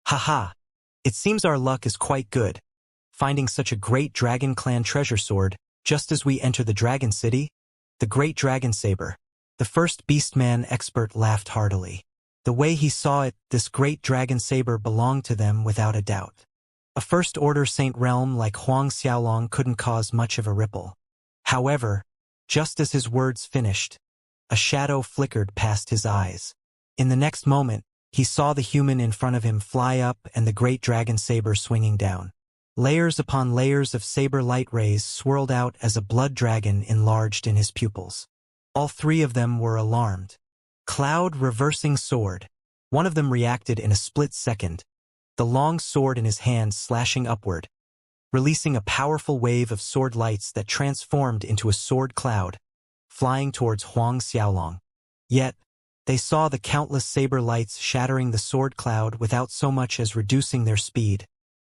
Haha! It seems our luck is quite good, finding such a great Dragon Clan treasure sword just as we enter the Dragon City. The Great Dragon Saber. The first Beastman expert laughed heartily. The way he saw it, this Great Dragon Saber belonged to them without a doubt. A First-Order Saint Realm like Huang Xiaolong couldn't cause much of a ripple. However, just as his words finished, a shadow flickered past his eyes. In the next moment, he saw the human in front of him fly up and the Great Dragon Saber swinging down. Layers upon layers of saber light rays swirled out as a blood dragon enlarged in his pupils. All three of them were alarmed. Cloud reversing sword. One of them reacted in a split second, the long sword in his hand slashing upward, releasing a powerful wave of sword lights that transformed into a sword cloud, flying towards Huang Xiaolong. Yet, they saw the countless saber lights shattering the sword cloud without so much as reducing their speed,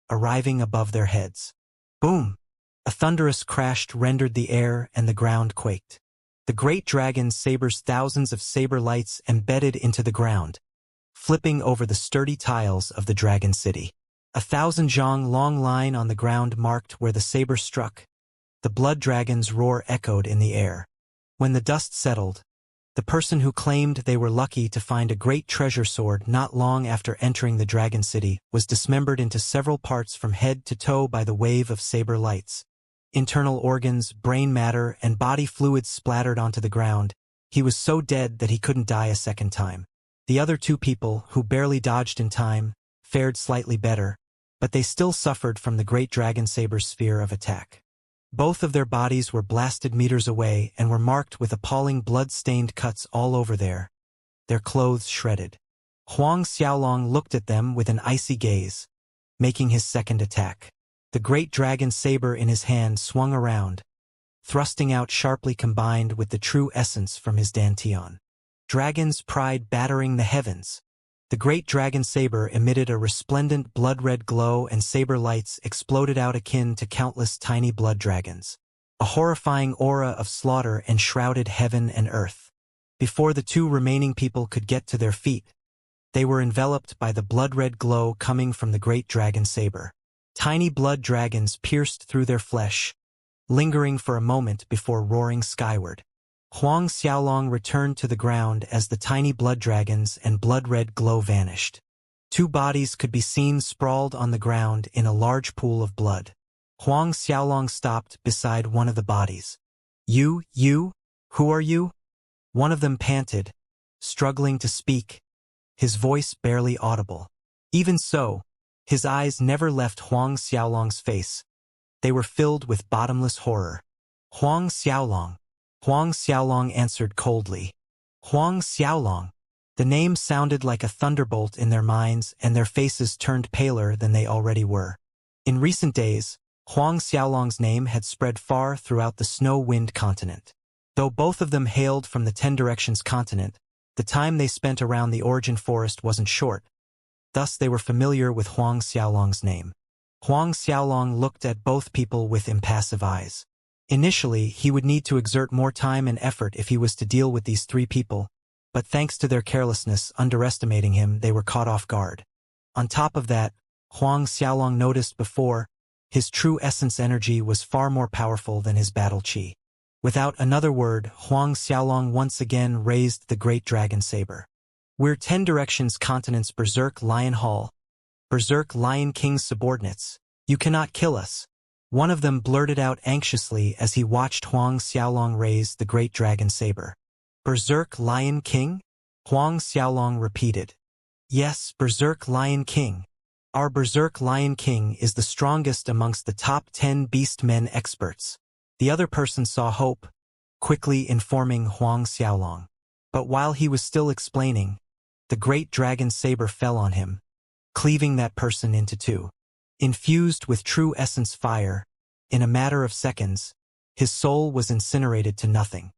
arriving above their heads. Boom! A thunderous crash rendered the air and the ground quaked. The Great Dragon Saber's thousands of saber lights embedded into the ground, flipping over the sturdy tiles of the Dragon City. 1,000 zhang long line on the ground marked where the saber struck. The blood dragon's roar echoed in the air. When the dust settled, the person who claimed they were lucky to find a great treasure sword not long after entering the Dragon City was dismembered into several parts from head to toe by the wave of saber lights. Internal organs, brain matter, and body fluids splattered onto the ground. He was so dead that he couldn't die a second time. The other two people, who barely dodged in time, fared slightly better, but they still suffered from the Great Dragon Saber's sphere of attack. Both of their bodies were blasted meters away and were marked with appalling blood-stained cuts all over their clothes shredded. Huang Xiaolong looked at them with an icy gaze, making his second attack. The Great Dragon Saber in his hand swung around, thrusting out sharply combined with the true essence from his dantian. Dragon's pride battering the heavens. The Great Dragon Saber emitted a resplendent blood-red glow and saber lights exploded out akin to countless tiny blood dragons. A horrifying aura of slaughter enshrouded heaven and earth. Before the two remaining people could get to their feet, they were enveloped by the blood-red glow coming from the Great Dragon Saber. Tiny blood dragons pierced through their flesh, lingering for a moment before roaring skyward. Huang Xiaolong returned to the ground as the tiny blood dragons and blood-red glow vanished. Two bodies could be seen sprawled on the ground in a large pool of blood. Huang Xiaolong stopped beside one of the bodies. You? Who are you?" One of them panted, struggling to speak, his voice barely audible. Even so, his eyes never left Huang Xiaolong's face. They were filled with bottomless horror. "Huang Xiaolong." Huang Xiaolong answered coldly. "Huang Xiaolong." The name sounded like a thunderbolt in their minds, and their faces turned paler than they already were. In recent days, Huang Xiaolong's name had spread far throughout the snow-wind continent. Though both of them hailed from the 10 Directions continent, the time they spent around the Origin Forest wasn't short. Thus they were familiar with Huang Xiaolong's name. Huang Xiaolong looked at both people with impassive eyes. Initially, he would need to exert more time and effort if he was to deal with these three people, but thanks to their carelessness underestimating him, they were caught off guard. On top of that, Huang Xiaolong noticed before, his true essence energy was far more powerful than his battle chi. Without another word, Huang Xiaolong once again raised the Great Dragon Saber. "We're 10 Directions Continent's Berserk Lion Hall, Berserk Lion King's subordinates. You cannot kill us." One of them blurted out anxiously as he watched Huang Xiaolong raise the Great Dragon Saber. "Berserk Lion King?" Huang Xiaolong repeated. "Yes, Berserk Lion King. Our Berserk Lion King is the strongest amongst the top 10 beastmen experts." The other person saw hope, quickly informing Huang Xiaolong. But while he was still explaining, the Great Dragon Saber fell on him, cleaving that person into two. Infused with true essence fire, in a matter of seconds, his soul was incinerated to nothing.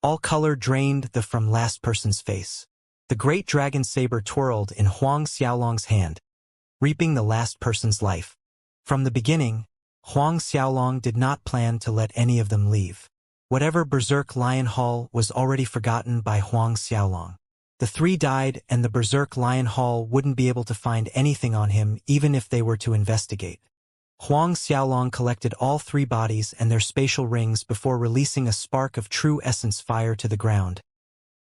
All color drained from last person's face. The Great Dragon Saber twirled in Huang Xiaolong's hand, reaping the last person's life. From the beginning, Huang Xiaolong did not plan to let any of them leave. Whatever Berserk Lion Hall was already forgotten by Huang Xiaolong. The three died, and the Berserk Lion Hall wouldn't be able to find anything on him even if they were to investigate. Huang Xiaolong collected all three bodies and their spatial rings before releasing a spark of true essence fire to the ground,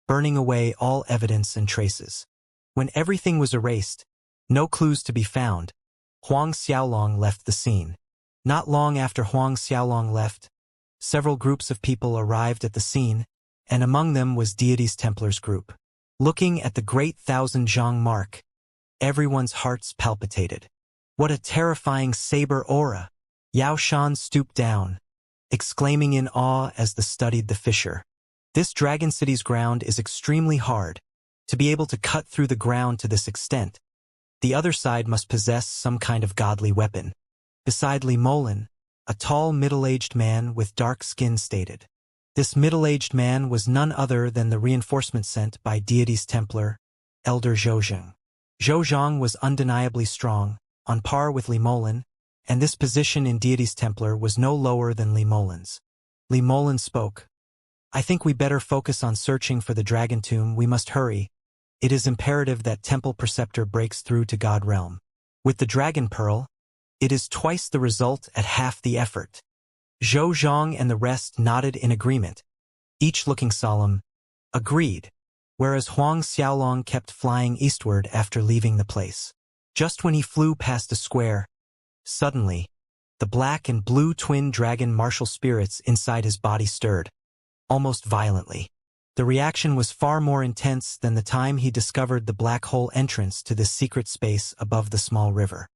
burning away all evidence and traces. When everything was erased, no clues to be found, Huang Xiaolong left the scene. Not long after Huang Xiaolong left, several groups of people arrived at the scene, and among them was Deity's Templars group. Looking at the Great Thousand Zhang mark, everyone's hearts palpitated. What a terrifying saber aura! Yao Shan stooped down, exclaiming in awe as they studied the fissure. This Dragon City's ground is extremely hard. To be able to cut through the ground to this extent, the other side must possess some kind of godly weapon. Beside Li Molin, a tall middle-aged man with dark skin stated. This middle-aged man was none other than the reinforcement sent by Deity's Templar, Elder Zhou. Zhou was undeniably strong, on par with Li Molin, and this position in Deity's Templar was no lower than Li Molin's. Li Molin spoke. I think we better focus on searching for the Dragon Tomb. We must hurry. It is imperative that Temple Preceptor breaks through to God Realm. With the Dragon Pearl, it is twice the result at half the effort. Zhou Zhang and the rest nodded in agreement, each looking solemn. Agreed, whereas Huang Xiaolong kept flying eastward after leaving the place. Just when he flew past the square, suddenly, the black and blue twin dragon martial spirits inside his body stirred, almost violently. The reaction was far more intense than the time he discovered the black hole entrance to this secret space above the small river.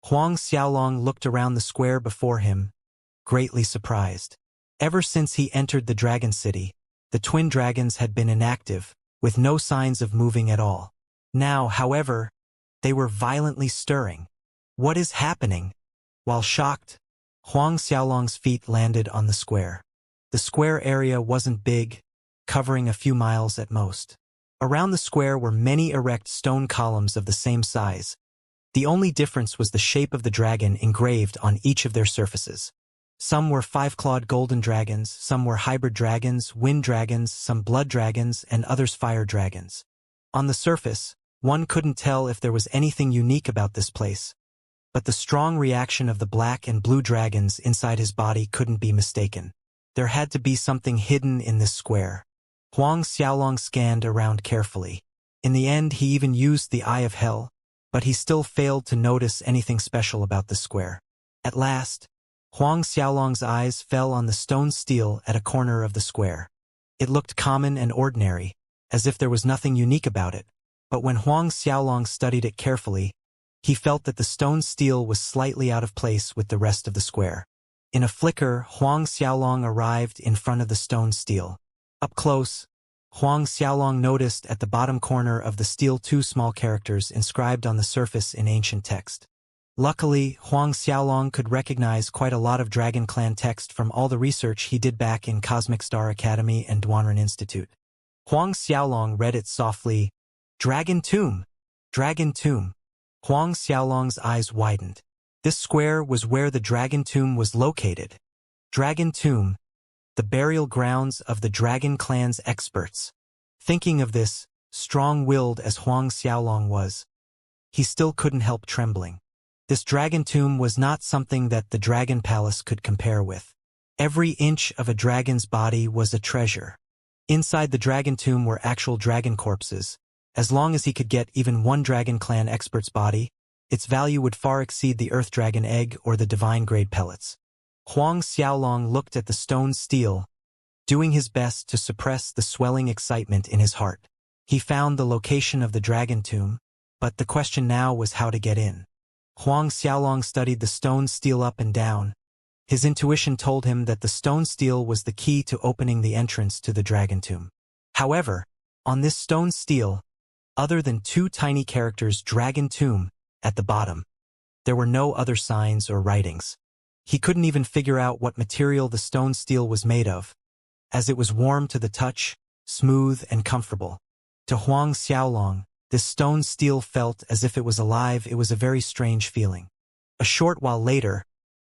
Huang Xiaolong looked around the square before him, greatly surprised. Ever since he entered the Dragon City, the twin dragons had been inactive, with no signs of moving at all. Now, however, they were violently stirring. What is happening? While shocked, Huang Xiaolong's feet landed on the square. The square area wasn't big, covering a few miles at most. Around the square were many erect stone columns of the same size. The only difference was the shape of the dragon engraved on each of their surfaces. Some were five-clawed golden dragons, some were hybrid dragons, wind dragons, some blood dragons, and others fire dragons. On the surface, one couldn't tell if there was anything unique about this place, but the strong reaction of the black and blue dragons inside his body couldn't be mistaken. There had to be something hidden in this square. Huang Xiaolong scanned around carefully. In the end, he even used the Eye of Hell, but he still failed to notice anything special about the square. At last, Huang Xiaolong's eyes fell on the stone stele at a corner of the square. It looked common and ordinary, as if there was nothing unique about it, but when Huang Xiaolong studied it carefully, he felt that the stone stele was slightly out of place with the rest of the square. In a flicker, Huang Xiaolong arrived in front of the stone stele. Up close, Huang Xiaolong noticed at the bottom corner of the stele two small characters inscribed on the surface in ancient text. Luckily, Huang Xiaolong could recognize quite a lot of Dragon Clan text from all the research he did back in Cosmic Star Academy and Duanren Institute. Huang Xiaolong read it softly, Dragon Tomb! Dragon Tomb! Huang Xiaolong's eyes widened. This square was where the Dragon Tomb was located. Dragon Tomb, the burial grounds of the Dragon Clan's experts. Thinking of this, strong-willed as Huang Xiaolong was, he still couldn't help trembling. This Dragon Tomb was not something that the Dragon Palace could compare with. Every inch of a dragon's body was a treasure. Inside the Dragon Tomb were actual dragon corpses. As long as he could get even one Dragon Clan expert's body, its value would far exceed the Earth Dragon egg or the divine grade pellets. Huang Xiaolong looked at the stone stele, doing his best to suppress the swelling excitement in his heart. He found the location of the Dragon Tomb, but the question now was how to get in. Huang Xiaolong studied the stone stele up and down. His intuition told him that the stone stele was the key to opening the entrance to the Dragon Tomb. However, on this stone stele, other than two tiny characters Dragon Tomb at the bottom, there were no other signs or writings. He couldn't even figure out what material the stone stele was made of, as it was warm to the touch, smooth and comfortable. To Huang Xiaolong, this stone stele felt as if it was alive. It was a very strange feeling. A short while later,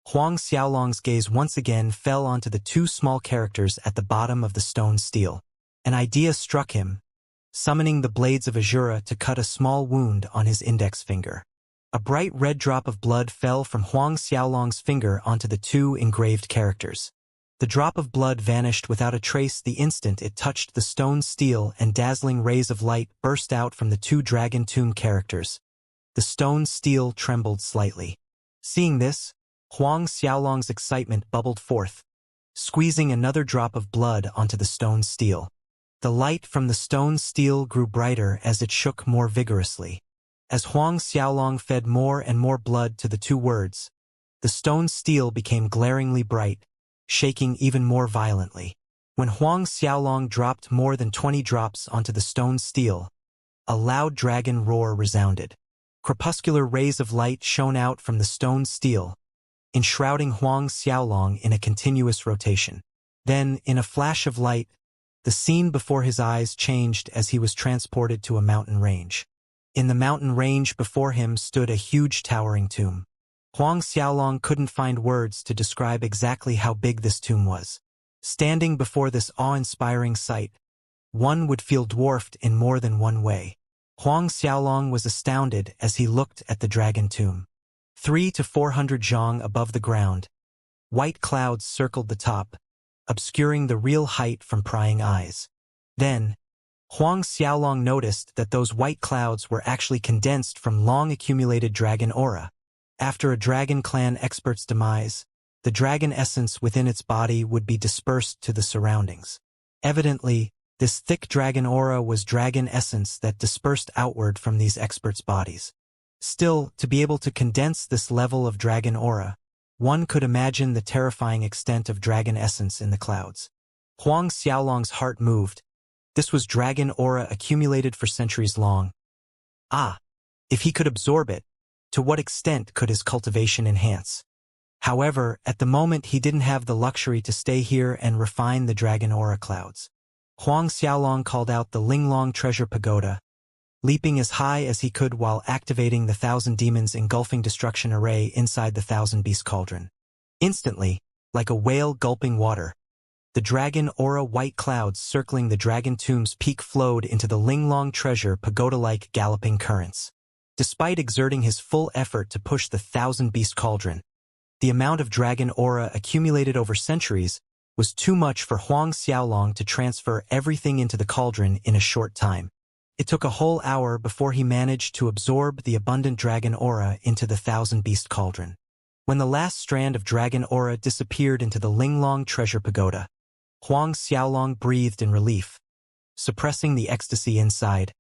Huang Xiaolong's gaze once again fell onto the two small characters at the bottom of the stone stele. An idea struck him. summoning the blades of Azura to cut a small wound on his index finger. A bright red drop of blood fell from Huang Xiaolong's finger onto the two engraved characters. The drop of blood vanished without a trace the instant it touched the stone steel, and dazzling rays of light burst out from the two dragon tomb characters. The stone steel trembled slightly. Seeing this, Huang Xiaolong's excitement bubbled forth, squeezing another drop of blood onto the stone steel. The light from the stone steel grew brighter as it shook more vigorously. As Huang Xiaolong fed more and more blood to the two words, the stone steel became glaringly bright, shaking even more violently. When Huang Xiaolong dropped more than 20 drops onto the stone steel, a loud dragon roar resounded. Crepuscular rays of light shone out from the stone steel, enshrouding Huang Xiaolong in a continuous rotation. Then, in a flash of light, the scene before his eyes changed as he was transported to a mountain range. In the mountain range before him stood a huge towering tomb. Huang Xiaolong couldn't find words to describe exactly how big this tomb was. Standing before this awe-inspiring sight, one would feel dwarfed in more than one way. Huang Xiaolong was astounded as he looked at the dragon tomb. 300 to 400 zhang above the ground, white clouds circled the top, obscuring the real height from prying eyes. Then, Huang Xiaolong noticed that those white clouds were actually condensed from long-accumulated dragon aura. After a dragon clan expert's demise, the dragon essence within its body would be dispersed to the surroundings. Evidently, this thick dragon aura was dragon essence that dispersed outward from these experts' bodies. Still, to be able to condense this level of dragon aura, one could imagine the terrifying extent of dragon essence in the clouds. Huang Xiaolong's heart moved. This was dragon aura accumulated for centuries long. If he could absorb it, to what extent could his cultivation enhance? However, at the moment he didn't have the luxury to stay here and refine the dragon aura clouds. Huang Xiaolong called out the Linglong treasure pagoda, leaping as high as he could while activating the 1,000 demons engulfing destruction array inside the 1,000 beast cauldron. Instantly, like a whale gulping water, the dragon aura white clouds circling the dragon tomb's peak flowed into the Linglong treasure pagoda-like galloping currents. Despite exerting his full effort to push the 1,000 beast cauldron, the amount of dragon aura accumulated over centuries was too much for Huang Xiaolong to transfer everything into the cauldron in a short time. It took a whole hour before he managed to absorb the abundant dragon aura into the 1,000 beast cauldron. When the last strand of dragon aura disappeared into the Linglong treasure pagoda, Huang Xiaolong breathed in relief. Suppressing the ecstasy inside,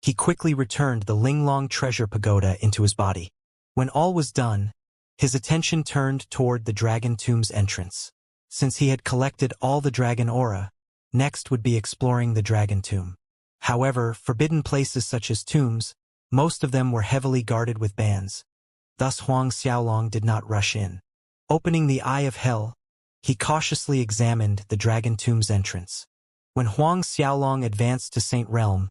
he quickly returned the Linglong treasure pagoda into his body. When all was done, his attention turned toward the dragon tomb's entrance. Since he had collected all the dragon aura, next would be exploring the dragon tomb. However, forbidden places such as tombs, most of them were heavily guarded with bans. Thus Huang Xiaolong did not rush in. Opening the Eye of Hell, he cautiously examined the dragon tomb's entrance. When Huang Xiaolong advanced to Saint Realm,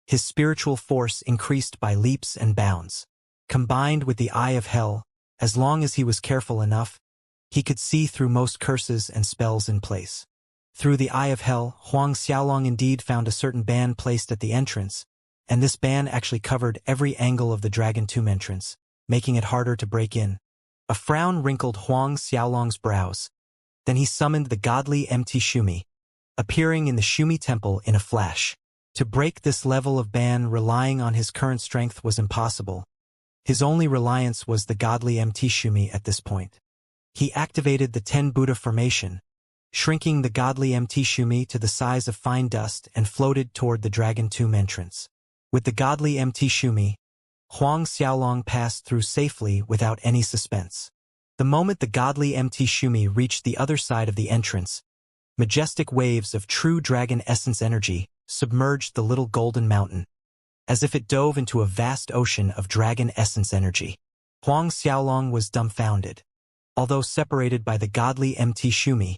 his spiritual force increased by leaps and bounds. Combined with the Eye of Hell, as long as he was careful enough, he could see through most curses and spells in place. Through the Eye of Hell, Huang Xiaolong indeed found a certain ban placed at the entrance, and this ban actually covered every angle of the dragon tomb entrance, making it harder to break in. A frown wrinkled Huang Xiaolong's brows. Then he summoned the godly empty Shumi, appearing in the Shumi temple in a flash. To break this level of ban relying on his current strength was impossible. His only reliance was the godly empty Shumi at this point. He activated the 10 Buddha formation, shrinking the godly MT Shumi to the size of fine dust and floated toward the dragon tomb entrance. With the godly MT Shumi, Huang Xiaolong passed through safely without any suspense. The moment the godly MT Shumi reached the other side of the entrance, majestic waves of true dragon essence energy submerged the little golden mountain, as if it dove into a vast ocean of dragon essence energy. Huang Xiaolong was dumbfounded. Although separated by the godly MT Shumi,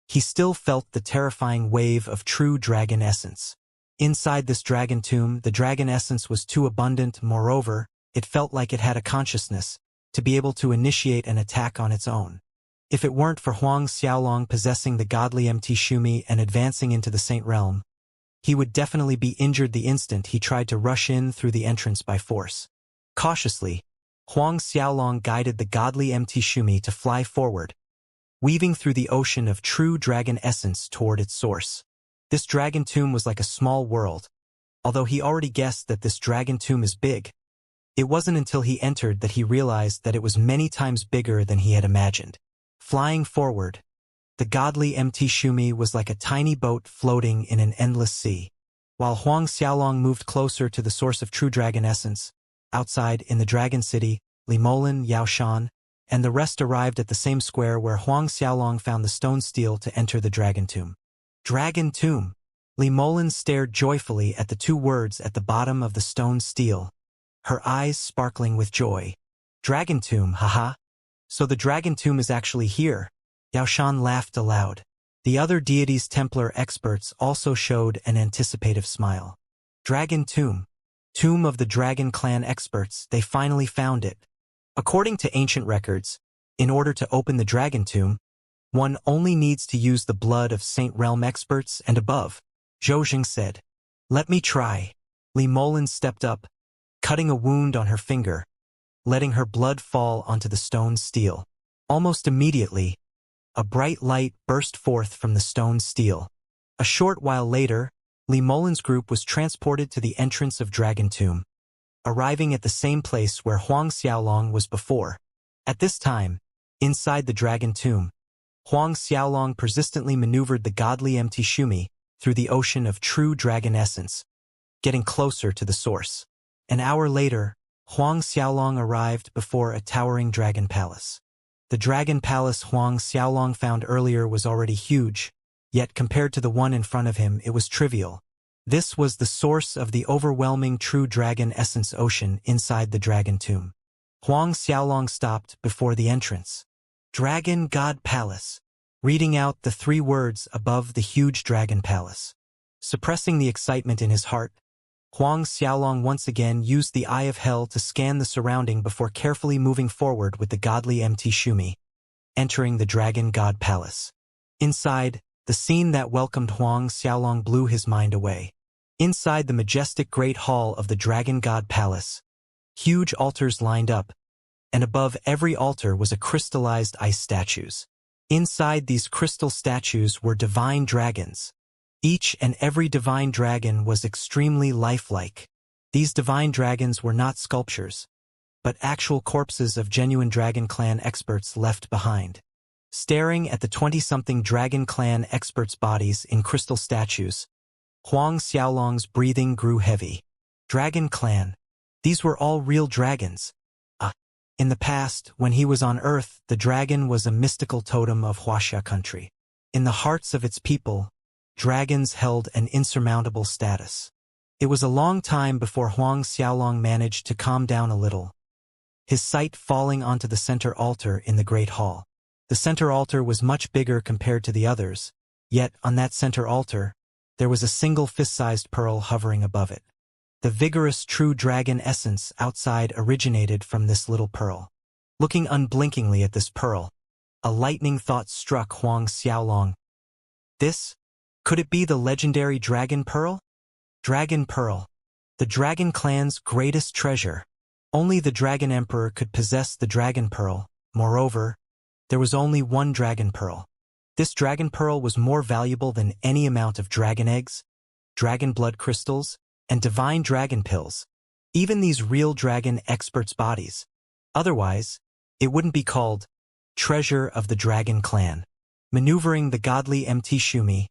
he still felt the terrifying wave of true dragon essence. Inside this dragon tomb, the dragon essence was too abundant. Moreover, it felt like it had a consciousness, to be able to initiate an attack on its own. If it weren't for Huang Xiaolong possessing the godly MT Shumi and advancing into the Saint Realm, he would definitely be injured the instant he tried to rush in through the entrance by force. Cautiously, Huang Xiaolong guided the godly MT Shumi to fly forward, weaving through the ocean of true dragon essence toward its source. This dragon tomb was like a small world. Although he already guessed that this dragon tomb is big, it wasn't until he entered that he realized that it was many times bigger than he had imagined. Flying forward, the godly MT Shumi was like a tiny boat floating in an endless sea. While Huang Xiaolong moved closer to the source of true dragon essence, outside in the dragon city, Li Molin, Yao Shan, and the rest arrived at the same square where Huang Xiaolong found the stone steel to enter the dragon tomb. Dragon tomb! Li Molin stared joyfully at the two words at the bottom of the stone steel, her eyes sparkling with joy. Dragon tomb, haha. So the dragon tomb is actually here. Yao Shan laughed aloud. The other deities Templar experts also showed an anticipative smile. Dragon tomb. Tomb of the Dragon Clan experts, they finally found it. According to ancient records, in order to open the dragon tomb, one only needs to use the blood of Saint Realm experts and above. Zhou Jing said. Let me try. Li Molin stepped up, cutting a wound on her finger, letting her blood fall onto the stone steel. Almost immediately, a bright light burst forth from the stone steel. A short while later, Li Molin's group was transported to the entrance of Dragon Tomb, arriving at the same place where Huang Xiaolong was before. At this time, inside the Dragon Tomb, Huang Xiaolong persistently maneuvered the godly MT Shumi through the ocean of true dragon essence, getting closer to the source. An hour later, Huang Xiaolong arrived before a towering dragon palace. The dragon palace Huang Xiaolong found earlier was already huge, yet compared to the one in front of him it was trivial. This was the source of the overwhelming true dragon essence ocean inside the dragon tomb. Huang Xiaolong stopped before the entrance. Dragon God Palace, reading out the 3 words above the huge dragon palace. Suppressing the excitement in his heart, Huang Xiaolong once again used the Eye of Hell to scan the surrounding before carefully moving forward with the godly MT Shumi, entering the Dragon God Palace. Inside, the scene that welcomed Huang Xiaolong blew his mind away. Inside the majestic great hall of the Dragon God Palace, huge altars lined up, and above every altar was a crystallized ice statues. Inside these crystal statues were divine dragons. Each and every divine dragon was extremely lifelike. These divine dragons were not sculptures, but actual corpses of genuine Dragon Clan experts left behind. Staring at the 20-something Dragon Clan experts' bodies in crystal statues, Huang Xiaolong's breathing grew heavy. Dragon Clan. These were all real dragons. In the past, when he was on Earth, the dragon was a mystical totem of Wuxia country. In the hearts of its people, dragons held an insurmountable status. It was a long time before Huang Xiaolong managed to calm down a little, his sight falling onto the center altar in the Great Hall. The center altar was much bigger compared to the others, yet on that center altar, there was a single fist-sized pearl hovering above it. The vigorous true dragon essence outside originated from this little pearl. Looking unblinkingly at this pearl, a lightning thought struck Huang Xiaolong. This? Could it be the legendary Dragon Pearl? Dragon Pearl, the Dragon Clan's greatest treasure. Only the Dragon Emperor could possess the Dragon Pearl. Moreover, there was only one Dragon Pearl. This Dragon Pearl was more valuable than any amount of dragon eggs, dragon blood crystals, and divine dragon pills, even these real dragon experts' bodies. Otherwise, it wouldn't be called Treasure of the Dragon Clan. Maneuvering the godly MT Shumi,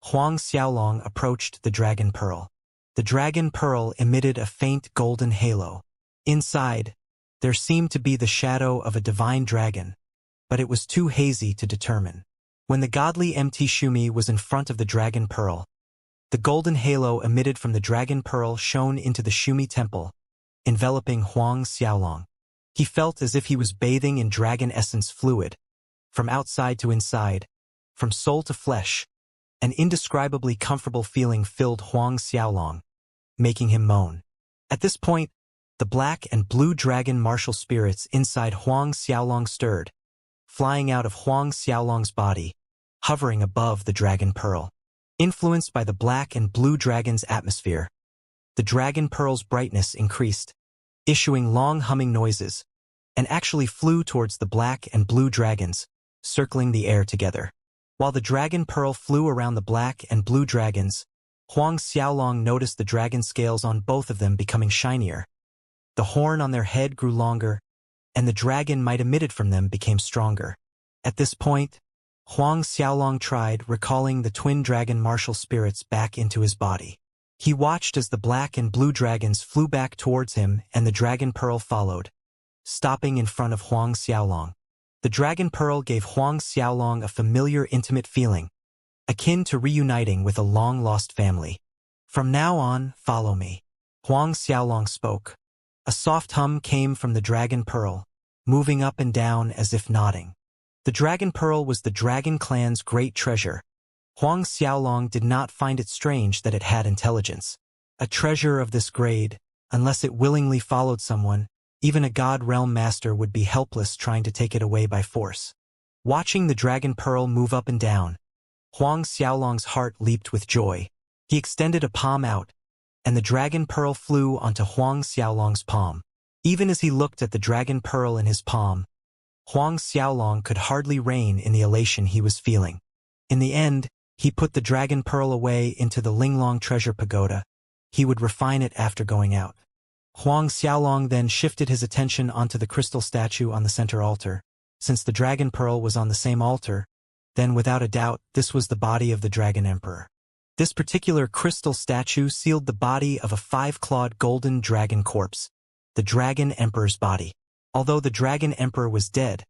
Huang Xiaolong approached the Dragon Pearl. The Dragon Pearl emitted a faint golden halo. Inside, there seemed to be the shadow of a divine dragon, but it was too hazy to determine. When the godly MT Shumi was in front of the Dragon Pearl, the golden halo emitted from the Dragon Pearl shone into the Shumi temple, enveloping Huang Xiaolong. He felt as if he was bathing in dragon essence fluid, from outside to inside, from soul to flesh. An indescribably comfortable feeling filled Huang Xiaolong, making him moan. At this point, the black and blue dragon martial spirits inside Huang Xiaolong stirred, flying out of Huang Xiaolong's body, hovering above the Dragon Pearl. Influenced by the black and blue dragon's atmosphere, the dragon pearl's brightness increased, issuing long humming noises, and actually flew towards the black and blue dragons, circling the air together. While the dragon pearl flew around the black and blue dragons, Huang Xiaolong noticed the dragon scales on both of them becoming shinier. The horn on their head grew longer, and the dragon might emitted from them became stronger. At this point, Huang Xiaolong tried recalling the twin dragon martial spirits back into his body. He watched as the black and blue dragons flew back towards him and the dragon pearl followed, stopping in front of Huang Xiaolong. The dragon pearl gave Huang Xiaolong a familiar intimate feeling, akin to reuniting with a long-lost family. "From now on, follow me," Huang Xiaolong spoke. A soft hum came from the dragon pearl, moving up and down as if nodding. The dragon pearl was the dragon clan's great treasure. Huang Xiaolong did not find it strange that it had intelligence. A treasure of this grade, unless it willingly followed someone, even a god realm master would be helpless trying to take it away by force. Watching the dragon pearl move up and down, Huang Xiaolong's heart leaped with joy. He extended a palm out, and the dragon pearl flew onto Huang Xiaolong's palm. Even as he looked at the dragon pearl in his palm, Huang Xiaolong could hardly rein in the elation he was feeling. In the end, he put the dragon pearl away into the Linglong treasure pagoda. He would refine it after going out. Huang Xiaolong then shifted his attention onto the crystal statue on the center altar. Since the dragon pearl was on the same altar, then without a doubt this was the body of the dragon emperor. This particular crystal statue sealed the body of a 5-clawed golden dragon corpse, the dragon emperor's body. Although the dragon emperor was dead,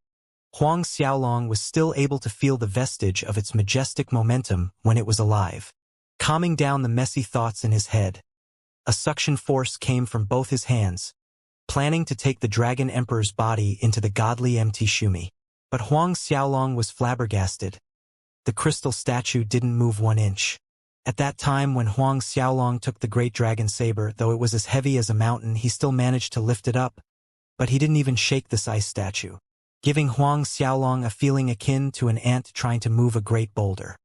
Huang Xiaolong was still able to feel the vestige of its majestic momentum when it was alive. Calming down the messy thoughts in his head, a suction force came from both his hands, planning to take the dragon emperor's body into the godly empty Shumi. But Huang Xiaolong was flabbergasted. The crystal statue didn't move 1 inch. At that time when Huang Xiaolong took the great dragon saber, though it was as heavy as a mountain, he still managed to lift it up, but he didn't even shake this ice statue, giving Huang Xiaolong a feeling akin to an ant trying to move a great boulder.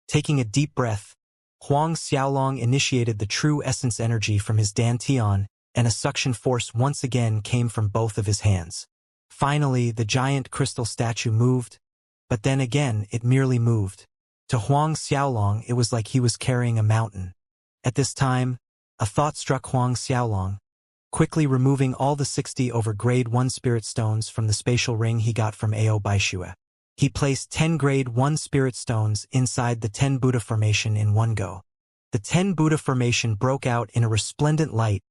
Taking a deep breath, Huang Xiaolong initiated the true essence energy from his dantian, and a suction force once again came from both of his hands. Finally, the giant crystal statue moved, but then again it merely moved. To Huang Xiaolong it was like he was carrying a mountain. At this time, a thought struck Huang Xiaolong. Quickly removing all the 60 over grade 1 spirit stones from the spatial ring he got from Ao Baishua, he placed 10 grade 1 spirit stones inside the 10 Buddha formation in one go. The 10 Buddha formation broke out in a resplendent light.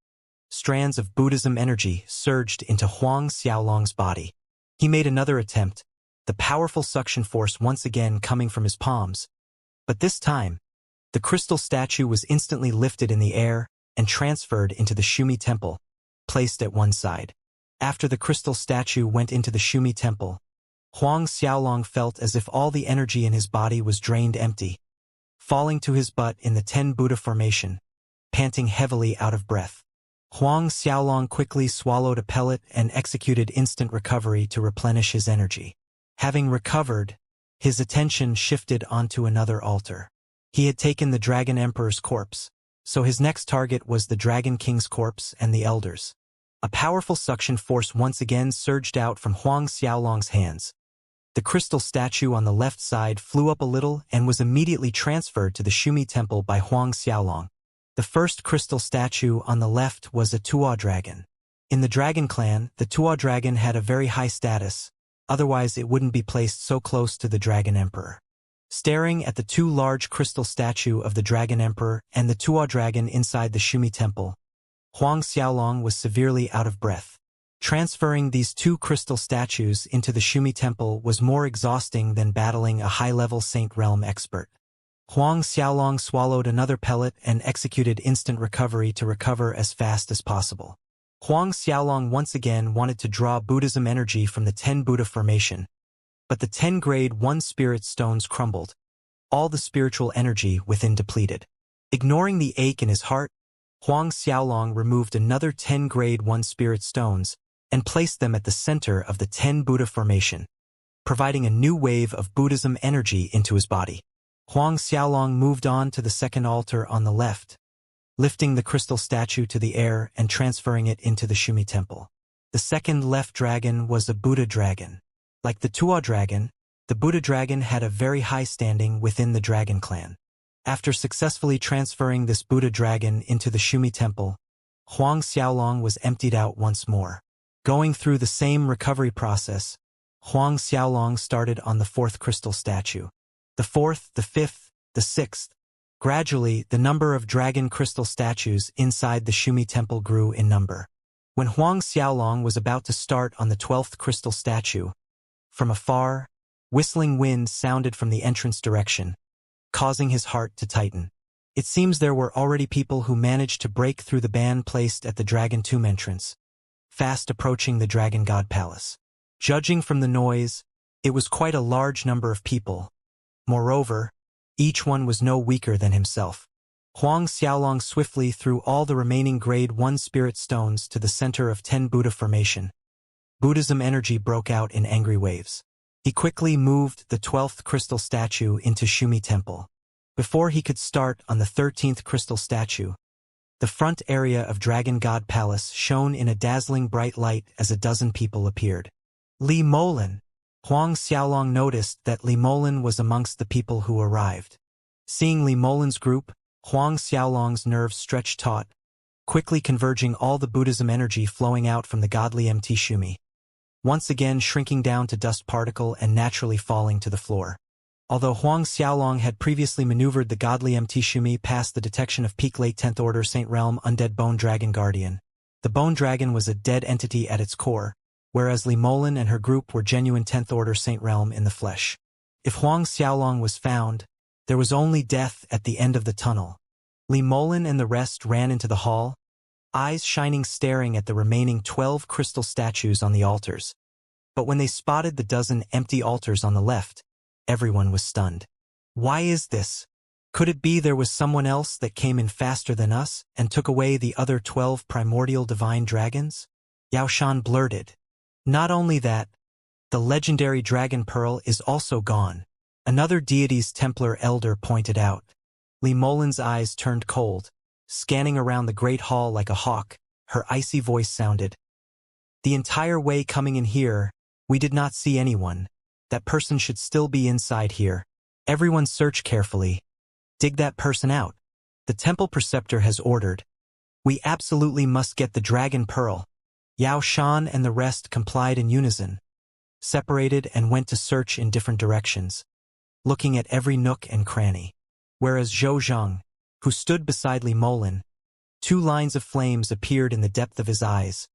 Strands of Buddhism energy surged into Huang Xiaolong's body. He made another attempt, the powerful suction force once again coming from his palms. But this time, the crystal statue was instantly lifted in the air and transferred into the Shumi temple, placed at one side. After the crystal statue went into the Shumi temple, Huang Xiaolong felt as if all the energy in his body was drained empty, falling to his butt in the 10 Buddha formation, panting heavily out of breath. Huang Xiaolong quickly swallowed a pellet and executed instant recovery to replenish his energy. Having recovered, his attention shifted onto another altar. He had taken the Dragon Emperor's corpse, so his next target was the Dragon King's corpse and the elders. A powerful suction force once again surged out from Huang Xiaolong's hands. The crystal statue on the left side flew up a little and was immediately transferred to the Shumi temple by Huang Xiaolong. The first crystal statue on the left was a Tuo dragon. In the dragon clan, the Tuo dragon had a very high status, otherwise it wouldn't be placed so close to the Dragon Emperor. Staring at the 2 large crystal statue of the Dragon Emperor and the Tuo dragon inside the Shumi temple, Huang Xiaolong was severely out of breath. Transferring these 2 crystal statues into the Shumi temple was more exhausting than battling a high-level Saint Realm expert. Huang Xiaolong swallowed another pellet and executed instant recovery to recover as fast as possible. Huang Xiaolong once again wanted to draw Buddhism energy from the 10 Buddha formation, but the 10 grade 1 spirit stones crumbled, all the spiritual energy within depleted. Ignoring the ache in his heart, Huang Xiaolong removed another 10 grade 1 spirit stones and placed them at the center of the 10 Buddha formation, providing a new wave of Buddhism energy into his body. Huang Xiaolong moved on to the second altar on the left, lifting the crystal statue to the air and transferring it into the Shumi temple. The second left dragon was a Buddha dragon. Like the Tuo dragon, the Buddha dragon had a very high standing within the dragon clan. After successfully transferring this Buddha dragon into the Shumi temple, Huang Xiaolong was emptied out once more. Going through the same recovery process, Huang Xiaolong started on the fourth crystal statue. The fourth, the fifth, the sixth. Gradually, the number of dragon crystal statues inside the Shumi temple grew in number. When Huang Xiaolong was about to start on the 12th crystal statue, from afar, whistling winds sounded from the entrance direction, causing his heart to tighten. It seems there were already people who managed to break through the ban placed at the Dragon Tomb entrance, fast approaching the Dragon God Palace. Judging from the noise, it was quite a large number of people. Moreover, each one was no weaker than himself. Huang Xiaolong swiftly threw all the remaining grade 1 spirit stones to the center of 10 Buddha formation. Buddhism energy broke out in angry waves. He quickly moved the 12th crystal statue into Shumi temple. Before he could start on the 13th crystal statue, the front area of Dragon God Palace shone in a dazzling bright light as a dozen people appeared. Li Molin. Huang Xiaolong noticed that Li Molin was amongst the people who arrived. Seeing Li Molin's group, Huang Xiaolong's nerves stretched taut, quickly converging all the Buddhism energy flowing out from the godly MT Shumi, once again shrinking down to dust particle and naturally falling to the floor. Although Huang Xiaolong had previously maneuvered the godly MT Shumi past the detection of peak late 10th Order Saint Realm Undead Bone Dragon Guardian, the Bone Dragon was a dead entity at its core, whereas Li Molin and her group were genuine 10th Order Saint Realm in the flesh. If Huang Xiaolong was found, there was only death at the end of the tunnel. Li Molin and the rest ran into the hall, eyes shining staring at the remaining 12 crystal statues on the altars. But when they spotted the dozen empty altars on the left, everyone was stunned. Why is this? Could it be there was someone else that came in faster than us and took away the other 12 primordial divine dragons? Yao Shan blurted. Not only that, the legendary dragon pearl is also gone. Another deity's Templar elder pointed out. Li Molin's eyes turned cold. Scanning around the great hall like a hawk, her icy voice sounded. The entire way coming in here, we did not see anyone. That person should still be inside here. Everyone search carefully. Dig that person out. The temple preceptor has ordered. We absolutely must get the dragon pearl. Yao Shan and the rest complied in unison, separated and went to search in different directions, looking at every nook and cranny. Whereas Zhou Zhang, who stood beside Li Molin, 2 lines of flames appeared in the depth of his eyes.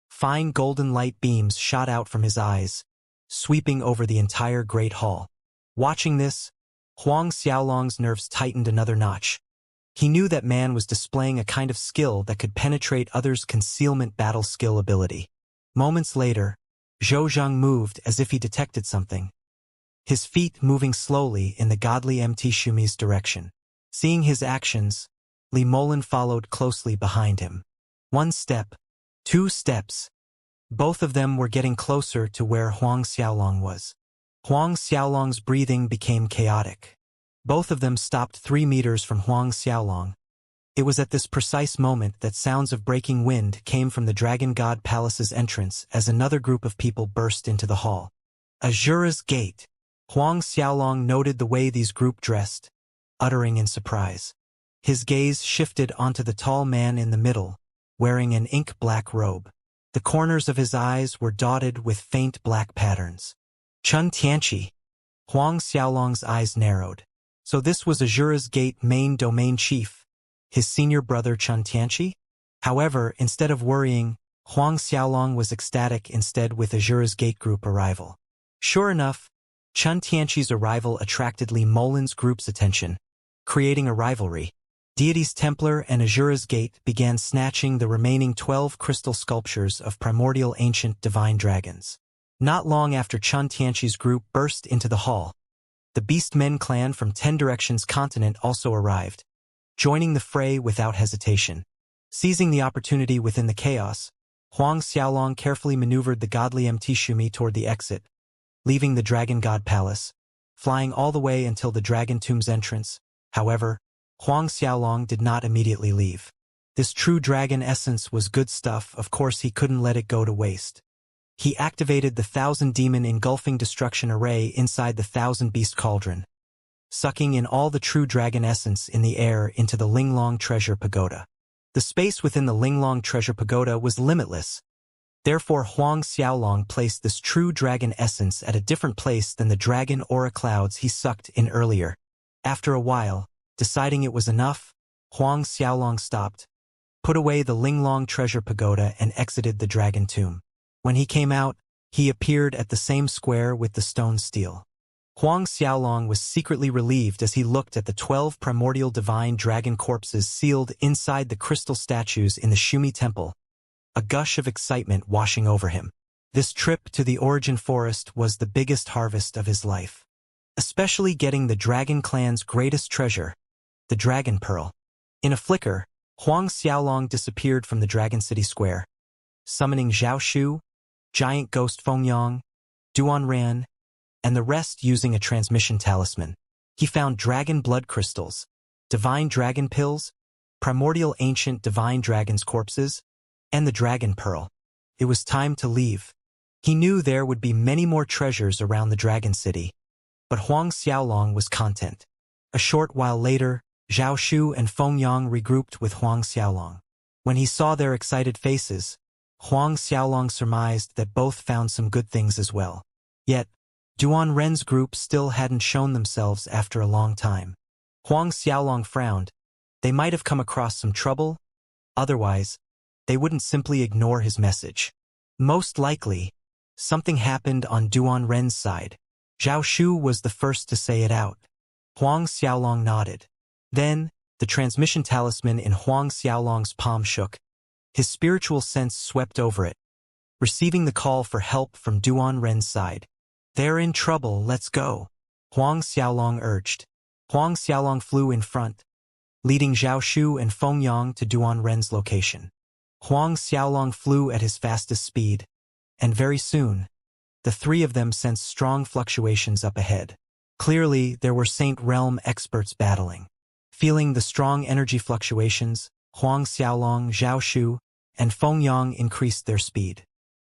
Fine golden light beams shot out from his eyes, sweeping over the entire great hall. Watching this, Huang Xiaolong's nerves tightened another notch. He knew that man was displaying a kind of skill that could penetrate others' concealment battle skill ability. Moments later, Zhou Zhang moved as if he detected something, his feet moving slowly in the godly MT Shumi's direction. Seeing his actions, Li Molin followed closely behind him. 1 step, 2 steps. Both of them were getting closer to where Huang Xiaolong was. Huang Xiaolong's breathing became chaotic. Both of them stopped 3 meters from Huang Xiaolong. It was at this precise moment that sounds of breaking wind came from the Dragon God Palace's entrance as another group of people burst into the hall. Azura's Gate. Huang Xiaolong noted the way these group dressed, uttering in surprise. His gaze shifted onto the tall man in the middle, wearing an ink-black robe. The corners of his eyes were dotted with faint black patterns. Chun Tianqi. Huang Xiaolong's eyes narrowed. So this was Azura's Gate main domain chief, his senior brother Chun Tianqi? However, instead of worrying, Huang Xiaolong was ecstatic instead with Azura's Gate group arrival. Sure enough, Chun Tianqi's arrival attracted Li Molin's group's attention, creating a rivalry. Deities Templar and Azura's Gate began snatching the remaining 12 crystal sculptures of primordial ancient divine dragons. Not long after Chun Tianqi's group burst into the hall, the Beastmen clan from 10 Directions continent also arrived, joining the fray without hesitation. Seizing the opportunity within the chaos, Huang Xiaolong carefully maneuvered the godly MT Shumi toward the exit, leaving the Dragon God Palace. flying all the way until the dragon tomb's entrance. However, Huang Xiaolong did not immediately leave. This true dragon essence was good stuff, of course he couldn't let it go to waste. He activated the 1,000 demon engulfing destruction array inside the 1,000 beast cauldron, sucking in all the true dragon essence in the air into the Linglong treasure pagoda. The space within the Linglong treasure pagoda was limitless. Therefore Huang Xiaolong placed this true dragon essence at a different place than the dragon aura clouds he sucked in earlier. After a while, deciding it was enough, Huang Xiaolong stopped, put away the Linglong treasure pagoda and exited the dragon tomb. When he came out, he appeared at the same square with the stone stele. Huang Xiaolong was secretly relieved as he looked at the 12 primordial divine dragon corpses sealed inside the crystal statues in the Shumi temple, a gush of excitement washing over him. This trip to the Origin Forest was the biggest harvest of his life. Especially getting the dragon clan's greatest treasure, the dragon pearl. In a flicker, Huang Xiaolong disappeared from the Dragon City Square, summoning Zhao Shu, Giant Ghost Fengyang, Duan Ran, and the rest using a transmission talisman. He found dragon blood crystals, divine dragon pills, primordial ancient divine dragon's corpses, and the dragon pearl. It was time to leave. He knew there would be many more treasures around the Dragon City, but Huang Xiaolong was content. A short while later, Zhao Shu and Fengyang regrouped with Huang Xiaolong. When he saw their excited faces, Huang Xiaolong surmised that both found some good things as well. Yet, Duan Ren's group still hadn't shown themselves after a long time. Huang Xiaolong frowned. They might have come across some trouble. Otherwise, they wouldn't simply ignore his message. Most likely, something happened on Duan Ren's side. Zhao Shu was the first to say it out. Huang Xiaolong nodded. Then, the transmission talisman in Huang Xiaolong's palm shook. His spiritual sense swept over it, receiving the call for help from Duan Ren's side. "They're in trouble, let's go," Huang Xiaolong urged. Huang Xiaolong flew in front, leading Zhao Shu and Fengyang to Duan Ren's location. Huang Xiaolong flew at his fastest speed, and very soon, the three of them sensed strong fluctuations up ahead. Clearly, there were Saint Realm experts battling. Feeling the strong energy fluctuations, Huang Xiaolong, Zhao Shu, and Fengyang increased their speed.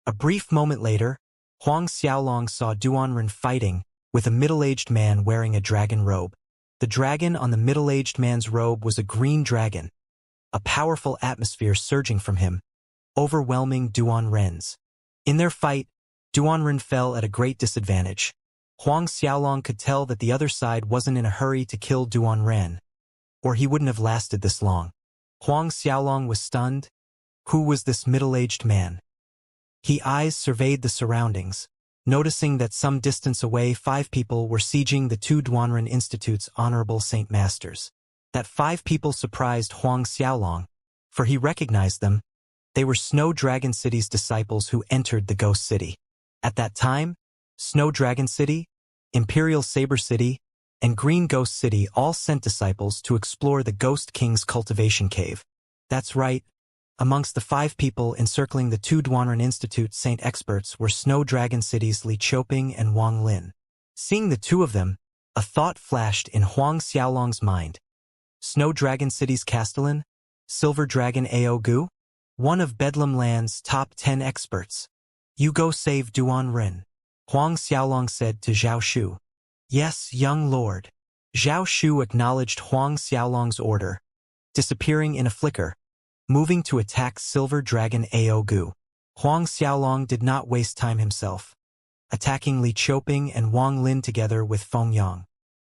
A brief moment later, Huang Xiaolong saw Duan Ren fighting with a middle-aged man wearing a dragon robe. The dragon on the middle-aged man's robe was a green dragon, a powerful atmosphere surging from him, overwhelming Duan Ren's. In their fight, Duan Ren fell at a great disadvantage. Huang Xiaolong could tell that the other side wasn't in a hurry to kill Duan Ren, or he wouldn't have lasted this long. Huang Xiaolong was stunned. Who was this middle-aged man? He eyes surveyed the surroundings, noticing that some distance away 5 people were sieging the 2 Duanren Institute's honorable Saint Masters. That 5 people surprised Huang Xiaolong, for he recognized them. They were Snow Dragon City's disciples who entered the Ghost City. At that time, Snow Dragon City, Imperial Saber City, and Green Ghost City all sent disciples to explore the Ghost King's Cultivation Cave. That's right. Amongst the 5 people encircling the 2 Duanren Institute Saint experts were Snow Dragon City's Li Qiuping and Wang Lin. Seeing the 2 of them, a thought flashed in Huang Xiaolong's mind. Snow Dragon City's Castellan, Silver Dragon Ao Gu, one of Bedlam Land's top 10 experts. "You go save Duan Ren," Huang Xiaolong said to Zhao Shu. "Yes, young lord." Zhao Shu acknowledged Huang Xiaolong's order, disappearing in a flicker, moving to attack Silver Dragon Ao Gu. Huang Xiaolong did not waste time himself, attacking Li Qiuping and Wang Lin together with Fengyang.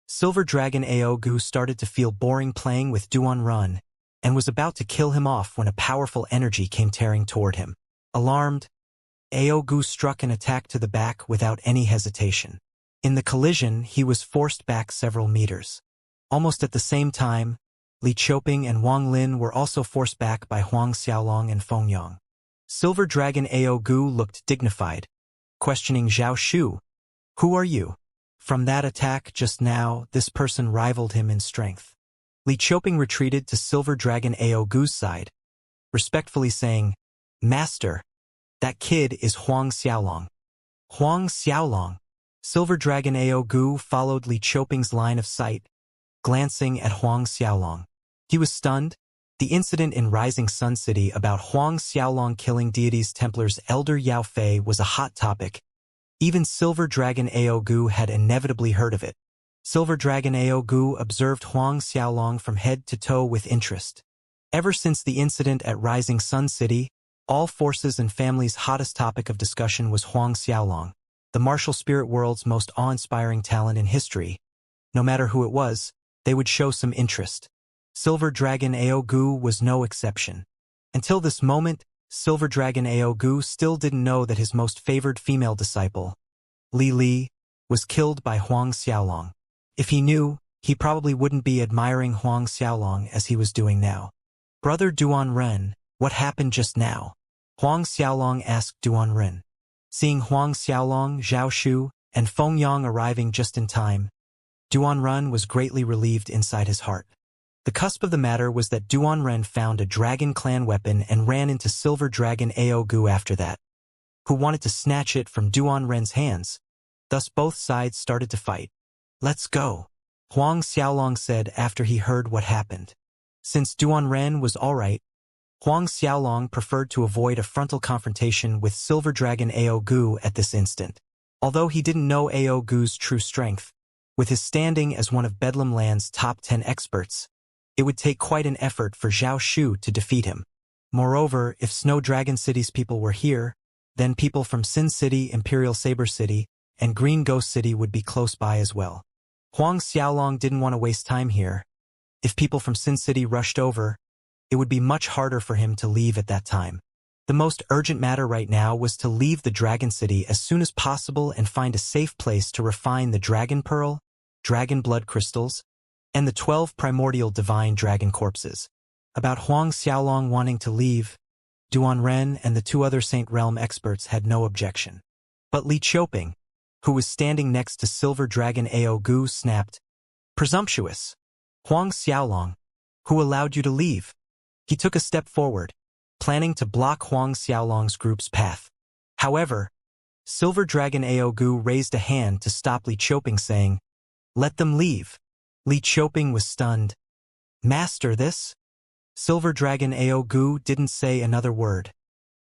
Silver Dragon Ao Gu started to feel boring playing with Duan Ren, and was about to kill him off when a powerful energy came tearing toward him. Alarmed, Ao Gu struck an attack to the back without any hesitation. In the collision, he was forced back several meters. Almost at the same time, Li Qiuping and Wang Lin were also forced back by Huang Xiaolong and Fengyang. Silver Dragon Ao Gu looked dignified, questioning Zhao Shu. "Who are you?" From that attack just now, this person rivaled him in strength. Li Qiuping retreated to Silver Dragon Ao Gu's side, respectfully saying, "Master, that kid is Huang Xiaolong." "Huang Xiaolong?" Silver Dragon Ao Gu followed Li Qiuping's line of sight, glancing at Huang Xiaolong. He was stunned. The incident in Rising Sun City about Huang Xiaolong killing deities Templar's elder Yao Fei was a hot topic. Even Silver Dragon Ao Gu had inevitably heard of it. Silver Dragon Ao Gu observed Huang Xiaolong from head to toe with interest. Ever since the incident at Rising Sun City, all forces and families' hottest topic of discussion was Huang Xiaolong, the martial spirit world's most awe-inspiring talent in history. No matter who it was, they would show some interest. Silver Dragon Ao Gu was no exception. Until this moment, Silver Dragon Ao Gu still didn't know that his most favored female disciple, Li Li, was killed by Huang Xiaolong. If he knew, he probably wouldn't be admiring Huang Xiaolong as he was doing now. Brother Duan Ren, what happened just now? Huang Xiaolong asked Duan Ren. Seeing Huang Xiaolong, Zhao Shu, and Feng Yang arriving just in time, Duan Ren was greatly relieved inside his heart. The cusp of the matter was that Duan Ren found a Dragon Clan weapon and ran into Silver Dragon Ao Gu after that, who wanted to snatch it from Duan Ren's hands. Thus both sides started to fight. Let's go, Huang Xiaolong said after he heard what happened. Since Duan Ren was alright, Huang Xiaolong preferred to avoid a frontal confrontation with Silver Dragon Ao Gu at this instant. Although he didn't know Ao Gu's true strength, with his standing as one of Bedlam Land's top 10 experts, it would take quite an effort for Zhao Shu to defeat him. Moreover, if Snow Dragon City's people were here, then people from Sin City, Imperial Saber City, and Green Ghost City would be close by as well. Huang Xiaolong didn't want to waste time here. If people from Sin City rushed over, it would be much harder for him to leave at that time. The most urgent matter right now was to leave the Dragon City as soon as possible and find a safe place to refine the Dragon Pearl, Dragon Blood Crystals, and the 12 primordial divine dragon corpses. About Huang Xiaolong wanting to leave, Duan Ren and the two other Saint Realm experts had no objection. But Li Qiuping, who was standing next to Silver Dragon Ao Gu, snapped, "Presumptuous! Huang Xiaolong, who allowed you to leave?" He took a step forward, planning to block Huang Xiaolong's group's path. However, Silver Dragon Ao Gu raised a hand to stop Li Qiuping, saying, "Let them leave." Li Qiuping was stunned. "Master, this?" Silver Dragon Ao Gu didn't say another word,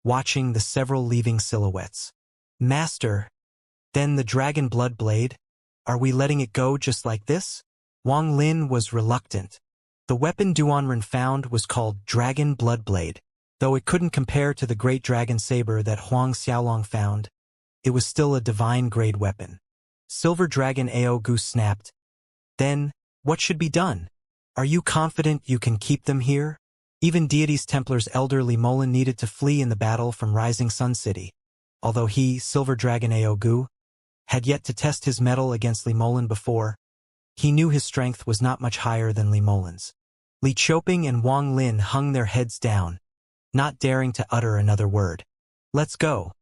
watching the several leaving silhouettes. "Master, then the Dragon Blood Blade? Are we letting it go just like this?" Wang Lin was reluctant. The weapon Duan Ren found was called Dragon Blood Blade. Though it couldn't compare to the Great Dragon Saber that Huang Xiaolong found, it was still a divine-grade weapon. Silver Dragon Ao Gu snapped. "Then, what should be done? Are you confident you can keep them here?" Even Deities Templar's elder Li Molan needed to flee in the battle from Rising Sun City. Although he, Silver Dragon Ao Gu, had yet to test his mettle against Li Molan before, he knew his strength was not much higher than Li Molan's. Li Qiuping and Wang Lin hung their heads down, not daring to utter another word. "Let's go.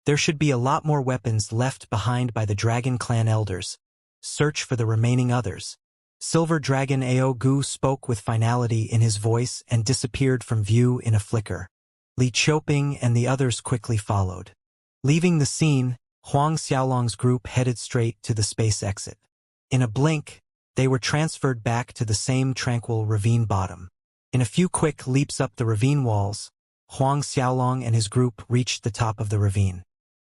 There should be a lot more weapons left behind by the Dragon Clan elders. Search for the remaining others." Silver Dragon Ao Gu spoke with finality in his voice and disappeared from view in a flicker. Li Qiuping and the others quickly followed. Leaving the scene, Huang Xiaolong's group headed straight to the space exit. In a blink, they were transferred back to the same tranquil ravine bottom. In a few quick leaps up the ravine walls, Huang Xiaolong and his group reached the top of the ravine.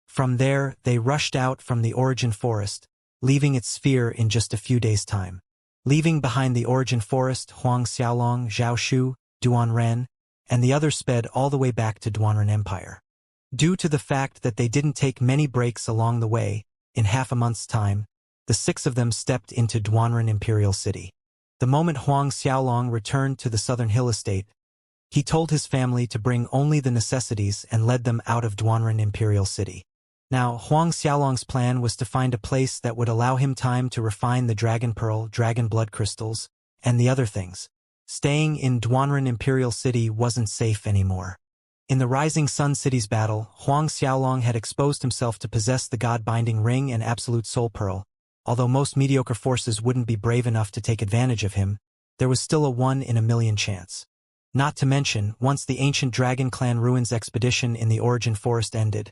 From there, they rushed out from the Origin Forest, leaving its sphere in just a few days' time. Leaving behind the Origin Forest, Huang Xiaolong, Zhao Shu, Duan Ren, and the others sped all the way back to Duanren Empire. Due to the fact that they didn't take many breaks along the way, in half a month's time, the 6 of them stepped into Duanren Imperial City. The moment Huang Xiaolong returned to the Southern Hill Estate, he told his family to bring only the necessities and led them out of Duanren Imperial City. Now, Huang Xiaolong's plan was to find a place that would allow him time to refine the Dragon Pearl, Dragon Blood Crystals, and the other things. Staying in Duanren Imperial City wasn't safe anymore. In the Rising Sun City's battle, Huang Xiaolong had exposed himself to possess the God-binding ring and Absolute Soul Pearl. Although most mediocre forces wouldn't be brave enough to take advantage of him, there was still a 1 in a million chance. Not to mention, once the ancient Dragon Clan Ruins expedition in the Origin Forest ended,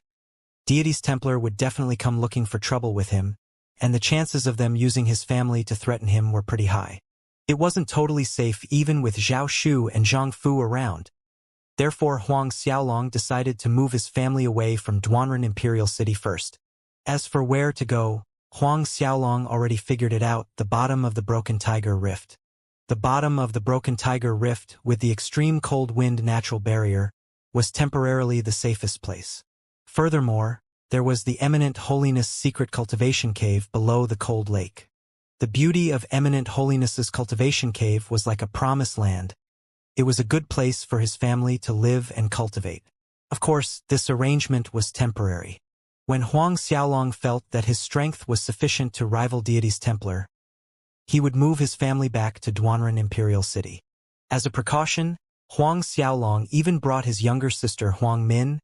Deities Templar would definitely come looking for trouble with him, and the chances of them using his family to threaten him were pretty high. It wasn't totally safe even with Zhao Shu and Zhang Fu around. Therefore, Huang Xiaolong decided to move his family away from Duanren Imperial City first. As for where to go, Huang Xiaolong already figured it out: the bottom of the Broken Tiger Rift. The bottom of the Broken Tiger Rift, with the extreme cold wind natural barrier, was temporarily the safest place. Furthermore, there was the Eminent Holiness secret cultivation cave below the cold lake. The beauty of Eminent Holiness's cultivation cave was like a promised land. It was a good place for his family to live and cultivate. Of course, this arrangement was temporary. When Huang Xiaolong felt that his strength was sufficient to rival deity's Templar, he would move his family back to Duanren Imperial City. As a precaution, Huang Xiaolong even brought his younger sister Huang Min,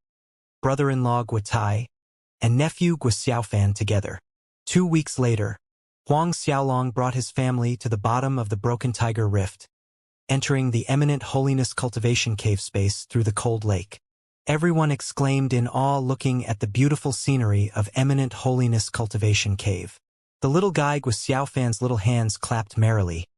brother-in-law Gua Tai, and nephew Gua Xiaofan together. 2 weeks later, Huang Xiaolong brought his family to the bottom of the Broken Tiger Rift, entering the Eminent Holiness cultivation cave space through the cold lake. Everyone exclaimed in awe looking at the beautiful scenery of Eminent Holiness cultivation cave. The little guy Gua Xiaofan's little hands clapped merrily.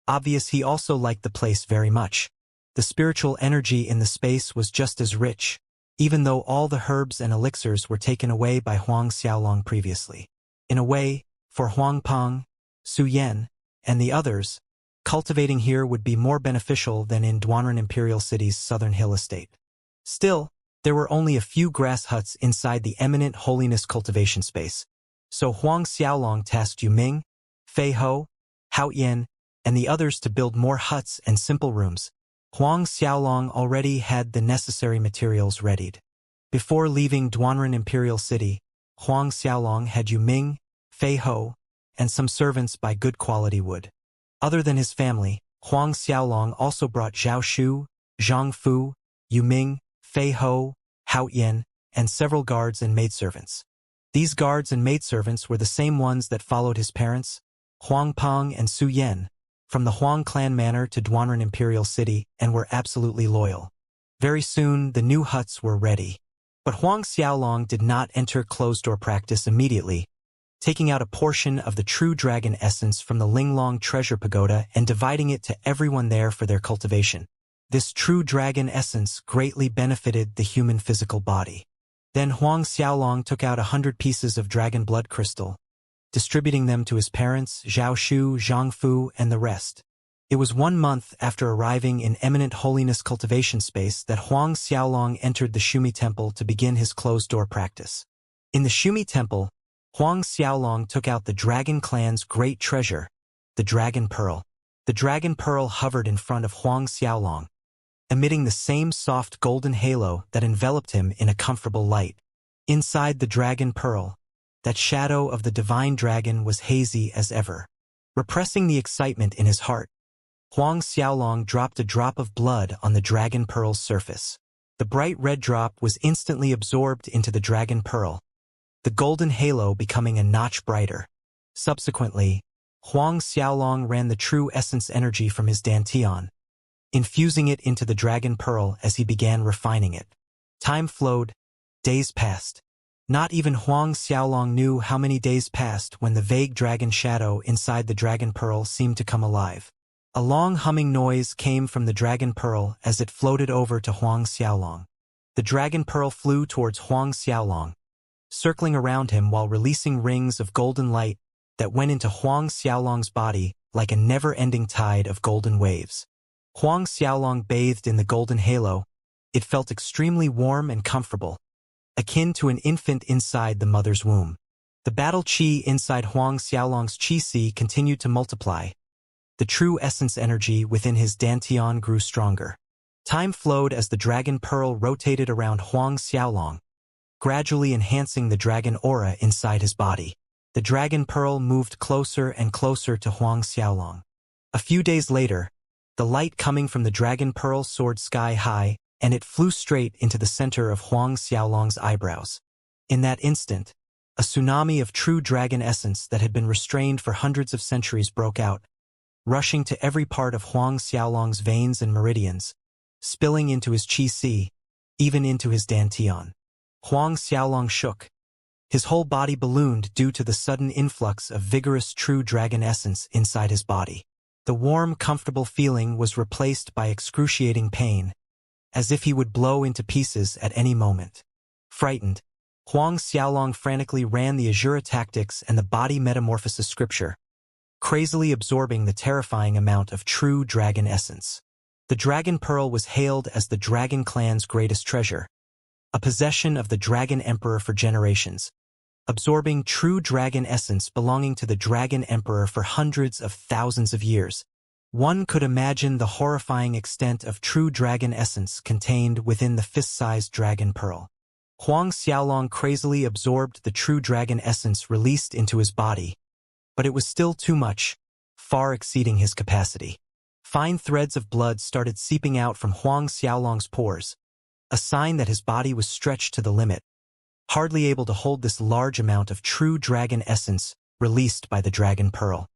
Obvious he also liked the place very much. The spiritual energy in the space was just as rich, even though all the herbs and elixirs were taken away by Huang Xiaolong previously. In a way, for Huang Peng, Su Yan, and the others, cultivating here would be more beneficial than in Duanren Imperial City's southern hill estate. Still, there were only a few grass huts inside the Eminent Holiness cultivation space, so Huang Xiaolong tasked Yu Ming, Fei Ho, Hao Yan, and the others to build more huts and simple rooms. Huang Xiaolong already had the necessary materials readied. Before leaving Duanren Imperial City, Huang Xiaolong had Yu Ming, Fei Ho, and some servants buy good quality wood. Other than his family, Huang Xiaolong also brought Zhao Shu, Zhang Fu, Yu Ming, Fei Ho, Hao Yan, and several guards and maidservants. These guards and maidservants were the same ones that followed his parents, Huang Peng and Su Yan, from the Huang clan manor to Duanren Imperial City and were absolutely loyal. Very soon, the new huts were ready. But Huang Xiaolong did not enter closed-door practice immediately, taking out a portion of the true dragon essence from the Linglong treasure pagoda and dividing it to everyone there for their cultivation. This true dragon essence greatly benefited the human physical body. Then Huang Xiaolong took out 100 pieces of dragon blood crystal, distributing them to his parents, Zhao Shu, Zhang Fu, and the rest. It was 1 month after arriving in Eminent Holiness cultivation space that Huang Xiaolong entered the Shumi Temple to begin his closed-door practice. In the Shumi Temple, Huang Xiaolong took out the Dragon Clan's great treasure, the Dragon Pearl. The Dragon Pearl hovered in front of Huang Xiaolong, emitting the same soft golden halo that enveloped him in a comfortable light. Inside the Dragon Pearl, that shadow of the divine dragon was hazy as ever. Repressing the excitement in his heart, Huang Xiaolong dropped a drop of blood on the Dragon Pearl's surface. The bright red drop was instantly absorbed into the Dragon Pearl, the golden halo becoming a notch brighter. Subsequently, Huang Xiaolong ran the true essence energy from his dantian, infusing it into the Dragon Pearl as he began refining it. Time flowed, days passed. Not even Huang Xiaolong knew how many days passed when the vague dragon shadow inside the Dragon Pearl seemed to come alive. A long humming noise came from the Dragon Pearl as it floated over to Huang Xiaolong. The Dragon Pearl flew towards Huang Xiaolong, circling around him while releasing rings of golden light that went into Huang Xiaolong's body like a never-ending tide of golden waves. Huang Xiaolong bathed in the golden halo. It felt extremely warm and comfortable, akin to an infant inside the mother's womb. The battle chi inside Huang Xiaolong's qi continued to multiply. The true essence energy within his dantian grew stronger. Time flowed as the Dragon Pearl rotated around Huang Xiaolong, gradually enhancing the dragon aura inside his body. The Dragon Pearl moved closer and closer to Huang Xiaolong. A few days later, the light coming from the Dragon Pearl soared sky high, and it flew straight into the center of Huang Xiaolong's eyebrows. In that instant, a tsunami of true dragon essence that had been restrained for hundreds of centuries broke out, rushing to every part of Huang Xiaolong's veins and meridians, spilling into his qi, even into his dantian. Huang Xiaolong shook. His whole body ballooned due to the sudden influx of vigorous true dragon essence inside his body. The warm, comfortable feeling was replaced by excruciating pain, as if he would blow into pieces at any moment. Frightened, Huang Xiaolong frantically ran the Azura tactics and the body metamorphosis scripture, crazily absorbing the terrifying amount of true dragon essence. The Dragon Pearl was hailed as the Dragon Clan's greatest treasure, a possession of the Dragon Emperor for generations, absorbing true dragon essence belonging to the Dragon Emperor for hundreds of thousands of years. One could imagine the horrifying extent of true dragon essence contained within the fist-sized Dragon Pearl. Huang Xiaolong crazily absorbed the true dragon essence released into his body, but it was still too much, far exceeding his capacity. Fine threads of blood started seeping out from Huang Xiaolong's pores, a sign that his body was stretched to the limit, hardly able to hold this large amount of true dragon essence released by the Dragon Pearl.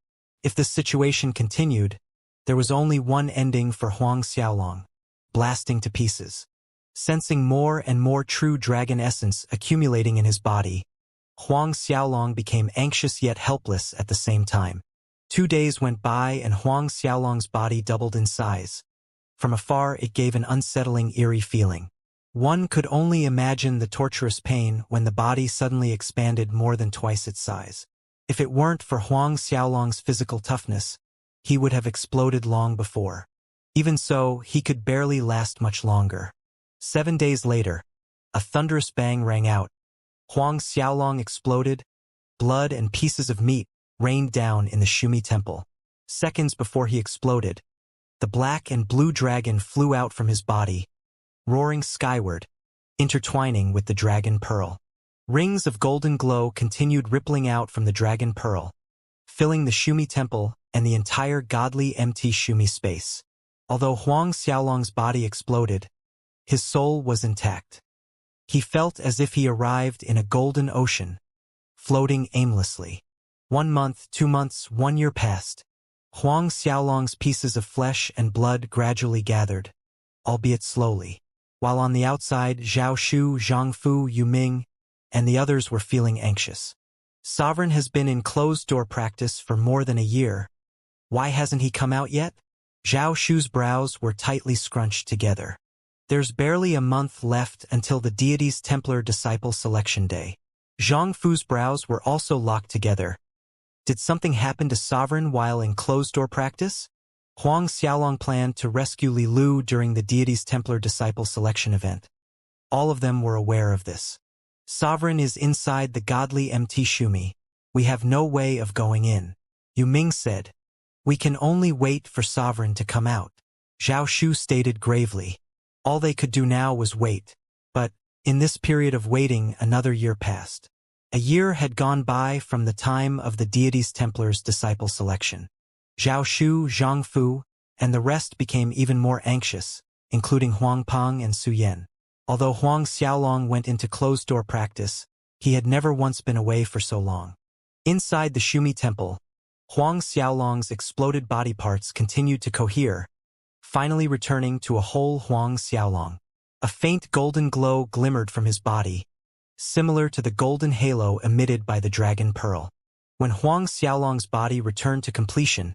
If this situation continued, there was only one ending for Huang Xiaolong: blasting to pieces. Sensing more and more true dragon essence accumulating in his body, Huang Xiaolong became anxious yet helpless at the same time. 2 days went by and Huang Xiaolong's body doubled in size. From afar it gave an unsettling, eerie feeling. One could only imagine the torturous pain when the body suddenly expanded more than twice its size. If it weren't for Huang Xiaolong's physical toughness, he would have exploded long before. Even so, he could barely last much longer. 7 days later, a thunderous bang rang out. Huang Xiaolong exploded. Blood and pieces of meat rained down in the Shumi temple. Seconds before he exploded, the black and blue dragon flew out from his body, roaring skyward, intertwining with the Dragon Pearl. Rings of golden glow continued rippling out from the Dragon Pearl, filling the Shumi temple and the entire godly empty Shumi space. Although Huang Xiaolong's body exploded, his soul was intact. He felt as if he arrived in a golden ocean, floating aimlessly. 1 month, 2 months, 1 year passed. Huang Xiaolong's pieces of flesh and blood gradually gathered, albeit slowly. While on the outside, Zhao Shu, Zhang Fu, Yu Ming, and the others were feeling anxious. Sovereign has been in closed-door practice for more than a year. Why hasn't he come out yet? Zhao Shu's brows were tightly scrunched together. There's barely a month left until the deity's Templar Disciple Selection Day. Zhang Fu's brows were also locked together. Did something happen to Sovereign while in closed-door practice? Huang Xiaolong planned to rescue Li Lu during the deity's Templar Disciple Selection event. All of them were aware of this. Sovereign is inside the godly MT Shumi. We have no way of going in. Yu Ming said. We can only wait for Sovereign to come out. Zhao Shu stated gravely. All they could do now was wait. But, in this period of waiting, another year passed. A year had gone by from the time of the deity's Templars disciple selection. Zhao Shu, Zhang Fu, and the rest became even more anxious, including Huang Peng and Su Yan. Although Huang Xiaolong went into closed-door practice, he had never once been away for so long. Inside the Shumi temple, Huang Xiaolong's exploded body parts continued to cohere, finally returning to a whole Huang Xiaolong. A faint golden glow glimmered from his body, similar to the golden halo emitted by the Dragon Pearl. When Huang Xiaolong's body returned to completion,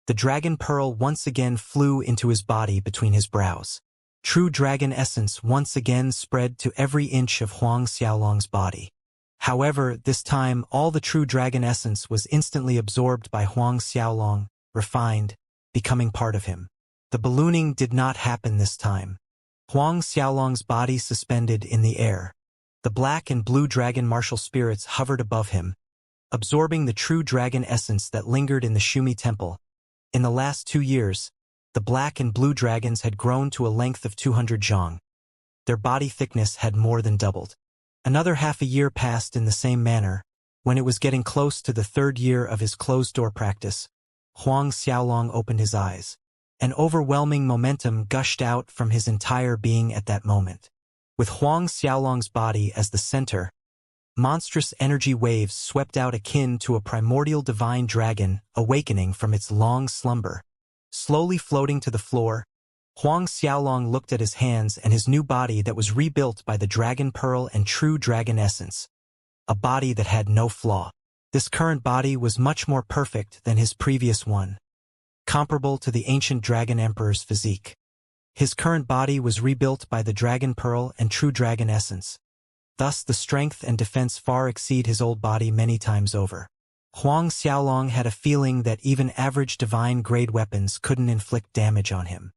the Dragon Pearl once again flew into his body between his brows. True dragon essence once again spread to every inch of Huang Xiaolong's body. However, this time all the true dragon essence was instantly absorbed by Huang Xiaolong, refined, becoming part of him. The ballooning did not happen this time. Huang Xiaolong's body suspended in the air. The black and blue dragon martial spirits hovered above him, absorbing the true dragon essence that lingered in the Shumi temple. In the last 2 years, the black and blue dragons had grown to a length of 200 zhang. Their body thickness had more than doubled. Another half a year passed in the same manner. When it was getting close to the 3rd year of his closed-door practice, Huang Xiaolong opened his eyes. An overwhelming momentum gushed out from his entire being at that moment. With Huang Xiaolong's body as the center, monstrous energy waves swept out akin to a primordial divine dragon awakening from its long slumber. Slowly floating to the floor, Huang Xiaolong looked at his hands and his new body that was rebuilt by the Dragon Pearl and true dragon essence. a body that had no flaw. This current body was much more perfect than his previous one, comparable to the ancient Dragon Emperor's physique. His current body was rebuilt by the Dragon Pearl and true dragon essence. Thus the strength and defense far exceed his old body many times over. Huang Xiaolong had a feeling that even average divine-grade weapons couldn't inflict damage on him.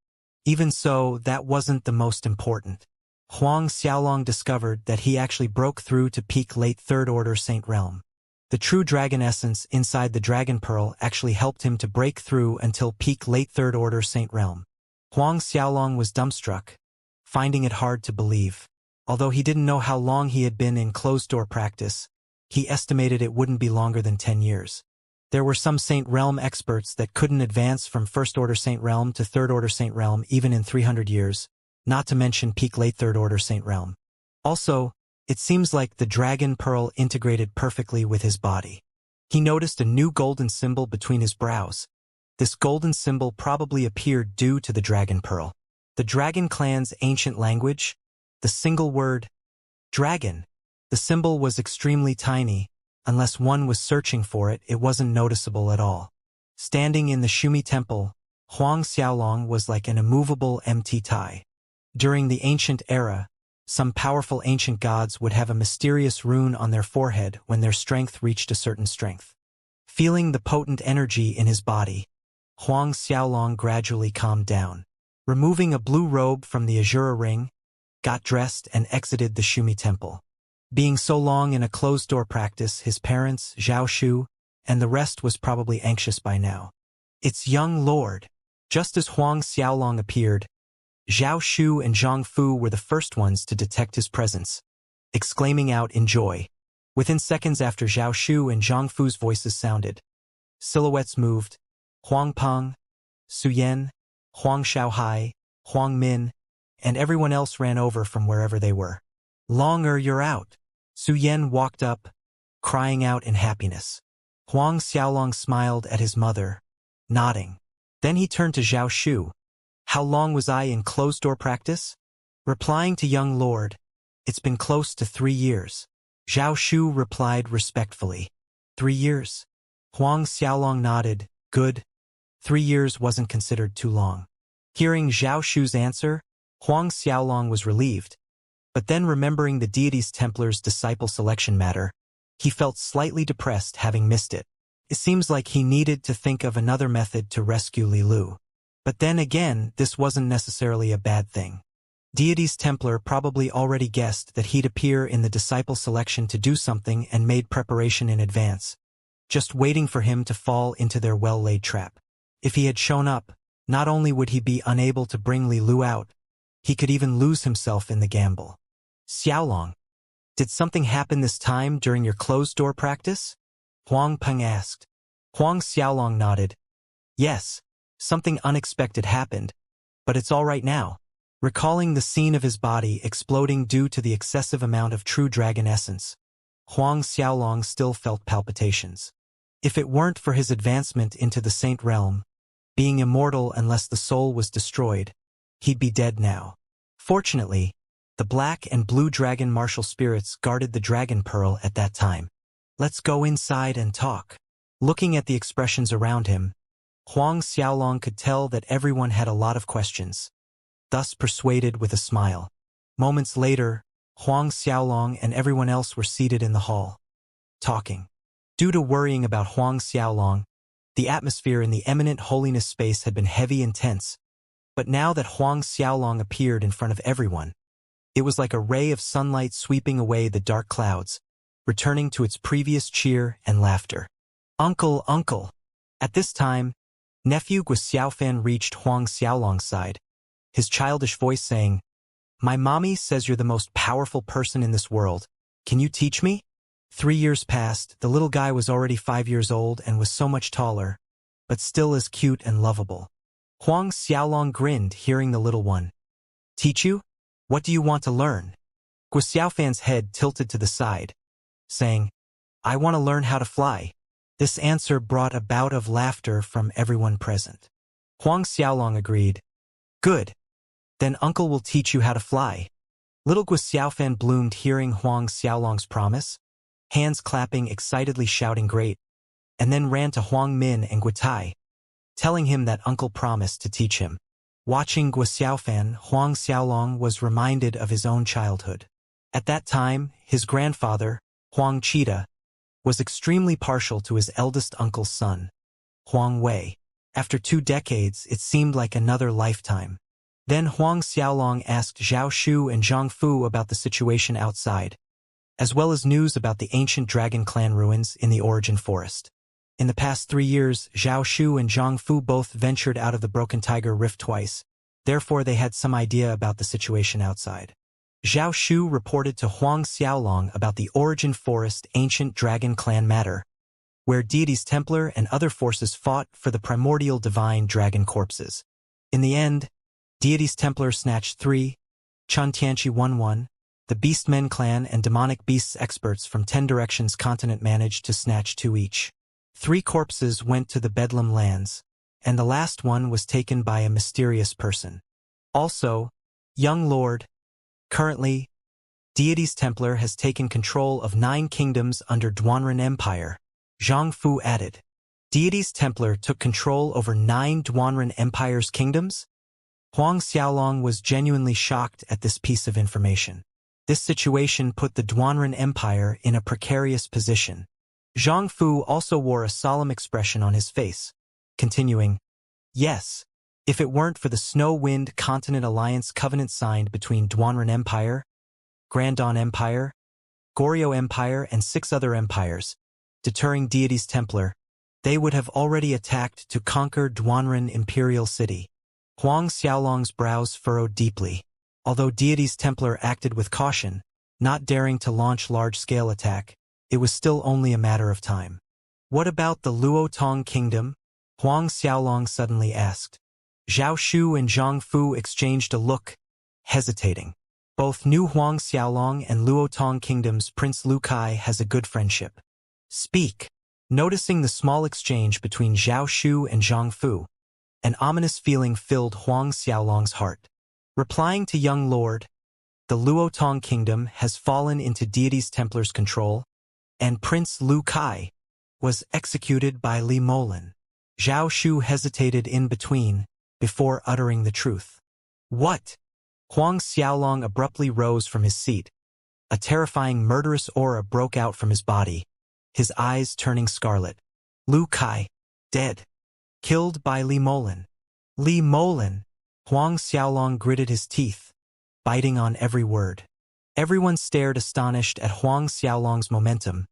Even so, that wasn't the most important. Huang Xiaolong discovered that he actually broke through to peak late Third Order Saint Realm. The true dragon essence inside the Dragon Pearl actually helped him to break through until peak late Third Order Saint Realm. Huang Xiaolong was dumbstruck, finding it hard to believe. Although he didn't know how long he had been in closed-door practice, he estimated it wouldn't be longer than 10 years. There were some Saint Realm experts that couldn't advance from First Order Saint Realm to Third Order Saint Realm even in 300 years, not to mention peak late Third Order Saint Realm. Also, it seems like the Dragon Pearl integrated perfectly with his body. He noticed a new golden symbol between his brows. This golden symbol probably appeared due to the Dragon Pearl. The Dragon Clan's ancient language, the single word, dragon. The symbol was extremely tiny. Unless one was searching for it, it wasn't noticeable at all. Standing in the Shumi Temple, Huang Xiaolong was like an immovable empty tie. During the ancient era, some powerful ancient gods would have a mysterious rune on their forehead when their strength reached a certain strength. Feeling the potent energy in his body, Huang Xiaolong gradually calmed down. Removing a blue robe from the Azura ring, got dressed and exited the Shumi Temple. Being so long in a closed-door practice, his parents, Zhao Shu, and the rest was probably anxious by now. It's young lord. Just as Huang Xiaolong appeared, Zhao Shu and Zhang Fu were the first ones to detect his presence, exclaiming out in joy. Within seconds after Zhao Shu and Zhang Fu's voices sounded, silhouettes moved. Huang Peng, Su Yan, Huang Xiaohai, Huang Min, and everyone else ran over from wherever they were. Longer you're out. Su Yan walked up, crying out in happiness. Huang Xiaolong smiled at his mother, nodding. Then he turned to Zhao Shu. How long was I in closed-door practice? Replying to young lord, it's been close to 3 years. Zhao Shu replied respectfully. 3 years. Huang Xiaolong nodded. Good. 3 years wasn't considered too long. Hearing Zhao Shu's answer, Huang Xiaolong was relieved. But then remembering the deity's Templar's disciple selection matter, he felt slightly depressed having missed it. It seems like he needed to think of another method to rescue Li Lu. But then again, this wasn't necessarily a bad thing. Deity's Templar probably already guessed that he'd appear in the disciple selection to do something and made preparation in advance, just waiting for him to fall into their well-laid trap. If he had shown up, not only would he be unable to bring Li Lu out, he could even lose himself in the gamble. Xiaolong, did something happen this time during your closed-door practice? Huang Peng asked. Huang Xiaolong nodded. Yes, something unexpected happened, but it's all right now. Recalling the scene of his body exploding due to the excessive amount of true dragon essence, Huang Xiaolong still felt palpitations. If it weren't for his advancement into the Saint Realm, being immortal unless the soul was destroyed, he'd be dead now. Fortunately, the black and blue dragon martial spirits guarded the Dragon Pearl at that time. Let's go inside and talk. Looking at the expressions around him, Huang Xiaolong could tell that everyone had a lot of questions, thus persuaded with a smile. Moments later, Huang Xiaolong and everyone else were seated in the hall, talking. Due to worrying about Huang Xiaolong, the atmosphere in the eminent holiness space had been heavy and tense, but now that Huang Xiaolong appeared in front of everyone, it was like a ray of sunlight sweeping away the dark clouds, returning to its previous cheer and laughter. Uncle, uncle! At this time, nephew Guo Xiaofan reached Huang Xiaolong's side, his childish voice saying, My mommy says you're the most powerful person in this world. Can you teach me? 3 years passed, the little guy was already 5 years old and was so much taller, but still as cute and lovable. Huang Xiaolong grinned hearing the little one. Teach you? What do you want to learn? Guo Xiaofan's head tilted to the side, saying, I want to learn how to fly. This answer brought a bout of laughter from everyone present. Huang Xiaolong agreed. Good. Then uncle will teach you how to fly. Little Guo Xiaofan bloomed hearing Huang Xiaolong's promise. hands clapping, excitedly shouting great, and then ran to Huang Min and Guitai, telling him that uncle promised to teach him. Watching Guo Xiaofan, Huang Xiaolong was reminded of his own childhood. At that time, his grandfather, Huang Qida, was extremely partial to his eldest uncle's son, Huang Wei. After 2 decades, it seemed like another lifetime. Then Huang Xiaolong asked Zhao Shu and Zhang Fu about the situation outside, as well as news about the ancient dragon clan ruins in the Origin Forest. In the past 3 years, Zhao Shu and Zhang Fu both ventured out of the Broken Tiger Rift twice, therefore they had some idea about the situation outside. Zhao Shu reported to Huang Xiaolong about the Origin Forest ancient dragon clan matter, where deities Templar and other forces fought for the primordial divine dragon corpses. In the end, deities Templar snatched 3, Chun Tianqi 1-1, the Beastmen clan and demonic beasts experts from 10 Directions continent managed to snatch 2 each. 3 corpses went to the Bedlam lands, and the last one was taken by a mysterious person. Also, young lord, currently, deities Templar has taken control of 9 kingdoms under Duanren Empire, Zhang Fu added. Deities Templar took control over 9 Duanren Empire's kingdoms? Huang Xiaolong was genuinely shocked at this piece of information. This situation put the Duanren Empire in a precarious position. Zhang Fu also wore a solemn expression on his face, continuing, "Yes, if it weren't for the Snow Wind Continent Alliance covenant signed between Duanren Empire, Grandon Empire, Goryeo Empire and 6 other empires, deterring deities Templar, they would have already attacked to conquer Duanren Imperial City." Huang Xiaolong's brows furrowed deeply. Although deities Templar acted with caution, not daring to launch large-scale attack, it was still only a matter of time. What about the Luotong Kingdom? Huang Xiaolong suddenly asked. Zhao Shu and Zhang Fu exchanged a look, hesitating. Both knew Huang Xiaolong and Luotong Kingdom's Prince Lu Kai has a good friendship. Speak. Noticing the small exchange between Zhao Shu and Zhang Fu, an ominous feeling filled Huang Xiaolong's heart. Replying to young lord, the Luotong Kingdom has fallen into deities Templar's control, and Prince Lu Kai was executed by Li Molin. Zhao Shu hesitated in between, before uttering the truth. What? Huang Xiaolong abruptly rose from his seat. A terrifying murderous aura broke out from his body, his eyes turning scarlet. Lu Kai, dead. Killed by Li Molin. Li Molin. Huang Xiaolong gritted his teeth, biting on every word. Everyone stared astonished at Huang Xiaolong's momentum,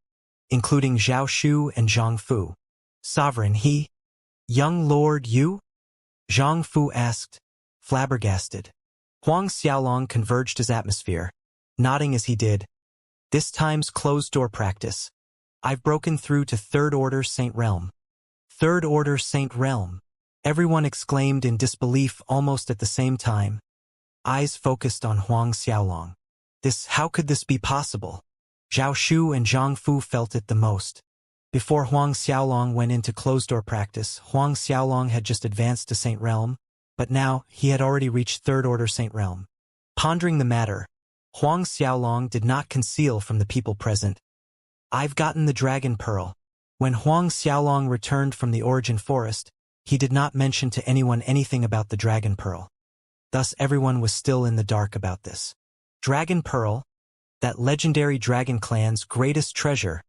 including Zhao Shu and Zhang Fu. Sovereign, he? Young lord, you? Zhang Fu asked, flabbergasted. Huang Xiaolong converged his atmosphere, nodding as he did. This time's closed-door practice. I've broken through to Third Order Saint Realm. Third Order Saint Realm. Everyone exclaimed in disbelief almost at the same time. Eyes focused on Huang Xiaolong. How could this be possible? Zhao Shu and Zhang Fu felt it the most. Before Huang Xiaolong went into closed-door practice, Huang Xiaolong had just advanced to Saint Realm, but now he had already reached Third Order Saint Realm. Pondering the matter, Huang Xiaolong did not conceal from the people present. I've gotten the Dragon Pearl. When Huang Xiaolong returned from the Origin Forest, he did not mention to anyone anything about the Dragon Pearl. Thus everyone was still in the dark about this. Dragon Pearl, that legendary dragon clan's greatest treasure,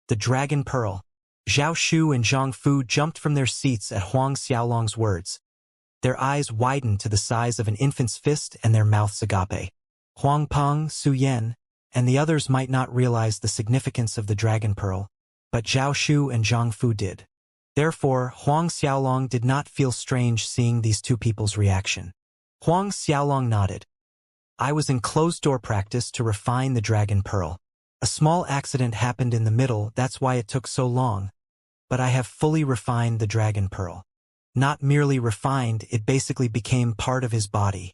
the Dragon Pearl. Zhao Shu and Zhang Fu jumped from their seats at Huang Xiaolong's words. Their eyes widened to the size of an infant's fist and their mouths agape. Huang Peng, Su Yan, and the others might not realize the significance of the Dragon Pearl, but Zhao Shu and Zhang Fu did. Therefore, Huang Xiaolong did not feel strange seeing these 2 people's reaction. Huang Xiaolong nodded. I was in closed-door practice to refine the Dragon Pearl. A small accident happened in the middle, that's why it took so long. But I have fully refined the Dragon Pearl. Not merely refined, it basically became part of his body.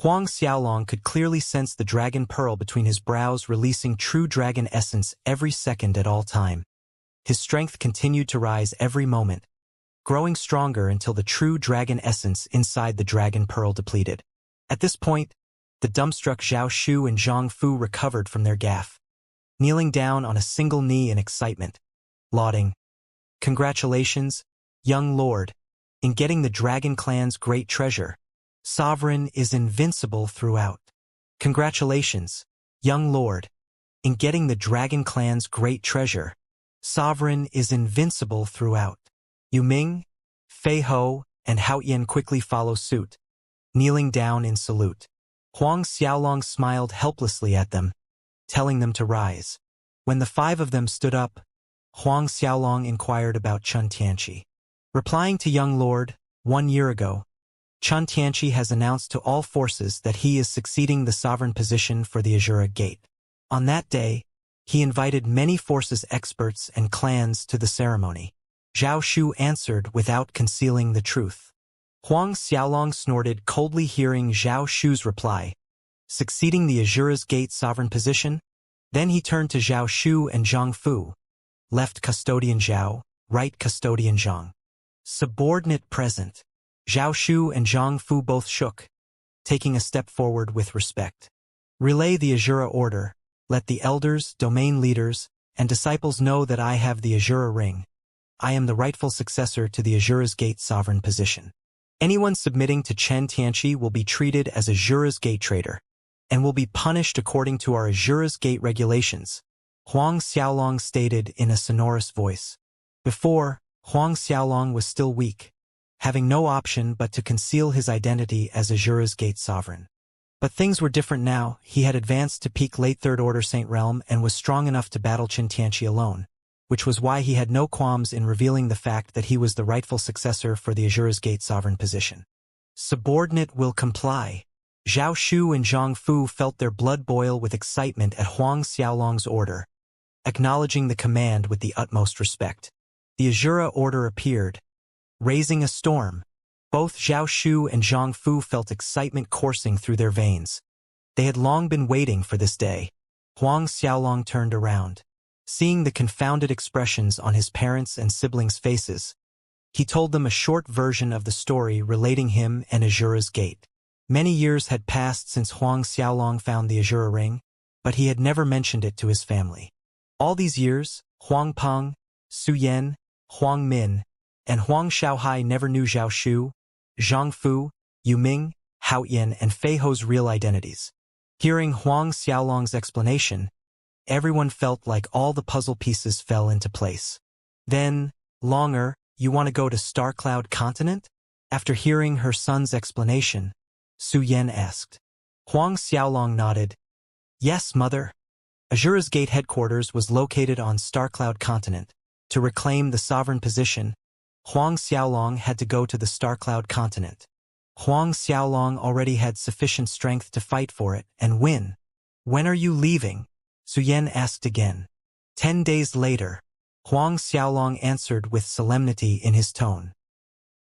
Huang Xiaolong could clearly sense the Dragon Pearl between his brows, releasing true dragon essence every second at all time. His strength continued to rise every moment, growing stronger until the true dragon essence inside the Dragon Pearl depleted. At this point, the dumbstruck Zhao Shu and Zhang Fu recovered from their gaffe. kneeling down on a single knee in excitement, lauding, "Congratulations, young lord, in getting the Dragon Clan's great treasure. Sovereign is invincible throughout. Congratulations, young lord, in getting the Dragon Clan's great treasure. Sovereign is invincible throughout." Yu Ming, Fei Ho, and Hao Yan quickly follow suit, kneeling down in salute. Huang Xiaolong smiled helplessly at them, telling them to rise. When the five of them stood up, Huang Xiaolong inquired about Chun Tianqi. Replying to young lord, 1 year ago, Chun Tianqi has announced to all forces that he is succeeding the sovereign position for the Azura Gate. On that day, he invited many forces experts and clans to the ceremony. Zhao Shu answered without concealing the truth. Huang Xiaolong snorted coldly hearing Zhao Shu's reply, succeeding the Azura's Gate sovereign position. Then he turned to Zhao Shu and Zhang Fu, left custodian Zhao, right custodian Zhang. Subordinate present. Zhao Shu and Zhang Fu both shook, taking a step forward with respect. Relay the Azura order. Let the elders, domain leaders, and disciples know that I have the Azura ring. I am the rightful successor to the Azura's Gate sovereign position. Anyone submitting to Chen Tianqi will be treated as Azura's Gate traitor, and will be punished according to our Azura's Gate regulations, Huang Xiaolong stated in a sonorous voice. Before, Huang Xiaolong was still weak, having no option but to conceal his identity as Azura's Gate sovereign. But things were different now. He had advanced to peak late Third Order Saint Realm and was strong enough to battle Chen Tianqi alone, which was why he had no qualms in revealing the fact that he was the rightful successor for the Azura's Gate sovereign position. Subordinate will comply. Zhao Shu and Zhang Fu felt their blood boil with excitement at Huang Xiaolong's order, acknowledging the command with the utmost respect. The Azura order appeared, raising a storm. Both Zhao Shu and Zhang Fu felt excitement coursing through their veins. They had long been waiting for this day. Huang Xiaolong turned around. Seeing the confounded expressions on his parents' and siblings' faces, he told them a short version of the story relating him and Azura's Gate. Many years had passed since Huang Xiaolong found the Azura ring, but he had never mentioned it to his family. All these years, Huang Peng, Su Yan, Huang Min, and Huang Xiaohai never knew Zhao Shu, Zhang Fu, Yu Ming, Hao Yan, and Fei Ho's real identities. Hearing Huang Xiaolong's explanation, everyone felt like all the puzzle pieces fell into place. Then, Longer, you want to go to Starcloud Continent? After hearing her son's explanation, Su Yan asked. Huang Xiaolong nodded. Yes, mother. Azura's Gate headquarters was located on Starcloud Continent. To reclaim the sovereign position, Huang Xiaolong had to go to the Starcloud Continent. Huang Xiaolong already had sufficient strength to fight for it and win. When are you leaving? Su Yan asked again. 10 days later, Huang Xiaolong answered with solemnity in his tone.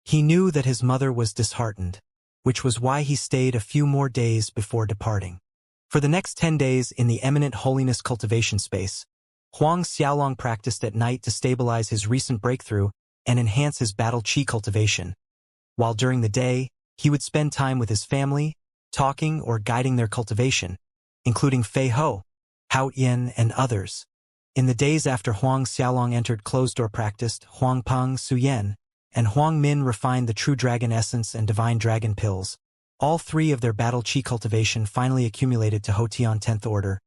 He knew that his mother was disheartened, which was why he stayed a few more days before departing. For the next 10 days in the Eminent Holiness cultivation space, Huang Xiaolong practiced at night to stabilize his recent breakthrough and enhance his battle chi cultivation, while during the day, he would spend time with his family, talking or guiding their cultivation, including Fei Ho, Hao Yan, and others. In the days after Huang Xiaolong entered closed-door practice, Huang Peng, Su Yan, and Huang Min refined the True Dragon Essence and Divine Dragon Pills. All three of their battle chi cultivation finally accumulated to Hotian 10th Order,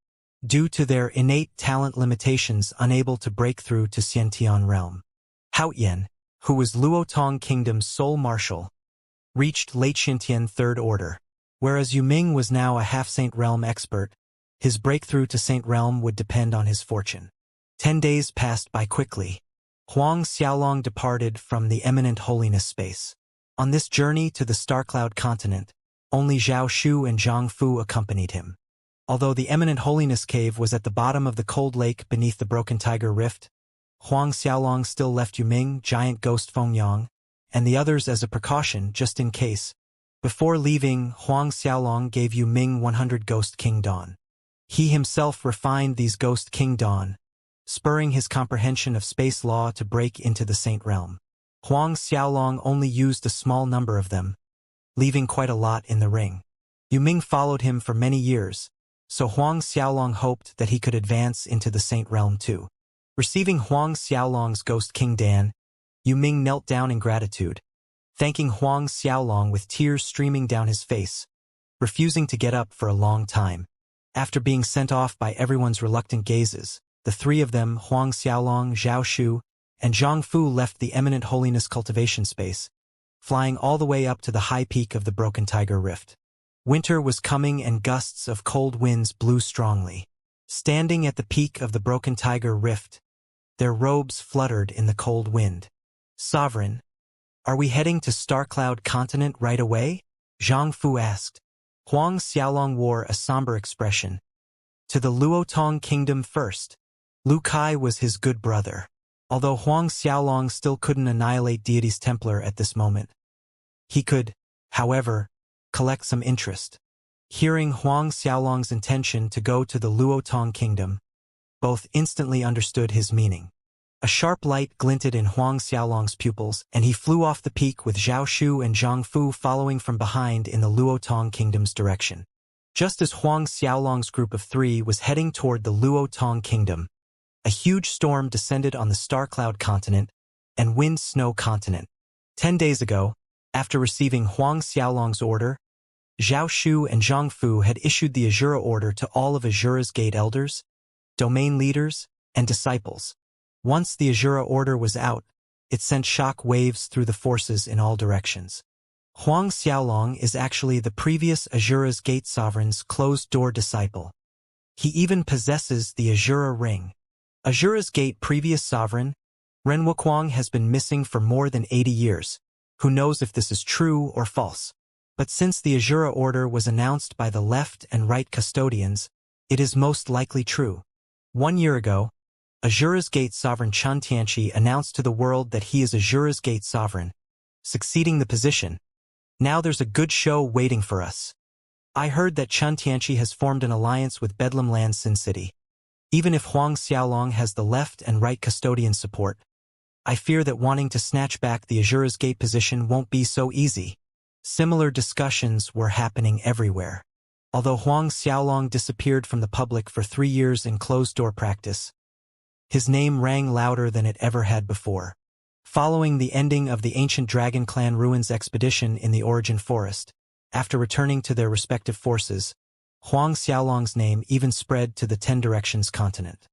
due to their innate talent limitations unable to break through to Xiantian realm. Hao Yan, who was Luotong Kingdom's sole marshal, reached late Xiantian 3rd Order. Whereas Yu Ming was now a half-Saint Realm expert, his breakthrough to Saint Realm would depend on his fortune. 10 days passed by quickly. Huang Xiaolong departed from the Eminent Holiness space. On this journey to the Starcloud Continent, only Zhao Shu and Zhang Fu accompanied him. Although the Eminent Holiness Cave was at the bottom of the cold lake beneath the Broken Tiger Rift, Huang Xiaolong still left Yu Ming, Giant Ghost Feng Yang, and the others as a precaution just in case. Before leaving, Huang Xiaolong gave Yu Ming 100 Ghost King Dawn. He himself refined these Ghost King Dawn, spurring his comprehension of space law to break into the Saint Realm. Huang Xiaolong only used a small number of them, leaving quite a lot in the ring. Yu Ming followed him for many years, so Huang Xiaolong hoped that he could advance into the Saint Realm too. Receiving Huang Xiaolong's ghost King Dan, Yu Ming knelt down in gratitude, thanking Huang Xiaolong with tears streaming down his face, refusing to get up for a long time. After being sent off by everyone's reluctant gazes, the three of them, Huang Xiaolong, Zhao Shu, and Zhang Fu, left the eminent holiness cultivation space, flying all the way up to the high peak of the Broken Tiger Rift. Winter was coming and gusts of cold winds blew strongly. Standing at the peak of the Broken Tiger Rift, their robes fluttered in the cold wind. "Sovereign, are we heading to Starcloud Continent right away?" Zhang Fu asked. Huang Xiaolong wore a somber expression. "To the Luotong Kingdom first." Lu Kai was his good brother. Although Huang Xiaolong still couldn't annihilate Deity's Templar at this moment, he could, however, collect some interest. Hearing Huang Xiaolong's intention to go to the Luotong Kingdom, both instantly understood his meaning. A sharp light glinted in Huang Xiaolong's pupils, and he flew off the peak with Zhao Shu and Zhang Fu following from behind in the Luotong Kingdom's direction. Just as Huang Xiaolong's group of three was heading toward the Luotong Kingdom, a huge storm descended on the Starcloud Continent and Wind Snow Continent. 10 days ago, after receiving Huang Xiaolong's order, Zhao Shu and Zhang Fu had issued the Azura order to all of Azura's Gate elders, domain leaders, and disciples. Once the Azura order was out, it sent shock waves through the forces in all directions. Huang Xiaolong is actually the previous Azura's Gate sovereign's closed-door disciple. He even possesses the Azura ring. Azura's Gate previous sovereign, Ren Wuquang, has been missing for more than 80 years. Who knows if this is true or false? But since the Azura order was announced by the left and right custodians, it is most likely true. 1 year ago, Azura's Gate sovereign Xianxia announced to the world that he is Azura's Gate sovereign, succeeding the position. Now there's a good show waiting for us. I heard that Xianxia has formed an alliance with Bedlam Land Sin City. Even if Huang Xiaolong has the left and right custodian support, I fear that wanting to snatch back the Azura's Gate position won't be so easy. Similar discussions were happening everywhere. Although Huang Xiaolong disappeared from the public for 3 years in closed-door practice, his name rang louder than it ever had before. Following the ending of the ancient Dragon Clan ruins expedition in the Origin Forest, after returning to their respective forces, Huang Xiaolong's name even spread to the 10 Directions continent.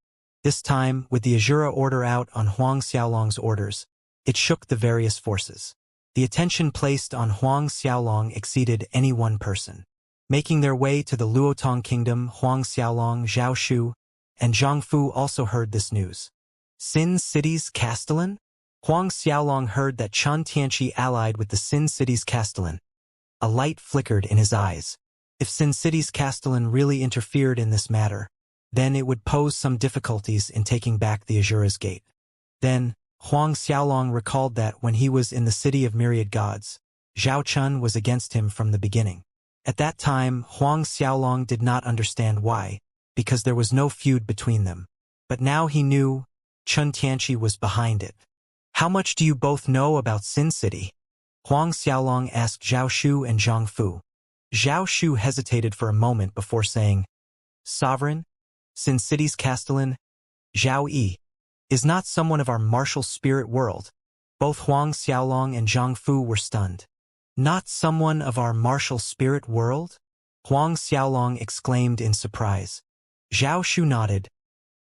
This time, with the Azura order out on Huang Xiaolong's orders, it shook the various forces. The attention placed on Huang Xiaolong exceeded any one person. Making their way to the Luotong Kingdom, Huang Xiaolong, Zhao Shu, and Zhang Fu also heard this news. Sin City's Castellan? Huang Xiaolong heard that Chen Tianqi allied with the Sin City's Castellan. A light flickered in his eyes. If Sin City's Castellan really interfered in this matter, then it would pose some difficulties in taking back the Azura's Gate. Then, Huang Xiaolong recalled that when he was in the City of Myriad Gods, Zhao Chun was against him from the beginning. At that time, Huang Xiaolong did not understand why, because there was no feud between them. But now he knew Chen Tianqi was behind it. "How much do you both know about Sin City?" Huang Xiaolong asked Zhao Shu and Zhang Fu. Zhao Shu hesitated for a moment before saying, "Sovereign, Sin City's Castellan, Zhao Yi, is not someone of our martial spirit world." Both Huang Xiaolong and Zhang Fu were stunned. "Not someone of our martial spirit world?" Huang Xiaolong exclaimed in surprise. Zhao Shu nodded.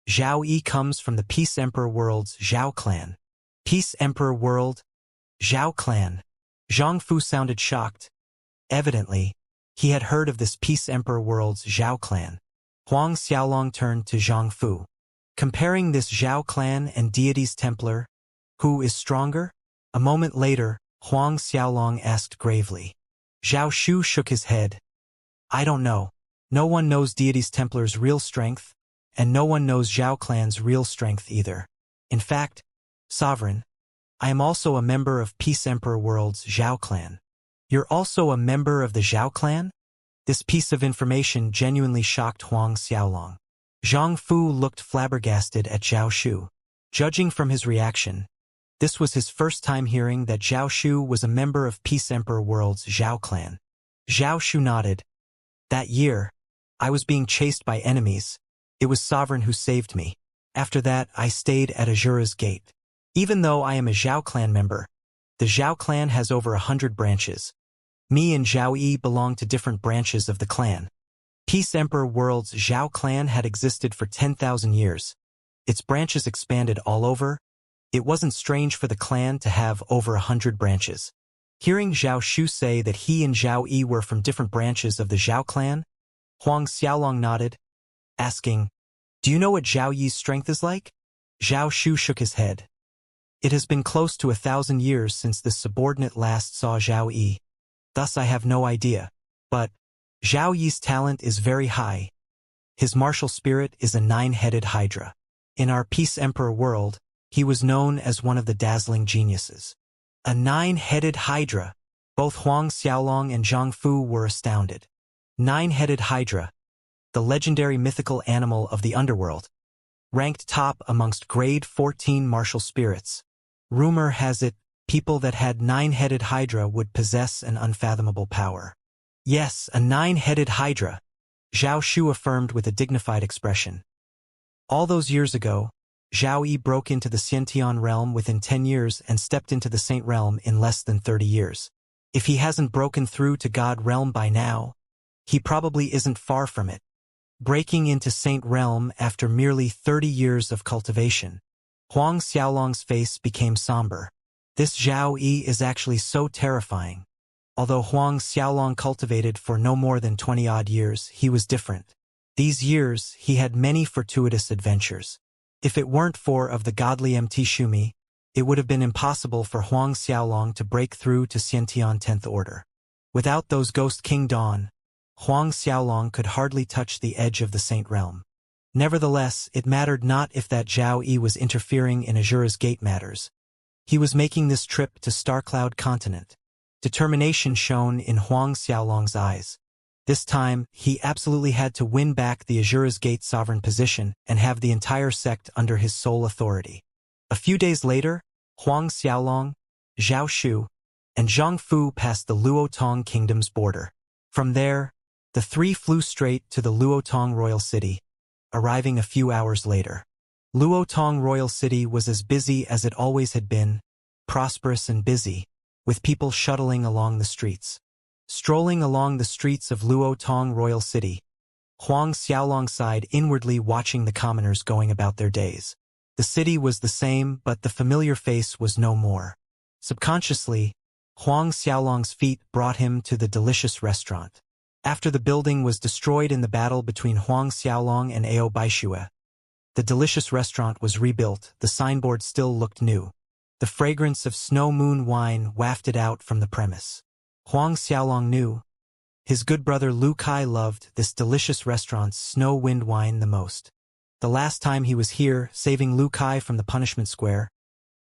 "Zhao Yi comes from the Peace Emperor world's Zhao clan." Peace Emperor world? Zhao clan. Zhang Fu sounded shocked. Evidently, he had heard of this Peace Emperor world's Zhao clan. Huang Xiaolong turned to Zhang Fu. "Comparing this Zhao clan and Deity's Templar, who is stronger?" A moment later, Huang Xiaolong asked gravely. Zhao Shu shook his head. "I don't know. No one knows Deity's Templar's real strength, and no one knows Zhao clan's real strength either. In fact, Sovereign, I am also a member of Peace Emperor World's Zhao clan." "You're also a member of the Zhao clan?" This piece of information genuinely shocked Huang Xiaolong. Zhang Fu looked flabbergasted at Zhao Shu. Judging from his reaction, this was his first time hearing that Zhao Shu was a member of Peace Emperor World's Zhao clan. Zhao Shu nodded. "That year, I was being chased by enemies. It was Sovereign who saved me. After that, I stayed at Azura's gate. Even though I am a Zhao clan member, the Zhao clan has over 100 branches. Me and Zhao Yi belong to different branches of the clan. Peace Emperor World's Zhao clan had existed for 10,000 years. Its branches expanded all over. It wasn't strange for the clan to have over 100 branches. Hearing Zhao Shu say that he and Zhao Yi were from different branches of the Zhao clan, Huang Xiaolong nodded, asking, "Do you know what Zhao Yi's strength is like?" Zhao Shu shook his head. "It has been close to 1,000 years since this subordinate last saw Zhao Yi. Thus I have no idea. But Zhao Yi's talent is very high. His martial spirit is a 9-headed hydra. In our Peace Emperor world, he was known as one of the dazzling geniuses. A 9-headed hydra. Both Huang Xiaolong and Zhang Fu were astounded. 9-headed hydra, the legendary mythical animal of the underworld, ranked top amongst grade 14 martial spirits. Rumor has it, people that had 9-headed hydra would possess an unfathomable power. Yes, a 9-headed hydra, Zhao Shu affirmed with a dignified expression. All those years ago, Zhao Yi broke into the Xiantian realm within 10 years and stepped into the Saint realm in less than 30 years. If he hasn't broken through to God realm by now, he probably isn't far from it. Breaking into Saint realm after merely 30 years of cultivation. Huang Xiaolong's face became somber. This Zhao Yi is actually so terrifying. Although Huang Xiaolong cultivated for no more than 20-odd years, he was different. These years, he had many fortuitous adventures. If it weren't for of the godly MT Shumi, it would have been impossible for Huang Xiaolong to break through to Xiantian 10th Order. Without those Ghost King Dawn, Huang Xiaolong could hardly touch the edge of the Saint Realm. Nevertheless, it mattered not if that Zhao Yi was interfering in Azura's gate matters. He was making this trip to Starcloud Continent. Determination shone in Huang Xiaolong's eyes. This time, he absolutely had to win back the Azura's gate sovereign position and have the entire sect under his sole authority. A few days later, Huang Xiaolong, Zhao Shu, and Zhang Fu passed the Luotong Kingdom's border. From there, the three flew straight to the Luotong Royal City, arriving a few hours later. Luotong Royal City was as busy as it always had been, prosperous and busy, with people shuttling along the streets. Strolling along the streets of Luotong Royal City, Huang Xiaolong sighed inwardly watching the commoners going about their days. The city was the same, but the familiar face was no more. Subconsciously, Huang Xiaolong's feet brought him to the delicious restaurant. After the building was destroyed in the battle between Huang Xiaolong and Ao Baishue, the delicious restaurant was rebuilt. The signboard still looked new. The fragrance of snow moon wine wafted out from the premise. Huang Xiaolong knew. His good brother Lu Kai loved this delicious restaurant's snow wind wine the most. The last time he was here, saving Lu Kai from the punishment square,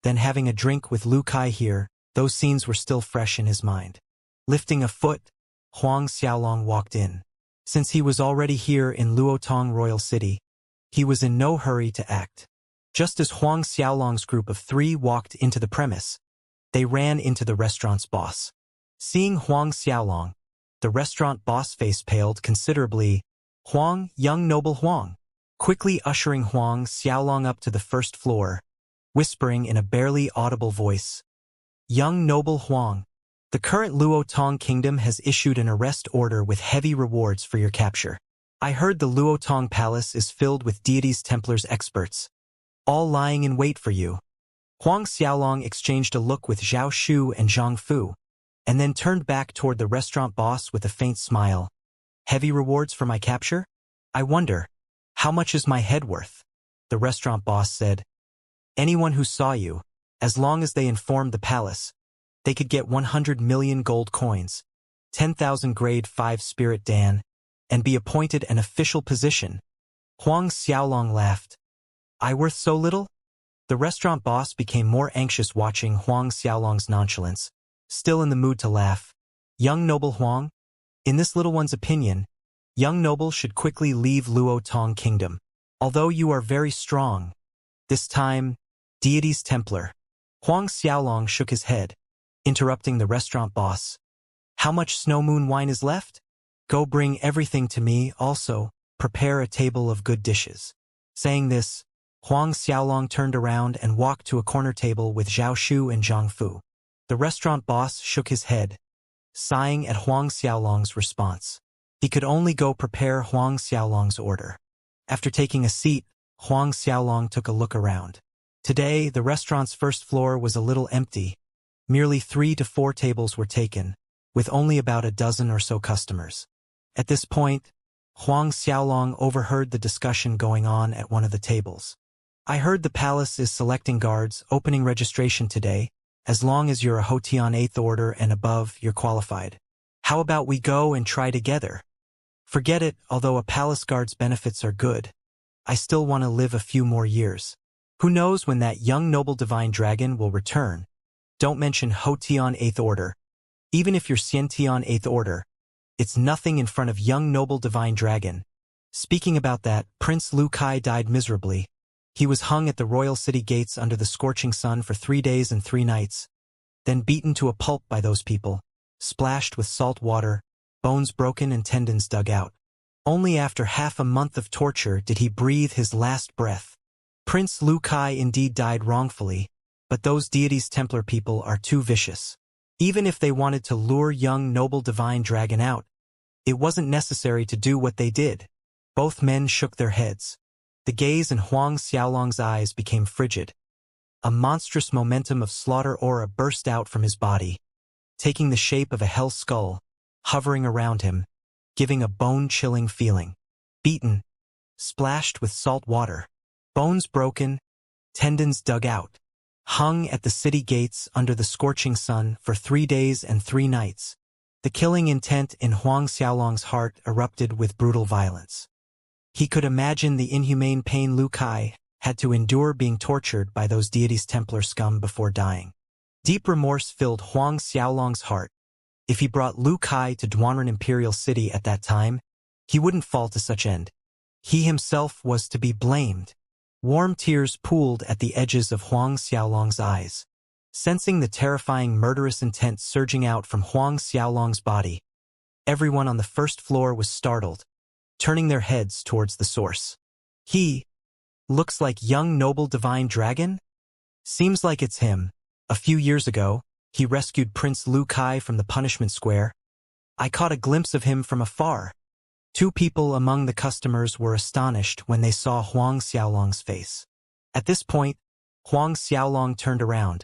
then having a drink with Lu Kai here, those scenes were still fresh in his mind. Lifting a foot, Huang Xiaolong walked in. Since he was already here in Luotong Royal City, he was in no hurry to act. Just as Huang Xiaolong's group of 3 walked into the premise, they ran into the restaurant's boss. Seeing Huang Xiaolong, the restaurant boss face paled considerably. "Huang, young noble Huang," quickly ushering Huang Xiaolong up to the first floor, whispering in a barely audible voice, "Young noble Huang, the current Luotong Kingdom has issued an arrest order with heavy rewards for your capture. I heard the Luotong Palace is filled with deities Templars experts, all lying in wait for you." Huang Xiaolong exchanged a look with Zhao Shu and Zhang Fu, and then turned back toward the restaurant boss with a faint smile. "Heavy rewards for my capture? I wonder, how much is my head worth?" The restaurant boss said, "Anyone who saw you, as long as they informed the palace, they could get 100 million gold coins, 10,000 grade 5 spirit Dan, and be appointed an official position." Huang Xiaolong laughed. "I worth so little?" The restaurant boss became more anxious watching Huang Xiaolong's nonchalance, still in the mood to laugh. "Young noble Huang, in this little one's opinion, young noble should quickly leave Luotong Kingdom. Although you are very strong, this time, deities Templar." Huang Xiaolong shook his head, interrupting the restaurant boss. "How much snow moon wine is left?" Go bring everything to me, also, prepare a table of good dishes. Saying this, Huang Xiaolong turned around and walked to a corner table with Zhao Shu and Zhang Fu. The restaurant boss shook his head, sighing at Huang Xiaolong's response. He could only go prepare Huang Xiaolong's order. After taking a seat, Huang Xiaolong took a look around. Today, the restaurant's first floor was a little empty. Merely 3 to 4 tables were taken, with only about a dozen or so customers. At this point, Huang Xiaolong overheard the discussion going on at one of the tables. I heard the palace is selecting guards, opening registration today. As long as you're a Hotian 8th Order and above, you're qualified. How about we go and try together? Forget it, although a palace guard's benefits are good. I still want to live a few more years. Who knows when that young noble divine dragon will return? Don't mention Hotian 8th Order. Even if you're Xiantian 8th Order, it's nothing in front of young noble divine dragon. Speaking about that, Prince Lu Kai died miserably. He was hung at the royal city gates under the scorching sun for 3 days and 3 nights, then beaten to a pulp by those people, splashed with salt water, bones broken and tendons dug out. Only after half a month of torture did he breathe his last breath. Prince Lu Kai indeed died wrongfully, but those deities Templar people are too vicious. Even if they wanted to lure young noble divine dragon out, it wasn't necessary to do what they did. Both men shook their heads. The gaze in Huang Xiaolong's eyes became frigid. A monstrous momentum of slaughter aura burst out from his body, taking the shape of a hell skull, hovering around him, giving a bone-chilling feeling. Beaten, splashed with salt water, bones broken, tendons dug out, hung at the city gates under the scorching sun for 3 days and 3 nights. The killing intent in Huang Xiaolong's heart erupted with brutal violence. He could imagine the inhumane pain Lu Kai had to endure being tortured by those deities Templar scum before dying. Deep remorse filled Huang Xiaolong's heart. If he brought Lu Kai to Duanren Imperial City at that time, he wouldn't fall to such end. He himself was to be blamed. Warm tears pooled at the edges of Huang Xiaolong's eyes. Sensing the terrifying murderous intent surging out from Huang Xiaolong's body, everyone on the first floor was startled, turning their heads towards the source. He looks like young noble divine dragon? Seems like it's him. A few years ago, he rescued Prince Lu Kai from the punishment square. I caught a glimpse of him from afar. 2 people among the customers were astonished when they saw Huang Xiaolong's face. At this point, Huang Xiaolong turned around.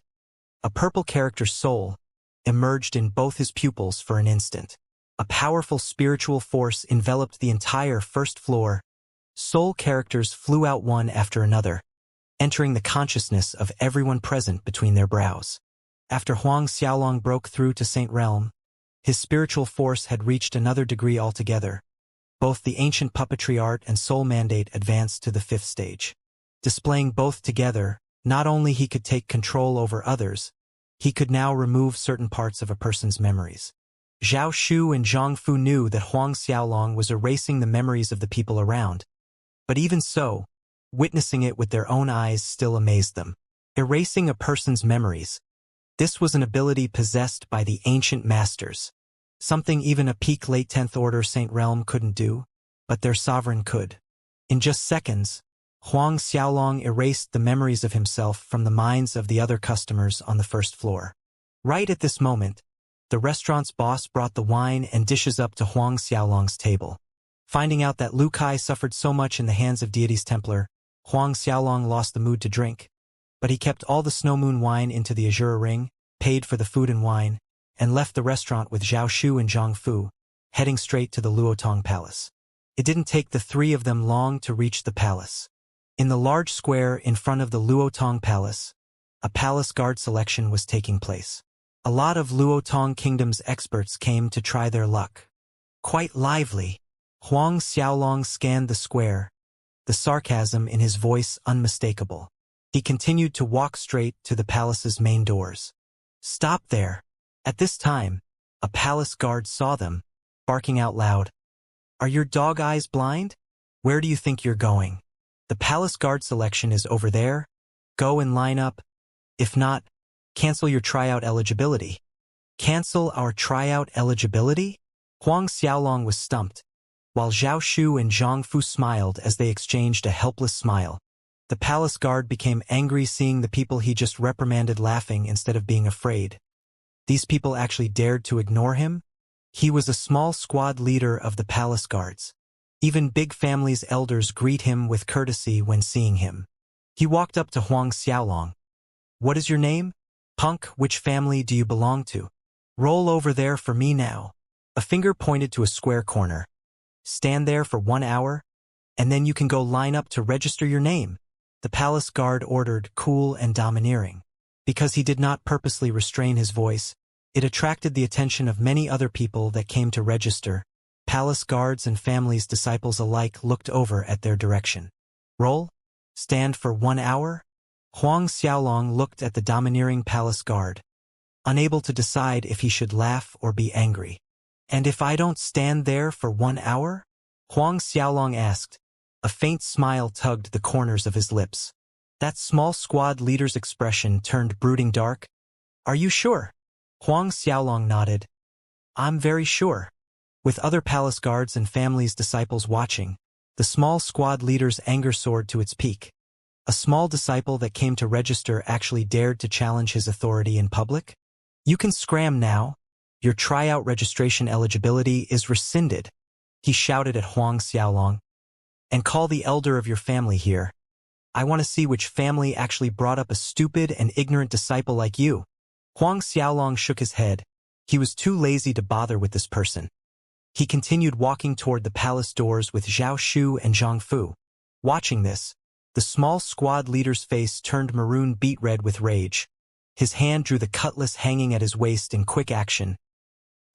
A purple character soul emerged in both his pupils for an instant. A powerful spiritual force enveloped the entire first floor. Soul characters flew out one after another, entering the consciousness of everyone present between their brows. After Huang Xiaolong broke through to Saint Realm, his spiritual force had reached another degree altogether. Both the ancient puppetry art and soul mandate advanced to the 5th stage. Displaying both together, not only he could take control over others, he could now remove certain parts of a person's memories. Zhao Shu and Zhang Fu knew that Huang Xiaolong was erasing the memories of the people around. But even so, witnessing it with their own eyes still amazed them. Erasing a person's memories. This was an ability possessed by the ancient masters. Something even a peak late 10th Order Saint Realm couldn't do, but their sovereign could. In just seconds, Huang Xiaolong erased the memories of himself from the minds of the other customers on the first floor. Right at this moment, the restaurant's boss brought the wine and dishes up to Huang Xiaolong's table. Finding out that Lu Kai suffered so much in the hands of deities Templar, Huang Xiaolong lost the mood to drink, but he kept all the Snow Moon wine into the Azure ring, paid for the food and wine, and left the restaurant with Zhao Shu and Zhang Fu, heading straight to the Luotong Palace. It didn't take the 3 of them long to reach the palace. In the large square in front of the Luotong Palace, a palace guard selection was taking place. A lot of Luotong Kingdom's experts came to try their luck. Quite lively, Huang Xiaolong scanned the square, the sarcasm in his voice unmistakable. He continued to walk straight to the palace's main doors. Stop there. At this time, a palace guard saw them, barking out loud. Are your dog eyes blind? Where do you think you're going? The palace guard selection is over there. Go and line up. If not, cancel your tryout eligibility. Cancel our tryout eligibility? Huang Xiaolong was stumped, while Zhao Shu and Zhang Fu smiled as they exchanged a helpless smile. The palace guard became angry seeing the people he just reprimanded laughing instead of being afraid. These people actually dared to ignore him? He was a small squad leader of the palace guards. Even big families' elders greet him with courtesy when seeing him. He walked up to Huang Xiaolong. "What is your name?" "Punk, which family do you belong to?" "Roll over there for me now." A finger pointed to a square corner. "Stand there for 1 hour, and then you can go line up to register your name," the palace guard ordered, cool and domineering. Because he did not purposely restrain his voice, it attracted the attention of many other people that came to register. Palace guards and families' disciples alike looked over at their direction. "Roll? Stand for 1 hour?" Huang Xiaolong looked at the domineering palace guard, unable to decide if he should laugh or be angry. "And if I don't stand there for 1 hour?" Huang Xiaolong asked. A faint smile tugged the corners of his lips. That small squad leader's expression turned brooding dark. "Are you sure?" Huang Xiaolong nodded. "I'm very sure." With other palace guards and families' disciples watching, the small squad leader's anger soared to its peak. A small disciple that came to register actually dared to challenge his authority in public? "You can scram now. Your tryout registration eligibility is rescinded," he shouted at Huang Xiaolong. "And call the elder of your family here. I want to see which family actually brought up a stupid and ignorant disciple like you." Huang Xiaolong shook his head. He was too lazy to bother with this person. He continued walking toward the palace doors with Zhao Shu and Zhang Fu. Watching this, the small squad leader's face turned maroon beet red with rage. His hand drew the cutlass hanging at his waist in quick action.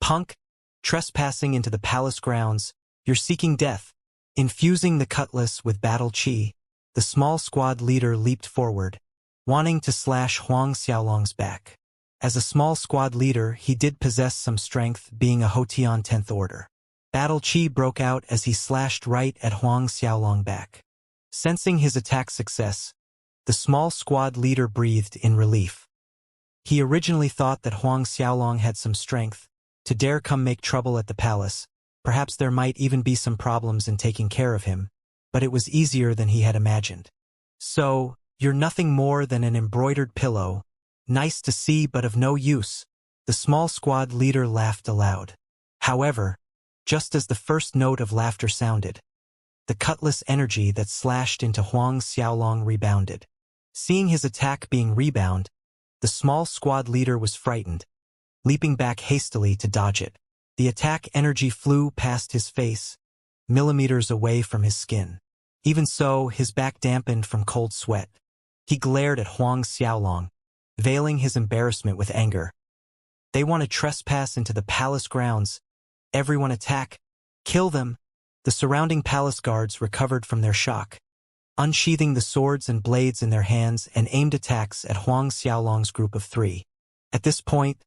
"Punk, trespassing into the palace grounds, you're seeking death." Infusing the cutlass with battle chi, the small squad leader leaped forward, wanting to slash Huang Xiaolong's back. As a small squad leader, he did possess some strength, being a Hotian 10th Order. Battle chi broke out as he slashed right at Huang Xiaolong back. Sensing his attack's success, the small squad leader breathed in relief. He originally thought that Huang Xiaolong had some strength to dare come make trouble at the palace. Perhaps there might even be some problems in taking care of him, but it was easier than he had imagined. "So, you're nothing more than an embroidered pillow. Nice to see, but of no use." The small squad leader laughed aloud. However, just as the first note of laughter sounded, the cutlass energy that slashed into Huang Xiaolong rebounded. Seeing his attack being rebound, the small squad leader was frightened, leaping back hastily to dodge it. The attack energy flew past his face, millimeters away from his skin. Even so, his back dampened from cold sweat. He glared at Huang Xiaolong, veiling his embarrassment with anger. "They want to trespass into the palace grounds. Everyone attack. Kill them." The surrounding palace guards recovered from their shock, unsheathing the swords and blades in their hands and aimed attacks at Huang Xiaolong's group of 3. At this point,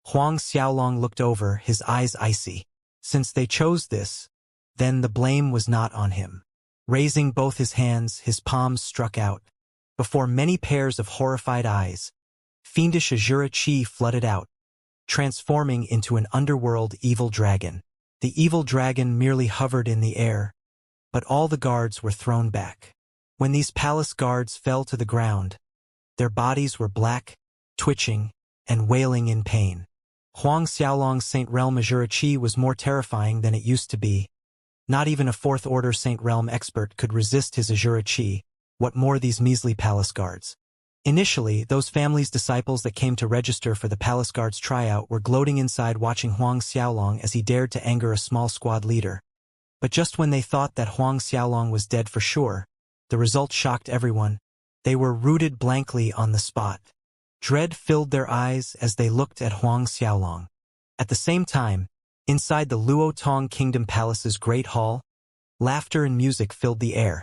Huang Xiaolong looked over, his eyes icy. Since they chose this, then the blame was not on him. Raising both his hands, his palms struck out. Before many pairs of horrified eyes, fiendish azure chi flooded out, transforming into an underworld evil dragon. The evil dragon merely hovered in the air, but all the guards were thrown back. When these palace guards fell to the ground, their bodies were black, twitching, and wailing in pain. Huang Xiaolong's Saint Realm azure chi was more terrifying than it used to be. Not even a 4th Order Saint Realm expert could resist his azure chi, what more these measly palace guards. Initially, those families' disciples that came to register for the palace guards tryout were gloating inside watching Huang Xiaolong as he dared to anger a small squad leader. But just when they thought that Huang Xiaolong was dead for sure, the result shocked everyone. They were rooted blankly on the spot. Dread filled their eyes as they looked at Huang Xiaolong. At the same time, inside the Luotong Kingdom Palace's Great Hall, laughter and music filled the air.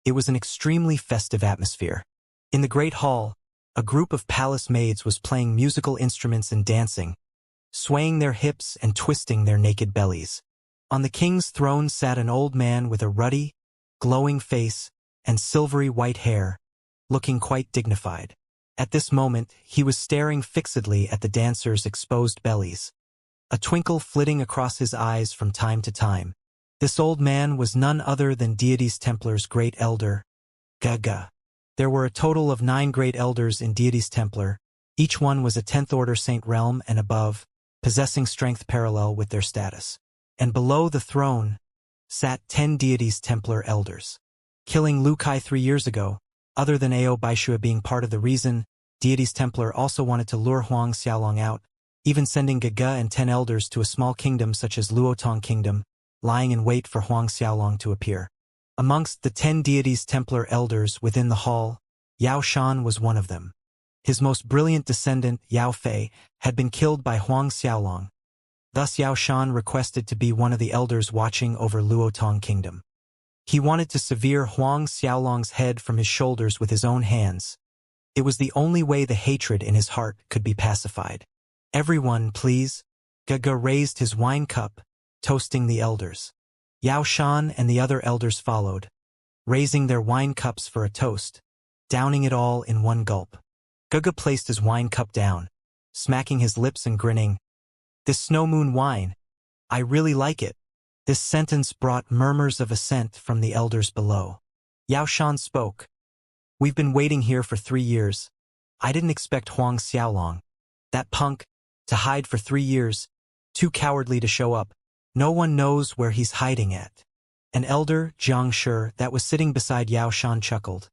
It was an extremely festive atmosphere. In the Great Hall, a group of palace maids was playing musical instruments and dancing, swaying their hips and twisting their naked bellies. On the king's throne sat an old man with a ruddy, glowing face and silvery white hair, looking quite dignified. At this moment, he was staring fixedly at the dancers' exposed bellies. a twinkle flitting across his eyes from time to time. This old man was none other than Deities Templar's great elder, Gaga. There were a total of 9 great elders in Deities Templar. Each one was a 10th order saint realm and above, possessing strength parallel with their status. And below the throne sat 10 Deities Templar elders. Killing Lu Kai 3 years ago, other than Ao Baishua being part of the reason, Deities Templar also wanted to lure Huang Xiaolong out, even sending Gaga and 10 elders to a small kingdom such as Luotong Kingdom, lying in wait for Huang Xiaolong to appear. Amongst the 10 Deities Templar elders within the hall, Yao Shan was one of them. His most brilliant descendant, Yao Fei, had been killed by Huang Xiaolong. Thus Yao Shan requested to be one of the elders watching over Luotong Kingdom. He wanted to sever Huang Xiaolong's head from his shoulders with his own hands. It was the only way the hatred in his heart could be pacified. "Everyone, please." Gaga raised his wine cup, toasting the elders. Yao Shan and the other elders followed, raising their wine cups for a toast, downing it all in one gulp. Gaga placed his wine cup down, smacking his lips and grinning. "This snow moon wine, I really like it." This sentence brought murmurs of assent from the elders below. Yao Shan spoke. "We've been waiting here for 3 years. I didn't expect Huang Xiaolong, that punk, to hide for 3 years, too cowardly to show up. No one knows where he's hiding at." An elder, Xianxia, that was sitting beside Yao Shan chuckled.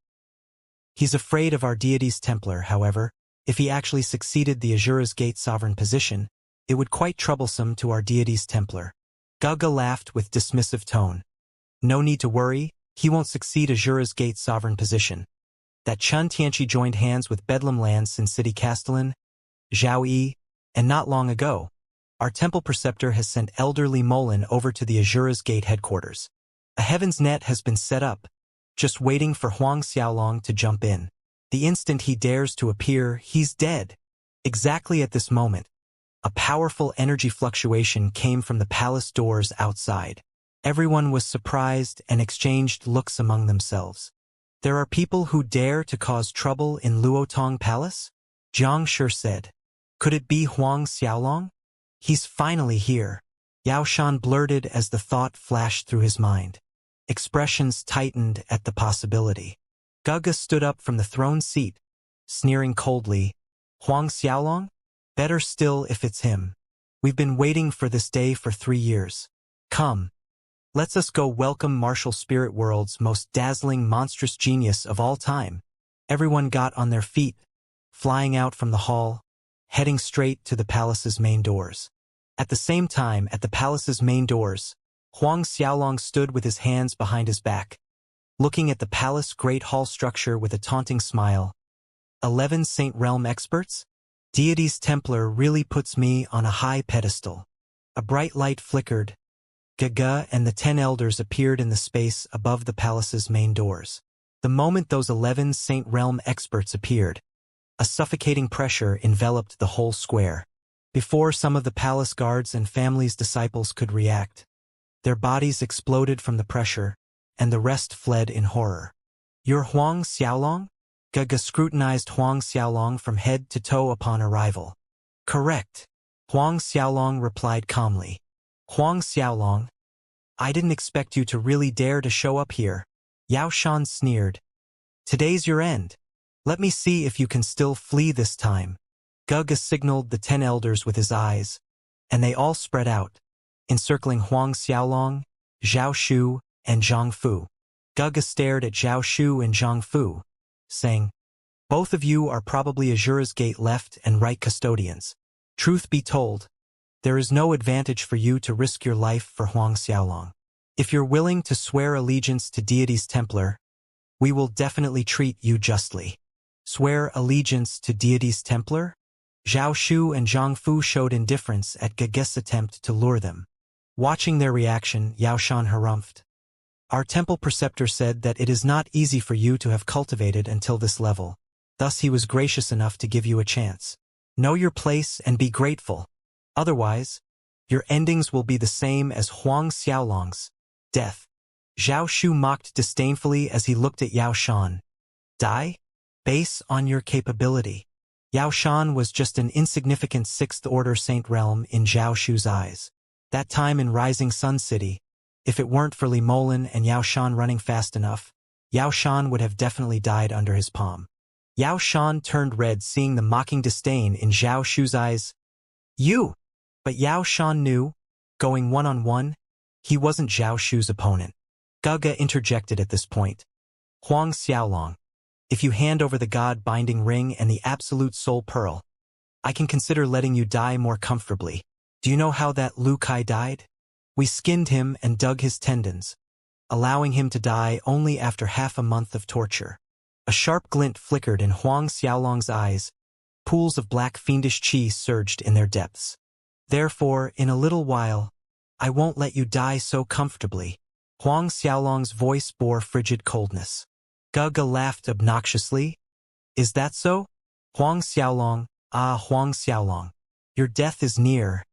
"He's afraid of our Deities Templar, however. If he actually succeeded the Azura's Gate sovereign position, it would quite troublesome to our Deities Templar." Gaga laughed with dismissive tone. "No need to worry, he won't succeed Azura's Gate sovereign position. That Chun Tianchi joined hands with Bedlam Lands Sin City Castellan, Zhao Yi, and not long ago, our temple preceptor has sent elderly Molin over to the Azura's Gate headquarters. A heaven's net has been set up, just waiting for Huang Xiaolong to jump in. The instant he dares to appear, he's dead." Exactly at this moment, a powerful energy fluctuation came from the palace doors outside. Everyone was surprised and exchanged looks among themselves. "There are people who dare to cause trouble in Luotong Palace?" Jiang Shi said. "Could it be Huang Xiaolong? He's finally here." Yao Shan blurted as the thought flashed through his mind. Expressions tightened at the possibility. Gaga stood up from the throne seat, sneering coldly. "Huang Xiaolong? Better still if it's him. We've been waiting for this day for 3 years. Come, let's us go welcome Martial Spirit World's most dazzling monstrous genius of all time." Everyone got on their feet, flying out from the hall, heading straight to the palace's main doors. At the same time, at the palace's main doors, Huang Xiaolong stood with his hands behind his back, looking at the palace great hall structure with a taunting smile. 11 Saint Realm experts? Deities Templar really puts me on a high pedestal. A bright light flickered. Gaga and the 10 elders appeared in the space above the palace's main doors. The moment those 11 Saint Realm experts appeared, a suffocating pressure enveloped the whole square. Before some of the palace guards and family's disciples could react, their bodies exploded from the pressure, and the rest fled in horror. "You're Huang Xiaolong?" Gaga scrutinized Huang Xiaolong from head to toe upon arrival. "Correct," Huang Xiaolong replied calmly. "Huang Xiaolong, I didn't expect you to really dare to show up here." Yao Shan sneered. "Today's your end. Let me see if you can still flee this time." Gaga signaled the 10 elders with his eyes, and they all spread out, encircling Huang Xiaolong, Zhao Shu, and Zhang Fu. Gaga stared at Zhao Shu and Zhang Fu, saying, "Both of you are probably Azura's Gate left and right custodians. Truth be told, there is no advantage for you to risk your life for Huang Xiaolong. If you're willing to swear allegiance to Deities Templar, we will definitely treat you justly." Swear allegiance to Deities Templar? Zhao Shu and Zhang Fu showed indifference at Gaga's attempt to lure them. Watching their reaction, Yao Shan harumphed. "Our temple preceptor said that it is not easy for you to have cultivated until this level. Thus he was gracious enough to give you a chance. Know your place and be grateful. Otherwise, your endings will be the same as Huang Xiaolong's, death." Zhao Shu mocked disdainfully as he looked at Yao Shan. "Die? Base on your capability. Yao Shan was just an insignificant sixth-order saint realm in Zhao Shu's eyes. That time in Rising Sun City, if it weren't for Li Molin and Yao Shan running fast enough, Yao Shan would have definitely died under his palm. Yao Shan turned red seeing the mocking disdain in Zhao Shu's eyes. You! But Yao Shan knew, going one-on-one, he wasn't Zhao Shu's opponent. Gaga interjected at this point. Huang Xiaolong, if you hand over the God-binding ring and the absolute soul pearl, I can consider letting you die more comfortably. Do you know how that Lu Kai died? We skinned him and dug his tendons, allowing him to die only after half a month of torture. A sharp glint flickered in Huang Xiaolong's eyes. Pools of black fiendish qi surged in their depths. Therefore, in a little while, I won't let you die so comfortably. Huang Xiaolong's voice bore frigid coldness. Gaga laughed obnoxiously. Is that so? Huang Xiaolong, Huang Xiaolong. Your death is near,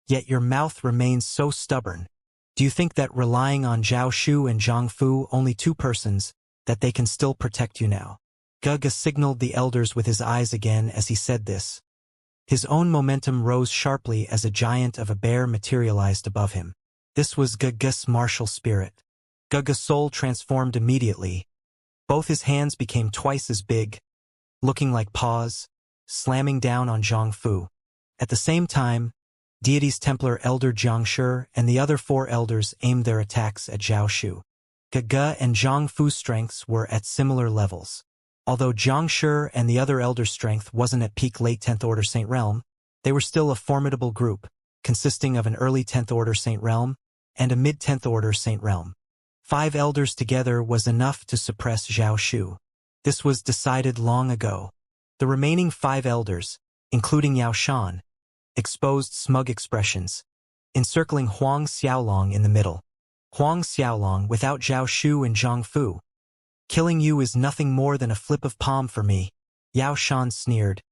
yet your mouth remains so stubborn. Do you think that relying on Zhao Shu and Zhang Fu, only two persons, that they can still protect you now? Gaga signaled the elders with his eyes again as he said this. His own momentum rose sharply as a giant of a bear materialized above him. This was Gaga's martial spirit. Gaga's soul transformed immediately. Both his hands became twice as big, looking like paws, slamming down on Zhang Fu. At the same time, Deity's Templar Elder Jiangshi and the other four elders aimed their attacks at Zhao Shu. Gaga and Zhang Fu's strengths were at similar levels. Although Jiangshi and the other elders' strength wasn't at peak late 10th Order Saint Realm, they were still a formidable group, consisting of an early 10th Order Saint Realm and a mid-10th Order Saint Realm. 5 elders together was enough to suppress Zhao Shu. This was decided long ago. The remaining 5 elders, including Yao Shan, exposed smug expressions, encircling Huang Xiaolong in the middle. Huang Xiaolong without Zhao Shu and Zhang Fu. Killing you is nothing more than a flip of palm for me, Yao Shan sneered.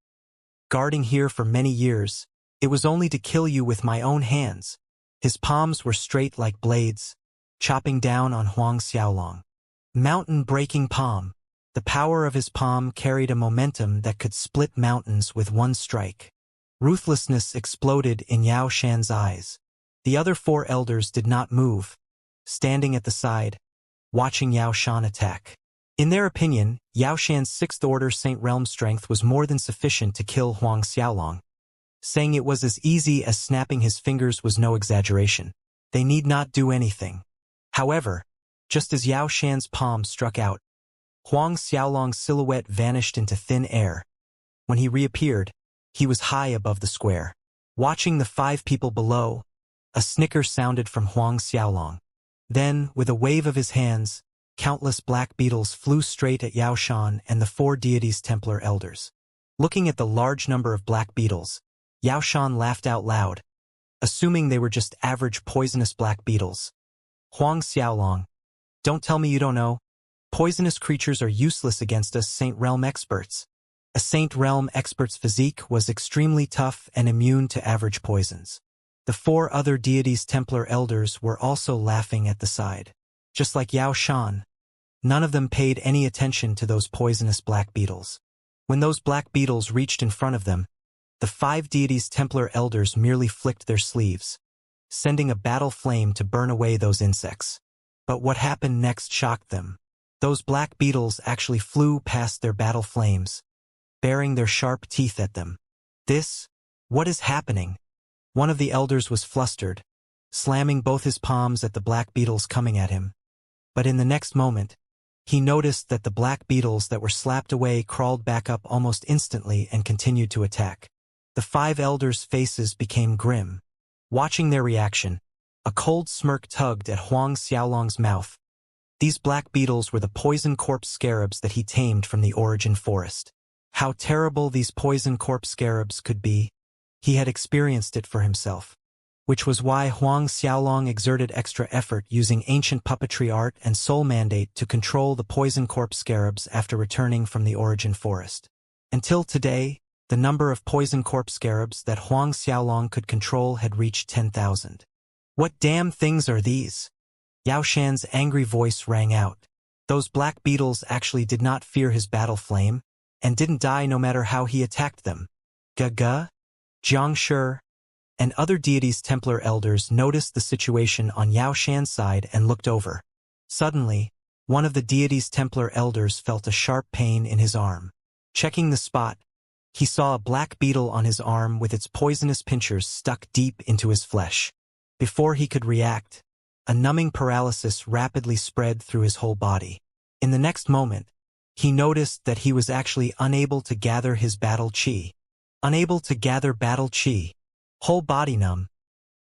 Guarding here for many years, it was only to kill you with my own hands. His palms were straight like blades, chopping down on Huang Xiaolong. Mountain-breaking palm. The power of his palm carried a momentum that could split mountains with one strike. Ruthlessness exploded in Yao Shan's eyes. The other 4 elders did not move, standing at the side, watching Yao Shan attack. In their opinion, Yao Shan's 6th Order Saint Realm strength was more than sufficient to kill Huang Xiaolong. Saying it was as easy as snapping his fingers was no exaggeration. They need not do anything. However, just as Yao Shan's palm struck out, Huang Xiaolong's silhouette vanished into thin air. When he reappeared, he was high above the square. Watching the 5 people below, a snicker sounded from Huang Xiaolong. Then, with a wave of his hands, countless black beetles flew straight at Yao Shan and the 4 deities Templar elders. Looking at the large number of black beetles, Yao Shan laughed out loud, assuming they were just average poisonous black beetles. Huang Xiaolong, don't tell me you don't know. Poisonous creatures are useless against us Saint Realm experts. A Saint Realm expert's physique was extremely tough and immune to average poisons. The 4 other deities Templar elders were also laughing at the side. Just like Yao Shan, none of them paid any attention to those poisonous black beetles. When those black beetles reached in front of them, the 5 deities Templar elders merely flicked their sleeves, sending a battle flame to burn away those insects. But what happened next shocked them. Those black beetles actually flew past their battle flames, baring their sharp teeth at them. What is happening? One of the elders was flustered, slamming both his palms at the black beetles coming at him. But in the next moment, he noticed that the black beetles that were slapped away crawled back up almost instantly and continued to attack. The 5 elders' faces became grim. Watching their reaction, a cold smirk tugged at Huang Xiaolong's mouth. These black beetles were the poison corpse scarabs that he tamed from the Origin Forest. How terrible these poison corpse scarabs could be, he had experienced it for himself. Which was why Huang Xiaolong exerted extra effort using ancient puppetry art and soul mandate to control the poison corpse scarabs after returning from the Origin Forest. Until today, the number of poison corpse scarabs that Huang Xiaolong could control had reached 10,000. What damn things are these? Yao Shan's angry voice rang out. Those black beetles actually did not fear his battle flame, and didn't die no matter how he attacked them. Gaga, Xianxia, and other deities' Templar elders noticed the situation on Yao Shan's side and looked over. Suddenly, one of the deity's Templar elders felt a sharp pain in his arm. Checking the spot, he saw a black beetle on his arm with its poisonous pincers stuck deep into his flesh. Before he could react, a numbing paralysis rapidly spread through his whole body. In the next moment, he noticed that he was actually unable to gather his battle chi. Unable to gather battle chi. Whole body numb.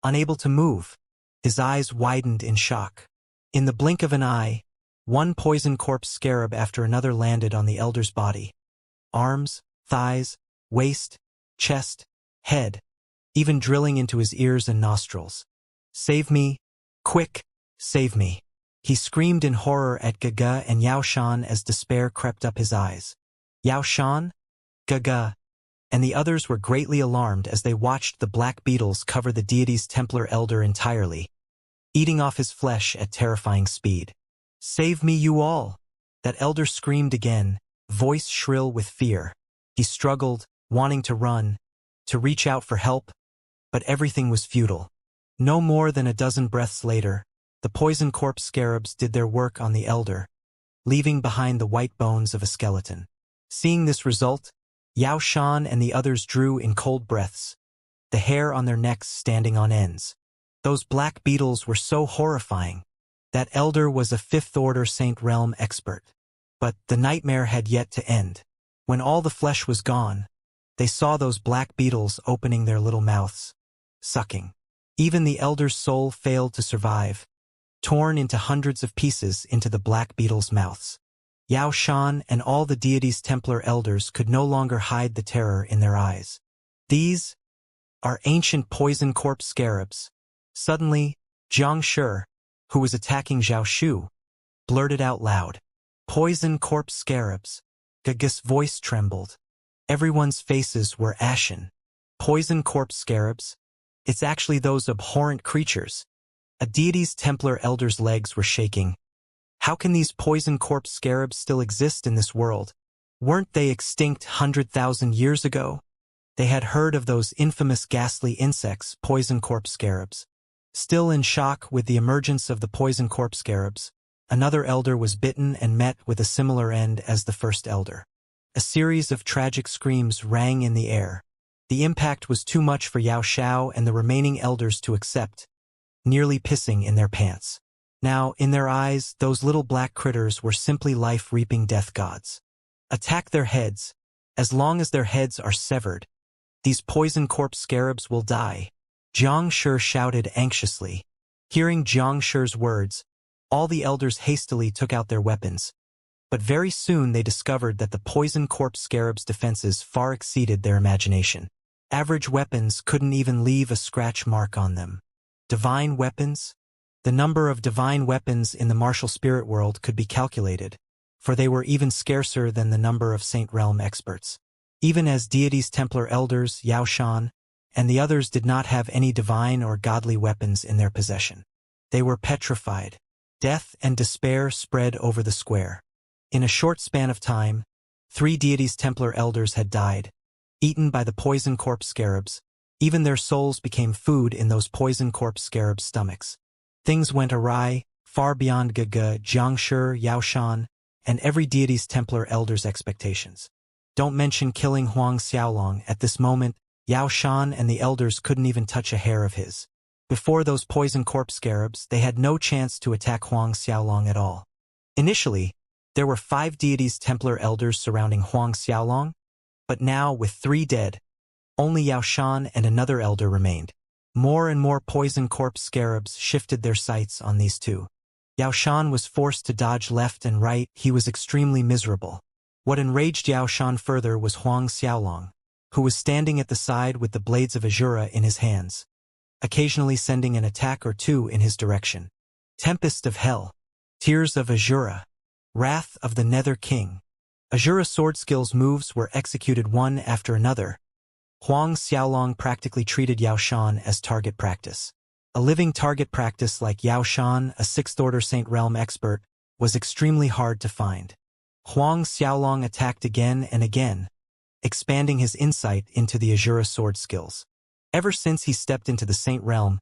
Unable to move. His eyes widened in shock. In the blink of an eye, one poison corpse scarab after another landed on the elder's body. Arms, thighs, waist, chest, head, even drilling into his ears and nostrils. "Save me! Quick! Save me!" He screamed in horror at Gaga and Yao Shan as despair crept up his eyes. Yao Shan, Gaga, and the others were greatly alarmed as they watched the black beetles cover the deity's Templar elder entirely, eating off his flesh at terrifying speed. "Save me, you all!" That elder screamed again, voice shrill with fear. He struggled, wanting to run, to reach out for help, but everything was futile. No more than a dozen breaths later, the poison corpse scarabs did their work on the elder, leaving behind the white bones of a skeleton. Seeing this result, Yao Shan and the others drew in cold breaths, the hair on their necks standing on ends. Those black beetles were so horrifying. That elder was a fifth-order Saint Realm expert. But the nightmare had yet to end. When all the flesh was gone, they saw those black beetles opening their little mouths, sucking. Even the elder's soul failed to survive, torn into hundreds of pieces into the black beetles' mouths. Yao Shan and all the deity's Templar elders could no longer hide the terror in their eyes. "These are ancient poison corpse scarabs." Suddenly, Xianxia, who was attacking Zhao Shu, blurted out loud, "Poison corpse scarabs." Gaga's voice trembled. Everyone's faces were ashen. Poison corpse scarabs? It's actually those abhorrent creatures. A deity's Templar elder's legs were shaking. How can these poison corpse scarabs still exist in this world? Weren't they extinct 100,000 years ago? They had heard of those infamous ghastly insects, poison corpse scarabs. Still in shock with the emergence of the poison corpse scarabs, another elder was bitten and met with a similar end as the first elder. A series of tragic screams rang in the air. The impact was too much for Yao Shao and the remaining elders to accept, nearly pissing in their pants. Now, in their eyes, those little black critters were simply life-reaping death gods. Attack their heads. As long as their heads are severed, these poison corpse scarabs will die. Xianxia shouted anxiously. Hearing Xianxia's words, all the elders hastily took out their weapons. But very soon they discovered that the poison corpse scarab's defenses far exceeded their imagination. Average weapons couldn't even leave a scratch mark on them. Divine weapons? The number of divine weapons in the martial spirit world could be calculated, for they were even scarcer than the number of Saint Realm experts. Even as deities' Templar elders, Yao Shan, and the others did not have any divine or godly weapons in their possession. They were petrified. Death and despair spread over the square. In a short span of time, 3 deities' Templar elders had died, eaten by the poison corpse scarabs. Even their souls became food in those poison corpse scarabs' stomachs. Things went awry, far beyond Gaga, Xianxia, Yao Shan, and every deity's Templar elder's expectations. Don't mention killing Huang Xiaolong. At this moment, Yao Shan and the elders couldn't even touch a hair of his. Before those poison corpse scarabs, they had no chance to attack Huang Xiaolong at all. Initially, there were 5 deities' Templar elders surrounding Huang Xiaolong, but now, with 3 dead, only Yao Shan and another elder remained. More and more poison corpse scarabs shifted their sights on these two. Yao Shan was forced to dodge left and right. He was extremely miserable. What enraged Yao Shan further was Huang Xiaolong, who was standing at the side with the blades of Azura in his hands, occasionally sending an attack or two in his direction. Tempest of Hell, Tears of Azura, Wrath of the Nether King. Azura sword skills moves were executed one after another. Huang Xiaolong practically treated Yao Shan as target practice. A living target practice like Yao Shan, a 6th-order Saint Realm expert, was extremely hard to find. Huang Xiaolong attacked again and again, expanding his insight into the Azura sword skills. Ever since he stepped into the Saint Realm,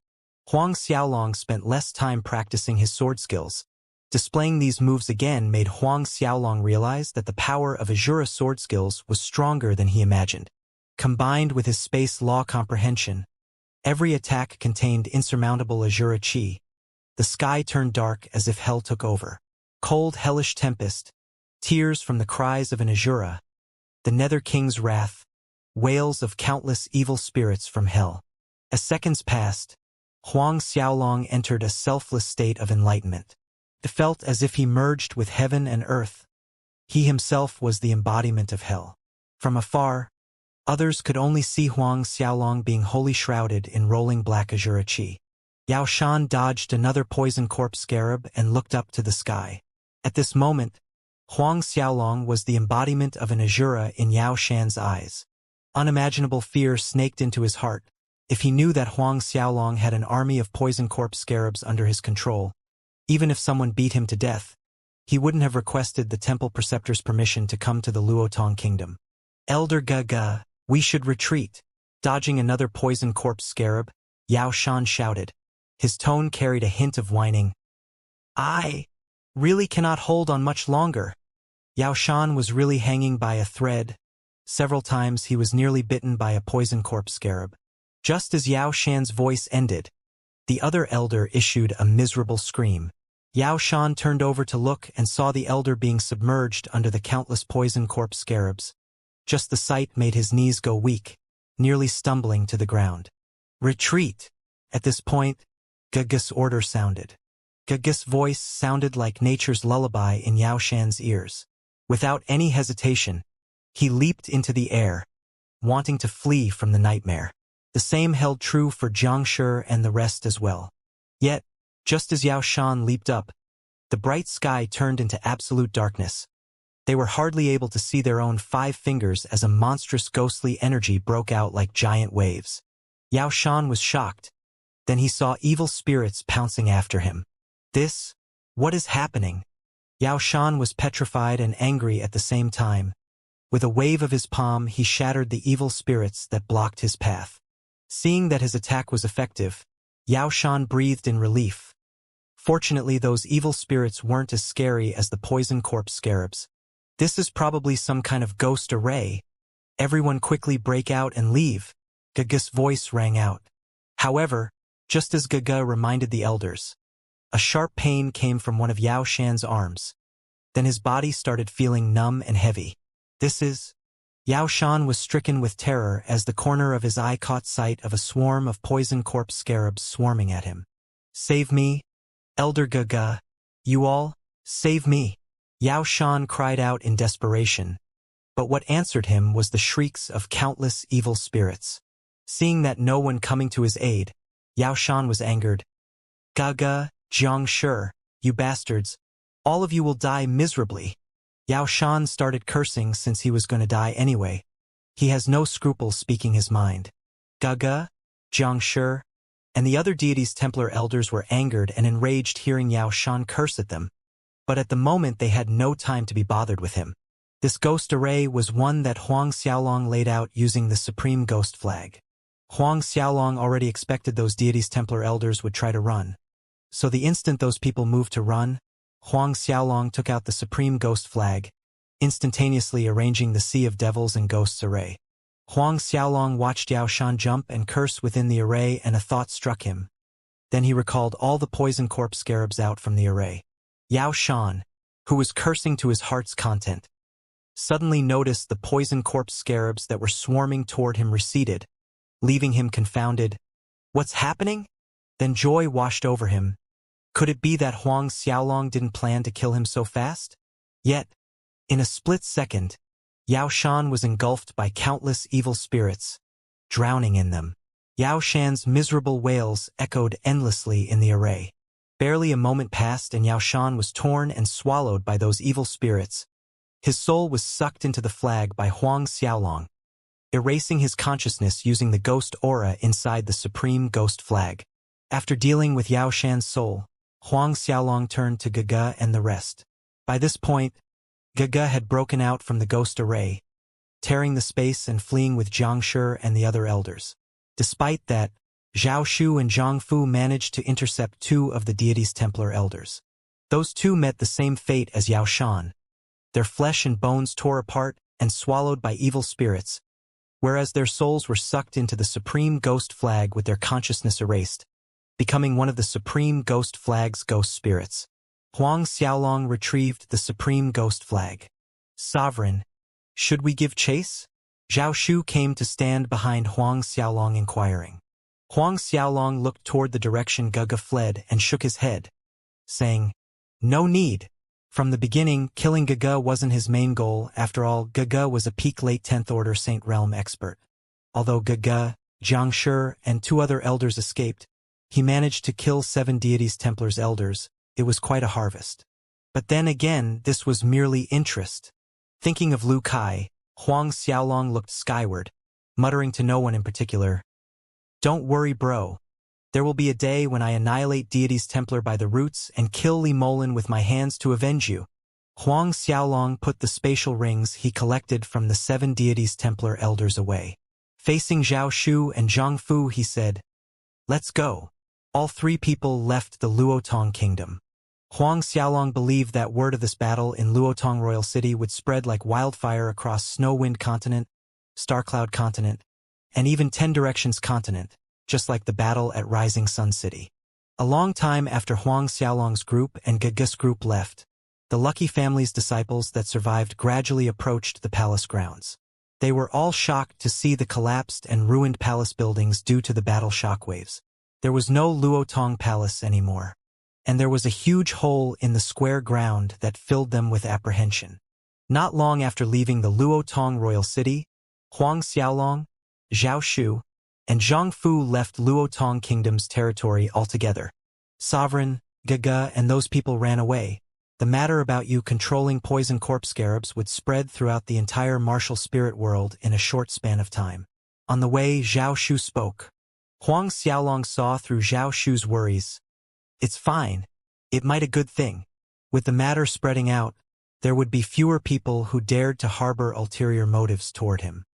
Huang Xiaolong spent less time practicing his sword skills. Displaying these moves again made Huang Xiaolong realize that the power of Azura sword skills was stronger than he imagined. Combined with his space law comprehension, every attack contained insurmountable Azura chi. The sky turned dark as if hell took over. Cold, hellish tempest, tears from the cries of an Azura, the Nether King's wrath, wails of countless evil spirits from hell. As seconds passed, Huang Xiaolong entered a selfless state of enlightenment. It felt as if he merged with heaven and earth. He himself was the embodiment of hell. From afar, others could only see Huang Xiaolong being wholly shrouded in rolling black Azura chi. Yao Shan dodged another poison corpse scarab and looked up to the sky. At this moment, Huang Xiaolong was the embodiment of an Azura in Yao Shan's eyes. Unimaginable fear snaked into his heart. If he knew that Huang Xiaolong had an army of poison corpse scarabs under his control, even if someone beat him to death, he wouldn't have requested the temple preceptor's permission to come to the Luotong kingdom. Elder Gaga, we should retreat. Dodging another poison corpse scarab, Yao Shan shouted. His tone carried a hint of whining. I really cannot hold on much longer. Yao Shan was really hanging by a thread. Several times he was nearly bitten by a poison corpse scarab. Just as Yao Shan's voice ended, the other elder issued a miserable scream. Yao Shan turned over to look and saw the elder being submerged under the countless poison corpse scarabs. Just the sight made his knees go weak, nearly stumbling to the ground. Retreat! At this point, Gaga's order sounded. Gaga's voice sounded like nature's lullaby in Yao Shan's ears. Without any hesitation, he leaped into the air, wanting to flee from the nightmare. The same held true for Xianxia and the rest as well. Yet, just as Yao Shan leaped up, the bright sky turned into absolute darkness. They were hardly able to see their own 5 fingers as a monstrous ghostly energy broke out like giant waves. Yao Shan was shocked. Then he saw evil spirits pouncing after him. What is happening? Yao Shan was petrified and angry at the same time. With a wave of his palm, he shattered the evil spirits that blocked his path. Seeing that his attack was effective, Yao Shan breathed in relief. Fortunately, those evil spirits weren't as scary as the poison corpse scarabs. This is probably some kind of ghost array. Everyone quickly break out and leave. Gaga's voice rang out. However, just as Gaga reminded the elders, a sharp pain came from one of Yao Shan's arms. Then his body started feeling numb and heavy. Yao Shan was stricken with terror as the corner of his eye caught sight of a swarm of poison corpse scarabs swarming at him. Save me, Elder Gaga, you all, save me. Yao Shan cried out in desperation, but what answered him was the shrieks of countless evil spirits. Seeing that no one coming to his aid, Yao Shan was angered. Gaga, Xianxia, you bastards, all of you will die miserably. Yao Shan started cursing since he was going to die anyway. He has no scruples speaking his mind. Gaga, Xianxia, and the other deities' Templar elders were angered and enraged hearing Yao Shan curse at them. But at the moment they had no time to be bothered with him. This ghost array was one that Huang Xiaolong laid out using the Supreme Ghost Flag. Huang Xiaolong already expected those deities' Templar elders would try to run. So the instant those people moved to run, Huang Xiaolong took out the Supreme Ghost Flag, instantaneously arranging the Sea of Devils and Ghosts array. Huang Xiaolong watched Yao Shan jump and curse within the array, and a thought struck him. Then he recalled all the poison corpse scarabs out from the array. Yao Shan, who was cursing to his heart's content, suddenly noticed the poison corpse scarabs that were swarming toward him receded, leaving him confounded. What's happening? Then joy washed over him. Could it be that Huang Xiaolong didn't plan to kill him so fast? Yet, in a split second, Yao Shan was engulfed by countless evil spirits, drowning in them. Yao Shan's miserable wails echoed endlessly in the array. Barely a moment passed and Yao Shan was torn and swallowed by those evil spirits. His soul was sucked into the flag by Huang Xiaolong, erasing his consciousness using the ghost aura inside the Supreme Ghost Flag. After dealing with Yao Shan's soul, Huang Xiaolong turned to Gaga and the rest. By this point, Gaga had broken out from the ghost array, tearing the space and fleeing with Xianxia and the other elders. Despite that, Zhao Shu and Zhang Fu managed to intercept 2 of the deity's Templar elders. Those 2 met the same fate as Yao Shan. Their flesh and bones tore apart and swallowed by evil spirits, whereas their souls were sucked into the Supreme Ghost Flag with their consciousness erased, becoming one of the Supreme Ghost Flag's ghost spirits. Huang Xiaolong retrieved the Supreme Ghost Flag. Sovereign, should we give chase? Zhao Shu came to stand behind Huang Xiaolong inquiring. Huang Xiaolong looked toward the direction Gaga fled and shook his head, saying, "No need. From the beginning, killing Gaga wasn't his main goal. After all, Gaga was a peak late 10th Order Saint Realm expert. Although Gaga, Xianxia, and 2 other elders escaped, he managed to kill 7 deities Templars elders. It was quite a harvest. But then again, this was merely interest." Thinking of Lu Kai, Huang Xiaolong looked skyward, muttering to no one in particular, "Don't worry, bro. There will be a day when I annihilate deities Templar by the roots and kill Li Molin with my hands to avenge you." Huang Xiaolong put the spatial rings he collected from the 7 deities Templar elders away. Facing Zhao Shu and Zhang Fu, he said, "Let's go." All 3 people left the Luotong kingdom. Huang Xiaolong believed that word of this battle in Luotong Royal City would spread like wildfire across Snowwind Continent, Starcloud Continent, and even 10 Directions Continent, just like the battle at Rising Sun City. A long time after Huang Xiaolong's group and Gaga's group left, the Lucky family's disciples that survived gradually approached the palace grounds. They were all shocked to see the collapsed and ruined palace buildings due to the battle shockwaves. There was no Luotong Palace anymore, and there was a huge hole in the square ground that filled them with apprehension. Not long after leaving the Luotong Royal City, Huang Xiaolong, Zhao Shu, and Zhang Fu left Luotong Kingdom's territory altogether. Sovereign, Gaga, and those people ran away. The matter about you controlling poison corpse scarabs would spread throughout the entire martial spirit world in a short span of time. On the way, Zhao Shu spoke. Huang Xiaolong saw through Zhao Shu's worries. "It's fine. It might a good thing. With the matter spreading out, there would be fewer people who dared to harbor ulterior motives toward him.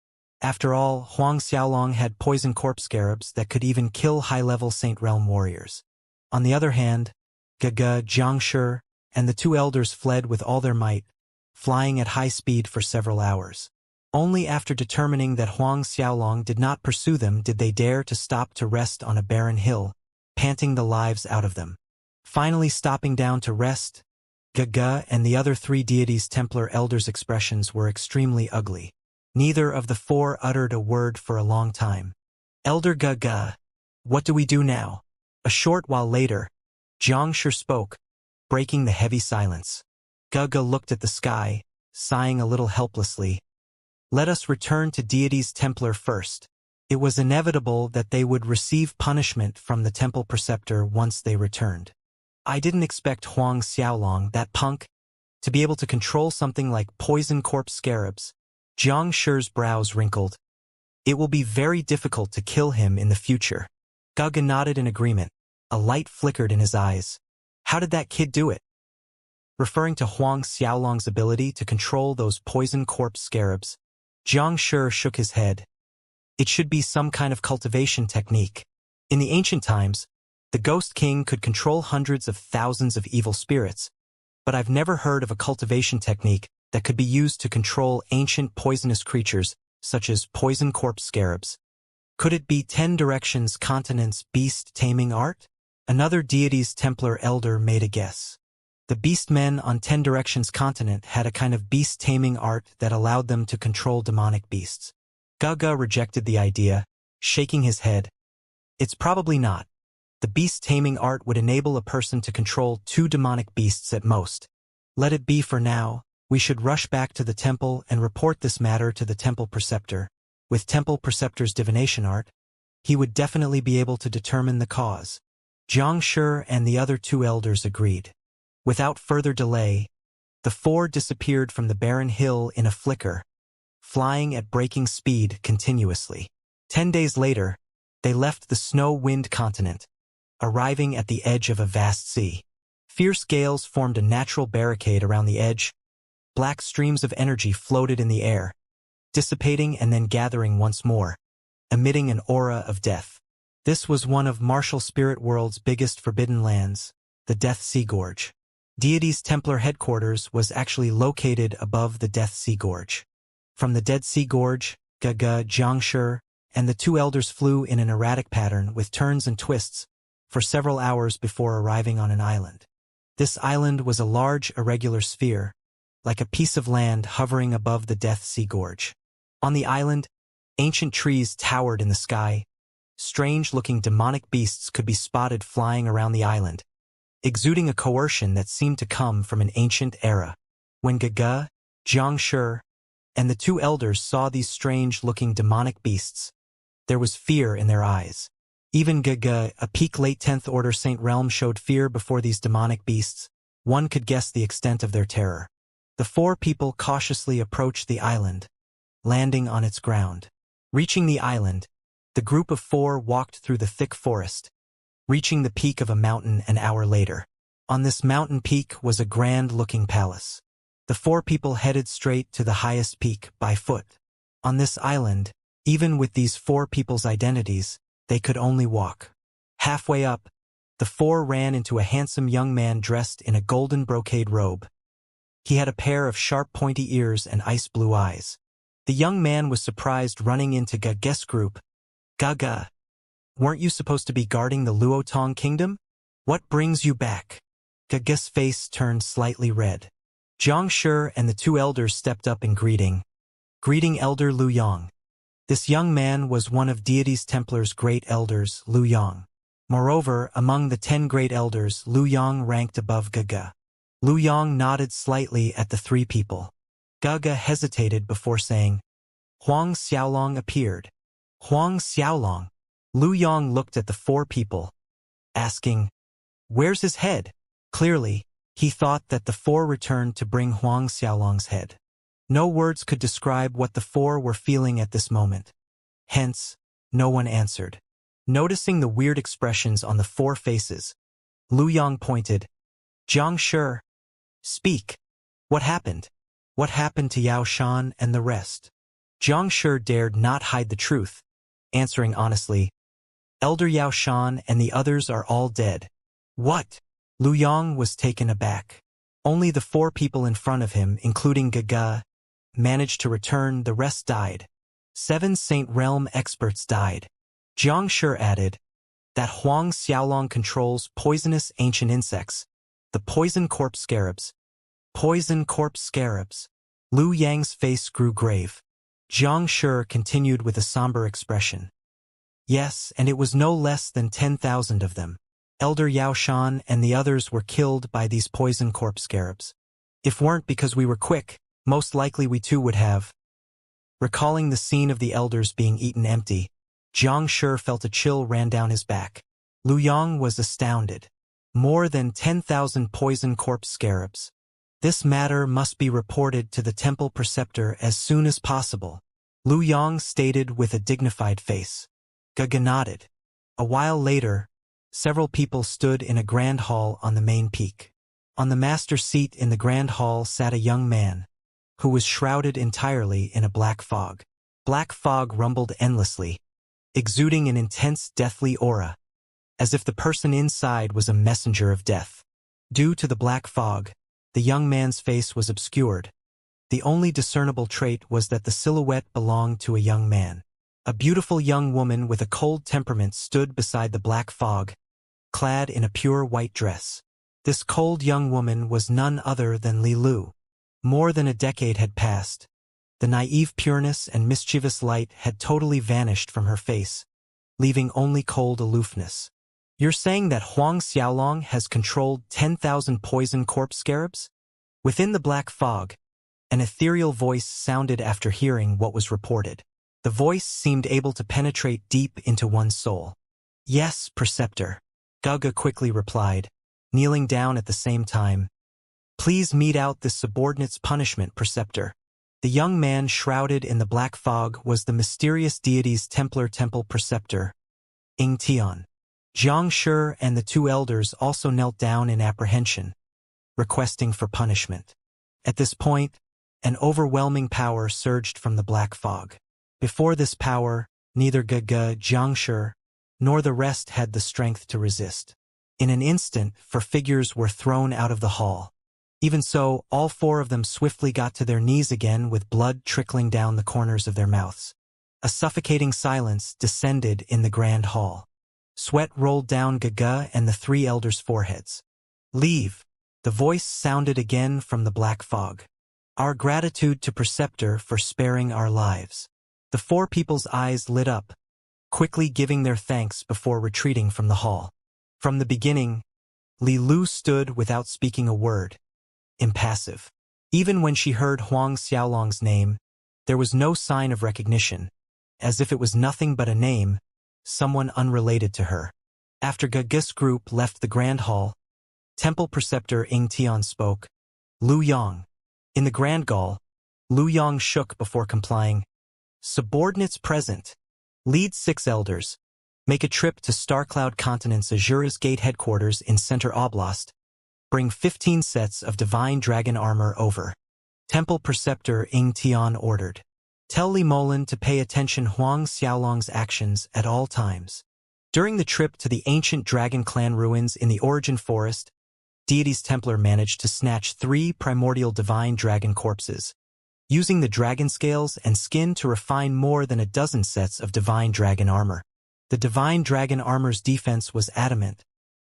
After all, Huang Xiaolong had poison corpse scarabs that could even kill high-level Saint Realm warriors." On the other hand, Gaga, Xianxia, and the 2 elders fled with all their might, flying at high speed for several hours. Only after determining that Huang Xiaolong did not pursue them did they dare to stop to rest on a barren hill, panting the lives out of them. Finally stopping down to rest, Gaga and the other 3 deities Templar elders' expressions were extremely ugly. Neither of the 4 uttered a word for a long time. "Elder Gaga, what do we do now?" A short while later, Xianxia spoke, breaking the heavy silence. Gaga looked at the sky, sighing a little helplessly. "Let us return to deities Templar first." It was inevitable that they would receive punishment from the temple preceptor once they returned. "I didn't expect Huang Xiaolong, that punk, to be able to control something like poison corpse scarabs." Zhang Shi's brows wrinkled. "It will be very difficult to kill him in the future." Gaga nodded in agreement. A light flickered in his eyes. "How did that kid do it?" Referring to Huang Xiaolong's ability to control those poison corpse scarabs, Zhang Shi shook his head. "It should be some kind of cultivation technique. In the ancient times, the Ghost King could control hundreds of thousands of evil spirits, but I've never heard of a cultivation technique that could be used to control ancient poisonous creatures such as poison corpse scarabs. Could it be 10 Directions Continent's beast taming art?" Another deity's Templar elder made a guess. The beastmen on 10 Directions Continent had a kind of beast taming art that allowed them to control demonic beasts. Gaga rejected the idea, shaking his head. "It's probably not. The beast taming art would enable a person to control 2 demonic beasts at most. Let it be for now. We should rush back to the temple and report this matter to the temple preceptor. With temple preceptor's divination art, he would definitely be able to determine the cause." Zhang Shi and the other 2 elders agreed. Without further delay, the 4 disappeared from the barren hill in a flicker, flying at breaking speed continuously. 10 days later, they left the snow-wind continent, arriving at the edge of a vast sea. Fierce gales formed a natural barricade around the edge, Black streams of energy floated in the air, dissipating and then gathering once more, emitting an aura of death. This was one of Martial Spirit World's biggest forbidden lands, the Death Sea Gorge. Deity's Templar headquarters was actually located above the Death Sea Gorge. From the Dead Sea Gorge, Gaga, Xianxia, and the two elders flew in an erratic pattern with turns and twists for several hours before arriving on an island. This island was a large, irregular sphere, like a piece of land hovering above the Death Sea Gorge. On the island, ancient trees towered in the sky. Strange-looking demonic beasts could be spotted flying around the island, exuding a coercion that seemed to come from an ancient era. When Gaga, Xianxia, and the two elders saw these strange-looking demonic beasts, there was fear in their eyes. Even Gaga, a peak late 10th Order Saint Realm, showed fear before these demonic beasts. One could guess the extent of their terror. The four people cautiously approached the island, landing on its ground. Reaching the island, the group of four walked through the thick forest, reaching the peak of a mountain an hour later. On this mountain peak was a grand-looking palace. The four people headed straight to the highest peak by foot. On this island, even with these four people's identities, they could only walk. Halfway up, the four ran into a handsome young man dressed in a golden brocade robe. He had a pair of sharp pointy ears and ice-blue eyes. The young man was surprised running into Gaga's group. Gaga, weren't you supposed to be guarding the Luotong Kingdom? What brings you back? Gaga's face turned slightly red. Xianxia and the two elders stepped up in greeting. Greeting Elder Lu Yang. This young man was one of Deity's Templar's great elders, Lu Yang. Moreover, among the 10 great elders, Lu Yang ranked above Gaga. Lu Yang nodded slightly at the three people. Gaga hesitated before saying, Huang Xiaolong appeared. Huang Xiaolong. Lu Yang looked at the four people, asking, Where's his head? Clearly, he thought that the four returned to bring Huang Xiaolong's head. No words could describe what the four were feeling at this moment. Hence, no one answered. Noticing the weird expressions on the four faces, Lu Yang pointed, Xianxia, speak. What happened? What happened to Yao Shan and the rest? Xianxia dared not hide the truth, answering honestly, Elder Yao Shan and the others are all dead. What? Lu Yang was taken aback. Only the four people in front of him, including Gaga, managed to return. The rest died. 7 Saint Realm experts died. Xianxia added that Huang Xiaolong controls poisonous ancient insects, the poison corpse scarabs. Poison corpse scarabs. Lu Yang's face grew grave. Xianxia continued with a somber expression. Yes, and it was no less than 10,000 of them. Elder Yao Shan and the others were killed by these poison corpse scarabs. If weren't because we were quick, most likely we too would have. Recalling the scene of the elders being eaten empty, Xianxia felt a chill ran down his back. Lu Yang was astounded. More than 10,000 poison corpse scarabs. This matter must be reported to the temple preceptor as soon as possible, Lu Yang stated with a dignified face. Gaga nodded. A while later, several people stood in a grand hall on the main peak. On the master seat in the grand hall sat a young man, who was shrouded entirely in a black fog. Black fog rumbled endlessly, exuding an intense deathly aura, as if the person inside was a messenger of death. Due to the black fog, the young man's face was obscured. The only discernible trait was that the silhouette belonged to a young man. A beautiful young woman with a cold temperament stood beside the black fog, clad in a pure white dress. This cold young woman was none other than Li Lu. More than a decade had passed. The naive pureness and mischievous light had totally vanished from her face, leaving only cold aloofness. You're saying that Huang Xiaolong has controlled 10,000 poison corpse scarabs? Within the black fog, an ethereal voice sounded after hearing what was reported. The voice seemed able to penetrate deep into one's soul. Yes, Preceptor, Gaga quickly replied, kneeling down at the same time. Please mete out this subordinate's punishment, Preceptor. The young man shrouded in the black fog was the mysterious deity's Templar Temple Preceptor, Ing Tian. Xianxia and the two elders also knelt down in apprehension, requesting for punishment. At this point, An overwhelming power surged from the black fog. Before this power, neither Xianxia nor the rest had the strength to resist. In an instant, four figures were thrown out of the hall. Even so, all four of them swiftly got to their knees again with blood trickling down the corners of their mouths. A suffocating silence descended in the grand hall. Sweat rolled down Gaga and the three elders' foreheads. "Leave," the voice sounded again from the black fog. "Our gratitude to Preceptor for sparing our lives." The four people's eyes lit up, quickly giving their thanks before retreating from the hall. From the beginning, Li Lu stood without speaking a word, impassive. Even when she heard Huang Xiaolong's name, there was no sign of recognition, as if it was nothing but a name, someone unrelated to her. After Gaga's group left the grand hall, Temple Preceptor Ying Tian spoke. "Lu Yang." In the grand hall, Lu Yang shook before complying. "Subordinates present. Lead 6 elders. Make a trip to Starcloud Continent's Azura's Gate headquarters in Center Oblast. Bring 15 sets of Divine Dragon armor over." Temple Preceptor Ying Tian ordered. "Tell Li Molan to pay attention Huang Xiaolong's actions at all times." During the trip to the ancient Dragon Clan ruins in the Origin Forest, Deity's Templar managed to snatch 3 primordial divine dragon corpses, using the dragon scales and skin to refine more than a dozen sets of divine dragon armor. The divine dragon armor's defense was adamant.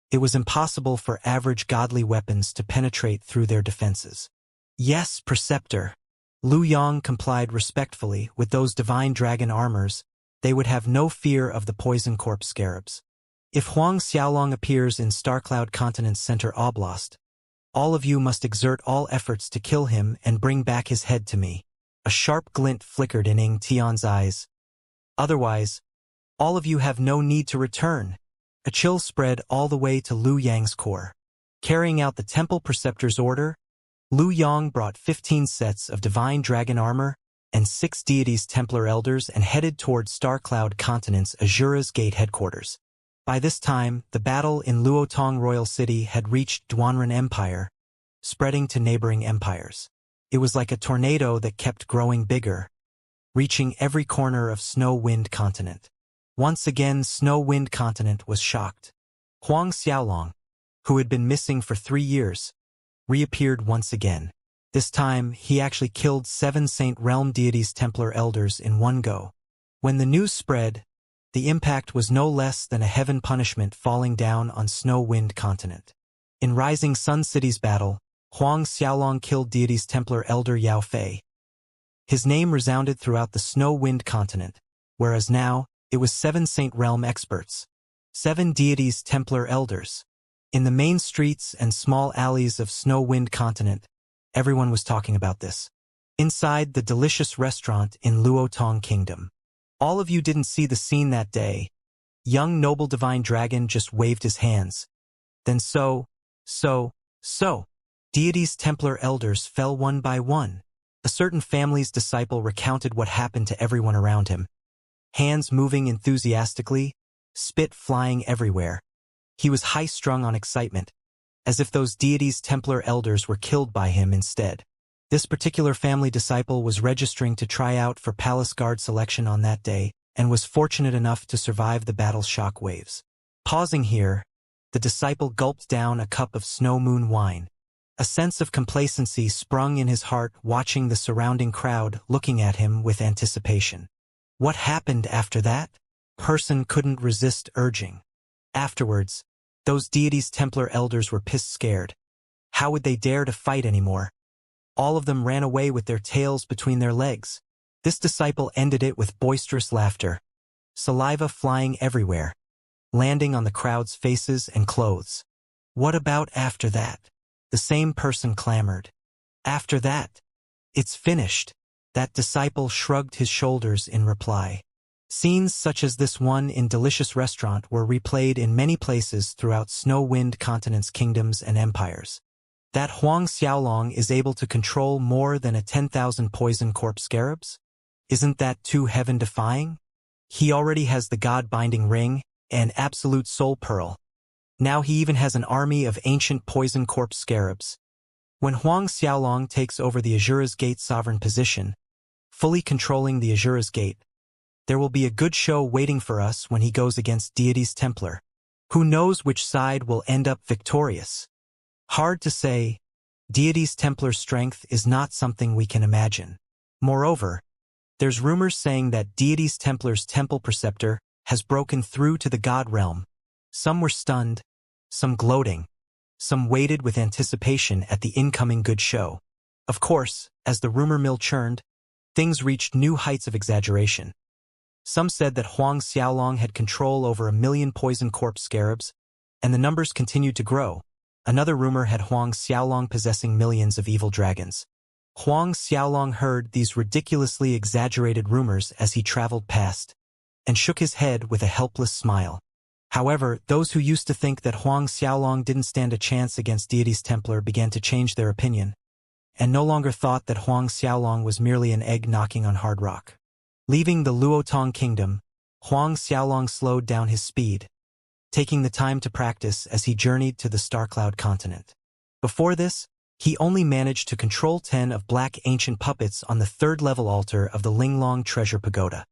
It was impossible for average godly weapons to penetrate through their defenses. "Yes, Preceptor." Lu Yang complied respectfully. With those divine dragon armors, they would have no fear of the poison corpse scarabs. "If Huang Xiaolong appears in Starcloud Continent's Center Oblast, all of you must exert all efforts to kill him and bring back his head to me." A sharp glint flickered in Ying Tian's eyes. "Otherwise, all of you have no need to return." A chill spread all the way to Lu Yang's core. Carrying out the Temple Preceptor's order, Lu Yang brought 15 sets of divine dragon armor and 6 deities Templar elders and headed toward Starcloud Continent's Azura's Gate headquarters. By this time, the battle in Luotong Royal City had reached Duanren Empire, spreading to neighboring empires. It was like a tornado that kept growing bigger, reaching every corner of Snow Wind Continent. Once again, Snow Wind Continent was shocked. Huang Xiaolong, who had been missing for 3 years, reappeared once again. This time, he actually killed 7 Saint Realm Deities Templar elders in one go. When the news spread, the impact was no less than a heaven punishment falling down on Snow Wind Continent. In Rising Sun City's battle, Huang Xiaolong killed Deities Templar elder Yao Fei. His name resounded throughout the Snow Wind Continent, whereas now, it was 7 Saint Realm experts, 7 Deities Templar elders. In the main streets and small alleys of Snow Wind Continent, everyone was talking about this. Inside the delicious restaurant in Luotong Kingdom. All of you didn't see the scene that day. Young Noble Divine Dragon just waved his hands. Then Deities Templar elders fell one by one. A certain family's disciple recounted what happened to everyone around him. Hands moving enthusiastically, spit flying everywhere. He was high-strung on excitement, as if those Deities Templar elders were killed by him instead. This particular family disciple was registering to try out for Palace Guard selection on that day, and was fortunate enough to survive the battle's shock waves. Pausing here, the disciple gulped down a cup of Snow Moon wine. A sense of complacency sprung in his heart watching the surrounding crowd looking at him with anticipation. What happened after that? Person couldn't resist urging. Afterwards, those Deities Templar elders were pissed scared. How would they dare to fight anymore? All of them ran away with their tails between their legs. This disciple ended it with boisterous laughter, saliva flying everywhere, landing on the crowd's faces and clothes. What about after that? The same person clamored. After that, it's finished. That disciple shrugged his shoulders in reply. Scenes such as this one in Delicious Restaurant were replayed in many places throughout Snow Wind Continent's kingdoms and empires. That Huang Xiaolong is able to control more than 10,000 poison corpse scarabs? Isn't that too heaven-defying? He already has the God-binding ring and absolute soul pearl. Now he even has an army of ancient poison corpse scarabs. When Huang Xiaolong takes over the Azura's Gate sovereign position, fully controlling the Azura's Gate, there will be a good show waiting for us when he goes against Deity's Templar. Who knows which side will end up victorious? Hard to say. Deity's Templar's strength is not something we can imagine. Moreover, there's rumors saying that Deity's Templar's temple preceptor has broken through to the god realm. Some were stunned, some gloating, some waited with anticipation at the incoming good show. Of course, as the rumor mill churned, things reached new heights of exaggeration. Some said that Huang Xiaolong had control over 1 million poison corpse scarabs, and the numbers continued to grow. Another rumor had Huang Xiaolong possessing millions of evil dragons. Huang Xiaolong heard these ridiculously exaggerated rumors as he traveled past, and shook his head with a helpless smile. However, those who used to think that Huang Xiaolong didn't stand a chance against Deity's Templar began to change their opinion, and no longer thought that Huang Xiaolong was merely an egg knocking on hard rock. Leaving the Luotong Kingdom, Huang Xiaolong slowed down his speed, taking the time to practice as he journeyed to the Starcloud continent. Before this, he only managed to control 10 of black ancient puppets on the 3rd level altar of the Linglong Treasure Pagoda.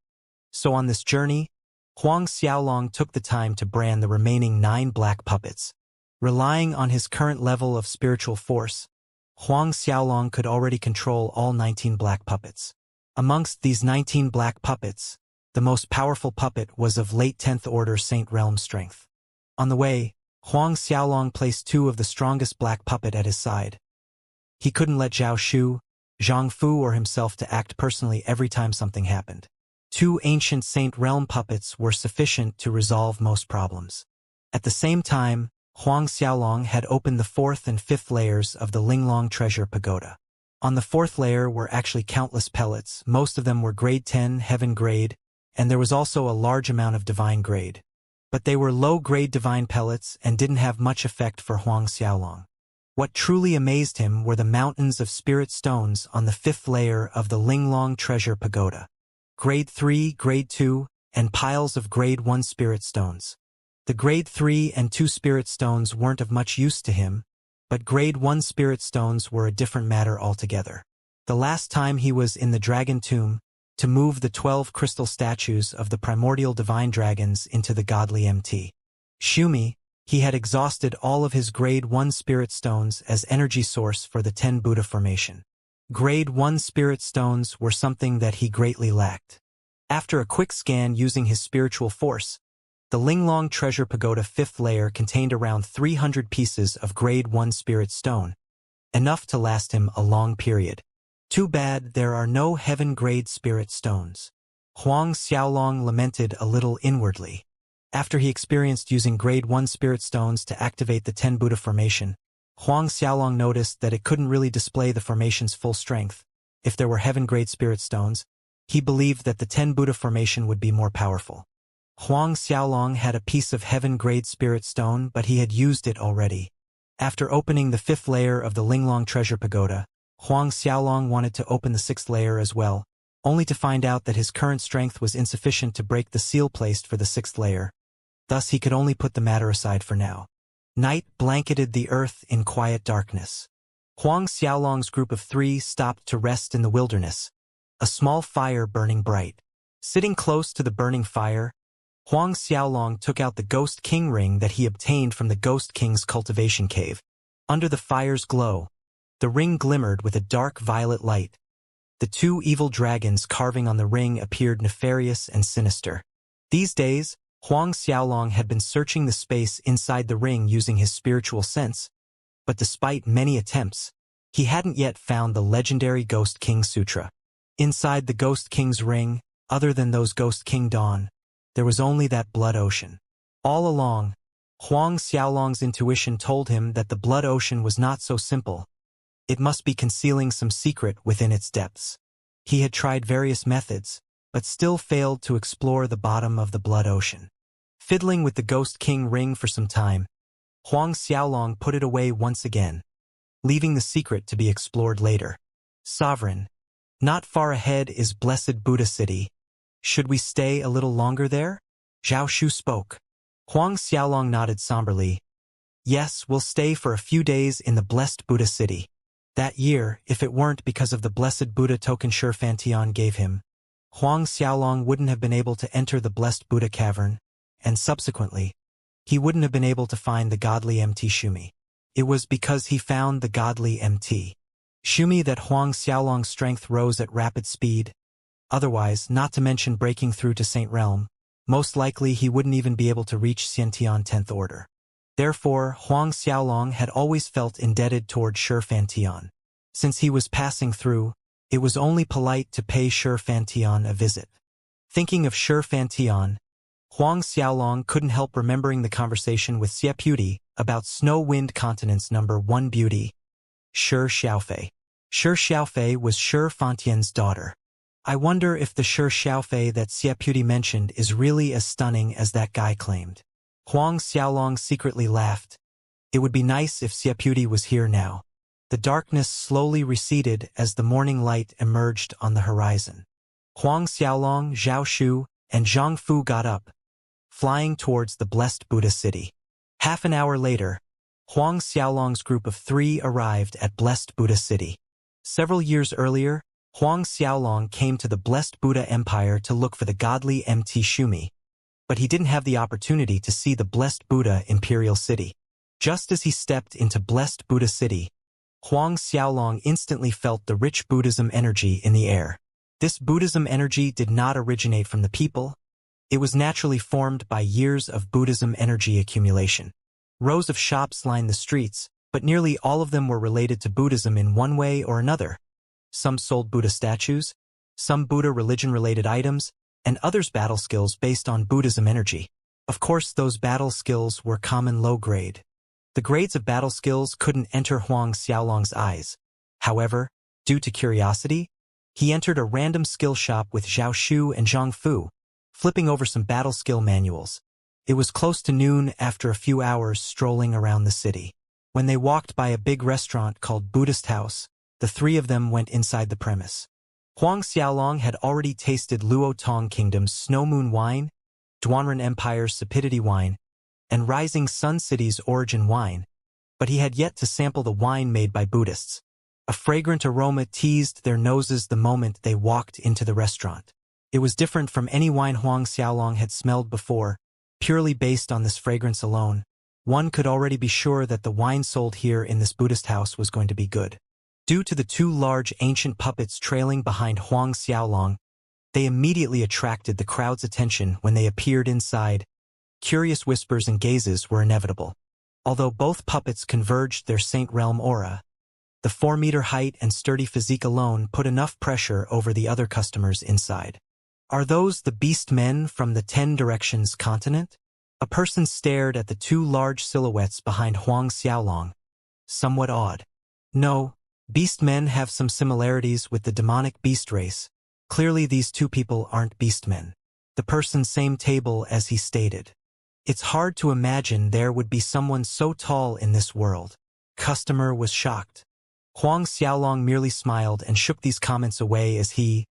So on this journey, Huang Xiaolong took the time to brand the remaining 9 black puppets. Relying on his current level of spiritual force, Huang Xiaolong could already control all 19 black puppets. Amongst these 19 black puppets, the most powerful puppet was of late 10th Order Saint Realm strength. On the way, Huang Xiaolong placed 2 of the strongest black puppet at his side. He couldn't let Zhao Shu, Zhang Fu or himself to act personally every time something happened. 2 ancient Saint Realm puppets were sufficient to resolve most problems. At the same time, Huang Xiaolong had opened the 4th and 5th layers of the Linglong Treasure Pagoda. On the 4th layer were actually countless pellets, most of them were grade 10 heaven grade, and there was also a large amount of divine grade. But they were low-grade divine pellets and didn't have much effect for Huang Xiaolong. What truly amazed him were the mountains of spirit stones on the 5th layer of the Linglong Treasure Pagoda. Grade 3, Grade 2, and piles of Grade 1 spirit stones. The Grade 3 and 2 spirit stones weren't of much use to him, but Grade 1 spirit stones were a different matter altogether. The last time he was in the Dragon Tomb, to move the 12 crystal statues of the primordial divine dragons into the godly Mt. Shumi, he had exhausted all of his Grade 1 spirit stones as energy source for the 10 Buddha formation. Grade 1 spirit stones were something that he greatly lacked. After a quick scan using his spiritual force, the Linglong Treasure Pagoda 5th layer contained around 300 pieces of Grade 1 spirit stone, enough to last him a long period. Too bad there are no heaven-grade spirit stones. Huang Xiaolong lamented a little inwardly. After he experienced using Grade 1 spirit stones to activate the 10 Buddha formation, Huang Xiaolong noticed that it couldn't really display the formation's full strength. If there were heaven-grade spirit stones, he believed that the 10 Buddha formation would be more powerful. Huang Xiaolong had a piece of heaven-grade spirit stone, but he had used it already. After opening the 5th layer of the Linglong Treasure Pagoda, Huang Xiaolong wanted to open the 6th layer as well, only to find out that his current strength was insufficient to break the seal placed for the 6th layer. Thus he could only put the matter aside for now. Night blanketed the earth in quiet darkness. Huang Xiaolong's group of 3 stopped to rest in the wilderness, a small fire burning bright. Sitting close to the burning fire, Huang Xiaolong took out the Ghost King ring that he obtained from the Ghost King's cultivation cave. Under the fire's glow, the ring glimmered with a dark violet light. The 2 evil dragons carving on the ring appeared nefarious and sinister. These days, Huang Xiaolong had been searching the space inside the ring using his spiritual sense, but despite many attempts, he hadn't yet found the legendary Ghost King Sutra. Inside the Ghost King's ring, other than those Ghost King Dawn, there was only that blood ocean. All along, Huang Xiaolong's intuition told him that the blood ocean was not so simple. It must be concealing some secret within its depths. He had tried various methods, but still failed to explore the bottom of the blood ocean. Fiddling with the Ghost King ring for some time, Huang Xiaolong put it away once again, leaving the secret to be explored later. Sovereign, not far ahead is Blessed Buddha City. Should we stay a little longer there? Zhao Shu spoke. Huang Xiaolong nodded somberly. Yes, we'll stay for a few days in the Blessed Buddha City. That year, if it weren't because of the blessed Buddha token Shi Fantian gave him, Huang Xiaolong wouldn't have been able to enter the blessed Buddha cavern, and subsequently, he wouldn't have been able to find the godly MT Shumi. It was because he found the godly MT Shumi that Huang Xiaolong's strength rose at rapid speed. Otherwise, not to mention breaking through to Saint Realm, most likely he wouldn't even be able to reach Xiantian 10th Order. Therefore, Huang Xiaolong had always felt indebted toward Shi Fantian. Since he was passing through, it was only polite to pay Shi Fantian a visit. Thinking of Shi Fantian, Huang Xiaolong couldn't help remembering the conversation with Xie Beauty about Snow Wind Continent's #1 beauty, Shi Xiaofei. Shi Xiaofei was Shi Fantian's daughter. I wonder if the Shi Xiaofei that Xie Beauty mentioned is really as stunning as that guy claimed. Huang Xiaolong secretly laughed. It would be nice if Xie Beauty was here now. The darkness slowly receded as the morning light emerged on the horizon. Huang Xiaolong, Zhao Shu, and Zhang Fu got up, flying towards the blessed Buddha city. Half an hour later, Huang Xiaolong's group of 3 arrived at blessed Buddha city. Several years earlier, Huang Xiaolong came to the blessed Buddha Empire to look for the godly MT Shumi, but he didn't have the opportunity to see the blessed Buddha Imperial City. Just as he stepped into blessed Buddha City, Huang Xiaolong instantly felt the rich Buddhism energy in the air. This Buddhism energy did not originate from the people. It was naturally formed by years of Buddhism energy accumulation. Rows of shops lined the streets, but nearly all of them were related to Buddhism in one way or another. Some sold Buddha statues, some Buddha religion-related items, and others battle skills based on Buddhism energy. Of course, those battle skills were common low grade. The grades of battle skills couldn't enter Huang Xiaolong's eyes. However, due to curiosity, he entered a random skill shop with Zhao Shu and Zhang Fu, flipping over some battle skill manuals. It was close to noon after a few hours strolling around the city. When they walked by a big restaurant called Buddhist House, the 3 of them went inside the premise. Huang Xiaolong had already tasted Luo Tong Kingdom's Snow Moon Wine, Duanren Empire's Sapidity Wine, and Rising Sun City's Origin Wine, but he had yet to sample the wine made by Buddhists. A fragrant aroma teased their noses the moment they walked into the restaurant. It was different from any wine Huang Xiaolong had smelled before, purely based on this fragrance alone. One could already be sure that the wine sold here in this Buddhist house was going to be good. Due to the 2 large ancient puppets trailing behind Huang Xiaolong, they immediately attracted the crowd's attention when they appeared inside. Curious whispers and gazes were inevitable. Although both puppets converged their Saint Realm aura, the 4-meter height and sturdy physique alone put enough pressure over the other customers inside. Are those the beast men from the 10 Directions continent? A person stared at the 2 large silhouettes behind Huang Xiaolong. Somewhat odd. No, beast men have some similarities with the demonic beast race. Clearly these 2 people aren't beast men. The person same table as he stated. It's hard to imagine there would be someone so tall in this world. Customer was shocked. Huang Xiaolong merely smiled and shook these comments away as he,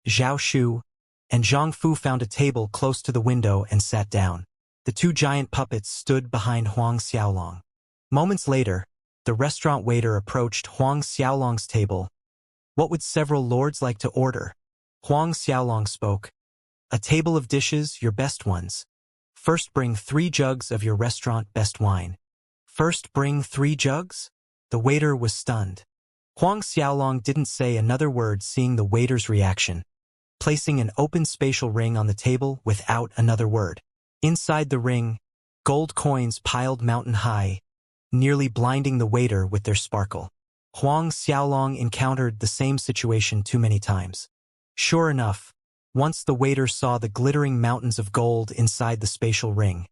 Zhao Shu, and Zhang Fu found a table close to the window and sat down. The 2 giant puppets stood behind Huang Xiaolong. Moments later, the restaurant waiter approached Huang Xiaolong's table. What would several lords like to order? Huang Xiaolong spoke. A table of dishes, your best ones. First bring 3 jugs of your restaurant best wine. First bring 3 jugs? The waiter was stunned. Huang Xiaolong didn't say another word seeing the waiter's reaction, placing an open spatial ring on the table without another word. Inside the ring, gold coins piled mountain high, nearly blinding the waiter with their sparkle. Huang Xiaolong encountered the same situation too many times. Sure enough, once the waiter saw the glittering mountains of gold inside the spatial ring,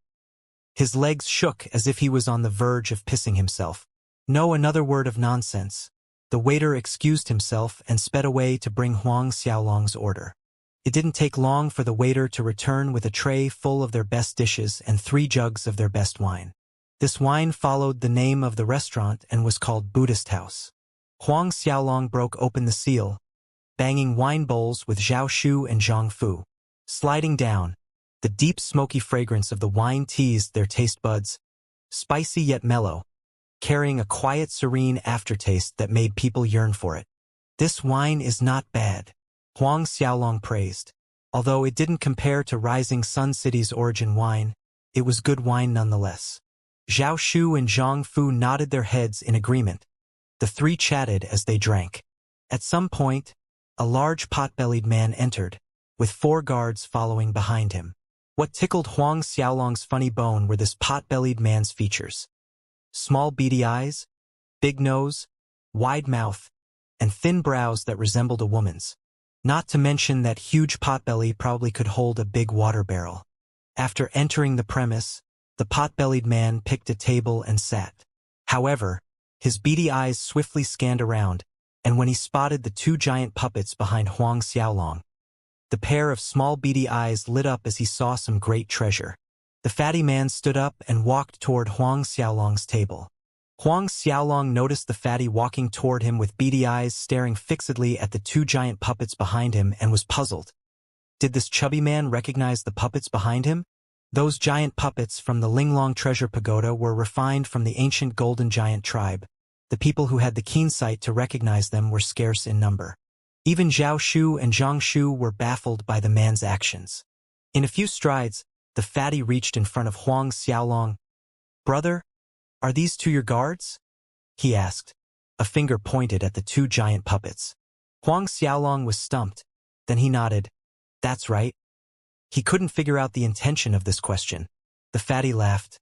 his legs shook as if he was on the verge of pissing himself. No, another word of nonsense. The waiter excused himself and sped away to bring Huang Xiaolong's order. It didn't take long for the waiter to return with a tray full of their best dishes and 3 jugs of their best wine. This wine followed the name of the restaurant and was called Buddhist House. Huang Xiaolong broke open the seal, banging wine bowls with Zhao Shu and Zhang Fu. Sliding down, the deep smoky fragrance of the wine teased their taste buds, spicy yet mellow. carrying a quiet, serene aftertaste that made people yearn for it. "This wine is not bad," Huang Xiaolong praised. Although it didn't compare to Rising Sun City's origin wine, it was good wine nonetheless. Zhao Shu and Zhang Fu nodded their heads in agreement. The three chatted as they drank. At some point, a large pot-bellied man entered, with 4 guards following behind him. What tickled Huang Xiaolong's funny bone were this pot-bellied man's features. Small beady eyes, big nose, wide mouth, and thin brows that resembled a woman's. Not to mention that huge potbelly probably could hold a big water barrel. After entering the premise, the pot-bellied man picked a table and sat. However, his beady eyes swiftly scanned around, and when he spotted the 2 giant puppets behind Huang Xiaolong, the pair of small beady eyes lit up as he saw some great treasure. The fatty man stood up and walked toward Huang Xiaolong's table. Huang Xiaolong noticed the fatty walking toward him with beady eyes staring fixedly at the 2 giant puppets behind him and was puzzled. Did this chubby man recognize the puppets behind him? Those giant puppets from the Linglong Treasure Pagoda were refined from the ancient Golden Giant tribe. The people who had the keen sight to recognize them were scarce in number. Even Zhao Shu and Zhang Shu were baffled by the man's actions. In a few strides, the fatty reached in front of Huang Xiaolong. "Brother, are these 2 your guards?" he asked. A finger pointed at the 2 giant puppets. Huang Xiaolong was stumped. Then he nodded. "That's right." He couldn't figure out the intention of this question. The fatty laughed.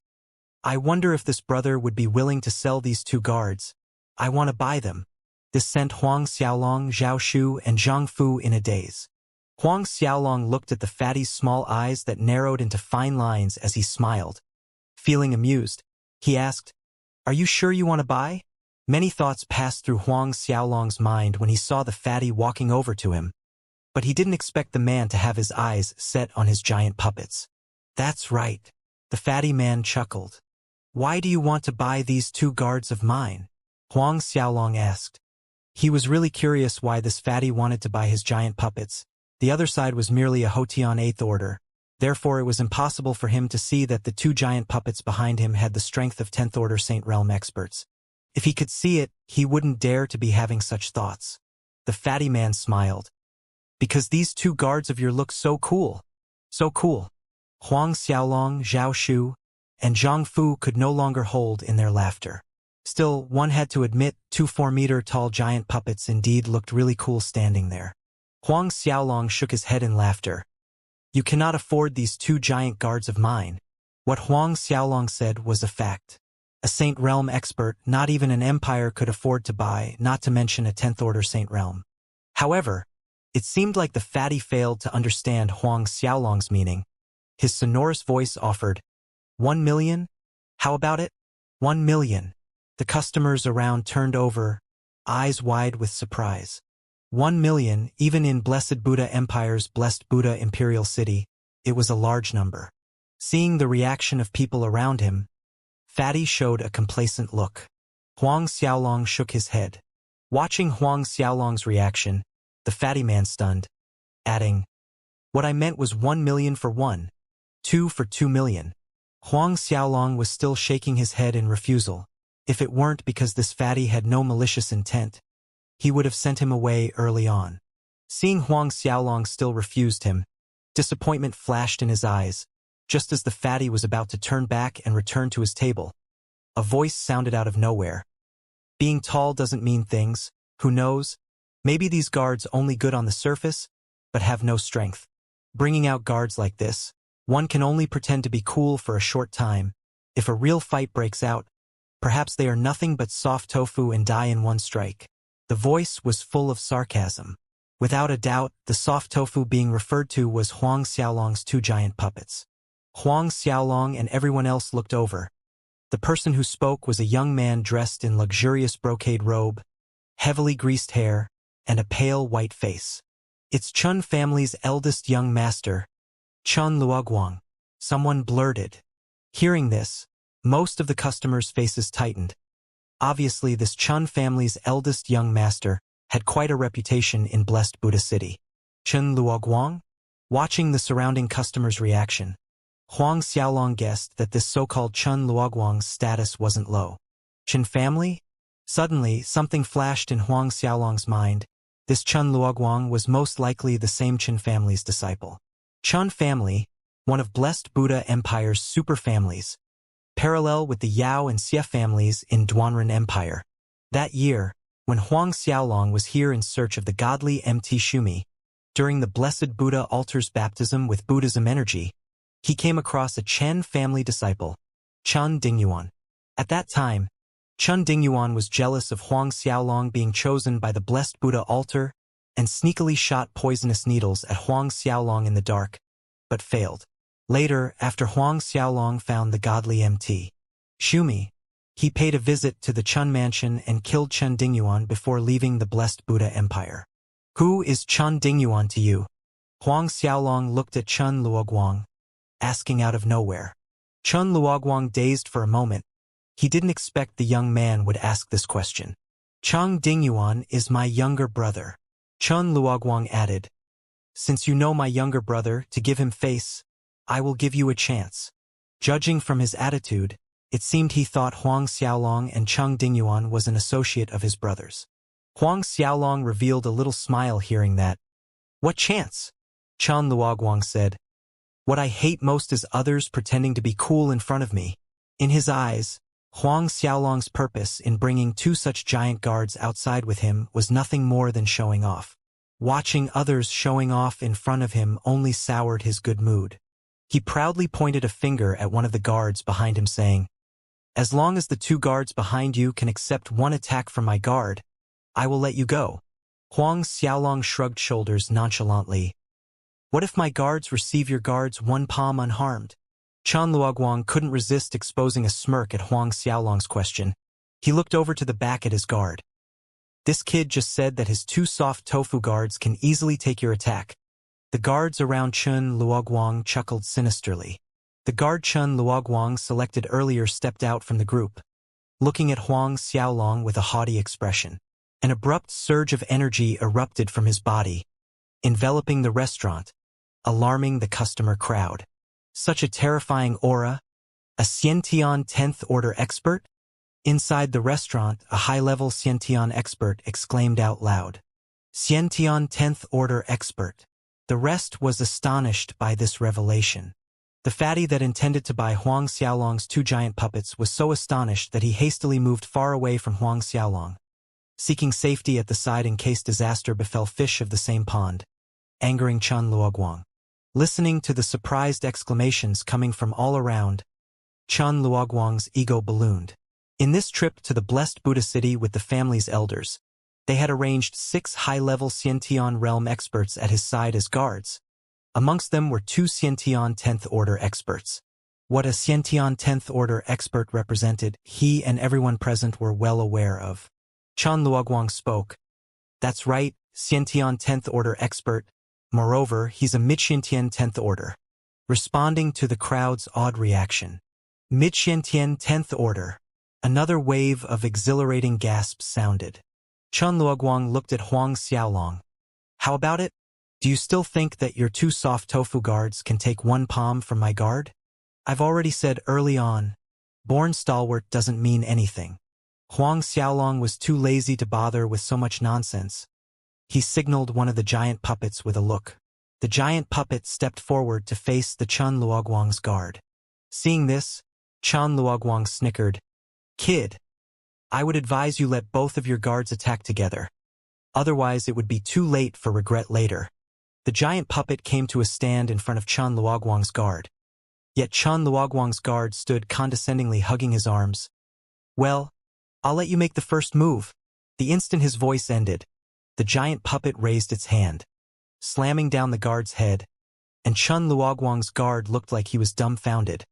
"I wonder if this brother would be willing to sell these 2 guards. I want to buy them." This sent Huang Xiaolong, Zhao Shu, and Zhang Fu in a daze. Huang Xiaolong looked at the fatty's small eyes that narrowed into fine lines as he smiled. Feeling amused, he asked, "Are you sure you want to buy?" Many thoughts passed through Huang Xiaolong's mind when he saw the fatty walking over to him, but he didn't expect the man to have his eyes set on his giant puppets. "That's right," the fatty man chuckled. "Why do you want to buy these 2 guards of mine?" Huang Xiaolong asked. He was really curious why this fatty wanted to buy his giant puppets. The other side was merely a Hotian 8th order. Therefore it was impossible for him to see that the 2 giant puppets behind him had the strength of 10th order Saint Realm experts. If he could see it, he wouldn't dare to be having such thoughts. The fatty man smiled. "Because these 2 guards of yours look so cool." "So cool." Huang Xiaolong, Zhao Shu, and Zhang Fu could no longer hold in their laughter. Still, one had to admit 2 4-meter-tall giant puppets indeed looked really cool standing there. Huang Xiaolong shook his head in laughter. "You cannot afford these 2 giant guards of mine." What Huang Xiaolong said was a fact. A Saint Realm expert, not even an empire could afford to buy, not to mention a 10th order Saint Realm. However, it seemed like the fatty failed to understand Huang Xiaolong's meaning. His sonorous voice offered, 1 million? How about it? 1 million. The customers around turned over, eyes wide with surprise. 1 million, even in Blessed Buddha Empire's Blessed Buddha Imperial City, it was a large number. Seeing the reaction of people around him, Fatty showed a complacent look. Huang Xiaolong shook his head. Watching Huang Xiaolong's reaction, the fatty man stunned, adding, "What I meant was 1 million for 1, 2 for 2 million. Huang Xiaolong was still shaking his head in refusal. If it weren't because this fatty had no malicious intent, he would have sent him away early on. Seeing Huang Xiaolong still refused him, disappointment flashed in his eyes, just as the fatty was about to turn back and return to his table. A voice sounded out of nowhere. "Being tall doesn't mean things. Who knows? Maybe these guards only good on the surface, but have no strength. Bringing out guards like this, one can only pretend to be cool for a short time. If a real fight breaks out, perhaps they are nothing but soft tofu and die in one strike." The voice was full of sarcasm. Without a doubt, the soft tofu being referred to was Huang Xiaolong's 2 giant puppets. Huang Xiaolong and everyone else looked over. The person who spoke was a young man dressed in luxurious brocade robe, heavily greased hair, and a pale white face. "It's Chun family's eldest young master, Chun Luoguang," someone blurted. Hearing this, most of the customers' faces tightened. Obviously, this Chun family's eldest young master had quite a reputation in Blessed Buddha City. Chun Luoguang? Watching the surrounding customers' reaction, Huang Xiaolong guessed that this so-called Chun Luoguang's status wasn't low. Chen family? Suddenly, something flashed in Huang Xiaolong's mind. This Chen Luoguang was most likely the same Chen family's disciple. Chen family, one of Blessed Buddha Empire's superfamilies, parallel with the Yao and Xie families in Duanren Empire. That year, when Huang Xiaolong was here in search of the godly Mt. Shumi, during the Blessed Buddha altar's baptism with Buddhism energy, he came across a Chen family disciple, Chen Dingyuan. At that time, Chen Dingyuan was jealous of Huang Xiaolong being chosen by the Blessed Buddha altar and sneakily shot poisonous needles at Huang Xiaolong in the dark, but failed. Later, after Huang Xiaolong found the godly Mt. Shumi, he paid a visit to the Chen mansion and killed Chen Dingyuan before leaving the Blessed Buddha Empire. Who is Chen Dingyuan to you? Huang Xiaolong looked at Chen Luoguang, asking out of nowhere. Chen Luoguang dazed for a moment. He didn't expect the young man would ask this question. Chen Dingyuan is my younger brother. Chen Luoguang added. Since you know my younger brother, to give him face, I will give you a chance. Judging from his attitude, it seemed he thought Huang Xiaolong and Chen Dingyuan was an associate of his brother's. Huang Xiaolong revealed a little smile hearing that. What chance? Chen Luoguang said. What I hate most is others pretending to be cool in front of me. In his eyes, Huang Xiaolong's purpose in bringing two such giant guards outside with him was nothing more than showing off. Watching others showing off in front of him only soured his good mood. He proudly pointed a finger at one of the guards behind him saying, As long as the two guards behind you can accept one attack from my guard, I will let you go. Huang Xiaolong shrugged shoulders nonchalantly. What if my guards receive your guard's one palm unharmed? Chen Luoguang couldn't resist exposing a smirk at Huang Xiaolong's question. He looked over to the back at his guard. This kid just said that his two soft tofu guards can easily take your attack. The guards around Chen Luoguang chuckled sinisterly. The guard Chen Luoguang selected earlier stepped out from the group, looking at Huang Xiaolong with a haughty expression. An abrupt surge of energy erupted from his body, enveloping the restaurant, alarming the customer crowd. Such a terrifying aura? A Xiantian 10th Order expert? Inside the restaurant, a high-level Xiantian expert exclaimed out loud. Xiantian 10th Order expert. The rest was astonished by this revelation. The fatty that intended to buy Huang Xiaolong's two giant puppets was so astonished that he hastily moved far away from Huang Xiaolong, seeking safety at the side in case disaster befell fish of the same pond, angering Chen Luoguang. Listening to the surprised exclamations coming from all around, Chen Luoguang's ego ballooned. In this trip to the Blessed Buddha City with the family's elders, they had arranged 6 high-level Xiantian realm experts at his side as guards. Amongst them were 2 Xiantian 10th Order experts. What a Xiantian 10th Order expert represented, he and everyone present were well aware of. Chen Luoguang spoke. That's right, Xiantian 10th Order expert. Moreover, he's a Mid-Xiantian 10th Order. Responding to the crowd's odd reaction. Mid-Xiantian 10th Order. Another wave of exhilarating gasps sounded. Chen Luoguang looked at Huang Xiaolong. How about it? Do you still think that your 2 soft tofu guards can take one palm from my guard? I've already said early on, born stalwart doesn't mean anything. Huang Xiaolong was too lazy to bother with so much nonsense. He signaled one of the giant puppets with a look. The giant puppet stepped forward to face the Chen Luoguang's guard. Seeing this, Chen Luoguang snickered. Kid, I would advise you let both of your guards attack together. Otherwise it would be too late for regret later. The giant puppet came to a stand in front of Chen Luoguang's guard. Yet Chen Luoguang's guard stood condescendingly hugging his arms. Well, I'll let you make the first move. The instant his voice ended, the giant puppet raised its hand, slamming down the guard's head, and Chen Luoguang's guard looked like he was dumbfounded,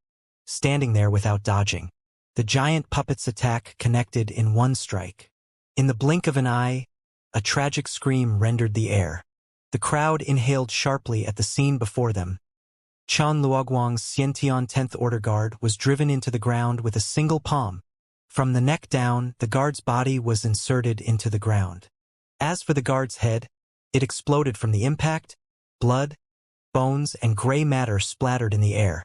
standing there without dodging. The giant puppet's attack connected in one strike. In the blink of an eye, a tragic scream rendered the air. The crowd inhaled sharply at the scene before them. Chen Luoguang's Xiantian 10th Order guard was driven into the ground with a single palm. From the neck down, the guard's body was inserted into the ground. As for the guard's head, it exploded from the impact. Blood, bones, and gray matter splattered in the air,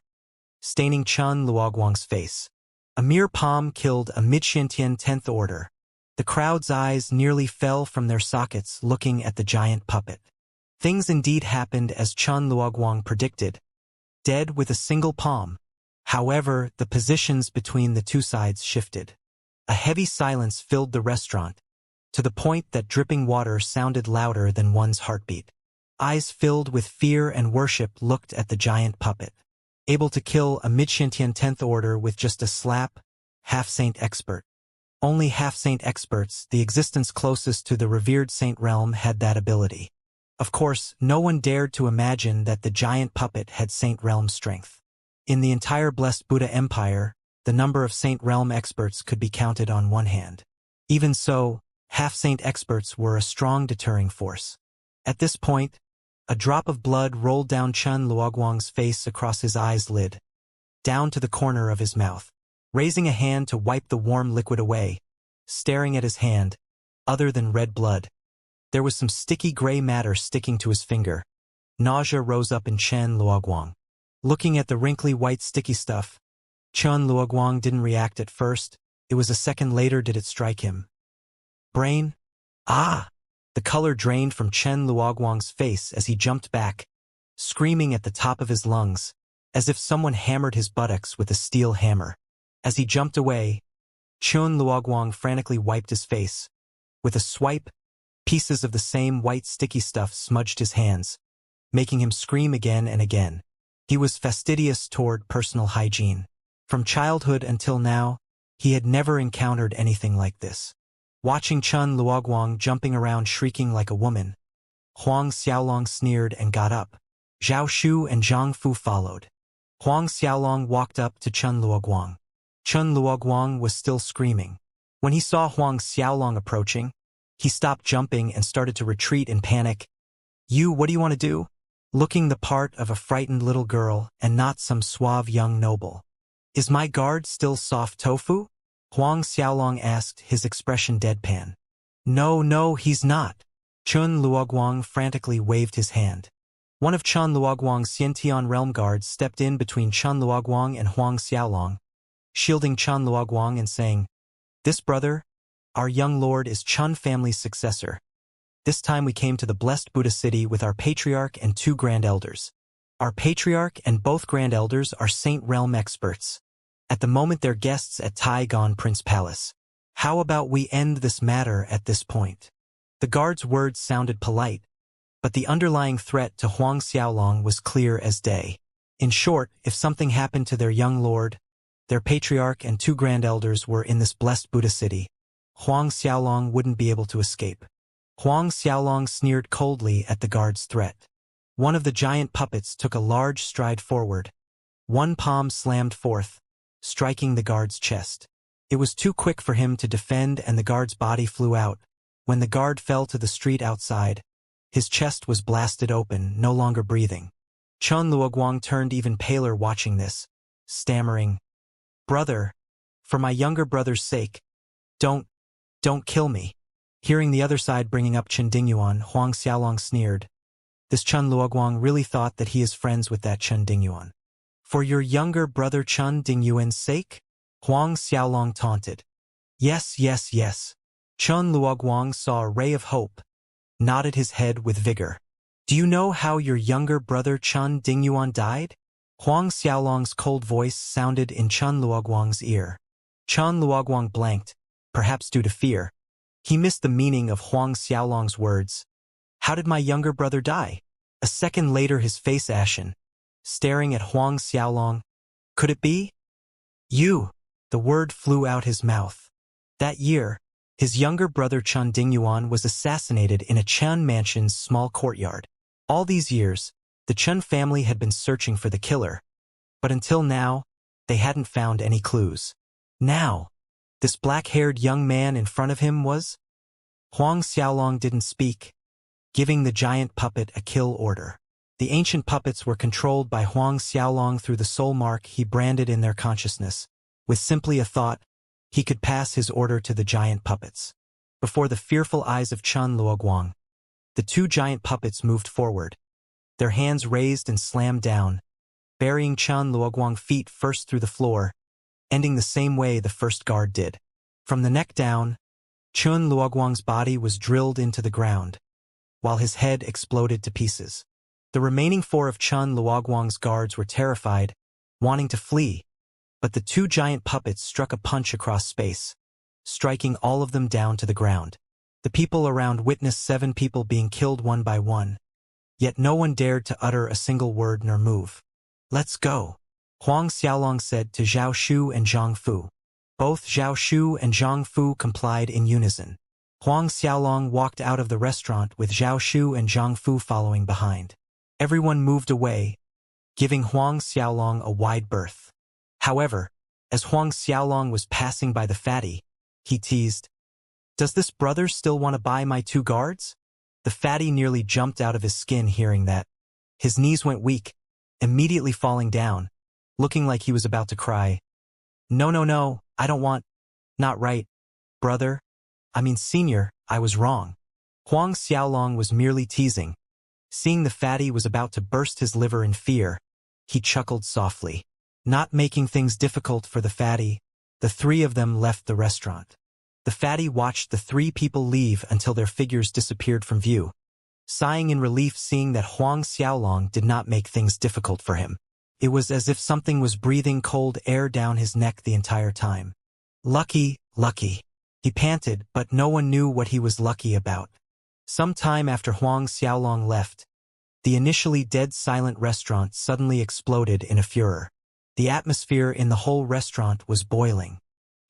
staining Chen Luoguang's face. A mere palm killed a mid-Xiantian 10th order. The crowd's eyes nearly fell from their sockets looking at the giant puppet. Things indeed happened as Chen Luoguang predicted, dead with a single palm. However, the positions between the two sides shifted. A heavy silence filled the restaurant, to the point that dripping water sounded louder than one's heartbeat. Eyes filled with fear and worship looked at the giant puppet. Able to kill a mid-Xiantian 10th order with just a slap, half-saint expert. Only half-saint experts, the existence closest to the revered saint realm, had that ability. Of course, no one dared to imagine that the giant puppet had saint realm strength. In the entire blessed Buddha Empire, the number of saint realm experts could be counted on one hand. Even so, half-saint experts were a strong deterring force. At this point, a drop of blood rolled down Chen Luoguang's face across his eyes lid, down to the corner of his mouth. Raising a hand to wipe the warm liquid away, staring at his hand, other than red blood, there was some sticky gray matter sticking to his finger. Nausea rose up in Chen Luoguang. Looking at the wrinkly white sticky stuff, Chen Luoguang didn't react at first. It was a second later did it strike him. Brain? Ah! The color drained from Chen Luoguang's face as he jumped back, screaming at the top of his lungs, as if someone hammered his buttocks with a steel hammer. As he jumped away, Chen Luoguang frantically wiped his face. With a swipe, pieces of the same white sticky stuff smudged his hands, making him scream again and again. He was fastidious toward personal hygiene. From childhood until now, he had never encountered anything like this. Watching Chen Luoguang jumping around shrieking like a woman, Huang Xiaolong sneered and got up. Zhao Shu and Zhang Fu followed. Huang Xiaolong walked up to Chen Luoguang. Chen Luoguang was still screaming. When he saw Huang Xiaolong approaching, he stopped jumping and started to retreat in panic. What do you want to do? Looking the part of a frightened little girl and not some suave young noble. Is my guard still soft tofu? Huang Xiaolong asked, his expression deadpan. No, he's not. Chen Luoguang frantically waved his hand. One of Chen Luoguang's Xiantian realm guards stepped in between Chen Luoguang and Huang Xiaolong, shielding Chen Luoguang and saying, "This brother, our young lord, is Chen family's successor. This time we came to the blessed Buddha city with our patriarch and 2 grand elders. Our patriarch and both grand elders are saint realm experts. At the moment they're guests at Tai-Gon Prince Palace. How about we end this matter at this point?" The guard's words sounded polite, but the underlying threat to Huang Xiaolong was clear as day. In short, if something happened to their young lord, their patriarch and 2 grand elders were in this blessed Buddha city, Huang Xiaolong wouldn't be able to escape. Huang Xiaolong sneered coldly at the guard's threat. One of the giant puppets took a large stride forward. One palm slammed forth, striking the guard's chest. It was too quick for him to defend and the guard's body flew out. When the guard fell to the street outside, his chest was blasted open, no longer breathing. Chen Luoguang turned even paler watching this, stammering, "Brother, for my younger brother's sake, don't kill me." Hearing the other side bringing up Chen Dingyuan, Huang Xiaolong sneered. This Chen Luoguang really thought that he is friends with that Chen Dingyuan. "For your younger brother Chen Dingyuan's sake?" Huang Xiaolong taunted. Yes. Chen Luoguang saw a ray of hope, nodded his head with vigor. "Do you know how your younger brother Chen Dingyuan died?" Huang Xiaolong's cold voice sounded in Chen Luoguang's ear. Chen Luoguang blanked, perhaps due to fear. He missed the meaning of Huang Xiaolong's words. How did my younger brother die? A second later his face ashen, staring at Huang Xiaolong. Could it be? You! The word flew out his mouth. That year, his younger brother Chen Dingyuan was assassinated in a Chen mansion's small courtyard. All these years, the Chen family had been searching for the killer, but until now, they hadn't found any clues. Now, this black-haired young man in front of him was? Huang Xiaolong didn't speak, giving the giant puppet a kill order. The ancient puppets were controlled by Huang Xiaolong through the soul mark he branded in their consciousness. With simply a thought, he could pass his order to the giant puppets. Before the fearful eyes of Chen Luoguang, the 2 giant puppets moved forward, their hands raised and slammed down, burying Chen Luoguang feet first through the floor, ending the same way the first guard did. From the neck down, Chun Luoguang's body was drilled into the ground, while his head exploded to pieces. The remaining 4 of Chun Luoguang's guards were terrified, wanting to flee, but the 2 giant puppets struck a punch across space, striking all of them down to the ground. The people around witnessed 7 people being killed one by one, yet no one dared to utter a single word nor move. "Let's go," Huang Xiaolong said to Zhao Shu and Zhang Fu. Both Zhao Shu and Zhang Fu complied in unison. Huang Xiaolong walked out of the restaurant with Zhao Shu and Zhang Fu following behind. Everyone moved away, giving Huang Xiaolong a wide berth. However, as Huang Xiaolong was passing by the fatty, he teased, "Does this brother still want to buy my 2 guards?" The fatty nearly jumped out of his skin hearing that. His knees went weak, immediately falling down, looking like he was about to cry. No, I don't want. Not right, brother. I mean senior, I was wrong." Huang Xiaolong was merely teasing. Seeing the fatty was about to burst his liver in fear, he chuckled softly. Not making things difficult for the fatty, the 3 of them left the restaurant. The fatty watched the 3 people leave until their figures disappeared from view, sighing in relief seeing that Huang Xiaolong did not make things difficult for him. It was as if something was breathing cold air down his neck the entire time. Lucky, he panted, but no one knew what he was lucky about. Some time after Huang Xiaolong left, the initially dead silent restaurant suddenly exploded in a furor. The atmosphere in the whole restaurant was boiling.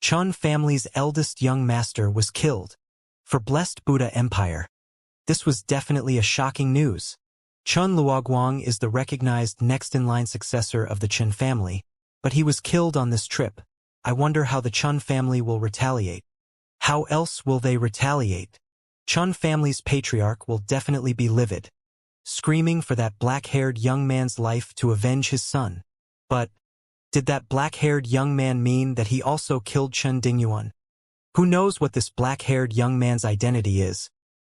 Chun family's eldest young master was killed. For Blessed Buddha Empire, this was definitely a shocking news. Chun Luoguang is the recognized next-in-line successor of the Chun family, but he was killed on this trip. I wonder how the Chun family will retaliate. How else will they retaliate? Chun family's patriarch will definitely be livid, screaming for that black-haired young man's life to avenge his son. But did that black-haired young man mean that he also killed Chun Dingyuan? Who knows what this black-haired young man's identity is?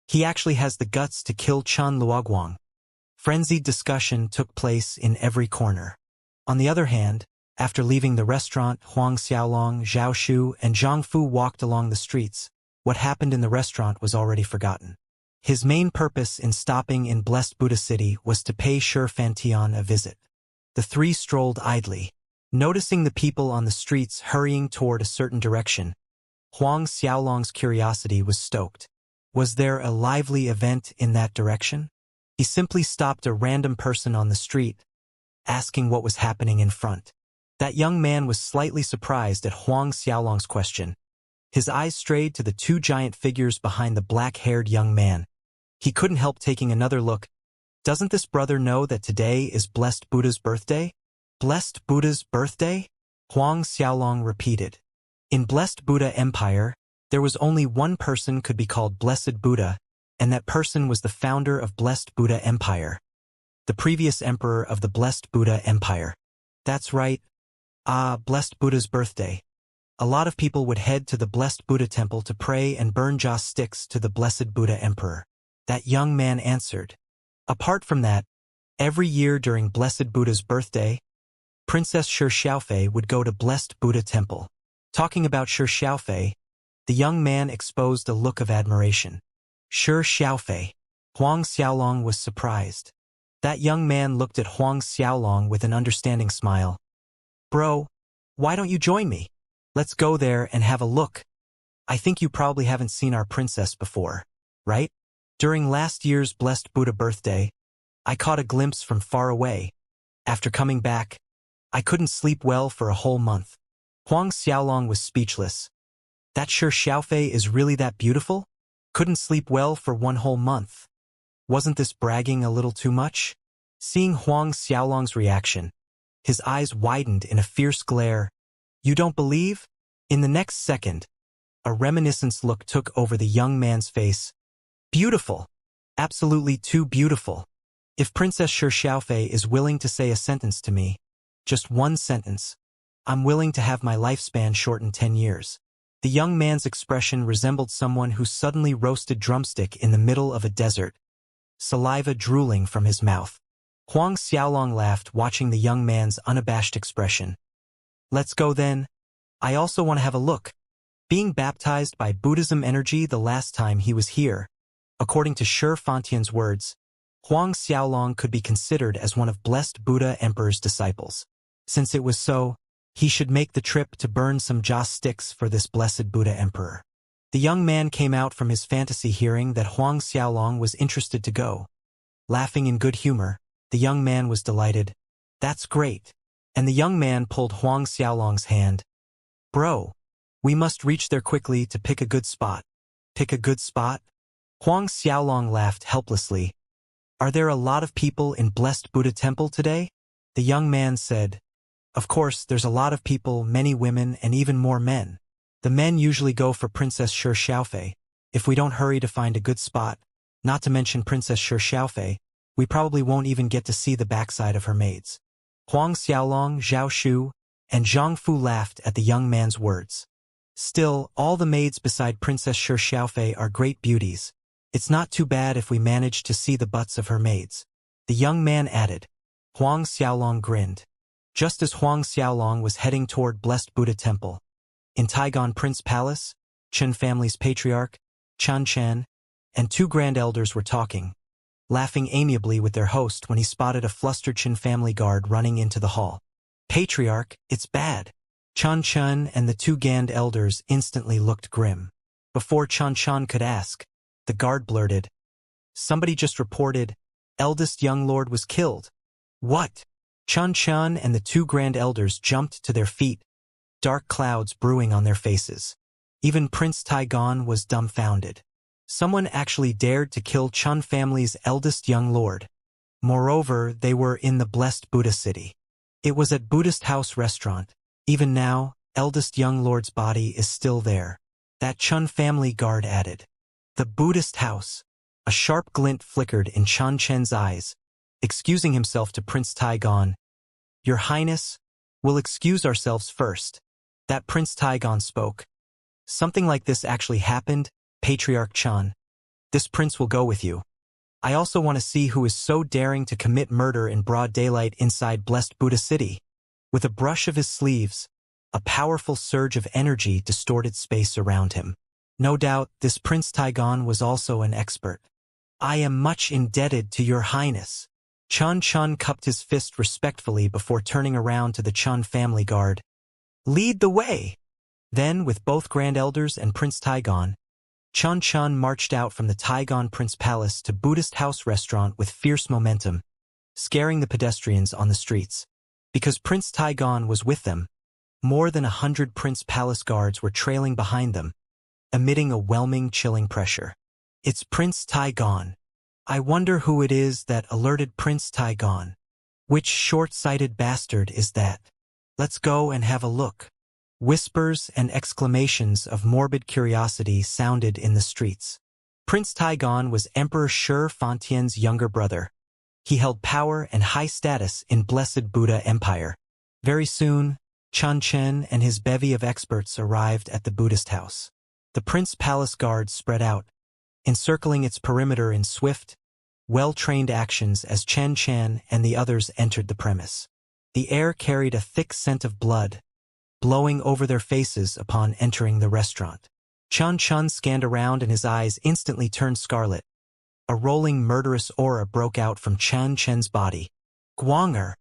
He actually has the guts to kill Chun Luoguang. Frenzied discussion took place in every corner. On the other hand, after leaving the restaurant, Huang Xiaolong, Zhao Shu, and Zhang Fu walked along the streets. What happened in the restaurant was already forgotten. His main purpose in stopping in Blessed Buddha City was to pay Shi Fantian a visit. The 3 strolled idly. Noticing the people on the streets hurrying toward a certain direction, Huang Xiaolong's curiosity was stoked. Was there a lively event in that direction? He simply stopped a random person on the street, asking what was happening in front. That young man was slightly surprised at Huang Xiaolong's question. His eyes strayed to the 2 giant figures behind the black-haired young man. He couldn't help taking another look. Doesn't this brother know that today is Blessed Buddha's birthday? Blessed Buddha's birthday? Huang Xiaolong repeated. In Blessed Buddha Empire, there was only one person could be called Blessed Buddha, and that person was the founder of Blessed Buddha Empire, the previous emperor of the Blessed Buddha Empire. That's right. Blessed Buddha's birthday. A lot of people would head to the Blessed Buddha temple to pray and burn joss sticks to the Blessed Buddha Emperor. That young man answered. Apart from that, every year during Blessed Buddha's birthday, Princess Shi Xiaofei would go to Blessed Buddha temple. Talking about Shi Xiaofei, the young man exposed a look of admiration. Shi Xiaofei. Huang Xiaolong was surprised. That young man looked at Huang Xiaolong with an understanding smile. Bro, why don't you join me? Let's go there and have a look. I think you probably haven't seen our princess before, right? During last year's Blessed Buddha birthday, I caught a glimpse from far away. After coming back, I couldn't sleep well for a whole month. Huang Xiaolong was speechless. That Shi Xiaofei is really that beautiful? Couldn't sleep well for 1 whole month. Wasn't this bragging a little too much? Seeing Huang Xiaolong's reaction, his eyes widened in a fierce glare. You don't believe? In the next second, a reminiscence look took over the young man's face. Beautiful. Absolutely too beautiful. If Princess Shi Xiaofei is willing to say a sentence to me, just 1 sentence, I'm willing to have my lifespan shortened 10 years. The young man's expression resembled someone who suddenly roasted drumstick in the middle of a desert, saliva drooling from his mouth. Huang Xiaolong laughed watching the young man's unabashed expression. Let's go then. I also want to have a look. Being baptized by Buddhism energy the last time he was here. According to Shi Fantian's words, Huang Xiaolong could be considered as one of blessed Buddha Emperor's disciples. Since it was so, he should make the trip to burn some joss sticks for this blessed Buddha Emperor. The young man came out from his fantasy hearing that Huang Xiaolong was interested to go. Laughing in good humor, the young man was delighted. That's great. And the young man pulled Huang Xiaolong's hand. Bro, we must reach there quickly to pick a good spot. Pick a good spot? Huang Xiaolong laughed helplessly. Are there a lot of people in Blessed Buddha Temple today? The young man said, Of course, there's a lot of people, many women, and even more men. The men usually go for Princess Shi Xiaofei. If we don't hurry to find a good spot, not to mention Princess Shi Xiaofei, we probably won't even get to see the backside of her maids. Huang Xiaolong, Zhao Shu, and Zhang Fu laughed at the young man's words. Still, all the maids beside Princess Shi Xiaofei are great beauties. It's not too bad if we manage to see the butts of her maids. The young man added. Huang Xiaolong grinned. Just as Huang Xiaolong was heading toward Blessed Buddha Temple, in Taigon Prince Palace, Chen family's patriarch, Chan Chen, and 2 grand elders were talking, laughing amiably with their host when he spotted a flustered Chen family guard running into the hall. Patriarch, it's bad. Chan Chen and the 2 grand elders instantly looked grim. Before Chan Chen could ask, the guard blurted, Somebody just reported, eldest young lord was killed. What? Chan Chen and the 2 grand elders jumped to their feet, dark clouds brewing on their faces. Even Prince Taigon was dumbfounded. Someone actually dared to kill Chen family's eldest young lord. Moreover, they were in the blessed Buddha city. It was at Buddhist House restaurant. Even now, eldest young lord's body is still there. That Chen family guard added. The Buddhist house. A sharp glint flickered in Chan Chen's eyes. Excusing himself to Prince Taigon. Your Highness, we'll excuse ourselves first. That Prince Taigon spoke. Something like this actually happened, Patriarch Chan. This prince will go with you. I also want to see who is so daring to commit murder in broad daylight inside blessed Buddha city. With a brush of his sleeves, a powerful surge of energy distorted space around him. No doubt, this Prince Taigon was also an expert. I am much indebted to your Highness. Chan Chen cupped his fist respectfully before turning around to the Chen family guard. Lead the way! Then, with both grand elders and Prince Taigon, Chan Chen marched out from the Taigon Prince Palace to Buddhist House restaurant with fierce momentum, scaring the pedestrians on the streets. Because Prince Taigon was with them, more than 100 Prince Palace guards were trailing behind them, emitting a whelming, chilling pressure. It's Prince Taigon. I wonder who it is that alerted Prince Taigon. Which short-sighted bastard is that? Let's go and have a look. Whispers and exclamations of morbid curiosity sounded in the streets. Prince Taigon was Emperor Shi Fantian's younger brother. He held power and high status in Blessed Buddha Empire. Very soon, Chan Chen and his bevy of experts arrived at the Buddhist house. The Prince Palace guards spread out, encircling its perimeter in swift, well-trained actions as Chen Chen and the others entered the premise. The air carried a thick scent of blood, blowing over their faces upon entering the restaurant. Chan Chen scanned around and his eyes instantly turned scarlet. A rolling murderous aura broke out from Chan Chen's body. Guanger!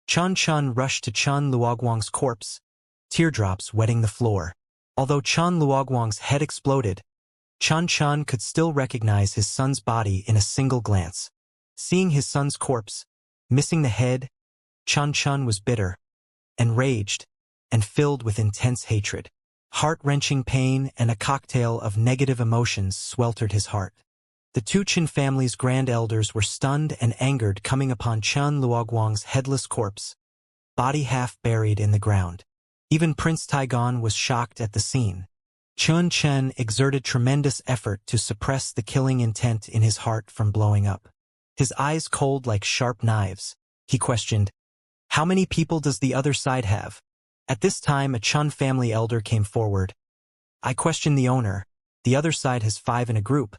Chan Chen rushed to Chan Luoguang's corpse, teardrops wetting the floor. Although Chan Luoguang's head exploded, Chan Chen could still recognize his son's body in a single glance. Seeing his son's corpse, missing the head, Chan Chen was bitter, enraged, and filled with intense hatred. Heart-wrenching pain and a cocktail of negative emotions sweltered his heart. The 2 Qin family's grand elders were stunned and angered coming upon Chan Luoguang's headless corpse, body half buried in the ground. Even Prince Taigon was shocked at the scene. Chen Chen exerted tremendous effort to suppress the killing intent in his heart from blowing up. His eyes cold like sharp knives, he questioned, How many people does the other side have? At this time, a Chen family elder came forward. I questioned the owner. The other side has 5 in a group,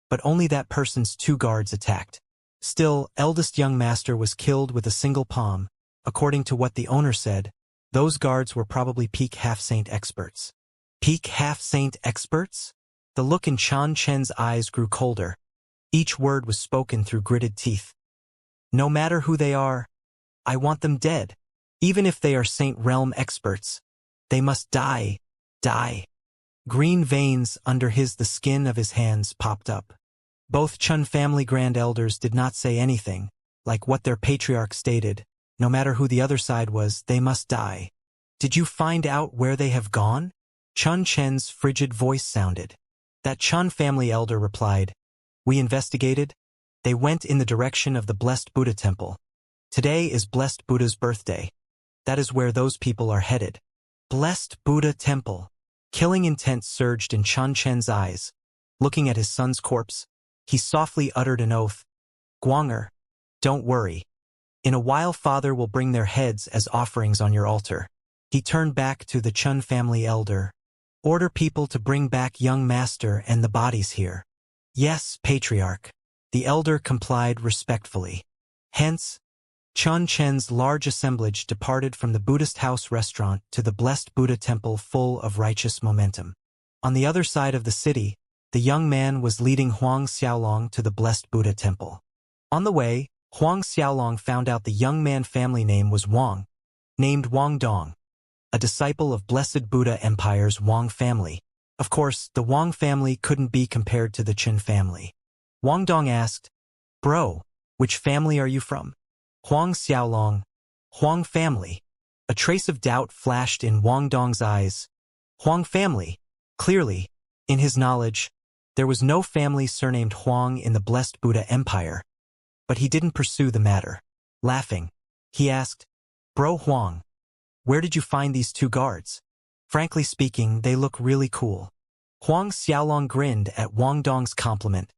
but only that person's 2 guards attacked. Still, eldest young master was killed with a single palm. According to what the owner said, Those guards were probably peak half-saint experts. Peak half-saint experts? The look in Chan Chen's eyes grew colder. Each word was spoken through gritted teeth. No matter who they are, I want them dead. Even if they are Saint Realm experts, they must die. Die. Green veins under the skin of his hands popped up. Both Chun family grand elders did not say anything, like what their patriarch stated. No matter who the other side was, they must die. Did you find out where they have gone? Chun Chen's frigid voice sounded. That Chun family elder replied, we investigated. They went in the direction of the Blessed Buddha Temple. Today is Blessed Buddha's birthday. That is where those people are headed. Blessed Buddha Temple. Killing intent surged in Chun Chen's eyes. Looking at his son's corpse, he softly uttered an oath. Guanger, don't worry. In a while Father will bring their heads as offerings on your altar. He turned back to the Chun family elder. Order people to bring back young master and the bodies here. Yes, Patriarch. The elder complied respectfully. Hence, Chun Chen's large assemblage departed from the Buddhist house restaurant to the Blessed Buddha Temple full of righteous momentum. On the other side of the city, the young man was leading Huang Xiaolong to the Blessed Buddha Temple. On the way, Huang Xiaolong found out the young man's family name was Wang, named Wang Dong, a disciple of Blessed Buddha Empire's Wang family. Of course, the Wang family couldn't be compared to the Qin family. Wang Dong asked, Bro, which family are you from? Huang Xiaolong, Huang family. A trace of doubt flashed in Wang Dong's eyes. Huang family. Clearly, in his knowledge, there was no family surnamed Huang in the Blessed Buddha Empire. But he didn't pursue the matter. Laughing, he asked, Bro Huang, where did you find these two guards? Frankly speaking, they look really cool. Huang Xiaolong grinned at Wang Dong's compliment,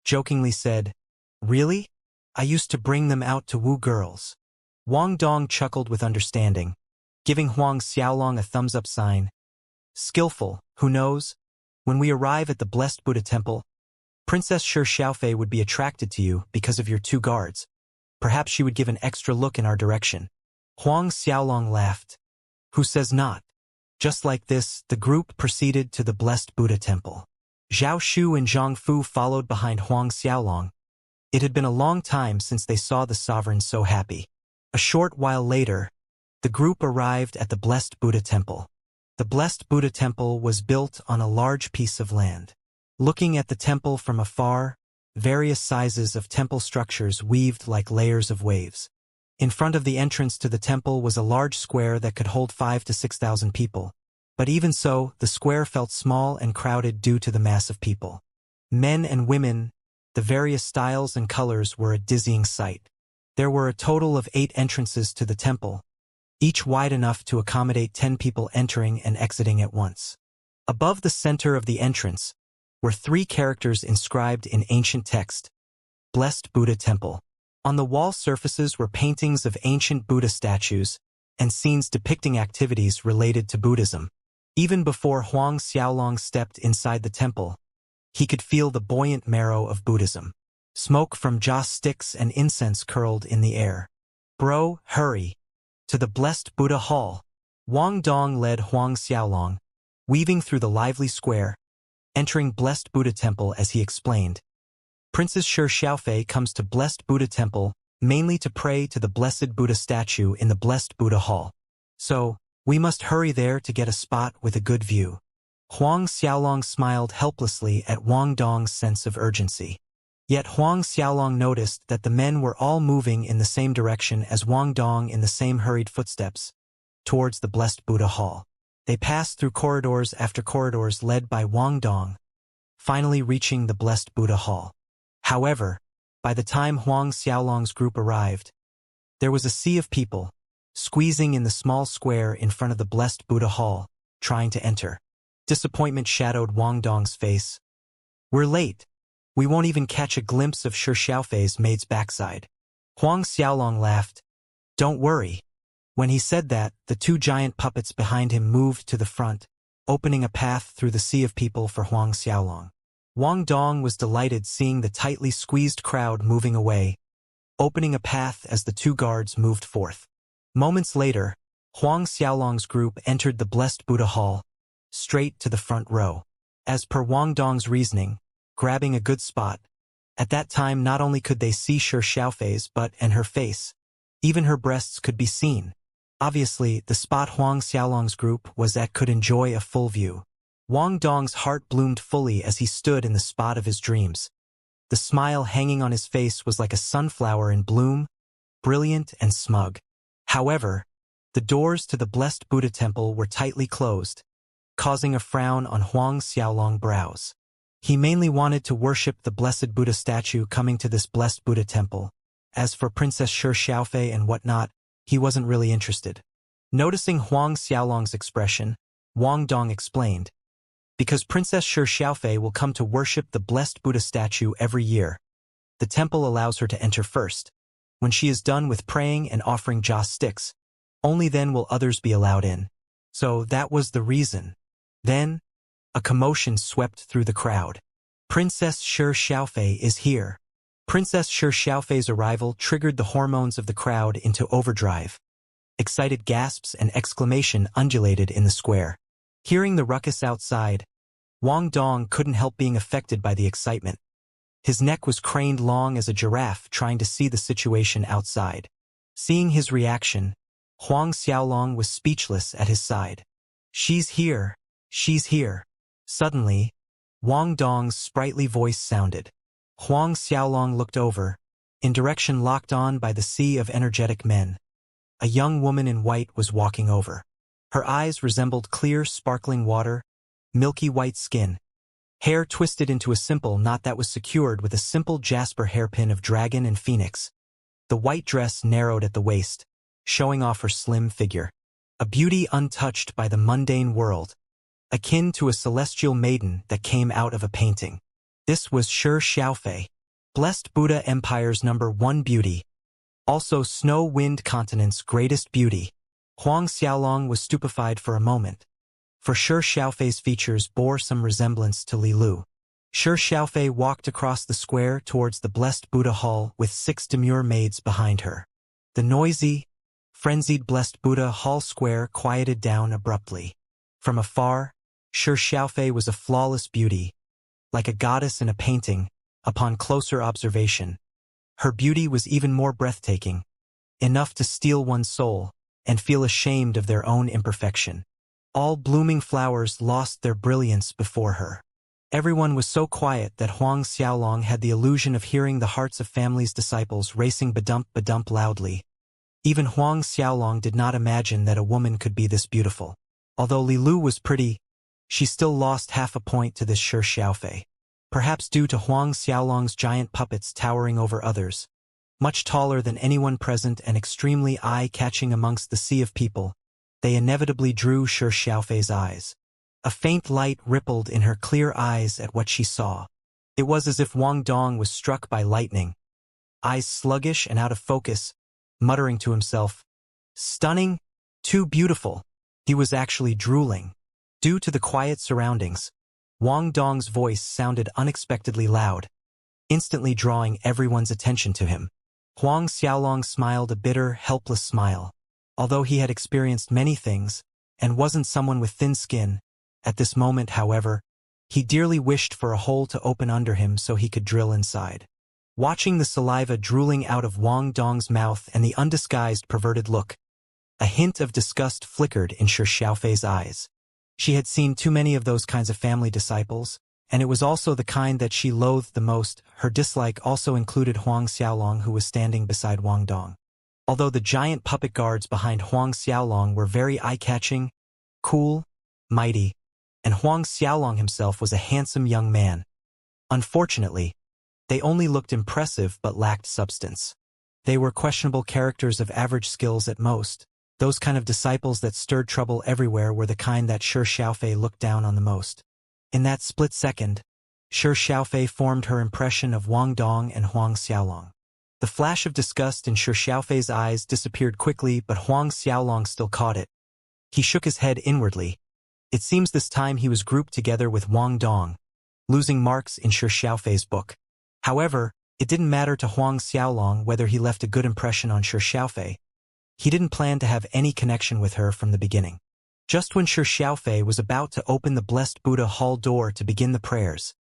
jokingly said, Really? I used to bring them out to woo girls. Wang Dong chuckled with understanding, giving Huang Xiaolong a thumbs-up sign. Skillful, who knows? When we arrive at the Blessed Buddha Temple, Princess Shi Xiaofei would be attracted to you because of your two guards. Perhaps she would give an extra look in our direction. Huang Xiaolong laughed. Who says not? Just like this, the group proceeded to the Blessed Buddha Temple. Zhao Shu and Zhang Fu followed behind Huang Xiaolong. It had been a long time since they saw the sovereign so happy. A short while later, the group arrived at the Blessed Buddha Temple. The Blessed Buddha Temple was built on a large piece of land. Looking at the temple from afar, various sizes of temple structures weaved like layers of waves. In front of the entrance to the temple was a large square that could hold 5,000 to 6,000 people. But even so, the square felt small and crowded due to the mass of people. Men and women, the various styles and colors were a dizzying sight. There were a total of 8 entrances to the temple, each wide enough to accommodate 10 people entering and exiting at once. Above the center of the entrance were 3 characters inscribed in ancient text, Blessed Buddha Temple. On the wall surfaces were paintings of ancient Buddha statues and scenes depicting activities related to Buddhism. Even before Huang Xiaolong stepped inside the temple, he could feel the buoyant marrow of Buddhism. Smoke from joss sticks and incense curled in the air. Bro, hurry. To the Blessed Buddha Hall. Wang Dong led Huang Xiaolong, weaving through the lively square, entering Blessed Buddha Temple as he explained. Princess Shi Xiaofei comes to Blessed Buddha Temple mainly to pray to the Blessed Buddha statue in the Blessed Buddha Hall. So, we must hurry there to get a spot with a good view. Huang Xiaolong smiled helplessly at Wang Dong's sense of urgency. Yet Huang Xiaolong noticed that the men were all moving in the same direction as Wang Dong in the same hurried footsteps, towards the Blessed Buddha Hall. They passed through corridors after corridors led by Wang Dong, finally reaching the Blessed Buddha Hall. However, by the time Huang Xiaolong's group arrived, there was a sea of people, squeezing in the small square in front of the Blessed Buddha Hall, trying to enter. Disappointment shadowed Wang Dong's face. We're late. We won't even catch a glimpse of Shi Xiaofei's maid's backside. Huang Xiaolong laughed. Don't worry. When he said that, the 2 giant puppets behind him moved to the front, opening a path through the sea of people for Huang Xiaolong. Wang Dong was delighted seeing the tightly squeezed crowd moving away, opening a path as the 2 guards moved forth. Moments later, Huang Xiaolong's group entered the Blessed Buddha Hall, straight to the front row. As per Wang Dong's reasoning, grabbing a good spot, at that time not only could they see Shi Xiaofei's butt and her face, even her breasts could be seen. Obviously, the spot Huang Xiaolong's group was at could enjoy a full view. Wang Dong's heart bloomed fully as he stood in the spot of his dreams. The smile hanging on his face was like a sunflower in bloom, brilliant and smug. However, the doors to the Blessed Buddha Temple were tightly closed, causing a frown on Huang Xiaolong's brows. He mainly wanted to worship the Blessed Buddha statue coming to this Blessed Buddha Temple. As for Princess Shi Xiaofei and whatnot, he wasn't really interested. Noticing Huang Xiaolong's expression, Wang Dong explained, because Princess Shi Xiaofei will come to worship the Blessed Buddha statue every year. The temple allows her to enter first. When she is done with praying and offering joss sticks, only then will others be allowed in. So that was the reason. Then, a commotion swept through the crowd. Princess Shi Xiaofei is here. Princess Shi Xiaofei's arrival triggered the hormones of the crowd into overdrive. Excited gasps and exclamation undulated in the square. Hearing the ruckus outside, Wang Dong couldn't help being affected by the excitement. His neck was craned long as a giraffe trying to see the situation outside. Seeing his reaction, Huang Xiaolong was speechless at his side. She's here. She's here. Suddenly, Wang Dong's sprightly voice sounded. Huang Xiaolong looked over, in direction locked on by the sea of energetic men. A young woman in white was walking over. Her eyes resembled clear, sparkling water, milky white skin. Hair twisted into a simple knot that was secured with a simple jasper hairpin of dragon and phoenix. The white dress narrowed at the waist, showing off her slim figure. A beauty untouched by the mundane world, akin to a celestial maiden that came out of a painting. This was Shi Xiaofei, Blessed Buddha Empire's #1 beauty, also Snow Wind Continent's greatest beauty. Huang Xiaolong was stupefied for a moment, for Shi Xiaofei's features bore some resemblance to Li Lu. Shi Xiaofei walked across the square towards the Blessed Buddha Hall with 6 demure maids behind her. The noisy, frenzied Blessed Buddha Hall square quieted down abruptly. From afar, Shi Xiaofei was a flawless beauty, like a goddess in a painting. Upon closer observation, her beauty was even more breathtaking, enough to steal one's soul and feel ashamed of their own imperfection. All blooming flowers lost their brilliance before her. Everyone was so quiet that Huang Xiaolong had the illusion of hearing the hearts of family's disciples racing badump loudly. Even Huang Xiaolong did not imagine that a woman could be this beautiful. Although Li Lu was pretty, she still lost half a point to this Shi Xiaofei. Perhaps due to Huang Xiaolong's giant puppets towering over others, much taller than anyone present and extremely eye-catching amongst the sea of people, they inevitably drew Shi Xiaofei's eyes. A faint light rippled in her clear eyes at what she saw. It was as if Wang Dong was struck by lightning, eyes sluggish and out of focus, muttering to himself, "Stunning, too beautiful." He was actually drooling. Due to the quiet surroundings, Wang Dong's voice sounded unexpectedly loud, instantly drawing everyone's attention to him. Huang Xiaolong smiled a bitter, helpless smile. Although he had experienced many things, and wasn't someone with thin skin, at this moment, however, he dearly wished for a hole to open under him so he could drill inside. Watching the saliva drooling out of Wang Dong's mouth and the undisguised perverted look, a hint of disgust flickered in Shi Xiaofei's eyes. She had seen too many of those kinds of family disciples, and it was also the kind that she loathed the most. Her dislike also included Huang Xiaolong, who was standing beside Wang Dong. Although the giant puppet guards behind Huang Xiaolong were very eye-catching, cool, mighty, and Huang Xiaolong himself was a handsome young man. Unfortunately, they only looked impressive but lacked substance. They were questionable characters of average skills at most. Those kind of disciples that stirred trouble everywhere were the kind that Shi Xiaofei looked down on the most. In that split second, Shi Xiaofei formed her impression of Wang Dong and Huang Xiaolong. The flash of disgust in Shi Xiaofei's eyes disappeared quickly, but Huang Xiaolong still caught it. He shook his head inwardly. It seems this time he was grouped together with Wang Dong, losing marks in Shi Xiaofei's book. However, it didn't matter to Huang Xiaolong whether he left a good impression on Shi Xiaofei. He didn't plan to have any connection with her from the beginning. Just when Shi Xiaofei was about to open the Blessed Buddha hall door to begin the prayers,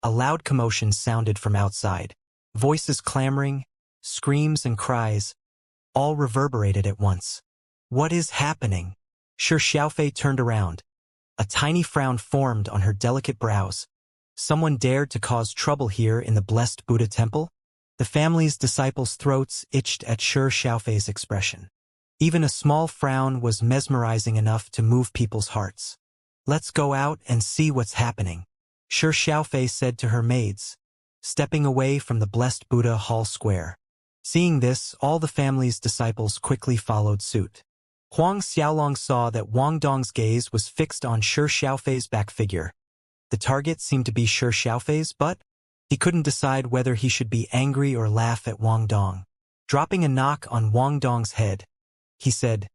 a loud commotion sounded from outside. Voices clamoring, screams and cries, all reverberated at once. What is happening? Shi Xiaofei turned around. A tiny frown formed on her delicate brows. Someone dared to cause trouble here in the Blessed Buddha temple? The family's disciples' throats itched at Shi Xiaofei's expression. Even a small frown was mesmerizing enough to move people's hearts. Let's go out and see what's happening, Shi Xiaofei said to her maids, stepping away from the Blessed Buddha hall square. Seeing this, all the family's disciples quickly followed suit. Huang Xiaolong saw that Wang Dong's gaze was fixed on Shi Xiaofei's back figure. The target seemed to be Shi Xiaofei's, but he couldn't decide whether he should be angry or laugh at Wang Dong. Dropping a knock on Wang Dong's head, he said,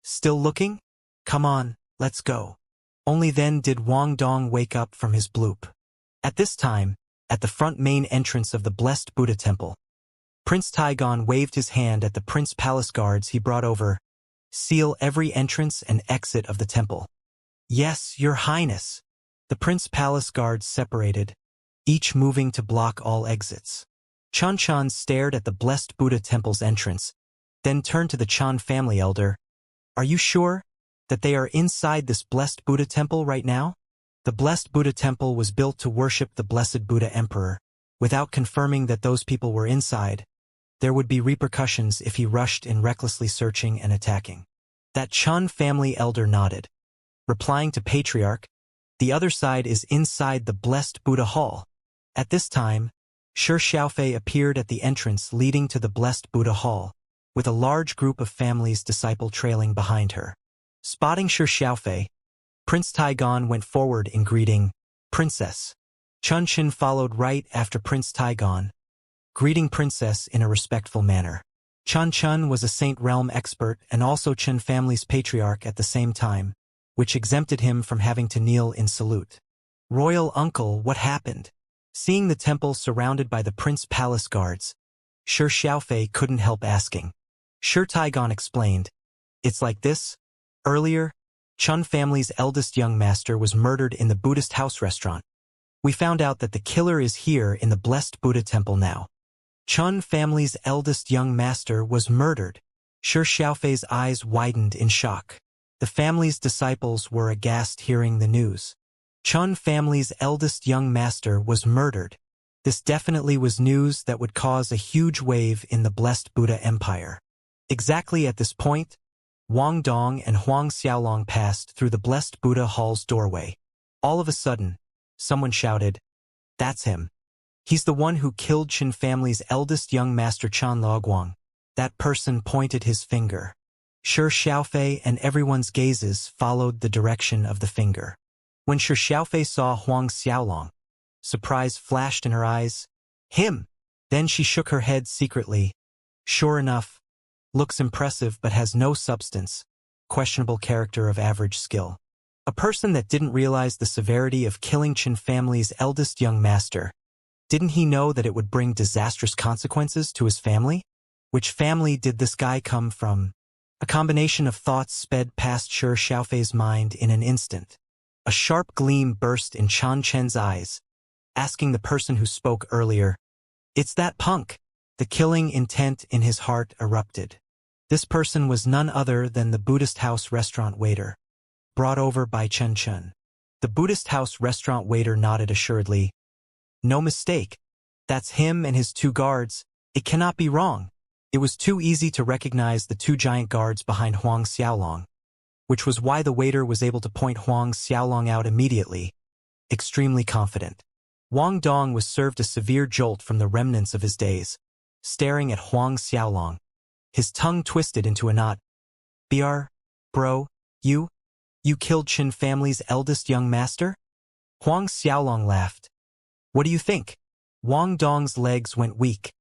"Still looking? Come on, let's go." Only then did Wang Dong wake up from his bloop. At this time, at the front main entrance of the Blessed Buddha temple, Prince Taigon waved his hand at the Prince Palace guards he brought over. Seal every entrance and exit of the temple. Yes, Your Highness. The Prince Palace guards separated, each moving to block all exits. Chan stared at the Blessed Buddha temple's entrance, then turned to the Chan family elder. Are you sure that they are inside this Blessed Buddha temple right now? The Blessed Buddha temple was built to worship the Blessed Buddha Emperor. Without confirming that those people were inside, there would be repercussions if he rushed in recklessly searching and attacking. That Chan family elder nodded, replying to Patriarch, the other side is inside the Blessed Buddha Hall. At this time, Shi Xiaofei appeared at the entrance leading to the Blessed Buddha Hall, with a large group of family's disciple trailing behind her. Spotting Shi Xiaofei, Prince Taigon went forward in greeting, Princess. Chun Chin followed right after Prince Taigon, greeting Princess in a respectful manner. Chun Chun was a Saint Realm expert and also Chen family's patriarch at the same time, which exempted him from having to kneel in salute. Royal Uncle, what happened? Seeing the temple surrounded by the Prince Palace guards, Shi Xiaofei couldn't help asking. Shi Taigon explained, it's like this. Earlier, Chun family's eldest young master was murdered in the Buddhist house restaurant. We found out that the killer is here in the Blessed Buddha temple now. Chun family's eldest young master was murdered. Shi Xiaofei's eyes widened in shock. The family's disciples were aghast hearing the news. Chun family's eldest young master was murdered. This definitely was news that would cause a huge wave in the Blessed Buddha Empire. Exactly at this point, Wang Dong and Huang Xiaolong passed through the Blessed Buddha Hall's doorway. All of a sudden, someone shouted, "That's him. He's the one who killed Qin family's eldest young master Chan Luoguang." That person pointed his finger. Shi Xiaofei and everyone's gazes followed the direction of the finger. When Shi Xiaofei saw Huang Xiaolong, surprise flashed in her eyes. Him! Then she shook her head secretly. Sure enough, looks impressive but has no substance, questionable character of average skill. A person that didn't realize the severity of killing Qin family's eldest young master. Didn't he know that it would bring disastrous consequences to his family? Which family did this guy come from? A combination of thoughts sped past Shi Xiaofei's mind in an instant. A sharp gleam burst in Chan Chen's eyes, asking the person who spoke earlier, "It's that punk." The killing intent in his heart erupted. This person was none other than the Buddhist house restaurant waiter, brought over by Chen Chen. The Buddhist house restaurant waiter nodded assuredly. No mistake. That's him and his two guards. It cannot be wrong. It was too easy to recognize the two giant guards behind Huang Xiaolong, which was why the waiter was able to point Huang Xiaolong out immediately, extremely confident. Wang Dong was served a severe jolt from the remnants of his days, staring at Huang Xiaolong. His tongue twisted into a knot. Bro, you killed Qin family's eldest young master? Huang Xiaolong laughed. What do you think? Wang Dong's legs went weak,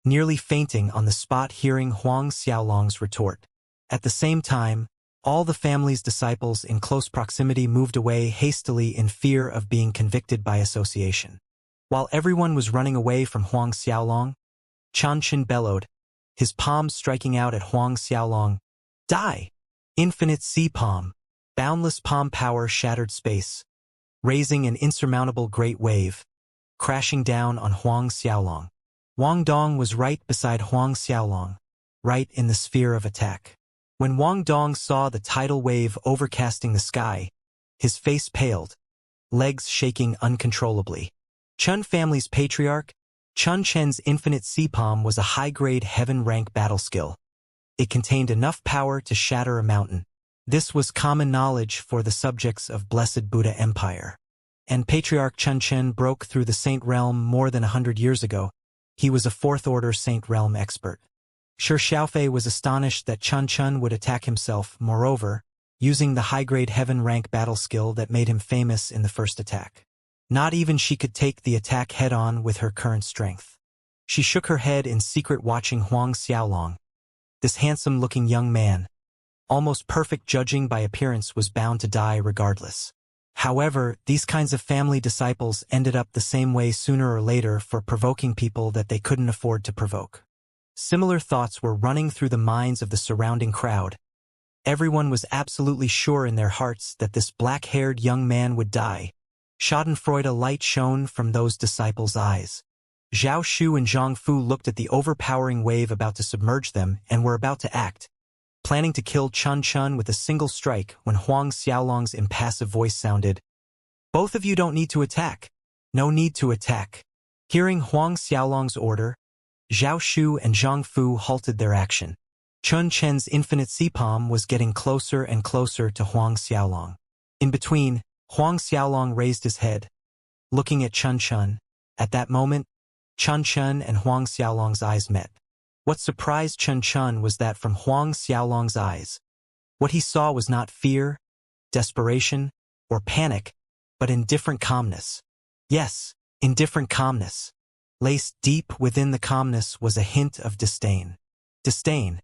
nearly fainting on the spot hearing Huang Xiaolong's retort. At the same time, all the family's disciples in close proximity moved away hastily in fear of being convicted by association. While everyone was running away from Huang Xiaolong, Chan Chin bellowed, his palms striking out at Huang Xiaolong. Die! Infinite sea palm. Boundless palm power shattered space, raising an insurmountable great wave, crashing down on Huang Xiaolong. Wang Dong was right beside Huang Xiaolong, right in the sphere of attack. When Wang Dong saw the tidal wave overcasting the sky, his face paled, legs shaking uncontrollably. Chun family's patriarch, Chun Chen's infinite sea palm was a high-grade heaven-rank battle skill. It contained enough power to shatter a mountain. This was common knowledge for the subjects of Blessed Buddha Empire. And Patriarch Chun Chen broke through the Saint Realm more than 100 years ago. He was a fourth-order Saint Realm expert. Shi Xiaofei was astonished that Chun Chen would attack himself, moreover, using the high-grade heaven-rank battle skill that made him famous in the first attack. Not even she could take the attack head-on with her current strength. She shook her head in secret, watching Huang Xiaolong. This handsome-looking young man, almost perfect judging by appearance, was bound to die regardless. However, these kinds of family disciples ended up the same way sooner or later for provoking people that they couldn't afford to provoke. Similar thoughts were running through the minds of the surrounding crowd. Everyone was absolutely sure in their hearts that this black-haired young man would die. Schadenfreude light shone from those disciples' eyes. Zhao Shu and Zhang Fu looked at the overpowering wave about to submerge them and were about to act, planning to kill Chun Chen with a single strike when Huang Xiaolong's impassive voice sounded, "Both of you don't need to attack. No need to attack." Hearing Huang Xiaolong's order, Zhao Shu and Zhang Fu halted their action. Chun Chen's infinite sea palm was getting closer and closer to Huang Xiaolong. In between, Huang Xiaolong raised his head, looking at Chun Chen. At that moment, Chun Chen and Huang Xiaolong's eyes met. What surprised Chun Chen was that from Huang Xiaolong's eyes, what he saw was not fear, desperation, or panic, but indifferent calmness. Yes, indifferent calmness. Laced deep within the calmness was a hint of disdain. Disdain.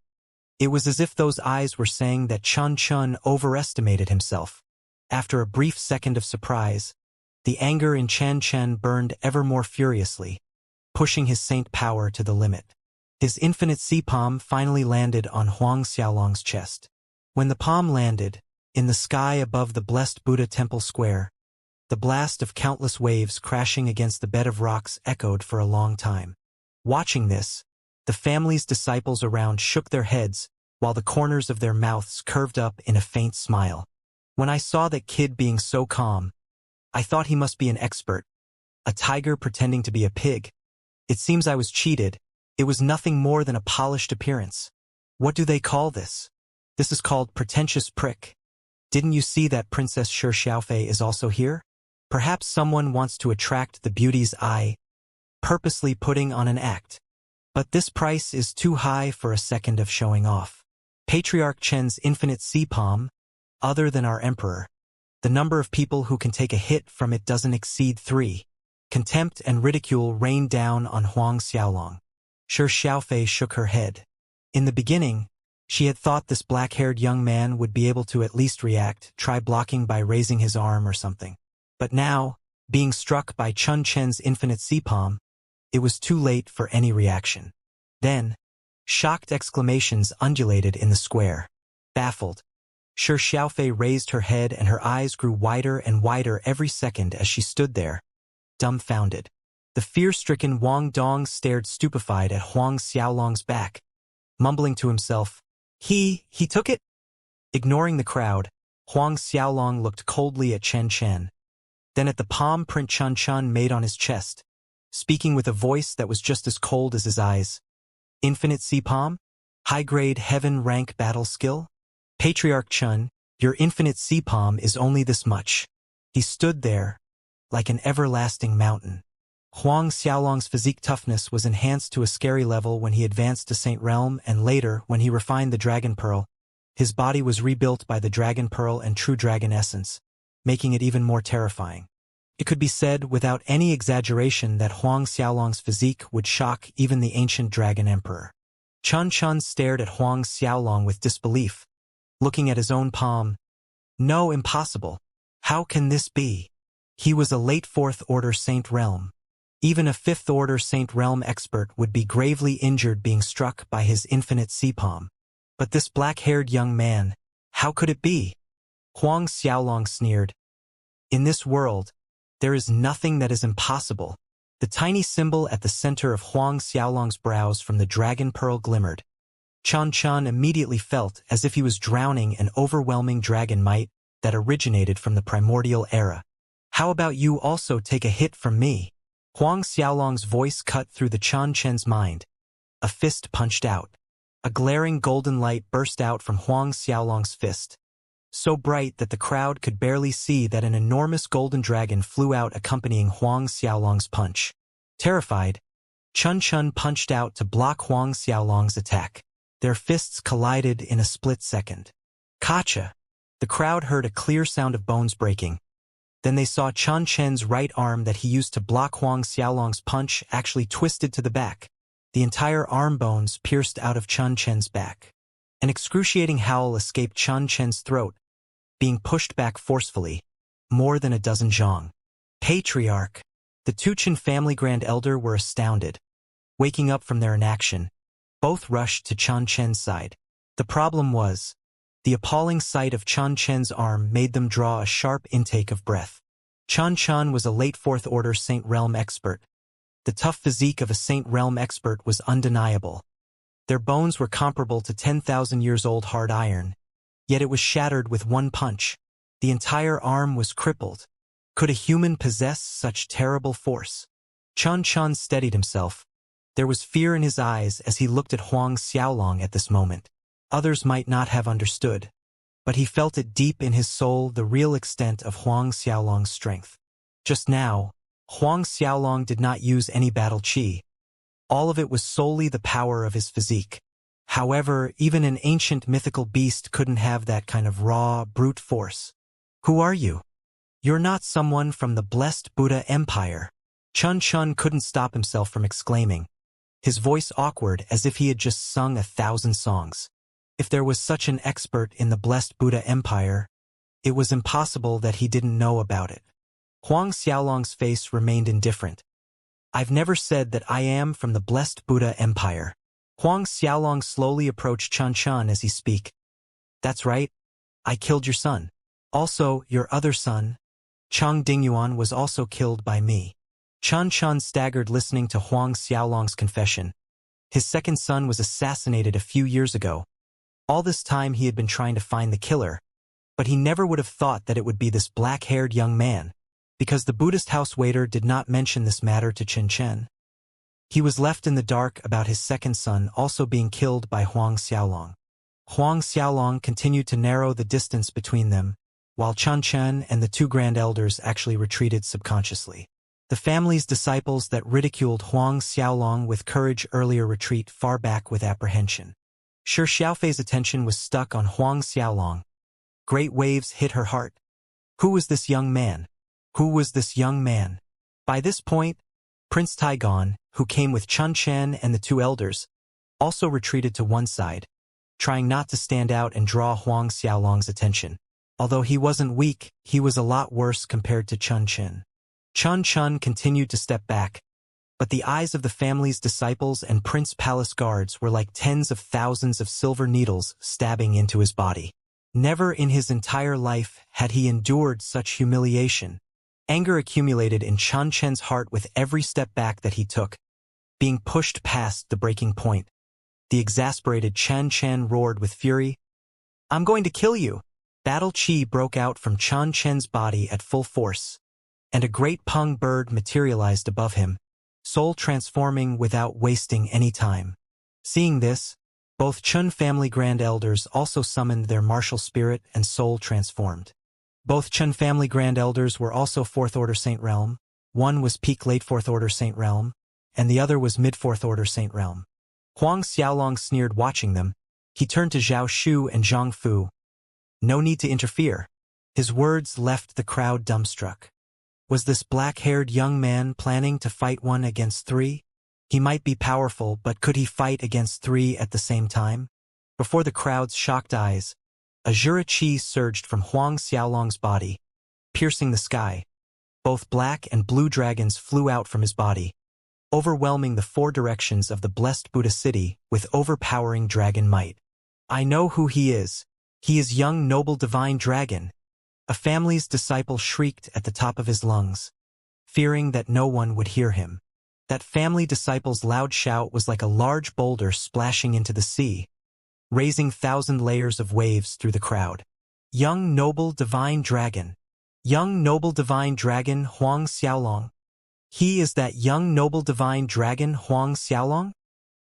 It was as if those eyes were saying that Chun Chen overestimated himself. After a brief second of surprise, the anger in Chan Chen burned ever more furiously, pushing his saint power to the limit. His infinite sea palm finally landed on Huang Xiaolong's chest. When the palm landed, in the sky above the blessed Buddha temple square, the blast of countless waves crashing against the bed of rocks echoed for a long time. Watching this, the family's disciples around shook their heads, while the corners of their mouths curved up in a faint smile. When I saw that kid being so calm, I thought he must be an expert, a tiger pretending to be a pig. It seems I was cheated. It was nothing more than a polished appearance. What do they call this? This is called pretentious prick. Didn't you see that Princess Shi Xiaofei is also here? Perhaps someone wants to attract the beauty's eye, purposely putting on an act. But this price is too high for a second of showing off. Patriarch Chen's infinite sea palm, other than our emperor, the number of people who can take a hit from it doesn't exceed 3. Contempt and ridicule rained down on Huang Xiaolong. Shi Xiaofei shook her head. In the beginning, she had thought this black-haired young man would be able to at least react, try blocking by raising his arm or something. But now, being struck by Chun Chen's infinite sea palm, it was too late for any reaction. Then, shocked exclamations undulated in the square. Baffled, Shi Xiaofei raised her head and her eyes grew wider and wider every second as she stood there, dumbfounded. The fear-stricken Wang Dong stared stupefied at Huang Xiaolong's back, mumbling to himself, He took it? Ignoring the crowd, Huang Xiaolong looked coldly at Chen Chen, then at the palm print Chun Chen made on his chest, speaking with a voice that was just as cold as his eyes. Infinite sea palm? High-grade heaven-rank battle skill? Patriarch Chun, your infinite sea palm is only this much. He stood there, like an everlasting mountain. Huang Xiaolong's physique toughness was enhanced to a scary level when he advanced to Saint Realm, and later, when he refined the Dragon Pearl, his body was rebuilt by the Dragon Pearl and true dragon essence, making it even more terrifying. It could be said without any exaggeration that Huang Xiaolong's physique would shock even the ancient Dragon Emperor. Chun Chen stared at Huang Xiaolong with disbelief, looking at his own palm. No, impossible. How can this be? He was a late 4th Order Saint Realm. Even a 5th Order Saint Realm expert would be gravely injured being struck by his infinite sea palm. But this black-haired young man, how could it be? Huang Xiaolong sneered. In this world, there is nothing that is impossible. The tiny symbol at the center of Huang Xiaolong's brows from the dragon pearl glimmered. Chan Chan immediately felt as if he was drowning in overwhelming dragon might that originated from the primordial era. How about you also take a hit from me? Huang Xiaolong's voice cut through the Chan Chen's mind. A fist punched out. A glaring golden light burst out from Huang Xiaolong's fist, so bright that the crowd could barely see that an enormous golden dragon flew out accompanying Huang Xiaolong's punch. Terrified, Chun Chun punched out to block Huang Xiaolong's attack. Their fists collided in a split second. Kacha! The crowd heard a clear sound of bones breaking. Then they saw Chan Chen's right arm that he used to block Huang Xiaolong's punch actually twisted to the back. The entire arm bones pierced out of Chan Chen's back. An excruciating howl escaped Chan Chen's throat, being pushed back forcefully. More than a dozen zhang. Patriarch! The Tuchen family grand elder were astounded. Waking up from their inaction, both rushed to Chan Chen's side. The problem was, the appalling sight of Chan Chen's arm made them draw a sharp intake of breath. Chan Chan was a late Fourth Order Saint Realm expert. The tough physique of a Saint Realm expert was undeniable. Their bones were comparable to 10,000 years old hard iron, yet it was shattered with one punch. The entire arm was crippled. Could a human possess such terrible force? Chan Chan steadied himself. There was fear in his eyes as he looked at Huang Xiaolong at this moment. Others might not have understood, but he felt it deep in his soul the real extent of Huang Xiaolong's strength. Just now, Huang Xiaolong did not use any battle qi. All of it was solely the power of his physique. However, even an ancient mythical beast couldn't have that kind of raw, brute force. Who are you? You're not someone from the blessed Buddha Empire. Chun Chun couldn't stop himself from exclaiming, his voice awkward as if he had just sung 1,000 songs. If there was such an expert in the blessed Buddha Empire, it was impossible that he didn't know about it. Huang Xiaolong's face remained indifferent. I've never said that I am from the blessed Buddha Empire. Huang Xiaolong slowly approached Chan Chan as he spoke. That's right. I killed your son. Also, your other son, Chang Dingyuan, was also killed by me. Chan Chan staggered listening to Huang Xiaolong's confession. His second son was assassinated a few years ago. All this time he had been trying to find the killer, but he never would have thought that it would be this black-haired young man, because the Buddhist house waiter did not mention this matter to Chen Chen. He was left in the dark about his second son also being killed by Huang Xiaolong. Huang Xiaolong continued to narrow the distance between them, while Chan Chen and the two grand elders actually retreated subconsciously. The family's disciples that ridiculed Huang Xiaolong with courage earlier retreat far back with apprehension. Shi Xiaofei's attention was stuck on Huang Xiaolong. Great waves hit her heart. Who was this young man? Who was this young man? By this point, Prince Taigon, who came with Chun Chen and the two elders, also retreated to one side, trying not to stand out and draw Huang Xiaolong's attention. Although he wasn't weak, he was a lot worse compared to Chun Chen. Chun Chen continued to step back, but the eyes of the family's disciples and Prince Palace guards were like tens of thousands of silver needles stabbing into his body. Never in his entire life had he endured such humiliation. Anger accumulated in Chun Chen's heart with every step back that he took, being pushed past the breaking point. The exasperated Chen Chen roared with fury. I'm going to kill you! Battle chi broke out from Chun Chen's body at full force, and a great peng bird materialized above him, soul transforming without wasting any time. Seeing this, both Chun family grand elders also summoned their martial spirit and soul transformed. Both Chun family grand elders were also Fourth Order Saint Realm. One was peak late Fourth Order Saint Realm, and the other was mid Fourth Order Saint Realm. Huang Xiaolong sneered watching them. He turned to Zhao Shu and Zhang Fu. No need to interfere. His words left the crowd dumbstruck. Was this black-haired young man planning to fight one against three? He might be powerful, but could he fight against three at the same time? Before the crowd's shocked eyes, a Jura Qi surged from Huang Xiaolong's body, piercing the sky. Both black and blue dragons flew out from his body, overwhelming the four directions of the blessed Buddha city with overpowering dragon might. I know who he is. He is young noble divine dragon. A family's disciple shrieked at the top of his lungs, fearing that no one would hear him. That family disciple's loud shout was like a large boulder splashing into the sea, raising 1,000 layers of waves through the crowd. Young noble divine dragon. Young noble divine dragon Huang Xiaolong. He is that young noble divine dragon Huang Xiaolong?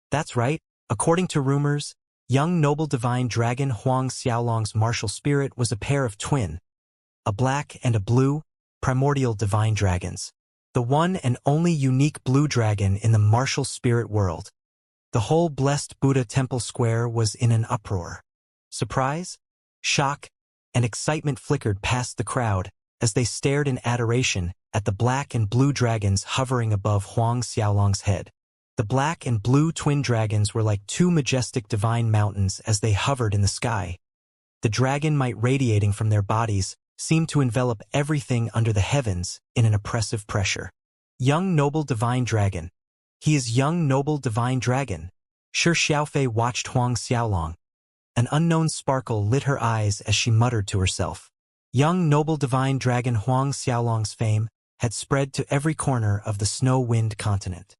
That's right. According to rumors, young noble divine dragon Huang Xiaolong's martial spirit was a pair of twin, a black and a blue, primordial divine dragons. The one and only unique blue dragon in the martial spirit world. The whole blessed Buddha temple square was in an uproar. Surprise, shock, and excitement flickered past the crowd as they stared in adoration at the black and blue dragons hovering above Huang Xiaolong's head. The black and blue twin dragons were like two majestic divine mountains as they hovered in the sky. The dragon might radiating from their bodies seemed to envelop everything under the heavens in an oppressive pressure. Young noble divine dragon. He is young noble divine dragon. Shi Xiaofei watched Huang Xiaolong. An unknown sparkle lit her eyes as she muttered to herself. Young noble divine dragon Huang Xiaolong's fame had spread to every corner of the snow-wind continent.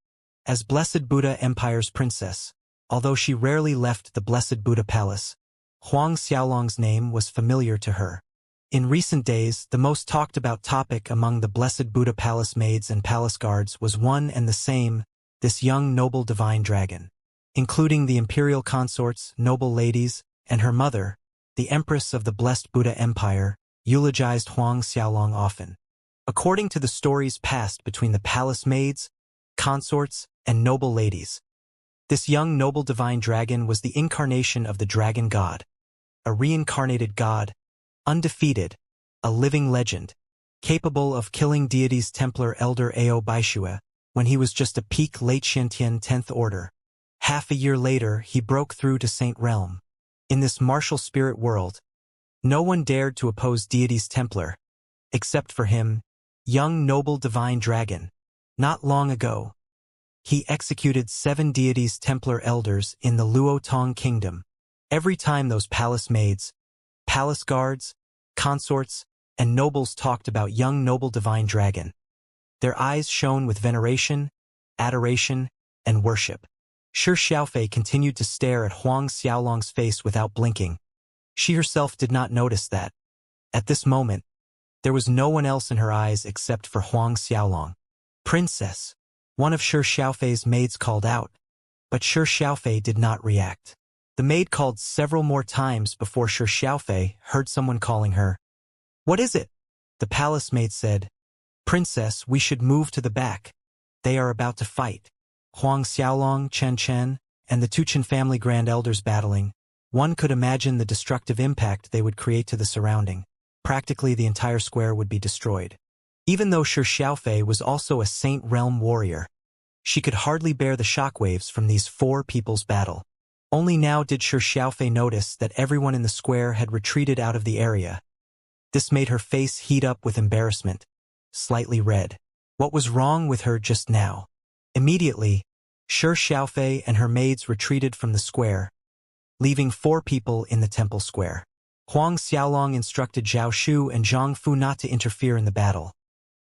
As Blessed Buddha Empire's princess, although she rarely left the Blessed Buddha Palace, Huang Xiaolong's name was familiar to her. In recent days, the most talked about topic among the Blessed Buddha Palace maids and palace guards was one and the same, this young noble divine dragon. Including the imperial consorts, noble ladies, and her mother, the Empress of the Blessed Buddha Empire, eulogized Huang Xiaolong often. According to the stories passed between the palace maids, consorts, and noble ladies, this young noble divine dragon was the incarnation of the dragon god, a reincarnated god, undefeated, a living legend, capable of killing deities Templar Elder Ao Baishue when he was just a peak late Xiantian 10th Order. Half a year later, he broke through to Saint Realm. In this martial spirit world, no one dared to oppose deities Templar, except for him, young noble divine dragon. Not long ago, he executed 7 deities Templar elders in the Luo Tong kingdom. Every time those palace maids, palace guards, consorts, and nobles talked about young noble divine dragon, their eyes shone with veneration, adoration, and worship. Shi Xiaofei continued to stare at Huang Xiaolong's face without blinking. She herself did not notice that. At this moment, there was no one else in her eyes except for Huang Xiaolong. Princess, one of Shi Xiaofei's maids called out, but Shi Xiaofei did not react. The maid called several more times before Shi Xiaofei heard someone calling her. What is it? The palace maid said, Princess, we should move to the back. They are about to fight. Huang Xiaolong, Chen Chen, and the Tuchen family grand elders battling. One could imagine the destructive impact they would create to the surrounding. Practically the entire square would be destroyed. Even though Shi Xiaofei was also a Saint Realm warrior, she could hardly bear the shockwaves from these 4 people's battle. Only now did Shi Xiaofei notice that everyone in the square had retreated out of the area. This made her face heat up with embarrassment, slightly red. What was wrong with her just now? Immediately, Shi Xiaofei and her maids retreated from the square, leaving 4 people in the temple square. Huang Xiaolong instructed Zhao Shu and Zhang Fu not to interfere in the battle,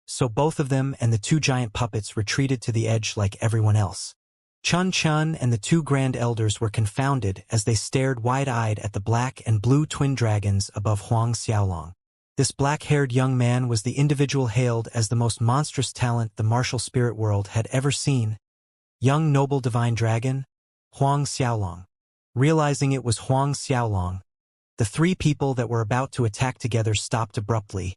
so both of them and the 2 giant puppets retreated to the edge like everyone else. Chun Chun and the 2 grand elders were confounded as they stared wide-eyed at the black and blue twin dragons above Huang Xiaolong. This black-haired young man was the individual hailed as the most monstrous talent the martial spirit world had ever seen. Young noble divine dragon, Huang Xiaolong. Realizing it was Huang Xiaolong, the 3 people that were about to attack together stopped abruptly.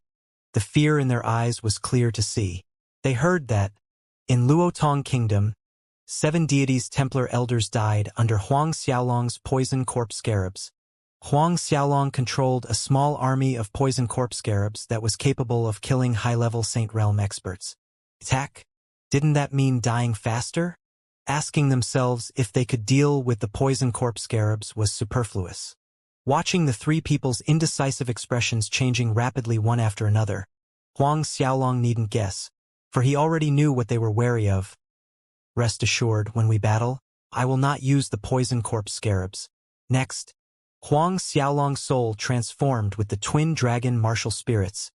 The fear in their eyes was clear to see. They heard that, in Luo Tong Kingdom, 7 deities Templar elders died under Huang Xiaolong's poison corpse scarabs. Huang Xiaolong controlled a small army of poison corpse scarabs that was capable of killing high-level Saint Realm experts. Attack? Didn't that mean dying faster? Asking themselves if they could deal with the poison corpse scarabs was superfluous. Watching the 3 people's indecisive expressions changing rapidly one after another, Huang Xiaolong needn't guess, for he already knew what they were wary of. Rest assured, when we battle, I will not use the poison corpse scarabs. Next, Huang Xiaolong's soul transformed with the twin dragon martial spirits,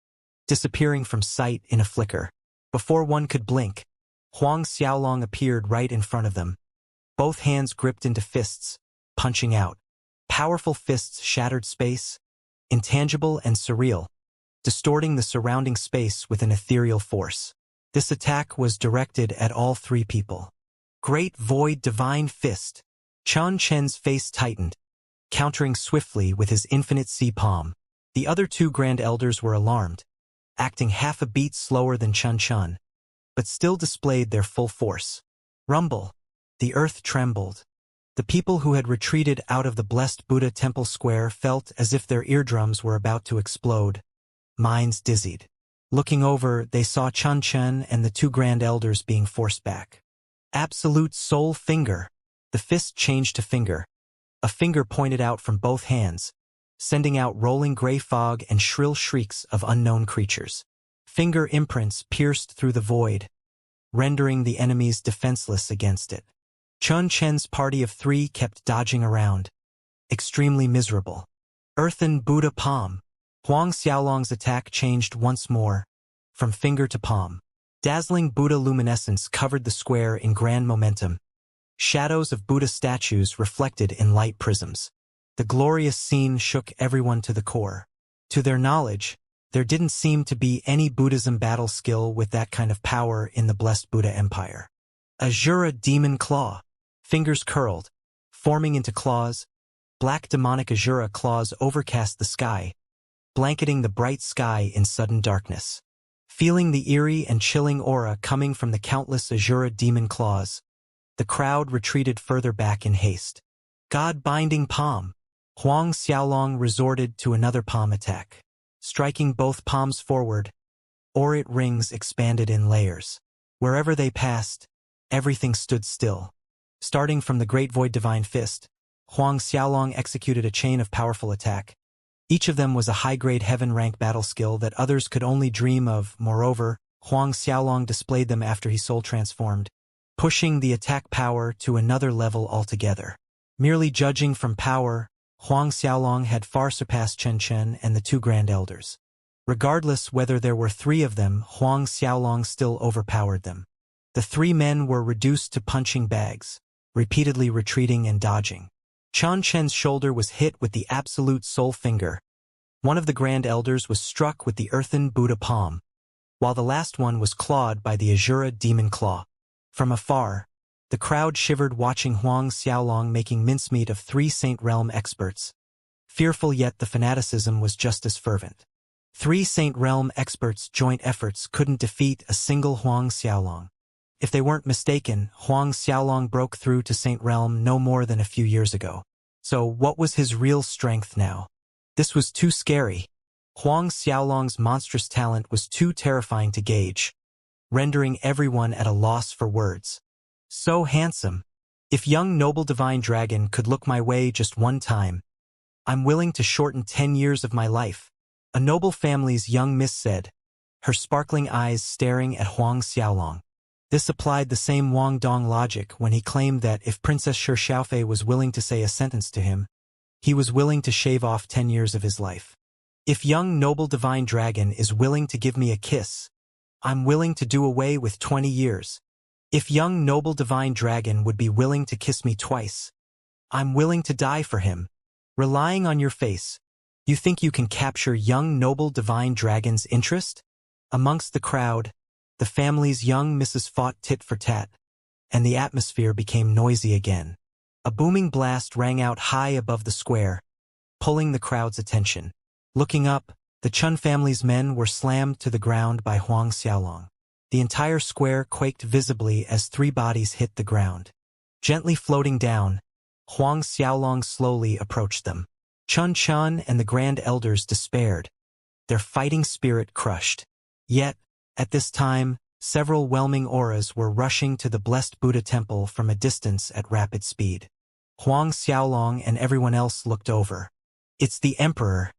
disappearing from sight in a flicker. Before one could blink, Huang Xiaolong appeared right in front of them, both hands gripped into fists, punching out. Powerful fists shattered space, intangible and surreal, distorting the surrounding space with an ethereal force. This attack was directed at all three people. Great Void Divine Fist. Chun Chen's face tightened, countering swiftly with his infinite sea palm. The other two Grand Elders were alarmed, acting half a beat slower than Chun Chun, but still displayed their full force. Rumble. The earth trembled. The people who had retreated out of the blessed Buddha temple square felt as if their eardrums were about to explode. Minds dizzied. Looking over, they saw Chun Chen and the two Grand Elders being forced back. Absolute Soul Finger. The fist changed to finger. A finger pointed out from both hands, sending out rolling gray fog and shrill shrieks of unknown creatures. Finger imprints pierced through the void, rendering the enemies defenseless against it. Chun Chen's party of three kept dodging around, extremely miserable. Earthen Buddha Palm. Huang Xiaolong's attack changed once more, from finger to palm. Dazzling Buddha luminescence covered the square in grand momentum. Shadows of Buddha statues reflected in light prisms. The glorious scene shook everyone to the core. To their knowledge, there didn't seem to be any Buddhism battle skill with that kind of power in the blessed Buddha Empire. Azura Demon Claw. Fingers curled, forming into claws. Black demonic Azura claws overcast the sky, blanketing the bright sky in sudden darkness. Feeling the eerie and chilling aura coming from the countless Azura demon claws, the crowd retreated further back in haste. God-binding palm. Huang Xiaolong resorted to another palm attack. Striking both palms forward, aurit rings expanded in layers. Wherever they passed, everything stood still. Starting from the Great Void Divine Fist, Huang Xiaolong executed a chain of powerful attack. Each of them was a high-grade heaven-rank battle skill that others could only dream of. Moreover, Huang Xiaolong displayed them after he soul transformed, pushing the attack power to another level altogether. Merely judging from power, Huang Xiaolong had far surpassed Chen Chen and the two Grand Elders. Regardless whether there were three of them, Huang Xiaolong still overpowered them. The three men were reduced to punching bags, repeatedly retreating and dodging. Chun Chen's shoulder was hit with the absolute soul finger. One of the Grand Elders was struck with the earthen Buddha palm, while the last one was clawed by the Azura demon claw. From afar, the crowd shivered watching Huang Xiaolong making mincemeat of three Saint Realm experts. Fearful yet the fanaticism was just as fervent. Three Saint Realm experts' joint efforts couldn't defeat a single Huang Xiaolong. If they weren't mistaken, Huang Xiaolong broke through to Saint Realm no more than a few years ago. So what was his real strength now? This was too scary. Huang Xiaolong's monstrous talent was too terrifying to gauge, rendering everyone at a loss for words. So handsome. If young noble divine dragon could look my way just one time, I'm willing to shorten 10 years of my life. A noble family's young miss said, her sparkling eyes staring at Huang Xiaolong. This applied the same Wang Dong logic when he claimed that if Princess Shi Xiaofei was willing to say a sentence to him, he was willing to shave off 10 years of his life. If young noble divine dragon is willing to give me a kiss, I'm willing to do away with 20 years. If young noble divine dragon would be willing to kiss me twice, I'm willing to die for him. Relying on your face, you think you can capture young noble divine dragon's interest? Amongst the crowd, the family's young misses fought tit for tat, and the atmosphere became noisy again. A booming blast rang out high above the square, pulling the crowd's attention. Looking up, the Chun family's men were slammed to the ground by Huang Xiaolong. The entire square quaked visibly as three bodies hit the ground. Gently floating down, Huang Xiaolong slowly approached them. Chun Chun and the Grand Elders despaired, their fighting spirit crushed. Yet, at this time, several whelming auras were rushing to the blessed Buddha temple from a distance at rapid speed. Huang Xiaolong and everyone else looked over. It's the Emperor.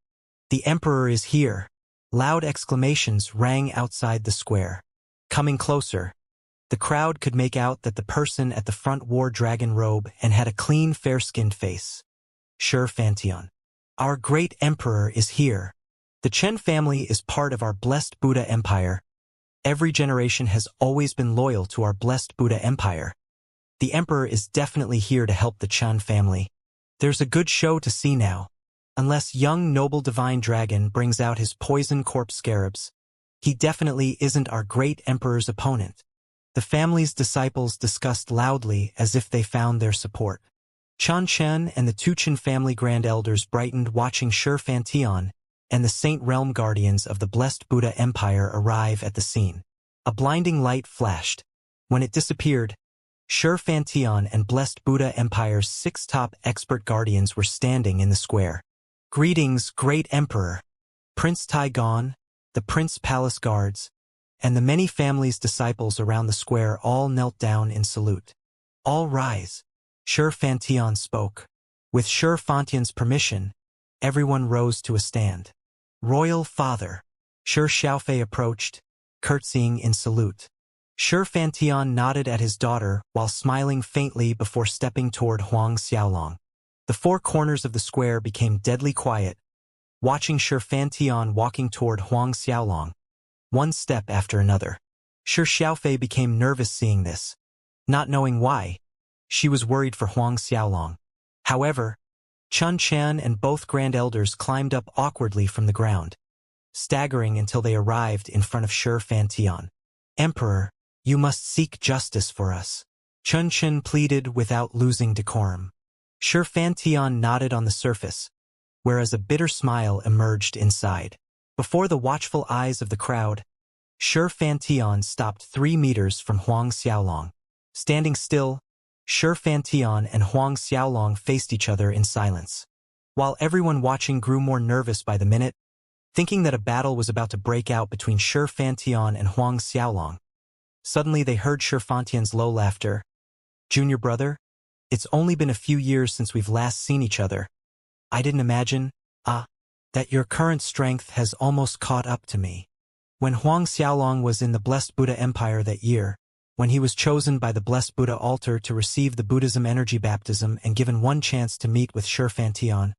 The Emperor is here. Loud exclamations rang outside the square. Coming closer, the crowd could make out that the person at the front wore dragon robe and had a clean, fair-skinned face. Shi Fantian. Our great emperor is here. The Chen family is part of our blessed Buddha Empire. Every generation has always been loyal to our blessed Buddha Empire. The emperor is definitely here to help the Chen family. There's a good show to see now. Unless young noble divine dragon brings out his poison corpse scarabs, he definitely isn't our great emperor's opponent. The family's disciples discussed loudly as if they found their support. Chan Chen and the Tuchen family grand elders brightened watching Shi Fantian and the Saint Realm Guardians of the blessed Buddha Empire arrive at the scene. A blinding light flashed. When it disappeared, Shi Fantian and blessed Buddha Empire's 6 top expert guardians were standing in the square. Greetings, great emperor. Prince Taigon, the Prince Palace Guards, and the many families' disciples around the square all knelt down in salute. All rise. Shi Fantian spoke. With Shi Fantian's permission, everyone rose to a stand. Royal Father. Shi Xiaofei approached, curtsying in salute. Shi Fantian nodded at his daughter while smiling faintly before stepping toward Huang Xiaolong. The 4 corners of the square became deadly quiet, watching Shi Fantian walking toward Huang Xiaolong, one step after another. Shi Xiaofei became nervous seeing this. Not knowing why, she was worried for Huang Xiaolong. However, Chun Chan and both grand elders climbed up awkwardly from the ground, staggering until they arrived in front of Shi Fantian. Emperor, you must seek justice for us. Chun Chen pleaded without losing decorum. Shi Fantian nodded on the surface, whereas a bitter smile emerged inside. Before the watchful eyes of the crowd, Shi Fantian stopped 3 meters from Huang Xiaolong. Standing still, Shi Fantian and Huang Xiaolong faced each other in silence. While everyone watching grew more nervous by the minute, thinking that a battle was about to break out between Shi Fantian and Huang Xiaolong, suddenly they heard Shi Fantian's low laughter. Junior brother, it's only been a few years since we've last seen each other. I didn't imagine, that your current strength has almost caught up to me. When Huang Xiaolong was in the blessed Buddha Empire that year, when he was chosen by the blessed Buddha altar to receive the Buddhism energy baptism and given one chance to meet with Shi Fantian,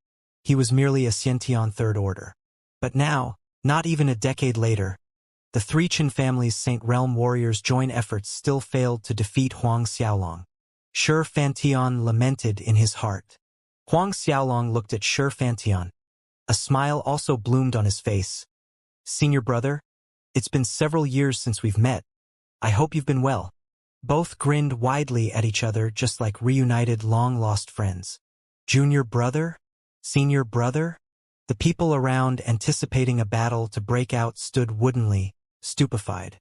he was merely a Xiantian third order. But now, not even a decade later, the 3 Qin family's Saint Realm warriors' joint efforts still failed to defeat Huang Xiaolong. Shi Fantian lamented in his heart. Huang Xiaolong looked at Shi Fantian. A smile also bloomed on his face. Senior brother, it's been several years since we've met. I hope you've been well. Both grinned widely at each other just like reunited long-lost friends. Junior brother? Senior brother? The people around anticipating a battle to break out stood woodenly, stupefied.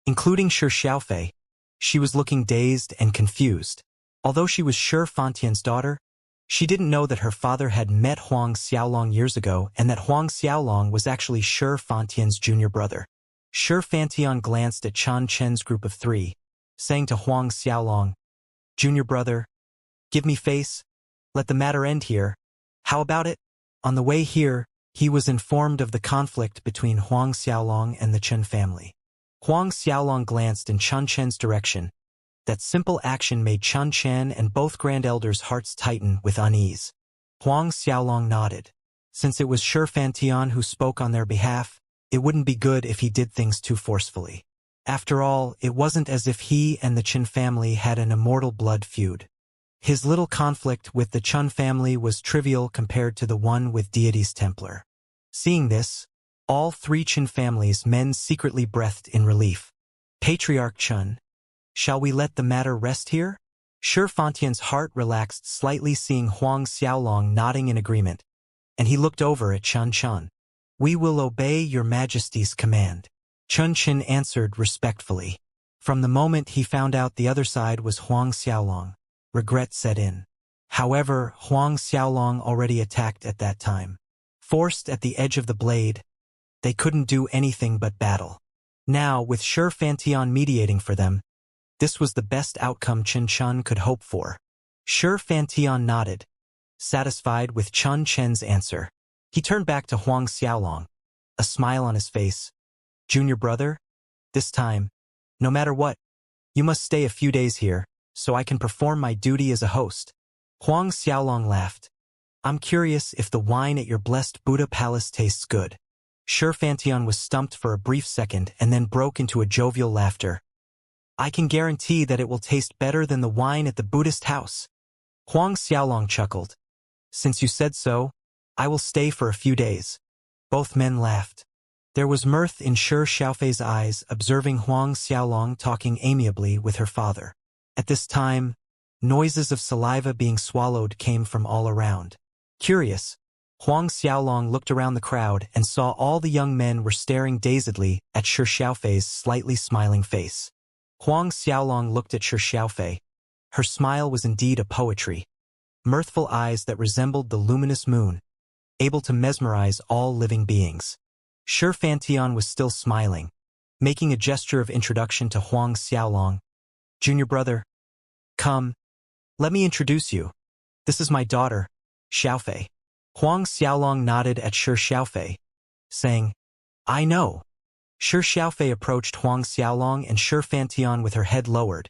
Including Shi Xiaofei. She was looking dazed and confused. Although she was Shi Fantian's daughter, she didn't know that her father had met Huang Xiaolong years ago and that Huang Xiaolong was actually Shi Fantian's junior brother. Shi Fantian glanced at Chan Chen's group of 3, saying to Huang Xiaolong, Junior brother, give me face, let the matter end here. How about it? On the way here, he was informed of the conflict between Huang Xiaolong and the Chen family. Huang Xiaolong glanced in Chan Chen's direction. That simple action made Chan Chen and both grand elders' hearts tighten with unease. Huang Xiaolong nodded. Since it was Shi Fantian who spoke on their behalf, it wouldn't be good if he did things too forcefully. After all, it wasn't as if he and the Chen family had an immortal blood feud. His little conflict with the Chen family was trivial compared to the one with Deity's Templar. Seeing this, all 3 Chen families' men secretly breathed in relief. Patriarch Chen, shall we let the matter rest here? Shi Fantian's heart relaxed slightly seeing Huang Xiaolong nodding in agreement, and he looked over at Chun Chun. We will obey your majesty's command. Chun Chin answered respectfully. From the moment he found out the other side was Huang Xiaolong, regret set in. However, Huang Xiaolong already attacked at that time. Forced at the edge of the blade, they couldn't do anything but battle. Now, with Shi Fantian mediating for them, this was the best outcome Chen Chun could hope for. Shi Fantian nodded, satisfied with Chun Chen's answer. He turned back to Huang Xiaolong, a smile on his face. Junior brother, this time, no matter what, you must stay a few days here, so I can perform my duty as a host. Huang Xiaolong laughed. I'm curious if the wine at your blessed Buddha palace tastes good. Xianxia was stumped for a brief second and then broke into a jovial laughter. I can guarantee that it will taste better than the wine at the Buddhist house. Huang Xiaolong chuckled. Since you said so, I will stay for a few days. Both men laughed. There was mirth in Shi Xiaofei's eyes observing Huang Xiaolong talking amiably with her father. At this time, noises of saliva being swallowed came from all around. Curious, Huang Xiaolong looked around the crowd and saw all the young men were staring dazedly at Shi Xiaofei's slightly smiling face. Huang Xiaolong looked at Shi Xiaofei. Her smile was indeed a poetry. Mirthful eyes that resembled the luminous moon, able to mesmerize all living beings. Xianxia was still smiling, making a gesture of introduction to Huang Xiaolong. Junior brother, come, let me introduce you. This is my daughter, Xiaofei. Huang Xiaolong nodded at Shi Xiaofei, saying, I know. Shi Xiaofei approached Huang Xiaolong and Xianxia with her head lowered,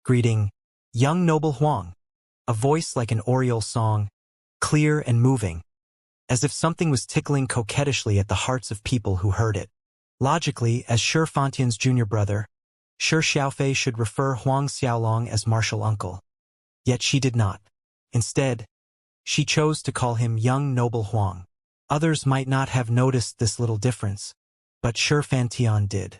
greeting, young noble Huang, a voice like an oriole song, clear and moving, as if something was tickling coquettishly at the hearts of people who heard it. Logically, as Xianxia's junior brother, Shi Xiaofei should refer Huang Xiaolong as martial uncle. Yet she did not. Instead, she chose to call him young noble Huang. Others might not have noticed this little difference, but Xianxia did.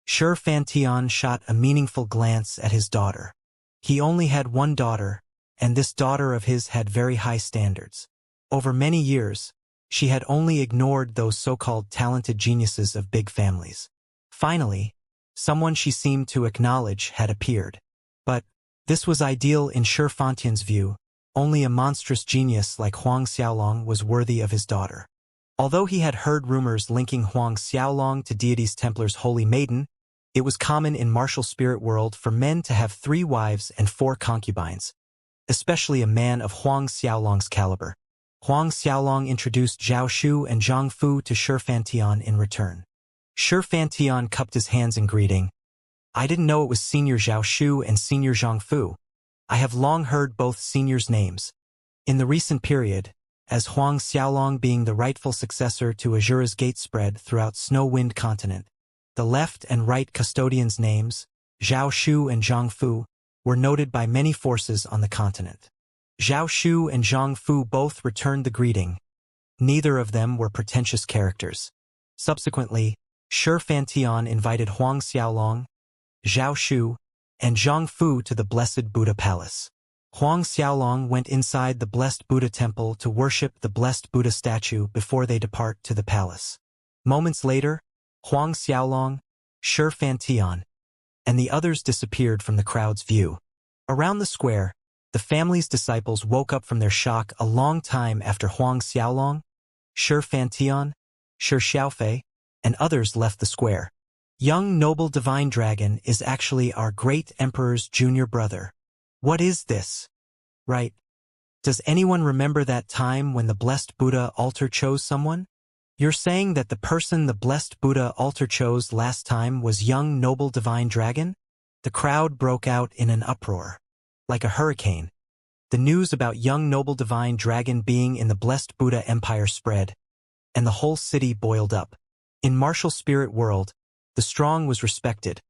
Xianxia shot a meaningful glance at his daughter. He only had one daughter, and this daughter of his had very high standards. Over many years, she had only ignored those so-called talented geniuses of big families. Finally, someone she seemed to acknowledge had appeared. But this was ideal in Xianxia's view. Only a monstrous genius like Huang Xiaolong was worthy of his daughter. Although he had heard rumors linking Huang Xiaolong to Deities Templar's holy maiden, it was common in martial spirit world for men to have 3 wives and 4 concubines, especially a man of Huang Xiaolong's caliber. Huang Xiaolong introduced Zhao Shu and Zhang Fu to Xianxia in return. Xianxia cupped his hands in greeting. I didn't know it was Senior Zhao Shu and Senior Zhang Fu. I have long heard both seniors' names. In the recent period, as Huang Xiaolong being the rightful successor to Azura's gate spread throughout Snow-Wind continent, the left and right custodians' names, Zhao Shu and Zhang Fu, were noted by many forces on the continent. Zhao Shu and Zhang Fu both returned the greeting. Neither of them were pretentious characters. Subsequently, Xianxia invited Huang Xiaolong, Zhao Shu, and Zhang Fu to the Blessed Buddha Palace. Huang Xiaolong went inside the Blessed Buddha Temple to worship the Blessed Buddha statue before they depart to the palace. Moments later, Huang Xiaolong, Xianxia, and the others disappeared from the crowd's view. Around the square, the family's disciples woke up from their shock a long time after Huang Xiaolong, Xianxia, Shi Xiaofei, and others left the square. Young noble divine dragon is actually our great emperor's junior brother. What is this? Right. Does anyone remember that time when the blessed Buddha altar chose someone? You're saying that the person the blessed Buddha altar chose last time was young noble divine dragon? The crowd broke out in an uproar. Like a hurricane, the news about young noble divine dragon being in the blessed Buddha empire spread, and the whole city boiled up. In martial spirit world, the strong was respected.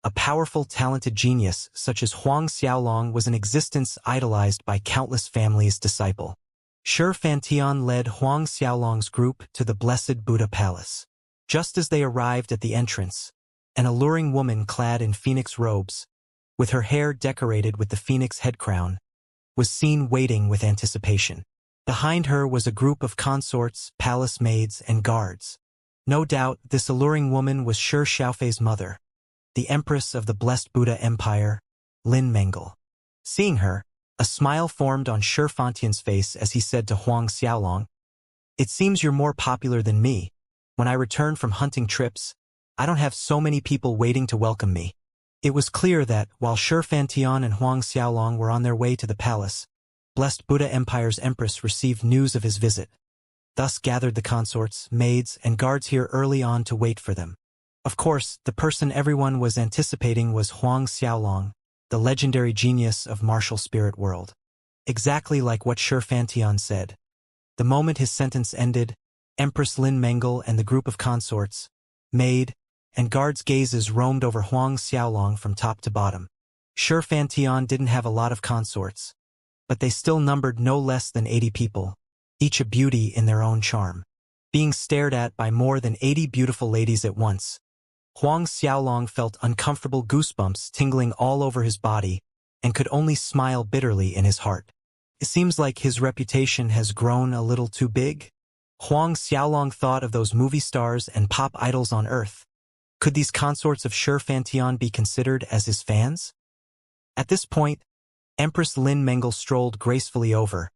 A powerful, talented genius such as Huang Xiaolong was in existence idolized by countless families' disciple. Xianxia led Huang Xiaolong's group to the Blessed Buddha Palace. Just as they arrived at the entrance, an alluring woman clad in phoenix robes, with her hair decorated with the phoenix head crown, was seen waiting with anticipation. Behind her was a group of consorts, palace maids, and guards. No doubt this alluring woman was Shi Xiaofei's mother, the Empress of the Blessed Buddha Empire, Lin Mengel. Seeing her, a smile formed on Xianxia's face as he said to Huang Xiaolong, "It seems you're more popular than me. When I return from hunting trips, I don't have so many people waiting to welcome me." It was clear that, while Xianxia and Huang Xiaolong were on their way to the palace, Blessed Buddha Empire's Empress received news of his visit. Thus gathered the consorts, maids, and guards here early on to wait for them. Of course, the person everyone was anticipating was Huang Xiaolong, the legendary genius of martial spirit world. Exactly like what Xianxia said, The moment his sentence ended, Empress Lin Mengel and the group of consorts, maid, and guards' gazes roamed over Huang Xiaolong from top to bottom. Shi Fantian didn't have a lot of consorts, but they still numbered no less than 80 people, each a beauty in their own charm. Being stared at by more than 80 beautiful ladies at once, Huang Xiaolong felt uncomfortable goosebumps tingling all over his body and could only smile bitterly in his heart. It seems like his reputation has grown a little too big. Huang Xiaolong thought of those movie stars and pop idols on Earth. Could these consorts of Shi Fantian be considered as his fans? At this point, Empress Lin Mengel strolled gracefully over,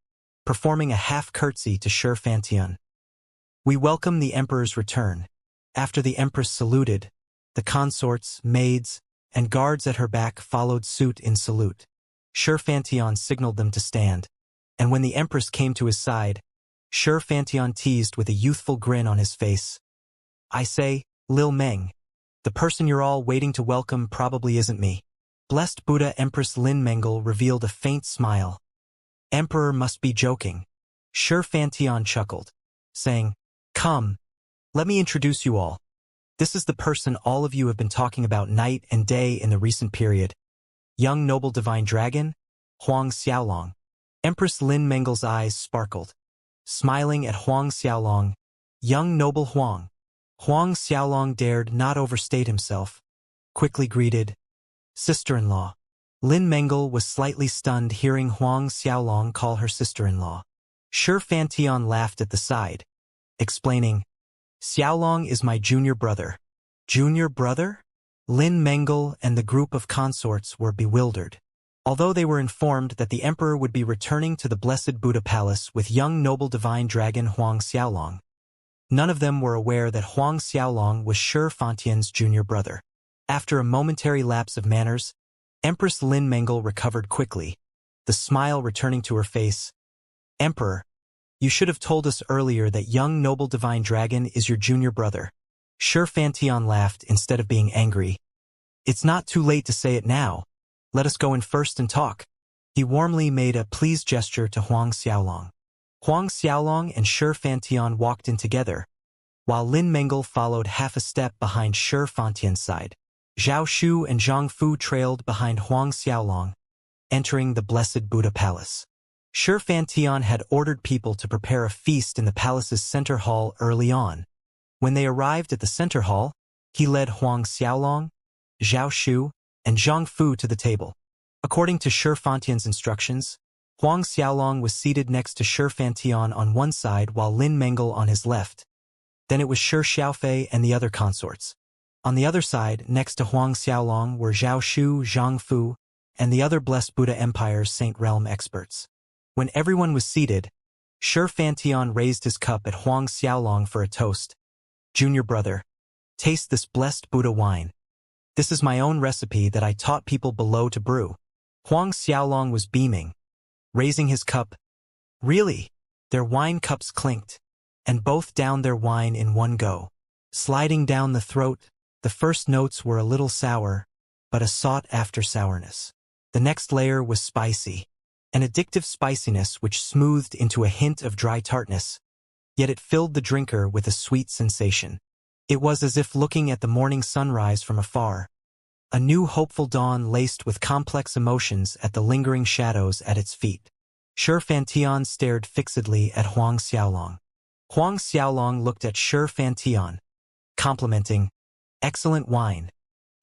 performing a half curtsy to Shi Fantian. We welcome the Emperor's return. After the Empress saluted, the consorts, maids, and guards at her back followed suit in salute. Shi Fantian signaled them to stand, and when the Empress came to his side, Shi Fantian teased with a youthful grin on his face. I say, Lil Meng, the person you're all waiting to welcome probably isn't me. Blessed Buddha Empress Lin Mengel revealed a faint smile. Emperor must be joking. Shi Fantian chuckled, saying, Come, let me introduce you all. This is the person all of you have been talking about night and day in the recent period. Young noble divine dragon, Huang Xiaolong. Empress Lin Mengel's eyes sparkled. Smiling at Huang Xiaolong, young noble Huang. Huang Xiaolong dared not overstate himself. Quickly greeted, sister-in-law. Lin Mengel was slightly stunned hearing Huang Xiaolong call her sister-in-law. Shi Fantian laughed at the side, explaining, Xiaolong is my junior brother. Junior brother? Lin Mengel and the group of consorts were bewildered. Although they were informed that the emperor would be returning to the Blessed Buddha Palace with young noble divine dragon Huang Xiaolong, none of them were aware that Huang Xiaolong was Shi Fantian's junior brother. After a momentary lapse of manners, Empress Lin Mengel recovered quickly, the smile returning to her face. Emperor, you should have told us earlier that young noble divine dragon is your junior brother. Shi Fantian laughed instead of being angry. It's not too late to say it now. Let us go in first and talk. He warmly made a pleased gesture to Huang Xiaolong. Huang Xiaolong and Shi Fantian walked in together, while Lin Mengel followed half a step behind Shi Fantian's side. Zhao Shu and Zhang Fu trailed behind Huang Xiaolong, entering the Blessed Buddha Palace. Shi Fantian had ordered people to prepare a feast in the palace's center hall early on. When they arrived at the center hall, he led Huang Xiaolong, Zhao Shu, and Zhang Fu to the table. According to Shi Fantian's instructions, Huang Xiaolong was seated next to Shi Fantian on one side while Lin Mengel on his left. Then it was Shi Xiaofei and the other consorts. On the other side, next to Huang Xiaolong, were Zhao Shu, Zhang Fu, and the other Blessed Buddha Empire's Saint Realm experts. When everyone was seated, Shi Fantian raised his cup at Huang Xiaolong for a toast. Junior brother, taste this Blessed Buddha wine. This is my own recipe that I taught people below to brew. Huang Xiaolong was beaming, raising his cup. Really? Their wine cups clinked, and both downed their wine in one go. Sliding down the throat, the first notes were a little sour, but a sought-after sourness. The next layer was spicy, an addictive spiciness which smoothed into a hint of dry tartness, yet it filled the drinker with a sweet sensation. It was as if looking at the morning sunrise from afar, a new hopeful dawn laced with complex emotions at the lingering shadows at its feet. Shi Fantian stared fixedly at Huang Xiaolong. Huang Xiaolong looked at Shi Fantian, complimenting, excellent wine.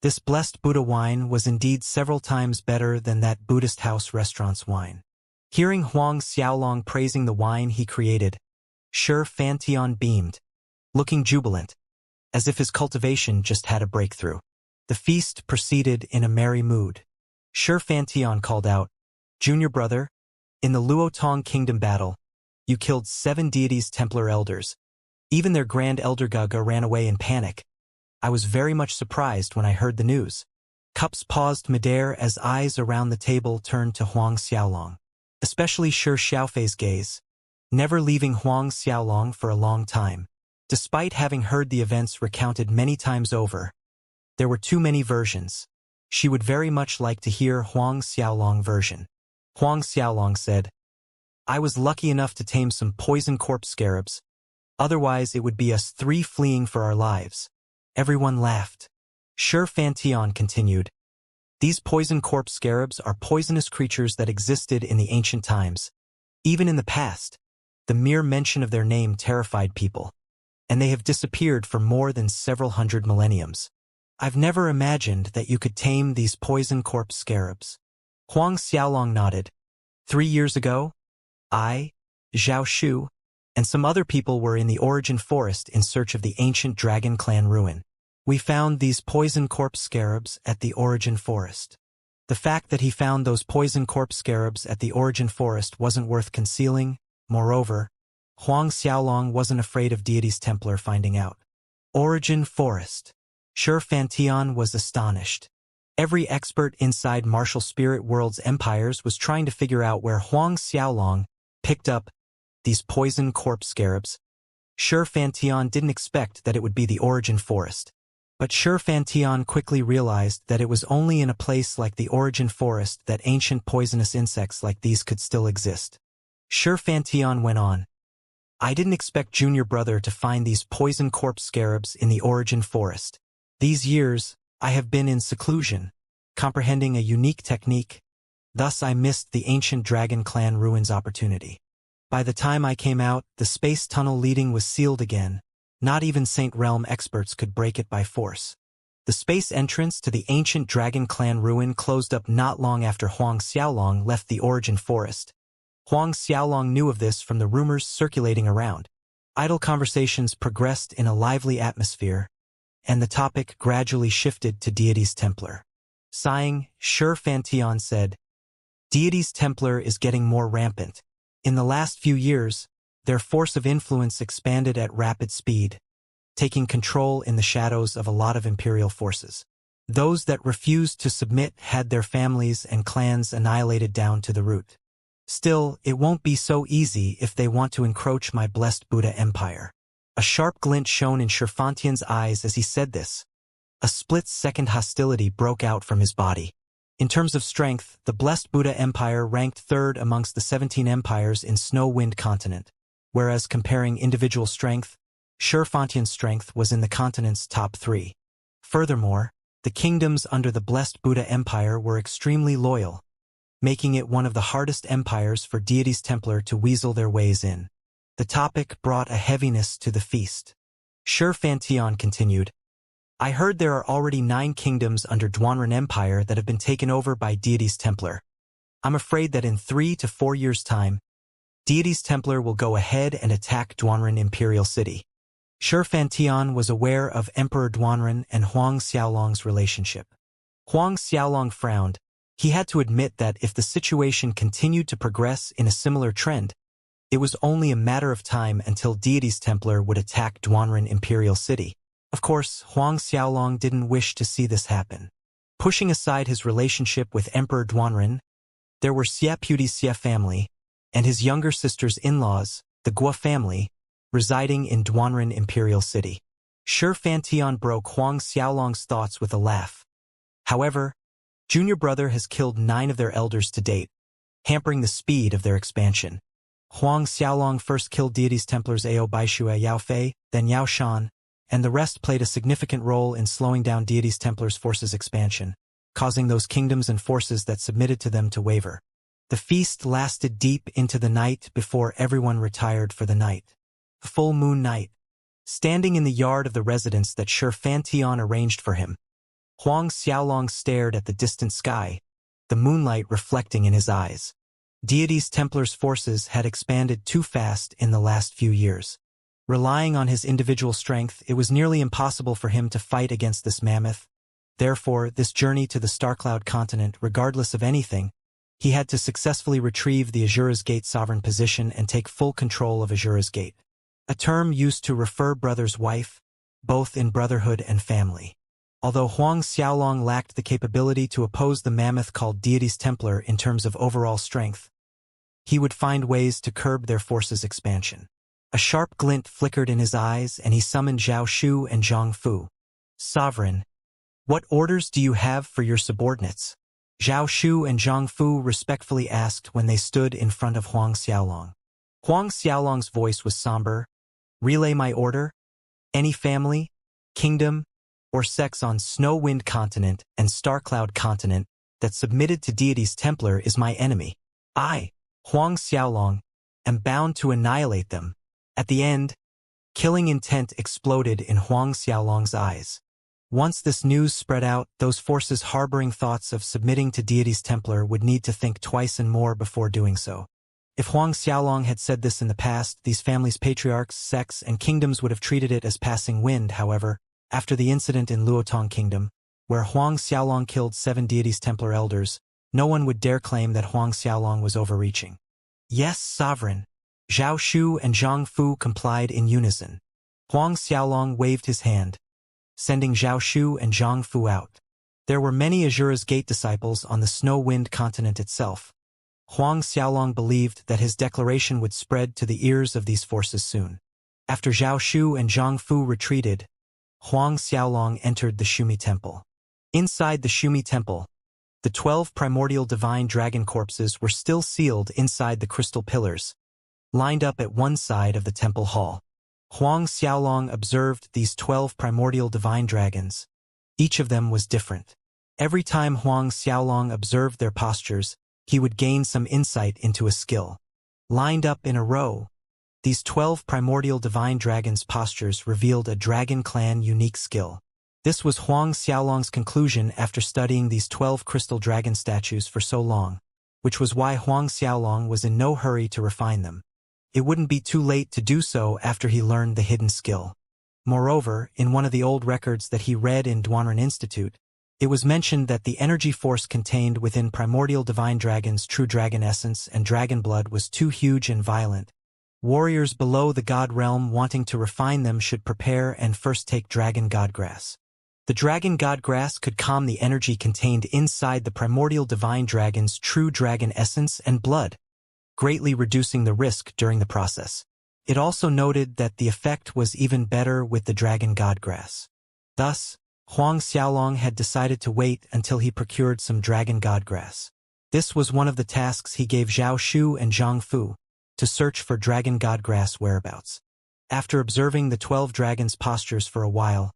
This Blessed Buddha wine was indeed several times better than that Buddhist house restaurant's wine. Hearing Huang Xiaolong praising the wine he created, Shi Fantian beamed, looking jubilant, as if his cultivation just had a breakthrough. The feast proceeded in a merry mood. Shi Fantian called out, Junior brother, in the Luotong Kingdom battle, you killed 7 deities' Templar elders. Even their Grand Elder Gaga ran away in panic. I was very much surprised when I heard the news. Cups paused midair as eyes around the table turned to Huang Xiaolong, especially Shi Xiaofei's gaze, never leaving Huang Xiaolong for a long time. Despite having heard the events recounted many times over, there were too many versions. She would very much like to hear Huang Xiaolong's version. Huang Xiaolong said, I was lucky enough to tame some poison corpse scarabs. Otherwise, it would be us three fleeing for our lives. Everyone laughed. Shi Fantian continued. These poison corpse scarabs are poisonous creatures that existed in the ancient times. Even in the past, the mere mention of their name terrified people, and they have disappeared for more than several hundred millenniums. I've never imagined that you could tame these poison corpse scarabs. Huang Xiaolong nodded. 3 years ago, I, Zhao Shu, and some other people were in the Origin Forest in search of the ancient Dragon Clan ruin. We found these poison corpse scarabs at the Origin Forest. The fact that he found those poison corpse scarabs at the Origin Forest wasn't worth concealing. Moreover, Huang Xiaolong wasn't afraid of Deity's Templar finding out. Origin Forest. Shi Fantian was astonished. Every expert inside martial spirit world's empires was trying to figure out where Huang Xiaolong picked up these poison corpse scarabs. Shi Fantian didn't expect that it would be the Origin Forest. But Shi Fantian quickly realized that it was only in a place like the Origin Forest that ancient poisonous insects like these could still exist. Shi Fantian went on. I didn't expect Junior Brother to find these poison corpse scarabs in the Origin Forest. These years, I have been in seclusion, comprehending a unique technique. Thus I missed the ancient Dragon Clan ruins opportunity. By the time I came out, the space tunnel leading was sealed again. Not even Saint Realm experts could break it by force. The space entrance to the ancient Dragon Clan ruin closed up not long after Huang Xiaolong left the Origin Forest. Huang Xiaolong knew of this from the rumors circulating around. Idle conversations progressed in a lively atmosphere, and the topic gradually shifted to Deity's Templar. Sighing, Shi Fantian said, Deity's Templar is getting more rampant. In the last few years, their force of influence expanded at rapid speed, taking control in the shadows of a lot of imperial forces. Those that refused to submit had their families and clans annihilated down to the root. Still, it won't be so easy if they want to encroach my blessed Buddha Empire. A sharp glint shone in Shi Fantian's eyes as he said this. A split-second hostility broke out from his body. In terms of strength, the blessed Buddha Empire ranked third amongst the 17 empires in Snow-Wind Continent, whereas comparing individual strength, Shi Fantian's strength was in the continent's top 3. Furthermore, the kingdoms under the blessed Buddha Empire were extremely loyal, making it one of the hardest empires for Deity's Templar to weasel their ways in. The topic brought a heaviness to the feast. Shi Fantian continued, I heard there are already 9 kingdoms under Duanren Empire that have been taken over by Deity's Templar. I'm afraid that in 3 to 4 years' time, Deity's Templar will go ahead and attack Duanren Imperial City. Shi Fantian was aware of Emperor Duanren and Huang Xiaolong's relationship. Huang Xiaolong frowned. He had to admit that if the situation continued to progress in a similar trend, it was only a matter of time until Deity's Templar would attack Duanren Imperial City. Of course, Huang Xiaolong didn't wish to see this happen. Pushing aside his relationship with Emperor Duanren, there were Xia Pudi's Xia family, and his younger sister's in-laws, the Guo family, residing in Duanren Imperial City. Shi Fantian broke Huang Xiaolong's thoughts with a laugh. However, Junior Brother has killed 9 of their elders to date, hampering the speed of their expansion. Huang Xiaolong first killed Deity's Templars Ao Baishue Yao Fei, then Yao Shan, and the rest played a significant role in slowing down Deity's Templars' forces' expansion, causing those kingdoms and forces that submitted to them to waver. The feast lasted deep into the night before everyone retired for the night. Full moon night. Standing in the yard of the residence that Shi Fantian arranged for him, Huang Xiaolong stared at the distant sky, the moonlight reflecting in his eyes. Deity's Templars' forces had expanded too fast in the last few years. Relying on his individual strength, it was nearly impossible for him to fight against this mammoth. Therefore, this journey to the Starcloud continent, regardless of anything, he had to successfully retrieve the Azura's Gate sovereign position and take full control of Azura's Gate, a term used to refer brother's wife, both in brotherhood and family. Although Huang Xiaolong lacked the capability to oppose the mammoth called Deity's Templar in terms of overall strength, he would find ways to curb their forces' expansion. A sharp glint flickered in his eyes, and he summoned Zhao Shu and Zhang Fu. Sovereign, what orders do you have for your subordinates? Zhao Shu and Zhang Fu respectfully asked when they stood in front of Huang Xiaolong. Huang Xiaolong's voice was somber. Relay my order? Any family, kingdom, or sex on Snow-Wind Continent and Starcloud Continent that submitted to deities Templar is my enemy. I, Huang Xiaolong, am bound to annihilate them. At the end, killing intent exploded in Huang Xiaolong's eyes. Once this news spread out, those forces harboring thoughts of submitting to deities Templar would need to think twice and more before doing so. If Huang Xiaolong had said this in the past, these families' patriarchs, sects, and kingdoms would have treated it as passing wind. However, after the incident in Luotong Kingdom, where Huang Xiaolong killed 7 deities Templar elders, no one would dare claim that Huang Xiaolong was overreaching. Yes, sovereign. Zhao Shu and Zhang Fu complied in unison. Huang Xiaolong waved his hand, sending Zhao Shu and Zhang Fu out. There were many Azura's Gate disciples on the Snow-Wind Continent itself. Huang Xiaolong believed that his declaration would spread to the ears of these forces soon. After Zhao Shu and Zhang Fu retreated, Huang Xiaolong entered the Shumi Temple. Inside the Shumi Temple, the 12 primordial divine dragon corpses were still sealed inside the crystal pillars, lined up at one side of the temple hall. Huang Xiaolong observed these 12 primordial divine dragons. Each of them was different. Every time Huang Xiaolong observed their postures, he would gain some insight into a skill. Lined up in a row, these 12 primordial divine dragons' postures revealed a Dragon Clan unique skill. This was Huang Xiaolong's conclusion after studying these 12 crystal dragon statues for so long, which was why Huang Xiaolong was in no hurry to refine them. It wouldn't be too late to do so after he learned the hidden skill. Moreover, in one of the old records that he read in Duanren Institute, it was mentioned that the energy force contained within primordial divine dragons' true dragon essence and dragon blood was too huge and violent. Warriors below the god realm wanting to refine them should prepare and first take dragon god grass. The dragon god grass could calm the energy contained inside the primordial divine dragon's true dragon essence and blood, greatly reducing the risk during the process. It also noted that the effect was even better with the dragon god grass. Thus, Huang Xiaolong had decided to wait until he procured some dragon god grass. This was one of the tasks he gave Zhao Shu and Zhang Fu, to search for dragon god grass whereabouts. After observing the 12 dragons' postures for a while,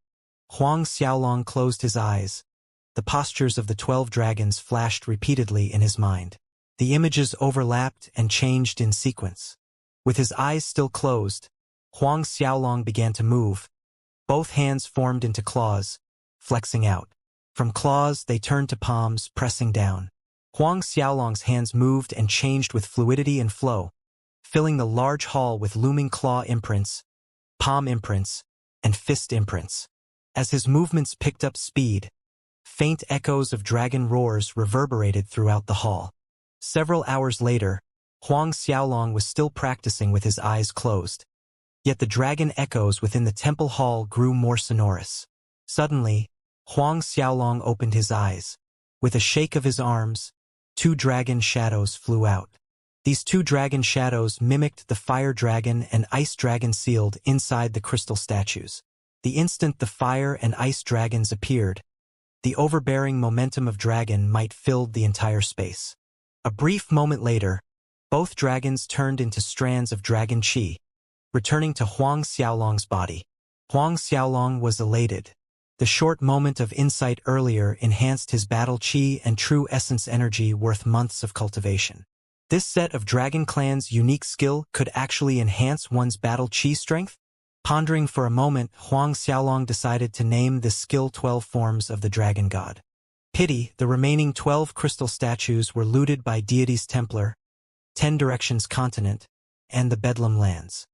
Huang Xiaolong closed his eyes. The postures of the 12 dragons flashed repeatedly in his mind. The images overlapped and changed in sequence. With his eyes still closed, Huang Xiaolong began to move. Both hands formed into claws, flexing out. From claws, they turned to palms, pressing down. Huang Xiaolong's hands moved and changed with fluidity and flow, filling the large hall with looming claw imprints, palm imprints, and fist imprints. As his movements picked up speed, faint echoes of dragon roars reverberated throughout the hall. Several hours later, Huang Xiaolong was still practicing with his eyes closed. Yet the dragon echoes within the temple hall grew more sonorous. Suddenly, Huang Xiaolong opened his eyes. With a shake of his arms, 2 dragon shadows flew out. These 2 dragon shadows mimicked the fire dragon and ice dragon sealed inside the crystal statues. The instant the fire and ice dragons appeared, the overbearing momentum of dragon might filled the entire space. A brief moment later, both dragons turned into strands of dragon qi, returning to Huang Xiaolong's body. Huang Xiaolong was elated. The short moment of insight earlier enhanced his battle qi and true essence energy worth months of cultivation. This set of Dragon Clan's unique skill could actually enhance one's battle qi strength? Pondering for a moment, Huang Xiaolong decided to name this skill 12 Forms of the Dragon God. Pity, the remaining 12 crystal statues were looted by deities Templar, 10 Directions Continent, and the Bedlam lands.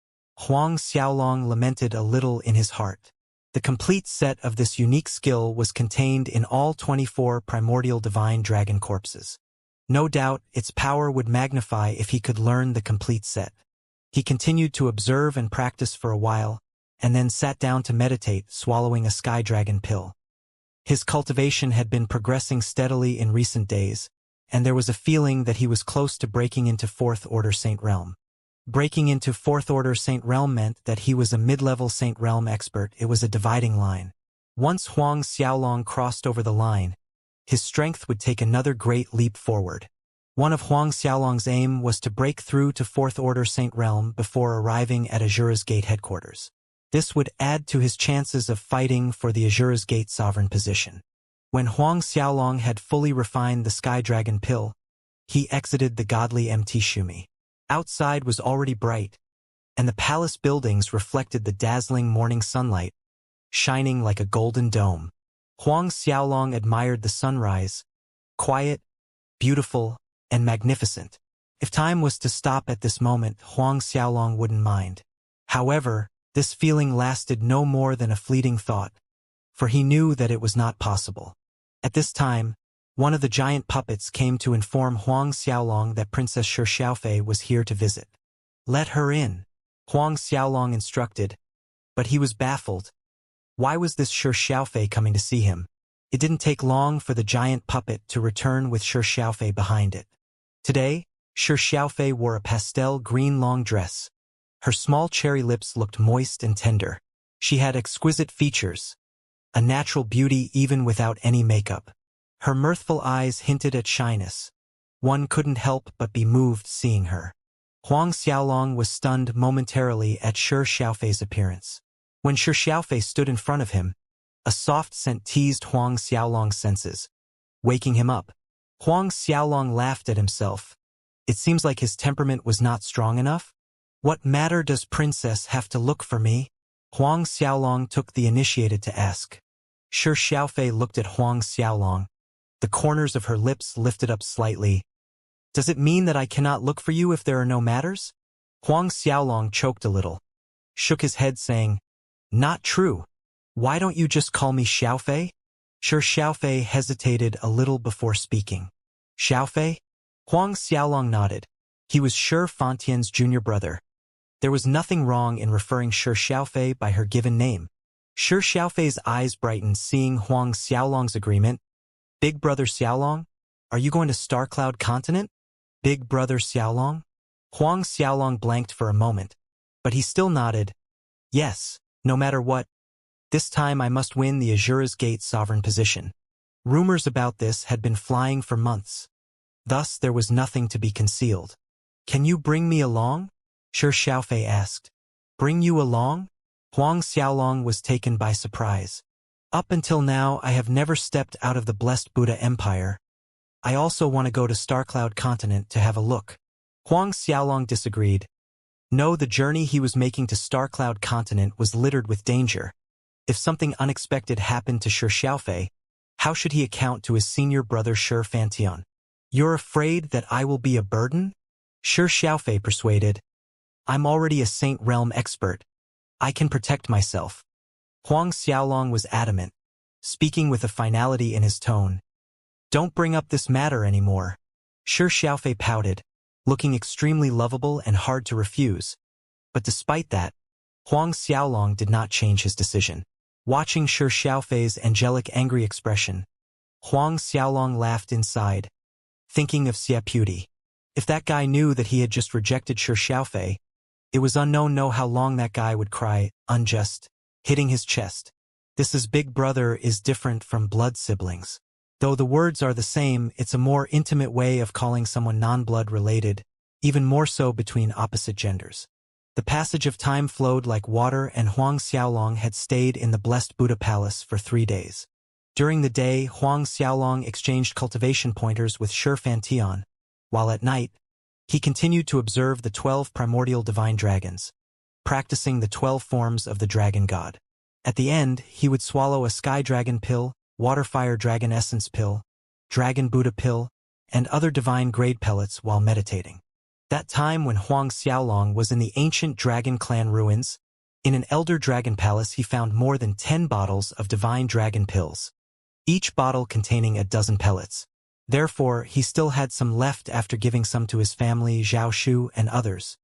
Huang Xiaolong lamented a little in his heart. The complete set of this unique skill was contained in all 24 primordial divine dragon corpses. No doubt, its power would magnify if he could learn the complete set. He continued to observe and practice for a while, and then sat down to meditate, swallowing a sky dragon pill. His cultivation had been progressing steadily in recent days, and there was a feeling that he was close to breaking into 4th Order Saint Realm. Breaking into 4th Order Saint Realm meant that he was a mid-level Saint Realm expert. It was a dividing line. Once Huang Xiaolong crossed over the line, his strength would take another great leap forward. One of Huang Xiaolong's aim was to break through to Fourth Order Saint Realm before arriving at Azura's Gate headquarters. This would add to his chances of fighting for the Azura's Gate sovereign position. When Huang Xiaolong had fully refined the Sky Dragon pill, he exited the godly MT Shumi. Outside was already bright, and the palace buildings reflected the dazzling morning sunlight, shining like a golden dome. Huang Xiaolong admired the sunrise, quiet, beautiful, and magnificent. If time was to stop at this moment, Huang Xiaolong wouldn't mind. However, this feeling lasted no more than a fleeting thought, for he knew that it was not possible. At this time, one of the giant puppets came to inform Huang Xiaolong that Princess Shi Xiaofei was here to visit. "Let her in," Huang Xiaolong instructed, but he was baffled. Why was this Shi Xiaofei coming to see him? It didn't take long for the giant puppet to return with Shi Xiaofei behind it. Today, Shi Xiaofei wore a pastel green long dress. Her small cherry lips looked moist and tender. She had exquisite features, a natural beauty even without any makeup. Her mirthful eyes hinted at shyness. One couldn't help but be moved seeing her. Huang Xiaolong was stunned momentarily at Shi Xiaofei's appearance. When Shi Xiaofei stood in front of him, a soft scent teased Huang Xiaolong's senses, waking him up. Huang Xiaolong laughed at himself. It seems like his temperament was not strong enough. "What matter does Princess have to look for me?" Huang Xiaolong took the initiative to ask. Shi Xiaofei looked at Huang Xiaolong. The corners of her lips lifted up slightly. "Does it mean that I cannot look for you if there are no matters?" Huang Xiaolong choked a little, shook his head saying, "Not true. Why don't you just call me Xiaofei?" Shi Xiaofei hesitated a little before speaking. "Xiaofei?" Huang Xiaolong nodded. He was Shi Fantian's junior brother. There was nothing wrong in referring Shi Xiaofei by her given name. Shi Xiaofei's eyes brightened seeing Huang Xiaolong's agreement. "Big brother Xiaolong? Are you going to StarCloud Continent?" "Big brother Xiaolong?" Huang Xiaolong blanked for a moment, but he still nodded. "Yes, no matter what. This time I must win the Azura's Gate sovereign position." Rumors about this had been flying for months. Thus there was nothing to be concealed. "Can you bring me along?" Shi Xiaofei asked. "Bring you along?" Huang Xiaolong was taken by surprise. "Up until now I have never stepped out of the Blessed Buddha Empire. I also want to go to StarCloud Continent to have a look." Huang Xiaolong disagreed. No, the journey he was making to StarCloud Continent was littered with danger. If something unexpected happened to Shi Xiaofei, how should he account to his senior brother Shi Fantian? "You're afraid that I will be a burden?" Shi Xiaofei persuaded. "I'm already a Saint Realm expert. I can protect myself." Huang Xiaolong was adamant, speaking with a finality in his tone. "Don't bring up this matter anymore." Shi Xiaofei pouted, looking extremely lovable and hard to refuse. But despite that, Huang Xiaolong did not change his decision. Watching Shi Xiaofei's angelic angry expression, Huang Xiaolong laughed inside, thinking of Xia Puti. If that guy knew that he had just rejected Shi Xiaofei, it was unknown how long that guy would cry, unjust, hitting his chest. This is big brother is different from blood siblings. Though the words are the same, it's a more intimate way of calling someone non-blood related, even more so between opposite genders. The passage of time flowed like water and Huang Xiaolong had stayed in the Blessed Buddha Palace for 3 days. During the day, Huang Xiaolong exchanged cultivation pointers with Shi Fantian, while at night, he continued to observe the 12 primordial divine dragons, practicing the 12 forms of the dragon god. At the end, he would swallow a sky dragon pill, water-fire dragon essence pill, dragon Buddha pill, and other divine grade pellets while meditating. That time when Huang Xiaolong was in the ancient dragon clan ruins, in an elder dragon palace he found more than 10 bottles of divine dragon pills, each bottle containing a dozen pellets. Therefore, he still had some left after giving some to his family, Zhao Shu, and others.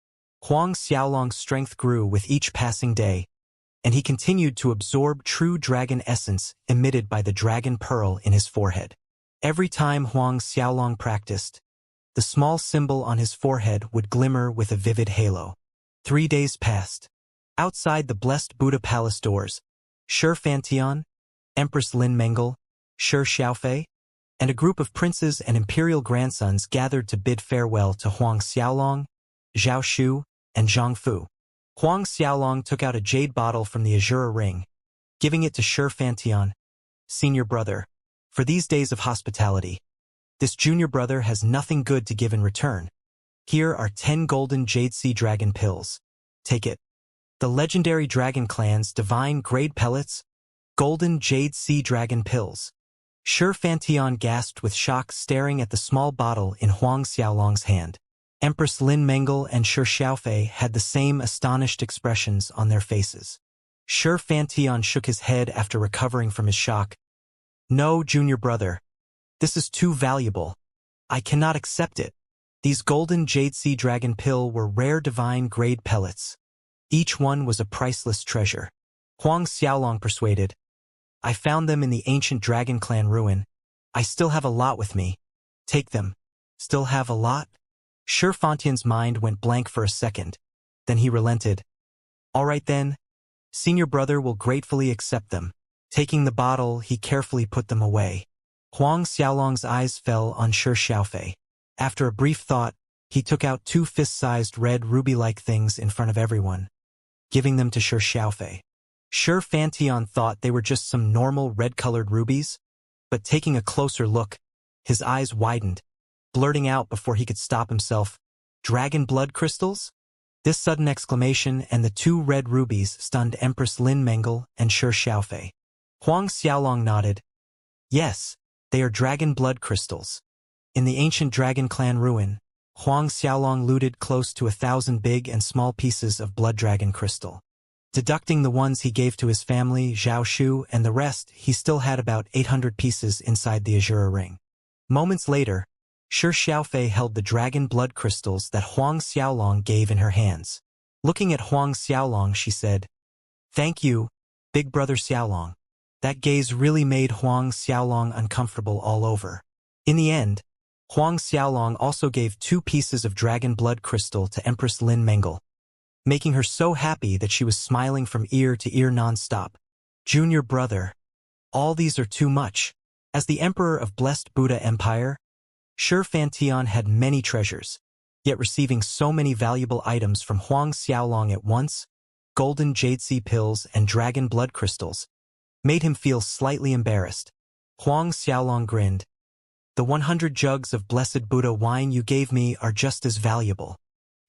Huang Xiaolong's strength grew with each passing day, and he continued to absorb true dragon essence emitted by the dragon pearl in his forehead. Every time Huang Xiaolong practiced, the small symbol on his forehead would glimmer with a vivid halo. 3 days passed. Outside the Blessed Buddha Palace doors, Shi Fantian, Empress Lin Mengel, Shi Xiaofei, and a group of princes and imperial grandsons gathered to bid farewell to Huang Xiaolong, Zhao Shu, and Zhang Fu. Huang Xiaolong took out a jade bottle from the azure ring, giving it to Shi Fantian, senior brother, for these days of hospitality. This junior brother has nothing good to give in return. Here are 10 golden jade sea dragon pills. Take it. The legendary dragon clan's divine grade pellets, golden jade sea dragon pills. Shi Fantian gasped with shock, staring at the small bottle in Huang Xiaolong's hand. Empress Lin Mengel and Shi Xiaofei had the same astonished expressions on their faces. Shi Fantian shook his head after recovering from his shock. No, junior brother. This is too valuable. I cannot accept it. These golden jade sea dragon pill were rare divine grade pellets. Each one was a priceless treasure. Huang Xiaolong persuaded. I found them in the ancient dragon clan ruin. I still have a lot with me. Take them. Still have a lot? Shi Fantian's mind went blank for a second. Then he relented. All right then. Senior brother will gratefully accept them. Taking the bottle, he carefully put them away. Huang Xiaolong's eyes fell on Shi Xiaofei. After a brief thought, he took out 2 fist-sized red ruby-like things in front of everyone, giving them to Shi Xiaofei. Shi Fantian thought they were just some normal red-colored rubies, but taking a closer look, his eyes widened, blurting out before he could stop himself, "Dragon blood crystals?" This sudden exclamation and the 2 red rubies stunned Empress Lin Mengel and Shi Xiaofei. Huang Xiaolong nodded. Yes, they are dragon blood crystals. In the ancient dragon clan ruin, Huang Xiaolong looted close to 1,000 big and small pieces of blood dragon crystal. Deducting the ones he gave to his family, Zhao Shu, and the rest, he still had about 800 pieces inside the azure ring. Moments later, Shi Xiaofei held the dragon blood crystals that Huang Xiaolong gave in her hands. Looking at Huang Xiaolong, she said, "Thank you, big brother Xiaolong." That gaze really made Huang Xiaolong uncomfortable all over. In the end, Huang Xiaolong also gave 2 pieces of dragon blood crystal to Empress Lin Mengel, making her so happy that she was smiling from ear to ear non-stop. Junior brother, all these are too much. As the emperor of Blessed Buddha Empire, Shi Fantian had many treasures, yet receiving so many valuable items from Huang Xiaolong at once, golden jade sea pills and dragon blood crystals, made him feel slightly embarrassed. Huang Xiaolong grinned. The 100 jugs of Blessed Buddha wine you gave me are just as valuable.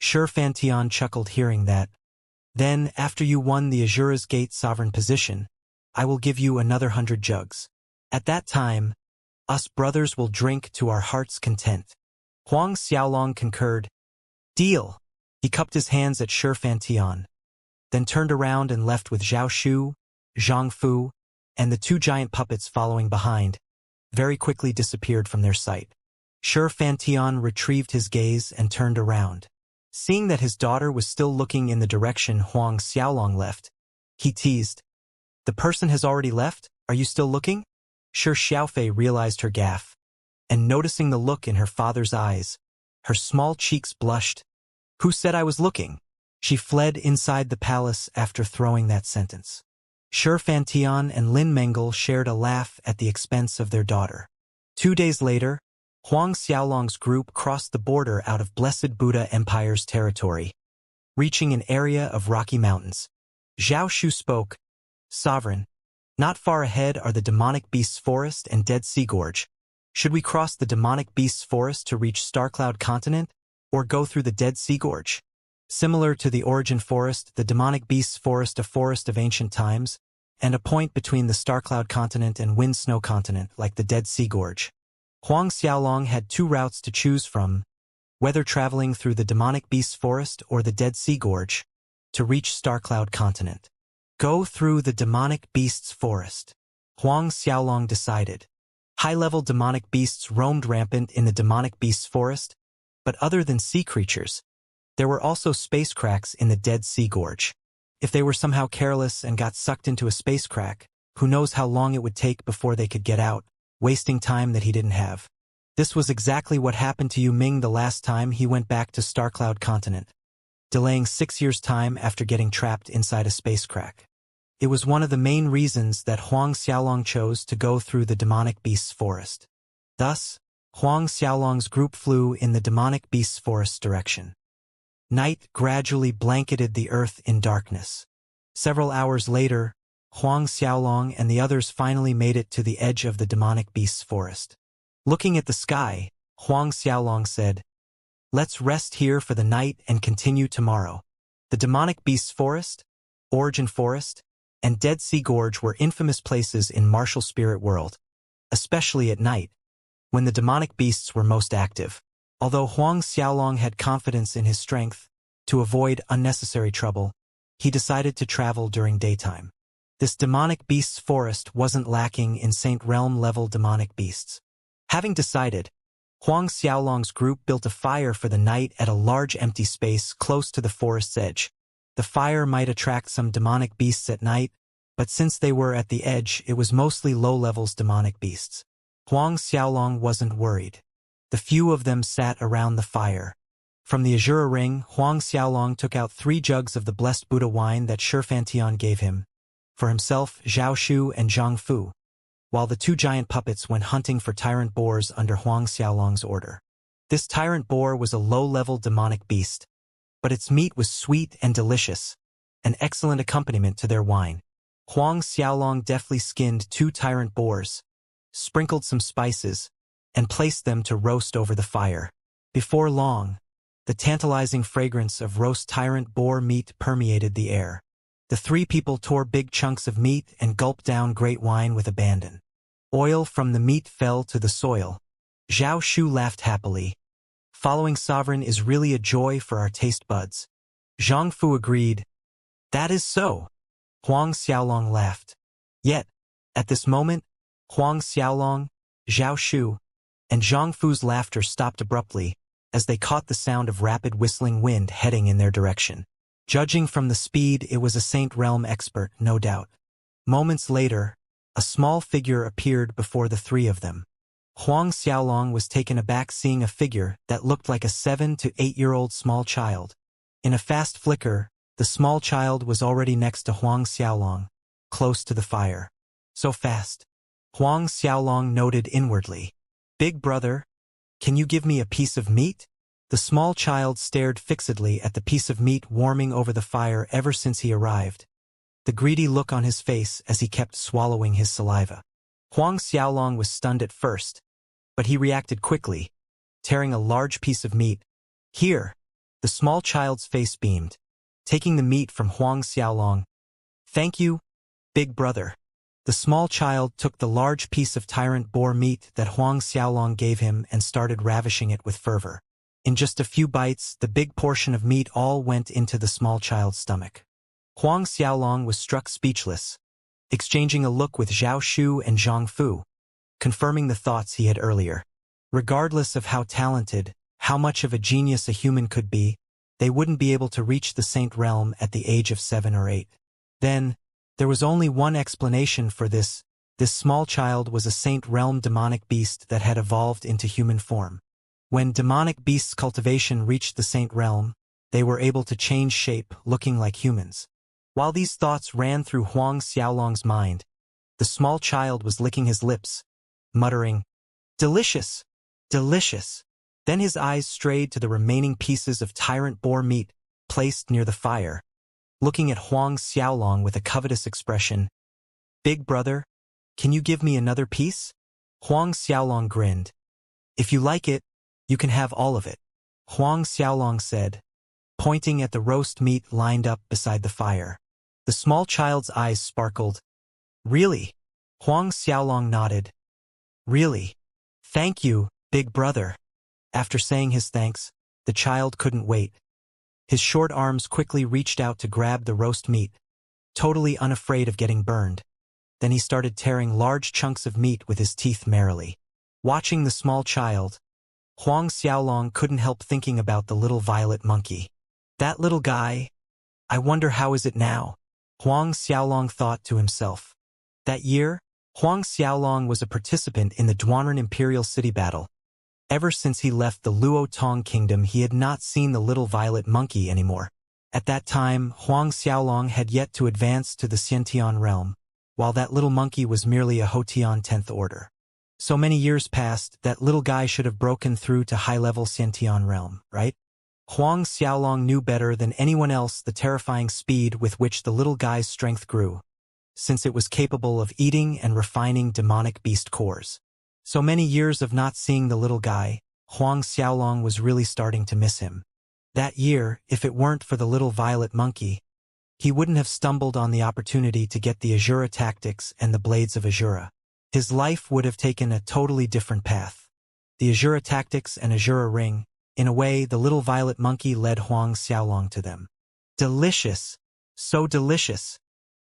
Shi Fantian chuckled hearing that. Then, after you won the Azura's Gate sovereign position, I will give you another 100 jugs. At that time, us brothers will drink to our heart's content. Huang Xiaolong concurred. Deal. He cupped his hands at Shi Fantian, then turned around and left with Zhao Shu, Zhang Fu, and the 2 giant puppets following behind, very quickly disappeared from their sight. Shi Fantian retrieved his gaze and turned around. Seeing that his daughter was still looking in the direction Huang Xiaolong left, he teased, "The person has already left? Are you still looking?" Shi Xiaofei realized her gaffe, and noticing the look in her father's eyes, her small cheeks blushed. "Who said I was looking?" She fled inside the palace after throwing that sentence. Shi Fantian and Lin Mengel shared a laugh at the expense of their daughter. 2 days later, Huang Xiaolong's group crossed the border out of Blessed Buddha Empire's territory, reaching an area of rocky mountains. Zhao Shu spoke, "Sovereign, not far ahead are the demonic beasts forest and Dead Sea Gorge. Should we cross the demonic beasts forest to reach Starcloud continent, or go through the Dead Sea Gorge?" Similar to the Origin Forest, the demonic beasts forest, a forest of ancient times, and a point between the Starcloud continent and Wind Snow continent, like the Dead Sea Gorge. Huang Xiaolong had 2 routes to choose from, whether traveling through the demonic beasts forest or the Dead Sea Gorge, to reach Starcloud continent. Go through the demonic beasts forest, Huang Xiaolong decided. High-level demonic beasts roamed rampant in the demonic beasts forest, but other than sea creatures, there were also space cracks in the Dead Sea Gorge. If they were somehow careless and got sucked into a space crack, who knows how long it would take before they could get out, wasting time that he didn't have. This was exactly what happened to Yu Ming the last time he went back to Starcloud continent, delaying 6 years' time after getting trapped inside a space crack. It was one of the main reasons that Huang Xiaolong chose to go through the demonic beasts forest. Thus, Huang Xiaolong's group flew in the demonic beast's forest direction. Night gradually blanketed the earth in darkness. Several hours later, Huang Xiaolong and the others finally made it to the edge of the demonic beast's forest. Looking at the sky, Huang Xiaolong said, "Let's rest here for the night and continue tomorrow." The demonic beast's forest, Origin Forest, and Dead Sea Gorge were infamous places in martial spirit world, especially at night, when the demonic beasts were most active. Although Huang Xiaolong had confidence in his strength, to avoid unnecessary trouble, he decided to travel during daytime. This demonic beast's forest wasn't lacking in Saint Realm-level demonic beasts. Having decided, Huang Xiaolong's group built a fire for the night at a large empty space close to the forest's edge. The fire might attract some demonic beasts at night, but since they were at the edge, it was mostly low-levels demonic beasts. Huang Xiaolong wasn't worried. The few of them sat around the fire. From the Azure ring, Huang Xiaolong took out 3 jugs of the blessed Buddha wine that Shifantian gave him. For himself, Zhao Shu and Zhang Fu, while the 2 giant puppets went hunting for tyrant boars under Huang Xiaolong's order. This tyrant boar was a low-level demonic beast, but its meat was sweet and delicious, an excellent accompaniment to their wine. Huang Xiaolong deftly skinned 2 tyrant boars, sprinkled some spices, and placed them to roast over the fire. Before long, the tantalizing fragrance of roast tyrant boar meat permeated the air. The 3 people tore big chunks of meat and gulped down great wine with abandon. Oil from the meat fell to the soil. Zhao Shu laughed happily. "Following Sovereign is really a joy for our taste buds." Zhang Fu agreed. "That is so." Huang Xiaolong laughed. Yet, at this moment, Huang Xiaolong, Zhao Shu, and Zhang Fu's laughter stopped abruptly as they caught the sound of rapid whistling wind heading in their direction. Judging from the speed, it was a Saint Realm expert, no doubt. Moments later, a small figure appeared before the 3 of them. Huang Xiaolong was taken aback seeing a figure that looked like a 7 to 8-year-old small child. In a fast flicker, the small child was already next to Huang Xiaolong, close to the fire. So fast. Huang Xiaolong noted inwardly. "Big brother, can you give me a piece of meat?" The small child stared fixedly at the piece of meat warming over the fire ever since he arrived, the greedy look on his face as he kept swallowing his saliva. Huang Xiaolong was stunned at first, but he reacted quickly, tearing a large piece of meat. "Here!" The small child's face beamed, taking the meat from Huang Xiaolong. "Thank you, big brother." The small child took the large piece of tyrant boar meat that Huang Xiaolong gave him and started ravishing it with fervor. In just a few bites, the big portion of meat all went into the small child's stomach. Huang Xiaolong was struck speechless, exchanging a look with Zhao Shu and Zhang Fu, confirming the thoughts he had earlier. Regardless of how talented, how much of a genius a human could be, they wouldn't be able to reach the Saint Realm at the age of 7 or 8. Then, there was only one explanation for this. This small child was a Saint Realm demonic beast that had evolved into human form. When demonic beasts' cultivation reached the Saint Realm, they were able to change shape, looking like humans. While these thoughts ran through Huang Xiaolong's mind, the small child was licking his lips, muttering, "Delicious! Delicious!" Then his eyes strayed to the remaining pieces of tyrant boar meat placed near the fire, looking at Huang Xiaolong with a covetous expression. "Big brother, can you give me another piece?" Huang Xiaolong grinned. "If you like it, you can have all of it," Huang Xiaolong said, pointing at the roast meat lined up beside the fire. The small child's eyes sparkled. "Really?" Huang Xiaolong nodded. "Really? Thank you, big brother." After saying his thanks, the child couldn't wait. His short arms quickly reached out to grab the roast meat, totally unafraid of getting burned. Then he started tearing large chunks of meat with his teeth merrily. Watching the small child, Huang Xiaolong couldn't help thinking about the little violet monkey. "That little guy, I wonder how is it now?" Huang Xiaolong thought to himself. That year, Huang Xiaolong was a participant in the Duanren Imperial City battle. Ever since he left the Luo Tong Kingdom, he had not seen the little violet monkey anymore. At that time, Huang Xiaolong had yet to advance to the Xiantian realm, while that little monkey was merely a Hotian 10th order. So many years passed, that little guy should have broken through to high-level Xiantian realm, right? Huang Xiaolong knew better than anyone else the terrifying speed with which the little guy's strength grew, since it was capable of eating and refining demonic beast cores. So many years of not seeing the little guy, Huang Xiaolong was really starting to miss him. That year, if it weren't for the little violet monkey, he wouldn't have stumbled on the opportunity to get the Azura tactics and the blades of Azura. His life would have taken a totally different path. The Azura tactics and Azura ring, in a way, the little violet monkey led Huang Xiaolong to them. Delicious! So delicious!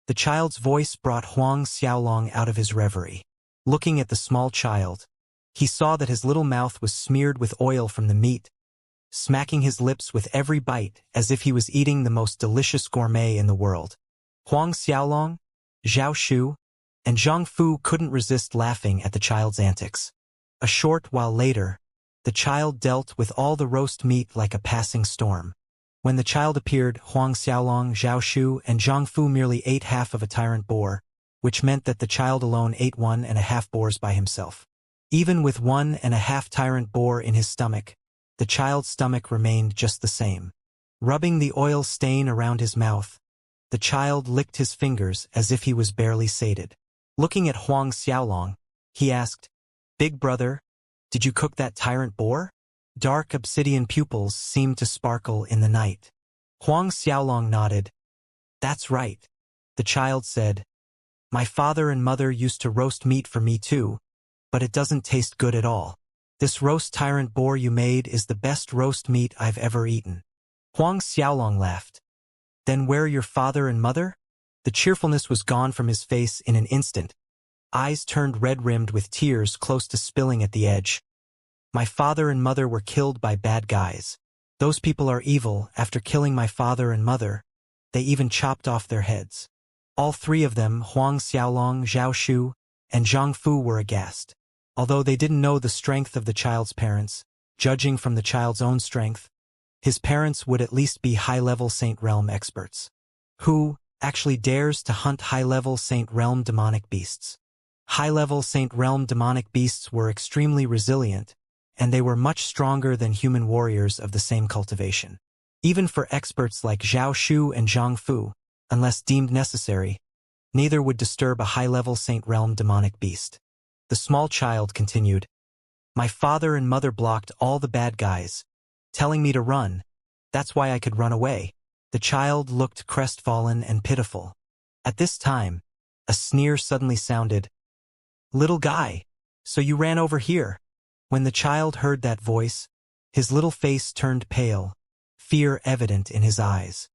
The child's voice brought Huang Xiaolong out of his reverie. Looking at the small child, he saw that his little mouth was smeared with oil from the meat, smacking his lips with every bite as if he was eating the most delicious gourmet in the world. Huang Xiaolong, Zhao Shu, and Zhang Fu couldn't resist laughing at the child's antics. A short while later, the child dealt with all the roast meat like a passing storm. When the child appeared, Huang Xiaolong, Zhao Shu, and Zhang Fu merely ate half of a tyrant boar, which meant that the child alone ate 1.5 boars by himself. Even with 1.5 tyrant boar in his stomach, the child's stomach remained just the same. Rubbing the oil stain around his mouth, the child licked his fingers as if he was barely sated. Looking at Huang Xiaolong, he asked, "Big brother, did you cook that tyrant boar?" Dark obsidian pupils seemed to sparkle in the night. Huang Xiaolong nodded. "That's right." The child said, "My father and mother used to roast meat for me too, but it doesn't taste good at all. This roast tyrant boar you made is the best roast meat I've ever eaten." Huang Xiaolong laughed. "Then where are your father and mother?" The cheerfulness was gone from his face in an instant. Eyes turned red-rimmed with tears close to spilling at the edge. "My father and mother were killed by bad guys. Those people are evil. After killing my father and mother, they even chopped off their heads." All three of them, Huang Xiaolong, Zhao Shu, and Zhang Fu, were aghast. Although they didn't know the strength of the child's parents, judging from the child's own strength, his parents would at least be high-level Saint Realm experts. Who actually dares to hunt high-level Saint Realm demonic beasts? High-level Saint Realm demonic beasts were extremely resilient, and they were much stronger than human warriors of the same cultivation. Even for experts like Zhao Shu and Zhang Fu, unless deemed necessary, neither would disturb a high-level Saint Realm demonic beast. The small child continued, "My father and mother blocked all the bad guys, telling me to run. That's why I could run away." The child looked crestfallen and pitiful. At this time, a sneer suddenly sounded. "Little guy, so you ran over here?" When the child heard that voice, his little face turned pale, fear evident in his eyes.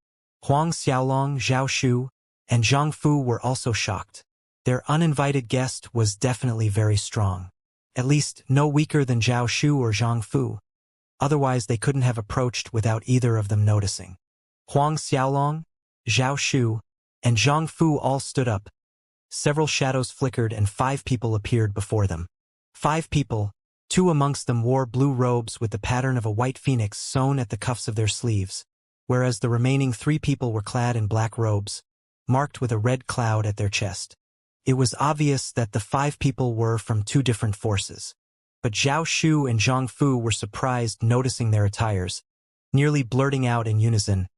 Huang Xiaolong, Zhao Shu, and Zhang Fu were also shocked. Their uninvited guest was definitely very strong. At least, no weaker than Zhao Shu or Zhang Fu. Otherwise, they couldn't have approached without either of them noticing. Huang Xiaolong, Zhao Shu, and Zhang Fu all stood up. Several shadows flickered and 5 people appeared before them. 5 people, 2 amongst them wore blue robes with the pattern of a white phoenix sewn at the cuffs of their sleeves, whereas the remaining 3 people were clad in black robes, marked with a red cloud at their chest. It was obvious that the 5 people were from 2 different forces. But Zhao Shu and Zhang Fu were surprised noticing their attires, nearly blurting out in unison,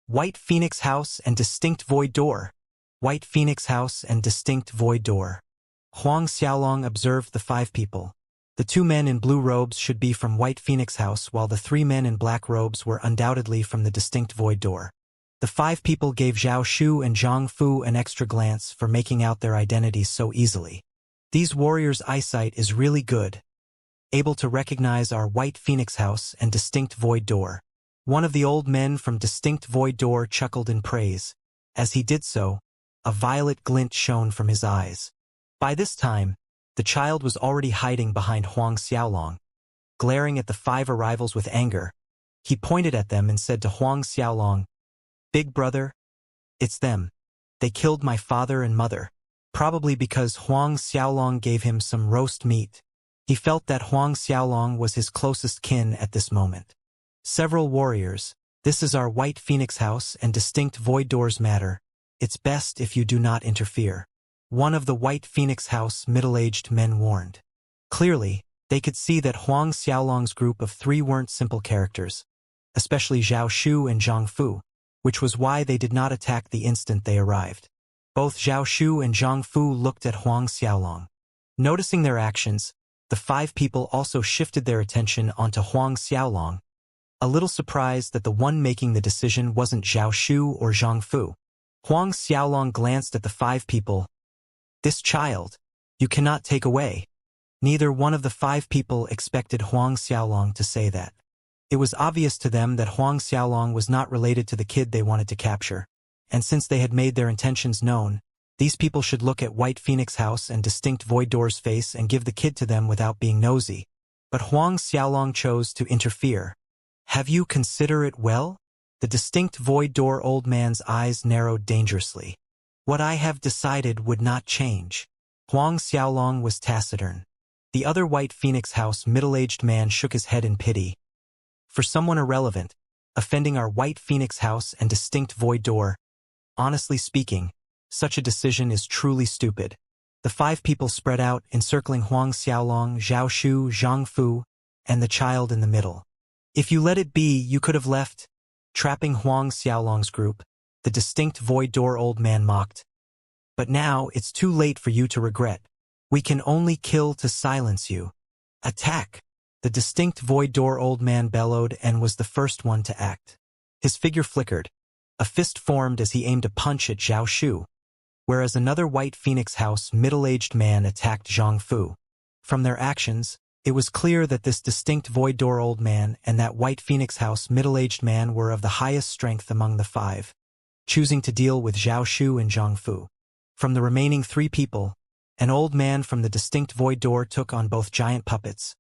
"White Phoenix House and Distinct Void Door! White Phoenix House and Distinct Void Door!" Huang Xiaolong observed the 5 people. The 2 men in blue robes should be from White Phoenix House, while the 3 men in black robes were undoubtedly from the Distinct Void Door. The 5 people gave Zhao Shu and Zhang Fu an extra glance for making out their identities so easily. These warriors' eyesight is really good, able to recognize our White Phoenix House and Distinct Void Door. One of the old men from Distinct Void Door chuckled in praise. As he did so, a violet glint shone from his eyes. By this time, the child was already hiding behind Huang Xiaolong. Glaring at the 5 arrivals with anger, he pointed at them and said to Huang Xiaolong, "Big brother, it's them. They killed my father and mother." Probably because Huang Xiaolong gave him some roast meat, he felt that Huang Xiaolong was his closest kin at this moment. "Several warriors, this is our White Phoenix House and Distinct Void Doors matter. It's best if you do not interfere," one of the White Phoenix House middle-aged men warned. Clearly, they could see that Huang Xiaolong's group of 3 weren't simple characters, especially Zhao Shu and Zhang Fu, which was why they did not attack the instant they arrived. Both Zhao Shu and Zhang Fu looked at Huang Xiaolong. Noticing their actions, the 5 people also shifted their attention onto Huang Xiaolong, a little surprised that the one making the decision wasn't Zhao Shu or Zhang Fu. Huang Xiaolong glanced at the 5 people. "This child, you cannot take away." Neither one of the 5 people expected Huang Xiaolong to say that. It was obvious to them that Huang Xiaolong was not related to the kid they wanted to capture, and since they had made their intentions known, these people should look at White Phoenix House and Distinct Void Door's face and give the kid to them without being nosy. But Huang Xiaolong chose to interfere. "Have you considered it well?" The Distinct Void Door old man's eyes narrowed dangerously. "What I have decided would not change." Huang Xiaolong was taciturn. The other White Phoenix House middle-aged man shook his head in pity. "For someone irrelevant, offending our White Phoenix House and Distinct Void Door, honestly speaking, such a decision is truly stupid." The 5 people spread out, encircling Huang Xiaolong, Zhao Shu, Zhang Fu, and the child in the middle. "If you let it be, you could have left." Trapping Huang Xiaolong's group, the Distinct Void Door old man mocked. "But now it's too late for you to regret. We can only kill to silence you. Attack!" The Distinct Void Door old man bellowed and was the first one to act. His figure flickered. A fist formed as he aimed a punch at Zhao Shu, whereas another White Phoenix House middle-aged man attacked Zhang Fu. From their actions, it was clear that this Distinct Void Door old man and that White Phoenix House middle-aged man were of the highest strength among the 5, choosing to deal with Zhao Shu and Zhang Fu. From the remaining 3 people, an old man from the Distinct Void Door took on both giant puppets,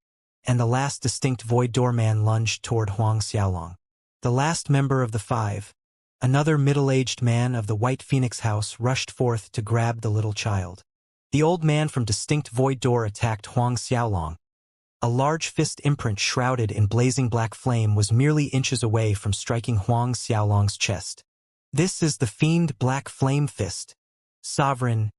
and the last Distinct Void Door man lunged toward Huang Xiaolong. The last member of the 5, another middle-aged man of the White Phoenix House, rushed forth to grab the little child. The old man from Distinct Void Door attacked Huang Xiaolong. A large fist imprint shrouded in blazing black flame was merely inches away from striking Huang Xiaolong's chest. "This is the Fiend Black Flame Fist. Sovereign,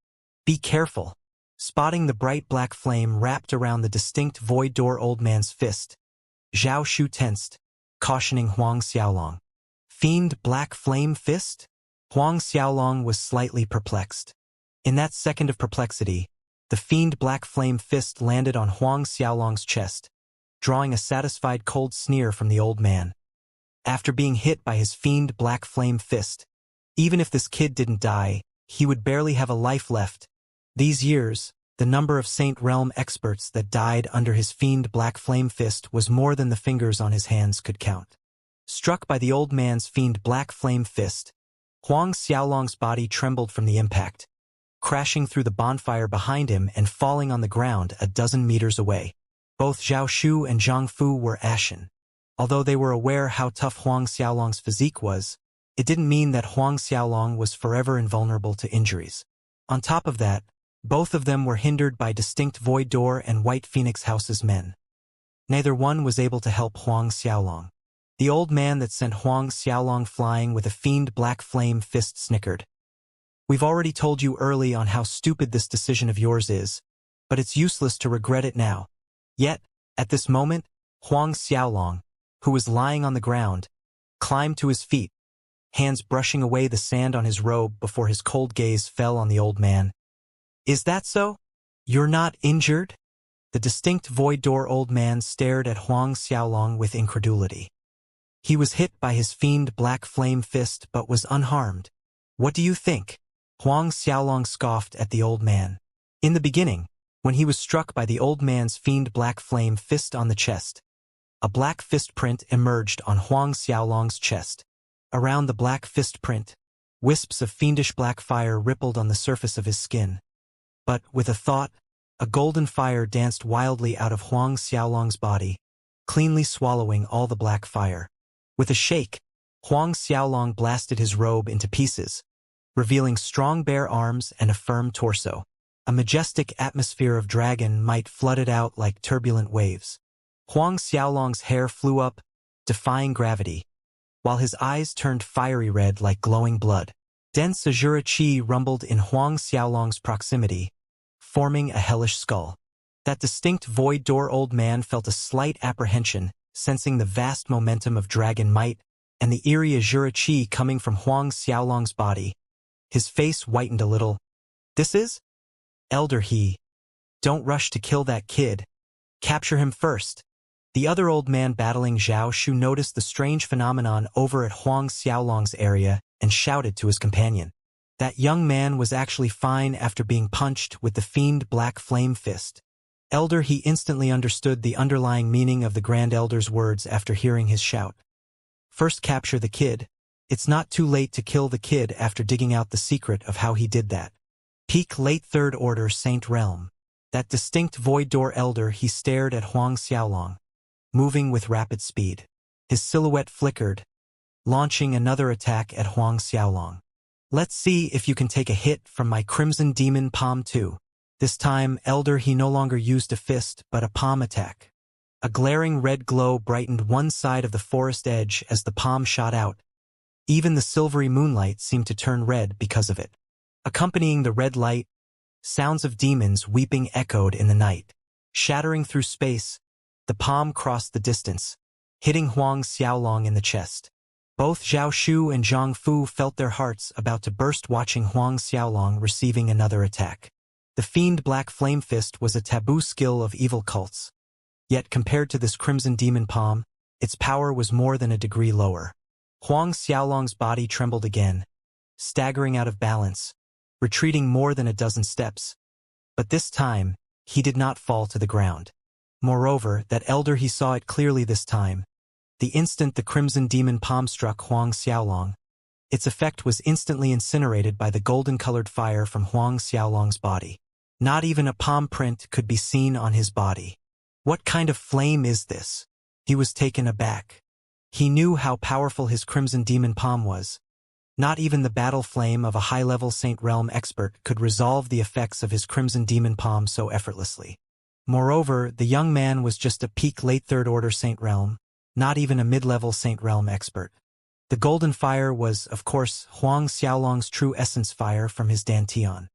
be careful." Spotting the bright black flame wrapped around the Distinct Void Door old man's fist, Zhao Shu tensed, cautioning Huang Xiaolong. "Fiend Black Flame Fist?" Huang Xiaolong was slightly perplexed. In that second of perplexity, the Fiend Black Flame Fist landed on Huang Xiaolong's chest, drawing a satisfied cold sneer from the old man. After being hit by his Fiend Black Flame Fist, even if this kid didn't die, he would barely have a life left. These years, the number of Saint Realm experts that died under his Fiend Black Flame Fist was more than the fingers on his hands could count. Struck by the old man's Fiend Black Flame Fist, Huang Xiaolong's body trembled from the impact, crashing through the bonfire behind him and falling on the ground a dozen meters away. Both Zhao Shu and Zhang Fu were ashen. Although they were aware how tough Huang Xiaolong's physique was, it didn't mean that Huang Xiaolong was forever invulnerable to injuries. On top of that, both of them were hindered by Distinct Void Door and White Phoenix House's men. Neither one was able to help Huang Xiaolong. The old man that sent Huang Xiaolong flying with a Fiend Black Flame Fist snickered. "We've already told you early on how stupid this decision of yours is, but it's useless to regret it now." Yet, at this moment, Huang Xiaolong, who was lying on the ground, climbed to his feet, hands brushing away the sand on his robe before his cold gaze fell on the old man. "Is that so? You're not injured?" The Distinct Void Door old man stared at Huang Xiaolong with incredulity. He was hit by his Fiend Black Flame Fist but was unharmed. "What do you think?" Huang Xiaolong scoffed at the old man. In the beginning, when he was struck by the old man's Fiend Black Flame Fist on the chest, a black fist print emerged on Huang Xiaolong's chest. Around the black fist print, wisps of fiendish black fire rippled on the surface of his skin. But, with a thought, a golden fire danced wildly out of Huang Xiaolong's body, cleanly swallowing all the black fire. With a shake, Huang Xiaolong blasted his robe into pieces, revealing strong bare arms and a firm torso. A majestic atmosphere of dragon might flooded out like turbulent waves. Huang Xiaolong's hair flew up, defying gravity, while his eyes turned fiery red like glowing blood. Dense azure chi rumbled in Huang Xiaolong's proximity, forming a hellish skull. That distinct void door old man felt a slight apprehension, sensing the vast momentum of dragon might and the eerie azure chi coming from Huang Xiaolong's body. His face whitened a little. This is? Elder he. Don't rush to kill that kid. Capture him first. The other old man battling Zhao Shu noticed the strange phenomenon over at Huang Xiaolong's area and shouted to his companion. That young man was actually fine after being punched with the fiend black flame fist. Elder he instantly understood the underlying meaning of the Grand Elder's words after hearing his shout. First capture the kid. It's not too late to kill the kid after digging out the secret of how he did that. Peak late Third Order Saint Realm. That distinct void door elder he stared at Huang Xiaolong, moving with rapid speed. His silhouette flickered, launching another attack at Huang Xiaolong. Let's see if you can take a hit from my Crimson Demon Palm too. This time, elder he no longer used a fist but a palm attack. A glaring red glow brightened one side of the forest edge as the palm shot out. Even the silvery moonlight seemed to turn red because of it. Accompanying the red light, sounds of demons weeping echoed in the night. Shattering through space, the palm crossed the distance, hitting Huang Xiaolong in the chest. Both Zhao Shu and Zhang Fu felt their hearts about to burst watching Huang Xiaolong receiving another attack. The fiend black flame fist was a taboo skill of evil cults. Yet compared to this crimson demon palm, its power was more than a degree lower. Huang Xiaolong's body trembled again, staggering out of balance, retreating more than a dozen steps. But this time, he did not fall to the ground. Moreover, that elder he saw it clearly this time. The instant the crimson demon palm struck Huang Xiaolong, its effect was instantly incinerated by the golden-colored fire from Huang Xiaolong's body. Not even a palm print could be seen on his body. What kind of flame is this? He was taken aback. He knew how powerful his crimson demon palm was. Not even the battle flame of a high-level Saint Realm expert could resolve the effects of his crimson demon palm so effortlessly. Moreover, the young man was just a peak late Third Order Saint Realm, not even a mid-level Saint Realm expert. The golden fire was, of course, Huang Xiaolong's true essence fire from his dantian.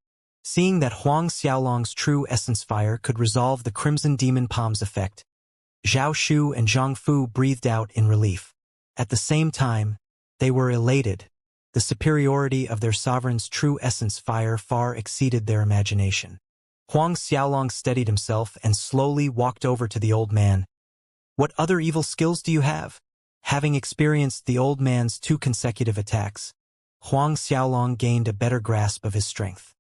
Seeing that Huang Xiaolong's true essence fire could resolve the crimson demon palm's effect, Zhao Shu and Zhang Fu breathed out in relief. At the same time, they were elated. The superiority of their sovereign's true essence fire far exceeded their imagination. Huang Xiaolong steadied himself and slowly walked over to the old man. What other evil skills do you have? Having experienced the old man's 2 consecutive attacks, Huang Xiaolong gained a better grasp of his strength.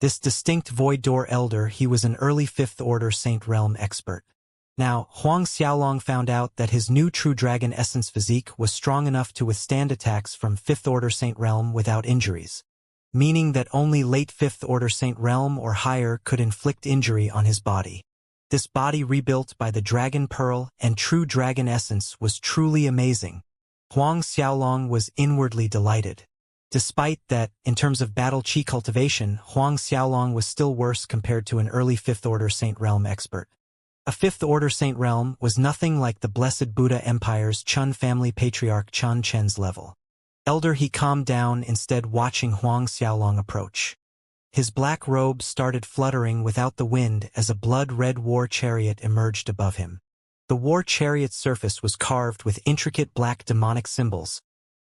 This distinct void door elder, he was an early 5th Order Saint Realm expert. Now, Huang Xiaolong found out that his new true dragon essence physique was strong enough to withstand attacks from 5th Order Saint Realm without injuries, meaning that only late 5th Order Saint Realm or higher could inflict injury on his body. This body rebuilt by the Dragon Pearl and true dragon essence was truly amazing. Huang Xiaolong was inwardly delighted. Despite that, in terms of battle chi cultivation, Huang Xiaolong was still worse compared to an early 5th Order Saint Realm expert. A 5th Order Saint Realm was nothing like the Blessed Buddha Empire's Chun family patriarch Chun Chen's level. Elder he calmed down, instead watching Huang Xiaolong approach. His black robe started fluttering without the wind as a blood-red war chariot emerged above him. The war chariot's surface was carved with intricate black demonic symbols,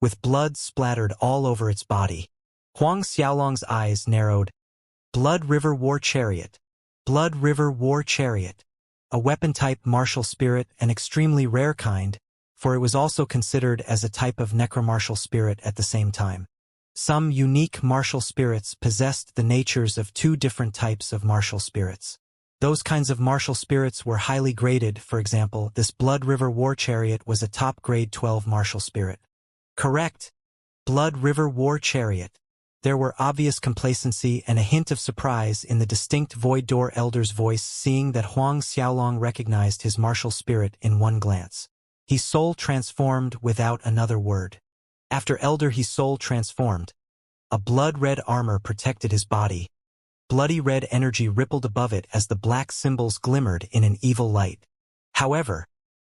with blood splattered all over its body. Huang Xiaolong's eyes narrowed. Blood River War Chariot. Blood River War Chariot. A weapon-type martial spirit, an extremely rare kind, for it was also considered as a type of necromartial spirit at the same time. Some unique martial spirits possessed the natures of 2 different types of martial spirits. Those kinds of martial spirits were highly graded. For example, this Blood River War Chariot was a top grade 12 martial spirit. Correct. Blood River War Chariot. There were obvious complacency and a hint of surprise in the distinct Void Door Elder's voice, seeing that Huang Xiaolong recognized his martial spirit in one glance. He soul transformed without another word. After Elder he soul transformed, a blood-red armor protected his body. Bloody red energy rippled above it as the black symbols glimmered in an evil light. However,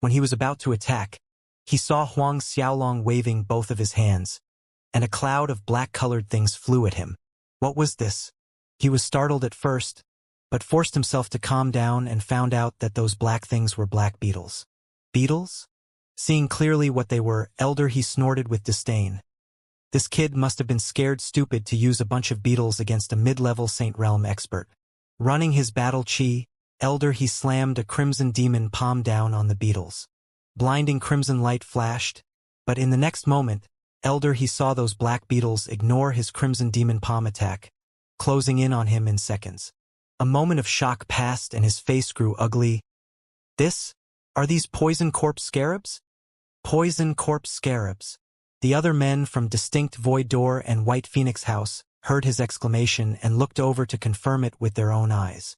when he was about to attack, he saw Huang Xiaolong waving both of his hands, and a cloud of black-colored things flew at him. What was this? He was startled at first, but forced himself to calm down and found out that those black things were black beetles. Beetles? Seeing clearly what they were, Elder, he snorted with disdain. This kid must have been scared stupid to use a bunch of beetles against a mid-level Saint Realm expert. Running his battle chi, Elder, he slammed a crimson demon palm down on the beetles. Blinding crimson light flashed, but in the next moment, Elder, he saw those black beetles ignore his crimson demon palm attack, closing in on him in seconds. A moment of shock passed and his face grew ugly. Are these poison corpse scarabs? Poison corpse scarabs. The other men from Distinct Void Door and White Phoenix House heard his exclamation and looked over to confirm it with their own eyes.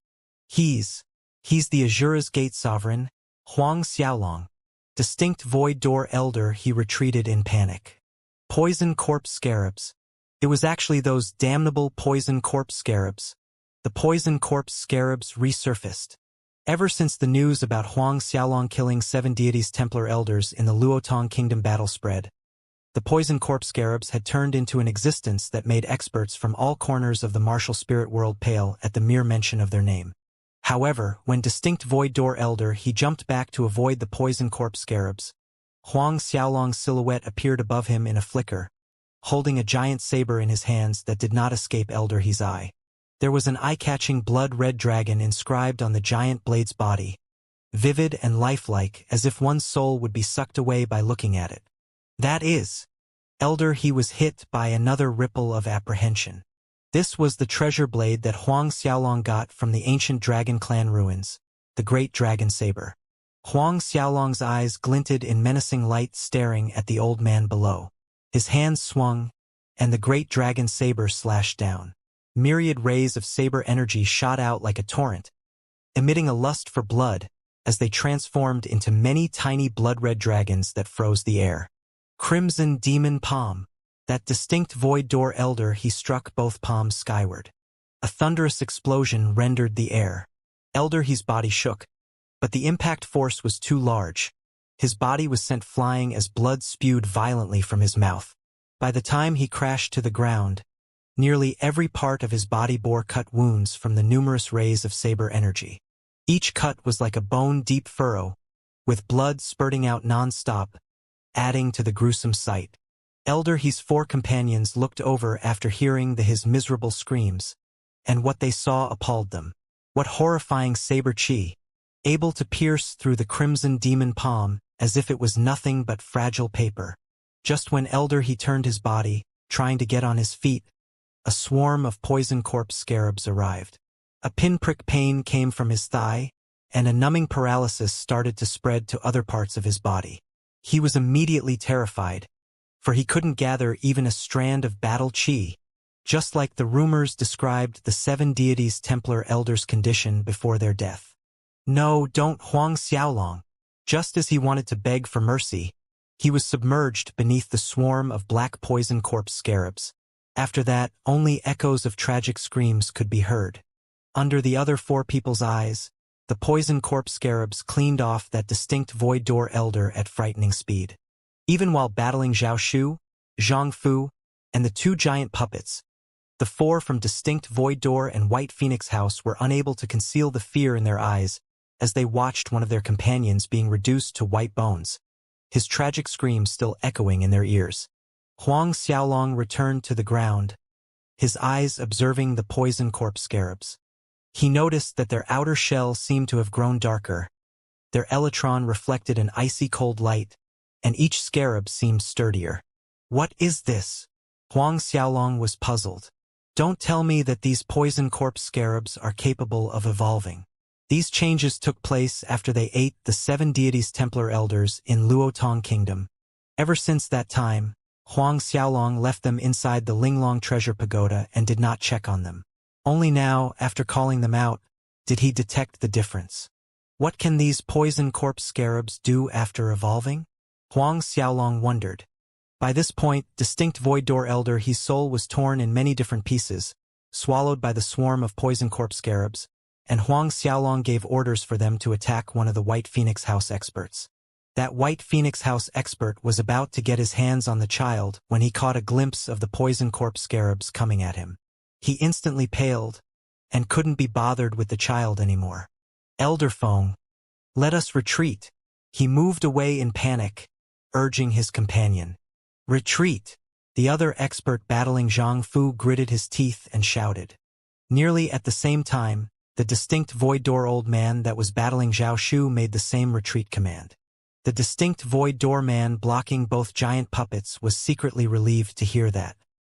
He's the Azura's Gate Sovereign, Huang Xiaolong. Distinct Void Door Elder, he retreated in panic. Poison corpse scarabs. It was actually those damnable poison corpse scarabs. The poison corpse scarabs resurfaced. Ever since the news about Huang Xiaolong killing 7 deities Templar elders in the Luotong Kingdom battle spread, the poison corpse scarabs had turned into an existence that made experts from all corners of the martial spirit world pale at the mere mention of their name. However, when Distinct Void Door Elder he jumped back to avoid the poison corpse scarabs, Huang Xiaolong's silhouette appeared above him in a flicker, holding a giant saber in his hands that did not escape Elder he's eye. There was an eye-catching blood-red dragon inscribed on the giant blade's body, vivid and lifelike as if one's soul would be sucked away by looking at it. That is, Elder, he was hit by another ripple of apprehension. This was the treasure blade that Huang Xiaolong got from the ancient dragon clan ruins, the great dragon saber. Huang Xiaolong's eyes glinted in menacing light, staring at the old man below. His hands swung, and the great dragon saber slashed down. Myriad rays of saber energy shot out like a torrent, emitting a lust for blood as they transformed into many tiny blood-red dragons that froze the air. Crimson Demon Palm. That Distinct Void Door Elder he struck both palms skyward. A thunderous explosion rendered the air. Elder he's body shook, but the impact force was too large. His body was sent flying as blood spewed violently from his mouth. By the time he crashed to the ground, nearly every part of his body bore cut wounds from the numerous rays of saber energy. Each cut was like a bone-deep furrow, with blood spurting out non-stop, adding to the gruesome sight. Elder he's 4 companions looked over after hearing his miserable screams, and what they saw appalled them. What horrifying saber chi, able to pierce through the crimson demon palm as if it was nothing but fragile paper. Just when Elder he turned his body, trying to get on his feet, a swarm of poison corpse scarabs arrived. A pinprick pain came from his thigh, and a numbing paralysis started to spread to other parts of his body. He was immediately terrified, for he couldn't gather even a strand of battle chi, just like the rumors described the 7 deities Templar elders' condition before their death. No, don't, Huang Xiaolong. Just as he wanted to beg for mercy, he was submerged beneath the swarm of black poison corpse scarabs. After that, only echoes of tragic screams could be heard. Under the other 4 people's eyes, the poison corpse scarabs cleaned off that Distinct Void Door Elder at frightening speed. Even while battling Zhao Shu, Zhang Fu, and the 2 giant puppets, the 4 from Distinct Void Door and White Phoenix House were unable to conceal the fear in their eyes as they watched one of their companions being reduced to white bones, his tragic screams still echoing in their ears. Huang Xiaolong returned to the ground, his eyes observing the poison corpse scarabs. He noticed that their outer shell seemed to have grown darker. Their elytron reflected an icy cold light, and each scarab seemed sturdier. What is this? Huang Xiaolong was puzzled. Don't tell me that these poison corpse scarabs are capable of evolving. These changes took place after they ate the 7 deities Templar elders in Luotong Kingdom. Ever since that time, Huang Xiaolong left them inside the Linglong treasure pagoda and did not check on them. Only now, after calling them out, did he detect the difference. What can these poison corpse scarabs do after evolving? Huang Xiaolong wondered. By this point, Distinct Void Door Elder his soul was torn in many different pieces, swallowed by the swarm of poison corpse scarabs, and Huang Xiaolong gave orders for them to attack one of the White Phoenix House experts. That White Phoenix House expert was about to get his hands on the child when he caught a glimpse of the poison corpse scarabs coming at him. He instantly paled, and couldn't be bothered with the child anymore. Elder Feng, let us retreat. He moved away in panic, urging his companion. Retreat! The other expert battling Zhang Fu gritted his teeth and shouted. Nearly at the same time, the distinct Void Door old man that was battling Zhao Shu made the same retreat command. The distinct Void Door man blocking both giant puppets was secretly relieved to hear that.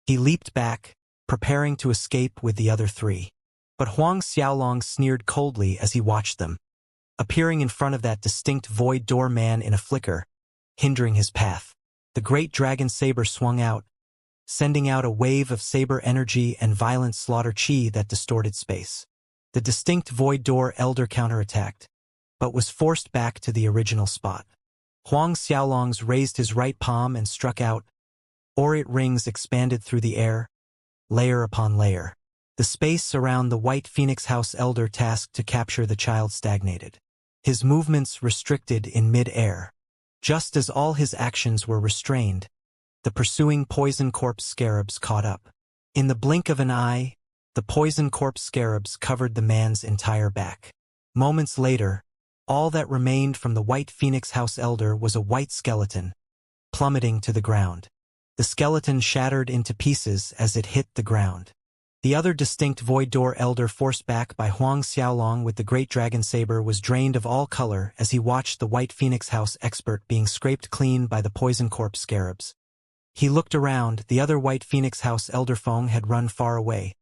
He leaped back, preparing to escape with the other three. But Huang Xiaolong sneered coldly as he watched them, appearing in front of that distinct Void Door man in a flicker, hindering his path. The great dragon saber swung out, sending out a wave of saber energy and violent slaughter chi that distorted space. The distinct Void Door elder counterattacked, but was forced back to the original spot. Huang Xiaolong's raised his right palm and struck out. Aureate rings expanded through the air, layer upon layer. The space around the White Phoenix House elder tasked to capture the child stagnated. His movements restricted in mid-air. Just as all his actions were restrained, the pursuing poison corpse scarabs caught up. In the blink of an eye, the poison corpse scarabs covered the man's entire back. Moments later, all that remained from the White Phoenix House elder was a white skeleton, plummeting to the ground. The skeleton shattered into pieces as it hit the ground. The other distinct Void Door elder forced back by Huang Xiaolong with the great dragon saber was drained of all color as he watched the White Phoenix House expert being scraped clean by the poison corpse scarabs. He looked around. The other White Phoenix House elder Feng had run far away.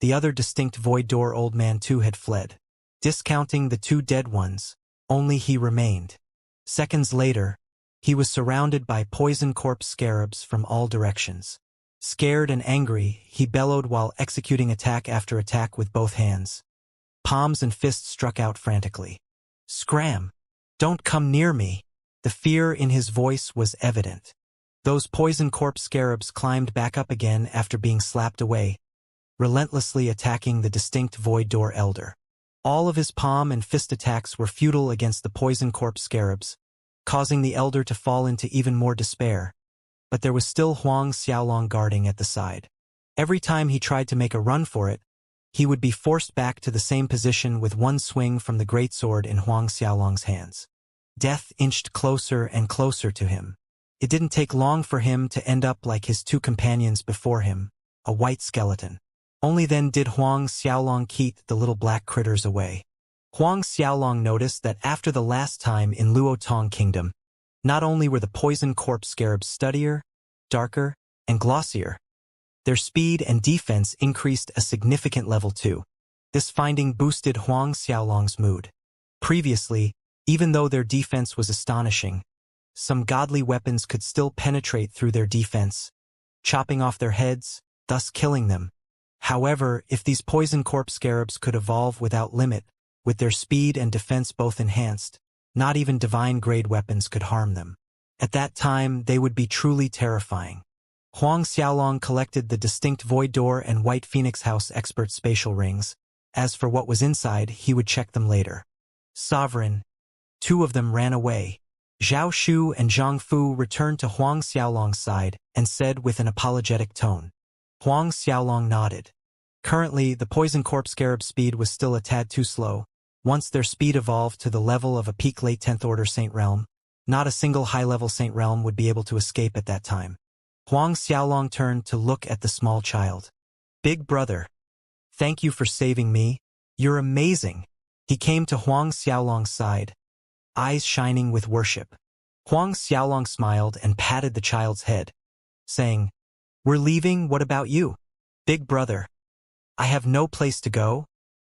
The other distinct Void Door old man too had fled. Discounting the two dead ones, only he remained. Seconds later, he was surrounded by poison corpse scarabs from all directions. Scared and angry, he bellowed while executing attack after attack with both hands. Palms and fists struck out frantically. Scram! Don't come near me! The fear in his voice was evident. Those poison corpse scarabs climbed back up again after being slapped away, relentlessly attacking the distinct Void Door elder. All of his palm and fist attacks were futile against the poison corpse scarabs, causing the elder to fall into even more despair. But there was still Huang Xiaolong guarding at the side. Every time he tried to make a run for it, he would be forced back to the same position with one swing from the greatsword in Huang Xiaolong's hands. Death inched closer and closer to him. It didn't take long for him to end up like his two companions before him, a white skeleton. Only then did Huang Xiaolong keep the little black critters away. Huang Xiaolong noticed that after the last time in Luotong Kingdom, not only were the poison corpse scarabs stuttier, darker, and glossier, their speed and defense increased a significant level too. This finding boosted Huang Xiaolong's mood. Previously, even though their defense was astonishing, some godly weapons could still penetrate through their defense, chopping off their heads, thus killing them. However, if these poison corpse scarabs could evolve without limit, with their speed and defense both enhanced, not even divine-grade weapons could harm them. At that time, they would be truly terrifying. Huang Xiaolong collected the distinct Void Door and White Phoenix House expert spatial rings. As for what was inside, he would check them later. Sovereign. Two of them ran away. Zhao Shu and Zhang Fu returned to Huang Xiaolong's side and said with an apologetic tone. Huang Xiaolong nodded. Currently, the poison corpse scarab speed was still a tad too slow. Once their speed evolved to the level of a peak late 10th order Saint Realm, not a single high-level Saint Realm would be able to escape at that time. Huang Xiaolong turned to look at the small child. Big brother. Thank you for saving me. You're amazing. He came to Huang Xiaolong's side, eyes shining with worship. Huang Xiaolong smiled and patted the child's head, saying, We're leaving, what about you? Big brother. I have no place to go.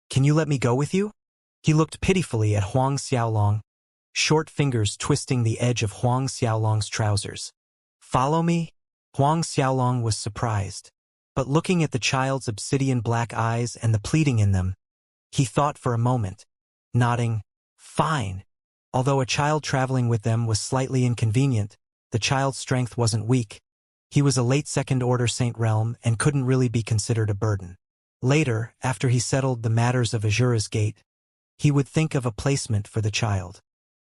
Can you let me go with you? He looked pitifully at Huang Xiaolong, short fingers twisting the edge of Huang Xiaolong's trousers. Follow me? Huang Xiaolong was surprised, but looking at the child's obsidian black eyes and the pleading in them, he thought for a moment, nodding, Fine. Although a child traveling with them was slightly inconvenient, the child's strength wasn't weak. He was a late second order Saint Realm and couldn't really be considered a burden. Later, after he settled the matters of Azura's Gate, he would think of a placement for the child.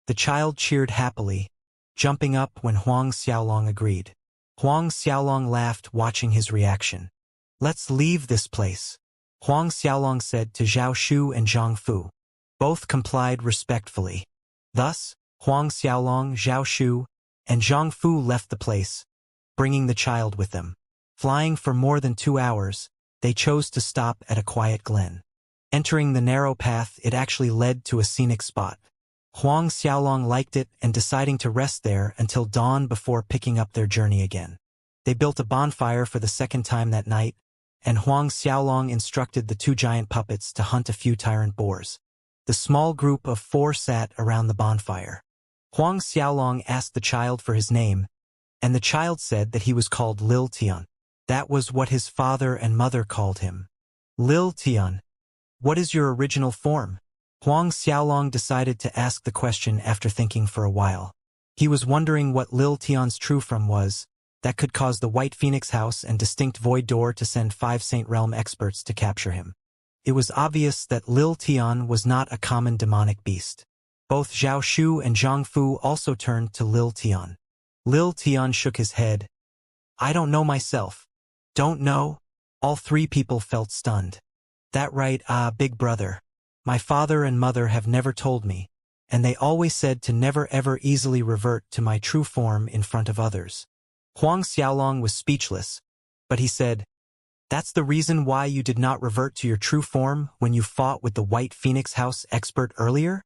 The child cheered happily, jumping up when Huang Xiaolong agreed. Huang Xiaolong laughed watching his reaction. Let's leave this place. Huang Xiaolong said to Zhao Shu and Zhang Fu. Both complied respectfully. Thus, Huang Xiaolong, Zhao Shu, and Zhang Fu left the place, bringing the child with them. Flying for more than 2 hours, they chose to stop at a quiet glen. Entering the narrow path, it actually led to a scenic spot. Huang Xiaolong liked it and deciding to rest there until dawn before picking up their journey again. They built a bonfire for the second time that night, and Huang Xiaolong instructed the 2 giant puppets to hunt a few tyrant boars. The small group of 4 sat around the bonfire. Huang Xiaolong asked the child for his name, and the child said that he was called Lil Tian. That was what his father and mother called him. Lil Tian, what is your original form? Huang Xiaolong decided to ask the question after thinking for a while. He was wondering what Lil Tian's true form was, that could cause the White Phoenix House and Distinct Void Door to send 5 Saint Realm experts to capture him. It was obvious that Lil Tian was not a common demonic beast. Both Zhao Shu and Zhang Fu also turned to Lil Tian. Lil Tian shook his head. I don't know myself. Don't know? All 3 people felt stunned. That right, big brother. My father and mother have never told me, and they always said to never ever easily revert to my true form in front of others. Huang Xiaolong was speechless, but he said, that's the reason why you did not revert to your true form when you fought with the White Phoenix House expert earlier?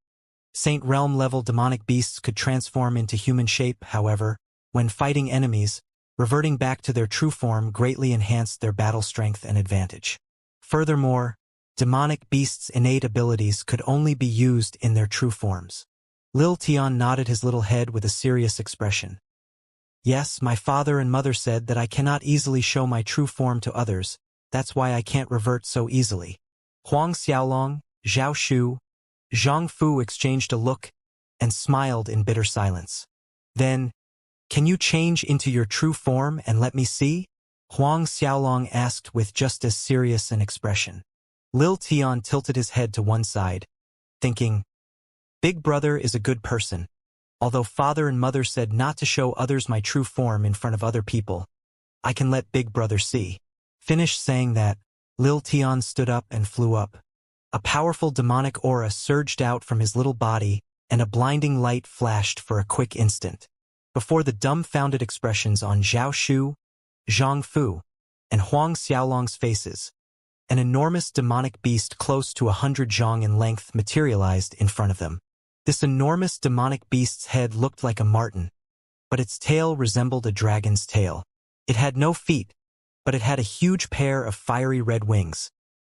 Saint Realm-level demonic beasts could transform into human shape, however, when fighting enemies, reverting back to their true form greatly enhanced their battle strength and advantage. Furthermore, demonic beasts' innate abilities could only be used in their true forms. Lil Tian nodded his little head with a serious expression. Yes, my father and mother said that I cannot easily show my true form to others, that's why I can't revert so easily. Huang Xiaolong, Zhao Shu, Zhang Fu exchanged a look and smiled in bitter silence. Then, can you change into your true form and let me see? Huang Xiaolong asked with just as serious an expression. Lil Tian tilted his head to one side, thinking, Big brother is a good person. Although father and mother said not to show others my true form in front of other people, I can let big brother see. Finished saying that, Lil Tian stood up and flew up. A powerful demonic aura surged out from his little body, and a blinding light flashed for a quick instant. Before the dumbfounded expressions on Zhao Shu, Zhang Fu, and Huang Xiaolong's faces, an enormous demonic beast close to 100 zhang in length materialized in front of them. This enormous demonic beast's head looked like a marten, but its tail resembled a dragon's tail. It had no feet, but it had a huge pair of fiery red wings,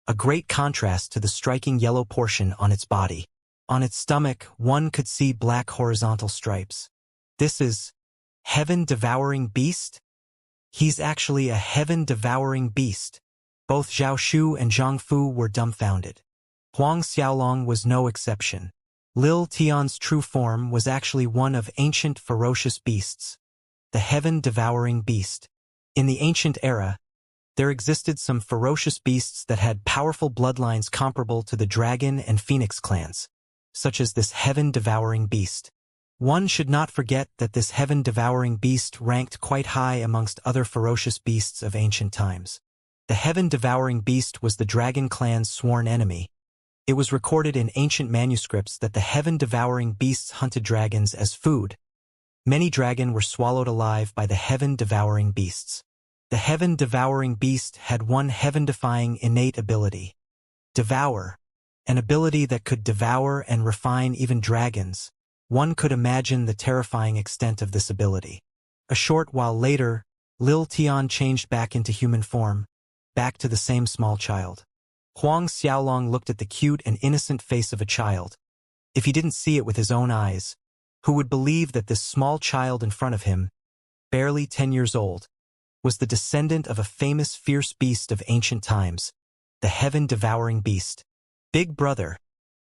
a great contrast to the striking yellow portion on its body. On its stomach, one could see black horizontal stripes. This is heaven-devouring beast? He's actually a heaven-devouring beast. Both Zhao Shu and Zhang Fu were dumbfounded. Huang Xiaolong was no exception. Lil Tian's true form was actually one of ancient ferocious beasts, the heaven-devouring beast. In the ancient era, there existed some ferocious beasts that had powerful bloodlines comparable to the dragon and phoenix clans, such as this heaven-devouring beast. One should not forget that this heaven-devouring beast ranked quite high amongst other ferocious beasts of ancient times. The heaven-devouring beast was the dragon clan's sworn enemy. It was recorded in ancient manuscripts that the heaven-devouring beasts hunted dragons as food. Many dragons were swallowed alive by the heaven-devouring beasts. The heaven-devouring beast had one heaven-defying innate ability. Devour, an ability that could devour and refine even dragons. One could imagine the terrifying extent of this ability. A short while later, Lil Tian changed back into human form, back to the same small child. Huang Xiaolong looked at the cute and innocent face of a child. If he didn't see it with his own eyes, who would believe that this small child in front of him, barely 10 years old, was the descendant of a famous fierce beast of ancient times, the heaven-devouring beast? Big brother,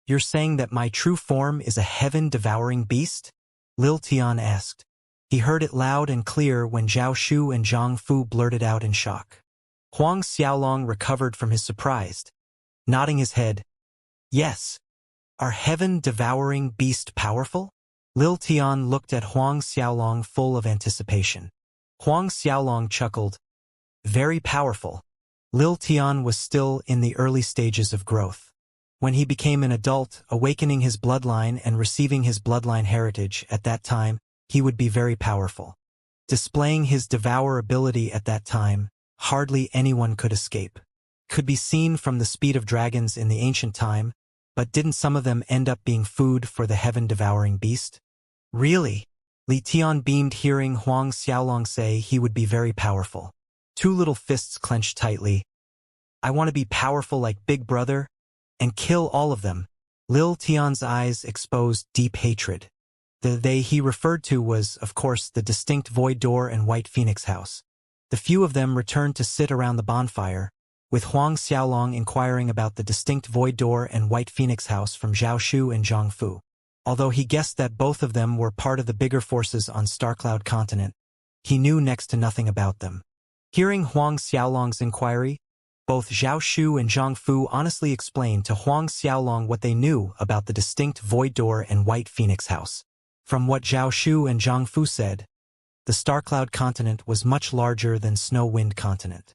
you're saying that my true form is a heaven-devouring beast? Lil Tian asked. He heard it loud and clear when Zhao Shu and Zhang Fu blurted out in shock. Huang Xiaolong recovered from his surprise, nodding his head. Yes. Are heaven-devouring beast powerful? Lil Tian looked at Huang Xiaolong full of anticipation. Huang Xiaolong chuckled. Very powerful. Lil Tian was still in the early stages of growth. When he became an adult, awakening his bloodline and receiving his bloodline heritage at that time, he would be very powerful. Displaying his devour ability at that time, hardly anyone could escape. Could be seen from the speed of dragons in the ancient time, but didn't some of them end up being food for the heaven-devouring beast? Really? Li Tian beamed hearing Huang Xiaolong say he would be very powerful. Two little fists clenched tightly. I want to be powerful like Big Brother and kill all of them. Lil Tian's eyes exposed deep hatred. The they he referred to was, of course, the distinct Void Door and White Phoenix House. The few of them returned to sit around the bonfire, with Huang Xiaolong inquiring about the distinct Void Door and White Phoenix House from Zhao Shu and Zhang Fu. Although he guessed that both of them were part of the bigger forces on Starcloud Continent, he knew next to nothing about them. Hearing Huang Xiaolong's inquiry, both Zhao Shu and Zhang Fu honestly explained to Huang Xiaolong what they knew about the distinct Void Door and White Phoenix House. From what Zhao Shu and Zhang Fu said, the Starcloud Continent was much larger than Snow Wind Continent.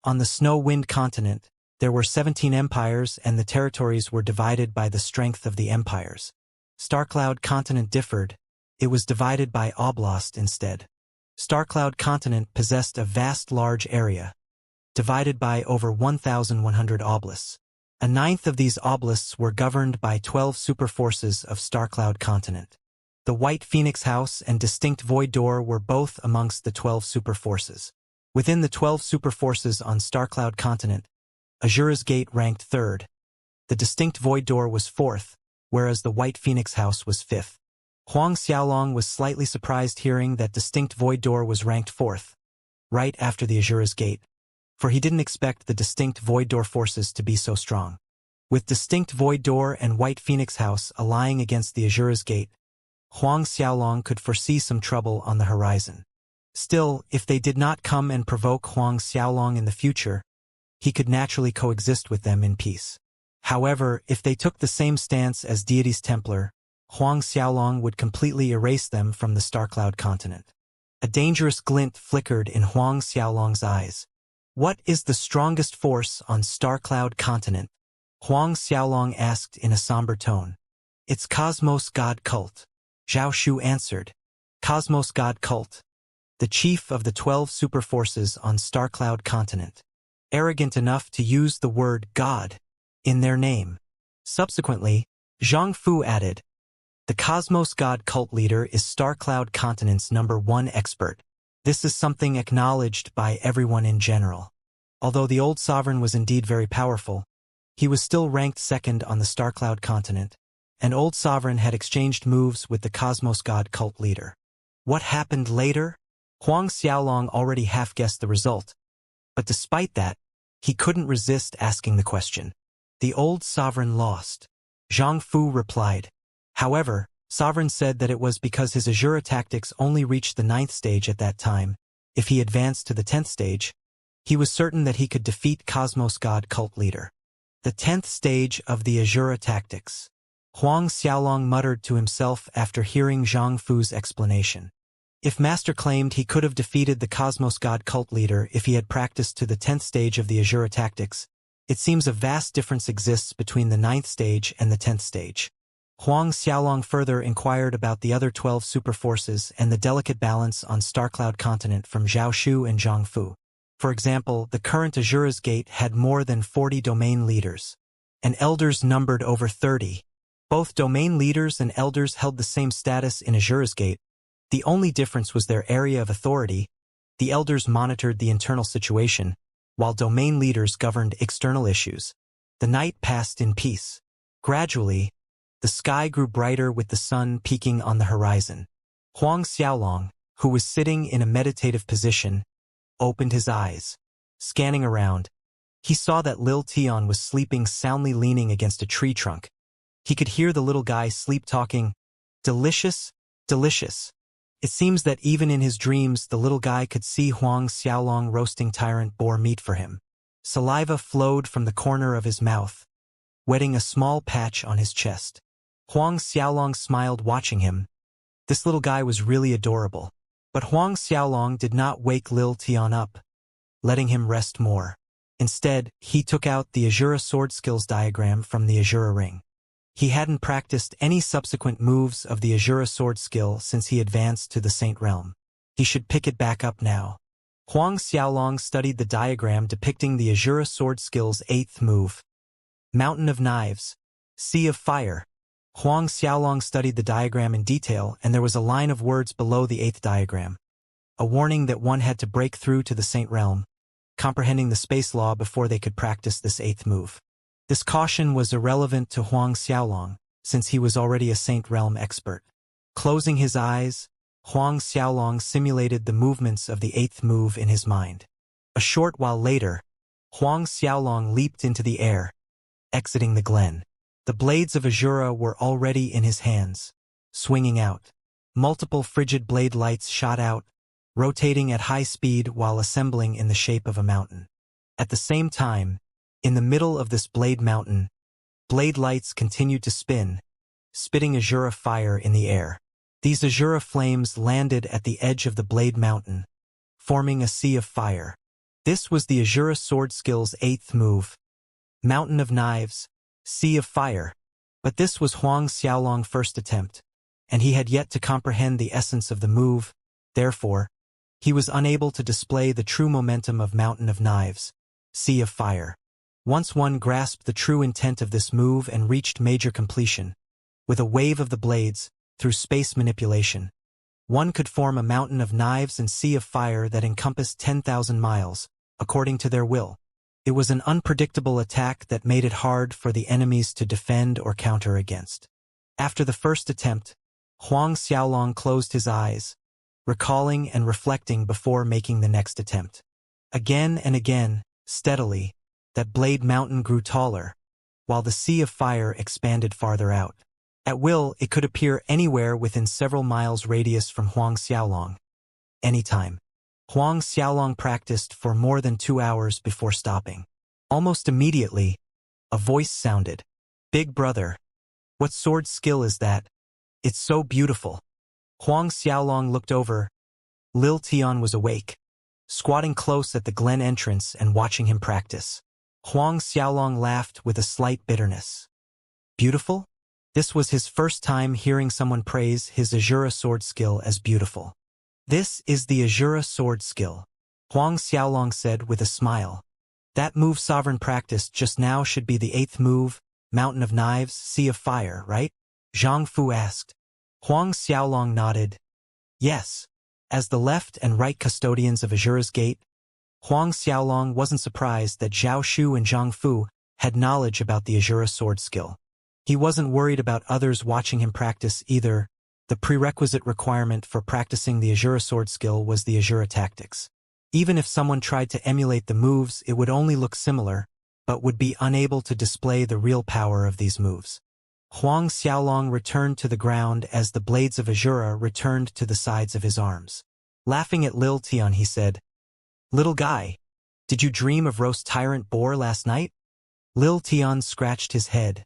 On the Snow Wind Continent, there were 17 empires and the territories were divided by the strength of the empires. Starcloud Continent differed. It was divided by oblast instead. Starcloud Continent possessed a vast large area, divided by over 1,100 oblasts. A ninth of these oblasts were governed by 12 superforces of Starcloud Continent. The White Phoenix House and distinct Void Door were both amongst the 12 superforces. Within the 12 superforces on Starcloud Continent, Azura's Gate ranked third. The distinct Void Door was fourth, whereas the White Phoenix House was fifth. Huang Xiaolong was slightly surprised hearing that distinct Void Door was ranked fourth, right after the Azura's Gate, for he didn't expect the distinct Void Door forces to be so strong. With distinct Void Door and White Phoenix House allying against the Azura's Gate, Huang Xiaolong could foresee some trouble on the horizon. Still, if they did not come and provoke Huang Xiaolong in the future, he could naturally coexist with them in peace. However, if they took the same stance as Deity's Templar, Huang Xiaolong would completely erase them from the Starcloud Continent. A dangerous glint flickered in Huang Xiaolong's eyes. What is the strongest force on Starcloud Continent? Huang Xiaolong asked in a somber tone. It's Cosmos God Cult. Zhao Shu answered. Cosmos God Cult, the chief of the 12 superforces on Starcloud Continent, arrogant enough to use the word God in their name. Subsequently, Zhang Fu added, the Cosmos God Cult leader is Starcloud Continent's #1 expert. This is something acknowledged by everyone in general. Although the old sovereign was indeed very powerful, he was still ranked second on the Starcloud Continent, and old sovereign had exchanged moves with the Cosmos God Cult leader. What happened later? Huang Xiaolong already half-guessed the result, but despite that, he couldn't resist asking the question. The old sovereign lost. Zhang Fu replied. However, Sovereign said that it was because his Azura tactics only reached the 9th stage at that time. If he advanced to the 10th stage, he was certain that he could defeat Cosmos God Cult leader. The 10th stage of the Azura tactics. Huang Xiaolong muttered to himself after hearing Zhang Fu's explanation. If Master claimed he could have defeated the Cosmos God Cult leader if he had practiced to the 10th stage of the Azura tactics, it seems a vast difference exists between the 9th stage and the 10th stage. Huang Xiaolong further inquired about the other 12 superforces and the delicate balance on Starcloud Continent from Zhao Shu and Zhang Fu. For example, the current Azura's Gate had more than 40 domain leaders, and elders numbered over 30. Both domain leaders and elders held the same status in Azura's Gate. The only difference was their area of authority. The elders monitored the internal situation, while domain leaders governed external issues. The night passed in peace. Gradually, the sky grew brighter with the sun peaking on the horizon. Huang Xiaolong, who was sitting in a meditative position, opened his eyes. Scanning around, he saw that Lil Tian was sleeping soundly leaning against a tree trunk. He could hear the little guy sleep-talking, delicious, delicious. It seems that even in his dreams the little guy could see Huang Xiaolong roasting tyrant boar meat for him. Saliva flowed from the corner of his mouth, wetting a small patch on his chest. Huang Xiaolong smiled watching him. This little guy was really adorable. But Huang Xiaolong did not wake Lil Tian up, letting him rest more. Instead, he took out the Azura sword skills diagram from the Azura ring. He hadn't practiced any subsequent moves of the Azura sword skill since he advanced to the Saint Realm. He should pick it back up now. Huang Xiaolong studied the diagram depicting the Azura sword skill's 8th move. Mountain of Knives, Sea of Fire. Huang Xiaolong studied the diagram in detail, and there was a line of words below the 8th diagram. A warning that one had to break through to the Saint Realm, comprehending the space law before they could practice this 8th move. This caution was irrelevant to Huang Xiaolong, since he was already a Saint Realm expert. Closing his eyes, Huang Xiaolong simulated the movements of the 8th move in his mind. A short while later, Huang Xiaolong leaped into the air, exiting the glen. The blades of Azura were already in his hands, swinging out. Multiple frigid blade lights shot out, rotating at high speed while assembling in the shape of a mountain. At the same time, in the middle of this blade mountain, blade lights continued to spin, spitting Azura fire in the air. These Azura flames landed at the edge of the blade mountain, forming a sea of fire. This was the Azura sword skill's 8th move, Mountain of Knives, Sea of Fire. But this was Huang Xiaolong's first attempt, and he had yet to comprehend the essence of the move. Therefore, he was unable to display the true momentum of Mountain of Knives, Sea of Fire. Once one grasped the true intent of this move and reached major completion, with a wave of the blades, through space manipulation, one could form a mountain of knives and sea of fire that encompassed 10,000 miles, according to their will. It was an unpredictable attack that made it hard for the enemies to defend or counter against. After the first attempt, Huang Xiaolong closed his eyes, recalling and reflecting before making the next attempt. Again and again, steadily, that blade mountain grew taller, while the sea of fire expanded farther out. At will, it could appear anywhere within several miles radius from Huang Xiaolong. Anytime. Huang Xiaolong practiced for more than 2 hours before stopping. Almost immediately, a voice sounded. "Big brother, what sword skill is that? It's so beautiful." Huang Xiaolong looked over. Lil Tian was awake, squatting close at the glen entrance and watching him practice. Huang Xiaolong laughed with a slight bitterness. Beautiful? This was his first time hearing someone praise his Azura sword skill as beautiful. "This is the Azura sword skill," Huang Xiaolong said with a smile. "That move Sovereign practiced just now should be the 8th move, Mountain of Knives, Sea of Fire, right?" Zhang Fu asked. Huang Xiaolong nodded. Yes. As the left and right custodians of Azura's gate, Huang Xiaolong wasn't surprised that Zhao Shu and Zhang Fu had knowledge about the Azura sword skill. He wasn't worried about others watching him practice either. The prerequisite requirement for practicing the Azura sword skill was the Azura tactics. Even if someone tried to emulate the moves, it would only look similar, but would be unable to display the real power of these moves. Huang Xiaolong returned to the ground as the blades of Azura returned to the sides of his arms. Laughing at Lil Tian, he said, "Little guy, did you dream of roast tyrant boar last night?" Lil Tian scratched his head.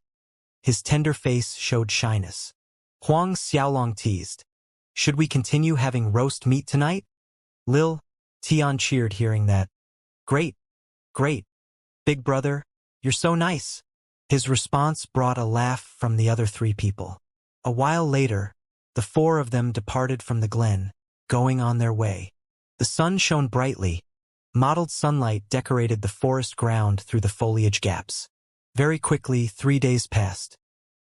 His tender face showed shyness. Huang Xiaolong teased, "Should we continue having roast meat tonight?" Lil Tian cheered hearing that. "Great, great. Big brother, you're so nice." His response brought a laugh from the other 3 people. A while later, the 4 of them departed from the glen, going on their way. The sun shone brightly. Mottled sunlight decorated the forest ground through the foliage gaps. Very quickly, 3 days passed.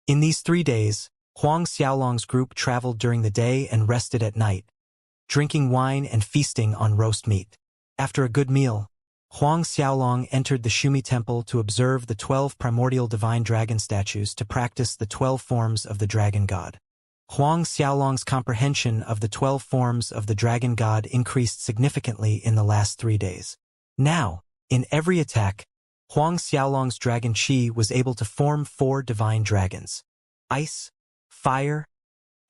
In these 3 days, Huang Xiaolong's group traveled during the day and rested at night, drinking wine and feasting on roast meat. After a good meal, Huang Xiaolong entered the Shumi Temple to observe the 12 primordial divine dragon statues to practice the 12 forms of the dragon god. Huang Xiaolong's comprehension of the 12 forms of the dragon god increased significantly in the last 3 days. Now, in every attack, Huang Xiaolong's dragon Qi was able to form 4 divine dragons: Ice, Fire,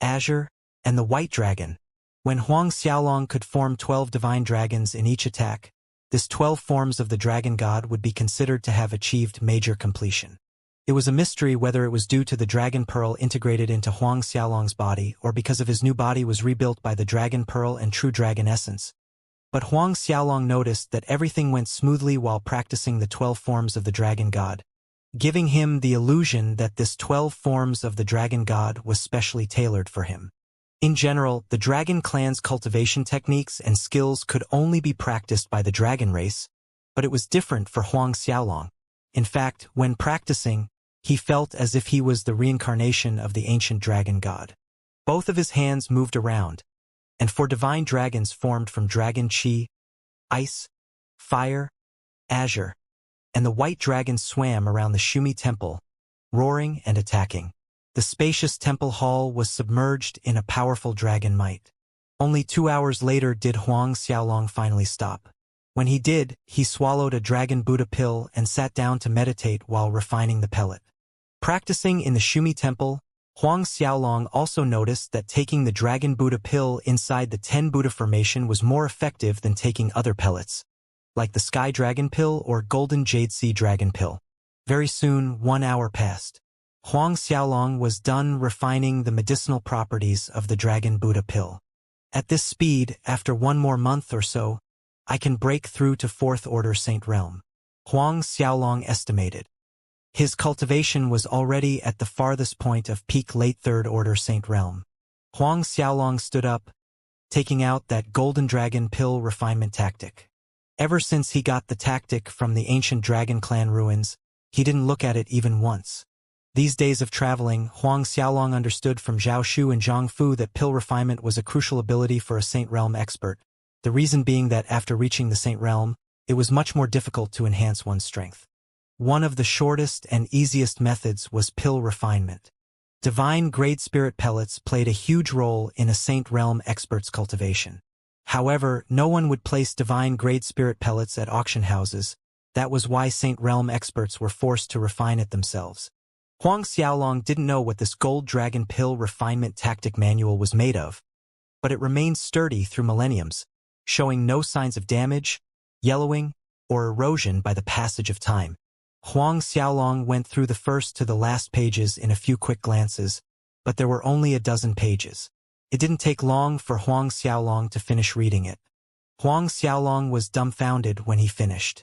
Azure, and the White Dragon. When Huang Xiaolong could form 12 divine dragons in each attack, this 12 forms of the dragon god would be considered to have achieved major completion. It was a mystery whether it was due to the dragon pearl integrated into Huang Xiaolong's body or because of his new body was rebuilt by the dragon pearl and true dragon essence. But Huang Xiaolong noticed that everything went smoothly while practicing the 12 forms of the dragon god, giving him the illusion that this 12 forms of the dragon god was specially tailored for him. In general, the dragon clan's cultivation techniques and skills could only be practiced by the dragon race, but it was different for Huang Xiaolong. In fact, when practicing, he felt as if he was the reincarnation of the ancient dragon god. Both of his hands moved around, and for divine dragons formed from dragon chi, ice, fire, azure, and the white dragon swam around the Shumi temple, roaring and attacking. The spacious temple hall was submerged in a powerful dragon might. Only 2 hours later did Huang Xiaolong finally stop. When he did, he swallowed a dragon Buddha pill and sat down to meditate while refining the pellet. Practicing in the Shumi temple, Huang Xiaolong also noticed that taking the dragon Buddha pill inside the 10 Buddha formation was more effective than taking other pellets, like the Sky Dragon pill or Golden Jade Sea Dragon pill. Very soon, 1 hour passed. Huang Xiaolong was done refining the medicinal properties of the Dragon Buddha pill. At this speed, after 1 more month or so, I can break through to 4th Order Saint Realm, Huang Xiaolong estimated. His cultivation was already at the farthest point of peak late 3rd Order Saint Realm. Huang Xiaolong stood up, taking out that Golden Dragon pill refinement tactic. Ever since he got the tactic from the ancient Dragon Clan ruins, he didn't look at it even once. These days of traveling, Huang Xiaolong understood from Zhao Shu and Zhang Fu that pill refinement was a crucial ability for a Saint Realm expert, the reason being that after reaching the Saint Realm, it was much more difficult to enhance one's strength. One of the shortest and easiest methods was pill refinement. Divine Grade Spirit pellets played a huge role in a Saint Realm expert's cultivation. However, no one would place Divine Grade Spirit pellets at auction houses. That was why Saint Realm experts were forced to refine it themselves. Huang Xiaolong didn't know what this Gold Dragon pill refinement tactic manual was made of, but it remained sturdy through millenniums, showing no signs of damage, yellowing, or erosion by the passage of time. Huang Xiaolong went through the first to the last pages in a few quick glances, but there were only a dozen pages. It didn't take long for Huang Xiaolong to finish reading it. Huang Xiaolong was dumbfounded when he finished.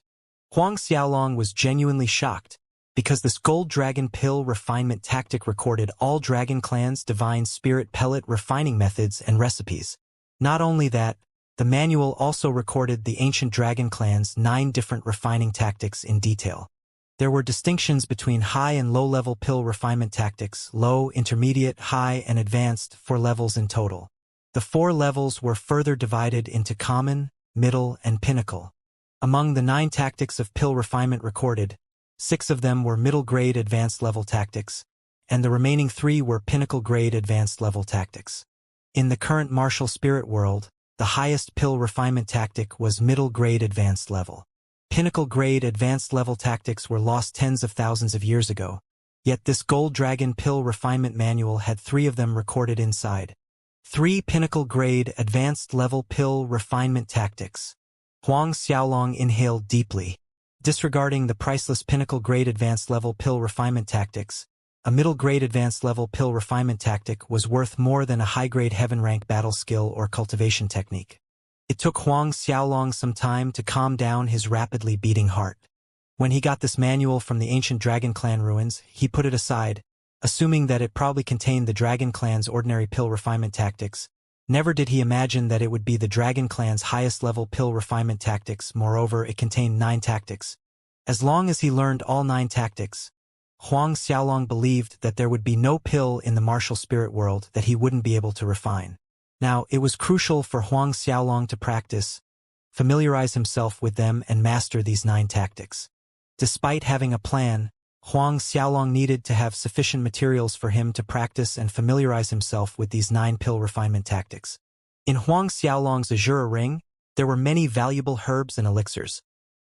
Huang Xiaolong was genuinely shocked, because this Gold Dragon pill refinement tactic recorded all Dragon Clan's Divine Spirit pellet refining methods and recipes. Not only that, the manual also recorded the ancient Dragon Clan's 9 different refining tactics in detail. There were distinctions between high and low-level pill refinement tactics, low, intermediate, high, and advanced, 4 levels in total. The 4 levels were further divided into common, middle, and pinnacle. Among the 9 tactics of pill refinement recorded, 6 of them were middle-grade advanced-level tactics, and the remaining 3 were pinnacle-grade advanced-level tactics. In the current martial spirit world, the highest pill refinement tactic was middle-grade advanced level. Pinnacle-grade advanced-level tactics were lost tens of thousands of years ago, yet this Gold Dragon pill refinement manual had 3 of them recorded inside. 3 pinnacle-grade advanced-level pill refinement tactics. Huang Xiaolong inhaled deeply. Disregarding the priceless pinnacle-grade advanced-level pill refinement tactics, a middle-grade advanced-level pill refinement tactic was worth more than a high-grade heaven-rank battle skill or cultivation technique. It took Huang Xiaolong some time to calm down his rapidly beating heart. When he got this manual from the ancient Dragon Clan ruins, he put it aside, assuming that it probably contained the Dragon Clan's ordinary pill refinement tactics. Never did he imagine that it would be the Dragon Clan's highest-level pill refinement tactics. Moreover, it contained 9 tactics. As long as he learned all 9 tactics, Huang Xiaolong believed that there would be no pill in the martial spirit world that he wouldn't be able to refine. Now, it was crucial for Huang Xiaolong to practice, familiarize himself with them, and master these 9 tactics. Despite having a plan, Huang Xiaolong needed to have sufficient materials for him to practice and familiarize himself with these 9 pill refinement tactics. In Huang Xiaolong's Azura ring, there were many valuable herbs and elixirs,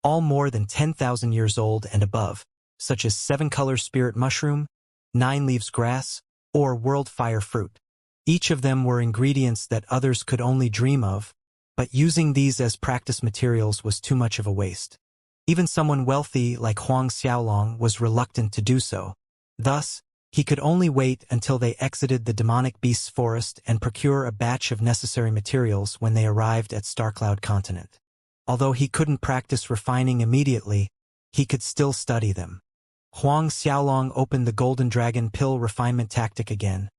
all more than 10,000 years old and above, such as 7-color spirit mushroom, 9 leaves grass, or world fire fruit. Each of them were ingredients that others could only dream of, but using these as practice materials was too much of a waste. Even someone wealthy like Huang Xiaolong was reluctant to do so. Thus, He could only wait until they exited the demonic beast's forest and procure a batch of necessary materials when they arrived at Starcloud Continent. Although he couldn't practice refining immediately, he could still study them. Huang Xiaolong opened the Golden Dragon Pill refinement tactic again,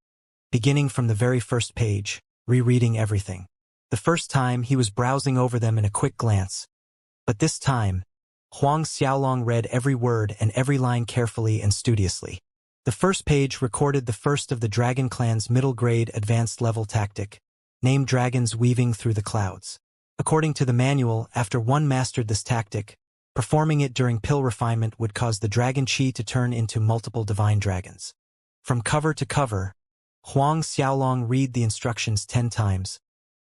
beginning from the very first page, rereading everything. The first time he was browsing over them in a quick glance, but this time, Huang Xiaolong read every word and every line carefully and studiously. The first page recorded the first of the Dragon Clan's middle-grade advanced-level tactic, named Dragons Weaving Through the Clouds. According to the manual, after one mastered this tactic, performing it during pill refinement would cause the dragon chi to turn into multiple divine dragons. From cover to cover, Huang Xiaolong read the instructions 10 times,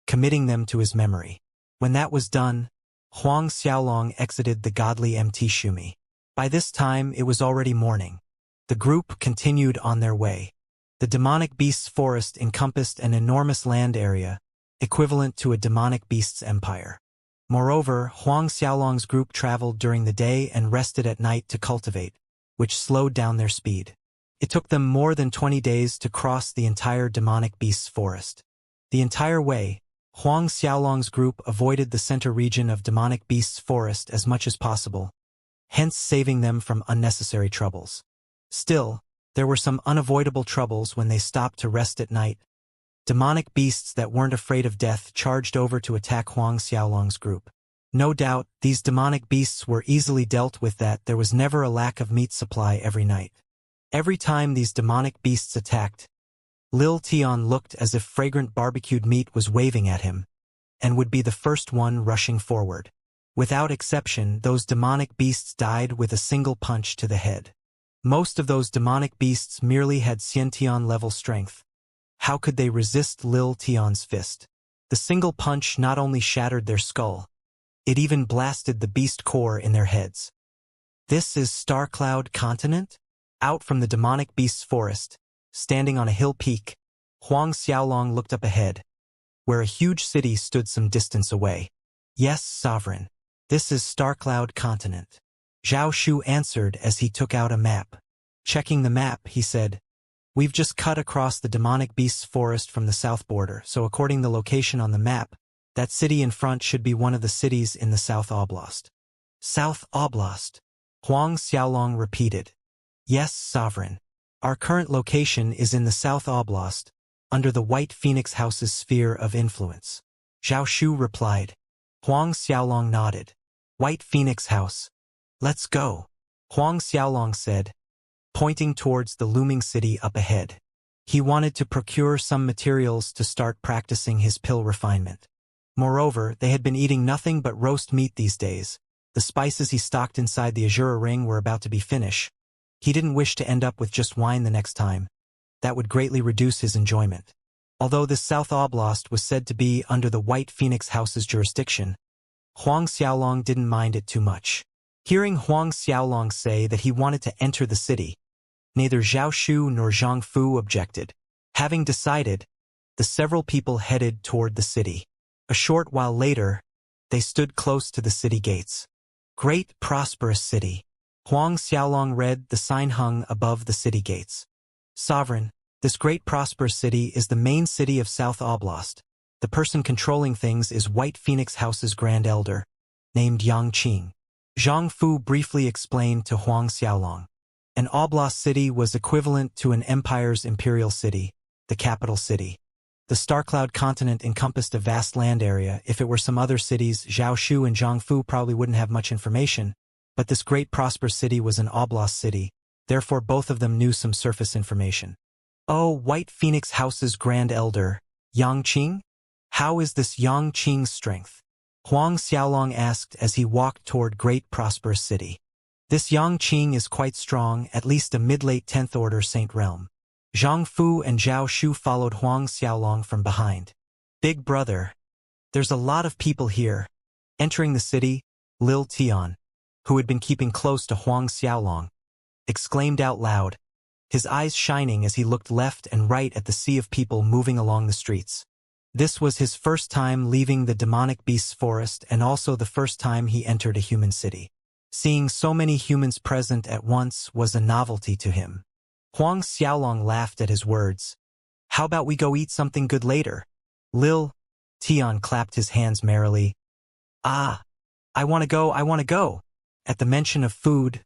committing them to his memory. When that was done, Huang Xiaolong exited the godly MT Shumi. By this time, it was already morning. The group continued on their way. The demonic beast's forest encompassed an enormous land area, equivalent to a demonic beast's empire. Moreover, Huang Xiaolong's group traveled during the day and rested at night to cultivate, which slowed down their speed. It took them more than 20 days to cross the entire demonic beast's forest. The entire way, Huang Xiaolong's group avoided the center region of demonic beast's forest as much as possible, hence saving them from unnecessary troubles. Still, there were some unavoidable troubles when they stopped to rest at night. Demonic beasts that weren't afraid of death charged over to attack Huang Xiaolong's group. No doubt, these demonic beasts were easily dealt with, that there was never a lack of meat supply every night. Every time these demonic beasts attacked, Lil Tian looked as if fragrant barbecued meat was waving at him, and would be the first one rushing forward. Without exception, those demonic beasts died with a single punch to the head. Most of those demonic beasts merely had Xiantian-level strength. How could they resist Lil Tian's fist? The single punch not only shattered their skull, it even blasted the beast core in their heads. This is Starcloud Continent? Out from the demonic beast's forest, standing on a hill peak, Huang Xiaolong looked up ahead, where a huge city stood some distance away. Yes, Sovereign. This is Starcloud Continent. Zhao Shu answered as he took out a map. Checking the map, he said, "We've just cut across the demonic beast's forest from the south border, so according to the location on the map, that city in front should be one of the cities in the South Oblast." South Oblast? Huang Xiaolong repeated. Yes, Sovereign. Our current location is in the South Oblast, under the White Phoenix House's sphere of influence. Zhao Shu replied. Huang Xiaolong nodded. White Phoenix House. Let's go, Huang Xiaolong said, pointing towards the looming city up ahead. He wanted to procure some materials to start practicing his pill refinement. Moreover, they had been eating nothing but roast meat these days. The spices he stocked inside the Azura ring were about to be finished. He didn't wish to end up with just wine the next time. That would greatly reduce his enjoyment. Although this South Oblast was said to be under the White Phoenix House's jurisdiction, Huang Xiaolong didn't mind it too much. Hearing Huang Xiaolong say that he wanted to enter the city, neither Zhao Shu nor Zhang Fu objected. Having decided, the several people headed toward the city. A short while later, they stood close to the city gates. Great prosperous city. Huang Xiaolong read the sign hung above the city gates. Sovereign, this great prosperous city is the main city of South Oblast. The person controlling things is White Phoenix House's Grand Elder, named Yang Qing. Zhang Fu briefly explained to Huang Xiaolong. An oblast city was equivalent to an empire's imperial city, the capital city. The Starcloud Continent encompassed a vast land area. If it were some other cities, Zhao Shu and Zhang Fu probably wouldn't have much information, but this great prosperous city was an oblast city, therefore both of them knew some surface information. Oh, White Phoenix House's Grand Elder, Yang Qing? How is this Yang Qing's strength? Huang Xiaolong asked as he walked toward Great Prosperous City. This Yang Qing is quite strong, at least a mid-late 10th Order Saint Realm. Zhang Fu and Zhao Shu followed Huang Xiaolong from behind. Big brother, there's a lot of people here. Entering the city, Lil Tian, who had been keeping close to Huang Xiaolong, exclaimed out loud, his eyes shining as he looked left and right at the sea of people moving along the streets. This was his first time leaving the demonic beast's forest and also the first time he entered a human city. Seeing so many humans present at once was a novelty to him. Huang Xiaolong laughed at his words. How about we go eat something good later? Lil Tian clapped his hands merrily. Ah, I want to go, I want to go. At the mention of food,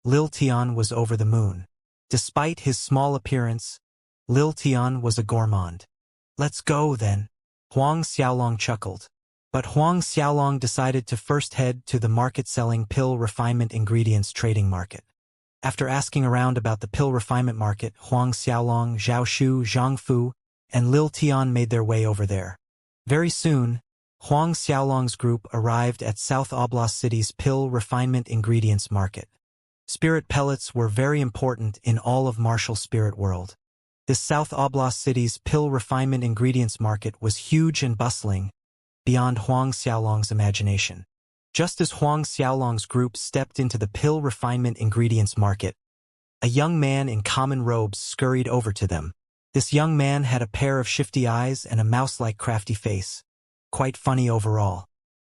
Lil Tian was over the moon. Despite his small appearance, Lil Tian was a gourmand. Let's go, then. Huang Xiaolong chuckled. But Huang Xiaolong decided to first head to the market-selling pill refinement ingredients trading market. After asking around about the pill refinement market, Huang Xiaolong, Zhaoshu, Zhangfu, and Lil Tian made their way over there. Very soon, Huang Xiaolong's group arrived at South Oblast City's pill refinement ingredients market. Spirit pellets were very important in all of martial spirit world. This South Oblast City's pill refinement ingredients market was huge and bustling, beyond Huang Xiaolong's imagination. Just as Huang Xiaolong's group stepped into the pill refinement ingredients market, a young man in common robes scurried over to them. This young man had a pair of shifty eyes and a mouse-like crafty face. Quite funny overall.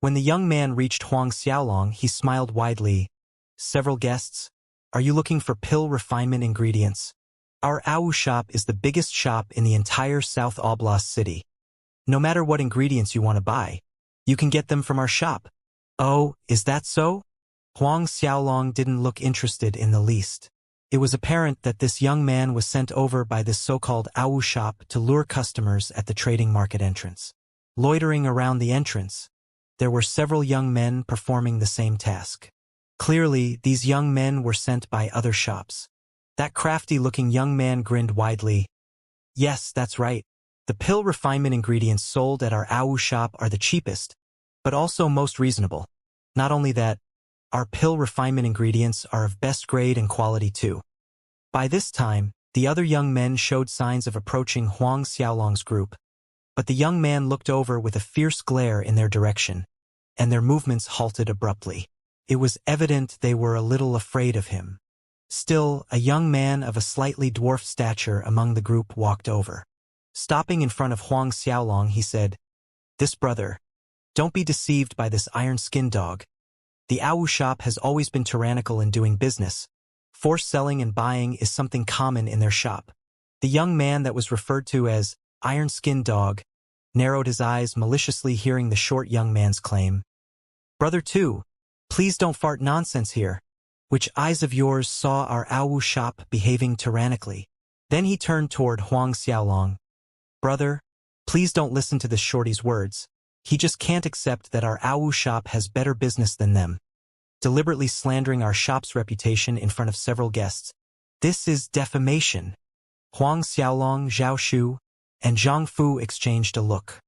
When the young man reached Huang Xiaolong, he smiled widely. Several guests, are you looking for pill refinement ingredients? Our AOU shop is the biggest shop in the entire South Oblast City. No matter what ingredients you want to buy, you can get them from our shop. Oh, is that so? Huang Xiaolong didn't look interested in the least. It was apparent that this young man was sent over by this so-called AOU shop to lure customers at the trading market entrance. Loitering around the entrance, there were several young men performing the same task. Clearly, these young men were sent by other shops. That crafty-looking young man grinned widely. Yes, that's right. The pill refinement ingredients sold at our AOU shop are the cheapest, but also most reasonable. Not only that, our pill refinement ingredients are of best grade and quality too. By this time, the other young men showed signs of approaching Huang Xiaolong's group, but the young man looked over with a fierce glare in their direction, and their movements halted abruptly. It was evident they were a little afraid of him. Still, a young man of a slightly dwarfed stature among the group walked over. Stopping in front of Huang Xiaolong, he said, "This brother, don't be deceived by this iron-skinned dog. The AOU shop has always been tyrannical in doing business. Forced selling and buying is something common in their shop." The young man that was referred to as iron-skinned dog narrowed his eyes maliciously hearing the short young man's claim. "Brother too, please don't fart nonsense here. Which eyes of yours saw our AOU shop behaving tyrannically?" Then he turned toward Huang Xiaolong. "Brother, please don't listen to this shorty's words. He just can't accept that our AOU shop has better business than them. Deliberately slandering our shop's reputation in front of several guests. This is defamation." Huang Xiaolong, Zhaoshu, and Zhangfu exchanged a look.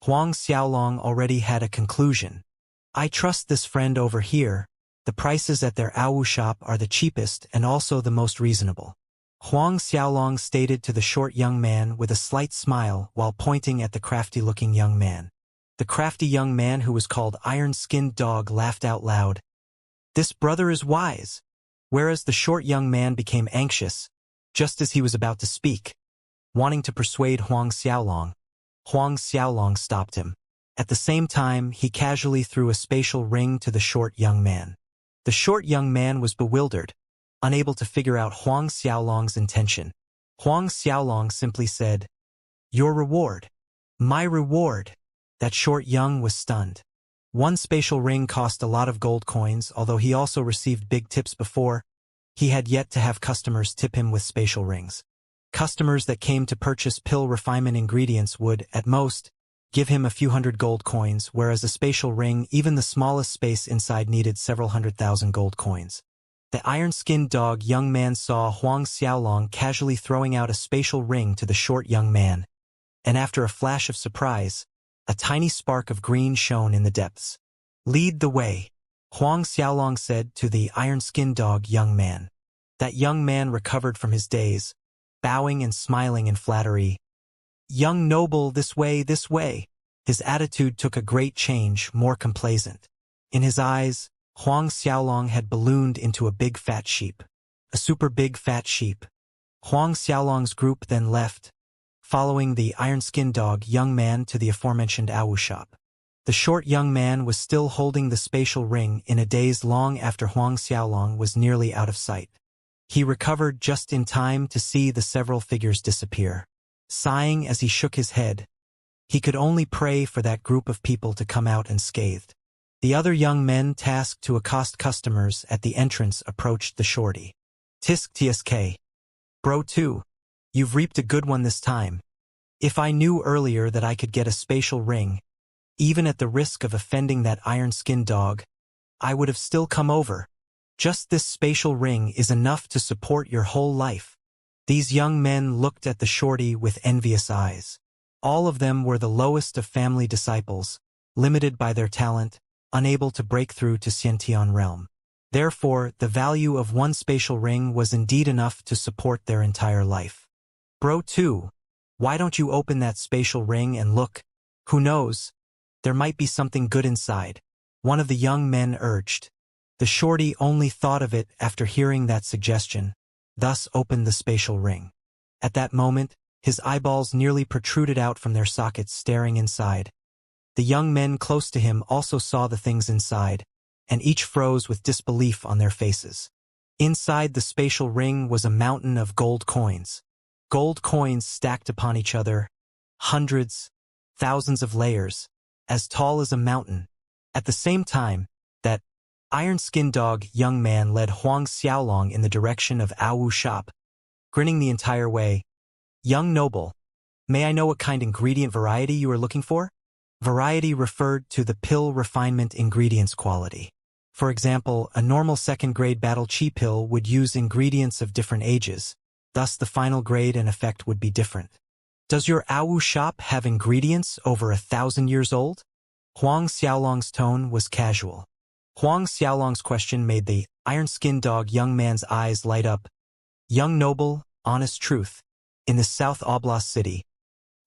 Huang Xiaolong already had a conclusion. "I trust this friend over here. The prices at their AOU shop are the cheapest and also the most reasonable." Huang Xiaolong stated to the short young man with a slight smile while pointing at the crafty-looking young man. The crafty young man who was called Iron-Skinned Dog laughed out loud. "This brother is wise." Whereas the short young man became anxious, just as he was about to speak, wanting to persuade Huang Xiaolong. Huang Xiaolong stopped him. At the same time, he casually threw a spatial ring to the short young man. The short young man was bewildered, unable to figure out Huang Xiaolong's intention. Huang Xiaolong simply said, "Your reward." "My reward." That short young was stunned. One spatial ring cost a lot of gold coins, although he also received big tips before. He had yet to have customers tip him with spatial rings. Customers that came to purchase pill refinement ingredients would, at most, give him a few hundred gold coins, whereas a spatial ring, even the smallest space inside, needed several 100,000 gold coins. The iron-skinned dog young man saw Huang Xiaolong casually throwing out a spatial ring to the short young man, and after a flash of surprise, a tiny spark of green shone in the depths. "Lead the way," Huang Xiaolong said to the iron-skinned dog young man. That young man recovered from his daze, bowing and smiling in flattery. "Young noble, this way, this way." His attitude took a great change, more complacent. In his eyes, Huang Xiaolong had ballooned into a big fat sheep. A super big fat sheep. Huang Xiaolong's group then left, following the iron-skinned dog young man to the aforementioned AOU shop. The short young man was still holding the spatial ring in a daze long after Huang Xiaolong was nearly out of sight. He recovered just in time to see the several figures disappear. Sighing as he shook his head, he could only pray for that group of people to come out unscathed. The other young men tasked to accost customers at the entrance approached the shorty. Tisk tsk. Bro 2. You've reaped a good one this time. If I knew earlier that I could get a spatial ring, even at the risk of offending that iron-skinned dog, I would have still come over. Just this spatial ring is enough to support your whole life. These young men looked at the shorty with envious eyes. All of them were the lowest of family disciples, limited by their talent, unable to break through to Xianxia realm. Therefore, the value of one spatial ring was indeed enough to support their entire life. Bro 2, why don't you open that spatial ring and look? Who knows? There might be something good inside, one of the young men urged. The shorty only thought of it after hearing that suggestion, thus opened the spatial ring. At that moment, his eyeballs nearly protruded out from their sockets staring inside. The young men close to him also saw the things inside, and each froze with disbelief on their faces. Inside the spatial ring was a mountain of gold coins. Gold coins stacked upon each other, hundreds, thousands of layers, as tall as a mountain. At the same time, that iron-skinned dog young man led Huang Xiaolong in the direction of Aowu shop, grinning the entire way. Young noble, may I know what kind ingredient variety you are looking for? Variety referred to the pill refinement ingredients quality. For example, a normal second-grade battle chi pill would use ingredients of different ages, thus the final grade and effect would be different. Does your Aowu shop have ingredients over 1,000 years old? Huang Xiaolong's tone was casual. Huang Xiaolong's question made the iron-skinned dog young man's eyes light up. Young noble, honest truth. In this South Oblast city,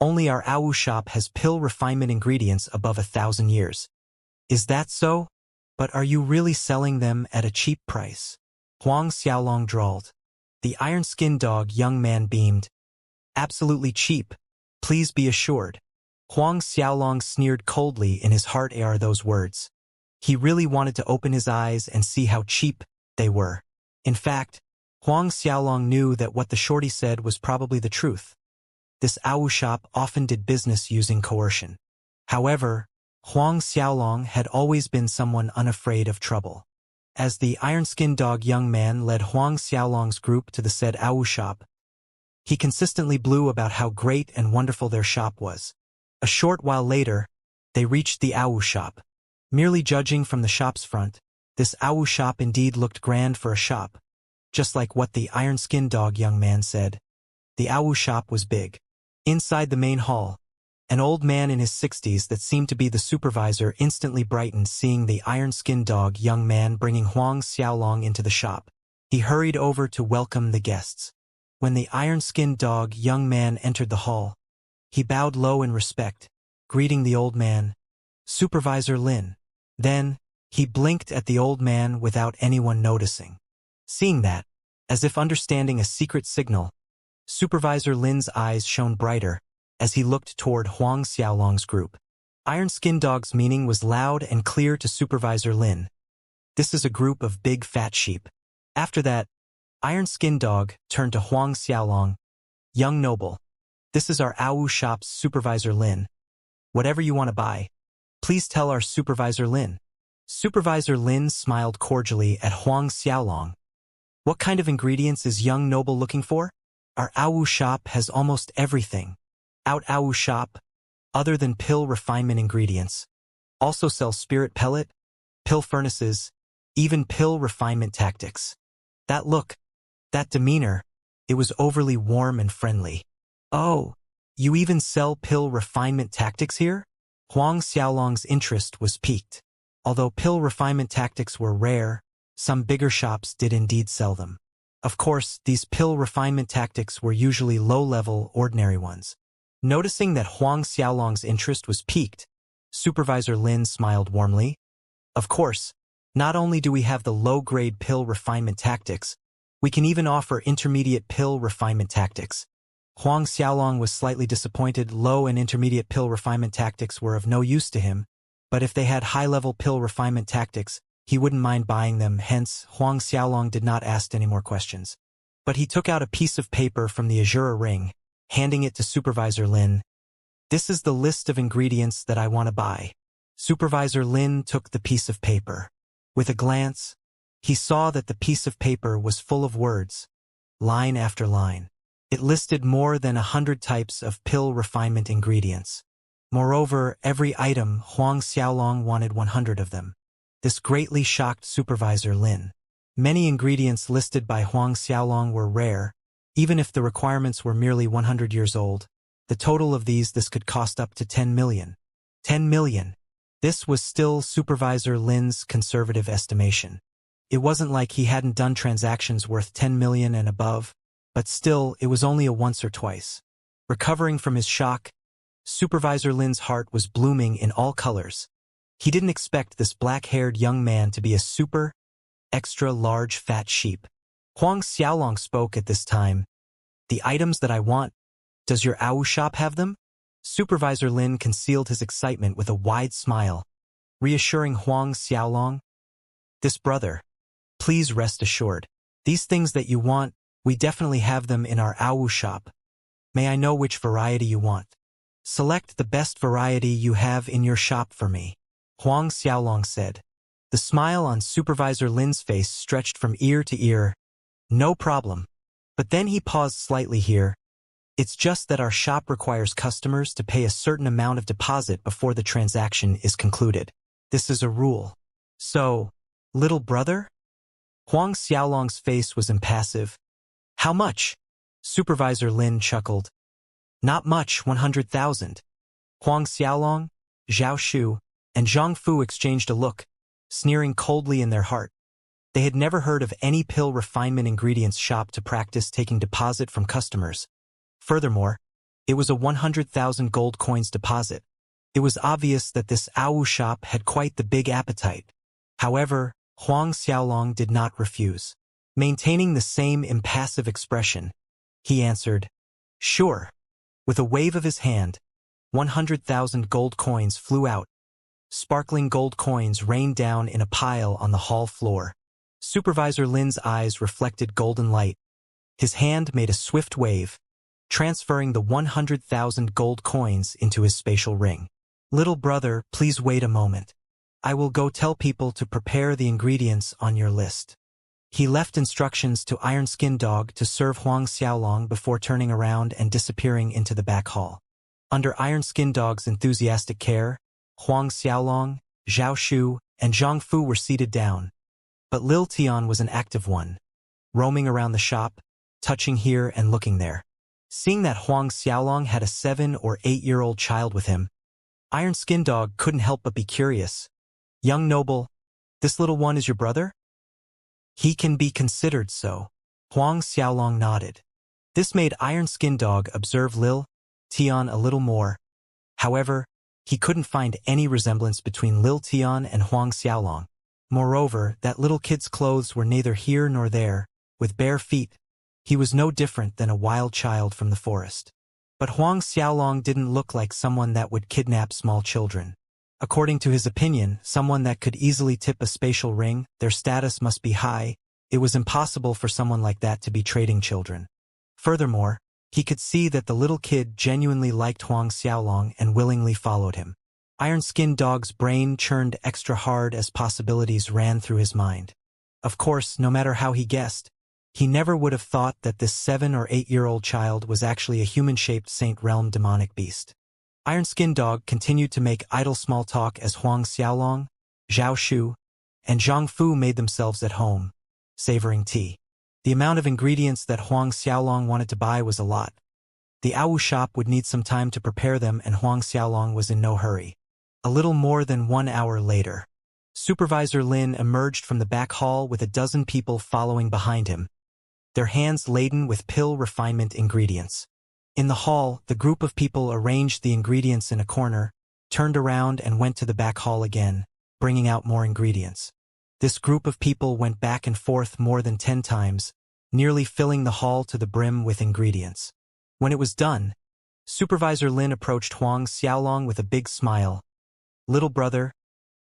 only our Aowu shop has pill refinement ingredients above 1,000 years. Is that so? But are you really selling them at a cheap price? Huang Xiaolong drawled. The iron-skinned dog young man beamed. Absolutely cheap, please be assured. Huang Xiaolong sneered coldly in his heart are those words. He really wanted to open his eyes and see how cheap they were. In fact, Huang Xiaolong knew that what the shorty said was probably the truth. This Aowu shop often did business using coercion. However, Huang Xiaolong had always been someone unafraid of trouble. As the iron-skinned dog young man led Huang Xiaolong's group to the said Aowu shop, he consistently blew about how great and wonderful their shop was. A short while later, they reached the Aowu shop. Merely judging from the shop's front, this Aowu shop indeed looked grand for a shop. Just like what the iron-skinned dog young man said. The Aowu shop was big. Inside the main hall, an old man in his 60s that seemed to be the supervisor instantly brightened seeing the iron-skinned dog young man bringing Huang Xiaolong into the shop. He hurried over to welcome the guests. When the iron-skinned dog young man entered the hall, he bowed low in respect, greeting the old man, Supervisor Lin. Then, he blinked at the old man without anyone noticing. Seeing that, as if understanding a secret signal, Supervisor Lin's eyes shone brighter as he looked toward Huang Xiaolong's group. Iron-skinned dog's meaning was loud and clear to Supervisor Lin. This is a group of big fat sheep. After that, iron-skinned dog turned to Huang Xiaolong. Young noble, this is our Aowu shop's Supervisor Lin. Whatever you want to buy, please tell our Supervisor Lin. Supervisor Lin smiled cordially at Huang Xiaolong. What kind of ingredients is young noble looking for? Our Aowu shop has almost everything. Out Aowu shop, other than pill refinement ingredients, also sell spirit pellet, pill furnaces, even pill refinement tactics. That look, that demeanor, it was overly warm and friendly. Oh, you even sell pill refinement tactics here? Huang Xiaolong's interest was piqued. Although pill refinement tactics were rare, some bigger shops did indeed sell them. Of course, these pill refinement tactics were usually low-level, ordinary ones. Noticing that Huang Xiaolong's interest was piqued, Supervisor Lin smiled warmly. Of course, not only do we have the low-grade pill refinement tactics, we can even offer intermediate pill refinement tactics. Huang Xiaolong was slightly disappointed. Low and intermediate pill refinement tactics were of no use to him, but if they had high-level pill refinement tactics, he wouldn't mind buying them. Hence, Huang Xiaolong did not ask any more questions. But he took out a piece of paper from the Azura ring, handing it to Supervisor Lin. "This is the list of ingredients that I want to buy." Supervisor Lin took the piece of paper. With a glance, he saw that the piece of paper was full of words, line after line. It listed more than 100 types of pill refinement ingredients. Moreover, every item, Huang Xiaolong wanted 100 of them. This greatly shocked Supervisor Lin. Many ingredients listed by Huang Xiaolong were rare, even if the requirements were merely 100 years old. The total of this could cost up to 10 million. 10 million. This was still Supervisor Lin's conservative estimation. It wasn't like he hadn't done transactions worth 10 million and above, but still, it was only a once or twice. Recovering from his shock, Supervisor Lin's heart was blooming in all colors. He didn't expect this black-haired young man to be a extra large fat sheep. Huang Xiaolong spoke at this time. "The items that I want, does your AU shop have them?" Supervisor Lin concealed his excitement with a wide smile, reassuring Huang Xiaolong. "This brother, please rest assured. These things that you want, we definitely have them in our AU shop. May I know which variety you want? Select the best variety you have in your shop for me," Huang Xiaolong said. The smile on Supervisor Lin's face stretched from ear to ear. "No problem." But then he paused slightly here. "It's just that our shop requires customers to pay a certain amount of deposit before the transaction is concluded. This is a rule." "So, little brother?" Huang Xiaolong's face was impassive. "How much?" Supervisor Lin chuckled. "Not much, 100,000. Huang Xiaolong, Zhao Shu, and Zhang Fu exchanged a look, sneering coldly in their heart. They had never heard of any pill refinement ingredients shop to practice taking deposit from customers. Furthermore, it was a 100,000 gold coins deposit. It was obvious that this AU shop had quite the big appetite. However, Huang Xiaolong did not refuse. Maintaining the same impassive expression, he answered, "Sure." With a wave of his hand, 100,000 gold coins flew out. Sparkling gold coins rained down in a pile on the hall floor. Supervisor Lin's eyes reflected golden light. His hand made a swift wave, transferring the 100,000 gold coins into his spatial ring. "Little brother, please wait a moment. I will go tell people to prepare the ingredients on your list." He left instructions to Iron Skin Dog to serve Huang Xiaolong before turning around and disappearing into the back hall. Under Iron Skin Dog's enthusiastic care, Huang Xiaolong, Zhao Shu, and Zhang Fu were seated down. But Lil Tian was an active one, roaming around the shop, touching here and looking there. Seeing that Huang Xiaolong had a 7- or 8-year-old child with him, Iron Skin Dog couldn't help but be curious. "Young noble, this little one is your brother?" "He can be considered so." Huang Xiaolong nodded. This made Iron Skin Dog observe Lil Tian a little more. However, he couldn't find any resemblance between Lil Tian and Huang Xiaolong. Moreover, that little kid's clothes were neither here nor there, with bare feet. He was no different than a wild child from the forest. But Huang Xiaolong didn't look like someone that would kidnap small children. According to his opinion, someone that could easily tip a spatial ring, their status must be high. It was impossible for someone like that to be trading children. Furthermore, he could see that the little kid genuinely liked Huang Xiaolong and willingly followed him. Iron Skin Dog's brain churned extra hard as possibilities ran through his mind. Of course, no matter how he guessed, he never would have thought that this 7- or 8-year-old child was actually a human-shaped Saint Realm demonic beast. Iron Skin Dog continued to make idle small talk as Huang Xiaolong, Zhao Shu, and Zhang Fu made themselves at home, savoring tea. The amount of ingredients that Huang Xiaolong wanted to buy was a lot. The AU shop would need some time to prepare them and Huang Xiaolong was in no hurry. A little more than 1 hour later, Supervisor Lin emerged from the back hall with a dozen people following behind him, their hands laden with pill refinement ingredients. In the hall, the group of people arranged the ingredients in a corner, turned around and went to the back hall again, bringing out more ingredients. This group of people went back and forth more than 10 times, nearly filling the hall to the brim with ingredients. When it was done, Supervisor Lin approached Huang Xiaolong with a big smile. "Little brother,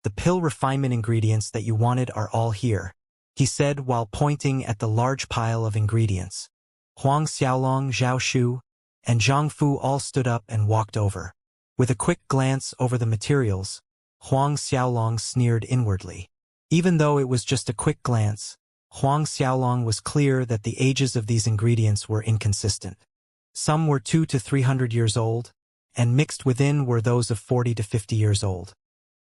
the pill refinement ingredients that you wanted are all here." he said while pointing at the large pile of ingredients. Huang Xiaolong, Zhao Shu, and Zhang Fu all stood up and walked over. With a quick glance over the materials, Huang Xiaolong sneered inwardly. Even though it was just a quick glance, Huang Xiaolong was clear that the ages of these ingredients were inconsistent. Some were 200 to 300 years old, and mixed within were those of 40 to 50 years old.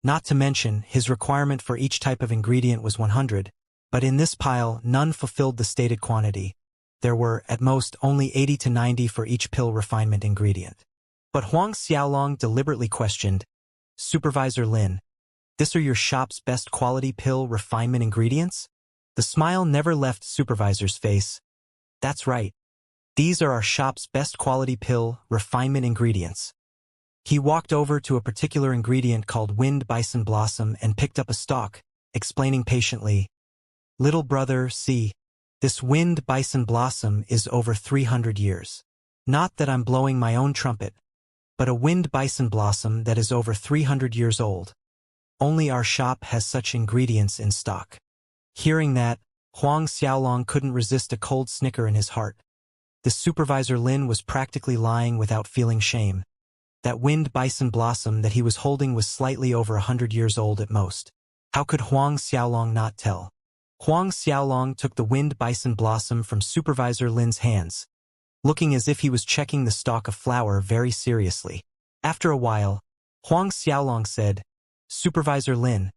Not to mention, his requirement for each type of ingredient was 100, but in this pile none fulfilled the stated quantity. There were, at most, only 80 to 90 for each pill refinement ingredient. But Huang Xiaolong deliberately questioned, "Supervisor Lin, this are your shop's best quality pill refinement ingredients?" The smile never left Supervisor's face. "That's right. These are our shop's best quality pill refinement ingredients." He walked over to a particular ingredient called Wind Bison Blossom and picked up a stalk, explaining patiently, "Little brother, see, this Wind Bison Blossom is over 300 years. Not that I'm blowing my own trumpet, but a Wind Bison Blossom that is over 300 years old. Only our shop has such ingredients in stock." Hearing that, Huang Xiaolong couldn't resist a cold snicker in his heart. The Supervisor Lin was practically lying without feeling shame. That Wind Bison Blossom that he was holding was slightly over 100 years old at most. How could Huang Xiaolong not tell? Huang Xiaolong took the Wind Bison Blossom from Supervisor Lin's hands, looking as if he was checking the stalk of flower very seriously. After a while, Huang Xiaolong said, "Supervisor Lin,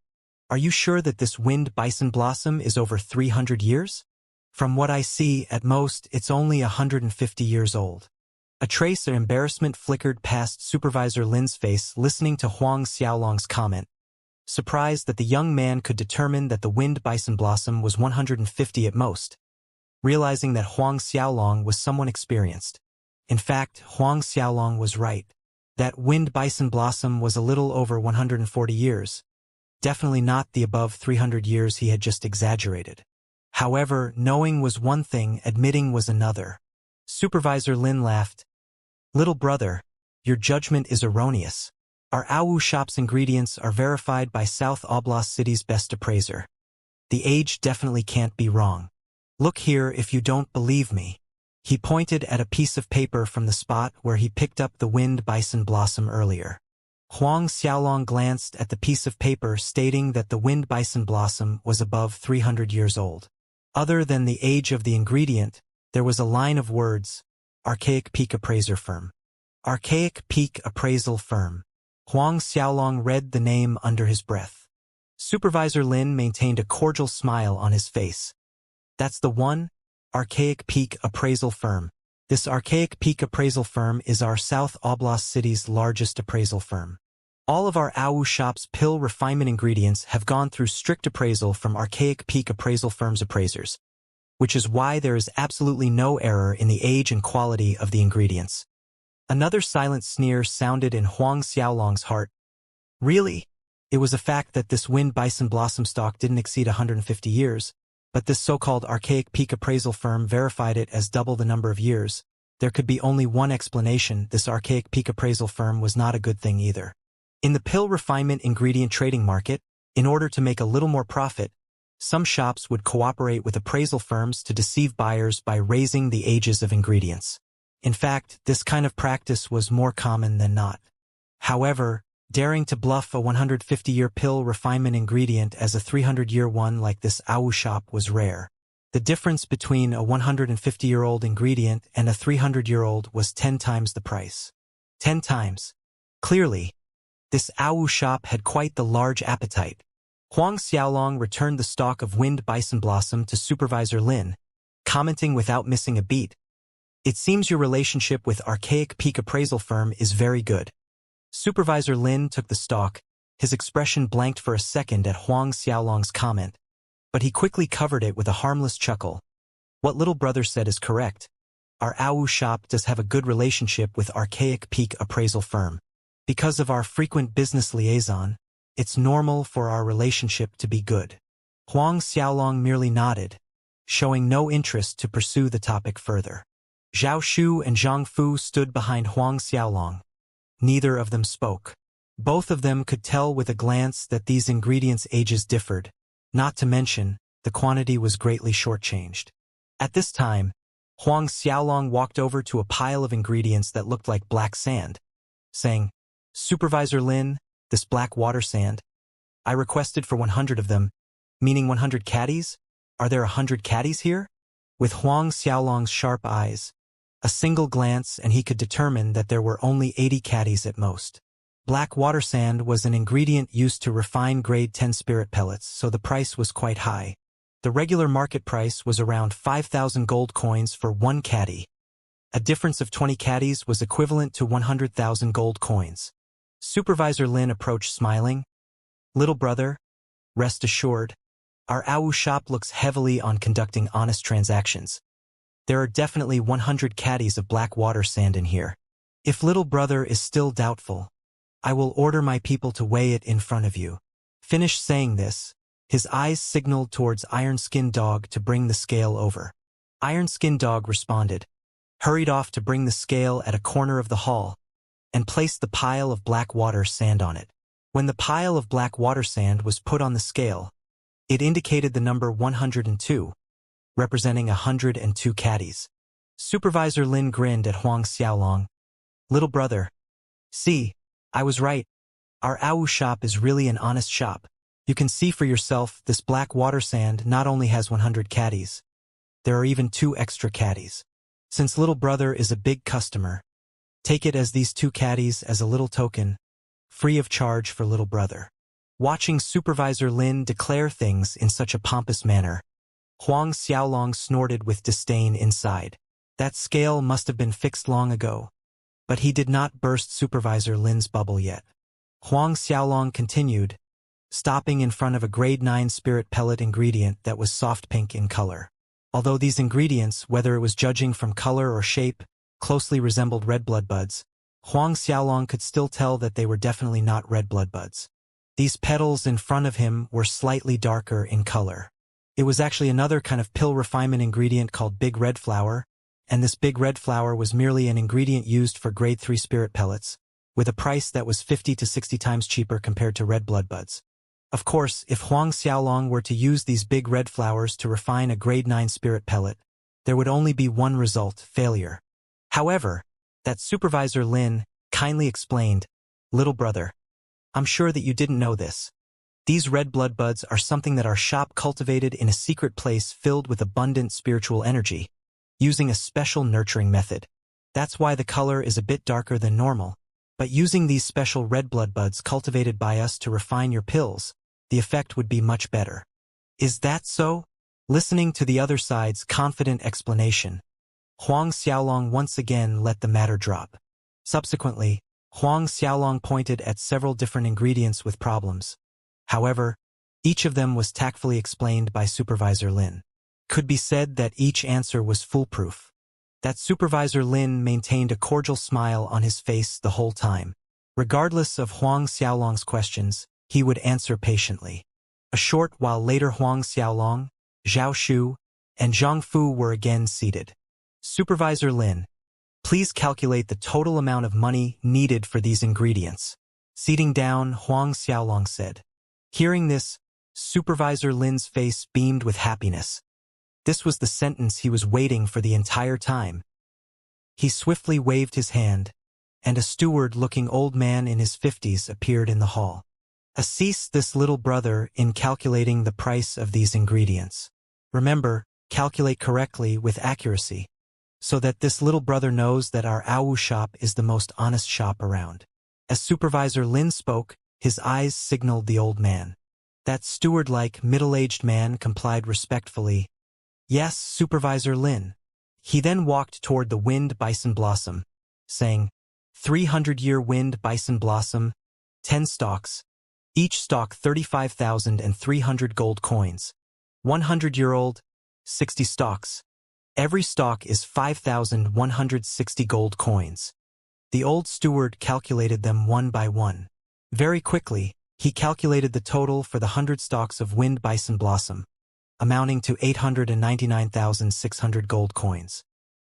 are you sure that this Wind Bison Blossom is over 300 years? From what I see, at most, it's only 150 years old." A trace of embarrassment flickered past Supervisor Lin's face listening to Huang Xiaolong's comment, surprised that the young man could determine that the Wind Bison Blossom was 150 at most, realizing that Huang Xiaolong was someone experienced. In fact, Huang Xiaolong was right. That Wind Bison Blossom was a little over 140 years, definitely not the above 300 years he had just exaggerated. However, knowing was one thing, admitting was another. Supervisor Lin laughed. "Little brother, your judgment is erroneous. Our Awu shop's ingredients are verified by South Oblast City's best appraiser. The age definitely can't be wrong. Look here if you don't believe me." He pointed at a piece of paper from the spot where he picked up the Wind Bison Blossom earlier. Huang Xiaolong glanced at the piece of paper stating that the Wind Bison Blossom was above 300 years old. Other than the age of the ingredient, there was a line of words, "Archaic Peak Appraiser Firm." Archaic Peak Appraisal Firm. Huang Xiaolong read the name under his breath. Supervisor Lin maintained a cordial smile on his face. "That's the one, Archaic Peak Appraisal Firm. This Archaic Peak Appraisal Firm is our South Oblast City's largest appraisal firm. All of our Awu shop's pill refinement ingredients have gone through strict appraisal from Archaic Peak Appraisal Firm's appraisers, which is why there is absolutely no error in the age and quality of the ingredients." Another silent sneer sounded in Huang Xiaolong's heart. Really? It was a fact that this Wind Bison Blossom stock didn't exceed 150 years, but this so-called Archaic Peak Appraisal Firm verified it as double the number of years. There could be only one explanation: this Archaic Peak Appraisal Firm was not a good thing either. In the pill refinement ingredient trading market, in order to make a little more profit, some shops would cooperate with appraisal firms to deceive buyers by raising the ages of ingredients. In fact, this kind of practice was more common than not. However, daring to bluff a 150-year pill refinement ingredient as a 300-year one like this Awu shop was rare. The difference between a 150-year-old ingredient and a 300-year-old was 10 times the price. 10 times. Clearly, this Awu shop had quite the large appetite. Huang Xiaolong returned the stalk of Wind Bison Blossom to Supervisor Lin, commenting without missing a beat, "It seems your relationship with Archaic Peak Appraisal Firm is very good." Supervisor Lin took the stalk, his expression blanked for a second at Huang Xiaolong's comment, but he quickly covered it with a harmless chuckle. "What little brother said is correct. Our Awu shop does have a good relationship with Archaic Peak Appraisal Firm. Because of our frequent business liaison, it's normal for our relationship to be good." Huang Xiaolong merely nodded, showing no interest to pursue the topic further. Zhao Shu and Zhang Fu stood behind Huang Xiaolong. Neither of them spoke. Both of them could tell with a glance that these ingredients' ages differed. Not to mention, the quantity was greatly shortchanged. At this time, Huang Xiaolong walked over to a pile of ingredients that looked like black sand, saying, "Supervisor Lin, this black water sand, I requested for 100 of them, meaning 100 caddies? Are there 100 caddies here?" With Huang Xiaolong's sharp eyes, a single glance and he could determine that there were only 80 caddies at most. Black water sand was an ingredient used to refine grade 10 spirit pellets, so the price was quite high. The regular market price was around 5,000 gold coins for 1 caddy. A difference of 20 caddies was equivalent to 100,000 gold coins. Supervisor Lin approached smiling. "Little brother, rest assured, our AWU shop looks heavily on conducting honest transactions. There are definitely 100 caddies of black water sand in here. If little brother is still doubtful, I will order my people to weigh it in front of you." Finished saying this, his eyes signaled towards Iron-Skinned Dog to bring the scale over. Iron-Skinned Dog responded, hurried off to bring the scale at a corner of the hall, and placed the pile of black water sand on it. When the pile of black water sand was put on the scale, it indicated the number 102, representing 102 caddies. Supervisor Lin grinned at Huang Xiaolong. "Little brother, see, I was right. Our AWU shop is really an honest shop. You can see for yourself this black water sand not only has 100 caddies, there are even 2 extra caddies. Since little brother is a big customer, take it as these 2 caddies as a little token, free of charge for little brother." Watching Supervisor Lin declare things in such a pompous manner, Huang Xiaolong snorted with disdain inside. That scale must have been fixed long ago. But he did not burst Supervisor Lin's bubble yet. Huang Xiaolong continued, stopping in front of a grade 9 spirit pellet ingredient that was soft pink in color. Although these ingredients, whether it was judging from color or shape, closely resembled red blood buds, Huang Xiaolong could still tell that they were definitely not red blood buds. These petals in front of him were slightly darker in color. It was actually another kind of pill refinement ingredient called Big Red Flower, and this Big Red Flower was merely an ingredient used for grade 3 spirit pellets, with a price that was 50 to 60 times cheaper compared to red blood buds. Of course, if Huang Xiaolong were to use these Big Red Flowers to refine a grade 9 spirit pellet, there would only be one result: failure. However, that Supervisor Lin kindly explained, "Little brother, I'm sure that you didn't know this. These red blood buds are something that our shop cultivated in a secret place filled with abundant spiritual energy, using a special nurturing method. That's why the color is a bit darker than normal. But using these special red blood buds cultivated by us to refine your pills, the effect would be much better." "Is that so?" Listening to the other side's confident explanation, Huang Xiaolong once again let the matter drop. Subsequently, Huang Xiaolong pointed at several different ingredients with problems. However, each of them was tactfully explained by Supervisor Lin. Could be said that each answer was foolproof. That Supervisor Lin maintained a cordial smile on his face the whole time. Regardless of Huang Xiaolong's questions, he would answer patiently. A short while later, Huang Xiaolong, Zhao Shu, and Zhang Fu were again seated. "Supervisor Lin, please calculate the total amount of money needed for these ingredients." Seating down, Huang Xiaolong said. Hearing this, Supervisor Lin's face beamed with happiness. This was the sentence he was waiting for the entire time. He swiftly waved his hand, and a steward-looking old man in his 50s appeared in the hall. "Assist this little brother in calculating the price of these ingredients. Remember, calculate correctly with accuracy, so that this little brother knows that our AWU shop is the most honest shop around." As Supervisor Lin spoke, his eyes signaled the old man. That steward-like, middle-aged man complied respectfully. "Yes, Supervisor Lin." He then walked toward the wind bison blossom, saying, 300-year wind bison blossom, 10 stalks, each stalk 35,300 gold coins. 100-year-old, 60 stalks. Every stalk is 5,160 gold coins. The old steward calculated them one by one. Very quickly, he calculated the total for the 100 stalks of wind bison blossom, amounting to 899,600 gold coins.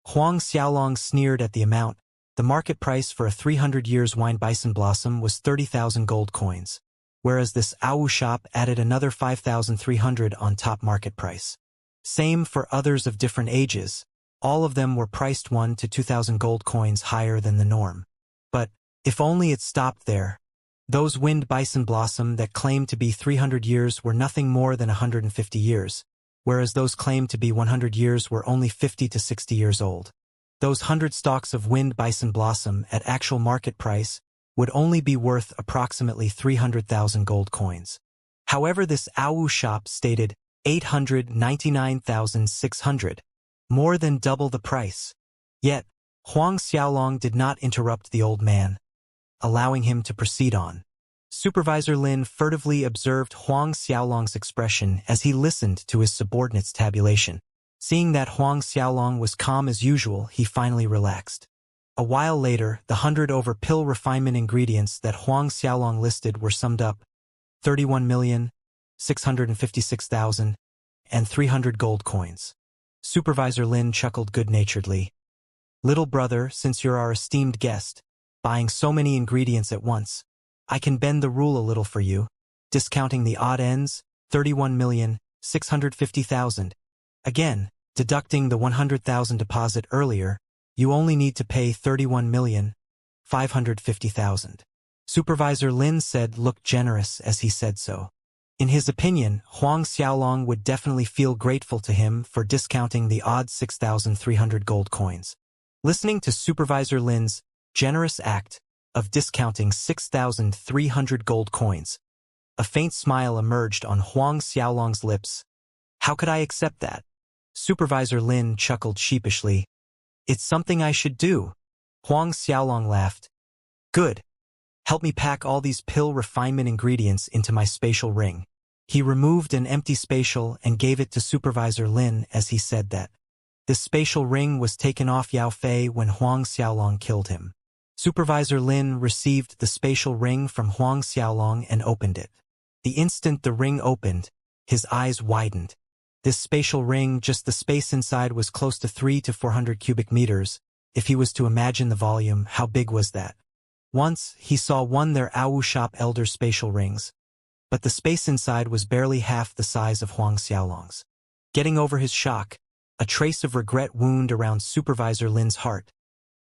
Huang Xiaolong sneered at the amount. The market price for a 300 years wine bison blossom was 30,000 gold coins. whereas this Awu shop added another 5,300 on top market price. Same for others of different ages. All of them were priced 1 to 2,000 gold coins higher than the norm. But, if only it stopped there. Those wind bison blossom that claimed to be 300 years were nothing more than 150 years, whereas those claimed to be 100 years were only 50 to 60 years old. Those 100 stalks of wind bison blossom at actual market price would only be worth approximately 300,000 gold coins. However, this Awu shop stated 899,600, more than double the price. Yet, Huang Xiaolong did not interrupt the old man, allowing him to proceed on. Supervisor Lin furtively observed Huang Xiaolong's expression as he listened to his subordinate's tabulation. Seeing that Huang Xiaolong was calm as usual, he finally relaxed. A while later, the 100 over pill refinement ingredients that Huang Xiaolong listed were summed up: 31,656,300 gold coins. Supervisor Lin chuckled good-naturedly. Little brother, since you're our esteemed guest, buying so many ingredients at once, I can bend the rule a little for you. Discounting the odd ends, 31,650,000. Again, deducting the 100,000 deposit earlier, you only need to pay 31,550,000. Supervisor Lin said looked generous as he said so. In his opinion, Huang Xiaolong would definitely feel grateful to him for discounting the odd 6,300 gold coins. Listening to Supervisor Lin's generous act of discounting 6,300 gold coins, a faint smile emerged on Huang Xiaolong's lips. How could I accept that? Supervisor Lin chuckled sheepishly. It's something I should do. Huang Xiaolong laughed. Good. Help me pack all these pill refinement ingredients into my spatial ring. He removed an empty spatial and gave it to Supervisor Lin as he said that. This spatial ring was taken off Yao Fei when Huang Xiaolong killed him. Supervisor Lin received the spatial ring from Huang Xiaolong and opened it. The instant the ring opened, his eyes widened. This spatial ring, just the space inside was close to 300 to 400 cubic meters. If he was to imagine the volume, how big was that? Once, he saw their Awu shop elder spatial rings, but the space inside was barely half the size of Huang Xiaolong's. Getting over his shock, a trace of regret wound around Supervisor Lin's heart.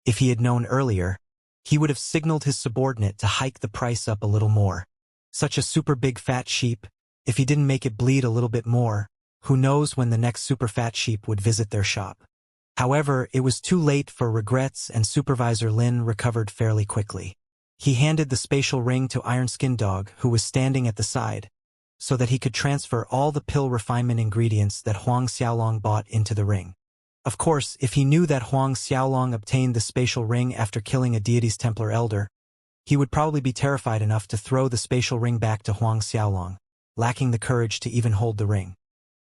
If he had known earlier, he would have signaled his subordinate to hike the price up a little more. Such a super big fat sheep, if he didn't make it bleed a little bit more, who knows when the next super fat sheep would visit their shop. However, it was too late for regrets and Supervisor Lin recovered fairly quickly. He handed the spatial ring to Iron Skin Dog, who was standing at the side, so that he could transfer all the pill refinement ingredients that Huang Xiaolong bought into the ring. Of course, if he knew that Huang Xiaolong obtained the spatial ring after killing a deity's Templar elder, he would probably be terrified enough to throw the spatial ring back to Huang Xiaolong, lacking the courage to even hold the ring.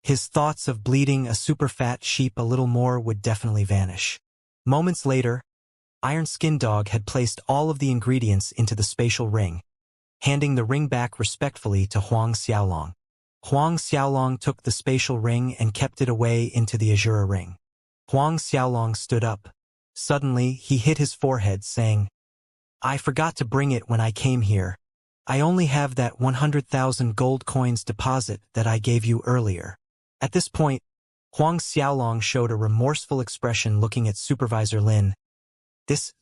His thoughts of bleeding a super fat sheep a little more would definitely vanish. Moments later, Iron Skin Dog had placed all of the ingredients into the spatial ring, handing the ring back respectfully to Huang Xiaolong. Huang Xiaolong took the spatial ring and kept it away into the Azura ring. Huang Xiaolong stood up. Suddenly, he hit his forehead, saying, I forgot to bring it when I came here. I only have that 100,000 gold coins deposit that I gave you earlier. At this point, Huang Xiaolong showed a remorseful expression looking at Supervisor Lin.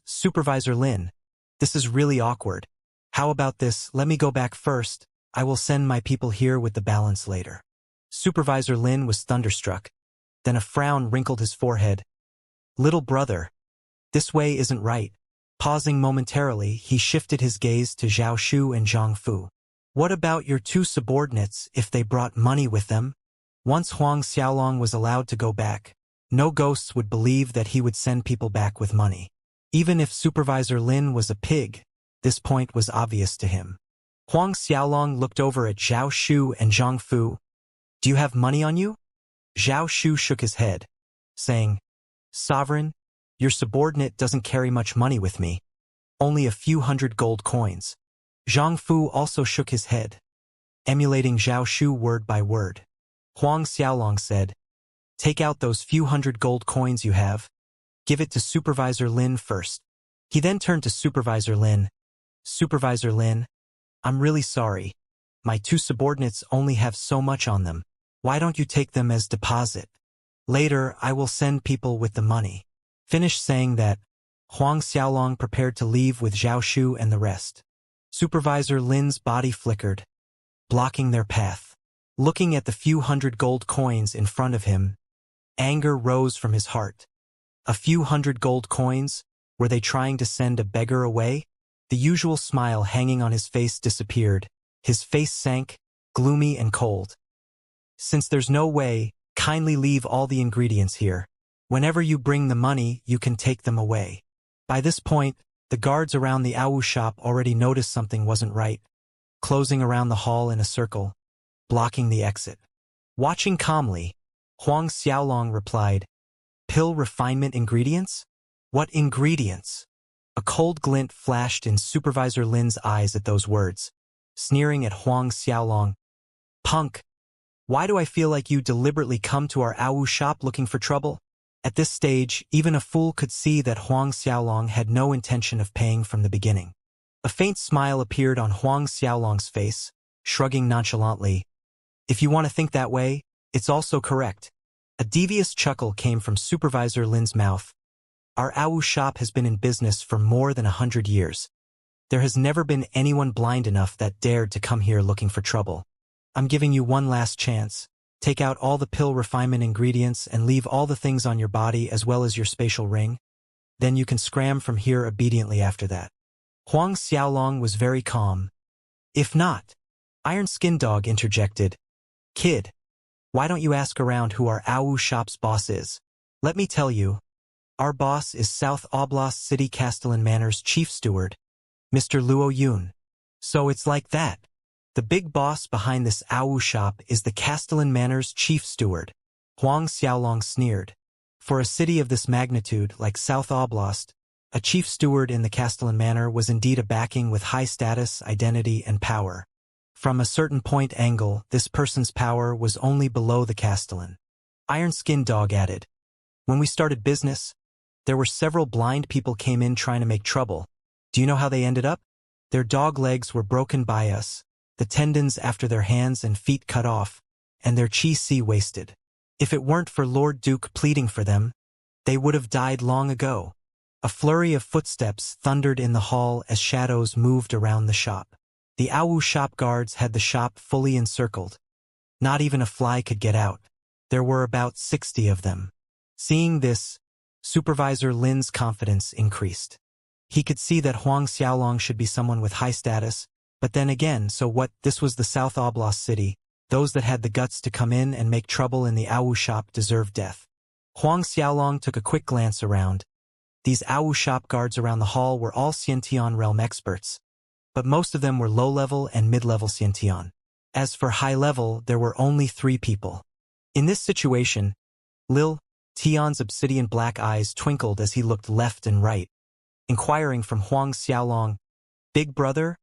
Supervisor Lin, this is really awkward. How about this, let me go back first, I will send my people here with the balance later. Supervisor Lin was thunderstruck. Then a frown wrinkled his forehead. Little brother, this way isn't right. Pausing momentarily, he shifted his gaze to Zhao Shu and Zhang Fu. What about your two subordinates if they brought money with them? Once Huang Xiaolong was allowed to go back, no ghosts would believe that he would send people back with money. Even if Supervisor Lin was a pig, this point was obvious to him. Huang Xiaolong looked over at Zhao Shu and Zhang Fu. Do you have money on you? Zhao Shu shook his head, saying, Sovereign, your subordinate doesn't carry much money with me. Only a few hundred gold coins. Zhang Fu also shook his head, emulating Zhao Shu word by word. Huang Xiaolong said, Take out those few hundred gold coins you have. Give it to Supervisor Lin first. He then turned to Supervisor Lin. Supervisor Lin, I'm really sorry. my two subordinates only have so much on them. Why don't you take them as deposit? Later, I will send people with the money. Finished saying that, Huang Xiaolong prepared to leave with Zhao Shu and the rest. Supervisor Lin's body flickered, blocking their path. Looking at the few hundred gold coins in front of him, anger rose from his heart. A few hundred gold coins? Were they trying to send a beggar away? The usual smile hanging on his face disappeared. His face sank, gloomy and cold. Since there's no way, kindly leave all the ingredients here. Whenever you bring the money, you can take them away. By this point, the guards around the Awu shop already noticed something wasn't right, closing around the hall in a circle, blocking the exit. Watching calmly, Huang Xiaolong replied, "Pill refinement ingredients? What ingredients?" A cold glint flashed in Supervisor Lin's eyes at those words, sneering at Huang Xiaolong. "Punk! Why do I feel like you deliberately come to our Awu shop looking for trouble?" At this stage, even a fool could see that Huang Xiaolong had no intention of paying from the beginning. A faint smile appeared on Huang Xiaolong's face, shrugging nonchalantly. "If you want to think that way, it's also correct." A devious chuckle came from Supervisor Lin's mouth. "Our Awu shop has been in business for more than 100 years. There has never been anyone blind enough that dared to come here looking for trouble. I'm giving you one last chance. Take out all the pill refinement ingredients and leave all the things on your body as well as your spatial ring. Then you can scram from here obediently after that." Huang Xiaolong was very calm. "If not," Iron Skin Dog interjected, "Kid, why don't you ask around who our Awu shop's boss is? Let me tell you, our boss is South Oblast City Castellan Manor's chief steward, Mr. Luo Yun. So it's like that. The big boss behind this Awu shop is the Castellan Manor's chief steward." Huang Xiaolong sneered. For a city of this magnitude, like South Oblast, a chief steward in the Castellan Manor was indeed a backing with high status, identity, and power. From a certain point angle, this person's power was only below the Castellan. Iron Skin Dog added, "When we started business, there were several blind people came in trying to make trouble. Do you know how they ended up? Their dog legs were broken by us, the tendons after their hands and feet cut off, and their chi wasted. If it weren't for Lord Duke pleading for them, they would have died long ago." A flurry of footsteps thundered in the hall as shadows moved around the shop. The Awu shop guards had the shop fully encircled. Not even a fly could get out. There were about 60 of them. Seeing this, Supervisor Lin's confidence increased. He could see that Huang Xiaolong should be someone with high status, but then again, so what? This was the South Oblast city. Those that had the guts to come in and make trouble in the Awu shop deserved death. Huang Xiaolong took a quick glance around. These Awu shop guards around the hall were all Xiantian realm experts, but most of them were low-level and mid-level Xiantian. As for high-level, there were only 3 people. In this situation, Lil Tian's obsidian black eyes twinkled as he looked left and right, inquiring from Huang Xiaolong, "Big brother,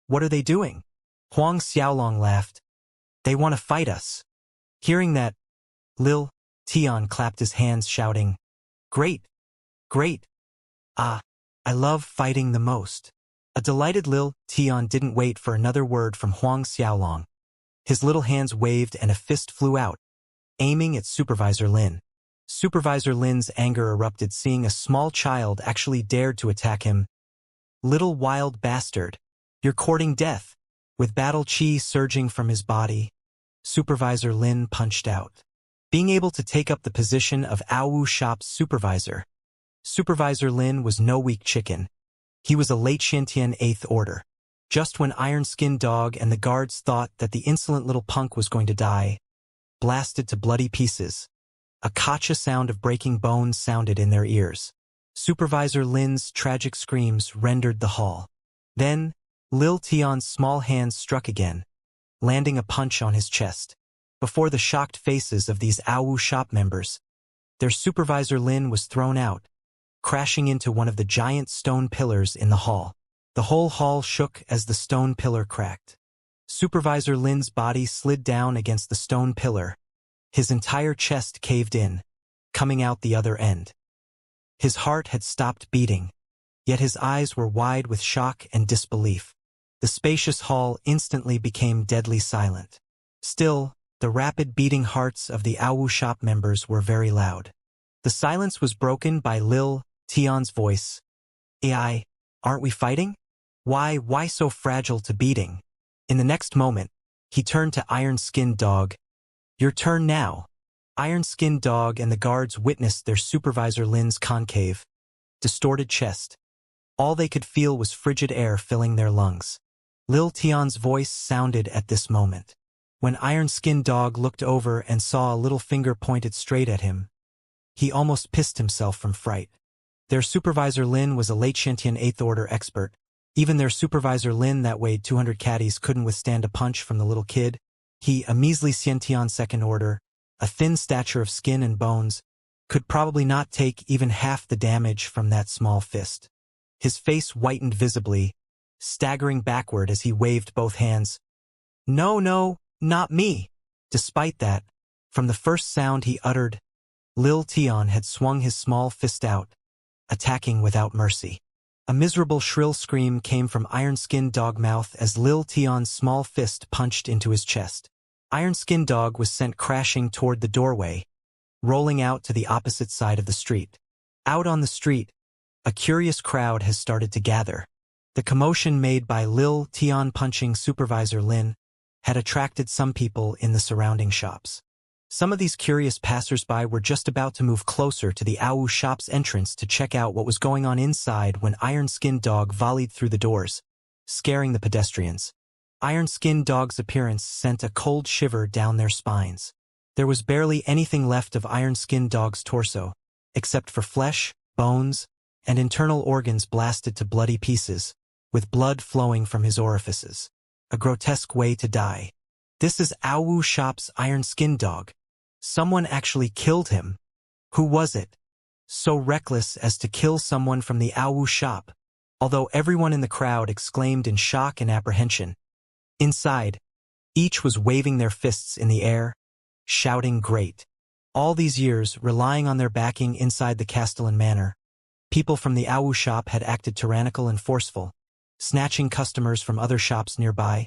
what are they doing?" Huang Xiaolong laughed. "They want to fight us." Hearing that, Lil Tian clapped his hands, shouting, "Great! Great! Ah, I love fighting the most." A delighted Lil Tian didn't wait for another word from Huang Xiaolong. His little hands waved and a fist flew out, aiming at Supervisor Lin. Supervisor Lin's anger erupted seeing a small child actually dared to attack him. "Little wild bastard, you're courting death." With battle chi surging from his body, Supervisor Lin punched out. Being able to take up the position of Awu shop's supervisor, Supervisor Lin was no weak chicken. He was a late Xiantian 8th Order. Just when Iron Skin Dog and the guards thought that the insolent little punk was going to die, blasted to bloody pieces, a kacha sound of breaking bones sounded in their ears. Supervisor Lin's tragic screams rendered the hall. Then, Lil Tian's small hands struck again, landing a punch on his chest. Before the shocked faces of these Awu shop members, their Supervisor Lin was thrown out, crashing into one of the giant stone pillars in the hall. The whole hall shook as the stone pillar cracked. Supervisor Lin's body slid down against the stone pillar. His entire chest caved in, coming out the other end. His heart had stopped beating, yet his eyes were wide with shock and disbelief. The spacious hall instantly became deadly silent. Still, the rapid beating hearts of the Awu shop members were very loud. The silence was broken by Lil Tion's voice. "AI, aren't we fighting? Why so fragile to beating?" In the next moment, he turned to Iron-Skinned Dog. "Your turn now." Iron-Skinned Dog and the guards witnessed their supervisor Lin's concave, distorted chest. All they could feel was frigid air filling their lungs. Lil Tion's voice sounded at this moment. When Iron-Skinned Dog looked over and saw a little finger pointed straight at him, he almost pissed himself from fright. Their supervisor Lin was a late Xianxian 8th Order expert. Even their supervisor Lin that weighed 200 caddies couldn't withstand a punch from the little kid. He, a measly Xiantian 2nd Order, a thin stature of skin and bones, could probably not take even half the damage from that small fist. His face whitened visibly, staggering backward as he waved both hands. No, not me." Despite that, from the first sound he uttered, Lil Tion had swung his small fist out, attacking without mercy. A miserable shrill scream came from Iron-Skinned Dog mouth as Lil Tion's small fist punched into his chest. Iron-Skinned Dog was sent crashing toward the doorway, rolling out to the opposite side of the street. Out on the street, a curious crowd has started to gather. The commotion made by Lil Tion punching Supervisor Lin had attracted some people in the surrounding shops. Some of these curious passers-by were just about to move closer to the Awu shop's entrance to check out what was going on inside when Iron-Skinned Dog volleyed through the doors, scaring the pedestrians. Iron-Skinned Dog's appearance sent a cold shiver down their spines. There was barely anything left of Iron-Skinned Dog's torso, except for flesh, bones, and internal organs blasted to bloody pieces, with blood flowing from his orifices. A grotesque way to die. This is Awu shop's Iron-Skinned Dog. Someone actually killed him. Who was it? So reckless as to kill someone from the Awu shop, although everyone in the crowd exclaimed in shock and apprehension. Inside, each was waving their fists in the air, shouting great. All these years, relying on their backing inside the Castellan Manor, people from the Awu shop had acted tyrannical and forceful, snatching customers from other shops nearby,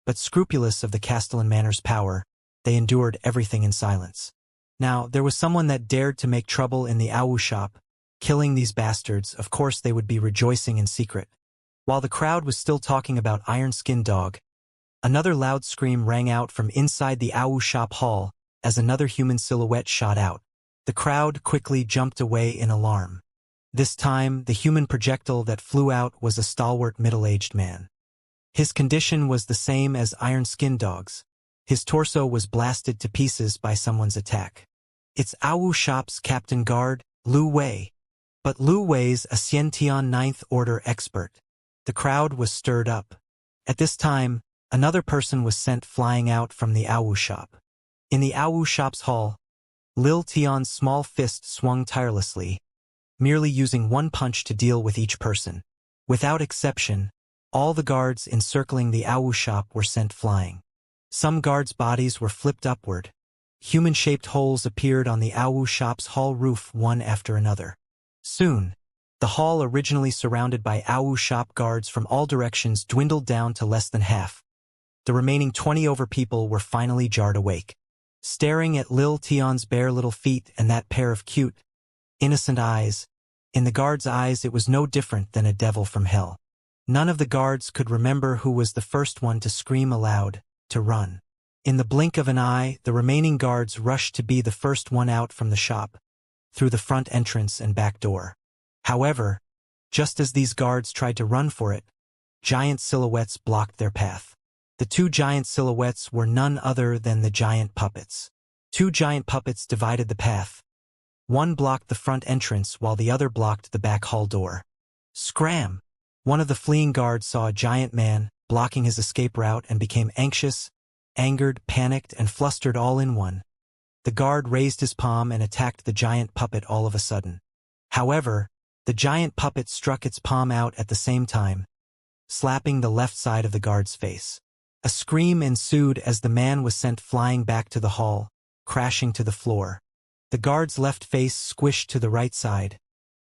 but scrupulous of the Castellan Manor's power, they endured everything in silence. Now, there was someone that dared to make trouble in the Awu shop, killing these bastards. Of course they would be rejoicing in secret. While the crowd was still talking about Iron-Skinned Dog, another loud scream rang out from inside the Awu shop hall as another human silhouette shot out. The crowd quickly jumped away in alarm. This time, the human projectile that flew out was a stalwart middle-aged man. His condition was the same as Iron-Skinned Dog's. His torso was blasted to pieces by someone's attack. It's Awu shop's Captain Guard, Lu Wei. But Lu Wei's a Xiantian 9th Order expert. The crowd was stirred up. At this time, another person was sent flying out from the Awu shop. In the Awu shop's hall, Lil Tion's small fist swung tirelessly, merely using one punch to deal with each person. Without exception, all the guards encircling the Awu shop were sent flying. Some guards' bodies were flipped upward. Human-shaped holes appeared on the Awu shop's hall roof one after another. Soon, the hall originally surrounded by Awu shop guards from all directions dwindled down to less than half. The remaining 20 over people were finally jarred awake. Staring at Lil Tion's bare little feet and that pair of cute, innocent eyes, in the guards' eyes it was no different than a devil from hell. None of the guards could remember who was the first one to scream aloud, to run. In the blink of an eye, the remaining guards rushed to be the first one out from the shop, through the front entrance and back door. However, just as these guards tried to run for it, giant silhouettes blocked their path. The two giant silhouettes were none other than the giant puppets. Two giant puppets divided the path. One blocked the front entrance while the other blocked the back hall door. Scram! One of the fleeing guards saw a giant man blocking his escape route and became anxious, angered, panicked, and flustered all in one. The guard raised his palm and attacked the giant puppet all of a sudden. However, the giant puppet struck its palm out at the same time, slapping the left side of the guard's face. A scream ensued as the man was sent flying back to the hall, crashing to the floor. The guard's left face squished to the right side,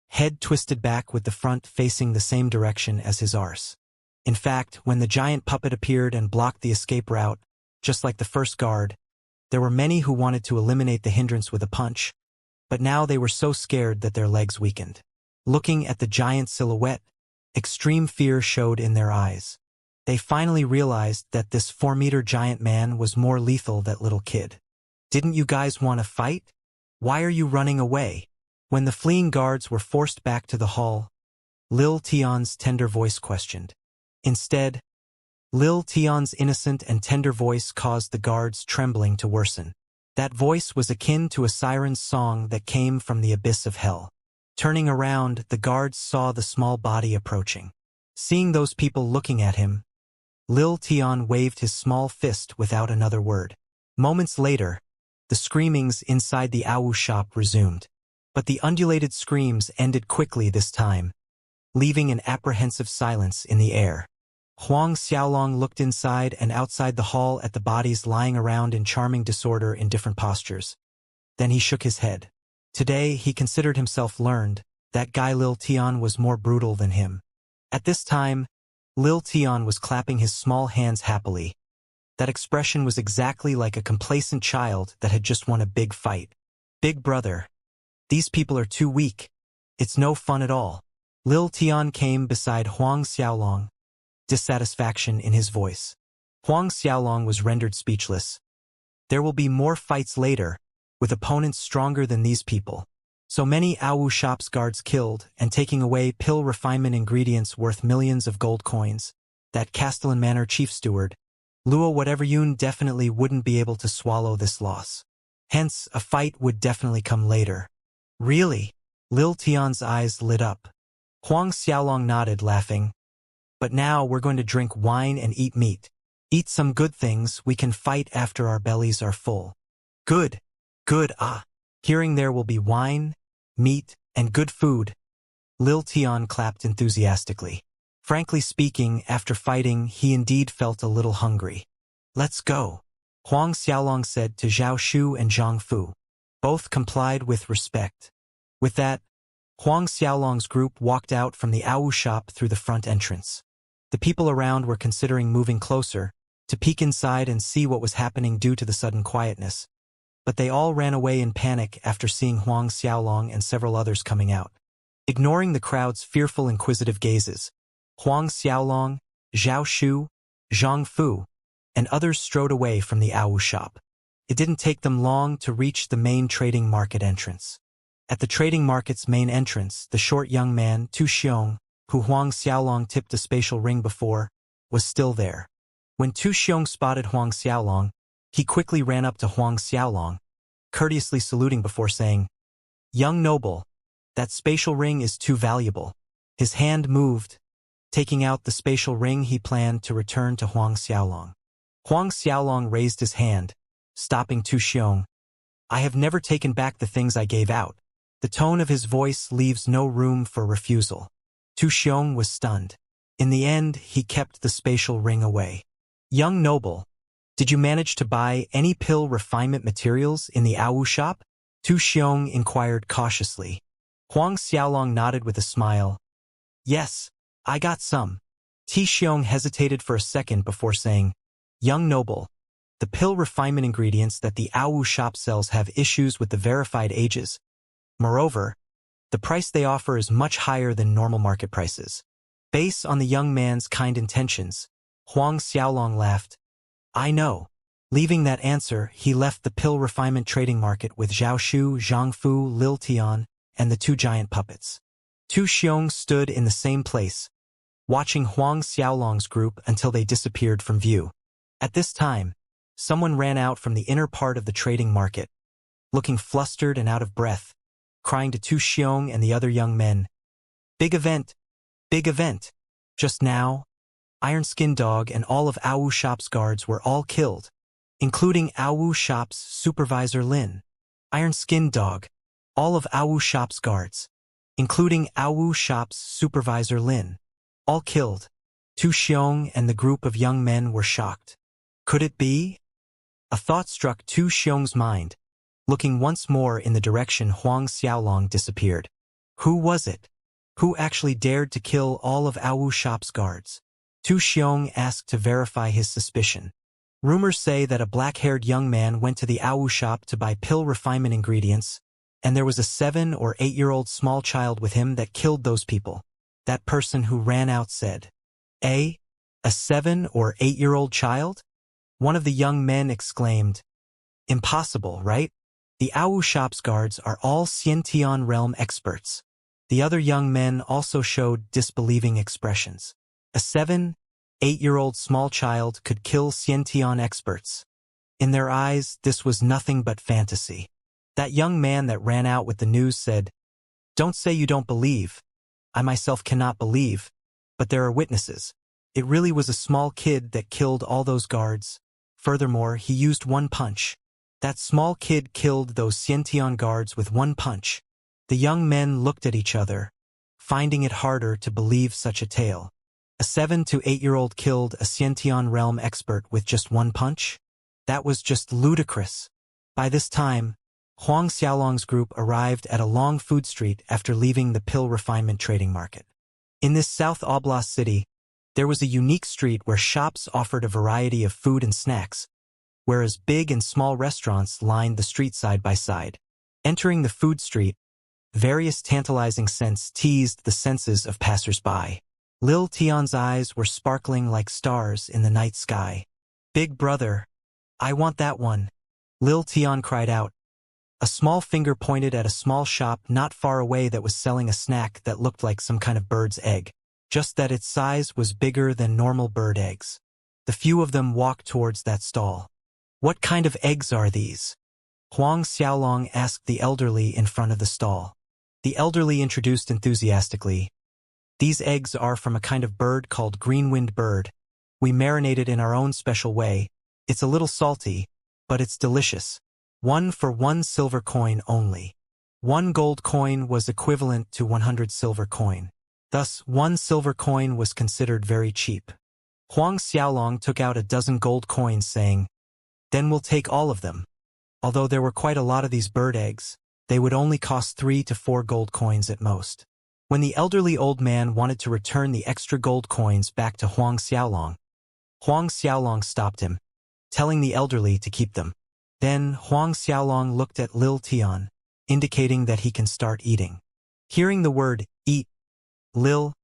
head twisted back with the front facing the same direction as his arse. In fact, when the giant puppet appeared and blocked the escape route, just like the first guard, there were many who wanted to eliminate the hindrance with a punch, but now they were so scared that their legs weakened. Looking at the giant silhouette, extreme fear showed in their eyes. They finally realized that this 4-meter giant man was more lethal than little kid. Didn't you guys want to fight? Why are you running away? When the fleeing guards were forced back to the hall, Lil Tion's tender voice questioned. Instead, Lil Tion's innocent and tender voice caused the guards' trembling to worsen. That voice was akin to a siren's song that came from the abyss of hell. Turning around, the guards saw the small body approaching. Seeing those people looking at him, Lil Tion waved his small fist without another word. Moments later, the screamings inside the Awu shop resumed. But the undulated screams ended quickly this time, leaving an apprehensive silence in the air. Huang Xiaolong looked inside and outside the hall at the bodies lying around in charming disorder in different postures. Then he shook his head. Today, he considered himself learned. That guy Lil Tion was more brutal than him. At this time, Lil Tion was clapping his small hands happily. That expression was exactly like a complacent child that had just won a big fight. Big brother, these people are too weak. It's no fun at all. Lil Tion came beside Huang Xiaolong, dissatisfaction in his voice. Huang Xiaolong was rendered speechless. There will be more fights later, with opponents stronger than these people. So many Awu shop's guards killed and taking away pill refinement ingredients worth millions of gold coins. That Castellan Manor chief steward, Luo whatever Yun, definitely wouldn't be able to swallow this loss. Hence, a fight would definitely come later. Really? Lil Tion's eyes lit up. Huang Xiaolong nodded, laughing. But now we're going to drink wine and eat meat. Eat some good things, we can fight after our bellies are full. Good. Good, ah. Hearing there will be wine, meat, and good food. Lil Tion clapped enthusiastically. Frankly speaking, after fighting, he indeed felt a little hungry. Let's go, Huang Xiaolong said to Zhao Shu and Zhang Fu. Both complied with respect. With that, Huang Xiaolong's group walked out from the Awu shop through the front entrance. The people around were considering moving closer, to peek inside and see what was happening due to the sudden quietness. But they all ran away in panic after seeing Huang Xiaolong and several others coming out. Ignoring the crowd's fearful inquisitive gazes, Huang Xiaolong, Zhao Shu, Zhang Fu, and others strode away from the Awu shop. It didn't take them long to reach the main trading market entrance. At the trading market's main entrance, the short young man, Tu Xiong, who Huang Xiaolong tipped a spatial ring before, was still there. When Tu Xiong spotted Huang Xiaolong, he quickly ran up to Huang Xiaolong, courteously saluting before saying, "Young noble, that spatial ring is too valuable." His hand moved. Taking out the spatial ring, he planned to return to Huang Xiaolong. Huang Xiaolong raised his hand, stopping Tu Xiong. "I have never taken back the things I gave out." The tone of his voice leaves no room for refusal. Tu Xiong was stunned. In the end, he kept the spatial ring away. "Young noble, did you manage to buy any pill refinement materials in the Awu shop?" Tu Xiong inquired cautiously. Huang Xiaolong nodded with a smile. "Yes, I got some." Tu Xiong hesitated for a second before saying, "Young noble, the pill refinement ingredients that the Awu shop sells have issues with the verified ages. Moreover, the price they offer is much higher than normal market prices." Based on the young man's kind intentions, Huang Xiaolong laughed. "I know." Leaving that answer, he left the pill refinement trading market with Zhao Shu, Zhang Fu, Lil Tion, and the two giant puppets. Tu Xiong stood in the same place, watching Huang Xiaolong's group until they disappeared from view. At this time, someone ran out from the inner part of the trading market, looking flustered and out of breath, crying to Tu Xiong and the other young men, "Big event! Big event! Just now, Iron Skin Dog and all of Awu Shop's guards were all killed, including Awu Shop's supervisor Lin. Iron Skin Dog, all of Awu Shop's guards, including Awu Shop's supervisor Lin, all killed." Tu Xiong and the group of young men were shocked. Could it be? A thought struck Tu Xiong's mind. Looking once more in the direction Huang Xiaolong disappeared. Who was it? Who actually dared to kill all of Awu Shop's guards? Tu Xiong asked to verify his suspicion. Rumors say that a black-haired young man went to the Awu shop to buy pill refinement ingredients, and there was a 7 or 8-year-old small child with him that killed those people. That person who ran out said, A 7 or 8-year-old child? One of the young men exclaimed, Impossible, right? The Awu shop's guards are all Xiantian realm experts. The other young men also showed disbelieving expressions. A 7, 8-year-old small child could kill Xiantian experts. In their eyes, this was nothing but fantasy. That young man that ran out with the news said, Don't say you don't believe. I myself cannot believe, but there are witnesses. It really was a small kid that killed all those guards. Furthermore, he used one punch. That small kid killed those Xiantian guards with one punch. The young men looked at each other, finding it harder to believe such a tale. A 7 to 8-year-old killed a Xiantian realm expert with just one punch? That was just ludicrous. By this time, Huang Xiaolong's group arrived at a long food street after leaving the pill refinement trading market. In this South Oblast city, there was a unique street where shops offered a variety of food and snacks, whereas big and small restaurants lined the street side by side. Entering the food street, various tantalizing scents teased the senses of passers-by. Lil Tian's eyes were sparkling like stars in the night sky. Big brother, I want that one. Lil Tian cried out. A small finger pointed at a small shop not far away that was selling a snack that looked like some kind of bird's egg, just that its size was bigger than normal bird eggs. The few of them walked towards that stall. What kind of eggs are these? Huang Xiaolong asked the elderly in front of the stall. The elderly introduced enthusiastically. These eggs are from a kind of bird called green-winged bird. We marinate it in our own special way. It's a little salty, but it's delicious. 1 for 1 silver coin only. 1 gold coin was equivalent to 100 silver coin. Thus, 1 silver coin was considered very cheap. Huang Xiaolong took out a dozen gold coins saying, Then we'll take all of them. Although there were quite a lot of these bird eggs, they would only cost 3 to 4 gold coins at most. When the elderly old man wanted to return the extra gold coins back to Huang Xiaolong stopped him, telling the elderly to keep them. Then Huang Xiaolong looked at Lil Tian, indicating that he can start eating. Hearing the word, eat, Lil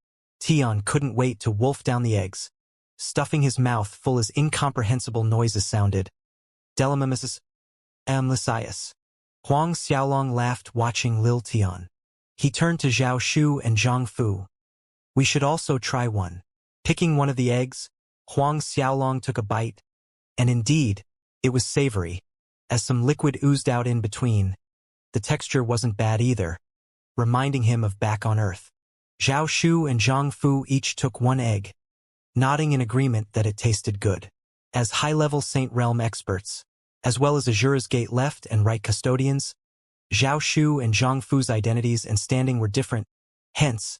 Tian couldn't wait to wolf down the eggs, stuffing his mouth full as incomprehensible noises sounded. Delimimus Amlisias. Huang Xiaolong laughed watching Lil Tian. He turned to Zhao Shu and Zhang Fu. We should also try one. Picking one of the eggs, Huang Xiaolong took a bite, and indeed, it was savory, as some liquid oozed out in between. The texture wasn't bad either, reminding him of back on Earth. Zhao Shu and Zhang Fu each took one egg, nodding in agreement that it tasted good. As high-level Saint Realm experts, as well as Azura's Gate left and right custodians, Zhao Shu and Zhang Fu's identities and standing were different, hence,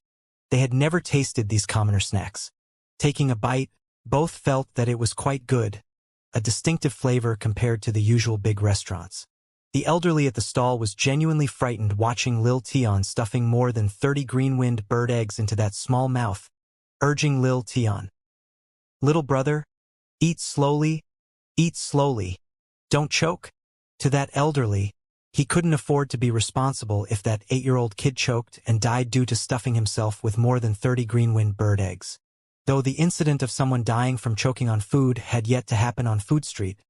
they had never tasted these commoner snacks. Taking a bite, both felt that it was quite good, a distinctive flavor compared to the usual big restaurants. The elderly at the stall was genuinely frightened watching Lil Tian stuffing more than 30 green-winged bird eggs into that small mouth, urging Lil Tian. Little brother, eat slowly, don't choke. To that elderly, he couldn't afford to be responsible if that 8-year-old kid choked and died due to stuffing himself with more than 30 green-winged bird eggs. Though the incident of someone dying from choking on food had yet to happen on Food Street,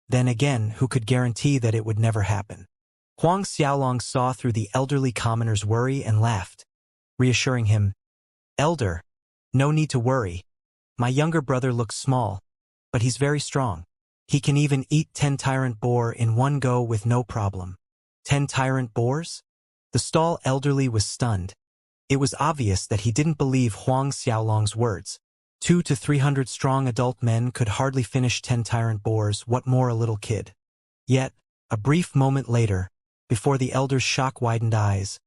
then again, who could guarantee that it would never happen? Huang Xiaolong saw through the elderly commoner's worry and laughed, reassuring him, Elder, no need to worry. My younger brother looks small, but he's very strong. He can even eat 10 tyrant boar in one go with no problem. 10 tyrant boars? The stall elderly was stunned. It was obvious that he didn't believe Huang Xiaolong's words. 200 to 300 strong adult men could hardly finish 10 tyrant boars, what more a little kid. Yet, a brief moment later, before the elder's shock-widened eyes,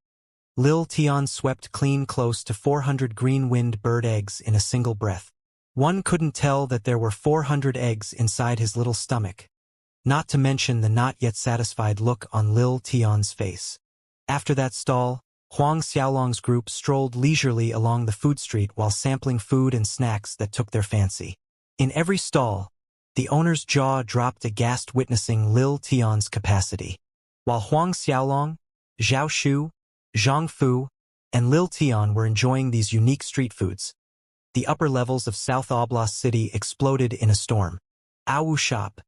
Lil Tian swept clean close to 400 green-winged bird eggs in a single breath. One couldn't tell that there were 400 eggs inside his little stomach, not to mention the not yet satisfied look on Lil Tian's face. After that stall, Huang Xiaolong's group strolled leisurely along the food street while sampling food and snacks that took their fancy. In every stall, the owner's jaw dropped aghast witnessing Lil Tian's capacity. While Huang Xiaolong, Zhao Shu, Zhang Fu, and Lil Tian were enjoying these unique street foods, the upper levels of South Oblast City exploded in a storm. Awu shop,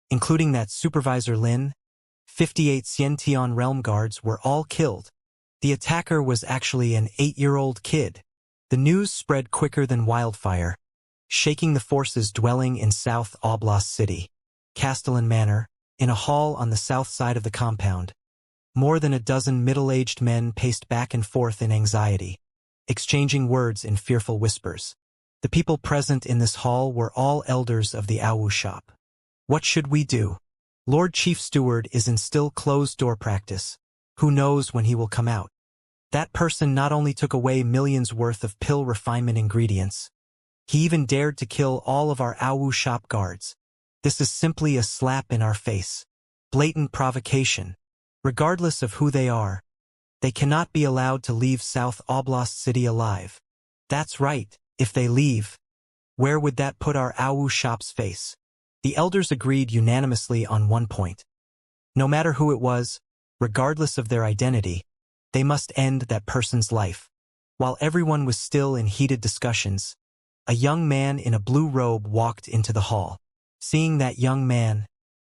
including that supervisor Lin, 58 Xiantian realm guards were all killed. The attacker was actually an 8-year-old kid. The news spread quicker than wildfire, shaking the forces dwelling in South Oblast City. Castellan Manor, in a hall on the south side of the compound, more than a dozen middle-aged men paced back and forth in anxiety, exchanging words in fearful whispers. The people present in this hall were all elders of the Awu shop. What should we do? Lord Chief Steward is in still closed-door practice. Who knows when he will come out? That person not only took away millions worth of pill refinement ingredients, he even dared to kill all of our Awu shop guards. This is simply a slap in our face. Blatant provocation. Regardless of who they are, they cannot be allowed to leave South Oblast City alive. That's right, if they leave, where would that put our Awu shop's face? The elders agreed unanimously on one point. No matter who it was, regardless of their identity, they must end that person's life. While everyone was still in heated discussions, a young man in a blue robe walked into the hall. Seeing that young man,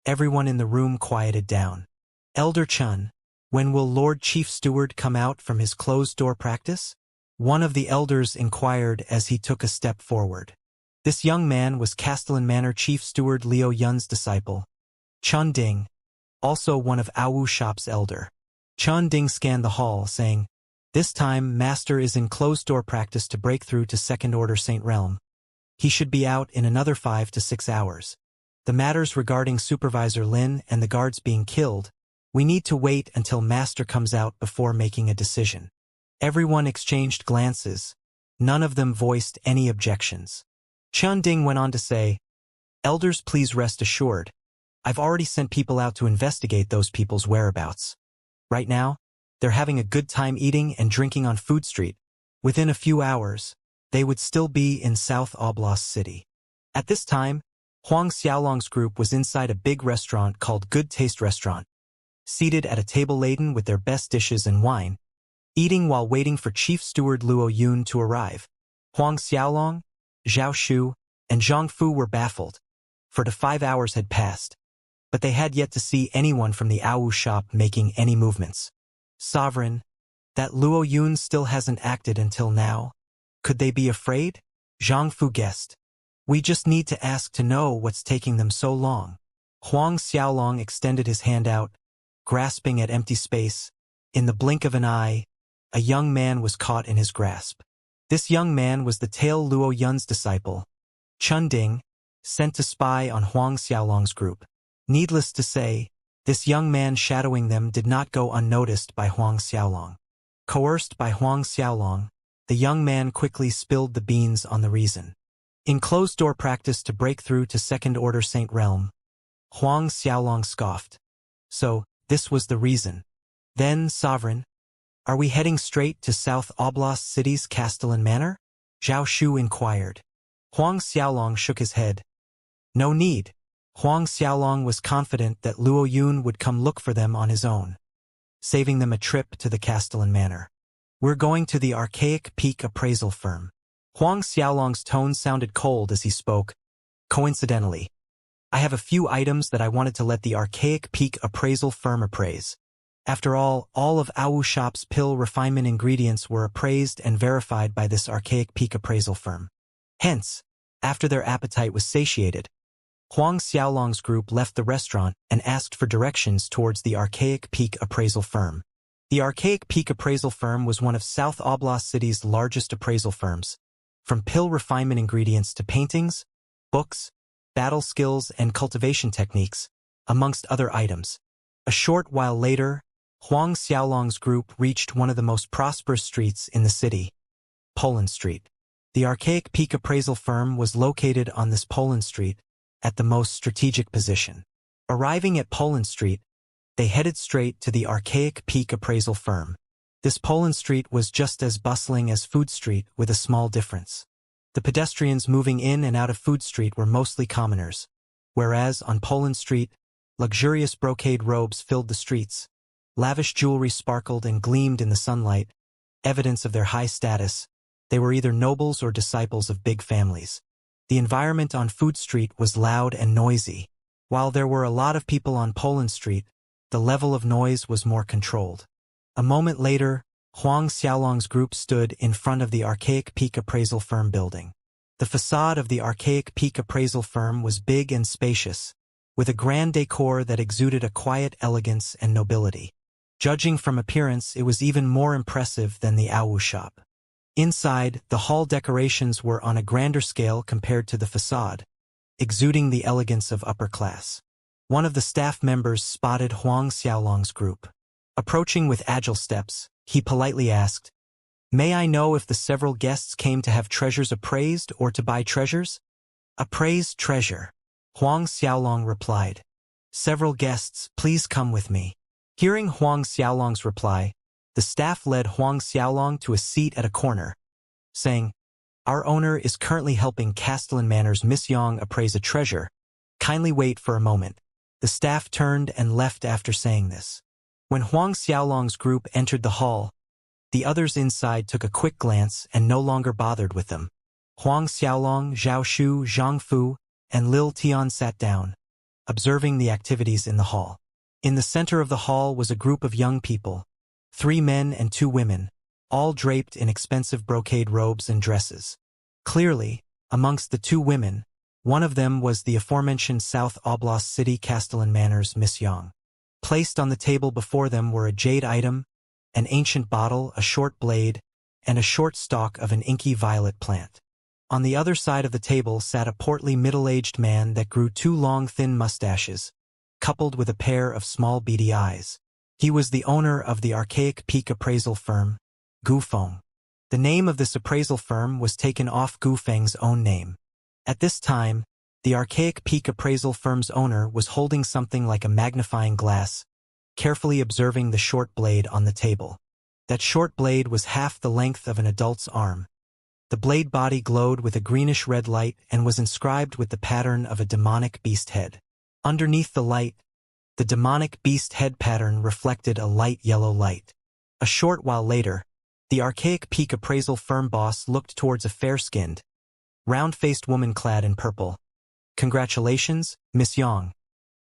everyone in the room quieted down. Elder Chun, when will Lord Chief Steward come out from his closed-door practice? One of the elders inquired as he took a step forward. This young man was Castellan Manor Chief Steward Liu Yun's disciple, Chun Ding, also one of Awu shop's elder. Chun Ding scanned the hall, saying, "This time, Master is in closed-door practice to break through to Second Order Saint Realm. He should be out in another 5 to 6 hours. The matters regarding Supervisor Lin and the guards being killed, we need to wait until Master comes out before making a decision." Everyone exchanged glances. None of them voiced any objections. Chun Ding went on to say, "Elders, please rest assured. I've already sent people out to investigate those people's whereabouts. Right now, they're having a good time eating and drinking on Food Street. Within a few hours, they would still be in South Oblast City." At this time, Huang Xiaolong's group was inside a big restaurant called Good Taste Restaurant, seated at a table laden with their best dishes and wine, eating while waiting for Chief Steward Luo Yun to arrive. Huang Xiaolong, Zhao Shu, and Zhang Fu were baffled, for the 5 hours had passed, but they had yet to see anyone from the Awu shop making any movements. Sovereign, that Luo Yun still hasn't acted until now. Could they be afraid? Zhang Fu guessed. We just need to ask to know what's taking them so long. Huang Xiaolong extended his hand out, grasping at empty space. In the blink of an eye, a young man was caught in his grasp. This young man was the Tail Luo Yun's disciple, Chun Ding, sent to spy on Huang Xiaolong's group. Needless to say, this young man shadowing them did not go unnoticed by Huang Xiaolong. Coerced by Huang Xiaolong, the young man quickly spilled the beans on the reason. In closed-door practice to break through to Second Order Saint Realm, Huang Xiaolong scoffed. So, this was the reason. Then, Sovereign, are we heading straight to South Oblast City's Castellan Manor? Zhao Shu inquired. Huang Xiaolong shook his head. No need. Huang Xiaolong was confident that Luo Yun would come look for them on his own, saving them a trip to the Castellan Manor. We're going to the Archaic Peak appraisal firm. Huang Xiaolong's tone sounded cold as he spoke. Coincidentally, I have a few items that I wanted to let the Archaic Peak appraisal firm appraise. After all of Awu shop's pill refinement ingredients were appraised and verified by this Archaic Peak appraisal firm. Hence, after their appetite was satiated, Huang Xiaolong's group left the restaurant and asked for directions towards the Archaic Peak appraisal firm. The Archaic Peak appraisal firm was one of South Oblast City's largest appraisal firms. From pill refinement ingredients to paintings, books, battle skills, and cultivation techniques, amongst other items. A short while later, Huang Xiaolong's group reached one of the most prosperous streets in the city, Poland Street. The Archaic Peak appraisal firm was located on this Poland Street at the most strategic position. Arriving at Poland Street, they headed straight to the Archaic Peak appraisal firm. This Poland street was just as bustling as Food Street, with a small difference. The pedestrians moving in and out of Food Street were mostly commoners, whereas on Poland Street, luxurious brocade robes filled the streets. Lavish jewelry sparkled and gleamed in the sunlight, evidence of their high status. They were either nobles or disciples of big families. The environment on Food Street was loud and noisy. While there were a lot of people on Poland Street, the level of noise was more controlled. A moment later, Huang Xiaolong's group stood in front of the archaic peak appraisal firm building. The facade of the archaic peak appraisal firm was big and spacious, with a grand decor that exuded a quiet elegance and nobility. Judging from appearance, it was even more impressive than the Awu shop. Inside, the hall decorations were on a grander scale compared to the facade, exuding the elegance of upper class. One of the staff members spotted Huang Xiaolong's group. Approaching with agile steps, he politely asked, "May I know if the several guests came to have treasures appraised or to buy treasures?" "Appraised treasure," Huang Xiaolong replied. "Several guests, please come with me." Hearing Huang Xiaolong's reply, the staff led Huang Xiaolong to a seat at a corner, saying, "Our owner is currently helping Castellan Manor's Miss Yang appraise a treasure. Kindly wait for a moment." The staff turned and left after saying this. When Huang Xiaolong's group entered the hall, the others inside took a quick glance and no longer bothered with them. Huang Xiaolong, Zhao Shu, Zhang Fu, and Lil Tian sat down, observing the activities in the hall. In the center of the hall was a group of young people, 3 men and 2 women, all draped in expensive brocade robes and dresses. Clearly, amongst the 2 women, one of them was the aforementioned South Oblast City Castellan Manor's Miss Yang. Placed on the table before them were a jade item, an ancient bottle, a short blade, and a short stalk of an inky violet plant. On the other side of the table sat a portly middle-aged man that grew 2 long thin mustaches, coupled with a pair of small beady eyes. He was the owner of the archaic peak appraisal firm, Gu Feng. The name of this appraisal firm was taken off Gu Feng's own name. At this time, the archaic peak appraisal firm's owner was holding something like a magnifying glass, carefully observing the short blade on the table. That short blade was half the length of an adult's arm. The blade body glowed with a greenish-red light and was inscribed with the pattern of a demonic beast head. Underneath the light, the demonic beast head pattern reflected a light yellow light. A short while later, the archaic peak appraisal firm boss looked towards a fair-skinned, round-faced woman clad in purple. "Congratulations, Miss Yang.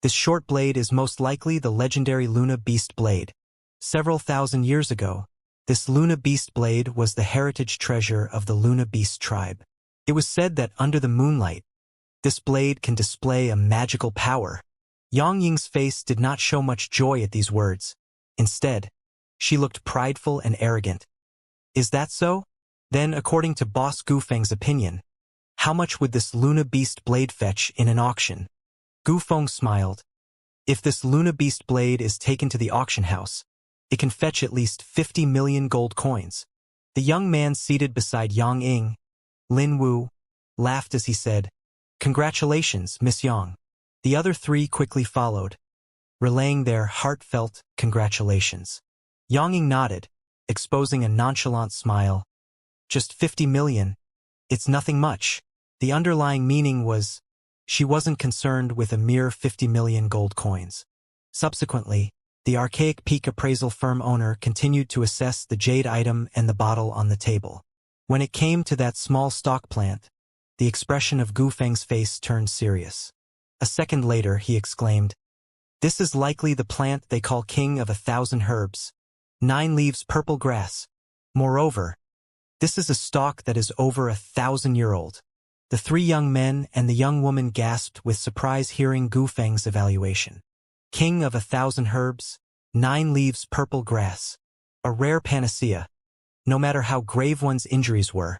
This short blade is most likely the legendary Luna Beast blade. Several thousand years ago, this Luna Beast blade was the heritage treasure of the Luna Beast tribe. It was said that under the moonlight, this blade can display a magical power." Yang Ying's face did not show much joy at these words. Instead, she looked prideful and arrogant. "Is that so? Then, according to Boss Gu Feng's opinion, how much would this Luna Beast blade fetch in an auction?" Gu Feng smiled. "If this Luna Beast blade is taken to the auction house, it can fetch at least 50 million gold coins." The young man seated beside Yang Ying, Lin Wu, laughed as he said, "Congratulations, Miss Yang." The other 3 quickly followed, relaying their heartfelt congratulations. Yang Ying nodded, exposing a nonchalant smile. "Just 50 million. It's nothing much." The underlying meaning was, she wasn't concerned with a mere 50 million gold coins. Subsequently, the archaic peak appraisal firm owner continued to assess the jade item and the bottle on the table. When it came to that small stock plant, the expression of Gu Feng's face turned serious. A second later, he exclaimed, "This is likely the plant they call King of 1,000 Herbs. 9 leaves purple grass. Moreover, this is a stalk that is over 1,000-year-old. The 3 young men and the young woman gasped with surprise hearing Gu Feng's evaluation. King of 1,000 Herbs, 9 leaves purple grass. A rare panacea. No matter how grave one's injuries were,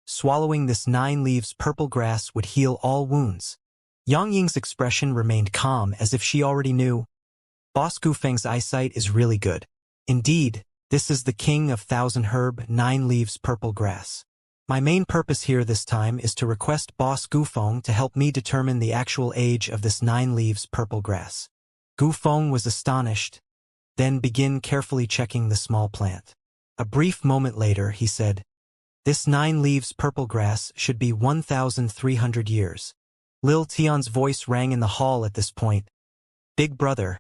swallowing this 9 leaves purple grass would heal all wounds. Yang Ying's expression remained calm as if she already knew. Boss Gu Feng's eyesight is really good. Indeed, this is the King of 1,000 Herb, 9 leaves purple grass. My main purpose here this time is to request Boss Gu Feng to help me determine the actual age of this 9 leaves purple grass." Gu Feng was astonished, then began carefully checking the small plant. A brief moment later, he said, "This 9 leaves purple grass should be 1,300 years." Lil Tion's voice rang in the hall at this point. "Big brother,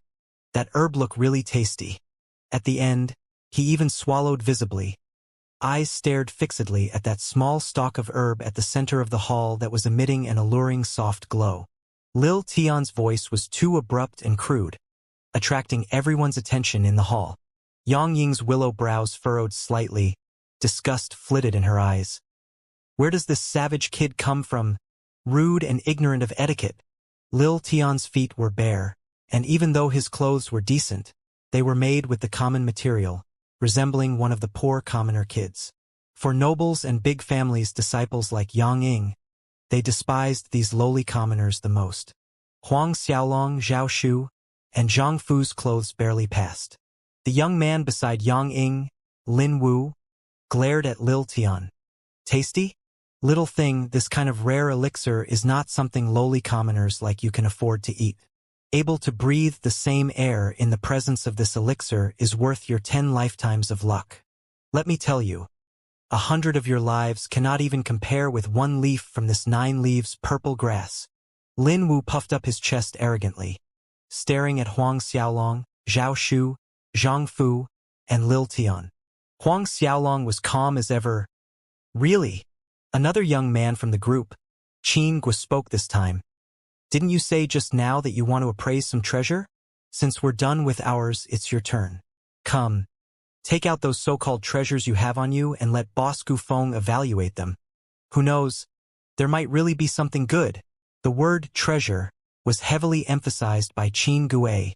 that herb look really tasty." At the end, he even swallowed visibly. Eyes stared fixedly at that small stalk of herb at the center of the hall that was emitting an alluring soft glow. Lil Tion's voice was too abrupt and crude, attracting everyone's attention in the hall. Yang Ying's willow brows furrowed slightly, disgust flitted in her eyes. Where does this savage kid come from? Rude and ignorant of etiquette. Lil Tion's feet were bare, and even though his clothes were decent, they were made with the common material, resembling one of the poor commoner kids. For nobles and big families disciples like Yang Ying, they despised these lowly commoners the most. Huang Xiaolong, Zhao Shu, and Zhang Fu's clothes barely passed. The young man beside Yang Ying, Lin Wu, glared at Lil Tian. "Tasty? Little thing, this kind of rare elixir is not something lowly commoners like you can afford to eat. Able to breathe the same air in the presence of this elixir is worth your 10 lifetimes of luck. Let me tell you, 100 of your lives cannot even compare with 1 leaf from this 9 leaves purple grass." Lin Wu puffed up his chest arrogantly, staring at Huang Xiaolong, Zhao Shu, Zhang Fu, and Lil Tian. Huang Xiaolong was calm as ever. "Really?" Another young man from the group, Qin Gua, spoke this time. "Didn't you say just now that you want to appraise some treasure? Since we're done with ours, it's your turn. Come, take out those so-called treasures you have on you and let Boss Gufeng evaluate them. Who knows, there might really be something good." The word treasure was heavily emphasized by Qin Gua,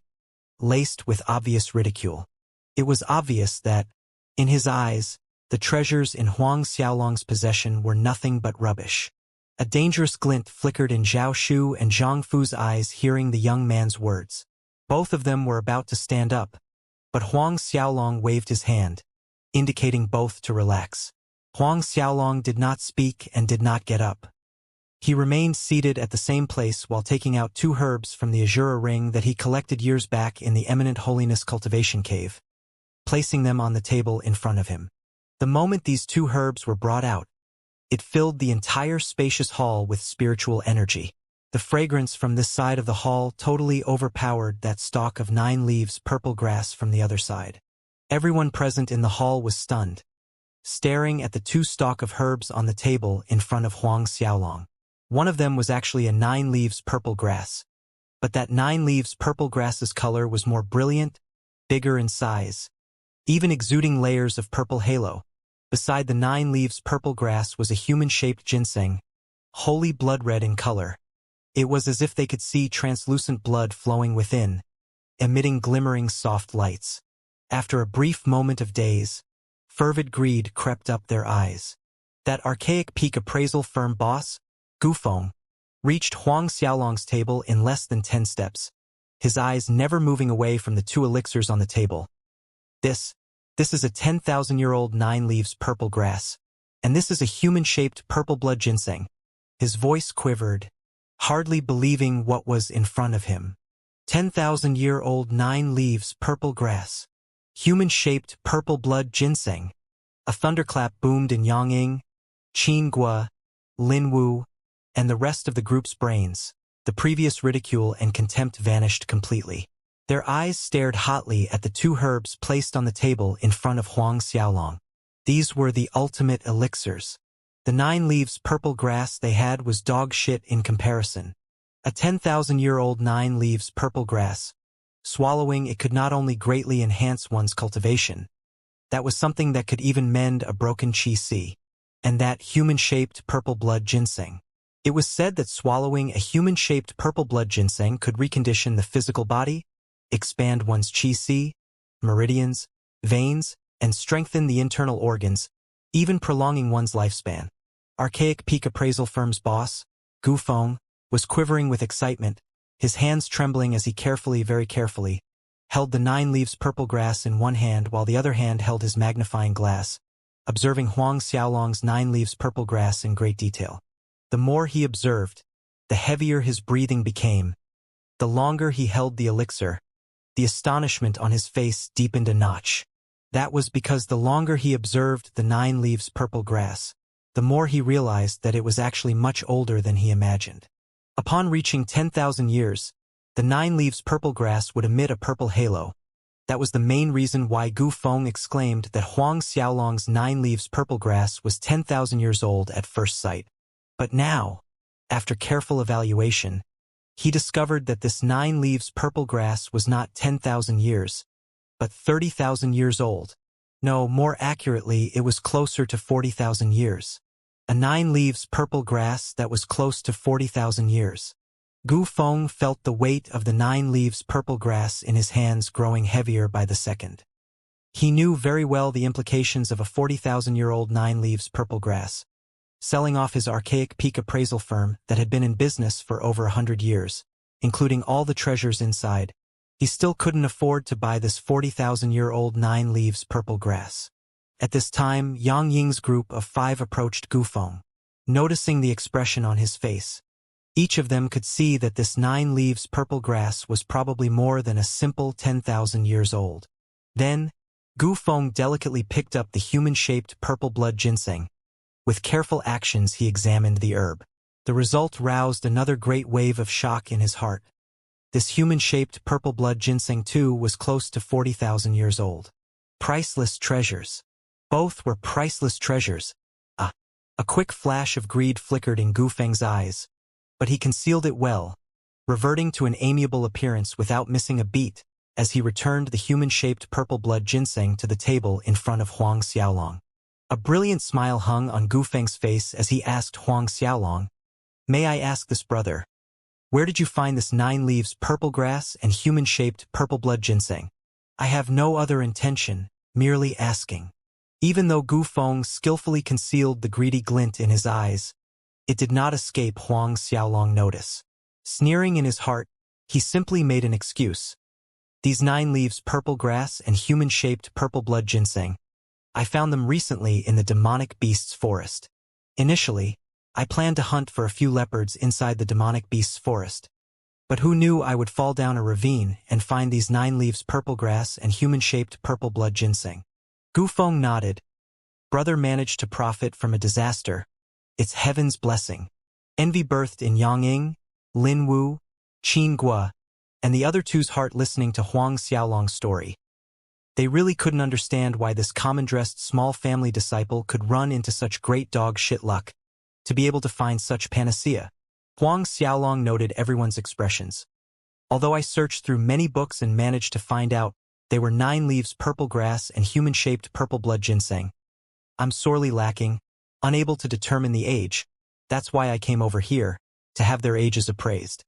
laced with obvious ridicule. It was obvious that, in his eyes, the treasures in Huang Xiaolong's possession were nothing but rubbish. A dangerous glint flickered in Zhao Shu and Zhang Fu's eyes hearing the young man's words. Both of them were about to stand up, but Huang Xiaolong waved his hand, indicating both to relax. Huang Xiaolong did not speak and did not get up. He remained seated at the same place while taking out 2 herbs from the Azura ring that he collected years back in the Eminent Holiness Cultivation Cave, placing them on the table in front of him. The moment these 2 herbs were brought out, it filled the entire spacious hall with spiritual energy. The fragrance from this side of the hall totally overpowered that stalk of 9 leaves purple grass from the other side. Everyone present in the hall was stunned, staring at the 2 stalk of herbs on the table in front of Huang Xiaolong. One of them was actually a 9 leaves purple grass, but that 9 leaves purple grass's color was more brilliant, bigger in size, even exuding layers of purple halo. Beside the 9 leaves purple grass was a human-shaped ginseng, wholly blood-red in color. It was as if they could see translucent blood flowing within, emitting glimmering soft lights. After a brief moment of daze, fervid greed crept up their eyes. That archaic peak appraisal firm boss, Gufeng, reached Huang Xiaolong's table in less than 10 steps, his eyes never moving away from the 2 elixirs on the table. This is a 10,000-year-old 9 leaves purple grass, and this is a human-shaped purple blood ginseng. His voice quivered, hardly believing what was in front of him. 10,000-year-old 9 leaves purple grass, human-shaped purple blood ginseng. A thunderclap boomed in Yang Ying, Qin Gua, Lin Wu, and the rest of the group's brains. The previous ridicule and contempt vanished completely. Their eyes stared hotly at the 2 herbs placed on the table in front of Huang Xiaolong. These were the ultimate elixirs. The 9 leaves purple grass they had was dog shit in comparison. A 10,000-year-old 9 leaves purple grass. Swallowing it could not only greatly enhance one's cultivation, that was something that could even mend a broken qi. And that human-shaped purple blood ginseng. It was said that swallowing a human-shaped purple blood ginseng could recondition the physical body, expand one's qi, meridians, veins, and strengthen the internal organs, even prolonging one's lifespan. Archaic peak appraisal firm's boss, Gufeng, was quivering with excitement, his hands trembling as he carefully, very carefully, held the 9 leaves purple grass in one hand while the other hand held his magnifying glass, observing Huang Xiaolong's 9 leaves purple grass in great detail. The more he observed, the heavier his breathing became. The longer he held the elixir, the astonishment on his face deepened a notch. That was because the longer he observed the 9 leaves purple grass, the more he realized that it was actually much older than he imagined. Upon reaching 10,000 years, the 9 leaves purple grass would emit a purple halo. That was the main reason why Gu Feng exclaimed that Huang Xiaolong's 9 leaves purple grass was 10,000 years old at first sight. But now, after careful evaluation, he discovered that this 9 leaves purple grass was not 10,000 years, but 30,000 years old. No, more accurately, it was closer to 40,000 years. A 9 leaves purple grass that was close to 40,000 years. Gu Feng felt the weight of the 9 leaves purple grass in his hands growing heavier by the second. He knew very well the implications of a 40,000-year-old 9 leaves purple grass. Selling off his archaic peak appraisal firm that had been in business for over 100 years, including all the treasures inside, he still couldn't afford to buy this 40,000-year-old 9 leaves purple grass. At this time, Yang Ying's group of 5 approached Gu Feng. Noticing the expression on his face, each of them could see that this 9 leaves purple grass was probably more than a simple 10,000 years old. Then, Gu Feng delicately picked up the human-shaped purple blood ginseng. With careful actions he examined the herb. The result roused another great wave of shock in his heart. This human-shaped purple blood ginseng too was close to 40,000 years old. Priceless treasures. Both were priceless treasures. A quick flash of greed flickered in Gu Feng's eyes, but he concealed it well, reverting to an amiable appearance without missing a beat as he returned the human-shaped purple blood ginseng to the table in front of Huang Xiaolong. A brilliant smile hung on Gu Feng's face as he asked Huang Xiaolong, "May I ask this brother, where did you find this 9 leaves purple grass and human-shaped purple blood ginseng?" "I have no other intention, merely asking." Even though Gu Feng skillfully concealed the greedy glint in his eyes, it did not escape Huang Xiaolong notice. Sneering in his heart, he simply made an excuse. "These 9 leaves purple grass and human-shaped purple blood ginseng, I found them recently in the demonic beast's forest. Initially, I planned to hunt for a few leopards inside the demonic beast's forest. But who knew I would fall down a ravine and find these 9 leaves purple grass and human-shaped purple blood ginseng?" Gu Feng nodded. Brother managed to profit from a disaster. It's heaven's blessing. Envy birthed in Yang Ying, Lin Wu, Qin Gua, and the other two's heart listening to Huang Xiaolong's story. They really couldn't understand why this common-dressed small family disciple could run into such great dog shit luck, to be able to find such panacea. Huang Xiaolong noted everyone's expressions. "Although I searched through many books and managed to find out they were 9 leaves purple grass and human-shaped purple blood ginseng, I'm sorely lacking, unable to determine the age. That's why I came over here, to have their ages appraised."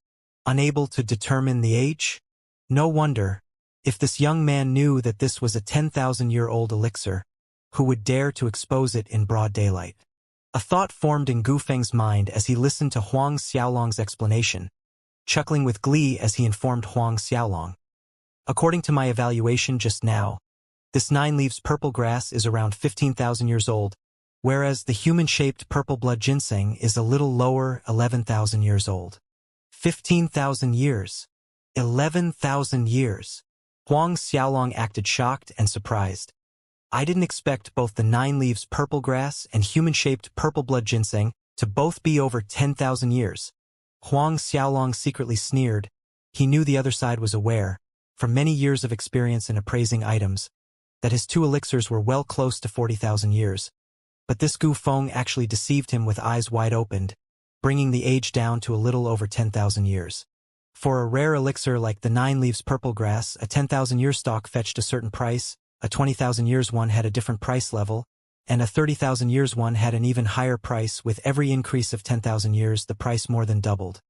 Unable to determine the age? No wonder. If this young man knew that this was a 10,000-year-old elixir, who would dare to expose it in broad daylight? A thought formed in Gu Feng's mind as he listened to Huang Xiaolong's explanation, chuckling with glee as he informed Huang Xiaolong. "According to my evaluation just now, this 9 leaves purple grass is around 15,000 years old, whereas the human-shaped purple blood ginseng is a little lower, 11,000 years old." 15,000 years. 11,000 years. Huang Xiaolong acted shocked and surprised. "I didn't expect both the 9 leaves purple grass and human-shaped purple blood ginseng to both be over 10,000 years." Huang Xiaolong secretly sneered. He knew the other side was aware, from many years of experience in appraising items, that his 2 elixirs were well close to 40,000 years. But this Gu Feng actually deceived him with eyes wide opened, bringing the age down to a little over 10,000 years. For a rare elixir like the 9 leaves purple grass, a 10,000-year stock fetched a certain price, a 20,000 years one had a different price level, and a 30,000 years one had an even higher price. With every increase of 10,000 years, the price more than doubled.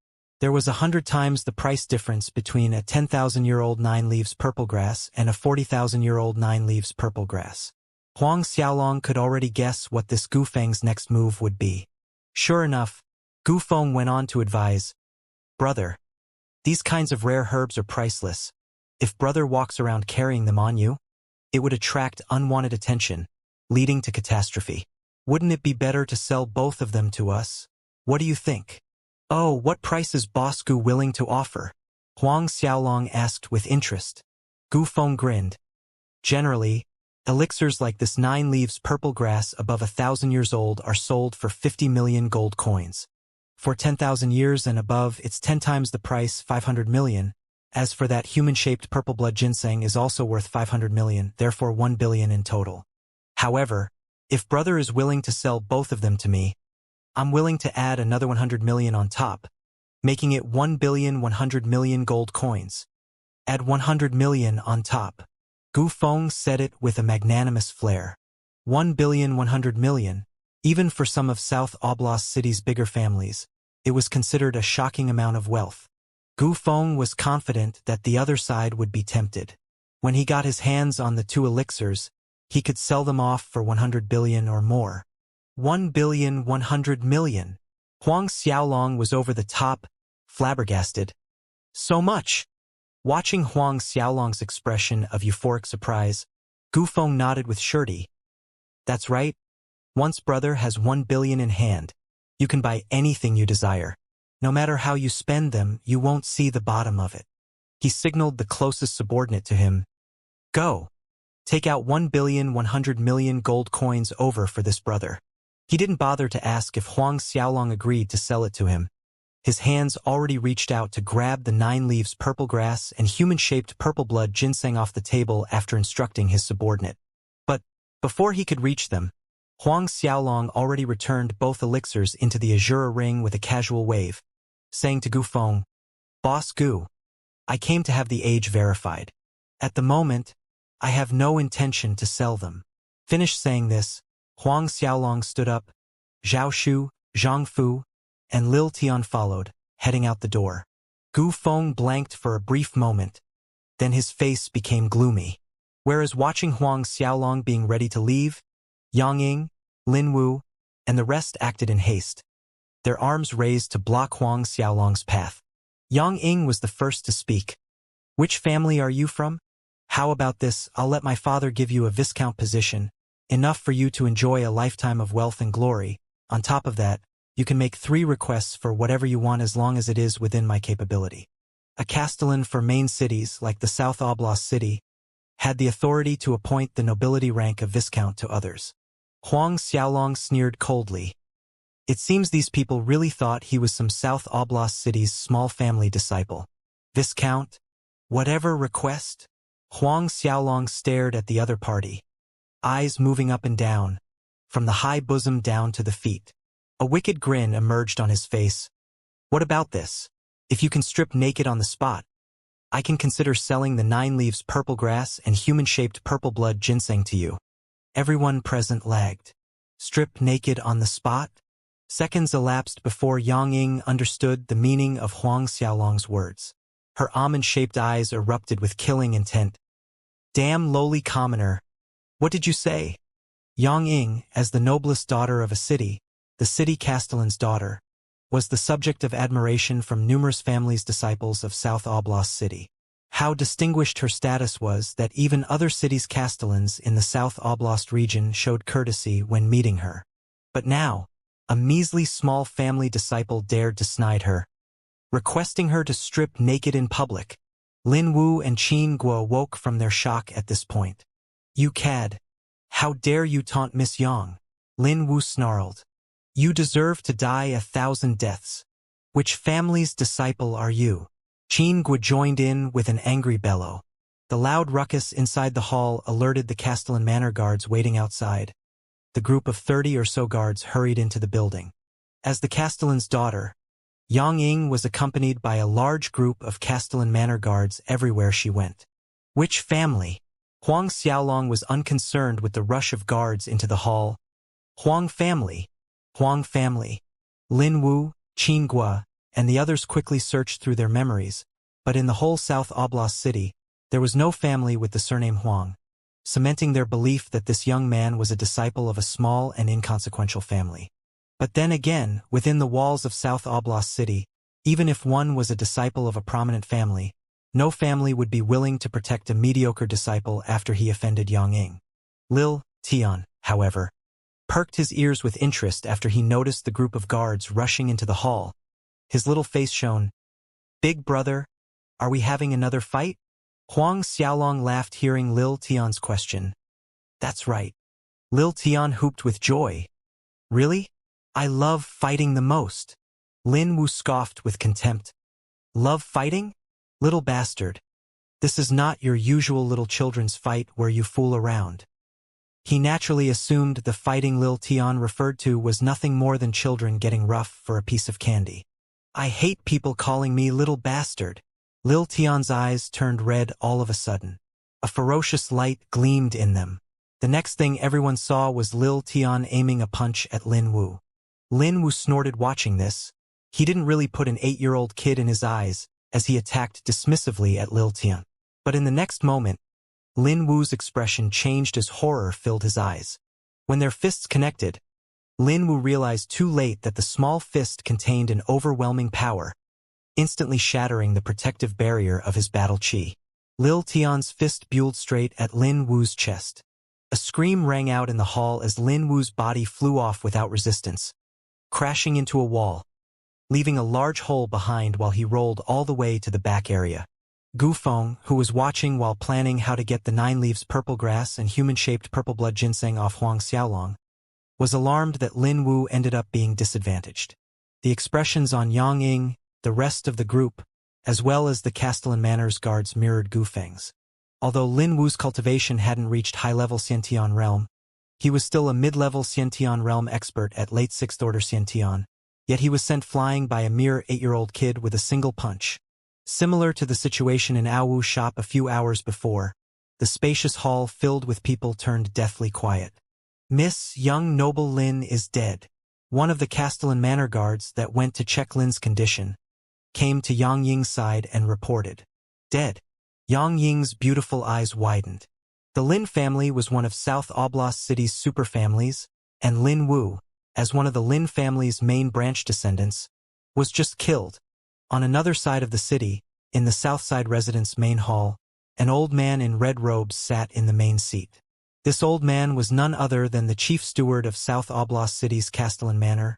There was 100 times the price difference between a 10,000-year-old 9 leaves purple grass and a 40,000-year-old 9 leaves purple grass. Huang Xiaolong could already guess what this Gu Feng's next move would be. Sure enough, Gu Feng went on to advise, "Brother, these kinds of rare herbs are priceless. If brother walks around carrying them on you, it would attract unwanted attention, leading to catastrophe. Wouldn't it be better to sell both of them to us? What do you think?" "Oh, what price is Boss Gu willing to offer?" Huang Xiaolong asked with interest. Gu Feng grinned. "Generally, Elixirs like this 9 leaves purple grass above 1,000 years old are sold for 50 million gold coins. For 10,000 years and above, it's 10 times the price, 500 million. As for that human-shaped purple blood ginseng is also worth 500 million, therefore 1 billion in total. However, if brother is willing to sell both of them to me, I'm willing to add another 100 million on top, making it 1 billion 100 million gold coins. Add 100 million on top. Gu Feng said it with a magnanimous flair. 1 billion 100 million. Even for some of South Oblast City's bigger families, it was considered a shocking amount of wealth. Gu Feng was confident that the other side would be tempted. When he got his hands on the 2 elixirs, he could sell them off for 100 billion or more. 1 billion 100 million. Huang Xiaolong was over the top, flabbergasted. So much! Watching Huang Xiaolong's expression of euphoric surprise, Gu Feng nodded with surety. That's right. Once brother has 1 billion in hand, you can buy anything you desire. No matter how you spend them, you won't see the bottom of it. He signaled the closest subordinate to him. Go. Take out 1 billion 100 million gold coins over for this brother. He didn't bother to ask if Huang Xiaolong agreed to sell it to him. His hands already reached out to grab the 9 leaves purple grass and human-shaped purple blood ginseng off the table after instructing his subordinate. But before he could reach them, Huang Xiaolong already returned both elixirs into the azure ring with a casual wave, saying to Gu Feng, Boss Gu, I came to have the age verified. At the moment, I have no intention to sell them. Finished saying this, Huang Xiaolong stood up, Zhao Shu, Zhang Fu, and Lil Tian followed, heading out the door. Gu Feng blanked for a brief moment, then his face became gloomy. Whereas watching Huang Xiaolong being ready to leave, Yang Ying, Lin Wu, and the rest acted in haste, their arms raised to block Huang Xiaolong's path. Yang Ying was the first to speak. Which family are you from? How about this, I'll let my father give you a viscount position, enough for you to enjoy a lifetime of wealth and glory. On top of that, you can make 3 requests for whatever you want as long as it is within my capability. A castellan for main cities like the South Oblast City had the authority to appoint the nobility rank of viscount to others. Huang Xiaolong sneered coldly. It seems these people really thought he was some South Oblast City's small family disciple. Viscount? Whatever request? Huang Xiaolong stared at the other party, eyes moving up and down, from the high bosom down to the feet. A wicked grin emerged on his face. What about this? If you can strip naked on the spot, I can consider selling the 9 leaves purple grass and human-shaped purple blood ginseng to you. Everyone present lagged. Strip naked on the spot? Seconds elapsed before Yang Ying understood the meaning of Huang Xiaolong's words. Her almond-shaped eyes erupted with killing intent. Damn lowly commoner. What did you say? Yang Ying, as the noblest daughter of a city, the city castellan's daughter, was the subject of admiration from numerous families disciples of South Oblast City. How distinguished her status was that even other cities' castellans in the South Oblast region showed courtesy when meeting her. But now, a measly small family disciple dared to snide her, requesting her to strip naked in public. Lin Wu and Qin Guo woke from their shock at this point. You cad! How dare you taunt Miss Yang? Lin Wu snarled. You deserve to die 1,000 deaths. Which family's disciple are you? Qin Guo joined in with an angry bellow. The loud ruckus inside the hall alerted the Castellan Manor guards waiting outside. The group of 30 or so guards hurried into the building. As the Castellan's daughter, Yang Ying was accompanied by a large group of Castellan Manor guards everywhere she went. Which family? Huang Xiaolong was unconcerned with the rush of guards into the hall. Huang family. Huang family. Lin Wu, Qin Guo, and the others quickly searched through their memories, but in the whole South Oblast City, there was no family with the surname Huang, cementing their belief that this young man was a disciple of a small and inconsequential family. But then again, within the walls of South Oblast City, even if one was a disciple of a prominent family, no family would be willing to protect a mediocre disciple after he offended Yang Ying. Lil Tian, however, perked his ears with interest after he noticed the group of guards rushing into the hall. His little face shone. Big brother, are we having another fight? Huang Xiaolong laughed hearing Lil Tian's question. That's right. Lil Tian whooped with joy. Really? I love fighting the most. Lin Wu scoffed with contempt. Love fighting? Little bastard. This is not your usual little children's fight where you fool around. He naturally assumed the fighting Lil Tian referred to was nothing more than children getting rough for a piece of candy. I hate people calling me little bastard. Lil Tian's eyes turned red all of a sudden. A ferocious light gleamed in them. The next thing everyone saw was Lil Tian aiming a punch at Lin Wu. Lin Wu snorted watching this. He didn't really put an 8-year-old kid in his eyes as he attacked dismissively at Lil Tian. But in the next moment, Lin Wu's expression changed as horror filled his eyes. When their fists connected, Lin Wu realized too late that the small fist contained an overwhelming power, instantly shattering the protective barrier of his battle chi. Lil Tian's fist buelled straight at Lin Wu's chest. A scream rang out in the hall as Lin Wu's body flew off without resistance, crashing into a wall, leaving a large hole behind while he rolled all the way to the back area. Gu Feng, who was watching while planning how to get the 9 leaves purple grass and human-shaped purple blood ginseng off Huang Xiaolong, was alarmed that Lin Wu ended up being disadvantaged. The expressions on Yang Ying, the rest of the group, as well as the Castellan Manor's guards mirrored Gu Feng's. Although Lin Wu's cultivation hadn't reached high-level Xiantian realm, he was still a mid-level Xiantian realm expert at late 6th order Xiantian, yet he was sent flying by a mere 8-year-old kid with a single punch. Similar to the situation in Aowu shop a few hours before, the spacious hall filled with people turned deathly quiet. Miss Young Noble Lin is dead. One of the Castellan Manor guards that went to check Lin's condition came to Yang Ying's side and reported. Dead. Yang Ying's beautiful eyes widened. The Lin family was one of South Oblast City's superfamilies, and Lin Wu, as one of the Lin family's main branch descendants, was just killed. On another side of the city, in the Southside residence main hall, an old man in red robes sat in the main seat. This old man was none other than the chief steward of South Oblast City's Castellan Manor,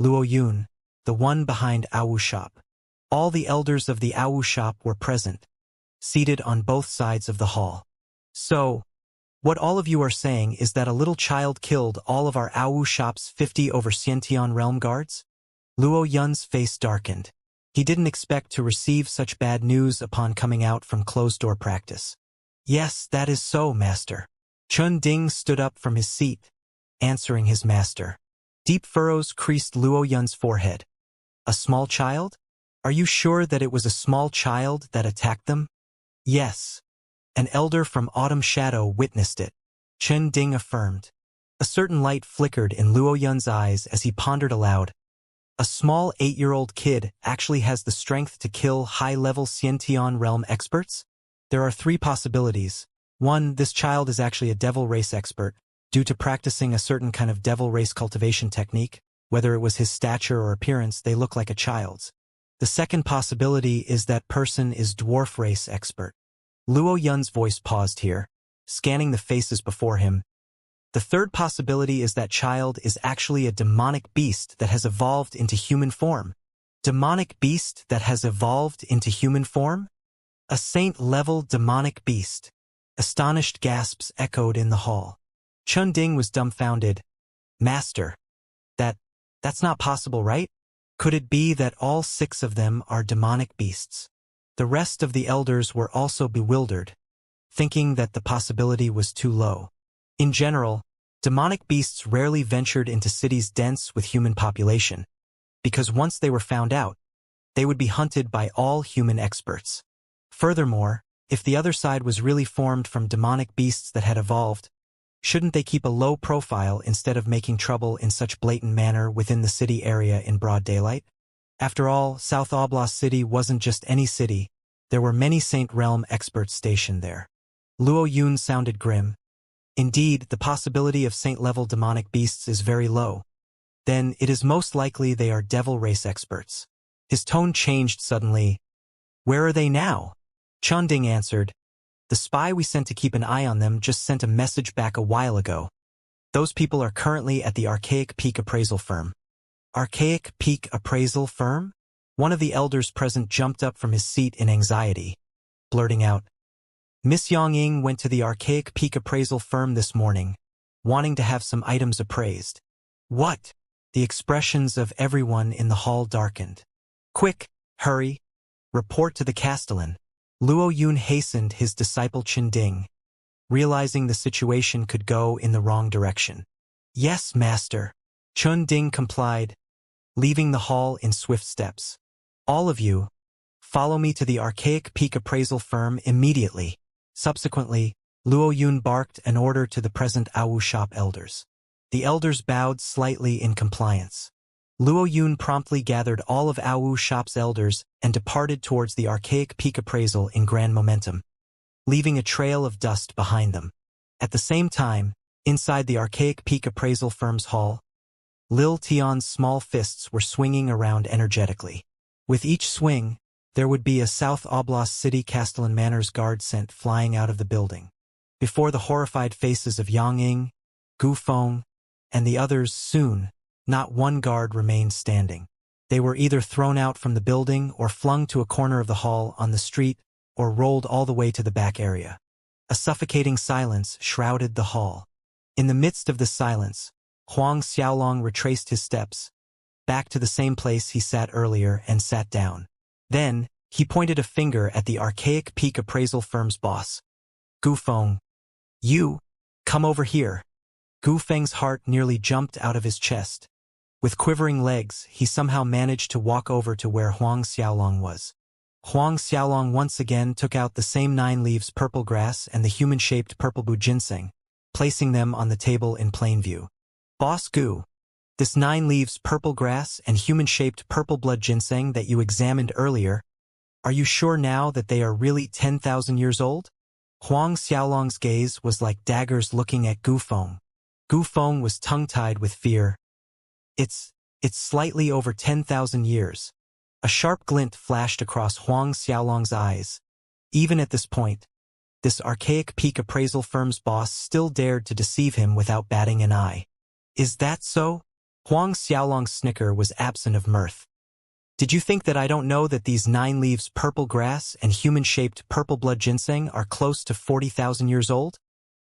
Luo Yun, the one behind Aowu shop. All the elders of the Aowu shop were present, seated on both sides of the hall. So, what all of you are saying is that a little child killed all of our Aowu shop's 50 over Xiantian realm guards? Luo Yun's face darkened. He didn't expect to receive such bad news upon coming out from closed-door practice. Yes, that is so, master. Chun Ding stood up from his seat, answering his master. Deep furrows creased Luo Yun's forehead. A small child? Are you sure that it was a small child that attacked them? Yes. An elder from Autumn Shadow witnessed it. Chun Ding affirmed. A certain light flickered in Luo Yun's eyes as he pondered aloud. A small 8-year-old kid actually has the strength to kill high-level Xiantian realm experts? There are 3 possibilities. 1, this child is actually a devil race expert, due to practicing a certain kind of devil race cultivation technique. Whether it was his stature or appearance, they look like a child's. The second possibility is that person is dwarf race expert. Luo Yun's voice paused here, scanning the faces before him. The third possibility is that child is actually a demonic beast that has evolved into human form. Demonic beast that has evolved into human form? A saint-level demonic beast. Astonished gasps echoed in the hall. Chun Ding was dumbfounded. Master. That's not possible, right? Could it be that all 6 of them are demonic beasts? The rest of the elders were also bewildered, thinking that the possibility was too low. In general, demonic beasts rarely ventured into cities dense with human population, because once they were found out, they would be hunted by all human experts. Furthermore, if the other side was really formed from demonic beasts that had evolved, shouldn't they keep a low profile instead of making trouble in such blatant manner within the city area in broad daylight? After all, South Oblast City wasn't just any city, there were many Saint Realm experts stationed there. Luo Yun sounded grim. Indeed, the possibility of saint-level demonic beasts is very low. Then it is most likely they are devil race experts. His tone changed suddenly. Where are they now? Chun Ding answered. The spy we sent to keep an eye on them just sent a message back a while ago. Those people are currently at the Archaic Peak appraisal firm. Archaic Peak appraisal firm? One of the elders present jumped up from his seat in anxiety, blurting out, Miss Yang Ying went to the archaic peak appraisal firm this morning, wanting to have some items appraised. What? The expressions of everyone in the hall darkened. Quick, hurry, report to the castellan. Luo Yun hastened his disciple Chen Ding, realizing the situation could go in the wrong direction. Yes, master. Chen Ding complied, leaving the hall in swift steps. All of you, follow me to the archaic peak appraisal firm immediately. Subsequently, Luo Yun barked an order to the present Awu shop elders. The elders bowed slightly in compliance. Luo Yun promptly gathered all of Awu shop's elders and departed towards the archaic peak appraisal in grand momentum, leaving a trail of dust behind them. At the same time, inside the archaic peak appraisal firm's hall, Lil Tion's small fists were swinging around energetically. With each swing, there would be a South Oblast City Castellan Manor's guard sent flying out of the building. Before the horrified faces of Yang Ying, Gu Feng, and the others soon, not one guard remained standing. They were either thrown out from the building or flung to a corner of the hall on the street or rolled all the way to the back area. A suffocating silence shrouded the hall. In the midst of this silence, Huang Xiaolong retraced his steps, back to the same place he sat earlier and sat down. Then, he pointed a finger at the archaic peak appraisal firm's boss. Gu Feng, you, come over here. Gu Feng's heart nearly jumped out of his chest. With quivering legs, he somehow managed to walk over to where Huang Xiaolong was. Huang Xiaolong once again took out the same 9 leaves purple grass and the human-shaped purple bu ginseng, placing them on the table in plain view. Boss Gu, this 9 leaves purple grass and human-shaped purple blood ginseng that you examined earlier, are you sure now that they are really 10,000 years old? Huang Xiaolong's gaze was like daggers looking at Gu Feng. Gu Feng was tongue-tied with fear. It's slightly over 10,000 years. A sharp glint flashed across Huang Xiaolong's eyes. Even at this point, this archaic peak appraisal firm's boss still dared to deceive him without batting an eye. Is that so? Huang Xiaolong's snicker was absent of mirth. Did you think that I don't know that these 9 leaves purple grass and human-shaped purple blood ginseng are close to 40,000 years old?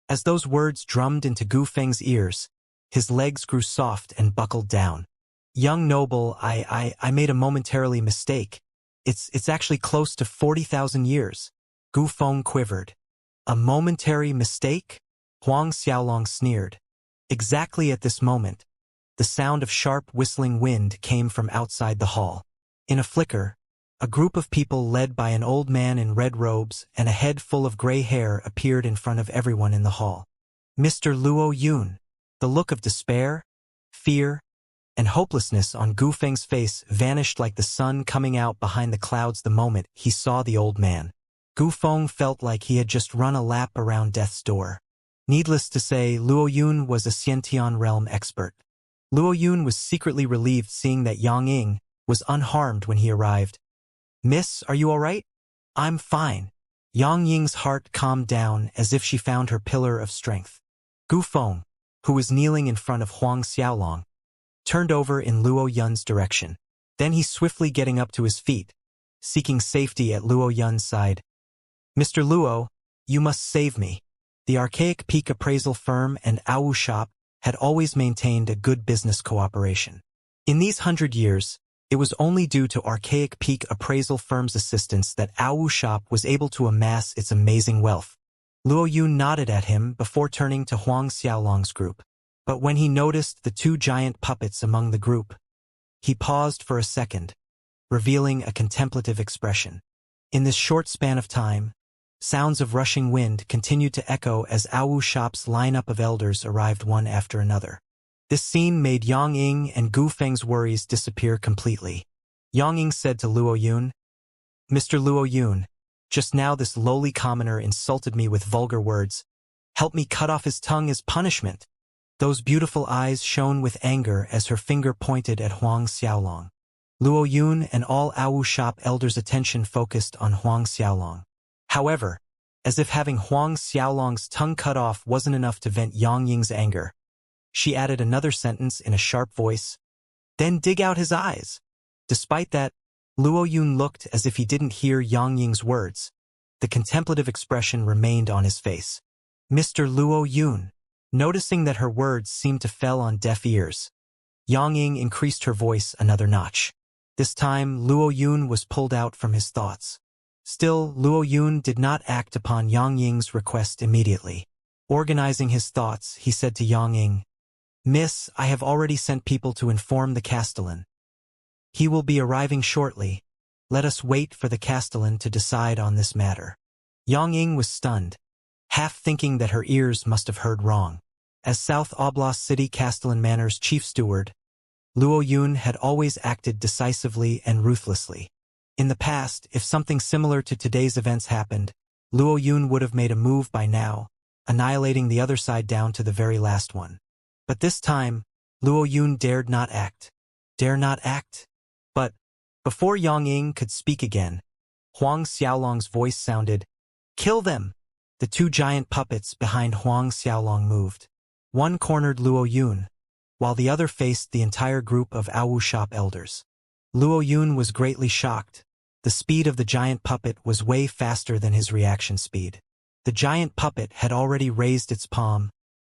As those words drummed into Gu Feng's ears, his legs grew soft and buckled down. Young noble, I made a momentarily mistake. It's actually close to 40,000 years. Gu Feng quivered. A momentary mistake? Huang Xiaolong sneered. Exactly at this moment, the sound of sharp whistling wind came from outside the hall. In a flicker, a group of people led by an old man in red robes and a head full of gray hair appeared in front of everyone in the hall. Mr. Luo Yun. The look of despair, fear, and hopelessness on Gu Feng's face vanished like the sun coming out behind the clouds the moment he saw the old man. Gu Feng felt like he had just run a lap around death's door. Needless to say, Luo Yun was a Xiantian realm expert. Luo Yun was secretly relieved seeing that Yang Ying was unharmed when he arrived. Miss, are you all right? I'm fine. Yang Ying's heart calmed down as if she found her pillar of strength. Gu Feng, who was kneeling in front of Huang Xiaolong, turned over in Luo Yun's direction. Then he swiftly getting up to his feet, seeking safety at Luo Yun's side. Mr. Luo, you must save me. The archaic peak appraisal firm and Awu shop had always maintained a good business cooperation. In these 100 years, it was only due to archaic peak appraisal firm's assistance that Awu shop was able to amass its amazing wealth. Luo Yun nodded at him before turning to Huang Xiaolong's group. But when he noticed the 2 giant puppets among the group, he paused for a second, revealing a contemplative expression. In this short span of time, sounds of rushing wind continued to echo as Awu shop's lineup of elders arrived one after another. This scene made Yang Ying and Gu Feng's worries disappear completely. Yang Ying said to Luo Yun, Mr. Luo Yun, just now this lowly commoner insulted me with vulgar words. Help me cut off his tongue as punishment. Those beautiful eyes shone with anger as her finger pointed at Huang Xiaolong. Luo Yun and all Awu shop elders' attention focused on Huang Xiaolong. However, as if having Huang Xiaolong's tongue cut off wasn't enough to vent Yang Ying's anger, she added another sentence in a sharp voice. Then dig out his eyes. Despite that, Luo Yun looked as if he didn't hear Yang Ying's words. the contemplative expression remained on his face. Mr. Luo Yun. Noticing that her words seemed to fall on deaf ears, Yang Ying increased her voice another notch. This time, Luo Yun was pulled out from his thoughts. Still, Luo Yun did not act upon Yang Ying's request immediately. Organizing his thoughts, he said to Yang Ying, "Miss, I have already sent people to inform the Castellan. He will be arriving shortly. Let us wait for the Castellan to decide on this matter." Yang Ying was stunned, half thinking that her ears must have heard wrong. As South Oblast City Castellan Manor's chief steward, Luo Yun had always acted decisively and ruthlessly. In the past, if something similar to today's events happened, Luo Yun would have made a move by now, annihilating the other side down to the very last one. But this time, Luo Yun dared not act. Dare not act? But, before Yang Ying could speak again, Huang Xiaolong's voice sounded, "Kill them!" The two giant puppets behind Huang Xiaolong moved. One cornered Luo Yun, while the other faced the entire group of Awu shop elders. Luo Yun was greatly shocked. The speed of the giant puppet was way faster than his reaction speed. The giant puppet had already raised its palm,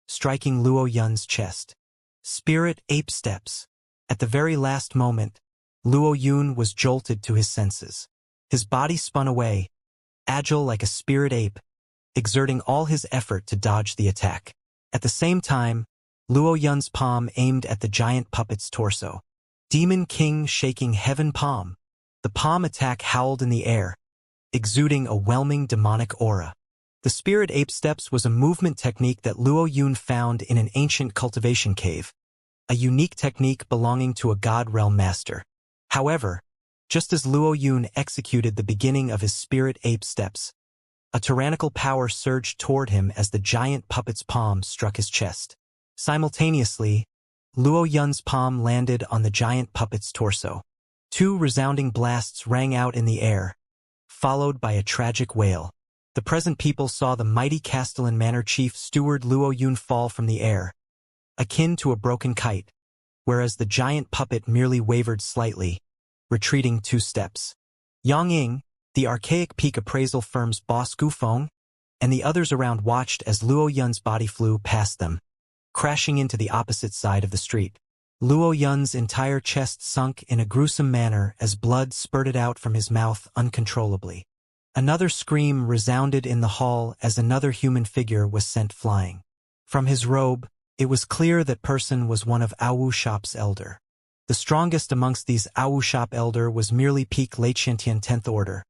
striking Luo Yun's chest. Spirit ape steps. At the very last moment, Luo Yun was jolted to his senses. His body spun away, agile like a spirit ape, exerting all his effort to dodge the attack. At the same time, Luo Yun's palm aimed at the giant puppet's torso. Demon King shaking heaven palm. The palm attack howled in the air, exuding a whelming demonic aura. The spirit ape steps was a movement technique that Luo Yun found in an ancient cultivation cave, a unique technique belonging to a god realm master. However, just as Luo Yun executed the beginning of his spirit ape steps, a tyrannical power surged toward him as the giant puppet's palm struck his chest. Simultaneously, Luo Yun's palm landed on the giant puppet's torso. Two resounding blasts rang out in the air, followed by a tragic wail. The present people saw the mighty Castellan Manor Chief Steward Luo Yun fall from the air, akin to a broken kite, whereas the giant puppet merely wavered slightly, retreating 2 steps. Yang Ying, the archaic peak appraisal firm's boss Gufeng, and the others around watched as Luo Yun's body flew past them, crashing into the opposite side of the street. Luo Yun's entire chest sunk in a gruesome manner as blood spurted out from his mouth uncontrollably. Another scream resounded in the hall as another human figure was sent flying. From his robe, it was clear that person was one of Awu Shop's elder. The strongest amongst these Awu Shop elder was merely peak Xianxia 10th Order.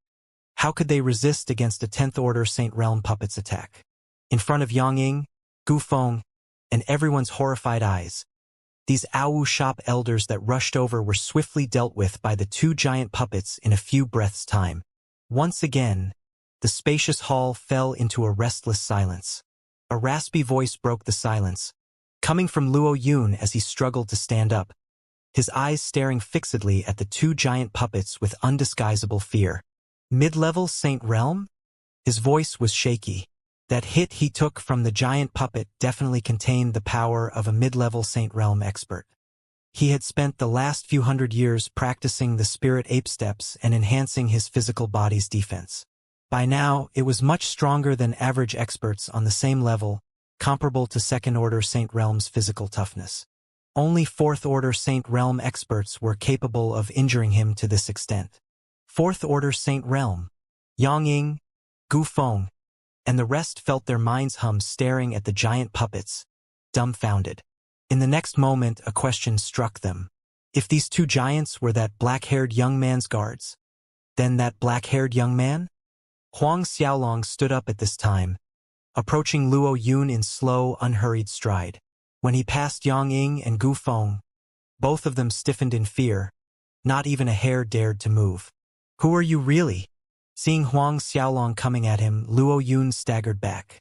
How could they resist against a 10th Order Saint Realm puppet's attack? In front of Yang Ying, Gufeng, and everyone's horrified eyes, these Awu Shop elders that rushed over were swiftly dealt with by the 2 giant puppets in a few breaths' time. Once again, the spacious hall fell into a restless silence. A raspy voice broke the silence, coming from Luo Yun as he struggled to stand up, his eyes staring fixedly at the 2 giant puppets with undisguisable fear. Mid-level Saint Realm? His voice was shaky. That hit he took from the giant puppet definitely contained the power of a mid-level Saint Realm expert. He had spent the last few hundred years practicing the spirit ape steps and enhancing his physical body's defense. By now, it was much stronger than average experts on the same level, comparable to second-order Saint Realm's physical toughness. Only fourth-order Saint Realm experts were capable of injuring him to this extent. Fourth-order Saint Realm, Yang Ying, Gufeng, and the rest felt their minds hum staring at the giant puppets, dumbfounded. In the next moment, a question struck them. If these 2 giants were that black-haired young man's guards, then that black-haired young man? Huang Xiaolong stood up at this time, approaching Luo Yun in slow, unhurried stride. When he passed Yang Ying and Gufeng, both of them stiffened in fear. Not even a hair dared to move. "Who are you really?" Seeing Huang Xiaolong coming at him, Luo Yun staggered back.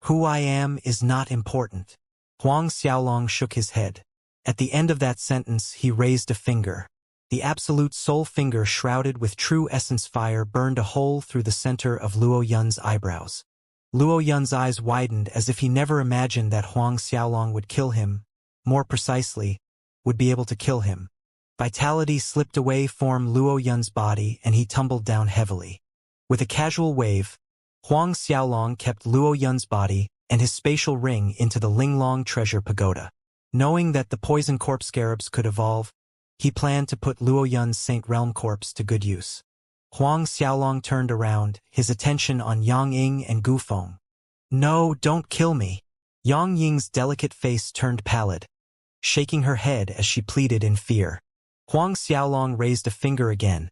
"Who I am is not important." Huang Xiaolong shook his head. At the end of that sentence, he raised a finger. The absolute soul finger shrouded with true essence fire burned a hole through the center of Luo Yun's eyebrows. Luo Yun's eyes widened as if he never imagined that Huang Xiaolong would kill him, more precisely, would be able to kill him. Vitality slipped away from Luo Yun's body and he tumbled down heavily. With a casual wave, Huang Xiaolong kept Luo Yun's body and his spatial ring into the Linglong treasure pagoda. Knowing that the poison corpse scarabs could evolve, he planned to put Luo Yun's Saint Realm corpse to good use. Huang Xiaolong turned around, his attention on Yang Ying and Gu Feng. "No, don't kill me." Yang Ying's delicate face turned pallid, shaking her head as she pleaded in fear. Huang Xiaolong raised a finger again.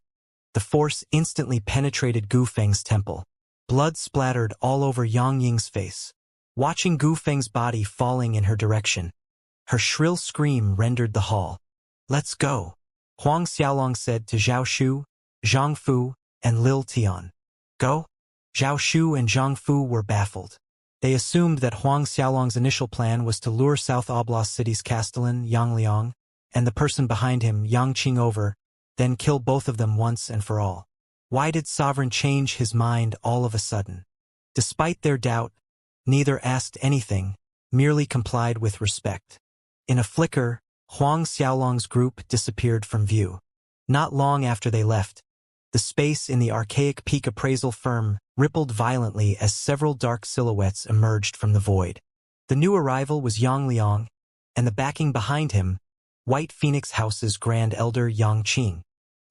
The force instantly penetrated Gu Feng's temple. Blood splattered all over Yang Ying's face. Watching Gu Feng's body falling in her direction, her shrill scream rendered the hall. "Let's go," Huang Xiaolong said to Zhao Shu, Zhang Fu, and Lil Tian. "Go?" Zhao Shu and Zhang Fu were baffled. They assumed that Huang Xiaolong's initial plan was to lure South Oblast City's castellan, Yang Liang, and the person behind him, Yang Qing over, then kill both of them once and for all. Why did Sovereign change his mind all of a sudden? Despite their doubt, neither asked anything, merely complied with respect. In a flicker, Huang Xiaolong's group disappeared from view. Not long after they left, the space in the archaic peak appraisal firm rippled violently as several dark silhouettes emerged from the void. The new arrival was Yang Liang, and the backing behind him, White Phoenix House's Grand Elder Yang Qing.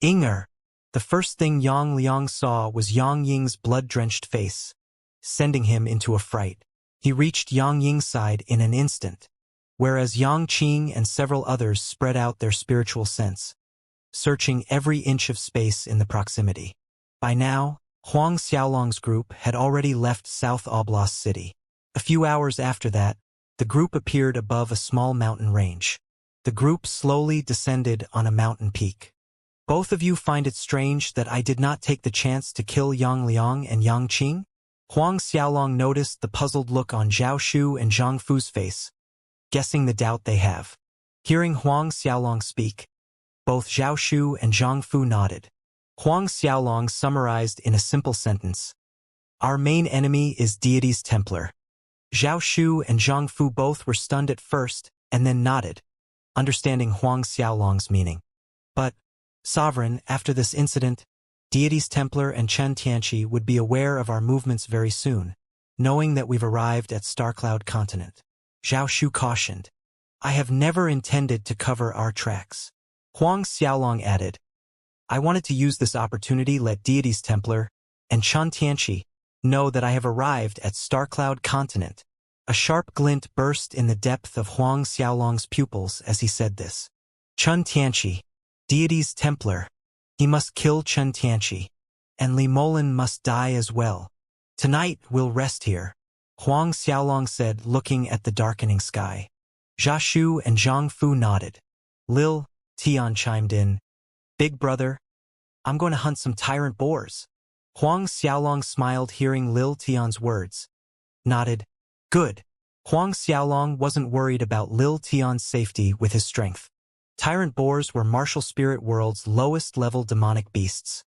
"Inger!" The first thing Yang Liang saw was Yang Ying's blood-drenched face, sending him into a fright. He reached Yang Ying's side in an instant, whereas Yang Qing and several others spread out their spiritual sense, searching every inch of space in the proximity. By now, Huang Xiaolong's group had already left South Oblast City. A few hours after that, the group appeared above a small mountain range. The group slowly descended on a mountain peak. "Both of you find it strange that I did not take the chance to kill Yang Liang and Yang Qing?" Huang Xiaolong noticed the puzzled look on Zhao Shu and Zhang Fu's face, guessing the doubt they have. Hearing Huang Xiaolong speak, both Zhao Shu and Zhang Fu nodded. Huang Xiaolong summarized in a simple sentence. "Our main enemy is Deity's Templar." Zhao Shu and Zhang Fu both were stunned at first and then nodded, understanding Huang Xiaolong's meaning. "But, Sovereign, after this incident, Deity's Templar and Chen Tianqi would be aware of our movements very soon, knowing that we've arrived at Starcloud Continent." Zhao Shu cautioned. "I have never intended to cover our tracks." Huang Xiaolong added, "I wanted to use this opportunity let Deity's Templar and Chen Tianqi know that I have arrived at Starcloud Continent." A sharp glint burst in the depth of Huang Xiaolong's pupils as he said this. Chen Tianqi, Deity's Templar. He must kill Chen Tianqi, and Li Molin must die as well. "Tonight we'll rest here," Huang Xiaolong said, looking at the darkening sky. Zha Shu and Zhang Fu nodded. Lil Tian chimed in. "Big brother, I'm going to hunt some tyrant boars." Huang Xiaolong smiled hearing Lil Tian's words. Nodded. "Good." Huang Xiaolong wasn't worried about Lil Tian's safety with his strength. Tyrant boars were martial spirit world's lowest-level demonic beasts,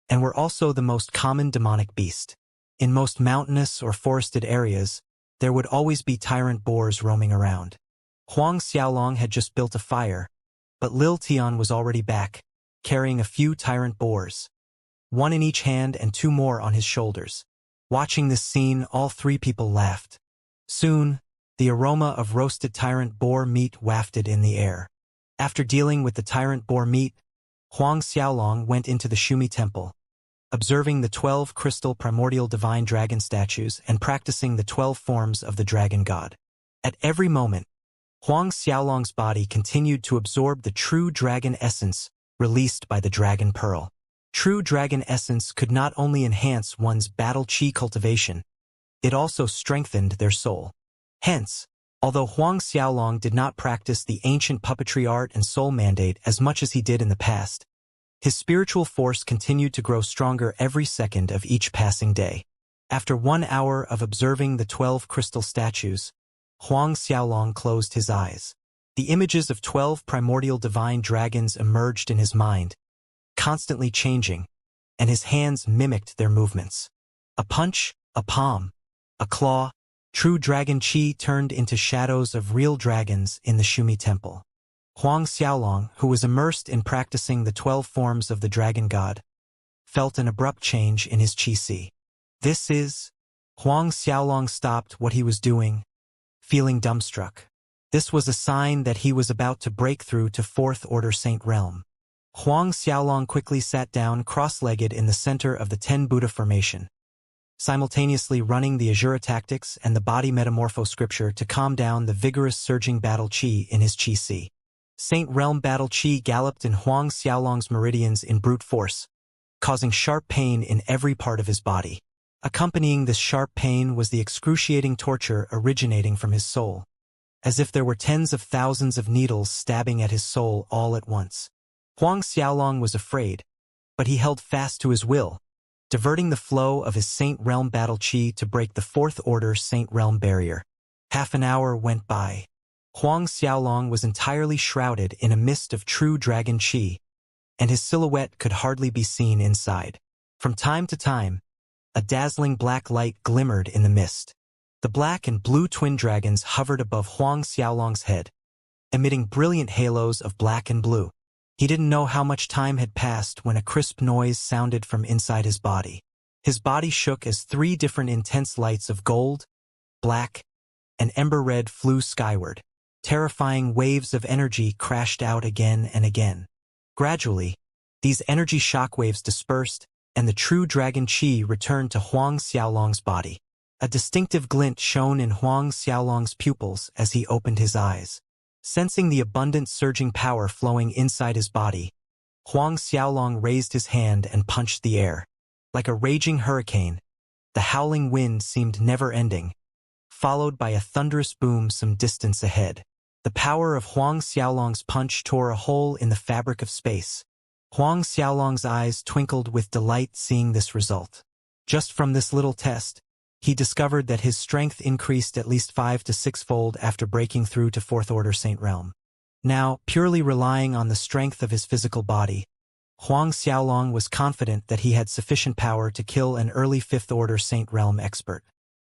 and were also the most common demonic beast. In most mountainous or forested areas, there would always be tyrant boars roaming around. Huang Xiaolong had just built a fire, but Lil Tian was already back, carrying a few tyrant boars, one in each hand and two more on his shoulders. Watching this scene, all three people laughed. Soon, the aroma of roasted tyrant boar meat wafted in the air. After dealing with the tyrant boar meat, Huang Xiaolong went into the Shumi Temple, observing the 12 crystal primordial divine dragon statues and practicing the 12 forms of the dragon god. At every moment, Huang Xiaolong's body continued to absorb the true dragon essence released by the dragon pearl. True dragon essence could not only enhance one's battle chi cultivation, it also strengthened their soul. Hence, although Huang Xiaolong did not practice the ancient puppetry art and soul mandate as much as he did in the past, his spiritual force continued to grow stronger every second of each passing day. After 1 hour of observing the 12 crystal statues, Huang Xiaolong closed his eyes. The images of 12 primordial divine dragons emerged in his mind, constantly changing, and his hands mimicked their movements. A punch, a palm, a claw, true dragon chi turned into shadows of real dragons in the Shumi Temple. Huang Xiaolong, who was immersed in practicing the 12 forms of the dragon god, felt an abrupt change in his chi-si. "This is Huang Xiaolong stopped what he was doing, feeling dumbstruck. This was a sign that he was about to break through to Fourth Order Saint Realm. Huang Xiaolong quickly sat down cross-legged in the center of the Ten Buddha formation, simultaneously running the Azura tactics and the body metamorpho scripture to calm down the vigorous surging battle chi in his chi si. Saint Realm battle chi galloped in Huang Xiaolong's meridians in brute force, causing sharp pain in every part of his body. Accompanying this sharp pain was the excruciating torture originating from his soul, as if there were tens of thousands of needles stabbing at his soul all at once. Huang Xiaolong was afraid, but he held fast to his will, diverting the flow of his Saint Realm battle chi to break the Fourth Order Saint Realm barrier. Half an hour went by. Huang Xiaolong was entirely shrouded in a mist of true dragon chi, and his silhouette could hardly be seen inside. From time to time, a dazzling black light glimmered in the mist. The black and blue twin dragons hovered above Huang Xiaolong's head, emitting brilliant halos of black and blue. He didn't know how much time had passed when a crisp noise sounded from inside his body. His body shook as three different intense lights of gold, black, and ember red flew skyward. Terrifying waves of energy crashed out again and again. Gradually, these energy shockwaves dispersed, and the true dragon chi returned to Huang Xiaolong's body. A distinctive glint shone in Huang Xiaolong's pupils as he opened his eyes. Sensing the abundant surging power flowing inside his body, Huang Xiaolong raised his hand and punched the air. Like a raging hurricane, the howling wind seemed never-ending, followed by a thunderous boom some distance ahead. The power of Huang Xiaolong's punch tore a hole in the fabric of space. Huang Xiaolong's eyes twinkled with delight seeing this result. Just from this little test, he discovered that his strength increased at least 5 to 6-fold after breaking through to Fourth Order Saint Realm. Now, purely relying on the strength of his physical body, Huang Xiaolong was confident that he had sufficient power to kill an early Fifth Order Saint Realm expert.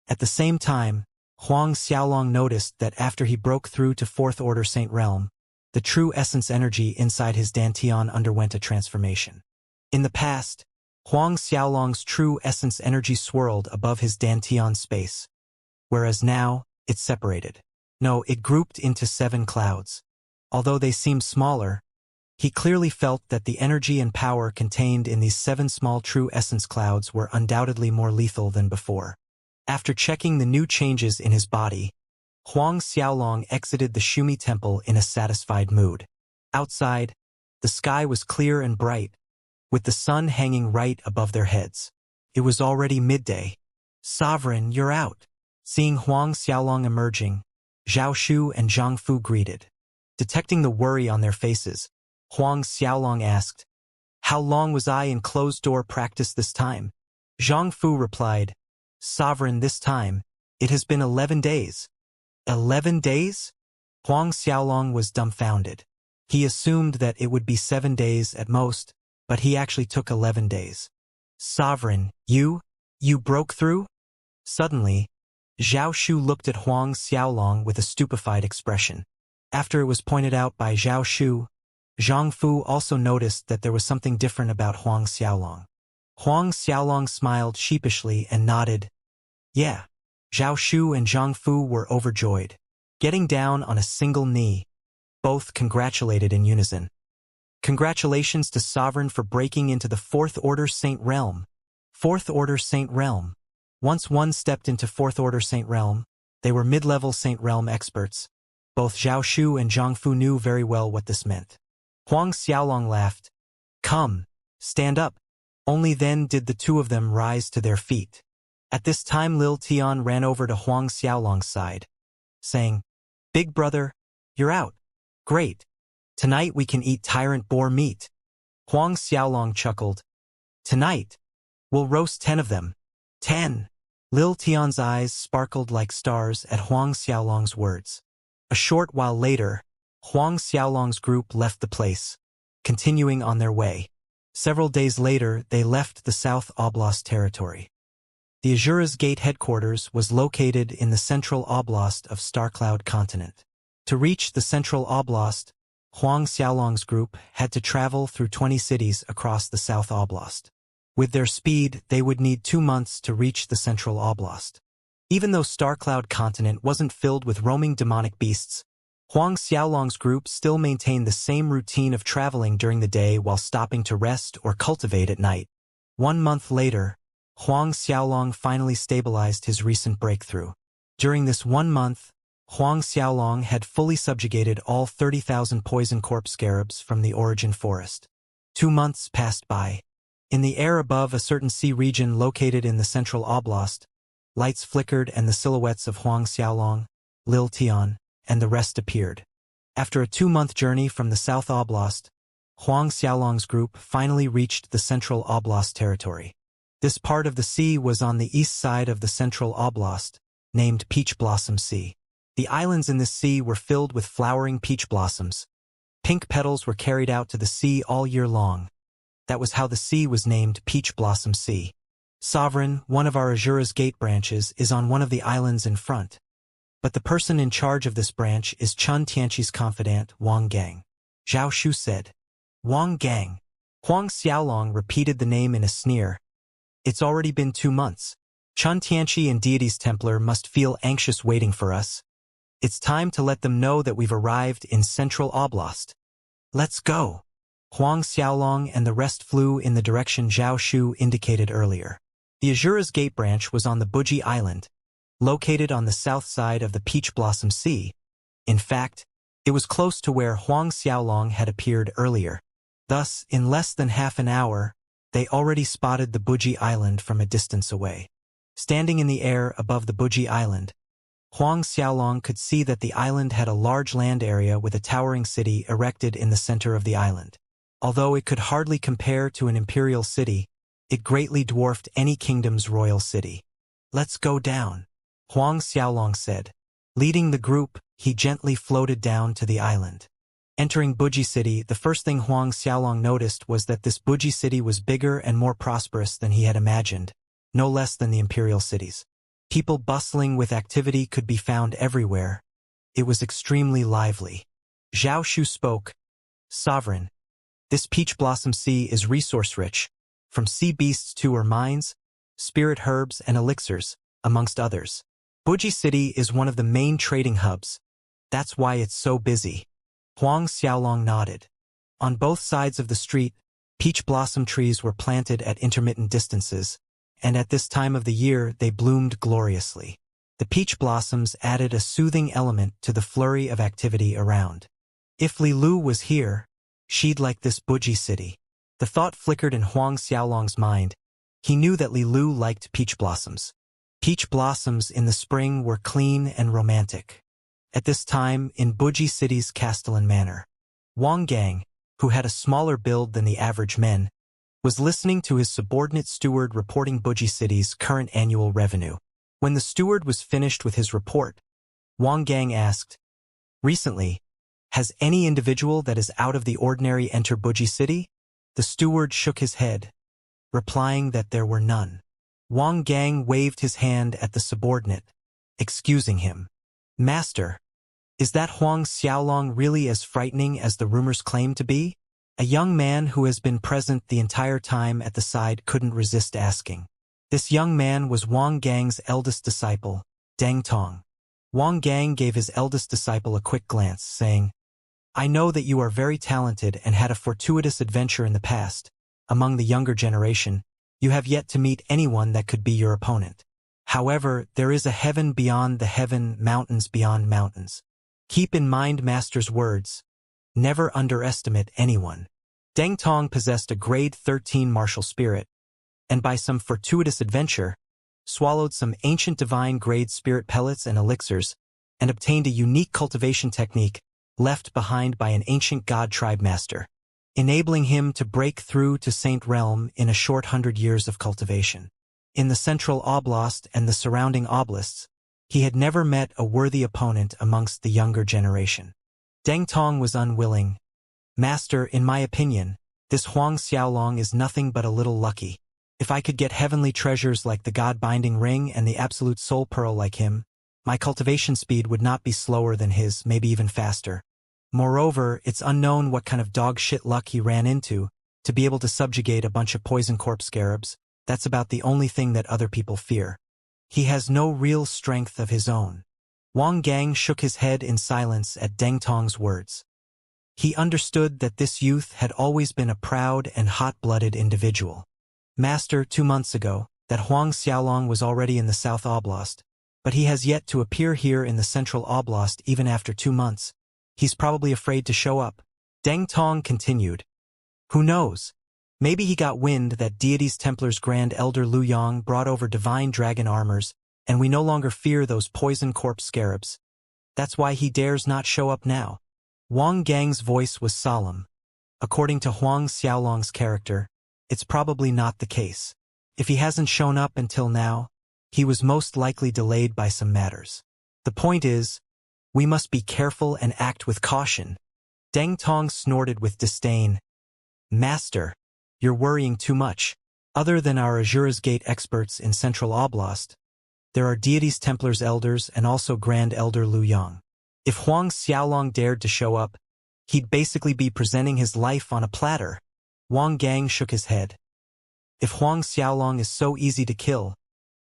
At the same time, Huang Xiaolong noticed that after he broke through to Fourth Order Saint Realm, the true essence energy inside his dantian underwent a transformation. In the past, Huang Xiaolong's true essence energy swirled above his dantian space, whereas now, it separated. No, it grouped into 7 clouds. Although they seemed smaller, he clearly felt that the energy and power contained in these 7 small true essence clouds were undoubtedly more lethal than before. After checking the new changes in his body, Huang Xiaolong exited the Shumi temple in a satisfied mood. Outside, the sky was clear and bright, with the sun hanging right above their heads. It was already midday. "Sovereign, you're out." Seeing Huang Xiaolong emerging, Zhao Shu and Zhang Fu greeted. Detecting the worry on their faces, Huang Xiaolong asked, "How long was I in closed-door practice this time?" Zhang Fu replied, "Sovereign, this time, it has been 11 days. 11 days? Huang Xiaolong was dumbfounded. He assumed that it would be 7 days at most, but he actually took 11 days. "Sovereign, you broke through?" Suddenly, Zhao Shu looked at Huang Xiaolong with a stupefied expression. After it was pointed out by Zhao Shu, Zhang Fu also noticed that there was something different about Huang Xiaolong. Huang Xiaolong smiled sheepishly and nodded. "Yeah." Zhao Shu and Zhang Fu were overjoyed. Getting down on a single knee, both congratulated in unison. "Congratulations to Sovereign for breaking into the Fourth Order Saint Realm." Fourth Order Saint Realm. Once one stepped into Fourth Order Saint Realm, they were mid-level Saint Realm experts. Both Zhao Shu and Zhang Fu knew very well what this meant. Huang Xiaolong laughed. "Come, stand up." Only then did the two of them rise to their feet. At this time Lil Tian ran over to Huang Xiaolong's side, saying, "Big brother, you're out. Great. Tonight we can eat tyrant boar meat." Huang Xiaolong chuckled. "Tonight, we'll roast 10 of them." 10. Lil Tian's eyes sparkled like stars at Huang Xiaolong's words. A short while later, Huang Xiaolong's group left the place, continuing on their way. Several days later, they left the South Oblast territory. The Azura's Gate headquarters was located in the central oblast of Starcloud Continent. To reach the central oblast, Huang Xiaolong's group had to travel through 20 cities across the South Oblast. With their speed, they would need 2 months to reach the central oblast. Even though Starcloud continent wasn't filled with roaming demonic beasts, Huang Xiaolong's group still maintained the same routine of traveling during the day while stopping to rest or cultivate at night. 1 month later, Huang Xiaolong finally stabilized his recent breakthrough. During this 1 month, Huang Xiaolong had fully subjugated all 30,000 poison corpse scarabs from the origin forest. 2 months passed by. In the air above a certain sea region located in the central oblast, lights flickered and the silhouettes of Huang Xiaolong, Lil Tian, and the rest appeared. After a 2-month journey from the South Oblast, Huang Xiaolong's group finally reached the Central Oblast territory. This part of the sea was on the east side of the Central Oblast, named Peach Blossom Sea. The islands in this sea were filled with flowering peach blossoms. Pink petals were carried out to the sea all year long. That was how the sea was named Peach Blossom Sea. Sovereign, one of our Azura's gate branches, is on one of the islands in front. But the person in charge of this branch is Chun Tianqi's confidant, Wang Gang. Zhao Shu said. Wang Gang. Huang Xiaolong repeated the name in a sneer. It's already been 2 months. Chun Tianqi and Deity's Templar must feel anxious waiting for us. It's time to let them know that we've arrived in Central Oblast. Let's go. Huang Xiaolong and the rest flew in the direction Zhao Shu indicated earlier. The Azura's Gate branch was on the Buji Island, located on the south side of the Peach Blossom Sea. In fact, it was close to where Huang Xiaolong had appeared earlier. Thus, in less than half an hour, they already spotted the Buji Island from a distance away. Standing in the air above the Buji Island, Huang Xiaolong could see that the island had a large land area with a towering city erected in the center of the island. Although it could hardly compare to an imperial city, it greatly dwarfed any kingdom's royal city. Let's go down, Huang Xiaolong said. Leading the group, he gently floated down to the island. Entering Buji City, the first thing Huang Xiaolong noticed was that this Buji City was bigger and more prosperous than he had imagined, no less than the imperial cities. People bustling with activity could be found everywhere. It was extremely lively. Zhao Shu spoke. Sovereign, this Peach Blossom Sea is resource-rich, from sea beasts to or mines, spirit herbs and elixirs, amongst others. Buji City is one of the main trading hubs. That's why it's so busy. Huang Xiaolong nodded. On both sides of the street, peach blossom trees were planted at intermittent distances, and at this time of the year they bloomed gloriously. The peach blossoms added a soothing element to the flurry of activity around. If Li Lu was here, she'd like this Buji City. The thought flickered in Huang Xiaolong's mind. He knew that Li Lu liked peach blossoms. Peach blossoms in the spring were clean and romantic. At this time, in Buji City's Castellan Manor, Wang Gang, who had a smaller build than the average men, was listening to his subordinate steward reporting Buji City's current annual revenue. When the steward was finished with his report, Wang Gang asked, "Recently, has any individual that is out of the ordinary entered Buji City?" The steward shook his head, replying that there were none. Wang Gang waved his hand at the subordinate, excusing him. "Master, is that Huang Xiaolong really as frightening as the rumors claim to be?" A young man who has been present the entire time at the side couldn't resist asking. This young man was Wang Gang's eldest disciple, Deng Tong. Wang Gang gave his eldest disciple a quick glance, saying, "I know that you are very talented and had a fortuitous adventure in the past. Among the younger generation, you have yet to meet anyone that could be your opponent. However, there is a heaven beyond the heaven, mountains beyond mountains. Keep in mind Master's words. Never underestimate anyone." Deng Tong possessed a grade 13 martial spirit, and by some fortuitous adventure, swallowed some ancient divine grade spirit pellets and elixirs, and obtained a unique cultivation technique left behind by an ancient god tribe master, enabling him to break through to Saint Realm in a short 100 years of cultivation. In the central oblast and the surrounding oblasts, he had never met a worthy opponent amongst the younger generation. Deng Tong was unwilling. "Master, in my opinion, this Huang Xiaolong is nothing but a little lucky. If I could get heavenly treasures like the God-binding ring and the absolute soul pearl like him, my cultivation speed would not be slower than his, maybe even faster. Moreover, it's unknown what kind of dog shit luck he ran into, To be able to subjugate a bunch of poison corpse scarabs, that's about the only thing that other people fear. He has no real strength of his own. Wang Gang shook his head in silence at Deng Tong's words. He understood that this youth had always been a proud and hot-blooded individual. Master, 2 months ago, that Huang Xiaolong was already in the South Oblast, but he has yet to appear here in the Central Oblast even after 2 months. He's probably afraid to show up. Deng Tong continued. Who knows? Maybe he got wind that Deity's Templar's Grand Elder Lu Yang brought over divine dragon armors, and we no longer fear those poison corpse scarabs. That's why he dares not show up now. Wang Gang's voice was solemn. According to Huang Xiaolong's character, it's probably not the case. If he hasn't shown up until now, he was most likely delayed by some matters. The point is, we must be careful and act with caution. Deng Tong snorted with disdain. Master, you're worrying too much. Other than our Azura's Gate experts in Central Oblast, there are Deity's Templar's elders and also Grand Elder Lu Yang. If Huang Xiaolong dared to show up, he'd basically be presenting his life on a platter. Wang Gang shook his head. If Huang Xiaolong is so easy to kill,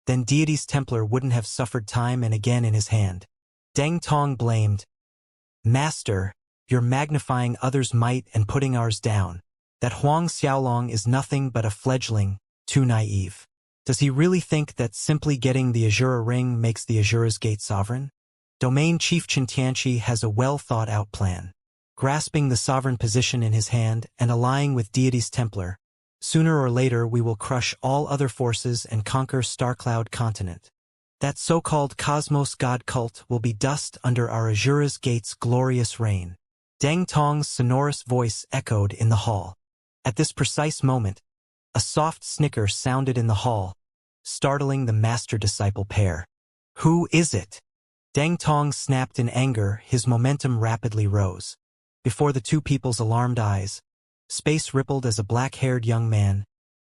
then Deity's Templar wouldn't have suffered time and again in his hand. Deng Tong blamed. Master, you're magnifying others' might and putting ours down. That Huang Xiaolong is nothing but a fledgling, too naive. Does he really think that simply getting the Azura ring makes the Azura's Gate sovereign? Domain Chief Xianxia has a well-thought-out plan. Grasping the sovereign position in his hand and allying with Deity's Templar, sooner or later we will crush all other forces and conquer Starcloud continent. That so-called Cosmos God cult will be dust under our Azura's Gate's glorious reign. Deng Tong's sonorous voice echoed in the hall. At this precise moment, a soft snicker sounded in the hall, startling the master-disciple pair. Who is it? Deng Tong snapped in anger, his momentum rapidly rose. Before the two people's alarmed eyes, space rippled as a black-haired young man,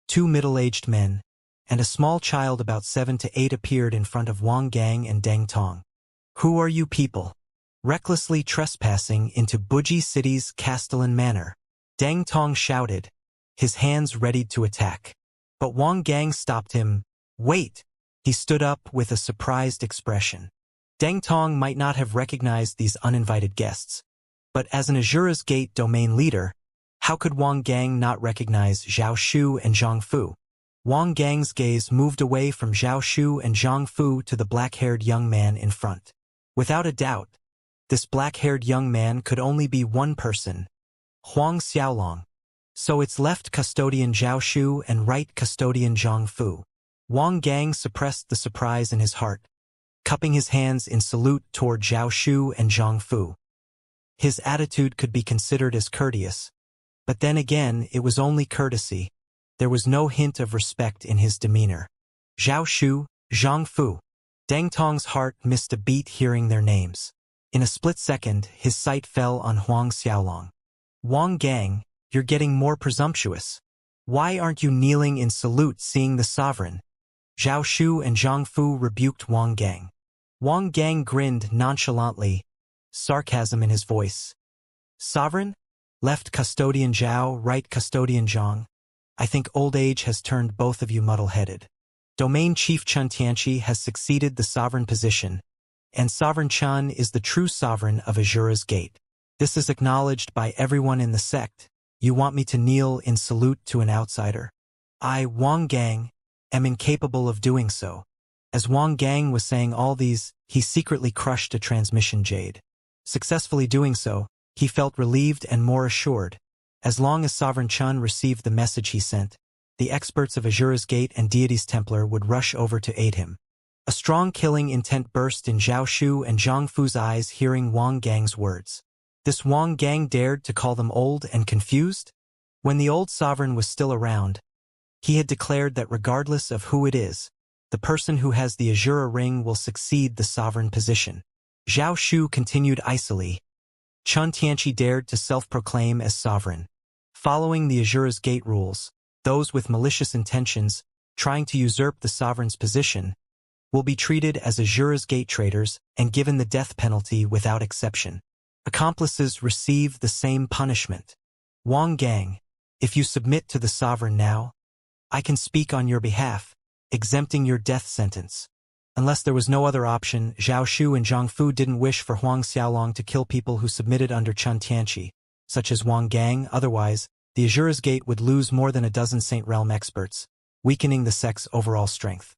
2 middle-aged men, and a small child about 7 to 8 appeared in front of Wang Gang and Deng Tong. Who are you people? Recklessly trespassing into Buji City's Castellan Manor. Deng Tong shouted, his hands readied to attack. But Wang Gang stopped him. Wait! He stood up with a surprised expression. Deng Tong might not have recognized these uninvited guests, but as an Azura's Gate domain leader, how could Wang Gang not recognize Zhao Shu and Zhang Fu? Wang Gang's gaze moved away from Zhao Shu and Zhang Fu to the black-haired young man in front. Without a doubt, this black-haired young man could only be one person, Huang Xiaolong. So it's left custodian Zhao Shu and right custodian Zhang Fu. Wang Gang suppressed the surprise in his heart, cupping his hands in salute toward Zhao Shu and Zhang Fu. His attitude could be considered as courteous, but then again it was only courtesy. There was no hint of respect in his demeanor. Zhao Shu, Zhang Fu. Deng Tong's heart missed a beat hearing their names. In a split second, his sight fell on Huang Xiaolong. Wang Gang, you're getting more presumptuous. Why aren't you kneeling in salute seeing the sovereign? Zhao Shu and Zhang Fu rebuked Wang Gang. Wang Gang grinned nonchalantly, sarcasm in his voice. Sovereign? Left custodian Zhao, right custodian Zhang. I think old age has turned both of you muddle-headed. Domain Chief Xianxia has succeeded the sovereign position, and Sovereign Chen is the true sovereign of Azura's Gate. This is acknowledged by everyone in the sect. You want me to kneel in salute to an outsider? I, Wang Gang, am incapable of doing so. As Wang Gang was saying all these, he secretly crushed a transmission jade. Successfully doing so, he felt relieved and more assured. As long as Sovereign Chen received the message he sent, the experts of Azura's Gate and Deity's Templar would rush over to aid him. A strong killing intent burst in Zhao Shu and Zhang Fu's eyes hearing Wang Gang's words. This Wang Gang dared to call them old and confused? When the old sovereign was still around, he had declared that regardless of who it is, the person who has the Azura ring will succeed the sovereign position. Zhao Shu continued icily. Chen Tianqi dared to self-proclaim as sovereign. Following the Azura's Gate rules, those with malicious intentions, trying to usurp the sovereign's position, will be treated as Azura's Gate traitors and given the death penalty without exception. Accomplices receive the same punishment. Wang Gang, If you submit to the sovereign now, I can speak on your behalf, exempting your death sentence. Unless there was no other option, Zhao Shu and Zhang Fu didn't wish for Huang Xiaolong to kill people who submitted under Chen Tianqi, such as Wang Gang. Otherwise, the Azura's Gate would lose more than a dozen Saint Realm experts, weakening the sect's overall strength.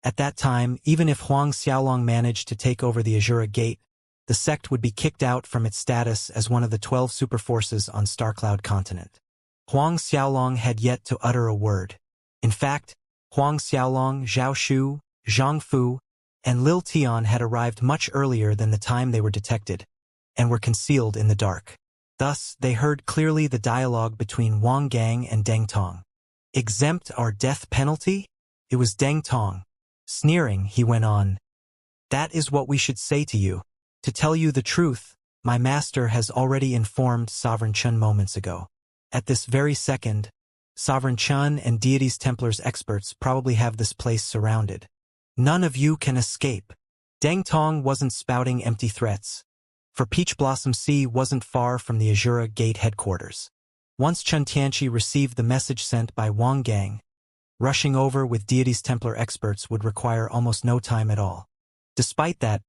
At that time, even if Huang Xiaolong managed to take over the Azura Gate, the sect would be kicked out from its status as one of the 12 superforces on Starcloud continent. Huang Xiaolong had yet to utter a word. In fact, Huang Xiaolong, Zhao Shu, Zhang Fu, and Lil Tian had arrived much earlier than the time they were detected, and were concealed in the dark. Thus, they heard clearly the dialogue between Wang Gang and Deng Tong. Exempt our death penalty? It was Deng Tong. Sneering, he went on. That is what we should say to you. To tell you the truth, my master has already informed Sovereign Chen moments ago. At this very second, Sovereign Chen and Deity's Templars experts probably have this place surrounded. None of you can escape. Deng Tong wasn't spouting empty threats, for Peach Blossom Sea wasn't far from the Azura Gate headquarters. Once Chen Tianqi received the message sent by Wang Gang, rushing over with Deity's Templar experts would require almost no time at all. Despite that,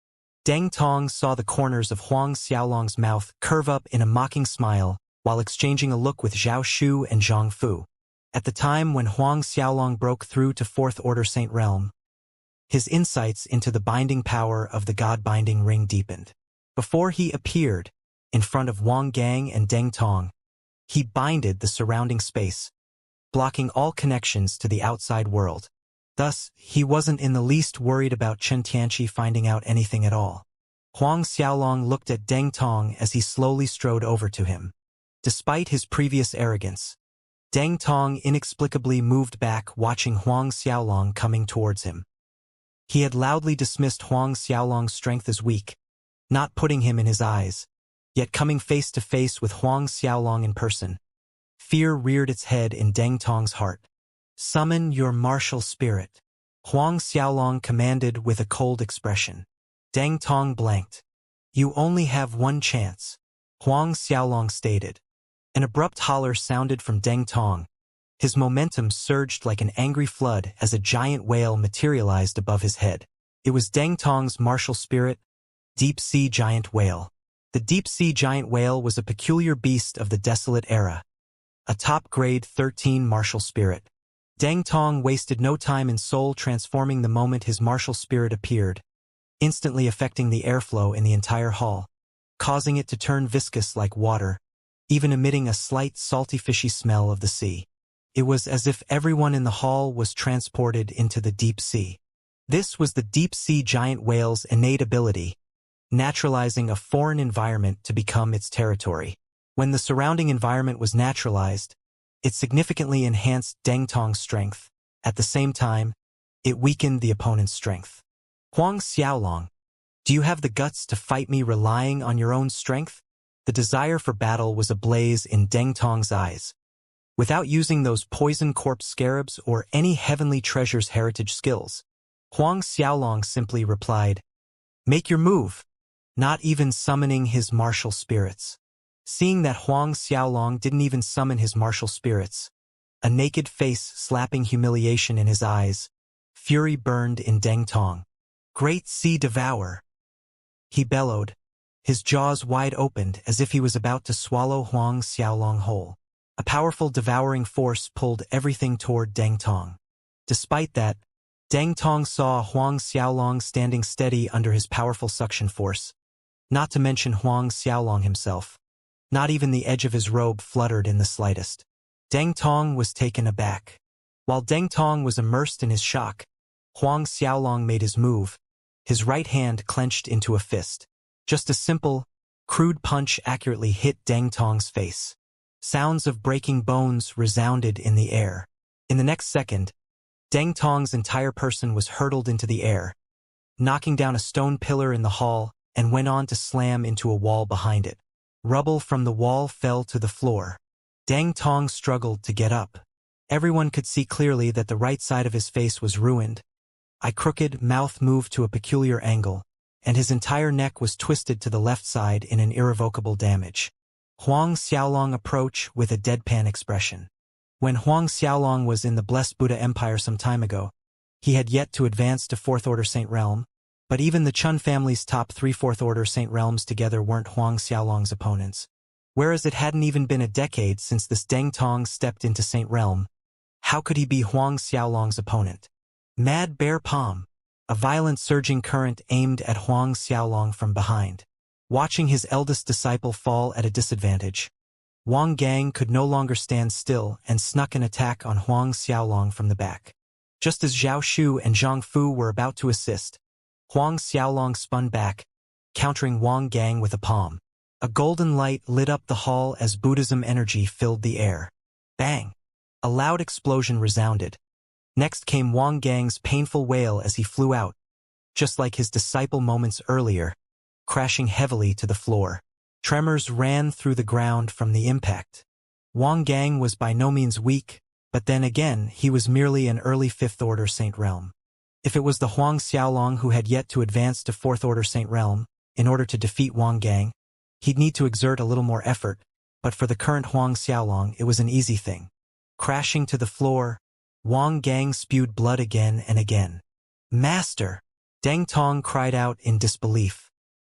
Deng Tong saw the corners of Huang Xiaolong's mouth curve up in a mocking smile while exchanging a look with Zhao Shu and Zhang Fu. At the time when Huang Xiaolong broke through to Fourth Order Saint Realm, his insights into the binding power of the God-binding ring deepened. Before he appeared in front of Wang Gang and Deng Tong, he binded the surrounding space, blocking all connections to the outside world. Thus, he wasn't in the least worried about Chen Tianqi finding out anything at all. Huang Xiaolong looked at Deng Tong as he slowly strode over to him. Despite his previous arrogance, Deng Tong inexplicably moved back, watching Huang Xiaolong coming towards him. He had loudly dismissed Huang Xiaolong's strength as weak, not putting him in his eyes, yet coming face to face with Huang Xiaolong in person. Fear reared its head in Deng Tong's heart. Summon your martial spirit, Huang Xiaolong commanded with a cold expression. Deng Tong blanked. You only have one chance, Huang Xiaolong stated. An abrupt holler sounded from Deng Tong. His momentum surged like an angry flood as a giant whale materialized above his head. It was Deng Tong's martial spirit, deep-sea giant whale. The deep-sea giant whale was a peculiar beast of the desolate era, a top-grade 13 martial spirit. Deng Tong wasted no time in soul transforming the moment his martial spirit appeared, instantly affecting the airflow in the entire hall, causing it to turn viscous like water, even emitting a slight salty fishy smell of the sea. It was as if everyone in the hall was transported into the deep sea. This was the deep-sea giant whale's innate ability, naturalizing a foreign environment to become its territory. When the surrounding environment was naturalized, it significantly enhanced Deng Tong's strength. At the same time, it weakened the opponent's strength. Huang Xiaolong, do you have the guts to fight me relying on your own strength? The desire for battle was ablaze in Deng Tong's eyes. Without using those poison corpse scarabs or any heavenly treasure's heritage skills, Huang Xiaolong simply replied, "Make your move," not even summoning his martial spirits. Seeing that Huang Xiaolong didn't even summon his martial spirits, a naked face slapping humiliation in his eyes, fury burned in Deng Tong. "Great Sea Devour!" he bellowed, his jaws wide opened as if he was about to swallow Huang Xiaolong whole. A powerful devouring force pulled everything toward Deng Tong. Despite that, Deng Tong saw Huang Xiaolong standing steady under his powerful suction force, not to mention Huang Xiaolong himself. Not even the edge of his robe fluttered in the slightest. Deng Tong was taken aback. While Deng Tong was immersed in his shock, Huang Xiaolong made his move, his right hand clenched into a fist. Just a simple, crude punch accurately hit Deng Tong's face. Sounds of breaking bones resounded in the air. In the next second, Deng Tong's entire person was hurtled into the air, knocking down a stone pillar in the hall and went on to slam into a wall behind it. Rubble from the wall fell to the floor. Deng Tong struggled to get up. Everyone could see clearly that the right side of his face was ruined. A crooked mouth moved to a peculiar angle, and his entire neck was twisted to the left side in an irrevocable damage. Huang Xiaolong approached with a deadpan expression. When Huang Xiaolong was in the Blessed Buddha Empire some time ago, he had yet to advance to Fourth Order Saint Realm, but even the Chun family's top 3 Fourth Order Saint Realms together weren't Huang Xiaolong's opponents. Whereas it hadn't even been a decade since this Deng Tong stepped into Saint Realm, how could he be Huang Xiaolong's opponent? Mad Bear Palm. A violent surging current aimed at Huang Xiaolong from behind. Watching his eldest disciple fall at a disadvantage, Wang Gang could no longer stand still and snuck an attack on Huang Xiaolong from the back. Just as Zhao Shu and Zhang Fu were about to assist, Huang Xiaolong spun back, countering Wang Gang with a palm. A golden light lit up the hall as Buddhism energy filled the air. Bang! A loud explosion resounded. Next came Wang Gang's painful wail as he flew out, just like his disciple moments earlier, crashing heavily to the floor. Tremors ran through the ground from the impact. Wang Gang was by no means weak, but then again he was merely an early Fifth Order Saint Realm. If it was the Huang Xiaolong who had yet to advance to Fourth Order Saint Realm, in order to defeat Wang Gang, he'd need to exert a little more effort, but for the current Huang Xiaolong it was an easy thing. Crashing to the floor, Wang Gang spewed blood again and again. Master! Deng Tong cried out in disbelief.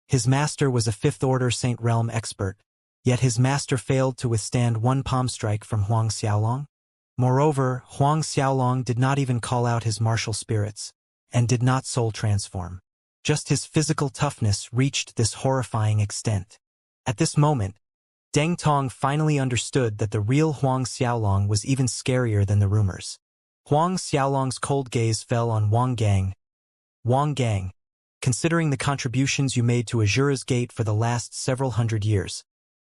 His master was a Fifth Order Saint Realm expert, yet his master failed to withstand one palm strike from Huang Xiaolong. Moreover, Huang Xiaolong did not even call out his martial spirits, and did not soul transform. Just his physical toughness reached this horrifying extent. At this moment, Deng Tong finally understood that the real Huang Xiaolong was even scarier than the rumors. Huang Xiaolong's cold gaze fell on Wang Gang. Wang Gang, considering the contributions you made to Azura's Gate for the last several hundred years,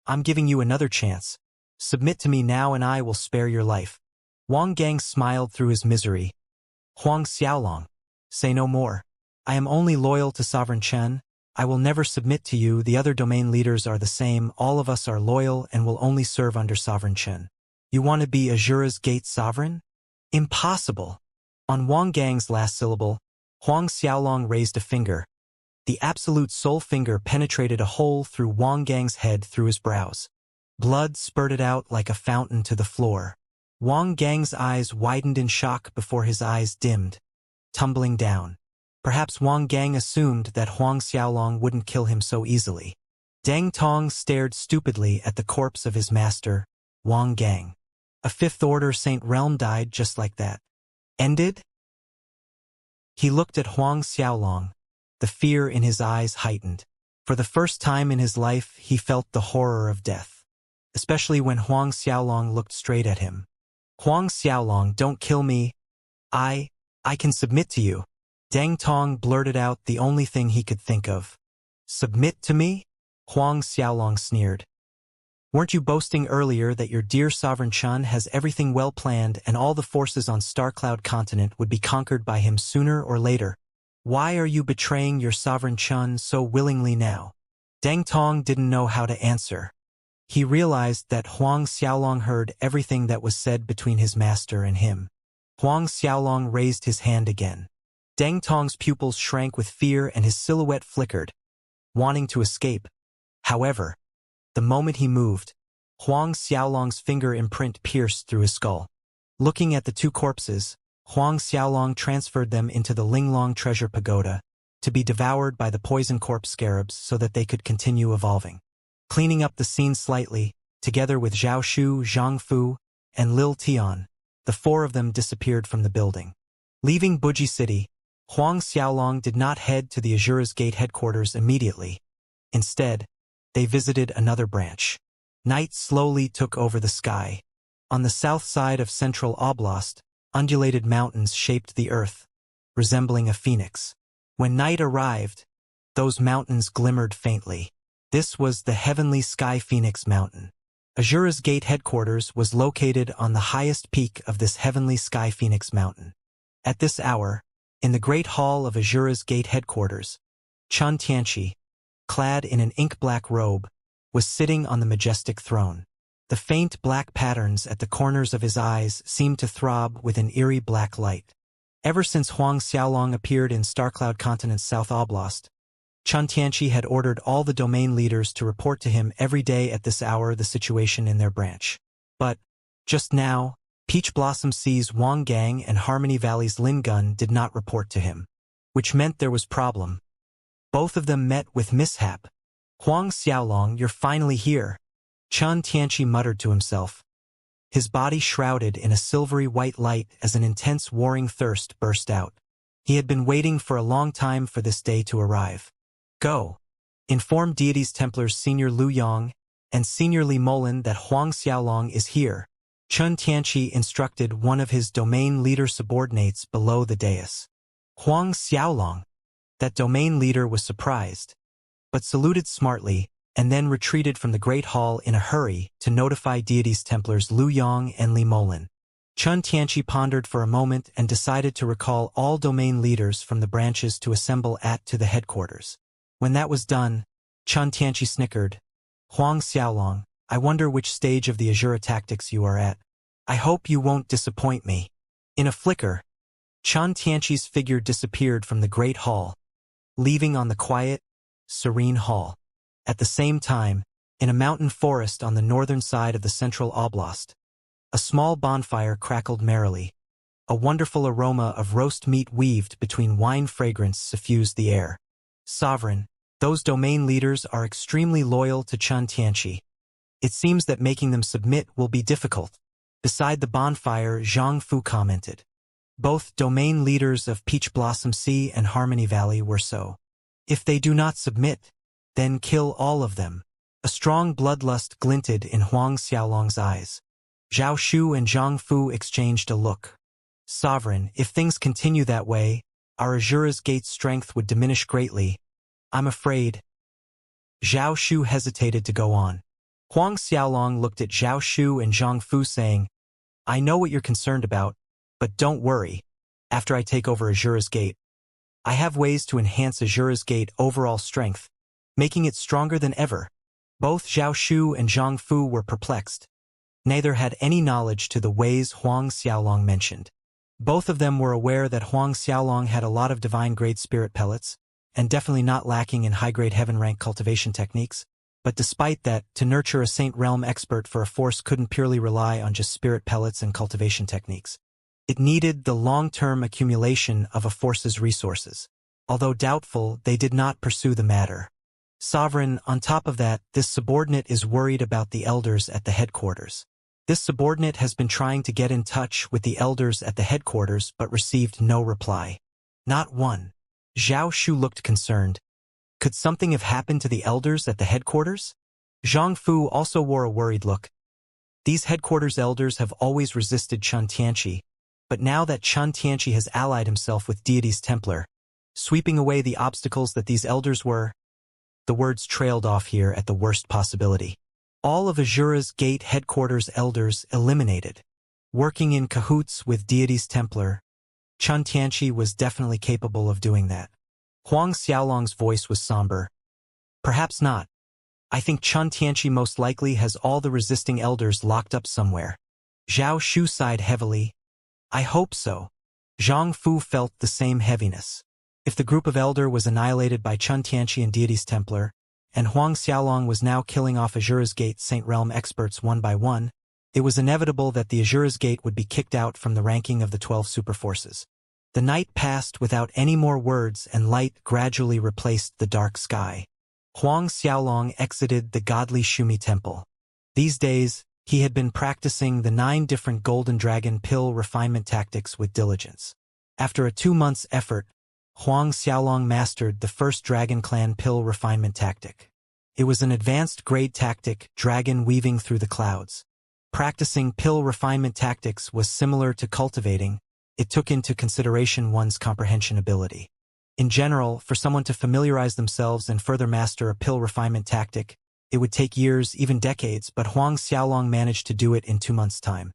I'm giving you another chance. Submit to me now and I will spare your life. Wang Gang smiled through his misery. Huang Xiaolong, say no more. I am only loyal to Sovereign Chen. I will never submit to you. The other domain leaders are the same. All of us are loyal and will only serve under Sovereign Chen. You want to be Azura's Gate sovereign? Impossible. On Wang Gang's last syllable, Huang Xiaolong raised a finger. The absolute soul finger penetrated a hole through Wang Gang's head through his brows. Blood spurted out like a fountain to the floor. Wang Gang's eyes widened in shock before his eyes dimmed, tumbling down. Perhaps Wang Gang assumed that Huang Xiaolong wouldn't kill him so easily. Deng Tong stared stupidly at the corpse of his master, Wang Gang. A Fifth Order Saint Realm died just like that. Ended? He looked at Huang Xiaolong. The fear in his eyes heightened. For the first time in his life, he felt the horror of death. Especially when Huang Xiaolong looked straight at him. Huang Xiaolong, don't kill me. I can submit to you. Deng Tong blurted out the only thing he could think of. Submit to me? Huang Xiaolong sneered. Weren't you boasting earlier that your dear Sovereign Chun has everything well planned and all the forces on Starcloud continent would be conquered by him sooner or later? Why are you betraying your Sovereign Chun so willingly now? Deng Tong didn't know how to answer. He realized that Huang Xiaolong heard everything that was said between his master and him. Huang Xiaolong raised his hand again. Deng Tong's pupils shrank with fear and his silhouette flickered, wanting to escape. However, the moment he moved, Huang Xiaolong's finger imprint pierced through his skull. Looking at the two corpses, Huang Xiaolong transferred them into the Linglong Treasure Pagoda, to be devoured by the poison corpse scarabs so that they could continue evolving. Cleaning up the scene slightly, together with Zhao Shu, Zhang Fu, and Lil Tian, the 4 of them disappeared from the building. Leaving Buji City, Huang Xiaolong did not head to the Azura's Gate headquarters immediately. Instead, they visited another branch. Night slowly took over the sky. On the south side of Central Oblast, undulated mountains shaped the earth, resembling a phoenix. When night arrived, those mountains glimmered faintly. This was the Heavenly Sky Phoenix Mountain. Azura's Gate headquarters was located on the highest peak of this Heavenly Sky Phoenix Mountain. At this hour, in the Great Hall of Azura's Gate headquarters, Chun Tianqi, clad in an ink-black robe, was sitting on the majestic throne. The faint black patterns at the corners of his eyes seemed to throb with an eerie black light. Ever since Huang Xiaolong appeared in Starcloud Continent's South Oblast, Chun Tianqi had ordered all the domain leaders to report to him every day at this hour the situation in their branch. But, just now, Peach Blossom Sea's Wang Gang and Harmony Valley's Lin Gun did not report to him, which meant there was problem. Both of them met with mishap. Huang Xiaolong, you're finally here, Chen Tianqi muttered to himself, his body shrouded in a silvery white light as an intense warring thirst burst out. He had been waiting for a long time for this day to arrive. Go. Inform Deities Templars Senior Lu Yong and Senior Li Molin that Huang Xiaolong is here. Chen Tianqi instructed one of his domain leader subordinates below the dais. Huang Xiaolong. That domain leader was surprised, but saluted smartly and then retreated from the Great Hall in a hurry to notify Deities Templars Lu Yong and Li Molin. Chen Tianqi pondered for a moment and decided to recall all domain leaders from the branches to assemble at the headquarters. When that was done, Chen Tianqi snickered. Huang Xiaolong, I wonder which stage of the Azura tactics you are at. I hope you won't disappoint me. In a flicker, Chen Tianqi's figure disappeared from the Great Hall, leaving on the quiet, serene hall. At the same time, in a mountain forest on the northern side of the central oblast, a small bonfire crackled merrily. A wonderful aroma of roast meat weaved between wine fragrance suffused the air. Sovereign, those domain leaders are extremely loyal to Chen Tianqi. It seems that making them submit will be difficult. Beside the bonfire, Zhang Fu commented. Both domain leaders of Peach Blossom Sea and Harmony Valley were so. If they do not submit, then kill all of them. A strong bloodlust glinted in Huang Xiaolong's eyes. Zhao Shu and Zhang Fu exchanged a look. Sovereign, if things continue that way, our Azura's Gate's strength would diminish greatly. I'm afraid. Zhao Shu hesitated to go on. Huang Xiaolong looked at Zhao Shu and Zhang Fu saying, I know what you're concerned about, but don't worry. After I take over Azura's Gate, I have ways to enhance Azura's Gate overall strength, making it stronger than ever. Both Zhao Shu and Zhang Fu were perplexed. Neither had any knowledge to the ways Huang Xiaolong mentioned. Both of them were aware that Huang Xiaolong had a lot of divine-grade spirit pellets, and definitely not lacking in high-grade heaven-rank cultivation techniques, but despite that, to nurture a Saint Realm expert for a force couldn't purely rely on just spirit pellets and cultivation techniques. It needed the long-term accumulation of a force's resources. Although doubtful, they did not pursue the matter. Sovereign, on top of that, this subordinate is worried about the elders at the headquarters. This subordinate has been trying to get in touch with the elders at the headquarters but received no reply. Not one. Zhao Shu looked concerned. Could something have happened to the elders at the headquarters? Zhang Fu also wore a worried look. These headquarters elders have always resisted Chen Tianqi, but now that Chen Tianqi has allied himself with Deities Templar, sweeping away the obstacles that these elders were, the words trailed off here at the worst possibility. All of Azura's Gate headquarters elders eliminated. Working in cahoots with Deities Templar, Chen Tianqi was definitely capable of doing that. Huang Xiaolong's voice was somber. Perhaps not. I think Chen Tianqi most likely has all the resisting elders locked up somewhere. Zhao Shu sighed heavily. I hope so. Zhang Fu felt the same heaviness. If the group of elder was annihilated by Chen Tianqi and Deities Templar, and Huang Xiaolong was now killing off Azura's Gate Saint Realm experts one by one, it was inevitable that the Azura's Gate would be kicked out from the ranking of the 12 superforces. The night passed without any more words and light gradually replaced the dark sky. Huang Xiaolong exited the godly Shumi Temple. These days, he had been practicing the 9 different Golden Dragon pill refinement tactics with diligence. After a 2 months' effort, Huang Xiaolong mastered the first Dragon Clan pill refinement tactic. It was an advanced grade tactic, dragon weaving through the clouds. Practicing pill refinement tactics was similar to cultivating. It took into consideration one's comprehension ability. In general, for someone to familiarize themselves and further master a pill refinement tactic, it would take years, even decades, but Huang Xiaolong managed to do it in 2 months' time.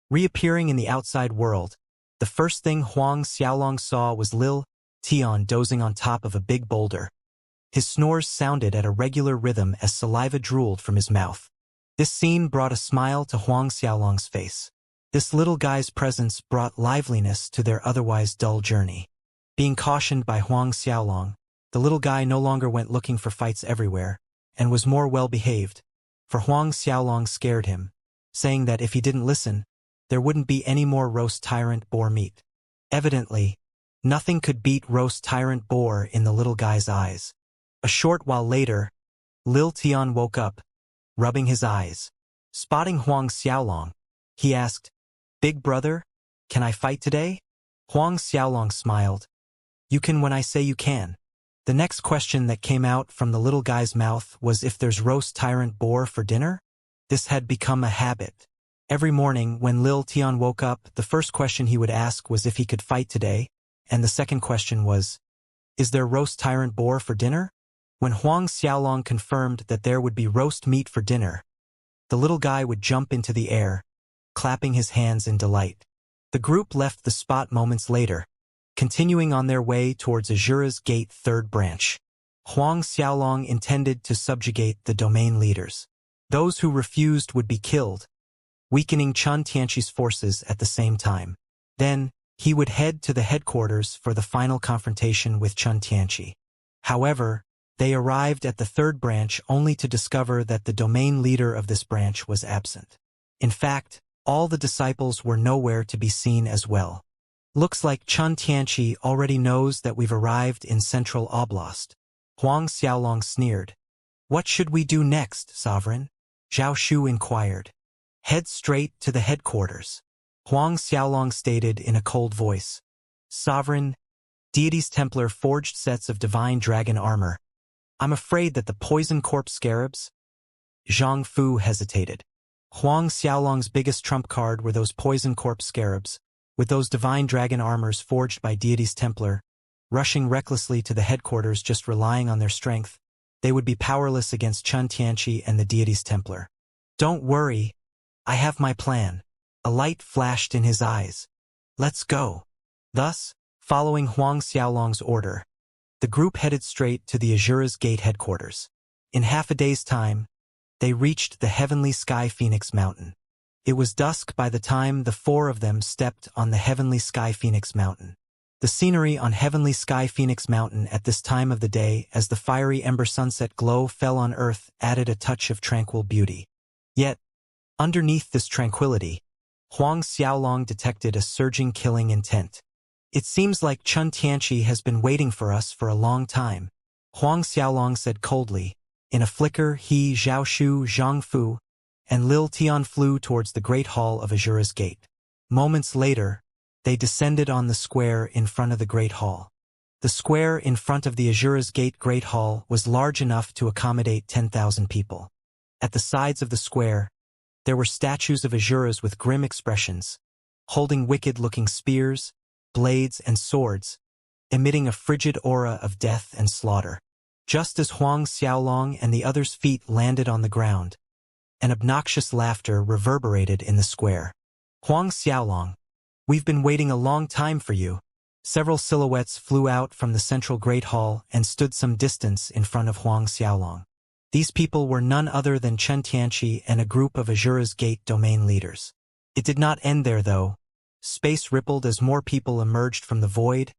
Reappearing in the outside world, the first thing Huang Xiaolong saw was Lil Tian dozing on top of a big boulder. His snores sounded at a regular rhythm as saliva drooled from his mouth. This scene brought a smile to Huang Xiaolong's face. This little guy's presence brought liveliness to their otherwise dull journey. Being cautioned by Huang Xiaolong, the little guy no longer went looking for fights everywhere, and was more well-behaved, for Huang Xiaolong scared him, saying that if he didn't listen, there wouldn't be any more roast tyrant boar meat. Evidently, nothing could beat roast tyrant boar in the little guy's eyes. A short while later, Lil Tian woke up, rubbing his eyes. Spotting Huang Xiaolong, he asked, "Big brother, can I fight today?" Huang Xiaolong smiled. "You can when I say you can." The next question that came out from the little guy's mouth was if there's roast tyrant boar for dinner? This had become a habit. Every morning when Lil Tian woke up, the first question he would ask was if he could fight today, and the second question was, "Is there roast tyrant boar for dinner?" When Huang Xiaolong confirmed that there would be roast meat for dinner, the little guy would jump into the air, clapping his hands in delight. The group left the spot moments later, continuing on their way towards Azura's Gate third branch. Huang Xiaolong intended to subjugate the domain leaders. Those who refused would be killed, weakening Chun Tianqi's forces at the same time. Then, he would head to the headquarters for the final confrontation with Chun Tianqi. However, they arrived at the third branch only to discover that the domain leader of this branch was absent. In fact, all the disciples were nowhere to be seen as well. "Looks like Chun Tianqi already knows that we've arrived in Central Oblast." Huang Xiaolong sneered. "What should we do next, Sovereign?" Zhao Shu inquired. "Head straight to the headquarters," Huang Xiaolong stated in a cold voice. "Sovereign, Deity's Templar forged sets of divine dragon armor. I'm afraid that the poison corpse scarabs—" Zhang Fu hesitated. Huang Xiaolong's biggest trump card were those poison corpse scarabs, with those divine dragon armors forged by Deity's Templar, rushing recklessly to the headquarters just relying on their strength. They would be powerless against Chun Tianqi and the Deity's Templar. "Don't worry, I have my plan." A light flashed in his eyes. "Let's go." Thus, following Huang Xiaolong's order, the group headed straight to the Azura's Gate headquarters. In half a day's time, they reached the Heavenly Sky Phoenix Mountain. It was dusk by the time the four of them stepped on the Heavenly Sky Phoenix Mountain. The scenery on Heavenly Sky Phoenix Mountain at this time of the day as the fiery ember sunset glow fell on Earth added a touch of tranquil beauty. Yet, underneath this tranquility, Huang Xiaolong detected a surging killing intent. "It seems like Chun Tianqi has been waiting for us for a long time," Huang Xiaolong said coldly. In a flicker, he, Zhao Shu, Zhang Fu, and Lil Tian flew towards the Great Hall of Azura's Gate. Moments later, they descended on the square in front of the Great Hall. The square in front of the Azura's Gate Great Hall was large enough to accommodate 10,000 people. At the sides of the square, there were statues of Azuras with grim expressions, holding wicked-looking spears, blades, and swords, emitting a frigid aura of death and slaughter. Just as Huang Xiaolong and the others' feet landed on the ground, an obnoxious laughter reverberated in the square. "Huang Xiaolong, we've been waiting a long time for you." Several silhouettes flew out from the central Great Hall and stood some distance in front of Huang Xiaolong. These people were none other than Chun Tianqi and a group of Azura's Gate domain leaders. It did not end there, though. Space rippled as more people emerged from the void,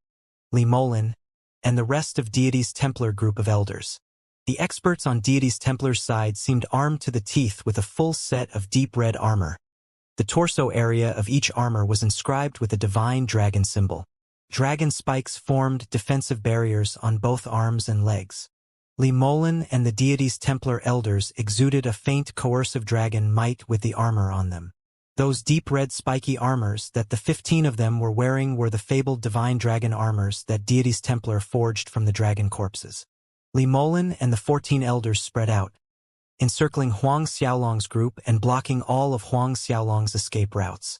Li Molin, and the rest of Deity's Templar group of elders. The experts on Deity's Templar's side seemed armed to the teeth with a full set of deep red armor. The torso area of each armor was inscribed with a divine dragon symbol. Dragon spikes formed defensive barriers on both arms and legs. Li Molin and the Deity's Templar elders exuded a faint coercive dragon might with the armor on them. Those deep red spiky armors that the 15 of them were wearing were the fabled divine dragon armors that Deity's Templar forged from the dragon corpses. Li Molin and the 14 elders spread out, encircling Huang Xiaolong's group and blocking all of Huang Xiaolong's escape routes.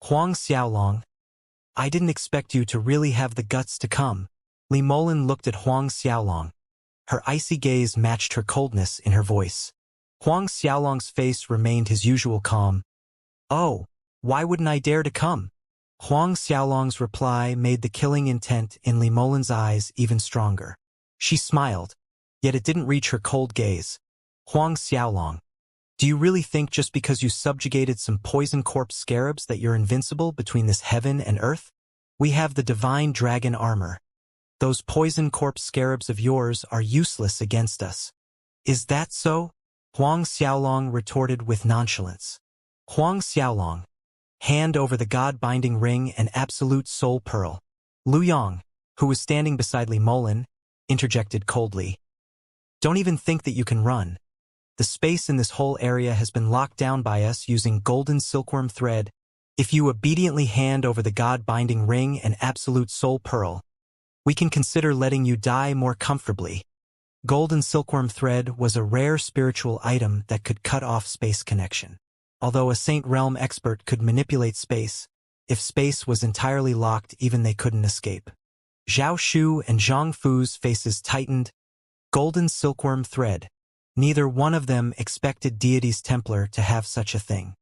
"Huang Xiaolong, I didn't expect you to really have the guts to come." Li Molin looked at Huang Xiaolong. Her icy gaze matched her coldness in her voice. Huang Xiaolong's face remained his usual calm. "Oh, why wouldn't I dare to come?" Huang Xiaolong's reply made the killing intent in Li Molin's eyes even stronger. She smiled, yet it didn't reach her cold gaze. "Huang Xiaolong, do you really think just because you subjugated some poison corpse scarabs that you're invincible between this heaven and earth? We have the divine dragon armor. Those poison corpse scarabs of yours are useless against us." "Is that so?" Huang Xiaolong retorted with nonchalance. "Huang Xiaolong, Hand over the God-binding ring and absolute soul pearl. Lu Yang, who was standing beside Li Molan, interjected coldly. Don't even think that you can run. The space in this whole area has been locked down by us using golden silkworm thread. If you obediently hand over the God-binding ring and absolute soul pearl, we can consider letting you die more comfortably. Golden silkworm thread was a rare spiritual item that could cut off space connection. Although a Saint Realm expert could manipulate space, if space was entirely locked, even they couldn't escape. Zhao Shu and Zhang Fu's faces tightened. Golden silkworm thread. Neither one of them expected Deity's Templar to have such a thing.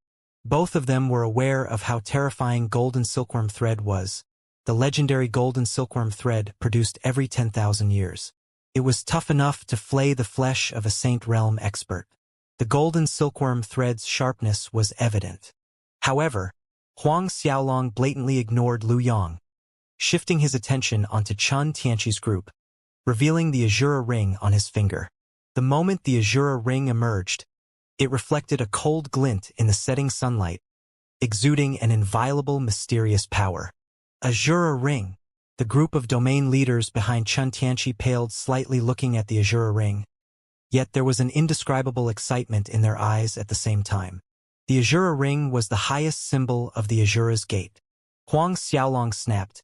Both of them were aware of how terrifying golden silkworm thread was. The legendary golden silkworm thread produced every 10,000 years. It was tough enough to flay the flesh of a Saint Realm expert. The golden silkworm thread's sharpness was evident. However, Huang Xiaolong blatantly ignored Lu Yang, shifting his attention onto Chen Tianqi's group, revealing the Azura ring on his finger. The moment the Azura ring emerged, it reflected a cold glint in the setting sunlight, exuding an inviolable, mysterious power. Azura ring. The group of domain leaders behind Chen Tianqi paled slightly, looking at the Azura ring. Yet there was an indescribable excitement in their eyes at the same time. The Azura ring was the highest symbol of the Azura's gate. Huang Xiaolong snapped.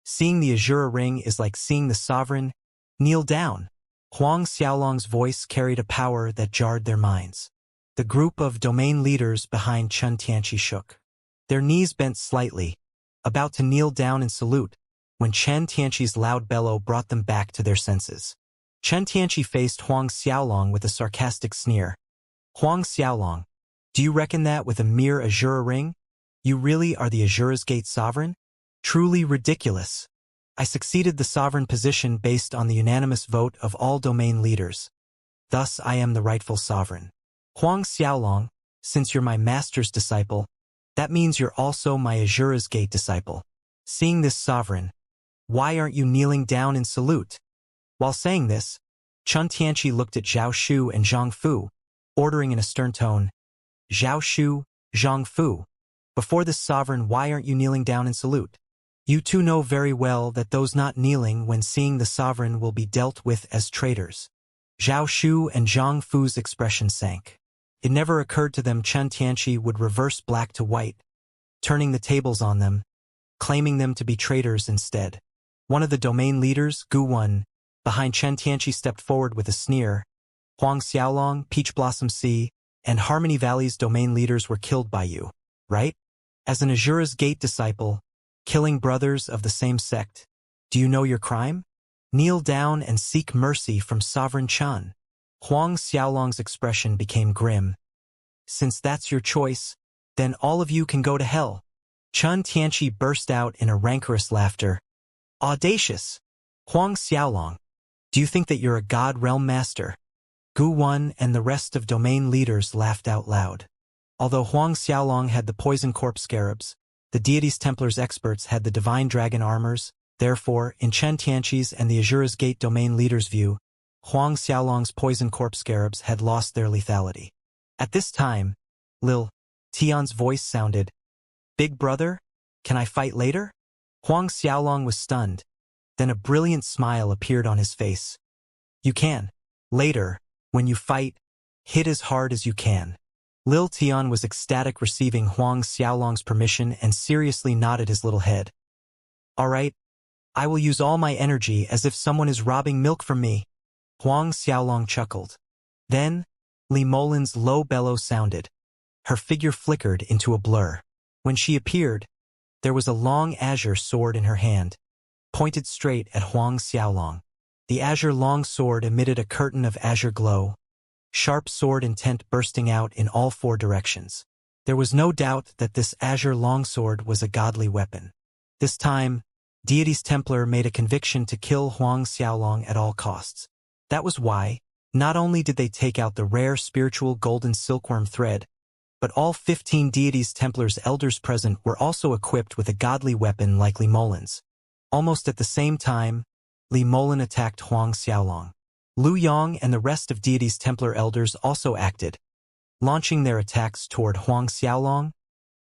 Seeing the Azura ring is like seeing the sovereign. Kneel down. Huang Xiaolong's voice carried a power that jarred their minds. The group of domain leaders behind Chen Tianqi shook. Their knees bent slightly, about to kneel down in salute, when Chen Tianqi's loud bellow brought them back to their senses. Chen Tianqi faced Huang Xiaolong with a sarcastic sneer. Huang Xiaolong, do you reckon that with a mere Azura ring, you really are the Azura's gate sovereign? Truly ridiculous. I succeeded the sovereign position based on the unanimous vote of all domain leaders. Thus I am the rightful sovereign. Huang Xiaolong, since you're my master's disciple, that means you're also my Azura's gate disciple. Seeing this sovereign, why aren't you kneeling down in salute? While saying this, Chen Tianqi looked at Zhao Shu and Zhang Fu, ordering in a stern tone, Zhao Shu, Zhang Fu, before this sovereign, why aren't you kneeling down in salute? You two know very well that those not kneeling when seeing the sovereign will be dealt with as traitors. Zhao Shu and Zhang Fu's expression sank. It never occurred to them Chen Tianqi would reverse black to white, turning the tables on them, claiming them to be traitors instead. One of the domain leaders, Gu Wen, behind Chen Tianqi stepped forward with a sneer. Huang Xiaolong, Peach Blossom Sea, and Harmony Valley's domain leaders were killed by you, right? As an Azura's gate disciple, killing brothers of the same sect, do you know your crime? Kneel down and seek mercy from Sovereign Chen. Huang Xiaolong's expression became grim. Since that's your choice, then all of you can go to hell. Chen Tianqi burst out in a rancorous laughter. Audacious! Huang Xiaolong, do you think that you're a God Realm Master? Gu Wen and the rest of domain leaders laughed out loud. Although Huang Xiaolong had the poison corpse scarabs, the Deity's Templars experts had the divine dragon armors. Therefore, in Chen Tianqi's and the Azura's Gate domain leaders' view, Huang Xiaolong's poison corpse scarabs had lost their lethality. At this time, Lil Tian's voice sounded, Big brother, can I fight later? Huang Xiaolong was stunned. Then a brilliant smile appeared on his face. You can. Later, when you fight, hit as hard as you can. Lil Tian was ecstatic receiving Huang Xiaolong's permission and seriously nodded his little head. All right, I will use all my energy as if someone is robbing milk from me. Huang Xiaolong chuckled. Then, Li Molan's low bellow sounded. Her figure flickered into a blur. When she appeared, there was a long azure sword in her hand, pointed straight at Huang Xiaolong. The azure long sword emitted a curtain of azure glow, sharp sword intent bursting out in all four directions. There was no doubt that this azure longsword was a godly weapon. This time, Deity's Templar made a conviction to kill Huang Xiaolong at all costs. That was why, not only did they take out the rare spiritual golden silkworm thread, but all 15 Deity's Templars elders present were also equipped with a godly weapon like Li Molan's. Almost at the same time, Li Molan attacked Huang Xiaolong. Lu Yang and the rest of Deity's Templar elders also acted, launching their attacks toward Huang Xiaolong,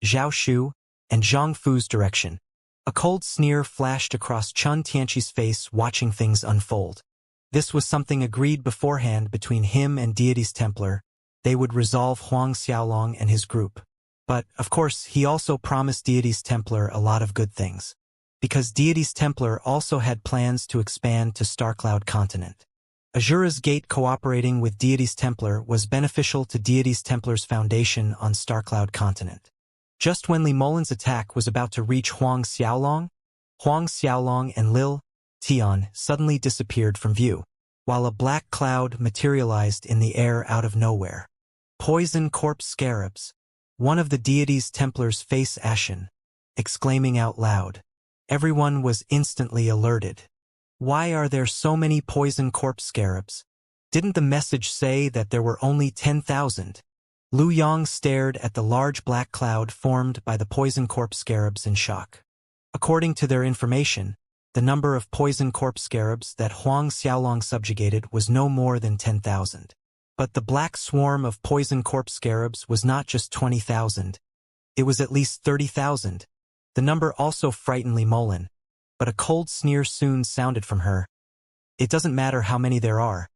Zhao Shu, and Zhang Fu's direction. A cold sneer flashed across Chun Tianqi's face watching things unfold. This was something agreed beforehand between him and Deity's Templar. They would resolve Huang Xiaolong and his group. But, of course, he also promised Deity's Templar a lot of good things. Because Deity's Templar also had plans to expand to Starcloud Continent. Azura's Gate cooperating with Deity's Templar was beneficial to Deity's Templar's foundation on Starcloud Continent. Just when Li Molin's attack was about to reach Huang Xiaolong and Lil Tian suddenly disappeared from view, while a black cloud materialized in the air out of nowhere. Poison corpse scarabs. One of the Deity's Templars' face ashen, exclaiming out loud. Everyone was instantly alerted. Why are there so many poison corpse scarabs? Didn't the message say that there were only 10,000? Lu Yang stared at the large black cloud formed by the poison corpse scarabs in shock. According to their information, the number of poison corpse scarabs that Huang Xiaolong subjugated was no more than 10,000. But the black swarm of poison corpse scarabs was not just 20,000. It was at least 30,000. The number also frightened Li Molin, but a cold sneer soon sounded from her. It doesn't matter how many there are.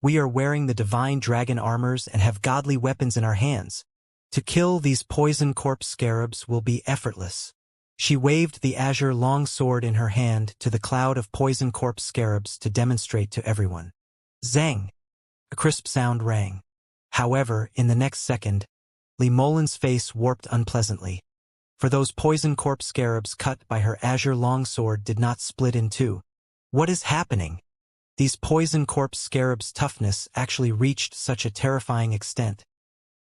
We are wearing the divine dragon armors and have godly weapons in our hands. To kill these poison corpse scarabs will be effortless. She waved the azure longsword in her hand to the cloud of poison corpse scarabs to demonstrate to everyone. Zang! A crisp sound rang. However, in the next second, Li Molin's face warped unpleasantly. For those poison corpse scarabs cut by her azure longsword did not split in two. What is happening? These poison corpse scarabs' toughness actually reached such a terrifying extent.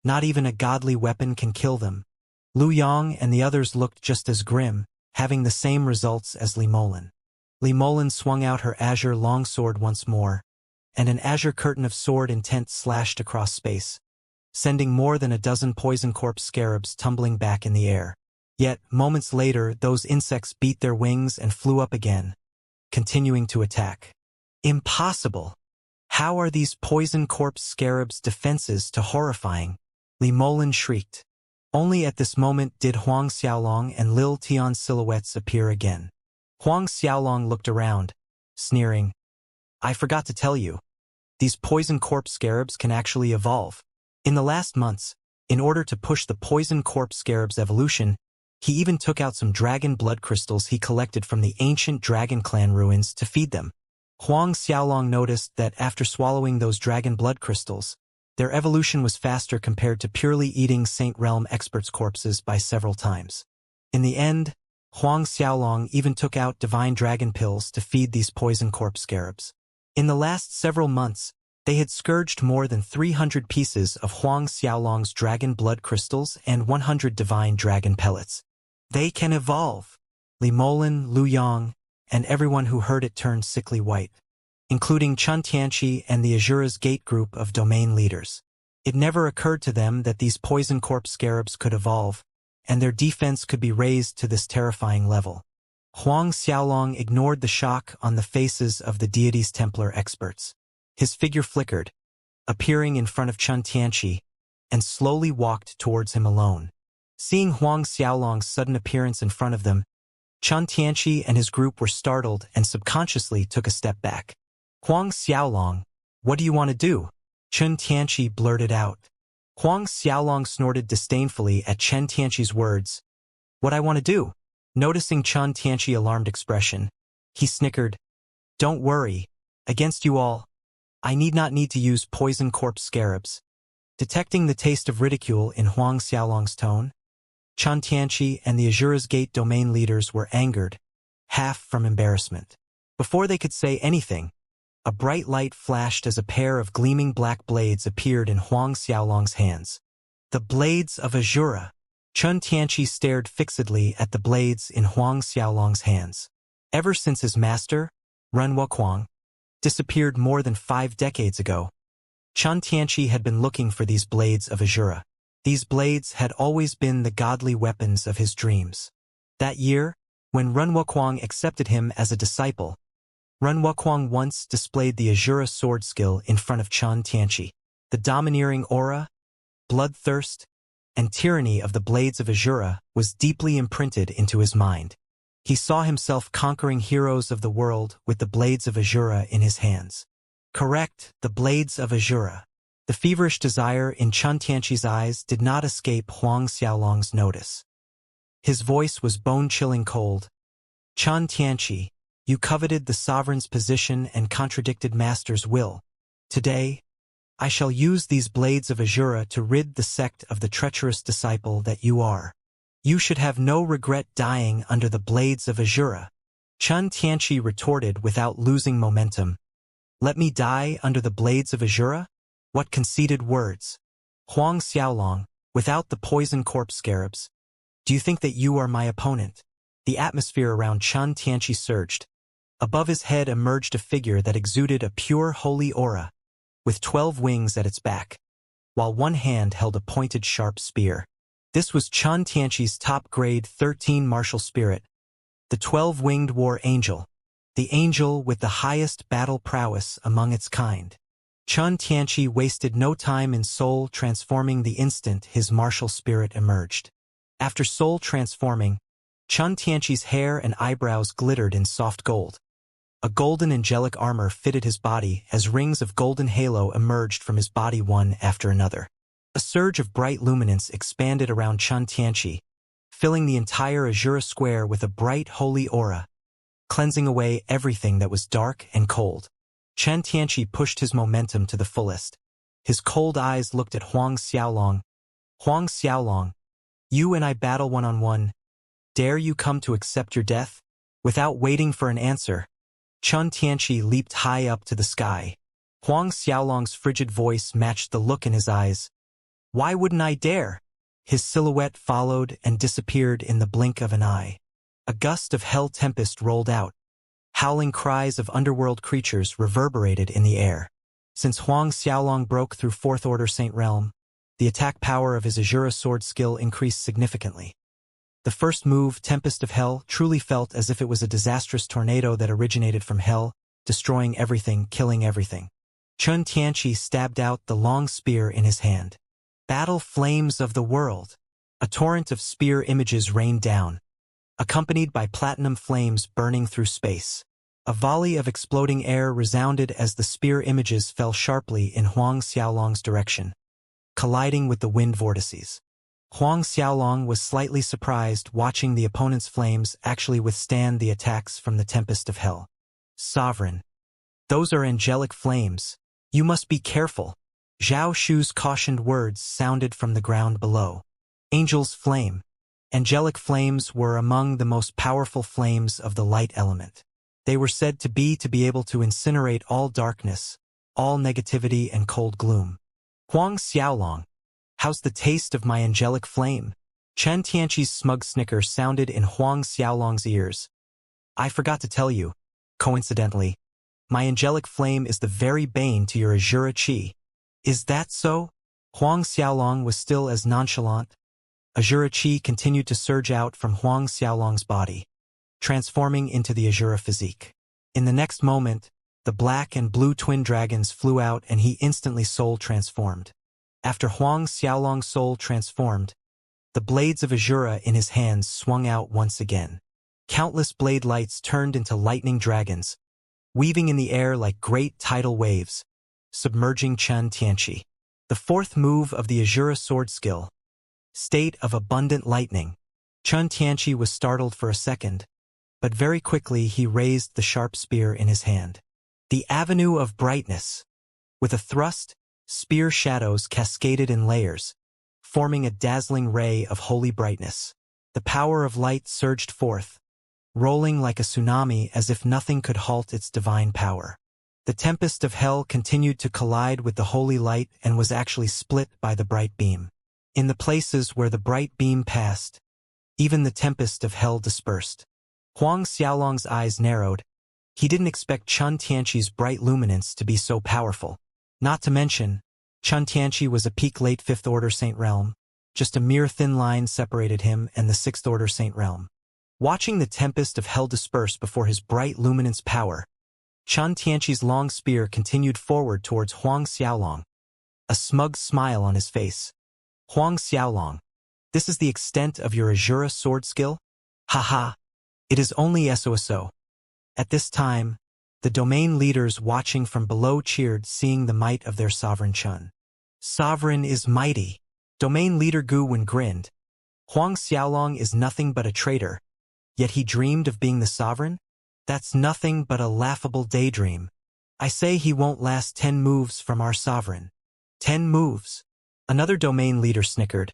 Not even a godly weapon can kill them. Lu Yang and the others looked just as grim, having the same results as Li Molin. Li Molin swung out her azure longsword once more, and an azure curtain of sword intent slashed across space, sending more than a dozen poison corpse scarabs tumbling back in the air. Yet, moments later, those insects beat their wings and flew up again, continuing to attack. Impossible! How are these poison corpse scarabs' defenses to horrifying? Li Molin shrieked. Only at this moment did Huang Xiaolong and Lil Tian's silhouettes appear again. Huang Xiaolong looked around, sneering. I forgot to tell you. These poison corpse scarabs can actually evolve. In the last months, in order to push the poison corpse scarab's evolution, he even took out some dragon blood crystals he collected from the ancient dragon clan ruins to feed them. Huang Xiaolong noticed that after swallowing those dragon blood crystals, their evolution was faster compared to purely eating Saint Realm experts' corpses by several times. In the end, Huang Xiaolong even took out divine dragon pills to feed these poison corpse scarabs. In the last several months, they had scourged more than 300 pieces of Huang Xiaolong's dragon blood crystals and 100 divine dragon pellets. They can evolve. Li Molin, Lu Yang, and everyone who heard it turned sickly white, including Chun Tianqi and the Azura's Gate group of domain leaders. It never occurred to them that these poison corpse scarabs could evolve, and their defense could be raised to this terrifying level. Huang Xiaolong ignored the shock on the faces of the deity's Templar experts. His figure flickered, appearing in front of Chun Tianqi, and slowly walked towards him alone. Seeing Huang Xiaolong's sudden appearance in front of them, Chun Tianqi and his group were startled and subconsciously took a step back. Huang Xiaolong, what do you want to do? Chun Tianqi blurted out. Huang Xiaolong snorted disdainfully at Chun Tianqi's words. What I want to do? Noticing Chun Tianqi's alarmed expression, he snickered. Don't worry. Against you all, I need not to use poison corpse scarabs. Detecting the taste of ridicule in Huang Xiaolong's tone, Chun Tianqi and the Azura's Gate domain leaders were angered, half from embarrassment. Before they could say anything, a bright light flashed as a pair of gleaming black blades appeared in Huang Xiaolong's hands. The blades of Azura. Chun Tianqi stared fixedly at the blades in Huang Xiaolong's hands. Ever since his master, Ren Wuquang, disappeared more than 5 decades ago, Chun Tianqi had been looking for these blades of Azura. These blades had always been the godly weapons of his dreams. That year, when Ren Wuquang accepted him as a disciple, Ren Wuquang once displayed the Azura sword skill in front of Chun Tianqi. The domineering aura, bloodthirst, and tyranny of the blades of Azura was deeply imprinted into his mind. He saw himself conquering heroes of the world with the blades of Azura in his hands. Correct, the blades of Azura. The feverish desire in Chen Tianqi's eyes did not escape Huang Xiaolong's notice. His voice was bone-chilling cold. Chen Tianqi, you coveted the sovereign's position and contradicted master's will. Today, I shall use these blades of Azura to rid the sect of the treacherous disciple that you are. You should have no regret dying under the blades of Azura. Chen Tianqi retorted without losing momentum. Let me die under the blades of Azura? What conceited words. Huang Xiaolong, without the poison corpse scarabs. Do you think that you are my opponent? The atmosphere around Chen Tianqi surged. Above his head emerged a figure that exuded a pure holy aura, with 12 wings at its back, while one hand held a pointed sharp spear. This was Chen Tianqi's top-grade 13 martial spirit, the 12-winged war angel, the angel with the highest battle prowess among its kind. Chen Tianqi wasted no time in soul transforming the instant his martial spirit emerged. After soul transforming, Chen Tianqi's hair and eyebrows glittered in soft gold. A golden angelic armor fitted his body as rings of golden halo emerged from his body one after another. A surge of bright luminance expanded around Chen Tianqi, filling the entire Azura square with a bright holy aura, cleansing away everything that was dark and cold. Chen Tianqi pushed his momentum to the fullest. His cold eyes looked at Huang Xiaolong. Huang Xiaolong, you and I battle one-on-one. Dare you come to accept your death? Without waiting for an answer, Chen Tianqi leaped high up to the sky. Huang Xiaolong's frigid voice matched the look in his eyes. Why wouldn't I dare? His silhouette followed and disappeared in the blink of an eye. A gust of hell tempest rolled out. Howling cries of underworld creatures reverberated in the air. Since Huang Xiaolong broke through Fourth Order Saint Realm, the attack power of his Azura sword skill increased significantly. The first move, Tempest of Hell, truly felt as if it was a disastrous tornado that originated from hell, destroying everything, killing everything. Chen Tianqi stabbed out the long spear in his hand. Battle flames of the world. A torrent of spear images rained down, accompanied by platinum flames burning through space. A volley of exploding air resounded as the spear images fell sharply in Huang Xiaolong's direction, colliding with the wind vortices. Huang Xiaolong was slightly surprised watching the opponent's flames actually withstand the attacks from the Tempest of Hell. Sovereign. Those are angelic flames. You must be careful. Zhao Shu's cautioned words sounded from the ground below. Angel's flame. Angelic flames were among the most powerful flames of the light element. They were said to be able to incinerate all darkness, all negativity and cold gloom. Huang Xiaolong, how's the taste of my angelic flame? Chen Tianqi's smug snicker sounded in Huang Xiaolong's ears. I forgot to tell you, coincidentally, my angelic flame is the very bane to your Azura Qi. Is that so? Huang Xiaolong was still as nonchalant. Azura Qi continued to surge out from Huang Xiaolong's body, transforming into the Azura physique. In the next moment, the black and blue twin dragons flew out and he instantly soul transformed. After Huang Xiaolong's soul transformed, the blades of Azura in his hands swung out once again. Countless blade lights turned into lightning dragons, weaving in the air like great tidal waves, submerging Chen Tianqi. The fourth move of the Azura sword skill, State of Abundant Lightning. Chen Tianqi was startled for a second, but very quickly he raised the sharp spear in his hand. The Avenue of Brightness. With a thrust, spear shadows cascaded in layers, forming a dazzling ray of holy brightness. The power of light surged forth, rolling like a tsunami as if nothing could halt its divine power. The Tempest of Hell continued to collide with the holy light and was actually split by the bright beam. In the places where the bright beam passed, even the Tempest of Hell dispersed. Huang Xiaolong's eyes narrowed. He didn't expect Chen Tianqi's bright luminance to be so powerful. Not to mention, Chen Tianqi was a peak late Fifth Order Saint Realm. Just a mere thin line separated him and the Sixth Order Saint Realm. Watching the Tempest of Hell disperse before his bright luminance power, Chen Tianqi's long spear continued forward towards Huang Xiaolong, a smug smile on his face. Huang Xiaolong, This is the extent of your Azura sword skill? Haha. It is only SOSO. At this time, the domain leaders watching from below cheered, seeing the might of their sovereign Chun. Sovereign is mighty. Domain leader Gu Wen grinned. Huang Xiaolong is nothing but a traitor, yet he dreamed of being the sovereign? That's nothing but a laughable daydream. I say he won't last 10 moves from our sovereign. 10 moves. Another domain leader snickered.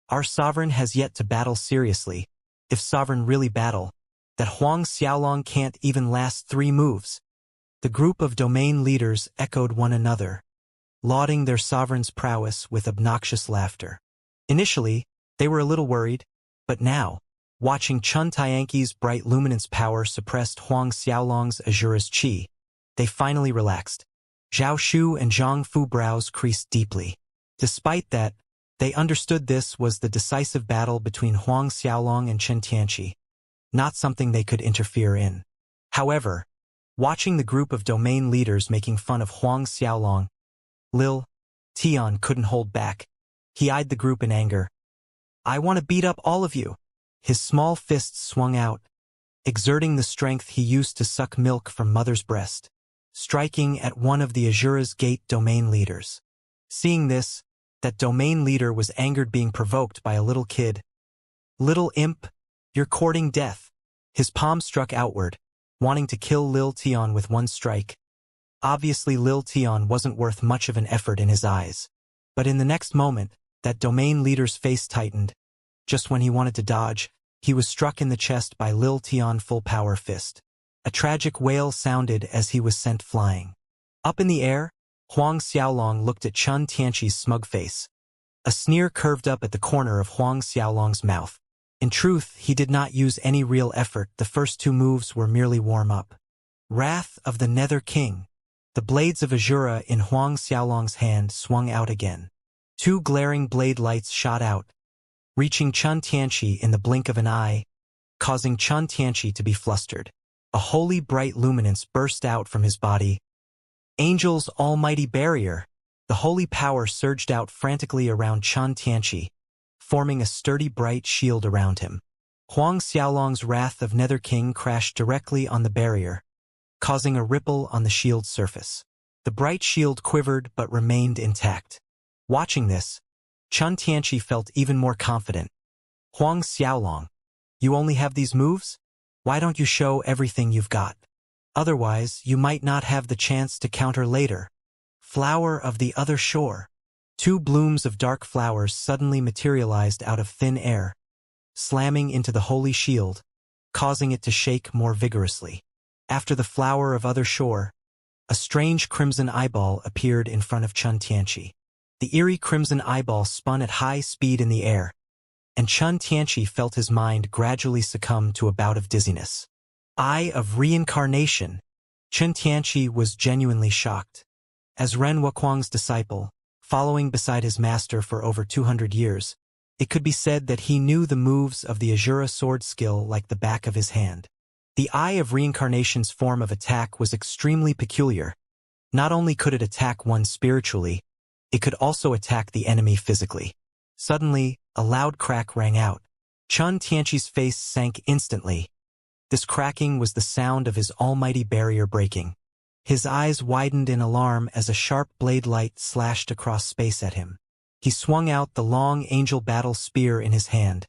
Our sovereign has yet to battle seriously. If sovereign really battle, that Huang Xiaolong can't even last 3 moves. The group of domain leaders echoed one another, lauding their sovereign's prowess with obnoxious laughter. Initially, they were a little worried, but now, watching Chun Tianqi's bright luminance power suppressed Huang Xiaolong's Azura's chi, they finally relaxed. Zhao Shu and Zhang Fu brows creased deeply. Despite that, they understood this was the decisive battle between Huang Xiaolong and Chen Tianqi, not something they could interfere in. However, watching the group of domain leaders making fun of Huang Xiaolong, Lil Tian couldn't hold back. He eyed the group in anger. I want to beat up all of you. His small fists swung out, exerting the strength he used to suck milk from mother's breast, striking at one of the Azura's gate domain leaders. Seeing this, that domain leader was angered, being provoked by a little kid. Little imp, you're courting death. His palm struck outward, wanting to kill Lil Tian with one strike. Obviously Lil Tian wasn't worth much of an effort in his eyes. But in the next moment, that domain leader's face tightened. Just when he wanted to dodge, he was struck in the chest by Lil Tian's full-power fist. A tragic wail sounded as he was sent flying. Up in the air, Huang Xiaolong looked at Chun Tianqi's smug face. A sneer curved up at the corner of Huang Xiaolong's mouth. In truth, he did not use any real effort. The first 2 moves were merely warm-up. Wrath of the Nether King. The blades of Azura in Huang Xiaolong's hand swung out again. 2 glaring blade lights shot out, reaching Chun Tianqi in the blink of an eye, causing Chun Tianqi to be flustered. A holy bright luminance burst out from his body. Angel's almighty barrier. The holy power surged out frantically around Chun Tianqi, forming a sturdy bright shield around him. Huang Xiaolong's Wrath of Nether King crashed directly on the barrier, causing a ripple on the shield's surface. The bright shield quivered but remained intact. Watching this, Chun Tianqi felt even more confident. Huang Xiaolong, you only have these moves? Why don't you show everything you've got? Otherwise, you might not have the chance to counter later. Flower of the other shore. 2 blooms of dark flowers suddenly materialized out of thin air, slamming into the holy shield, causing it to shake more vigorously. After the flower of other shore, a strange crimson eyeball appeared in front of Chun Tianqi. The eerie crimson eyeball spun at high speed in the air, and Chun Tianqi felt his mind gradually succumb to a bout of dizziness. Eye of Reincarnation. Chun Tianqi was genuinely shocked. As Ren Wuquang's disciple, following beside his master for over 200 years, it could be said that he knew the moves of the Azura sword skill like the back of his hand. The Eye of Reincarnation's form of attack was extremely peculiar. Not only could it attack one spiritually, it could also attack the enemy physically. Suddenly, a loud crack rang out. Chun Tianqi's face sank instantly. This cracking was the sound of his almighty barrier breaking. His eyes widened in alarm as a sharp blade light slashed across space at him. He swung out the long angel battle spear in his hand,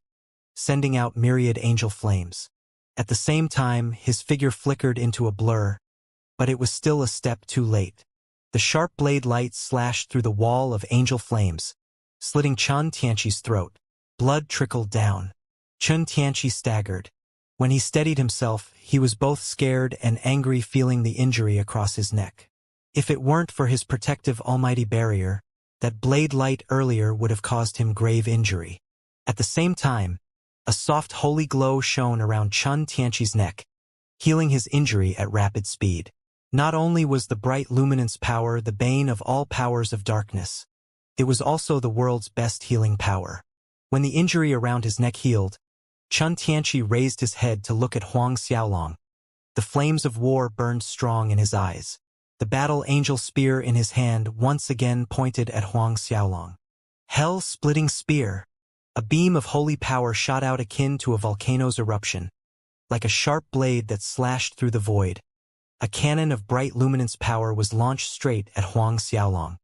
sending out myriad angel flames. At the same time, his figure flickered into a blur, but it was still a step too late. The sharp blade light slashed through the wall of angel flames, slitting Chun Tianqi's throat. Blood trickled down. Chun Tianqi staggered. When he steadied himself, he was both scared and angry, feeling the injury across his neck. If it weren't for his protective almighty barrier, that blade light earlier would have caused him grave injury. At the same time, a soft holy glow shone around Chun Tianqi's neck, healing his injury at rapid speed. Not only was the bright luminance power the bane of all powers of darkness, it was also the world's best healing power. When the injury around his neck healed, Chun Tianqi raised his head to look at Huang Xiaolong. The flames of war burned strong in his eyes. The battle angel spear in his hand once again pointed at Huang Xiaolong. Hell-splitting spear. A beam of holy power shot out akin to a volcano's eruption, like a sharp blade that slashed through the void. A cannon of bright luminance power was launched straight at Huang Xiaolong.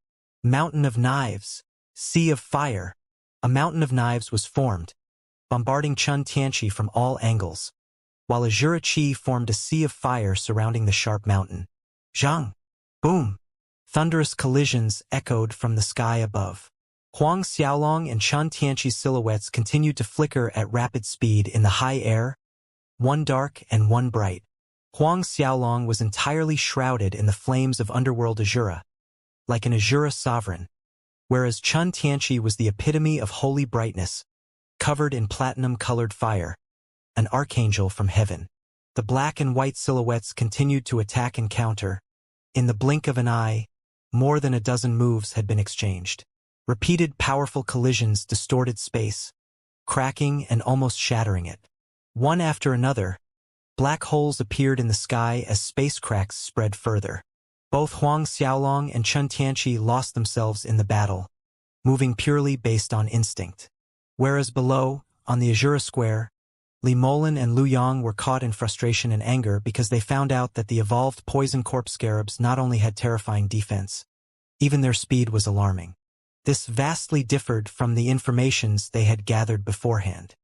Mountain of knives, sea of fire. A mountain of knives was formed, bombarding Chun Tianqi from all angles, while Azura Qi formed a sea of fire surrounding the sharp mountain. Zhang! Boom! Thunderous collisions echoed from the sky above. Huang Xiaolong and Chun Tianqi's silhouettes continued to flicker at rapid speed in the high air, one dark and one bright. Huang Xiaolong was entirely shrouded in the flames of underworld Azura, like an Azura sovereign, whereas Chun Tianqi was the epitome of holy brightness, covered in platinum-colored fire, an archangel from heaven. The black and white silhouettes continued to attack and counter. In the blink of an eye, more than a dozen moves had been exchanged. Repeated powerful collisions distorted space, cracking and almost shattering it. One after another, black holes appeared in the sky as space cracks spread further. Both Huang Xiaolong and Chun Tianqi lost themselves in the battle, moving purely based on instinct. Whereas below, on the Azura Square, Li Molan and Lu Yang were caught in frustration and anger because they found out that the evolved poison corpse scarabs not only had terrifying defense, even their speed was alarming. This vastly differed from the informations they had gathered beforehand.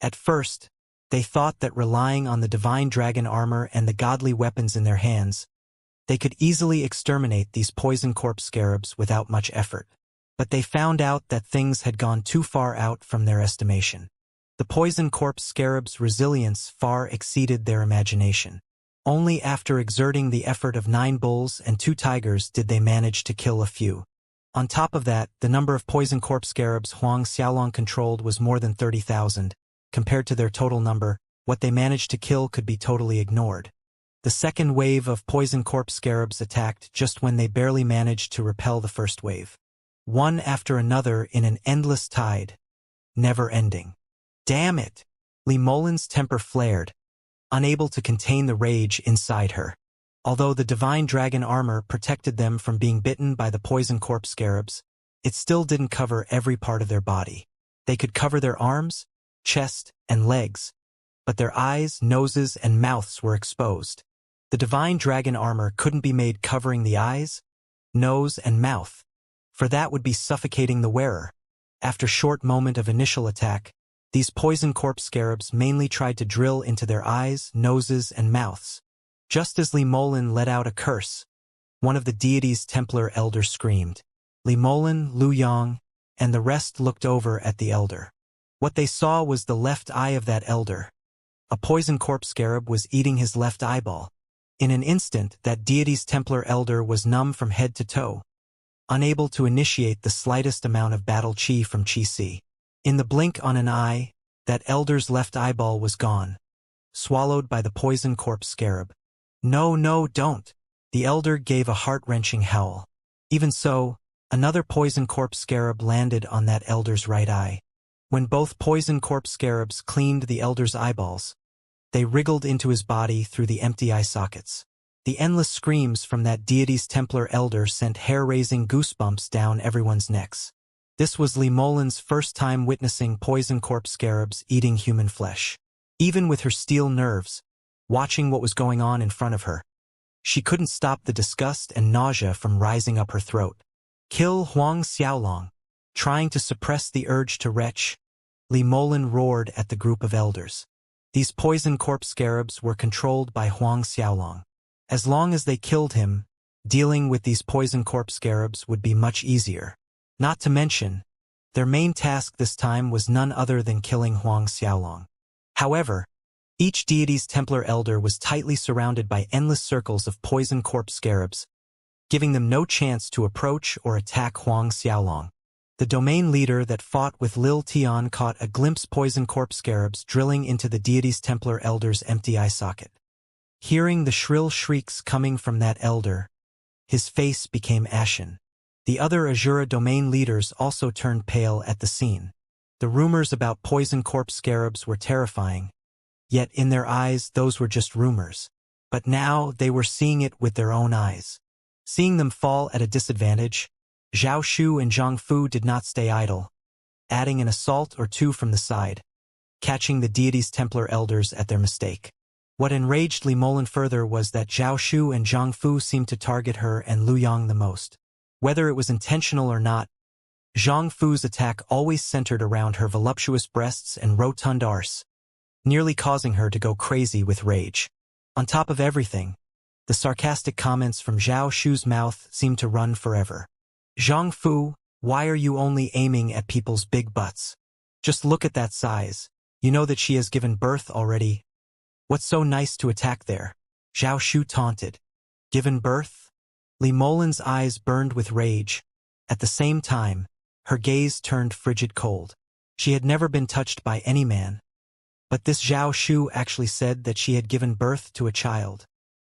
At first, they thought that relying on the divine dragon armor and the godly weapons in their hands, they could easily exterminate these poison corpse scarabs without much effort. But they found out that things had gone too far out from their estimation. The poison corpse scarabs' resilience far exceeded their imagination. Only after exerting the effort of 9 bulls and 2 tigers did they manage to kill a few. On top of that, the number of poison corpse scarabs Huang Xiaolong controlled was more than 30,000. Compared to their total number, what they managed to kill could be totally ignored. The second wave of poison corpse scarabs attacked just when they barely managed to repel the first wave. One after another in an endless tide, never ending. Damn it! Li Molan's temper flared, unable to contain the rage inside her. Although the divine dragon armor protected them from being bitten by the poison corpse scarabs, it still didn't cover every part of their body. They could cover their arms, chest, and legs, but their eyes, noses, and mouths were exposed. The divine dragon armor couldn't be made covering the eyes, nose, and mouth, for that would be suffocating the wearer. After short moment of initial attack, these poison corpse scarabs mainly tried to drill into their eyes, noses, and mouths. Just as Li Molan let out a curse, one of the deity's Templar elders screamed. Li Molan, Lu Yang, and the rest looked over at the elder. What they saw was the left eye of that elder. A poison corpse scarab was eating his left eyeball. In an instant, that deity's Templar elder was numb from head to toe, unable to initiate the slightest amount of battle chi from Chi Si. In the blink on an eye, that elder's left eyeball was gone, swallowed by the poison corpse scarab. No, no, don't! The elder gave a heart-wrenching howl. Even so, another poison corpse scarab landed on that elder's right eye. When both poison corpse scarabs cleaned the elder's eyeballs, they wriggled into his body through the empty eye sockets. The endless screams from that deity's Templar elder sent hair-raising goosebumps down everyone's necks. This was Li Molan's first time witnessing poison corpse scarabs eating human flesh. Even with her steel nerves, watching what was going on in front of her, she couldn't stop the disgust and nausea from rising up her throat. Kill Huang Xiaolong. Trying to suppress the urge to retch, Li Molan roared at the group of elders. These poison corpse scarabs were controlled by Huang Xiaolong. As long as they killed him, dealing with these poison corpse scarabs would be much easier. Not to mention, their main task this time was none other than killing Huang Xiaolong. However, each deity's Templar elder was tightly surrounded by endless circles of poison corpse scarabs, giving them no chance to approach or attack Huang Xiaolong. The domain leader that fought with Lil Tian caught a glimpse poison corpse scarabs drilling into the deity's Templar elder's empty eye socket. Hearing the shrill shrieks coming from that elder, his face became ashen. The other Azura domain leaders also turned pale at the scene. The rumors about poison corpse scarabs were terrifying, yet in their eyes those were just rumors. But now they were seeing it with their own eyes. Seeing them fall at a disadvantage, Zhao Shu and Zhang Fu did not stay idle. adding an assault or two from the side, catching the deity's Templar elders at their mistake. What enraged Li Molan further was that Zhao Shu and Zhang Fu seemed to target her and Lu Yang the most. Whether it was intentional or not, Zhang Fu's attack always centered around her voluptuous breasts and rotund arse, nearly causing her to go crazy with rage. On top of everything, the sarcastic comments from Zhao Shu's mouth seemed to run forever. Zhang Fu, why are you only aiming at people's big butts? Just look at that size. You know that she has given birth already. What's so nice to attack there? Zhao Shu taunted. Given birth? Li Molan's eyes burned with rage. At the same time, her gaze turned frigid cold. She had never been touched by any man. But this Zhao Shu actually said that she had given birth to a child.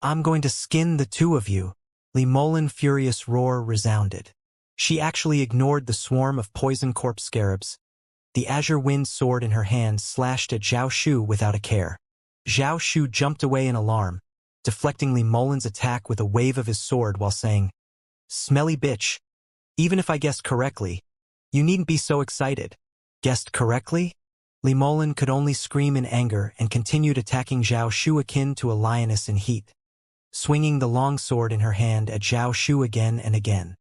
I'm going to skin the two of you. Li Molan's furious roar resounded. She actually ignored the swarm of poison corpse scarabs. The azure wind sword in her hand slashed at Zhao Shu without a care. Zhao Shu jumped away in alarm, deflecting Li Molan's attack with a wave of his sword while saying, Smelly bitch. Even if I guessed correctly, you needn't be so excited. Guessed correctly? Li Molan could only scream in anger and continued attacking Zhao Shu akin to a lioness in heat, swinging the long sword in her hand at Zhao Shu again and again.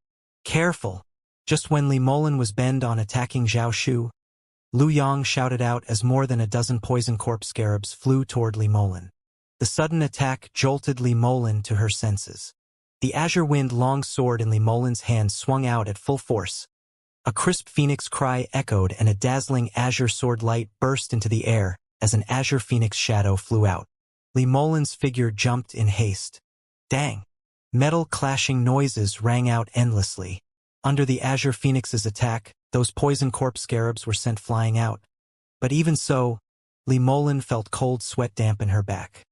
Careful! Just when Li Molan was bent on attacking Zhao Shu, Lu Yang shouted out as more than a dozen poison corpse scarabs flew toward Li Molan. The sudden attack jolted Li Molan to her senses. The azure wind long sword in Li Molan's hand swung out at full force. A crisp phoenix cry echoed and a dazzling azure sword light burst into the air as an azure phoenix shadow flew out. Li Molan's figure jumped in haste. Dang! Metal clashing noises rang out endlessly. Under the azure phoenix's attack, those poison corpse scarabs were sent flying out. But even so, Li Molan felt cold sweat dampen her back.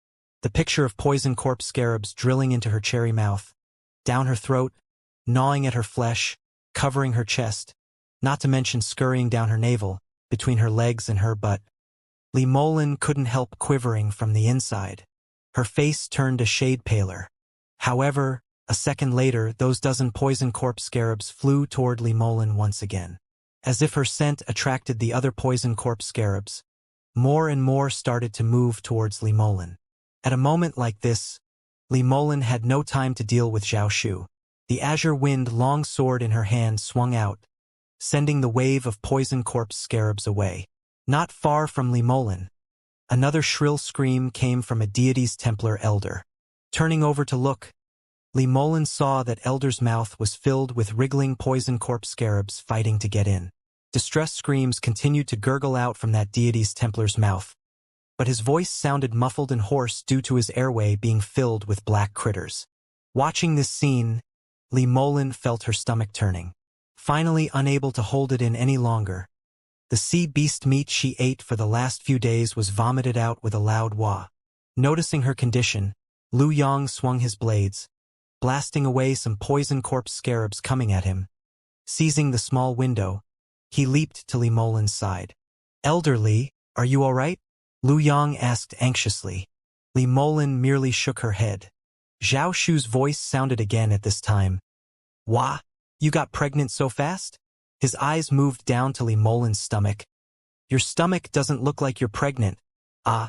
The picture of poison corpse scarabs drilling into her cherry mouth, down her throat, gnawing at her flesh, covering her chest, not to mention scurrying down her navel, between her legs and her butt. Li Molan couldn't help quivering from the inside. Her face turned a shade paler. However, a second later, those dozen poison corpse scarabs flew toward Li Molan once again. As if her scent attracted the other poison corpse scarabs, more and more started to move towards Li Molan. At a moment like this, Li Molan had no time to deal with Zhao Shu. The azure wind long sword in her hand swung out, sending the wave of poison corpse scarabs away. Not far from Li Molan, another shrill scream came from a deity's Templar elder. Turning over to look, Li Molan saw that elder's mouth was filled with wriggling poison corpse scarabs fighting to get in. Distress screams continued to gurgle out from that deity's Templar's mouth, but his voice sounded muffled and hoarse due to his airway being filled with black critters. Watching this scene, Li Molan felt her stomach turning. Finally unable to hold it in any longer, the sea beast meat she ate for the last few days was vomited out with a loud wah. Noticing her condition, Lu Yang swung his blades, blasting away some poison corpse scarabs coming at him. Seizing the small window, he leaped to Li Molan's side. Elder Li, are you all right? Lu Yang asked anxiously. Li Molan merely shook her head. Zhao Shu's voice sounded again at this time. Wah, you got pregnant so fast? His eyes moved down to Li Molan's stomach. Your stomach doesn't look like you're pregnant. Ah.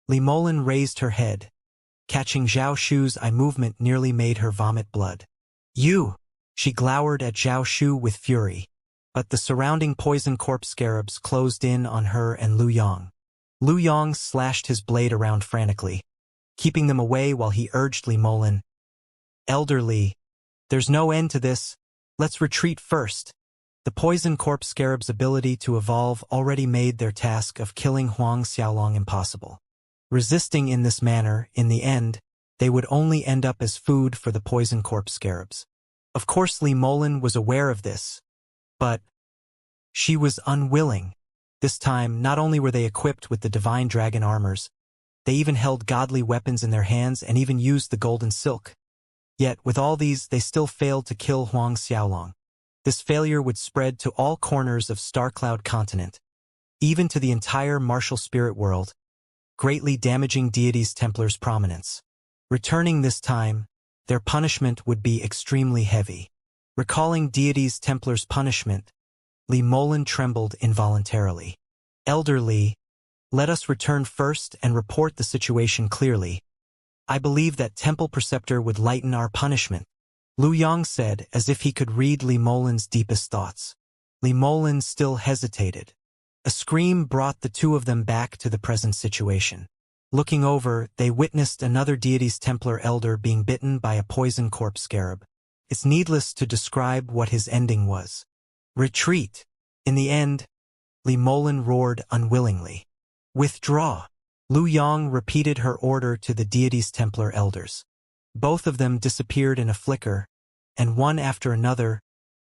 Li Molan raised her head. Catching Zhao Shu's eye movement nearly made her vomit blood. You! She glowered at Zhao Shu with fury. But the surrounding poison corpse scarabs closed in on her and Lu Yang. Lu Yang slashed his blade around frantically, keeping them away while he urged Li Molan. Elder Li, there's no end to this. Let's retreat first. The poison corpse scarab's ability to evolve already made their task of killing Huang Xiaolong impossible. Resisting in this manner, in the end, they would only end up as food for the poison corpse scarabs. Of course Li Molan was aware of this, but she was unwilling. This time, not only were they equipped with the divine dragon armors, they even held godly weapons in their hands and even used the golden silk. Yet, with all these, they still failed to kill Huang Xiaolong. This failure would spread to all corners of Starcloud continent, even to the entire martial spirit world, greatly damaging deities Templar's prominence. Returning this time, their punishment would be extremely heavy. Recalling deities Templar's punishment, Li Molan trembled involuntarily. Elder Li, let us return first and report the situation clearly. I believe that Temple Preceptor would lighten our punishment, Lu Yang said, as if he could read Li Molan's deepest thoughts. Li Molan still hesitated. A scream brought the two of them back to the present situation. Looking over, they witnessed another deity's Templar elder being bitten by a poison corpse scarab. It's needless to describe what his ending was. Retreat. In the end, Li Molan roared unwillingly. Withdraw. Lu Yang repeated her order to the deity's Templar elders. Both of them disappeared in a flicker, and one after another,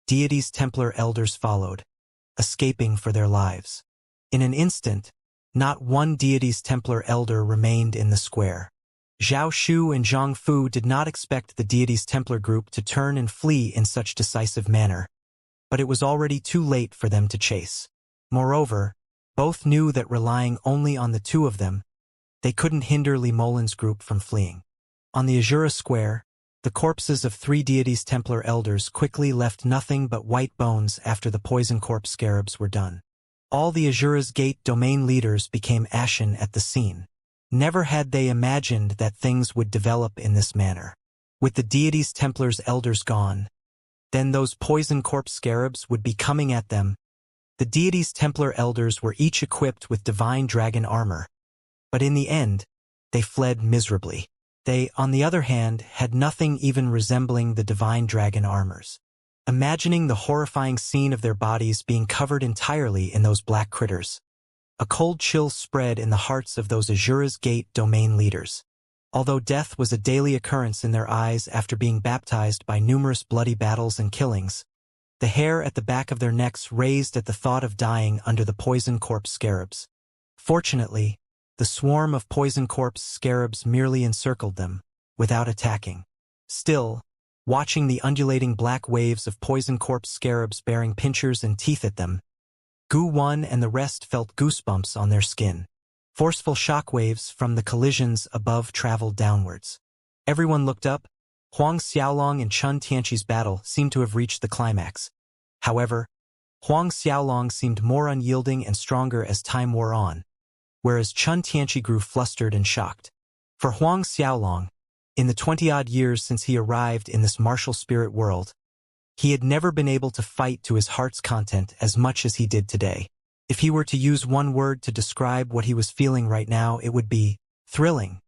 deity's Templar elders followed, escaping for their lives. In an instant, not one deity's Templar elder remained in the square. Zhao Shu and Zhang Fu did not expect the deity's Templar group to turn and flee in such decisive manner, but it was already too late for them to chase. Moreover, both knew that relying only on the two of them, they couldn't hinder Li Molan's group from fleeing. On the Azura Square, the corpses of 3 deities' Templar elders quickly left nothing but white bones after the poison corpse scarabs were done. All the Azura's Gate domain leaders became ashen at the scene. Never had they imagined that things would develop in this manner. With the deities' Templars' elders gone, then those poison corpse scarabs would be coming at them. The deities' Templar elders were each equipped with divine dragon armor, but in the end, they fled miserably. They, on the other hand, had nothing even resembling the divine dragon armors. Imagining the horrifying scene of their bodies being covered entirely in those black critters, a cold chill spread in the hearts of those Azura's Gate domain leaders. Although death was a daily occurrence in their eyes after being baptized by numerous bloody battles and killings, the hair at the back of their necks raised at the thought of dying under the poison corpse scarabs. Fortunately, the swarm of poison corpse scarabs merely encircled them, without attacking. Still, watching the undulating black waves of poison corpse scarabs bearing pincers and teeth at them, Gu Wan and the rest felt goosebumps on their skin. Forceful shockwaves from the collisions above traveled downwards. Everyone looked up. Huang Xiaolong and Chun Tianqi's battle seemed to have reached the climax. However, Huang Xiaolong seemed more unyielding and stronger as time wore on, whereas Chun Tianqi grew flustered and shocked. For Huang Xiaolong, in the 20-odd years since he arrived in this martial spirit world, he had never been able to fight to his heart's content as much as he did today. If he were to use one word to describe what he was feeling right now, it would be thrilling.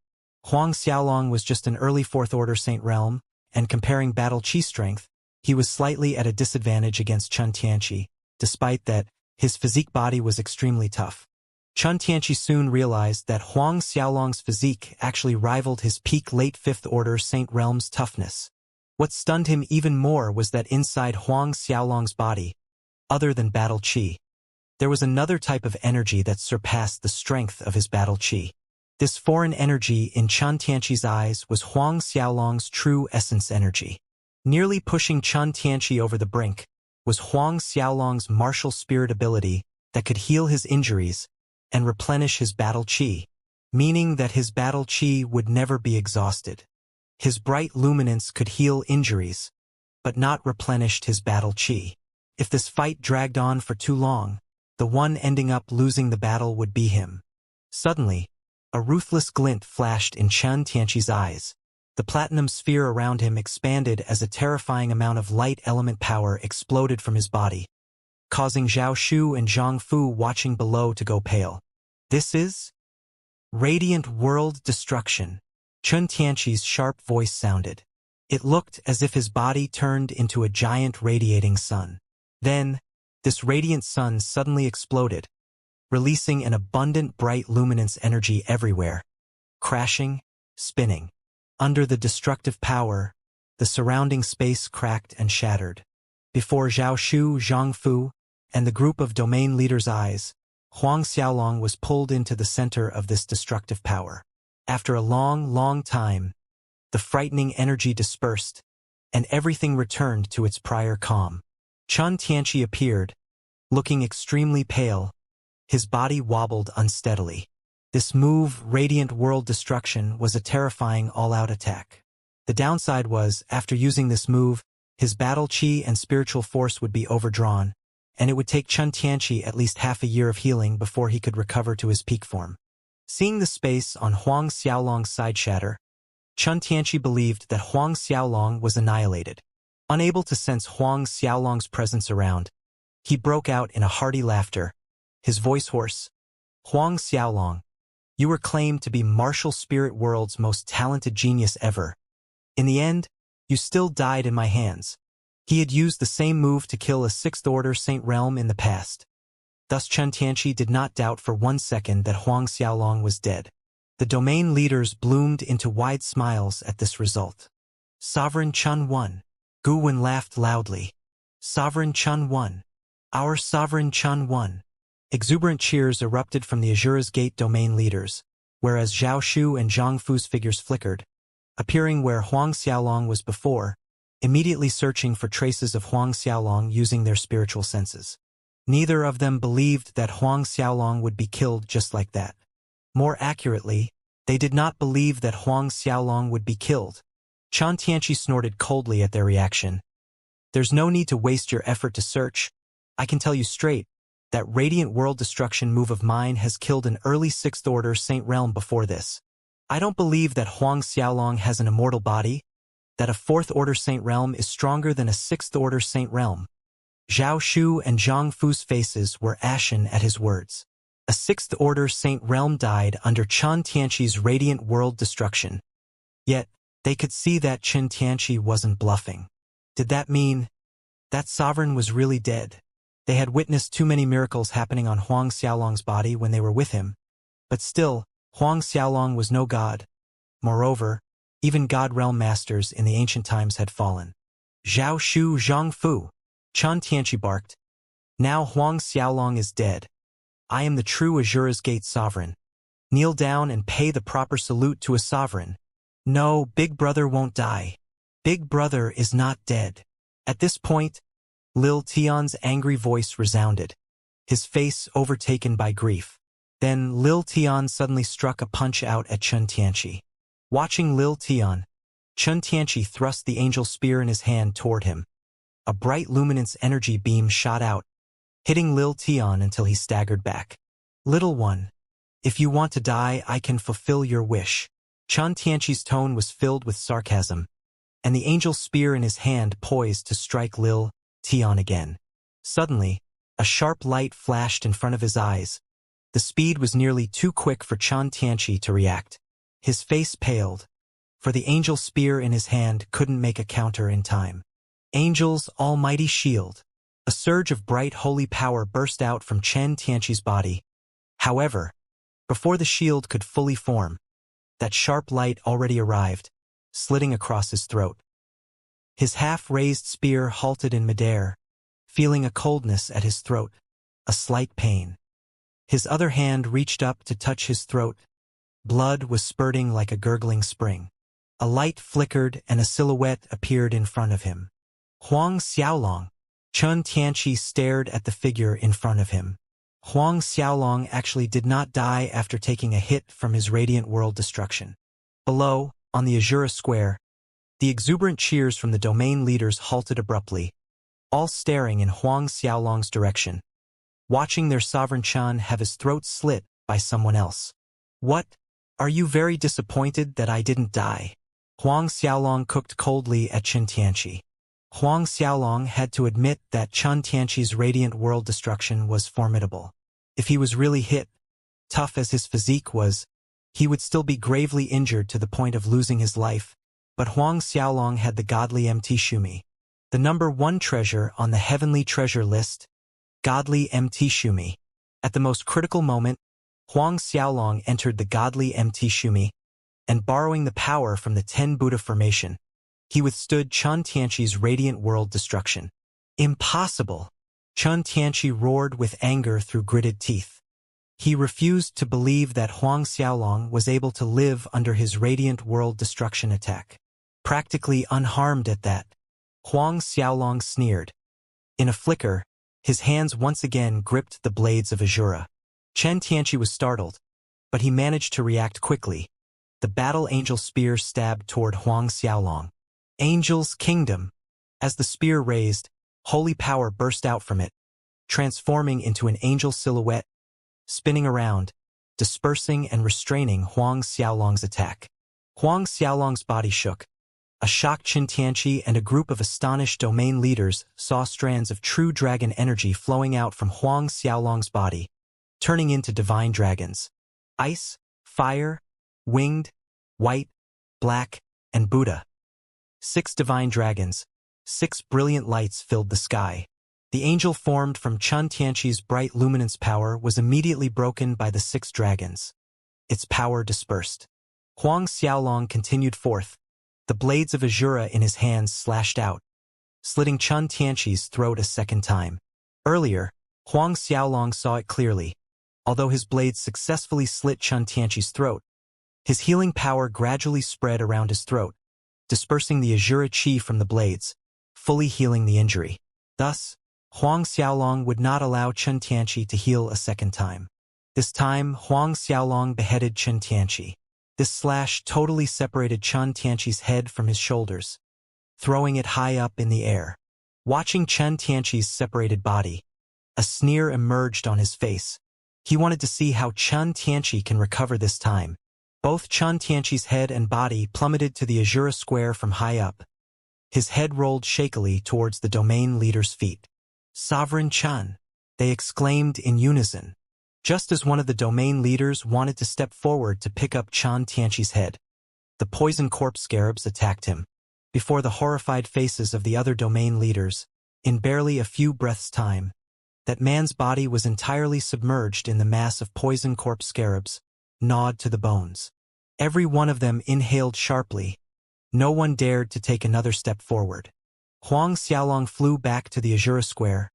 Huang Xiaolong was just an early 4th Order Saint Realm, and comparing battle chi strength, he was slightly at a disadvantage against Chun Tianqi, despite that, his physique body was extremely tough. Chun Tianqi soon realized that Huang Xiaolong's physique actually rivaled his peak late 5th Order Saint Realm's toughness. What stunned him even more was that inside Huang Xiaolong's body, other than battle chi, there was another type of energy that surpassed the strength of his battle chi. This foreign energy in Chun Tianqi's eyes was Huang Xiaolong's true essence energy. Nearly pushing Chun Tianqi over the brink was Huang Xiaolong's martial spirit ability that could heal his injuries and replenish his battle chi, meaning that his battle chi would never be exhausted. His bright luminance could heal injuries, but not replenished his battle chi. If this fight dragged on for too long, the one ending up losing the battle would be him. Suddenly, a ruthless glint flashed in Chun Tianqi's eyes. The platinum sphere around him expanded as a terrifying amount of light element power exploded from his body, causing Zhao Shu and Zhang Fu watching below to go pale. This is radiant world destruction. Chun Tianqi's sharp voice sounded. It looked as if his body turned into a giant radiating sun. Then, this radiant sun suddenly exploded, releasing an abundant bright luminance energy everywhere, crashing, spinning. Under the destructive power, the surrounding space cracked and shattered. Before Zhao Shu, Zhang Fu, and the group of domain leaders' eyes, Huang Xiaolong was pulled into the center of this destructive power. After a long time, the frightening energy dispersed, and everything returned to its prior calm. Chun Tianqi appeared, looking extremely pale. His body wobbled unsteadily. This move, Radiant World Destruction, was a terrifying all-out attack. The downside was, after using this move, his battle chi and spiritual force would be overdrawn, and it would take Chen Tianqi at least half a year of healing before he could recover to his peak form. Seeing the space on Huang Xiaolong's side shatter, Chen Tianqi believed that Huang Xiaolong was annihilated. Unable to sense Huang Xiaolong's presence around, he broke out in a hearty laughter, his voice hoarse. Huang Xiaolong, you were claimed to be martial spirit world's most talented genius ever. In the end, you still died in my hands. He had used the same move to kill a sixth-order Saint Realm in the past. Thus Chen Tianqi did not doubt for 1 second that Huang Xiaolong was dead. The domain leaders bloomed into wide smiles at this result. Sovereign Chen won. Gu Wen laughed loudly. Sovereign Chen won. Our Sovereign Chen won. Exuberant cheers erupted from the Azura's Gate domain leaders, whereas Zhao Shu and Zhang Fu's figures flickered, appearing where Huang Xiaolong was before, immediately searching for traces of Huang Xiaolong using their spiritual senses. Neither of them believed that Huang Xiaolong would be killed just like that. More accurately, they did not believe that Huang Xiaolong would be killed. Chen Tianqi snorted coldly at their reaction. There's no need to waste your effort to search. I can tell you straight, that radiant world destruction move of mine has killed an early 6th Order Saint Realm before this. I don't believe that Huang Xiaolong has an immortal body, that a 4th Order Saint Realm is stronger than a 6th Order Saint Realm. Zhao Shu and Zhang Fu's faces were ashen at his words. A 6th Order Saint Realm died under Chen Tianqi's radiant world destruction. Yet, they could see that Chen Tianqi wasn't bluffing. Did that mean that sovereign was really dead? They had witnessed too many miracles happening on Huang Xiaolong's body when they were with him. But still, Huang Xiaolong was no god. Moreover, even God Realm Masters in the ancient times had fallen. Zhao Shu Zhang Fu. Chen Tianqi barked. Now Huang Xiaolong is dead. I am the true Azura's Gate sovereign. Kneel down and pay the proper salute to a sovereign. No, Big Brother won't die. Big Brother is not dead. At this point, Lil Tian's angry voice resounded, his face overtaken by grief. Then Lil Tian suddenly struck a punch out at Chen Tianqi. Watching Lil Tian, Chen Tianqi thrust the angel spear in his hand toward him. A bright luminance energy beam shot out, hitting Lil Tian until he staggered back. Little one, if you want to die, I can fulfill your wish. Chen Tianqi's tone was filled with sarcasm, and the angel spear in his hand poised to strike Lil Tian again. Suddenly, a sharp light flashed in front of his eyes. The speed was nearly too quick for Chen Tianqi to react. His face paled, for the angel spear in his hand couldn't make a counter in time. Angel's almighty shield. A surge of bright holy power burst out from Chen Tianqi's body. However, before the shield could fully form, that sharp light already arrived, slitting across his throat. His half-raised spear halted in midair, feeling a coldness at his throat, a slight pain. His other hand reached up to touch his throat. Blood was spurting like a gurgling spring. A light flickered and a silhouette appeared in front of him. Huang Xiaolong. Chen Tianqi stared at the figure in front of him. Huang Xiaolong actually did not die after taking a hit from his radiant world destruction. Below, on the Azura Square, the exuberant cheers from the domain leaders halted abruptly, all staring in Huang Xiaolong's direction, watching their sovereign Chen have his throat slit by someone else. What? Are you very disappointed that I didn't die? Huang Xiaolong cooked coldly at Chen Tianqi. Huang Xiaolong had to admit that Chen Tianqi's radiant world destruction was formidable. If he was really hit, tough as his physique was, he would still be gravely injured to the point of losing his life. But Huang Xiaolong had the godly MT Shumi, the #1 treasure on the heavenly treasure list, godly MT Shumi. At the most critical moment, Huang Xiaolong entered the godly MT Shumi, and borrowing the power from the 10 Buddha formation, he withstood Chen Tianqi's radiant world destruction. Impossible! Chen Tianqi roared with anger through gritted teeth. He refused to believe that Huang Xiaolong was able to live under his radiant world destruction attack. Practically unharmed at that, Huang Xiaolong sneered. In a flicker, his hands once again gripped the blades of Azura. Chen Tianqi was startled, but he managed to react quickly. The battle angel spear stabbed toward Huang Xiaolong. Angel's Kingdom. As the spear raised, holy power burst out from it, transforming into an angel silhouette, spinning around, dispersing and restraining Huang Xiaolong's attack. Huang Xiaolong's body shook. A shocked Xianxia and a group of astonished domain leaders saw strands of true dragon energy flowing out from Huang Xiaolong's body, turning into divine dragons. Ice, fire, winged, white, black, and Buddha. 6 divine dragons, 6 brilliant lights filled the sky. The angel formed from Xianxia's bright luminance power was immediately broken by the 6 dragons. Its power dispersed. Huang Xiaolong continued forth. The blades of Azura in his hands slashed out, slitting Xianxia's throat a second time. Earlier, Huang Xiaolong saw it clearly. Although his blades successfully slit Xianxia's throat, his healing power gradually spread around his throat, dispersing the Azura chi from the blades, fully healing the injury. Thus, Huang Xiaolong would not allow Xianxia to heal a second time. This time, Huang Xiaolong beheaded Xianxia. This slash totally separated Xianxia's head from his shoulders, throwing it high up in the air. Watching Xianxia's separated body, a sneer emerged on his face. He wanted to see how Xianxia can recover this time. Both Xianxia's head and body plummeted to the Azura square from high up. His head rolled shakily towards the domain leader's feet. "Sovereign Qian," they exclaimed in unison. Just as one of the domain leaders wanted to step forward to pick up Xianxia's head, the poison corpse scarabs attacked him. Before the horrified faces of the other domain leaders, in barely a few breaths' time, that man's body was entirely submerged in the mass of poison corpse scarabs, gnawed to the bones. Every one of them inhaled sharply. No one dared to take another step forward. Huang Xiaolong flew back to the Azura square,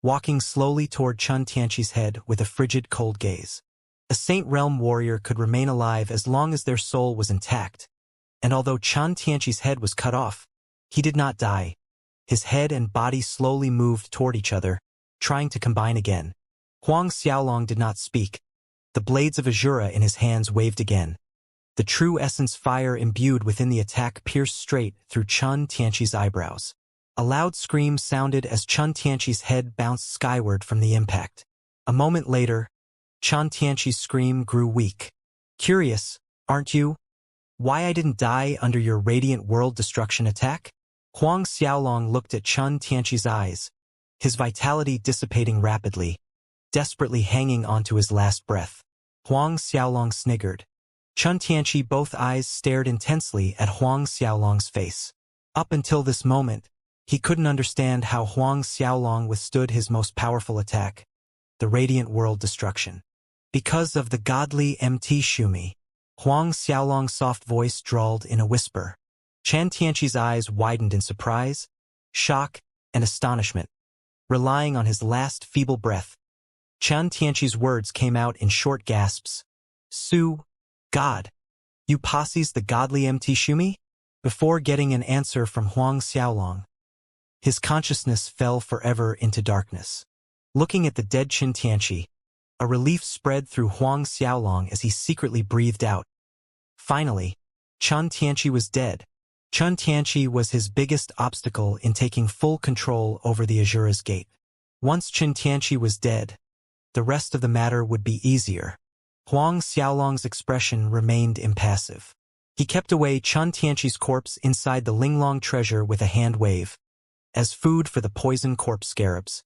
walking slowly toward Xianxia's head with a frigid cold gaze. A Saint Realm warrior could remain alive as long as their soul was intact, and although Xianxia's head was cut off, he did not die. His head and body slowly moved toward each other, trying to combine again. Huang Xiaolong did not speak. The blades of Azura in his hands waved again. The true essence fire imbued within the attack pierced straight through Xianxia's eyebrows. A loud scream sounded as Xianxia's head bounced skyward from the impact. A moment later, Xianxia's scream grew weak. "Curious, aren't you? Why I didn't die under your radiant world destruction attack?" Huang Xiaolong looked at Xianxia's eyes, his vitality dissipating rapidly, desperately hanging onto his last breath. Huang Xiaolong sniggered. Xianxia both eyes stared intensely at Huang Xiaolong's face. Up until this moment, he couldn't understand how Huang Xiaolong withstood his most powerful attack, the radiant world destruction. Because of the godly MT Shumi, Huang Xiaolong's soft voice drawled in a whisper. Xianxia's eyes widened in surprise, shock, and astonishment. Relying on his last feeble breath, Xianxia's words came out in short gasps. "Su, God, you posse's the godly MT Shumi?" Before getting an answer from Huang Xiaolong, his consciousness fell forever into darkness. Looking at the dead Xianxia, a relief spread through Huang Xiaolong as he secretly breathed out. Finally, Xianxia was dead. Xianxia was his biggest obstacle in taking full control over the Azura's gate. Once Xianxia was dead, the rest of the matter would be easier. Huang Xiaolong's expression remained impassive. He kept away Xianxia's corpse inside the Linglong treasure with a hand wave, as food for the poison corpse scarabs.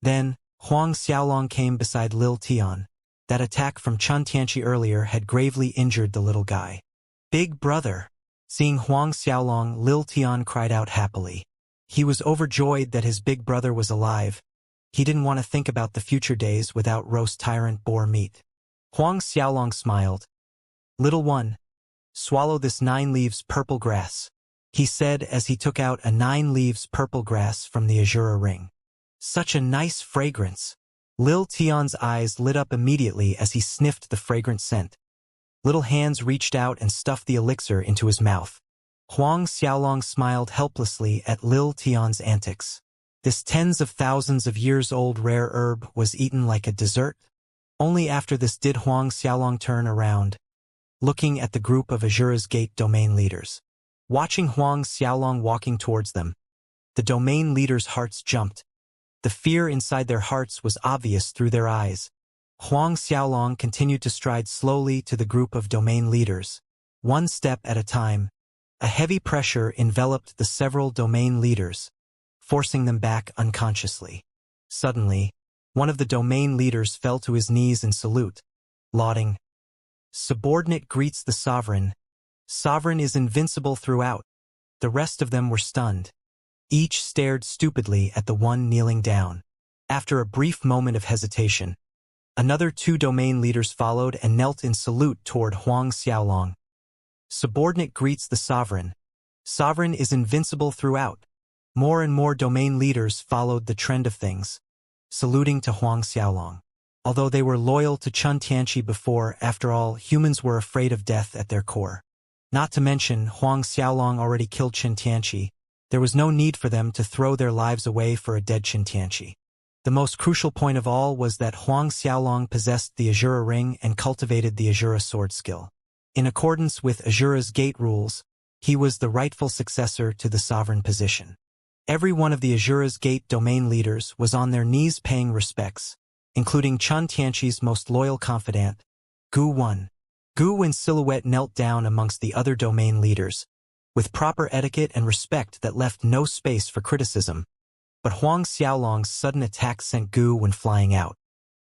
Then, Huang Xiaolong came beside Lil Tian. That attack from Xianxia earlier had gravely injured the little guy. "Big brother." Seeing Huang Xiaolong, Lil Tian cried out happily. He was overjoyed that his big brother was alive. He didn't want to think about the future days without roast tyrant boar meat. Huang Xiaolong smiled. "Little one, swallow this 9 leaves purple grass," he said as he took out a 9 leaves purple grass from the Azura ring. "Such a nice fragrance." Lil Tian's eyes lit up immediately as he sniffed the fragrant scent. Little hands reached out and stuffed the elixir into his mouth. Huang Xiaolong smiled helplessly at Lil Tian's antics. This tens of thousands of years old rare herb was eaten like a dessert. Only after this did Huang Xiaolong turn around, looking at the group of Azura's Gate domain leaders. Watching Huang Xiaolong walking towards them, the domain leaders' hearts jumped. The fear inside their hearts was obvious through their eyes. Huang Xiaolong continued to stride slowly to the group of domain leaders. One step at a time, a heavy pressure enveloped the several domain leaders, forcing them back unconsciously. Suddenly, one of the domain leaders fell to his knees in salute, lauding, "Subordinate greets the sovereign. Sovereign is invincible throughout." The rest of them were stunned. Each stared stupidly at the one kneeling down. After a brief moment of hesitation, another 2 domain leaders followed and knelt in salute toward Huang Xiaolong. "Subordinate greets the sovereign. Sovereign is invincible throughout." More and more domain leaders followed the trend of things, saluting to Huang Xiaolong. Although they were loyal to Chun Tianqi before, after all, humans were afraid of death at their core. Not to mention, Huang Xiaolong already killed Chun Tianqi. There was no need for them to throw their lives away for a dead Chun Tianqi. The most crucial point of all was that Huang Xiaolong possessed the Azura ring and cultivated the Azura sword skill. In accordance with Azura's gate rules, he was the rightful successor to the sovereign position. Every one of the Azura's gate domain leaders was on their knees paying respects, including Chun Tianqi's most loyal confidant, Gu Wen. Gu in silhouette knelt down amongst the other domain leaders, with proper etiquette and respect that left no space for criticism. But Huang Xiaolong's sudden attack sent Gu Wen flying out.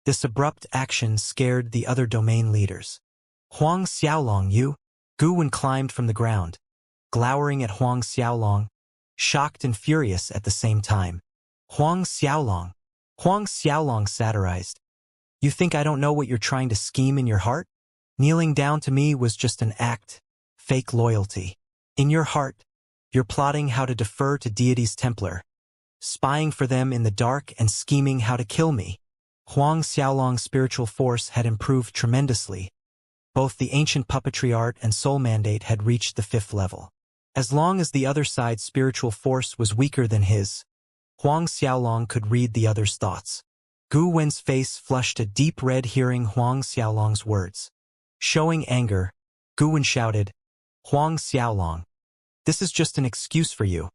This abrupt action scared the other domain leaders. "Huang Xiaolong, you?" Gu Wen climbed from the ground, glowering at Huang Xiaolong, shocked and furious at the same time. "Huang Xiaolong." Huang Xiaolong satirized. "You think I don't know what you're trying to scheme in your heart? Kneeling down to me was just an act, fake loyalty. In your heart, you're plotting how to defer to deity's Templar, spying for them in the dark and scheming how to kill me." Huang Xiaolong's spiritual force had improved tremendously. Both the ancient puppetry art and soul mandate had reached the 5th level. As long as the other side's spiritual force was weaker than his, Huang Xiaolong could read the other's thoughts. Gu Wen's face flushed a deep red hearing Huang Xiaolong's words. Showing anger, Gu Wen shouted, "Huang Xiaolong, this is just an excuse for you.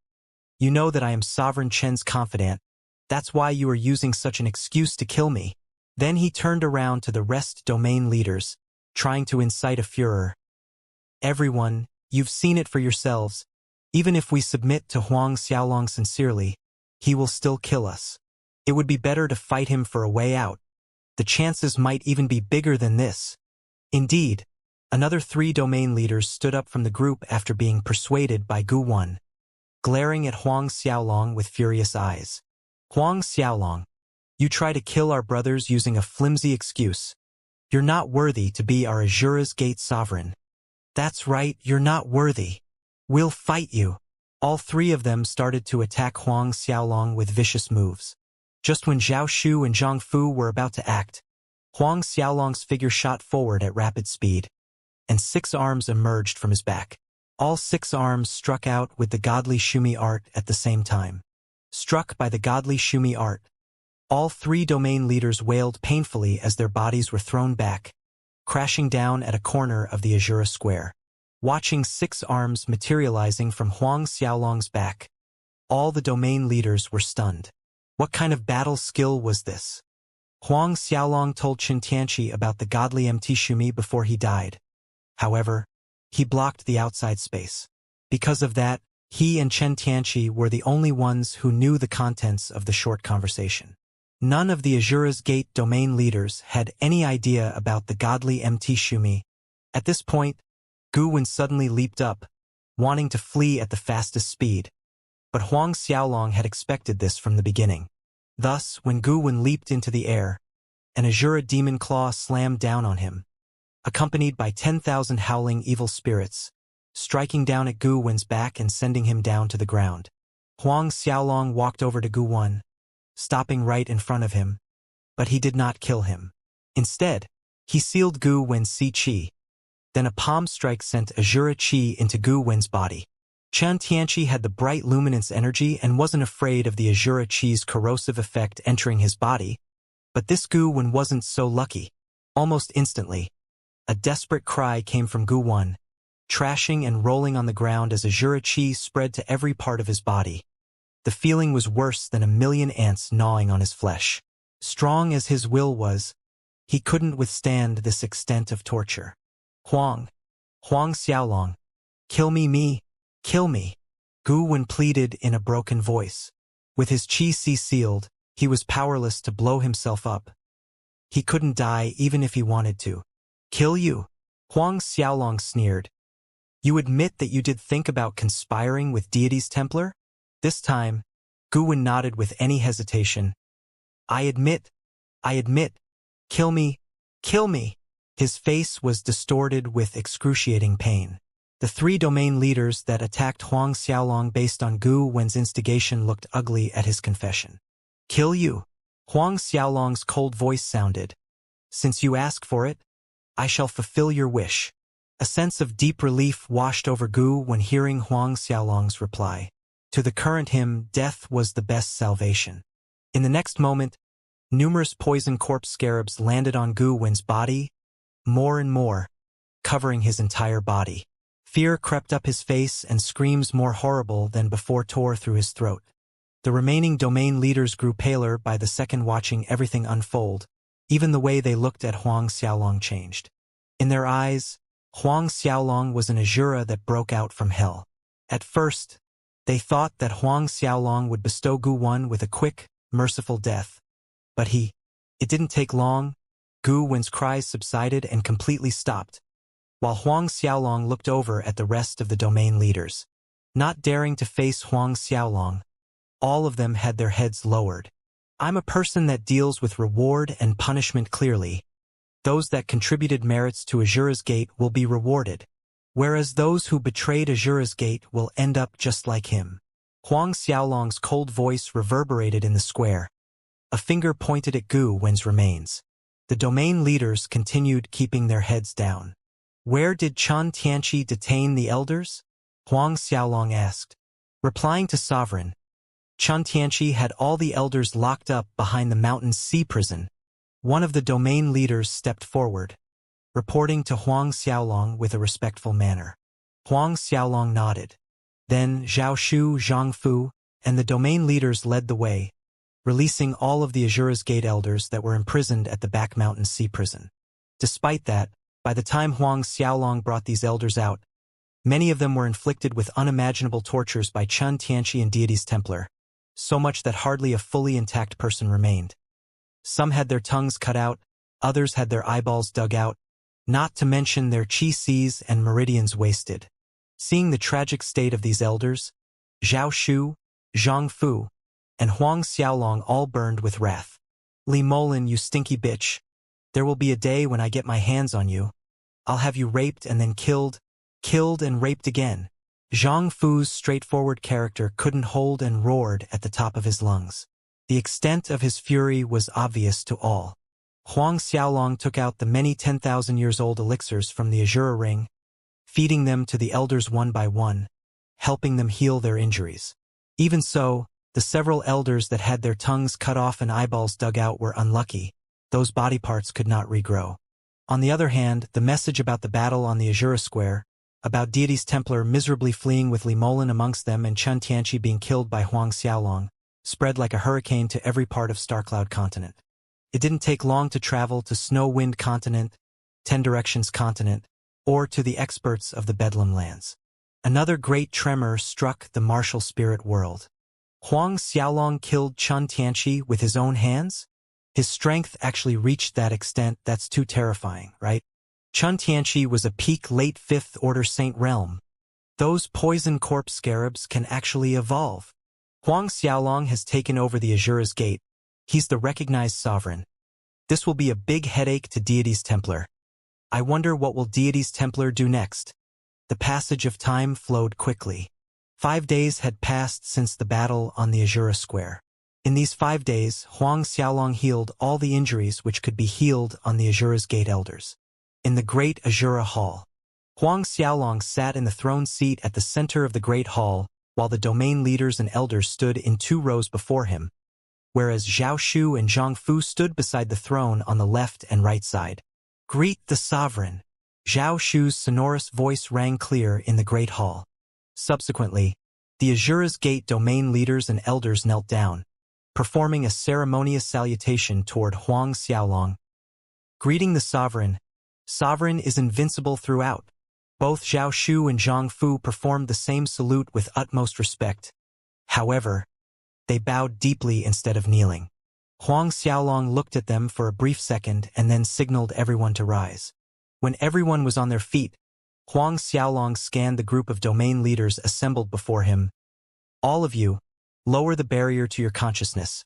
You know that I am Sovereign Chen's confidant. That's why you are using such an excuse to kill me." Then he turned around to the rest domain leaders, trying to incite a furor. "Everyone, you've seen it for yourselves. Even if we submit to Huang Xiaolong sincerely, he will still kill us. It would be better to fight him for a way out. The chances might even be bigger than this." Indeed, another 3 domain leaders stood up from the group after being persuaded by Gu Wen, glaring at Huang Xiaolong with furious eyes. "Huang Xiaolong, you try to kill our brothers using a flimsy excuse. You're not worthy to be our Azura's Gate sovereign. That's right, you're not worthy. We'll fight you." All 3 of them started to attack Huang Xiaolong with vicious moves. Just when Zhao Shu and Zhang Fu were about to act, Huang Xiaolong's figure shot forward at rapid speed, and 6 arms emerged from his back. All 6 arms struck out with the godly Shumi art at the same time. Struck by the godly Shumi art, all 3 domain leaders wailed painfully as their bodies were thrown back, crashing down at a corner of the Azura Square. Watching 6 arms materializing from Huang Xiaolong's back, all the domain leaders were stunned. What kind of battle skill was this? Huang Xiaolong told Chun Tianqi about the godly MT Shumi before he died. However, he blocked the outside space. Because of that, he and Chun Tianqi were the only ones who knew the contents of the short conversation. None of the Azura's Gate domain leaders had any idea about the godly MT Shumi. At this point, Gu Wen suddenly leaped up, wanting to flee at the fastest speed. But Huang Xiaolong had expected this from the beginning. Thus, when Gu Wen leaped into the air, an Azura demon claw slammed down on him, accompanied by 10,000 howling evil spirits, striking down at Gu Wen's back and sending him down to the ground. Huang Xiaolong walked over to Gu Wen, stopping right in front of him, but he did not kill him. Instead, he sealed Gu Wen's Si Qi. Then a palm strike sent Azura Qi into Gu Wen's body. Chun Tianqi had the bright luminance energy and wasn't afraid of the Azura Qi's corrosive effect entering his body, but this Gu Wen wasn't so lucky. Almost instantly, a desperate cry came from Gu Wen, trashing and rolling on the ground as Azura Qi spread to every part of his body. The feeling was worse than a million ants gnawing on his flesh. Strong as his will was, he couldn't withstand this extent of torture. Huang Xiaolong, kill me, kill me, Gu Wen pleaded in a broken voice. With his qi sealed, he was powerless to blow himself up. He couldn't die even if he wanted to. Kill you? Huang Xiaolong sneered. You admit that you did think about conspiring with Deity's Templar? This time, Gu Wen nodded with any hesitation. I admit. Kill me. His face was distorted with excruciating pain. The 3 domain leaders that attacked Huang Xiaolong based on Gu Wen's instigation looked ugly at his confession. Kill you? Huang Xiaolong's cold voice sounded. Since you ask for it, I shall fulfill your wish. A sense of deep relief washed over Gu when hearing Huang Xiaolong's reply. To the current him, death was the best salvation. In the next moment, numerous poison corpse scarabs landed on Gu Wen's body, more and more, covering his entire body. Fear crept up his face and screams more horrible than before tore through his throat. The remaining domain leaders grew paler by the second watching everything unfold. Even the way they looked at Huang Xiaolong changed. In their eyes, Huang Xiaolong was an Azura that broke out from hell. At first, they thought that Huang Xiaolong would bestow Gu Wen with a quick, merciful death. But it didn't take long. Gu Wen's cries subsided and completely stopped, while Huang Xiaolong looked over at the rest of the domain leaders. Not daring to face Huang Xiaolong, all of them had their heads lowered. I'm a person that deals with reward and punishment clearly. Those that contributed merits to Azura's Gate will be rewarded, whereas those who betrayed Azura's Gate will end up just like him. Huang Xiaolong's cold voice reverberated in the square. A finger pointed at Gu Wen's remains. The domain leaders continued keeping their heads down. Where did Chen Tianqi detain the elders? Huang Xiaolong asked. Replying to Sovereign, Chen Tianqi had all the elders locked up behind the mountain's sea prison. One of the domain leaders stepped forward, reporting to Huang Xiaolong with a respectful manner. Huang Xiaolong nodded. Then Zhao Shu, Zhang Fu, and the domain leaders led the way, releasing all of the Azura's Gate elders that were imprisoned at the back mountain sea prison. Despite that, by the time Huang Xiaolong brought these elders out, many of them were inflicted with unimaginable tortures by Chen Tianqi and Deity's Templar, so much that hardly a fully intact person remained. Some had their tongues cut out, others had their eyeballs dug out, not to mention their chi-seas and meridians wasted. Seeing the tragic state of these elders, Zhao Shu, Zhang Fu, and Huang Xiaolong all burned with wrath. Li Molin, you stinky bitch. There will be a day when I get my hands on you. I'll have you raped and then killed and raped again. Zhang Fu's straightforward character couldn't hold and roared at the top of his lungs. The extent of his fury was obvious to all. Huang Xiaolong took out the many 10,000-years-old elixirs from the Azura ring, feeding them to the elders one by one, helping them heal their injuries. Even so, the several elders that had their tongues cut off and eyeballs dug out were unlucky. Those body parts could not regrow. On the other hand, the message about the battle on the Azura Square, about Deity's Templar miserably fleeing with Li Molin amongst them and Chen Tianqi being killed by Huang Xiaolong, spread like a hurricane to every part of Starcloud Continent. It didn't take long to travel to Snow Wind Continent, Ten Directions Continent, or to the experts of the Bedlam Lands. Another great tremor struck the martial spirit world. Huang Xiaolong killed Chen Tianqi with his own hands? His strength actually reached that extent. That's too terrifying, right? Chen Tianqi was a peak late 5th Order Saint Realm. Those poison corpse scarabs can actually evolve. Huang Xiaolong has taken over the Azura's Gate. He's the recognized sovereign. This will be a big headache to Deity's Templar. I wonder what will Deity's Templar do next? The passage of time flowed quickly. 5 days had passed since the battle on the Azura Square. In these 5 days, Huang Xiaolong healed all the injuries which could be healed on the Azura's Gate elders. In the Great Azura Hall, Huang Xiaolong sat in the throne seat at the center of the Great Hall, while the domain leaders and elders stood in 2 rows before him, whereas Zhao Shu and Zhang Fu stood beside the throne on the left and right side. Greet the sovereign. Zhao Shu's sonorous voice rang clear in the Great Hall. Subsequently, The Azura's Gate domain leaders and elders knelt down, performing a ceremonious salutation toward Huang Xiaolong. Greeting the sovereign. Sovereign is invincible throughout. Both Zhao Shu and Zhang Fu performed the same salute with utmost respect. However, they bowed deeply instead of kneeling. Huang Xiaolong looked at them for a brief second and then signaled everyone to rise. When everyone was on their feet, Huang Xiaolong scanned the group of domain leaders assembled before him. All of you, lower the barrier to your consciousness.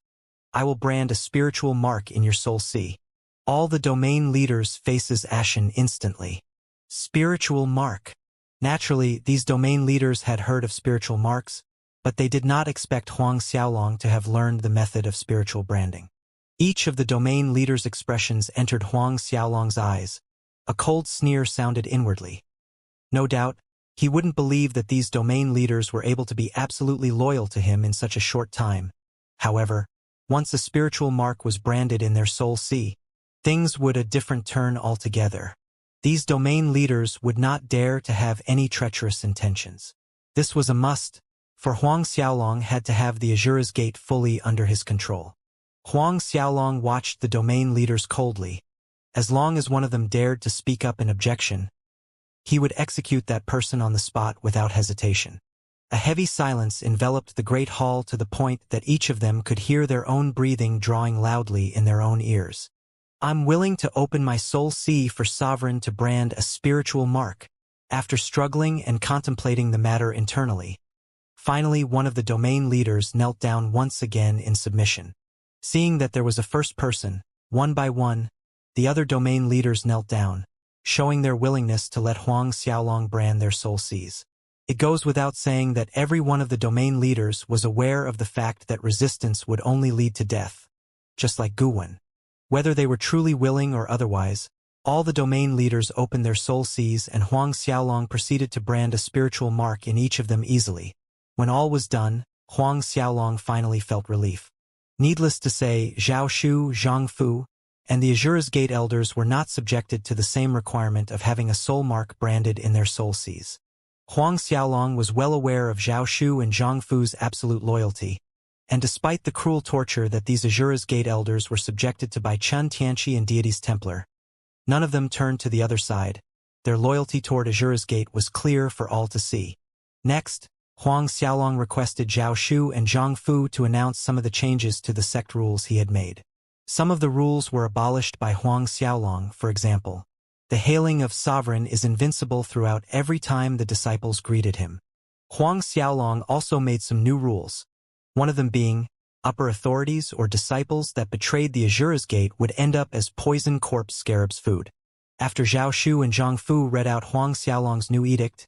I will brand a spiritual mark in your soul sea. All the domain leaders' faces ashen instantly. Spiritual mark. Naturally, these domain leaders had heard of spiritual marks, but they did not expect Huang Xiaolong to have learned the method of spiritual branding. Each of the domain leaders' expressions entered Huang Xiaolong's eyes. A cold sneer sounded inwardly. No doubt, he wouldn't believe that these domain leaders were able to be absolutely loyal to him in such a short time. However, once a spiritual mark was branded in their soul sea, things would a different turn altogether. These domain leaders would not dare to have any treacherous intentions. This was a must, for Huang Xiaolong had to have the Azura's Gate fully under his control. Huang Xiaolong watched the domain leaders coldly. As long as one of them dared to speak up in objection, he would execute that person on the spot without hesitation. A heavy silence enveloped the great hall to the point that each of them could hear their own breathing drawing loudly in their own ears. I'm willing to open my soul sea for Sovereign to brand a spiritual mark. After struggling and contemplating the matter internally, finally one of the domain leaders knelt down once again in submission. Seeing that there was a first person, one by one, the other domain leaders knelt down, showing their willingness to let Huang Xiaolong brand their soul seas. It goes without saying that every one of the domain leaders was aware of the fact that resistance would only lead to death, just like Guwen. Whether they were truly willing or otherwise, all the domain leaders opened their soul seas and Huang Xiaolong proceeded to brand a spiritual mark in each of them easily. When all was done, Huang Xiaolong finally felt relief. Needless to say, Zhao Shu, Zhang Fu, and the Azura's Gate elders were not subjected to the same requirement of having a soul mark branded in their soul seas. Huang Xiaolong was well aware of Zhao Shu and Zhang Fu's absolute loyalty, and despite the cruel torture that these Azura's Gate elders were subjected to by Chen Tianqi and Deity's Templar, none of them turned to the other side. Their loyalty toward Azura's Gate was clear for all to see. Next, Huang Xiaolong requested Zhao Shu and Zhang Fu to announce some of the changes to the sect rules he had made. Some of the rules were abolished by Huang Xiaolong. For example, the hailing of Sovereign is invincible throughout every time the disciples greeted him. Huang Xiaolong also made some new rules, one of them being, upper authorities or disciples that betrayed the Azura's Gate would end up as poison corpse scarab's food. After Zhao Shu and Zhang Fu read out Huang Xiaolong's new edict,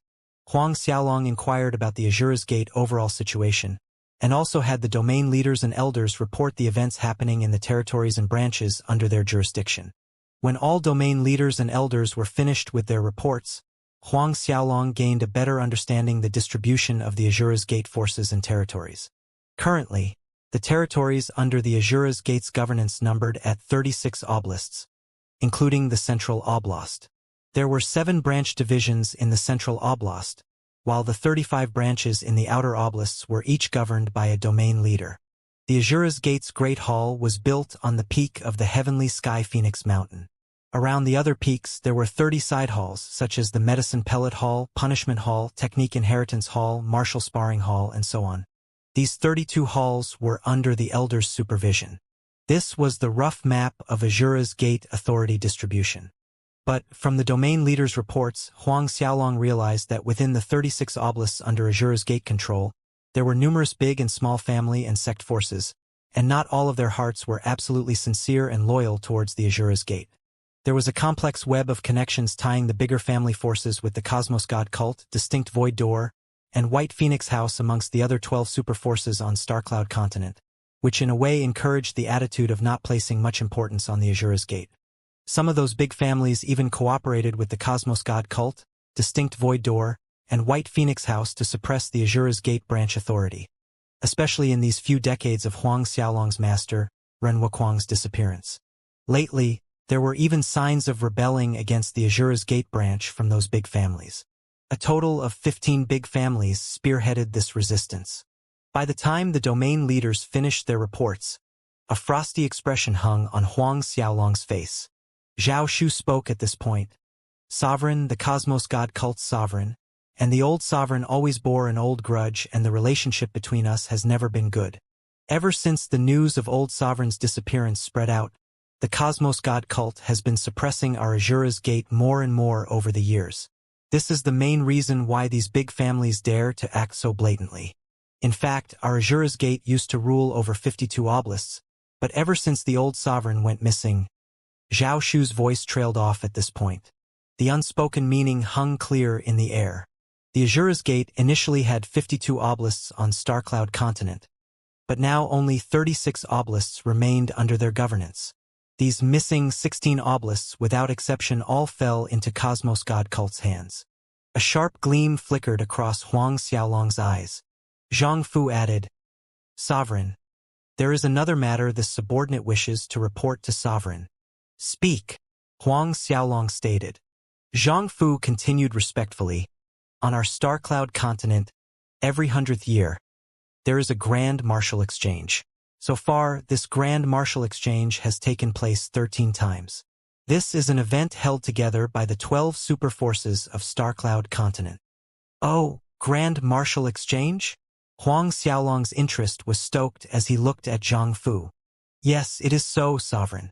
Huang Xiaolong inquired about the Azura's Gate overall situation, and also had the domain leaders and elders report the events happening in the territories and branches under their jurisdiction. When all domain leaders and elders were finished with their reports, Huang Xiaolong gained a better understanding the distribution of the Azura's Gate forces and territories. Currently, the territories under the Azura's Gate's governance numbered at 36 oblasts, including the Central Oblast. There were 7 branch divisions in the Central Oblast, while the 35 branches in the outer oblasts were each governed by a domain leader. The Azura's Gate's Great Hall was built on the peak of the Heavenly Sky Phoenix Mountain. Around the other peaks there were 30 side halls, such as the Medicine Pellet Hall, Punishment Hall, Technique Inheritance Hall, Martial Sparring Hall, and so on. These 32 halls were under the elders' supervision. This was the rough map of Azura's Gate authority distribution. But, from the domain leaders' reports, Huang Xiaolong realized that within the 36 oblasts under Azura's Gate control, there were numerous big and small family and sect forces, and not all of their hearts were absolutely sincere and loyal towards the Azura's Gate. There was a complex web of connections tying the bigger family forces with the Cosmos God Cult, Distinct Void Door, and White Phoenix House amongst the other 12 superforces on Starcloud Continent, which in a way encouraged the attitude of not placing much importance on the Azura's Gate. Some of those big families even cooperated with the Cosmos God Cult, Distinct Void Door, and White Phoenix House to suppress the Azura's Gate branch authority, especially in these few decades of Huang Xiaolong's master, Ren Wuquang's disappearance. Lately, there were even signs of rebelling against the Azura's Gate branch from those big families. A total of 15 big families spearheaded this resistance. By the time the domain leaders finished their reports, a frosty expression hung on Huang Xiaolong's face. Zhao Shu spoke at this point. Sovereign, the cosmos god cult's sovereign, and the old sovereign always bore an old grudge, and the relationship between us has never been good. Ever since the news of old sovereign's disappearance spread out, the cosmos god cult has been suppressing our Azura's gate more and more over the years. This is the main reason why these big families dare to act so blatantly. In fact, our Azura's gate used to rule over 52 oblasts, but ever since the old sovereign went missing, Zhao Shu's voice trailed off at this point. The unspoken meaning hung clear in the air. The Azura's gate initially had 52 oblasts on Starcloud continent, but now only 36 oblasts remained under their governance. These missing 16 oblasts, without exception, all fell into Cosmos God Cult's hands. A sharp gleam flickered across Huang Xiaolong's eyes. Zhang Fu added, "Sovereign, there is another matter this subordinate wishes to report to Sovereign." "Speak," Huang Xiaolong stated. Zhang Fu continued respectfully, "On our Starcloud continent, every 100th year, there is a Grand Martial Exchange. So far, this Grand Martial Exchange has taken place 13 times. This is an event held together by the 12 super forces of Starcloud continent." "Oh, Grand Martial Exchange?" Huang Xiaolong's interest was stoked as he looked at Zhang Fu. "Yes, it is so, Sovereign.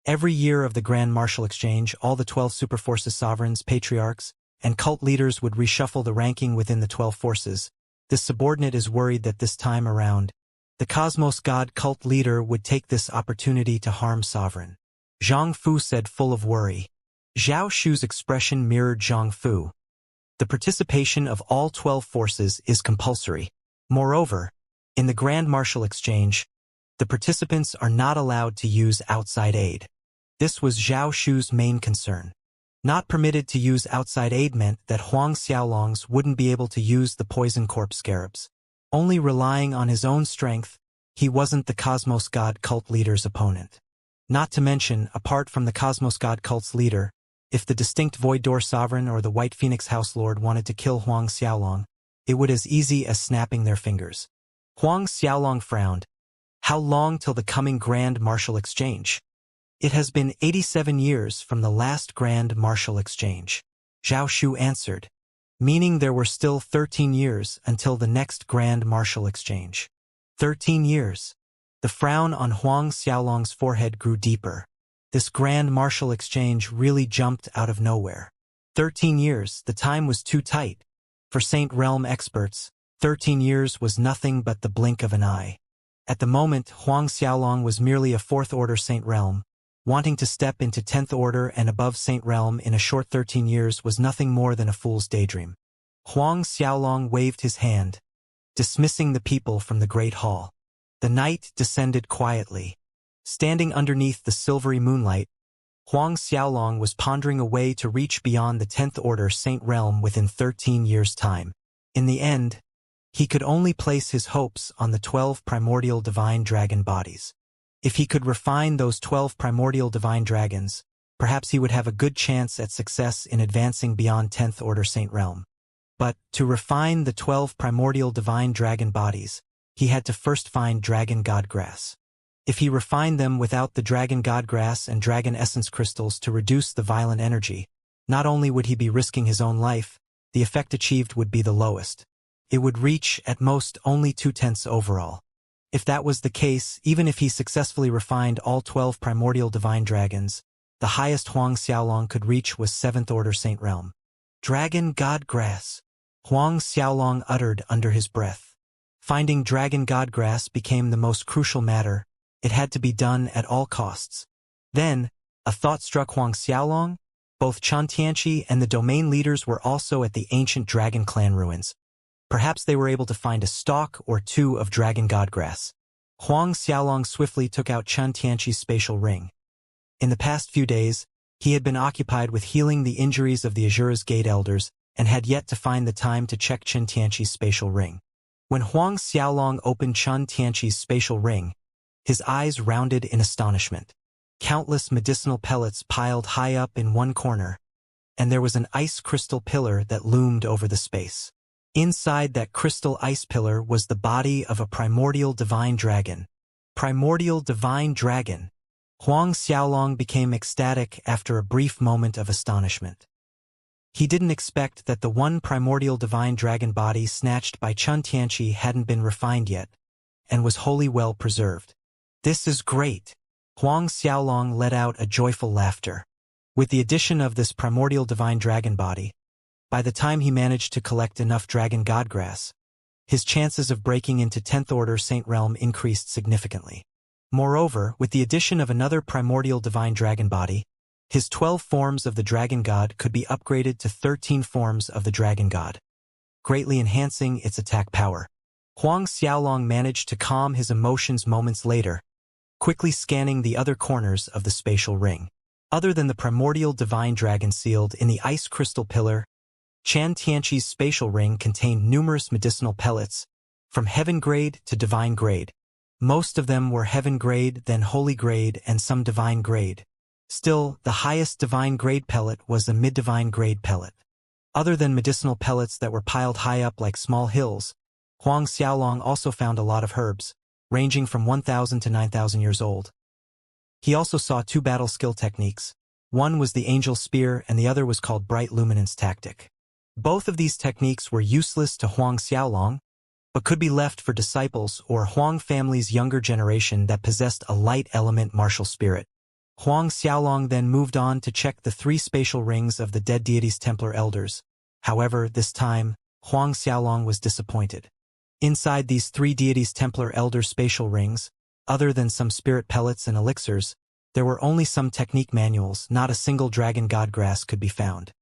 Every year of the Grand Martial Exchange, all the 12 superforces sovereigns, patriarchs, and cult leaders would reshuffle the ranking within the 12 forces. This subordinate is worried that this time around, the Cosmos God cult leader would take this opportunity to harm Sovereign." Zhang Fu said, full of worry. Zhao Shu's expression mirrored Zhang Fu. The participation of all 12 forces is compulsory. Moreover, in the Grand Martial Exchange, the participants are not allowed to use outside aid. This was Zhao Shu's main concern. Not permitted to use outside aid meant that Huang Xiaolong's wouldn't be able to use the Poison Corp scarabs. Only relying on his own strength, he wasn't the Cosmos God cult leader's opponent. Not to mention, apart from the Cosmos God cult's leader, if the distinct Void Door Sovereign or the White Phoenix House Lord wanted to kill Huang Xiaolong, it would as easy as snapping their fingers. Huang Xiaolong frowned. "How long till the coming Grand Martial Exchange?" "It has been 87 years from the last Grand Martial Exchange," Zhao Shu answered, "meaning there were still 13 years until the next Grand Martial Exchange." 13 years. The frown on Huang Xiaolong's forehead grew deeper. This Grand Martial Exchange really jumped out of nowhere. 13 years, the time was too tight. For Saint Realm experts, 13 years was nothing but the blink of an eye. At the moment, Huang Xiaolong was merely a 4th Order Saint Realm. Wanting to step into 10th Order and above Saint Realm in a short 13 years was nothing more than a fool's daydream. Huang Xiaolong waved his hand, dismissing the people from the Great Hall. The night descended quietly. Standing underneath the silvery moonlight, Huang Xiaolong was pondering a way to reach beyond the 10th Order Saint Realm within 13 years' time. In the end, he could only place his hopes on the 12 primordial divine dragon bodies. If he could refine those 12 primordial divine dragons, perhaps he would have a good chance at success in advancing beyond 10th Order Saint Realm. But, to refine the 12 primordial divine dragon bodies, he had to first find Dragon Godgrass. If he refined them without the Dragon Godgrass and Dragon Essence crystals to reduce the violent energy, not only would he be risking his own life, the effect achieved would be the lowest. It would reach, at most, only 2/10 overall. If that was the case, even if he successfully refined all 12 primordial divine dragons, the highest Huang Xiaolong could reach was 7th Order Saint Realm. Dragon Godgrass, Huang Xiaolong uttered under his breath. Finding Dragon Godgrass became the most crucial matter. It had to be done at all costs. Then, a thought struck Huang Xiaolong. Both Xianxia and the domain leaders were also at the ancient Dragon Clan ruins. Perhaps they were able to find a stalk or two of Dragon Godgrass. Huang Xiaolong swiftly took out Xianxia's spatial ring. In the past few days, he had been occupied with healing the injuries of the Azura's Gate elders and had yet to find the time to check Xianxia's spatial ring. When Huang Xiaolong opened Xianxia's spatial ring, his eyes rounded in astonishment. Countless medicinal pellets piled high up in one corner. and there was an ice crystal pillar that loomed over the space. Inside that crystal ice pillar was the body of a primordial divine dragon. Primordial divine dragon. Huang Xiaolong became ecstatic after a brief moment of astonishment. He didn't expect that the one primordial divine dragon body snatched by Chun Tianqi hadn't been refined yet, and was wholly well preserved. This is great! Huang Xiaolong let out a joyful laughter. With the addition of this primordial divine dragon body, by the time he managed to collect enough dragon godgrass, his chances of breaking into 10th Order Saint Realm increased significantly. Moreover, with the addition of another primordial divine dragon body, his 12 forms of the dragon god could be upgraded to 13 forms of the dragon god, greatly enhancing its attack power. Huang Xiaolong managed to calm his emotions moments later, quickly scanning the other corners of the spatial ring. Other than the primordial divine dragon sealed in the ice crystal pillar, Chan Tianqi's spatial ring contained numerous medicinal pellets, from heaven grade to divine grade. Most of them were heaven grade, then holy grade, and some divine grade. Still, the highest divine grade pellet was the mid-divine grade pellet. Other than medicinal pellets that were piled high up like small hills, Huang Xiaolong also found a lot of herbs, ranging from 1,000 to 9,000 years old. He also saw 2 battle skill techniques. One was the Angel Spear and the other was called Bright Luminance Tactic. Both of these techniques were useless to Huang Xiaolong, but could be left for disciples or Huang family's younger generation that possessed a light element martial spirit. Huang Xiaolong then moved on to check the 3 spatial rings of the dead deity's Templar elders. However, this time, Huang Xiaolong was disappointed. Inside these 3 deities' Templar elder spatial rings, other than some spirit pellets and elixirs, there were only some technique manuals, not a single dragon godgrass could be found.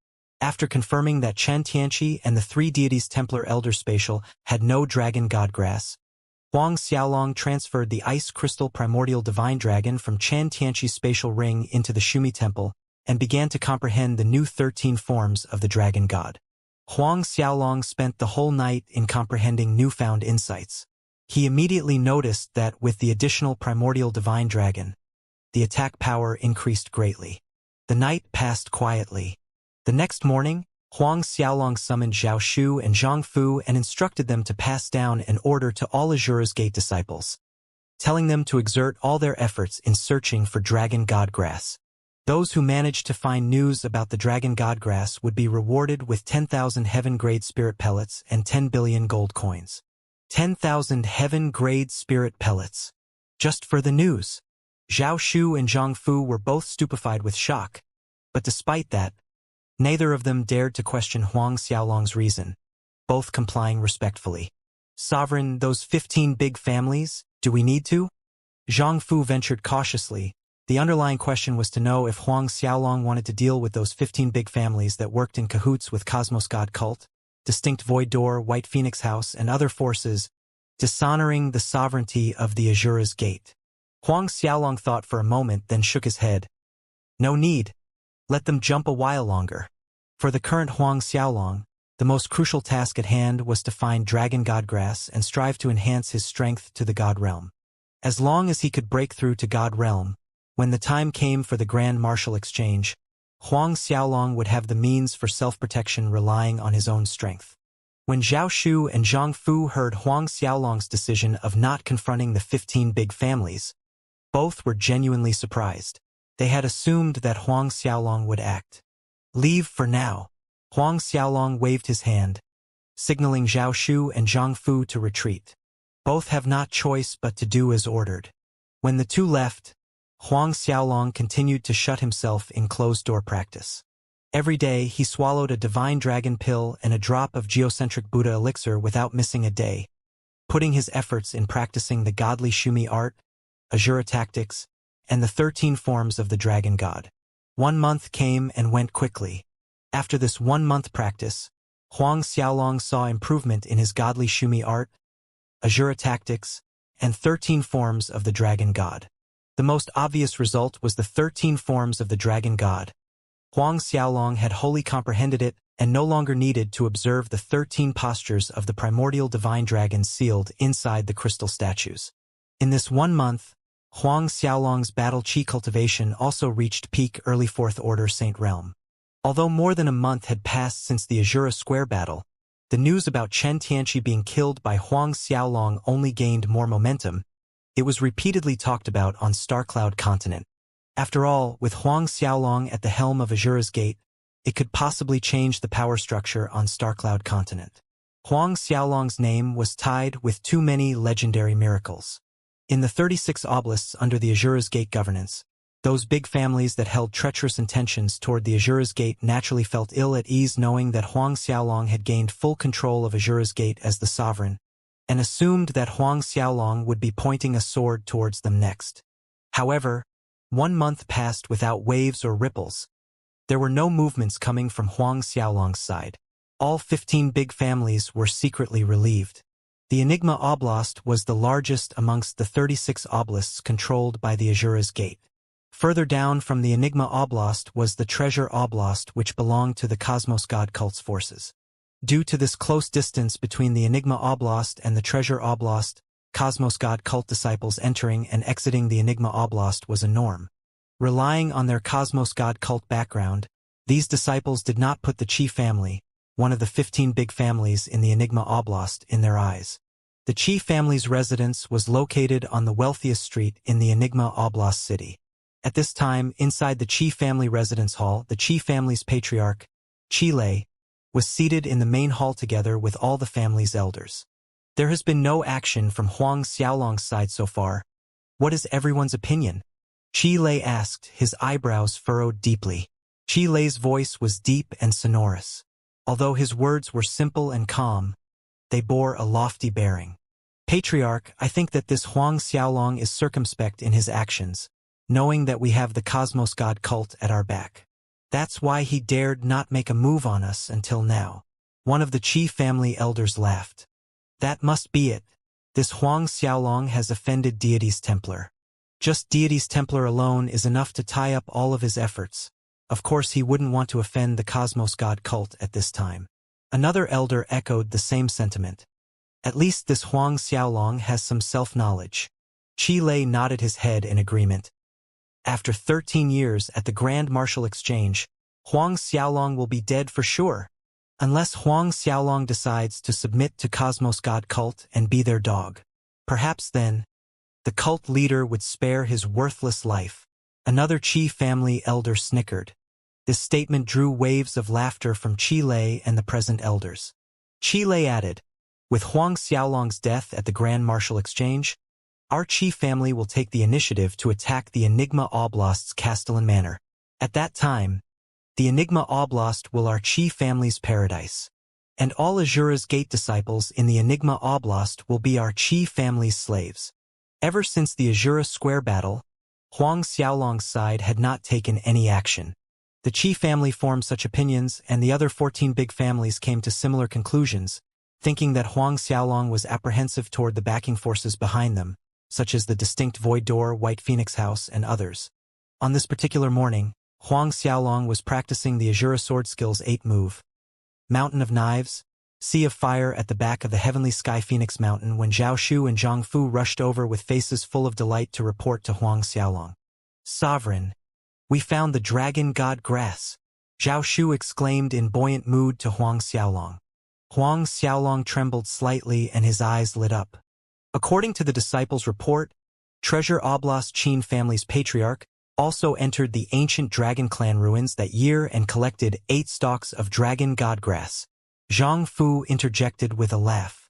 After confirming that Chen Tianqi and the 3 deities' Templar elder spatial had no dragon godgrass, Huang Xiaolong transferred the ice crystal primordial divine dragon from Chen Tianqi's spatial ring into the Shumi temple and began to comprehend the new 13 forms of the dragon god. Huang Xiaolong spent the whole night in comprehending newfound insights. He immediately noticed that with the additional primordial divine dragon, the attack power increased greatly. The night passed quietly. The next morning, Huang Xiaolong summoned Zhao Shu and Zhang Fu and instructed them to pass down an order to all Azura's Gate disciples, telling them to exert all their efforts in searching for dragon godgrass. Those who managed to find news about the dragon godgrass would be rewarded with 10,000 heaven-grade spirit pellets and 10 billion gold coins. 10,000 heaven-grade spirit pellets. Just for the news. Zhao Shu and Zhang Fu were both stupefied with shock, but despite that, neither of them dared to question Huang Xiaolong's reason, both complying respectfully. Sovereign, those 15 big families, do we need to? Zhang Fu ventured cautiously. The underlying question was to know if Huang Xiaolong wanted to deal with those 15 big families that worked in cahoots with Cosmos God Cult, Distinct Void Door, White Phoenix House, and other forces, dishonoring the sovereignty of the Azura's Gate. Huang Xiaolong thought for a moment, then shook his head. No need. Let them jump a while longer. For the current Huang Xiaolong, the most crucial task at hand was to find dragon godgrass and strive to enhance his strength to the God Realm. As long as he could break through to God Realm, when the time came for the Grand Martial Exchange, Huang Xiaolong would have the means for self-protection relying on his own strength. When Zhao Shu and Zhang Fu heard Huang Xiaolong's decision of not confronting the 15 big families, both were genuinely surprised. They had assumed that Huang Xiaolong would act. Leave for now. Huang Xiaolong waved his hand, signaling Zhao Shu and Zhang Fu to retreat. Both have not choice but to do as ordered. When the two left, Huang Xiaolong continued to shut himself in closed-door practice. Every day he swallowed a divine dragon pill and a drop of geocentric Buddha elixir without missing a day, putting his efforts in practicing the godly Shumi art, Azura tactics, and the 13 forms of the dragon god. 1 month came and went quickly. After this 1-month practice, Huang Xiaolong saw improvement in his godly Shumi art, Azura tactics, and 13 forms of the dragon god. The most obvious result was the 13 forms of the dragon god. Huang Xiaolong had wholly comprehended it and no longer needed to observe the 13 postures of the primordial divine dragon sealed inside the crystal statues. In this 1 month, Huang Xiaolong's battle chi cultivation also reached peak early 4th Order Saint Realm. Although more than a month had passed since the Azura Square battle, the news about Chen Tianqi being killed by Huang Xiaolong only gained more momentum. It was repeatedly talked about on Starcloud Continent. After all, with Huang Xiaolong at the helm of Azura's Gate, it could possibly change the power structure on Starcloud Continent. Huang Xiaolong's name was tied with too many legendary miracles. In the 36 oblasts under the Azura's Gate governance, those big families that held treacherous intentions toward the Azura's Gate naturally felt ill at ease knowing that Huang Xiaolong had gained full control of Azura's Gate as the sovereign, and assumed that Huang Xiaolong would be pointing a sword towards them next. However, 1 month passed without waves or ripples. There were no movements coming from Huang Xiaolong's side. All 15 big families were secretly relieved. The Enigma Oblast was the largest amongst the 36 oblasts controlled by the Azura's Gate. Further down from the Enigma Oblast was the Treasure Oblast, which belonged to the Cosmos God cult's forces. Due to this close distance between the Enigma Oblast and the Treasure Oblast, Cosmos God cult disciples entering and exiting the Enigma Oblast was a norm. Relying on their Cosmos God cult background, these disciples did not put the Qi family, one of the 15 big families in the Enigma Oblast, in their eyes. The Qi family's residence was located on the wealthiest street in the Enigma Oblast city. At this time, inside the Qi family residence hall, the Qi family's patriarch, Qi Lei, was seated in the main hall together with all the family's elders. There has been no action from Huang Xiaolong's side so far. What is everyone's opinion? Qi Lei asked, his eyebrows furrowed deeply. Qi Lei's voice was deep and sonorous. Although his words were simple and calm, they bore a lofty bearing. Patriarch, I think that this Huang Xiaolong is circumspect in his actions, knowing that we have the Cosmos God cult at our back. That's why he dared not make a move on us until now. One of the Qi family elders laughed. That must be it. This Huang Xiaolong has offended Deity's Templar. Just Deity's Templar alone is enough to tie up all of his efforts. Of course he wouldn't want to offend the Cosmos God cult at this time. Another elder echoed the same sentiment. At least this Huang Xiaolong has some self-knowledge. Qi Lei nodded his head in agreement. After 13 years at the Grand Martial Exchange, Huang Xiaolong will be dead for sure. Unless Huang Xiaolong decides to submit to Cosmos God cult and be their dog. Perhaps then, the cult leader would spare his worthless life. Another Qi family elder snickered. This statement drew waves of laughter from Qi Lei and the present elders. Qi Lei added, with Huang Xiaolong's death at the Grand Martial Exchange, our Qi family will take the initiative to attack the Enigma Oblast's Castellan Manor. At that time, the Enigma Oblast will our Qi family's paradise. And all Azura's Gate disciples in the Enigma Oblast will be our Qi family's slaves. Ever since the Azura Square battle, Huang Xiaolong's side had not taken any action. The Qi family formed such opinions, and the other 14 big families came to similar conclusions, thinking that Huang Xiaolong was apprehensive toward the backing forces behind them, such as the Distinct Void Door, White Phoenix House, and others. On this particular morning, Huang Xiaolong was practicing the Azura Sword Skill's 8th move. Mountain of Knives, Sea of Fire at the back of the Heavenly Sky Phoenix Mountain when Zhao Shu and Zhang Fu rushed over with faces full of delight to report to Huang Xiaolong. Sovereign, we found the Dragon God Grass, Zhao Shu exclaimed in buoyant mood to Huang Xiaolong. Huang Xiaolong trembled slightly and his eyes lit up. According to the disciples' report, Treasure Oblast Qin family's patriarch also entered the ancient Dragon Clan ruins that year and collected 8 stalks of Dragon God Grass. Zhang Fu interjected with a laugh.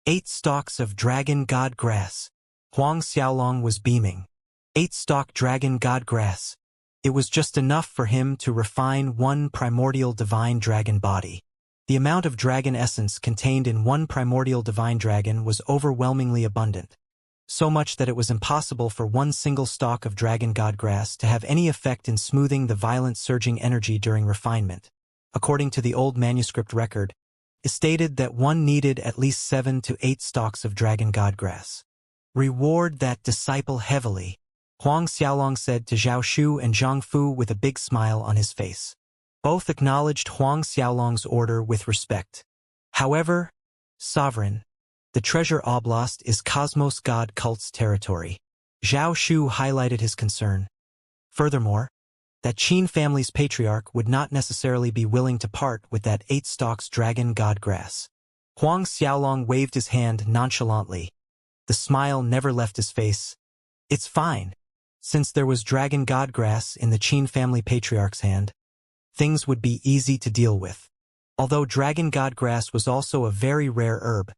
8 stalks of Dragon God Grass. Huang Xiaolong was beaming. 8-stalk Dragon God Grass. It was just enough for him to refine one primordial divine dragon body. The amount of dragon essence contained in one primordial divine dragon was overwhelmingly abundant, so much that it was impossible for one single stalk of Dragon God Grass to have any effect in smoothing the violent surging energy during refinement. According to the old manuscript record, it stated that one needed at least 7 to 8 stalks of Dragon God Grass. Reward that disciple heavily, Huang Xiaolong said to Zhao Shu and Zhang Fu with a big smile on his face. Both acknowledged Huang Xiaolong's order with respect. However, Sovereign, the Treasure Oblast is Cosmos God cult's territory. Zhao Shu highlighted his concern. Furthermore, that Qin family's patriarch would not necessarily be willing to part with that 8 stalks dragon god grass. Huang Xiaolong waved his hand nonchalantly. The smile never left his face. It's fine. Since there was dragon god grass in the Qin family patriarch's hand, things would be easy to deal with. Although dragon god grass was also a very rare herb,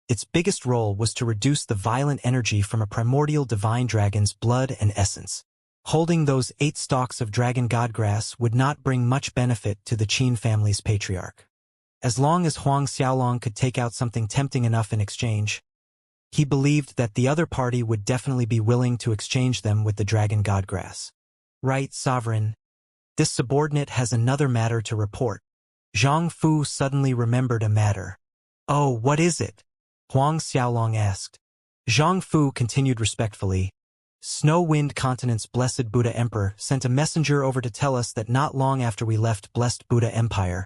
its biggest role was to reduce the violent energy from a primordial divine dragon's blood and essence. Holding those 8 stalks of dragon god grass would not bring much benefit to the Qin family's patriarch. As long as Huang Xiaolong could take out something tempting enough in exchange, he believed that the other party would definitely be willing to exchange them with the dragon god grass. Right, Sovereign. This subordinate has another matter to report. Zhang Fu suddenly remembered a matter. Oh, what is it? Huang Xiaolong asked. Zhang Fu continued respectfully. Snow Wind Continent's Blessed Buddha Emperor sent a messenger over to tell us that not long after we left Blessed Buddha Empire,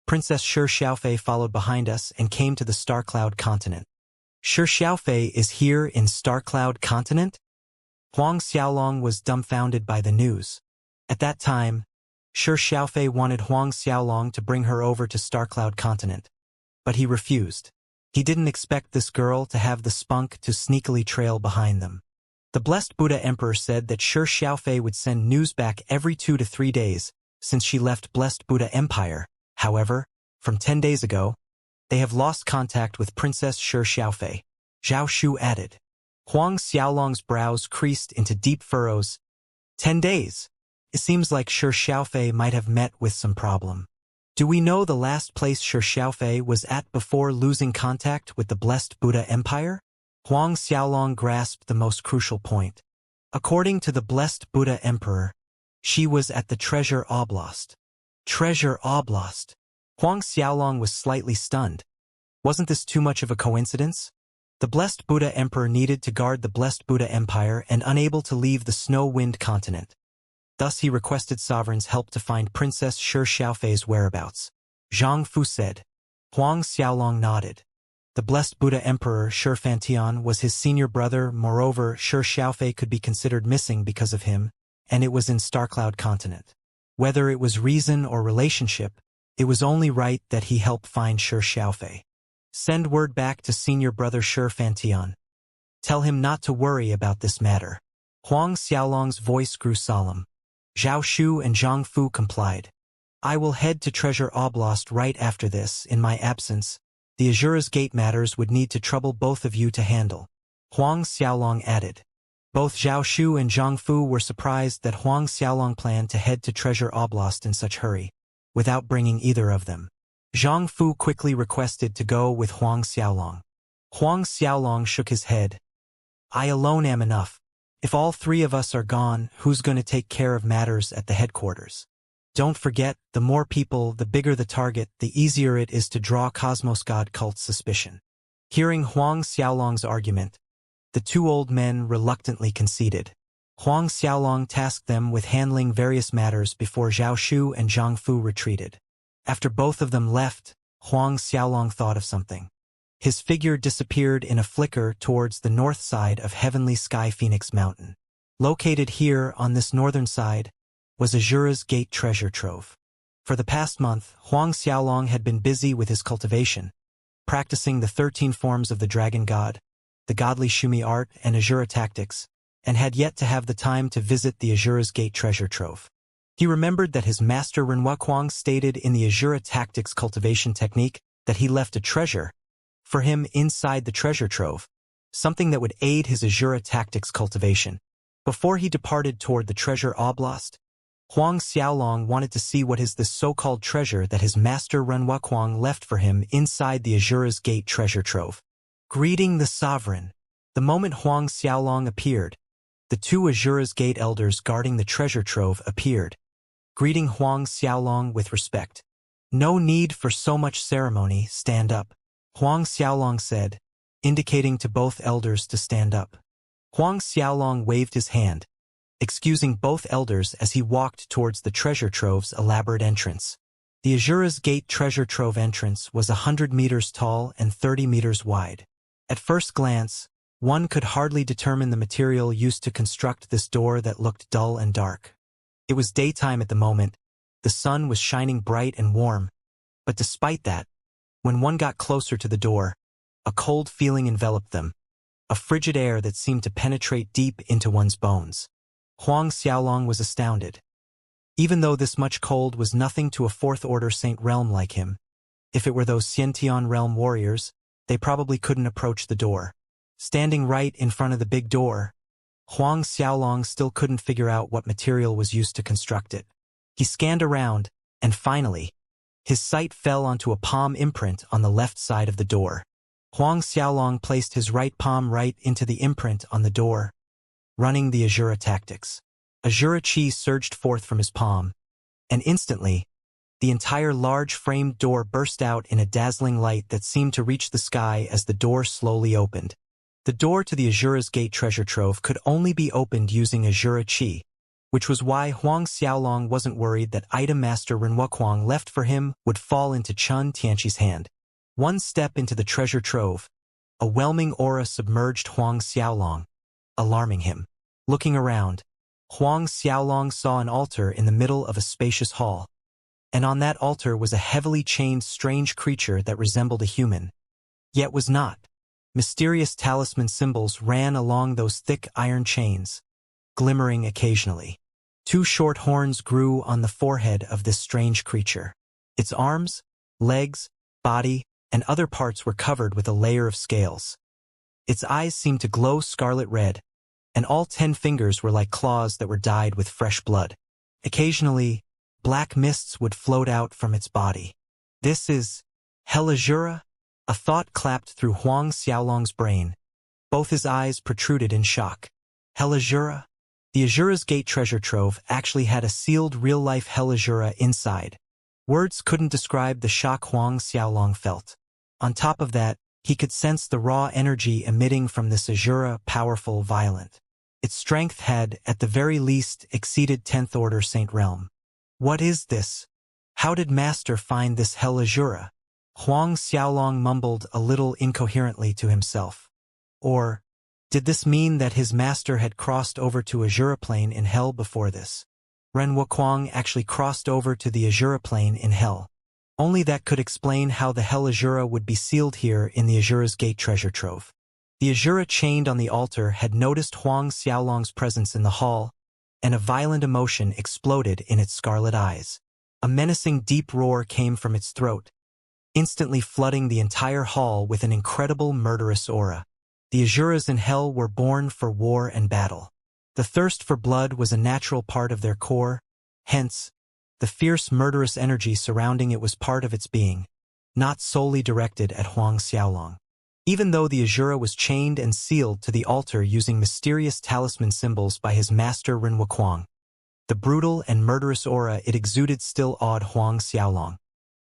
Princess Shi Xiaofei followed behind us and came to the Star Cloud Continent. Shi Xiaofei is here in Star Cloud Continent? Huang Xiaolong was dumbfounded by the news. At that time, Shi Xiaofei wanted Huang Xiaolong to bring her over to Star Cloud Continent, but he refused. He didn't expect this girl to have the spunk to sneakily trail behind them. The Blessed Buddha Emperor said that Shi Xiaofei would send news back every 2 to 3 days since she left Blessed Buddha Empire. However, from 10 days ago, they have lost contact with Princess Shi Xiaofei. Zhao Shu added. Huang Xiaolong's brows creased into deep furrows. 10 days. It seems like Shi Xiaofei might have met with some problem. Do we know the last place Shi Xiaofei was at before losing contact with the Blessed Buddha Empire? Huang Xiaolong grasped the most crucial point. According to the Blessed Buddha Emperor, she was at the Treasure Oblast. Treasure Oblast. Huang Xiaolong was slightly stunned. Wasn't this too much of a coincidence? The Blessed Buddha Emperor needed to guard the Blessed Buddha Empire and unable to leave the Snow Wind Continent. Thus he requested Sovereign's help to find Princess Shi Xiaofei's whereabouts. Zhang Fu said. Huang Xiaolong nodded. The Blessed Buddha Emperor Shi Fantian was his senior brother. Moreover, Shi Xiaofei could be considered missing because of him, and it was in Starcloud Continent. Whether it was reason or relationship, it was only right that he help find Shi Xiaofei. Send word back to senior brother Shi Fantian. Tell him not to worry about this matter. Huang Xiaolong's voice grew solemn. Zhao Shu and Zhang Fu complied. I will head to Treasure Oblast right after this. In my absence, the Azura's Gate matters would need to trouble both of you to handle. Huang Xiaolong added. Both Zhao Shu and Zhang Fu were surprised that Huang Xiaolong planned to head to Treasure Oblast in such hurry, without bringing either of them. Zhang Fu quickly requested to go with Huang Xiaolong. Huang Xiaolong shook his head. I alone am enough. If all 3 of us are gone, who's going to take care of matters at the headquarters? Don't forget, the more people, the bigger the target, the easier it is to draw Cosmos God cult's suspicion. Hearing Huang Xiaolong's argument, the 2 old men reluctantly conceded. Huang Xiaolong tasked them with handling various matters before Zhao Shu and Zhang Fu retreated. After both of them left, Huang Xiaolong thought of something. His figure disappeared in a flicker towards the north side of Heavenly Sky Phoenix Mountain. Located here on this northern side was Azura's Gate treasure trove. For the past month, Huang Xiaolong had been busy with his cultivation, practicing the 13 forms of the dragon god, the godly Shumi art and Azura tactics, and had yet to have the time to visit the Azura's Gate treasure trove. He remembered that his master Renhua Kuang stated in the Azura tactics cultivation technique that he left a treasure for him inside the treasure trove, something that would aid his Azura tactics cultivation. Before he departed toward the treasure oblast, Huang Xiaolong wanted to see what is this so-called treasure that his master Renhua Kuang left for him inside the Azura's Gate treasure trove. Greeting the sovereign. The moment Huang Xiaolong appeared, the 2 Azura's Gate elders guarding the treasure trove appeared, greeting Huang Xiaolong with respect. No need for so much ceremony, stand up. Huang Xiaolong said, indicating to both elders to stand up. Huang Xiaolong waved his hand, excusing both elders as he walked towards the treasure trove's elaborate entrance. The Azura's Gate treasure trove entrance was 100 meters tall and 30 meters wide. At first glance, one could hardly determine the material used to construct this door that looked dull and dark. It was daytime at the moment. The sun was shining bright and warm. But despite that, when one got closer to the door, a cold feeling enveloped them, a frigid air that seemed to penetrate deep into one's bones. Huang Xiaolong was astounded. Even though this much cold was nothing to a fourth-order Saint Realm like him, if it were those Xiantian Realm warriors, they probably couldn't approach the door. Standing right in front of the big door, Huang Xiaolong still couldn't figure out what material was used to construct it. He scanned around, and finally, his sight fell onto a palm imprint on the left side of the door. Huang Xiaolong placed his right palm right into the imprint on the door, running the Azura tactics. Azura chi surged forth from his palm, and instantly, the entire large framed door burst out in a dazzling light that seemed to reach the sky as the door slowly opened. The door to the Azura's Gate treasure trove could only be opened using Azura chi, which was why Huang Xiaolong wasn't worried that item master Renwuquang left for him would fall into Chun Tianqi's hand. One step into the treasure trove, a whelming aura submerged Huang Xiaolong, alarming him. Looking around, Huang Xiaolong saw an altar in the middle of a spacious hall, and on that altar was a heavily chained strange creature that resembled a human, yet was not. Mysterious talisman symbols ran along those thick iron chains, glimmering occasionally. 2 short horns grew on the forehead of this strange creature. Its arms, legs, body, and other parts were covered with a layer of scales. Its eyes seemed to glow scarlet red, and all 10 fingers were like claws that were dyed with fresh blood. Occasionally, black mists would float out from its body. This is Hell Azura? A thought clapped through Huang Xiaolong's brain. Both his eyes protruded in shock. Hell Azura? The Azura's Gate treasure trove actually had a sealed real-life Hell Azura inside. Words couldn't describe the shock Huang Xiaolong felt. On top of that, he could sense the raw energy emitting from this Azura, powerful, violent. Its strength had, at the very least, exceeded 10th Order Saint Realm. What is this? How did Master find this Hell Azura? Huang Xiaolong mumbled a little incoherently to himself. Or, did this mean that his master had crossed over to Azura Plane in Hell before this? Renwuquang actually crossed over to the Azura Plane in Hell. Only that could explain how the Hell Azura would be sealed here in the Azura's Gate treasure trove. The Azura chained on the altar had noticed Huang Xiaolong's presence in the hall, and a violent emotion exploded in its scarlet eyes. A menacing deep roar came from its throat, instantly flooding the entire hall with an incredible murderous aura. The Azuras in Hell were born for war and battle. The thirst for blood was a natural part of their core, hence, the fierce murderous energy surrounding it was part of its being, not solely directed at Huang Xiaolong. Even though the Azura was chained and sealed to the altar using mysterious talisman symbols by his master Renwuquang, the brutal and murderous aura it exuded still awed Huang Xiaolong.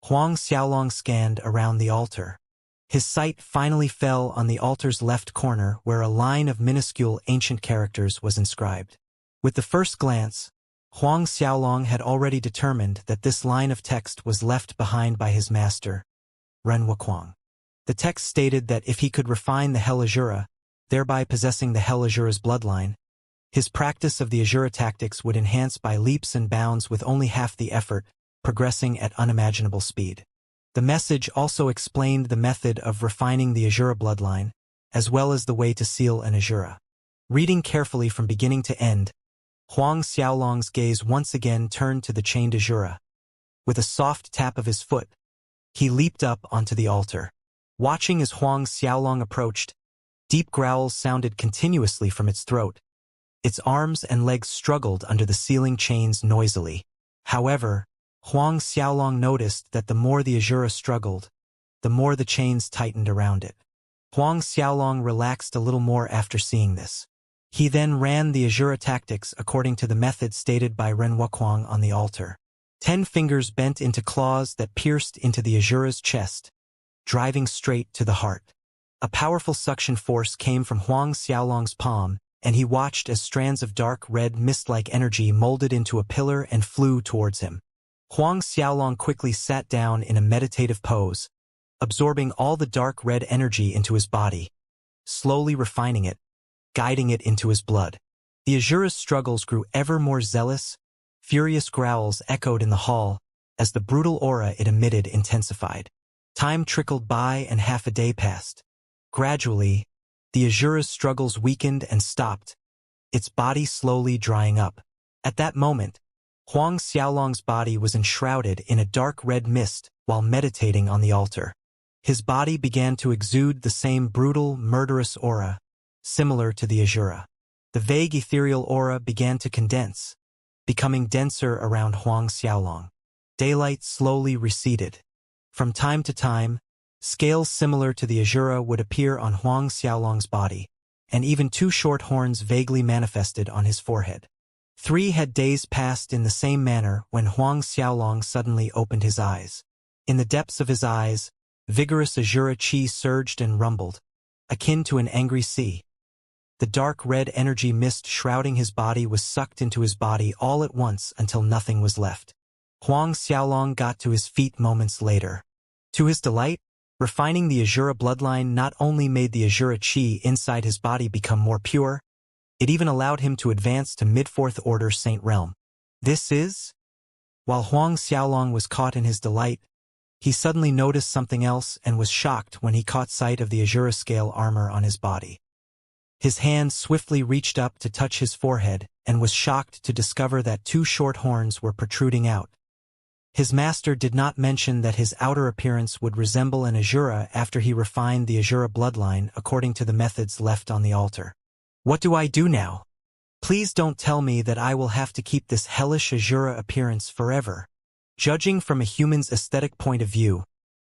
Huang Xiaolong scanned around the altar. His sight finally fell on the altar's left corner where a line of minuscule ancient characters was inscribed. With the first glance, Huang Xiaolong had already determined that this line of text was left behind by his master, Renwuquang. The text stated that if he could refine the Hell Azura, thereby possessing the Hell Azura's bloodline, his practice of the Azura tactics would enhance by leaps and bounds with only half the effort, progressing at unimaginable speed. The message also explained the method of refining the Azura bloodline, as well as the way to seal an Azura. Reading carefully from beginning to end, Huang Xiaolong's gaze once again turned to the chained Azura. With a soft tap of his foot, he leaped up onto the altar. Watching as Huang Xiaolong approached, deep growls sounded continuously from its throat. Its arms and legs struggled under the sealing chains noisily. However, Huang Xiaolong noticed that the more the Azura struggled, the more the chains tightened around it. Huang Xiaolong relaxed a little more after seeing this. He then ran the Azura tactics according to the method stated by Renwuquang on the altar. 10 fingers bent into claws that pierced into the Azura's chest, driving straight to the heart. A powerful suction force came from Huang Xiaolong's palm, and he watched as strands of dark red mist-like energy molded into a pillar and flew towards him. Huang Xiaolong quickly sat down in a meditative pose, absorbing all the dark red energy into his body, slowly refining it, guiding it into his blood. The Azura's struggles grew ever more zealous, Furious growls echoed in the hall as the brutal aura it emitted intensified. Time trickled by and half a day passed. Gradually, the Azura's struggles weakened and stopped, its body slowly drying up. At that moment, Huang Xiaolong's body was enshrouded in a dark red mist while meditating on the altar. His body began to exude the same brutal, murderous aura, similar to the Azura. The vague ethereal aura began to condense, becoming denser around Huang Xiaolong. Daylight slowly receded. From time to time, scales similar to the Azura would appear on Huang Xiaolong's body, and even two short horns vaguely manifested on his forehead. 3 days passed in the same manner when Huang Xiaolong suddenly opened his eyes. In the depths of his eyes, vigorous Azura chi surged and rumbled, akin to an angry sea. The dark red energy mist shrouding his body was sucked into his body all at once until nothing was left. Huang Xiaolong got to his feet moments later. To his delight, refining the Azura bloodline not only made the Azura chi inside his body become more pure, it even allowed him to advance to mid-4th order Saint Realm. This is? While Huang Xiaolong was caught in his delight, he suddenly noticed something else and was shocked when he caught sight of the Azura scale armor on his body. His hand swiftly reached up to touch his forehead and was shocked to discover that 2 short horns were protruding out. His master did not mention that his outer appearance would resemble an Azura after he refined the Azura bloodline according to the methods left on the altar. What do I do now? Please don't tell me that I will have to keep this hellish Azura appearance forever. Judging from a human's aesthetic point of view,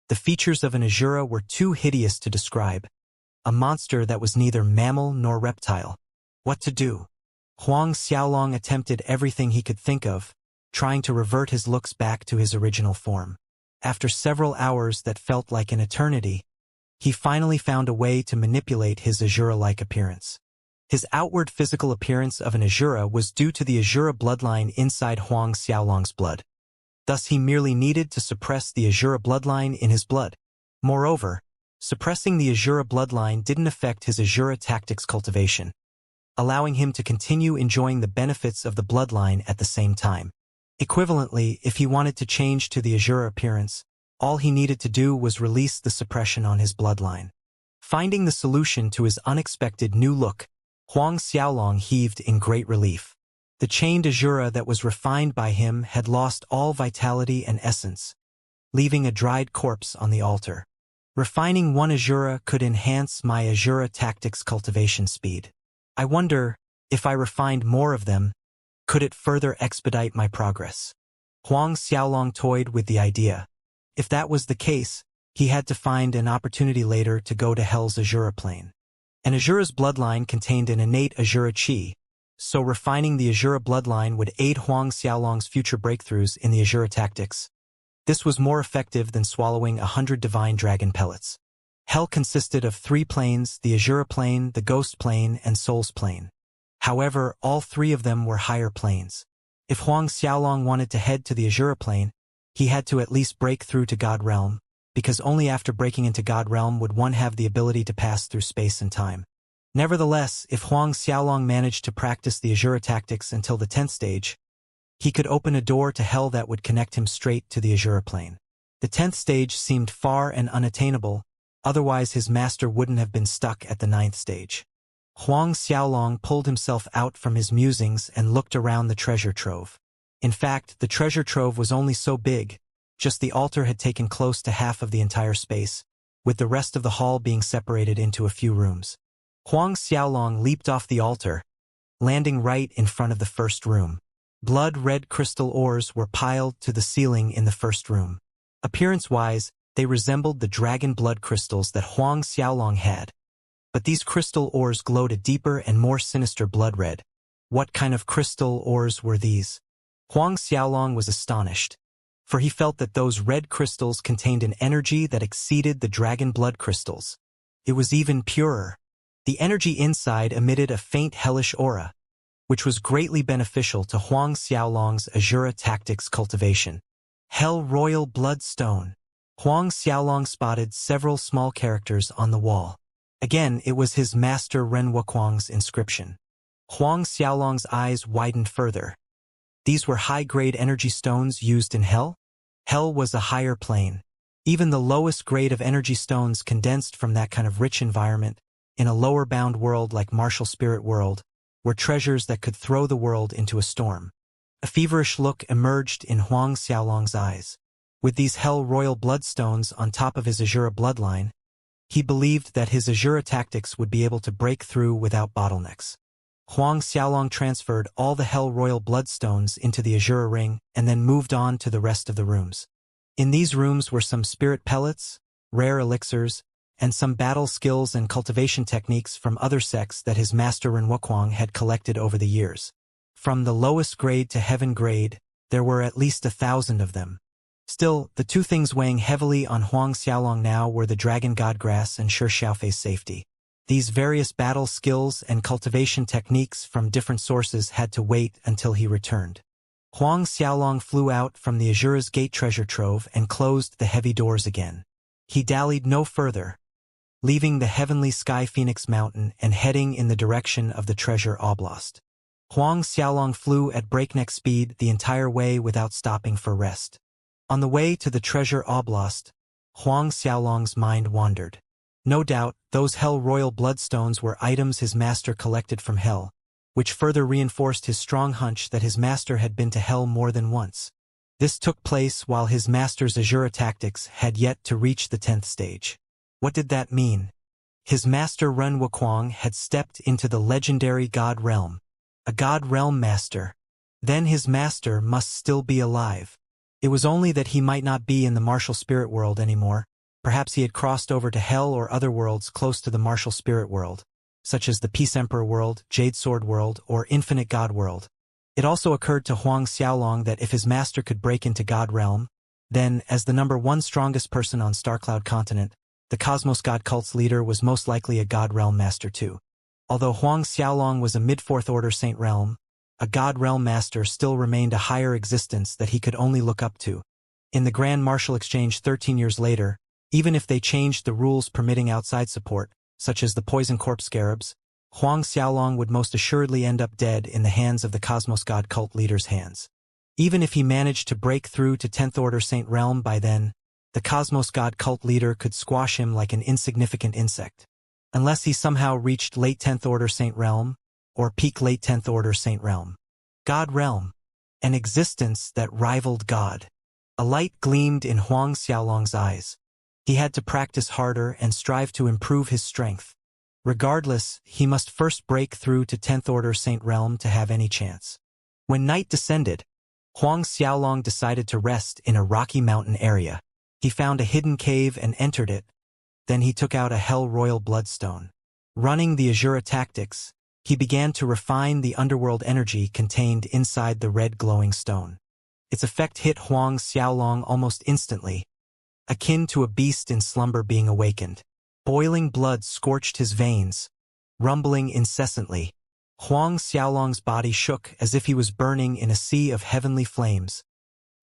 the features of an Azura were too hideous to describe. A monster that was neither mammal nor reptile. What to do? Huang Xiaolong attempted everything he could think of, trying to revert his looks back to his original form. After several hours that felt like an eternity, he finally found a way to manipulate his Azura-like appearance. His outward physical appearance of an Azura was due to the Azura bloodline inside Huang Xiaolong's blood. Thus he merely needed to suppress the Azura bloodline in his blood. Moreover, suppressing the Azura bloodline didn't affect his Azura tactics cultivation, allowing him to continue enjoying the benefits of the bloodline at the same time. Equivalently, if he wanted to change to the Azura appearance, all he needed to do was release the suppression on his bloodline. Finding the solution to his unexpected new look, Huang Xiaolong heaved in great relief. The chained Azura that was refined by him had lost all vitality and essence, leaving a dried corpse on the altar. Refining one Azura could enhance my Azura tactics cultivation speed. I wonder, if I refined more of them, could it further expedite my progress? Huang Xiaolong toyed with the idea. If that was the case, he had to find an opportunity later to go to Hell's Azura plane. An Azura's bloodline contained an innate Azura chi, so refining the Azura bloodline would aid Huang Xiaolong's future breakthroughs in the Azura tactics. This was more effective than swallowing 100 divine dragon pellets. Hell consisted of 3 planes, the Azura plane, the Ghost plane, and Soul's plane. However, all 3 of them were higher planes. If Huang Xiaolong wanted to head to the Azura plane, he had to at least break through to God Realm, because only after breaking into God Realm would one have the ability to pass through space and time. Nevertheless, if Huang Xiaolong managed to practice the Azura tactics until the 10th stage, he could open a door to Hell that would connect him straight to the Azura plane. The 10th stage seemed far and unattainable, otherwise his master wouldn't have been stuck at the 9th stage. Huang Xiaolong pulled himself out from his musings and looked around the treasure trove. In fact, the treasure trove was only so big, just the altar had taken close to half of the entire space, with the rest of the hall being separated into a few rooms. Huang Xiaolong leaped off the altar, landing right in front of the first room. Blood-red crystal ores were piled to the ceiling in the first room. Appearance-wise, they resembled the dragon blood crystals that Huang Xiaolong had. But these crystal ores glowed a deeper and more sinister blood red. What kind of crystal ores were these? Huang Xiaolong was astonished, for he felt that those red crystals contained an energy that exceeded the dragon blood crystals. It was even purer. The energy inside emitted a faint hellish aura, which was greatly beneficial to Huang Xiaolong's Azura tactics cultivation. Hell Royal Bloodstone. Huang Xiaolong spotted several small characters on the wall. Again, it was his master Ren Wuquang's inscription. Huang Xiaolong's eyes widened further. These were high-grade energy stones used in Hell? Hell was a higher plane. Even the lowest grade of energy stones condensed from that kind of rich environment, in a lower-bound world like Martial Spirit World, were treasures that could throw the world into a storm. A feverish look emerged in Huang Xiaolong's eyes. With these Hell Royal Bloodstones on top of his Azura bloodline, he believed that his Azura tactics would be able to break through without bottlenecks. Huang Xiaolong transferred all the Hell Royal Bloodstones into the Azura ring and then moved on to the rest of the rooms. In these rooms were some spirit pellets, rare elixirs, and some battle skills and cultivation techniques from other sects that his master Renwuquang had collected over the years. From the lowest grade to heaven grade, there were at least 1,000 of them. Still, the two things weighing heavily on Huang Xiaolong now were the Dragon Godgrass and Shi Xiaofei's safety. These various battle skills and cultivation techniques from different sources had to wait until he returned. Huang Xiaolong flew out from the Azura's gate treasure trove and closed the heavy doors again. He dallied no further, leaving the heavenly Sky Phoenix Mountain and heading in the direction of the treasure oblast. Huang Xiaolong flew at breakneck speed the entire way without stopping for rest. On the way to the treasure oblast, Huang Xiaolong's mind wandered. No doubt, those Hell Royal Bloodstones were items his master collected from Hell, which further reinforced his strong hunch that his master had been to Hell more than once. This took place while his master's Azura tactics had yet to reach the 10th stage. What did that mean? His master Renwuquang had stepped into the legendary God Realm. A God Realm master. Then his master must still be alive. It was only that he might not be in the Martial Spirit World anymore. Perhaps he had crossed over to Hell or other worlds close to the Martial Spirit World, such as the Peace Emperor World, Jade Sword World, or Infinite God World. It also occurred to Huang Xiaolong that if his master could break into God Realm, then, as the #1 strongest person on Starcloud Continent, the Cosmos God Cult's leader was most likely a God Realm master too. Although Huang Xiaolong was a mid-4th Order Saint Realm, a God Realm master still remained a higher existence that he could only look up to. In the Grand Martial Exchange 13 years later, even if they changed the rules permitting outside support, such as the Poison Corpse Scarabs, Huang Xiaolong would most assuredly end up dead in the hands of the Cosmos God Cult leader's hands. Even if he managed to break through to 10th Order Saint Realm by then, the Cosmos God Cult leader could squash him like an insignificant insect. Unless he somehow reached late 10th Order Saint Realm, or peak late 10th Order Saint Realm. God Realm. An existence that rivaled God. A light gleamed in Huang Xiaolong's eyes. He had to practice harder and strive to improve his strength. Regardless, he must first break through to 10th Order Saint Realm to have any chance. When night descended, Huang Xiaolong decided to rest in a rocky mountain area. He found a hidden cave and entered it. Then he took out a Hell Royal Bloodstone. Running the Azura tactics, he began to refine the underworld energy contained inside the red glowing stone. Its effect hit Huang Xiaolong almost instantly, akin to a beast in slumber being awakened. Boiling blood scorched his veins, rumbling incessantly. Huang Xiaolong's body shook as if he was burning in a sea of heavenly flames.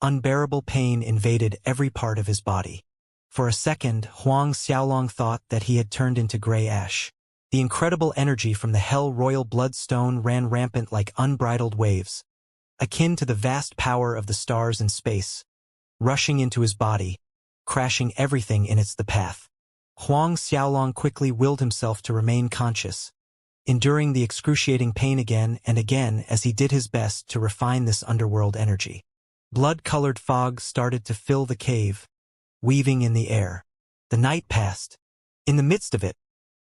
Unbearable pain invaded every part of his body. For a second, Huang Xiaolong thought that he had turned into gray ash. The incredible energy from the Hell Royal Bloodstone ran rampant like unbridled waves, akin to the vast power of the stars in space, rushing into his body, crashing everything in its path. Huang Xiaolong quickly willed himself to remain conscious, enduring the excruciating pain again and again as he did his best to refine this underworld energy. Blood-colored fog started to fill the cave, weaving in the air. The night passed. In the midst of it,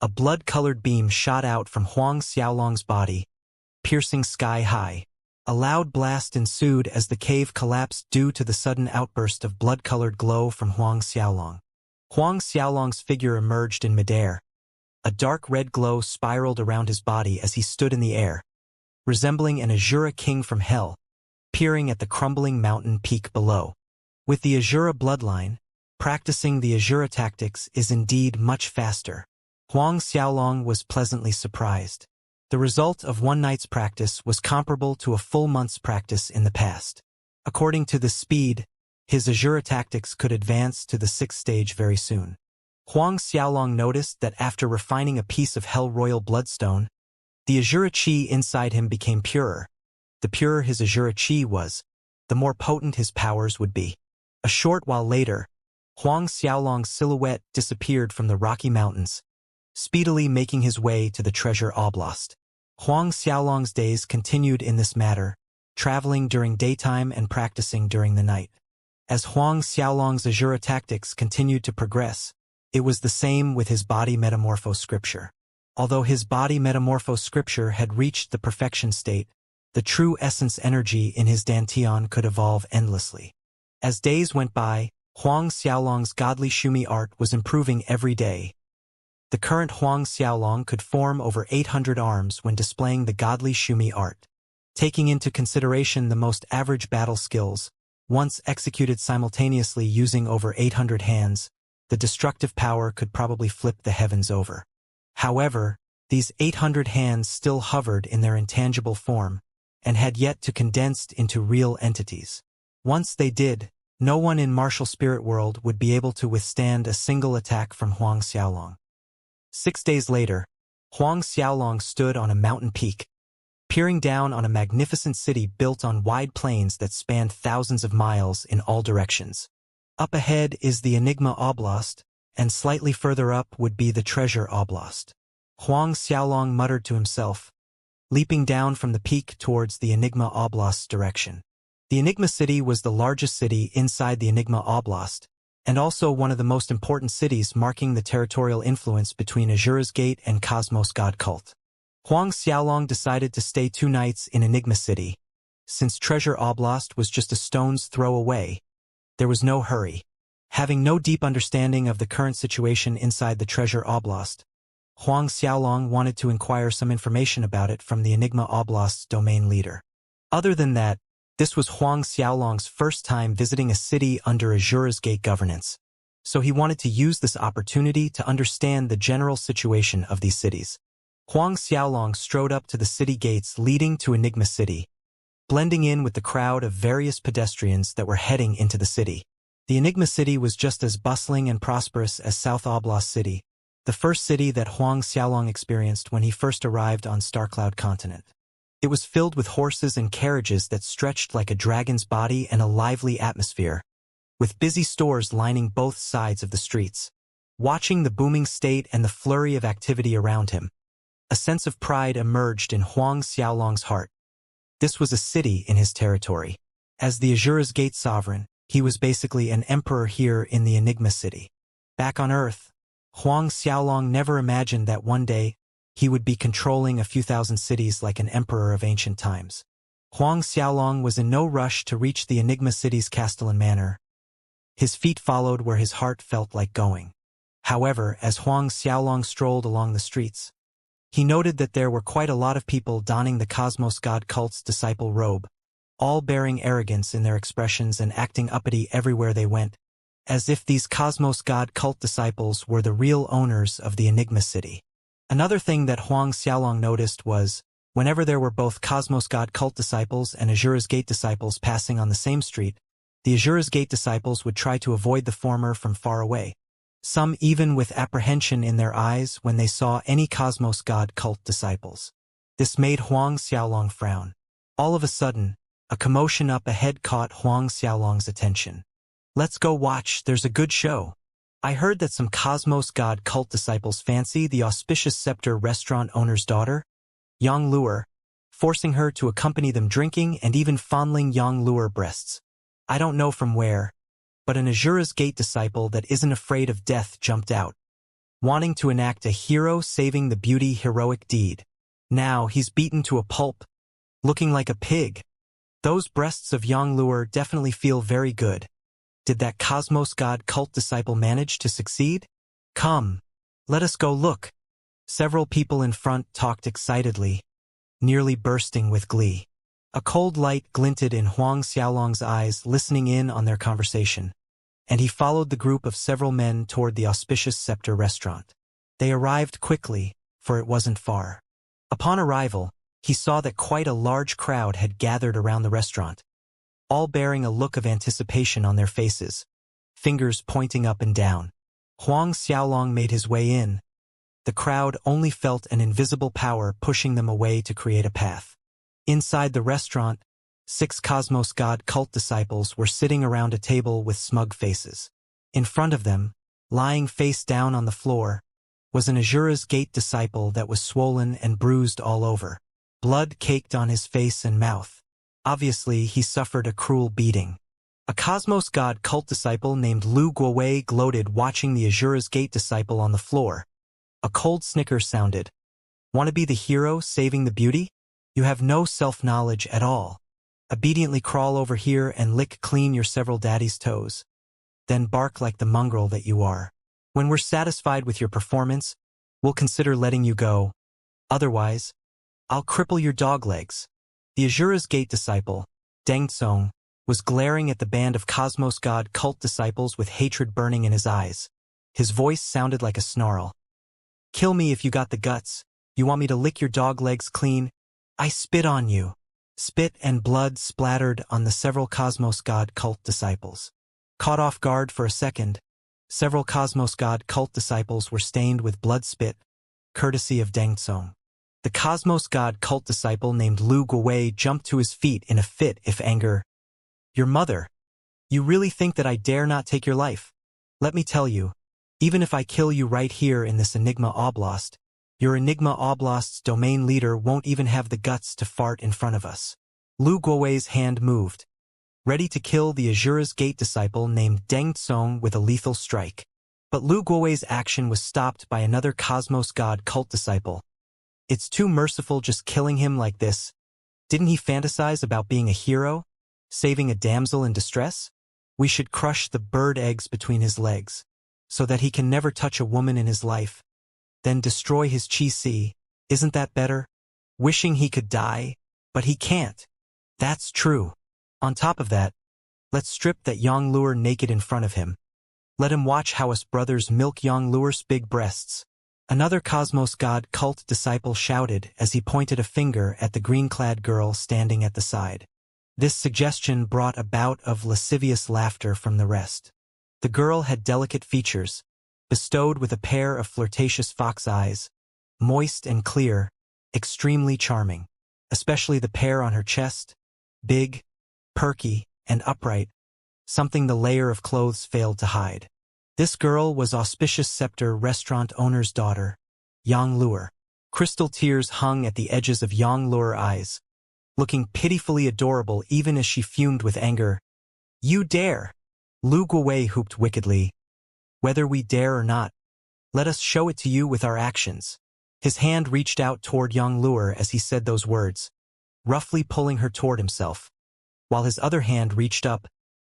a blood-colored beam shot out from Huang Xiaolong's body, piercing sky high. A loud blast ensued as the cave collapsed due to the sudden outburst of blood-colored glow from Huang Xiaolong. Huang Xiaolong's figure emerged in midair. A dark red glow spiraled around his body as he stood in the air, resembling an Azura king from Hell, peering at the crumbling mountain peak below. With the Azura bloodline, practicing the Azura tactics is indeed much faster. Huang Xiaolong was pleasantly surprised. The result of one night's practice was comparable to a full month's practice in the past. According to the speed, his Azura tactics could advance to the 6th stage very soon. Huang Xiaolong noticed that after refining a piece of Hell Royal Bloodstone, the Azura chi inside him became purer. The purer his Azura Qi was, the more potent his powers would be. A short while later, Huang Xiaolong's silhouette disappeared from the Rocky Mountains, speedily making his way to the Treasure Oblast. Huang Xiaolong's days continued in this manner, traveling during daytime and practicing during the night. As Huang Xiaolong's Azura tactics continued to progress, it was the same with his body metamorpho scripture. Although his body metamorpho scripture had reached the perfection state, the true essence energy in his dantian could evolve endlessly. As days went by, Huang Xiaolong's godly Shumi art was improving every day. The current Huang Xiaolong could form over 800 arms when displaying the godly Shumi art. Taking into consideration the most average battle skills, once executed simultaneously using over 800 hands, the destructive power could probably flip the heavens over. However, these 800 hands still hovered in their intangible form, and had yet to condense into real entities. Once they did, no one in martial spirit world would be able to withstand a single attack from Huang Xiaolong. 6 days later, Huang Xiaolong stood on a mountain peak, peering down on a magnificent city built on wide plains that spanned thousands of miles in all directions. Up ahead is the Enigma Oblast, and slightly further up would be the Treasure Oblast. Huang Xiaolong muttered to himself, leaping down from the peak towards the Enigma Oblast's direction. The Enigma City was the largest city inside the Enigma Oblast, and also one of the most important cities marking the territorial influence between Azura's Gate and Cosmos God Cult. Huang Xiaolong decided to stay 2 nights in Enigma City. Since Treasure Oblast was just a stone's throw away, there was no hurry. Having no deep understanding of the current situation inside the Treasure Oblast, Huang Xiaolong wanted to inquire some information about it from the Enigma Oblast's domain leader. Other than that, this was Huang Xiaolong's first time visiting a city under Azura's Gate governance, so he wanted to use this opportunity to understand the general situation of these cities. Huang Xiaolong strode up to the city gates leading to Enigma City, blending in with the crowd of various pedestrians that were heading into the city. The Enigma City was just as bustling and prosperous as South Oblast City, the first city that Huang Xiaolong experienced when he first arrived on Starcloud Continent. It was filled with horses and carriages that stretched like a dragon's body and a lively atmosphere, with busy stores lining both sides of the streets. Watching the booming state and the flurry of activity around him, a sense of pride emerged in Huang Xiaolong's heart. This was a city in his territory. As the Azura's Gate sovereign, he was basically an emperor here in the Enigma City. Back on Earth, Huang Xiaolong never imagined that one day he would be controlling a few thousand cities like an emperor of ancient times. Huang Xiaolong was in no rush to reach the Enigma City's Castellan Manor. His feet followed where his heart felt like going. However, as Huang Xiaolong strolled along the streets, he noted that there were quite a lot of people donning the Cosmos God Cult's disciple robe, all bearing arrogance in their expressions and acting uppity everywhere they went, as if these Cosmos God Cult disciples were the real owners of the Enigma City. Another thing that Huang Xiaolong noticed was, whenever there were both Cosmos God Cult disciples and Azura's Gate disciples passing on the same street, the Azura's Gate disciples would try to avoid the former from far away, some even with apprehension in their eyes when they saw any Cosmos God Cult disciples. This made Huang Xiaolong frown. All of a sudden, a commotion up ahead caught Huang Xiaolong's attention. "Let's go watch, there's a good show. I heard that some Cosmos God Cult disciples fancy the auspicious Scepter restaurant owner's daughter, Yang Luer, forcing her to accompany them drinking and even fondling Yang Luer breasts. I don't know from where, but an Azura's Gate disciple that isn't afraid of death jumped out, wanting to enact a hero-saving the beauty heroic deed. Now he's beaten to a pulp, looking like a pig. Those breasts of Yang Luer definitely feel very good. Did that Cosmos God Cult disciple manage to succeed? Come, let us go look." Several people in front talked excitedly, nearly bursting with glee. A cold light glinted in Huang Xiaolong's eyes listening in on their conversation, and he followed the group of several men toward the auspicious Scepter restaurant. They arrived quickly, for it wasn't far. Upon arrival, he saw that quite a large crowd had gathered around the restaurant, all bearing a look of anticipation on their faces, fingers pointing up and down. Huang Xiaolong made his way in. The crowd only felt an invisible power pushing them away to create a path. Inside the restaurant, 6 Cosmos God cult disciples were sitting around a table with smug faces. In front of them, lying face down on the floor, was an Azura's Gate disciple that was swollen and bruised all over. Blood caked on his face and mouth. Obviously, he suffered a cruel beating. A Cosmos God cult disciple named Lu Guowei gloated watching the Azura's Gate disciple on the floor. A cold snicker sounded. Want to be the hero saving the beauty? You have no self-knowledge at all. Obediently crawl over here and lick clean your several daddy's toes. Then bark like the mongrel that you are. When we're satisfied with your performance, we'll consider letting you go. Otherwise, I'll cripple your dog legs. The Azura's Gate disciple, Deng Tsong, was glaring at the band of Cosmos God cult disciples with hatred burning in his eyes. His voice sounded like a snarl. Kill me if you got the guts. You want me to lick your dog legs clean? I spit on you. Spit and blood splattered on the several Cosmos God cult disciples. Caught off guard for a second, several Cosmos God cult disciples were stained with blood spit, courtesy of Deng Tsong. The Cosmos God cult disciple named Lu Guowei jumped to his feet in a fit of anger. Your mother. You really think that I dare not take your life? Let me tell you, even if I kill you right here in this Enigma Oblast, your Enigma Oblast's domain leader won't even have the guts to fart in front of us. Lu Guowei's hand moved, ready to kill the Azura's Gate disciple named Deng Tsong with a lethal strike. But Lu Guowei's action was stopped by another Cosmos God cult disciple. It's too merciful just killing him like this. Didn't he fantasize about being a hero? Saving a damsel in distress? We should crush the bird eggs between his legs, so that he can never touch a woman in his life. Then destroy his chi-si. Isn't that better? Wishing he could die, but he can't. That's true. On top of that, let's strip that Yonglur naked in front of him. Let him watch how us brothers milk Yonglur's big breasts. Another Cosmos God cult disciple shouted as he pointed a finger at the green-clad girl standing at the side. This suggestion brought a bout of lascivious laughter from the rest. The girl had delicate features, bestowed with a pair of flirtatious fox eyes, moist and clear, extremely charming, especially the pair on her chest, big, perky, and upright, something the layer of clothes failed to hide. This girl was Auspicious Scepter restaurant owner's daughter, Yonglur. Crystal tears hung at the edges of Yonglur's eyes, looking pitifully adorable even as she fumed with anger. You dare! Lu Guowei whooped wickedly. Whether we dare or not, let us show it to you with our actions. His hand reached out toward Yonglur as he said those words, roughly pulling her toward himself, while his other hand reached up,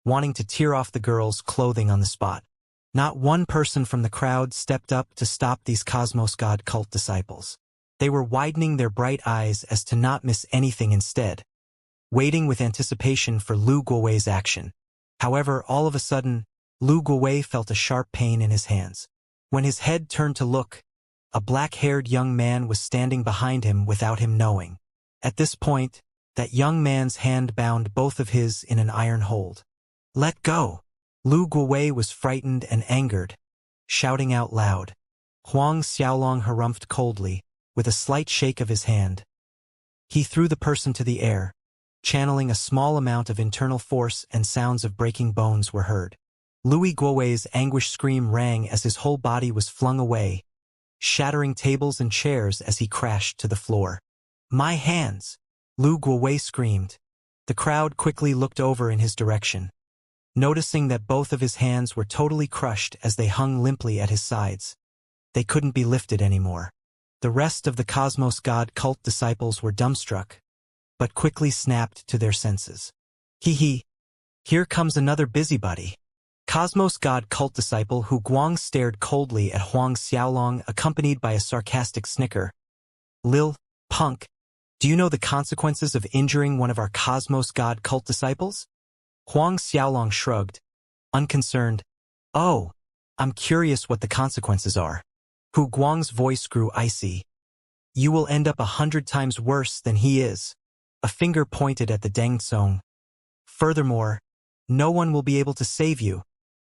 wanting to tear off the girl's clothing on the spot. Not one person from the crowd stepped up to stop these Cosmos God cult disciples. They were widening their bright eyes as to not miss anything instead, waiting with anticipation for Lu Guowei's action. However, all of a sudden, Lu Guowei felt a sharp pain in his hands. When his head turned to look, a black-haired young man was standing behind him without him knowing. At this point, that young man's hand bound both of his in an iron hold. Let go! Lu Guowei was frightened and angered, shouting out loud. Huang Xiaolong harumphed coldly, with a slight shake of his hand. He threw the person to the air, channeling a small amount of internal force, and sounds of breaking bones were heard. Lu Guowei's anguished scream rang as his whole body was flung away, shattering tables and chairs as he crashed to the floor. My hands! Lu Guowei screamed. The crowd quickly looked over in his direction, noticing that both of his hands were totally crushed as they hung limply at his sides. They couldn't be lifted anymore. The rest of the Cosmos God cult disciples were dumbstruck, but quickly snapped to their senses. Hee, here comes another busybody. Cosmos God cult disciple Hu Guang stared coldly at Huang Xiaolong, accompanied by a sarcastic snicker. Lil, punk, do you know the consequences of injuring one of our Cosmos God cult disciples? Huang Xiaolong shrugged, unconcerned. Oh, I'm curious what the consequences are. Hu Guang's voice grew icy. You will end up 100 times worse than he is. A finger pointed at the Deng Tsong. Furthermore, no one will be able to save you.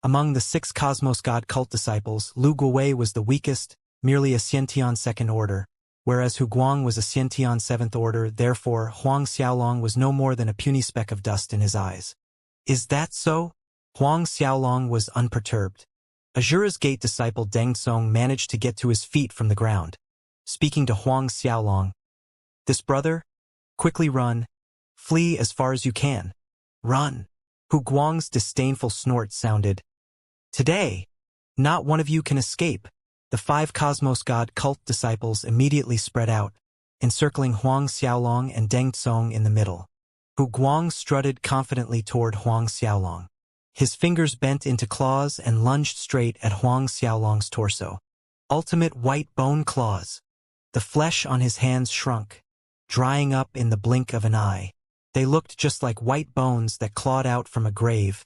Among the 6 Cosmos God cult disciples, Lu Guowei was the weakest, merely a Xiantian second order, Whereas Hu Guang was a Xiantian seventh order, therefore Huang Xiaolong was no more than a puny speck of dust in his eyes. Is that so? Huang Xiaolong was unperturbed. Azura's Gate disciple Deng Song managed to get to his feet from the ground. Speaking to Huang Xiaolong, "This brother? Quickly run. Flee as far as you can. Run." Hu Guang's disdainful snort sounded. "Today, not one of you can escape." The 5 Cosmos God cult disciples immediately spread out, encircling Huang Xiaolong and Deng Song in the middle. Hu Guang strutted confidently toward Huang Xiaolong. His fingers bent into claws and lunged straight at Huang Xiaolong's torso. Ultimate white bone claws. The flesh on his hands shrunk, drying up in the blink of an eye. They looked just like white bones that clawed out from a grave,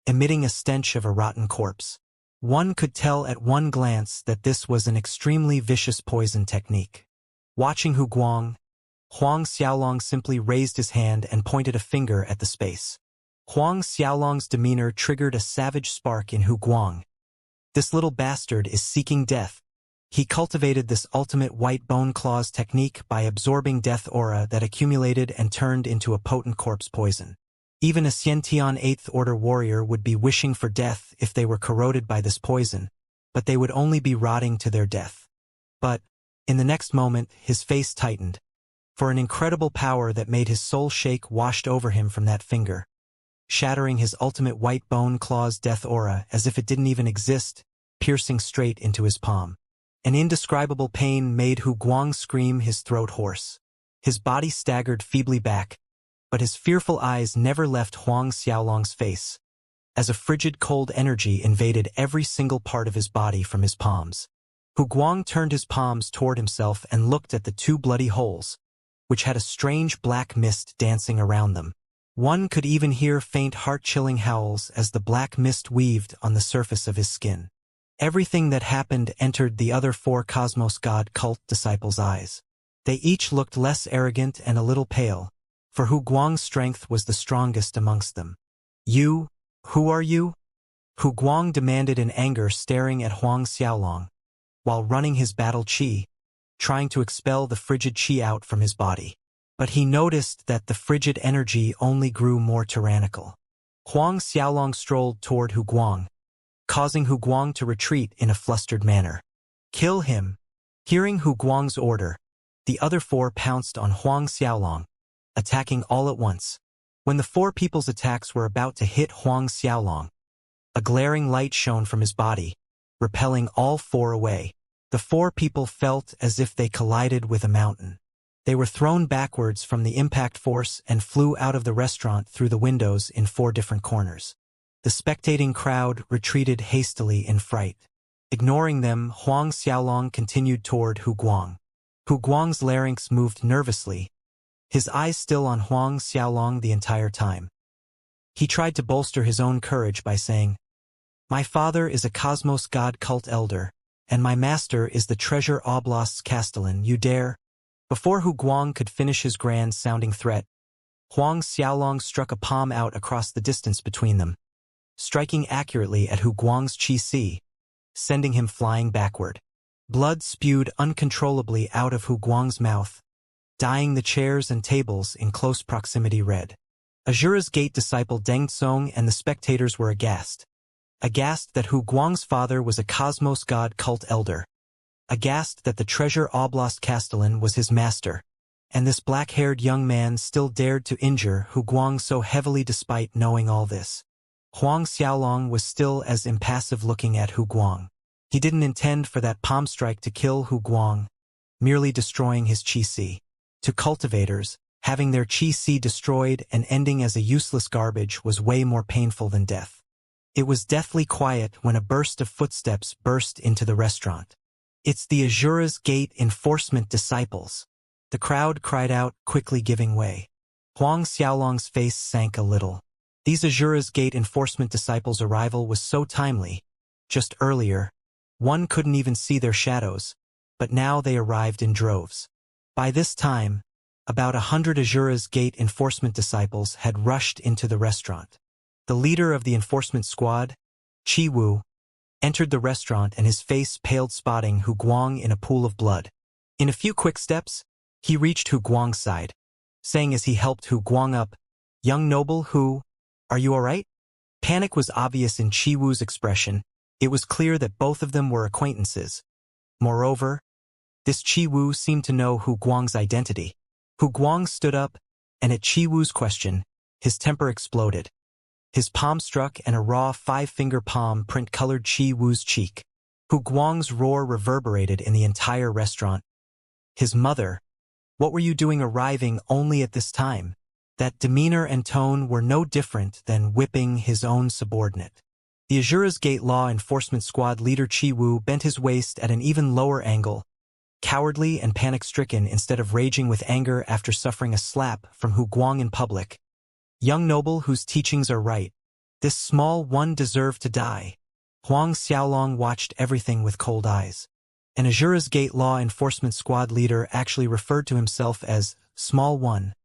emitting a stench of a rotten corpse. One could tell at one glance that this was an extremely vicious poison technique. Watching Hu Guang, Huang Xiaolong simply raised his hand and pointed a finger at the space. Huang Xiaolong's demeanor triggered a savage spark in Hu Guang. This little bastard is seeking death. He cultivated this ultimate white bone claws technique by absorbing death aura that accumulated and turned into a potent corpse poison. Even a Xiantian 8th Order warrior would be wishing for death if they were corroded by this poison, but they would only be rotting to their death. But, in the next moment, his face tightened, for an incredible power that made his soul shake washed over him from that finger, shattering his ultimate white bone claws death aura as if it didn't even exist, piercing straight into his palm. An indescribable pain made Hu Guang scream his throat hoarse. His body staggered feebly back, but his fearful eyes never left Huang Xiaolong's face, as a frigid cold energy invaded every single part of his body from his palms. Hu Guang turned his palms toward himself and looked at the 2 bloody holes, which had a strange black mist dancing around them. One could even hear faint heart-chilling howls as the black mist weaved on the surface of his skin. Everything that happened entered the other 4 Cosmos God cult disciples' eyes. They each looked less arrogant and a little pale, for Hu Guang's strength was the strongest amongst them. "You? Who are you?" Hu Guang demanded in anger, staring at Huang Xiaolong, while running his battle chi, trying to expel the frigid chi out from his body. But he noticed that the frigid energy only grew more tyrannical. Huang Xiaolong strolled toward Hu Guang, causing Hu Guang to retreat in a flustered manner. "Kill him!" Hearing Hu Guang's order, the other 4 pounced on Huang Xiaolong, attacking all at once. When the 4 people's attacks were about to hit Huang Xiaolong, a glaring light shone from his body, repelling all 4 away. The 4 people felt as if they collided with a mountain. They were thrown backwards from the impact force and flew out of the restaurant through the windows in 4 different corners. The spectating crowd retreated hastily in fright. Ignoring them, Huang Xiaolong continued toward Hu Guang. Hu Guang's larynx moved nervously, his eyes still on Huang Xiaolong the entire time. He tried to bolster his own courage by saying, "My father is a Cosmos God cult elder, and my master is the Treasure Oblast's castellan. You dare?" Before Hu Guang could finish his grand-sounding threat, Huang Xiaolong struck a palm out across the distance between them, striking accurately at Hu Guang's chi-si, sending him flying backward. Blood spewed uncontrollably out of Hu Guang's mouth, dyeing the chairs and tables in close proximity red. Azura's Gate disciple Deng Song and the spectators were aghast. Aghast that Hu Guang's father was a Cosmos God cult elder. Aghast that the Treasure Oblast castellan was his master, and this black-haired young man still dared to injure Hu Guang so heavily despite knowing all this. Huang Xiaolong was still as impassive looking at Hu Guang. He didn't intend for that palm strike to kill Hu Guang, merely destroying his chi-si. To cultivators, having their chi-si destroyed and ending as a useless garbage was way more painful than death. It was deathly quiet when a burst of footsteps burst into the restaurant. "It's the Azura's Gate enforcement disciples." The crowd cried out, quickly giving way. Huang Xiaolong's face sank a little. These Azura's Gate enforcement disciples' arrival was so timely. Just earlier, one couldn't even see their shadows, but now they arrived in droves. By this time, about 100 Azura's Gate enforcement disciples had rushed into the restaurant. The leader of the enforcement squad, Chi Wu, entered the restaurant and his face paled, spotting Hu Guang in a pool of blood. In a few quick steps, he reached Hu Guang's side, saying as he helped Hu Guang up, "Young noble Hu, are you all right?" Panic was obvious in Qi Wu's expression. It was clear that both of them were acquaintances. Moreover, this Qi Wu seemed to know Hu Guang's identity. Hu Guang stood up, and at Qi Wu's question, his temper exploded. His palm struck and a raw five-finger palm print colored Qi Wu's cheek. Hu Guang's roar reverberated in the entire restaurant. His mother, what were you doing arriving only at this time? That demeanor and tone were no different than whipping his own subordinate. The Azura's Gate Law Enforcement Squad leader Qi Wu bent his waist at an even lower angle, cowardly and panic-stricken instead of raging with anger after suffering a slap from Hu Guang in public. Young noble whose teachings are right. This small one deserved to die. Huang Xiaolong watched everything with cold eyes. An Azura's Gate Law Enforcement Squad leader actually referred to himself as Small One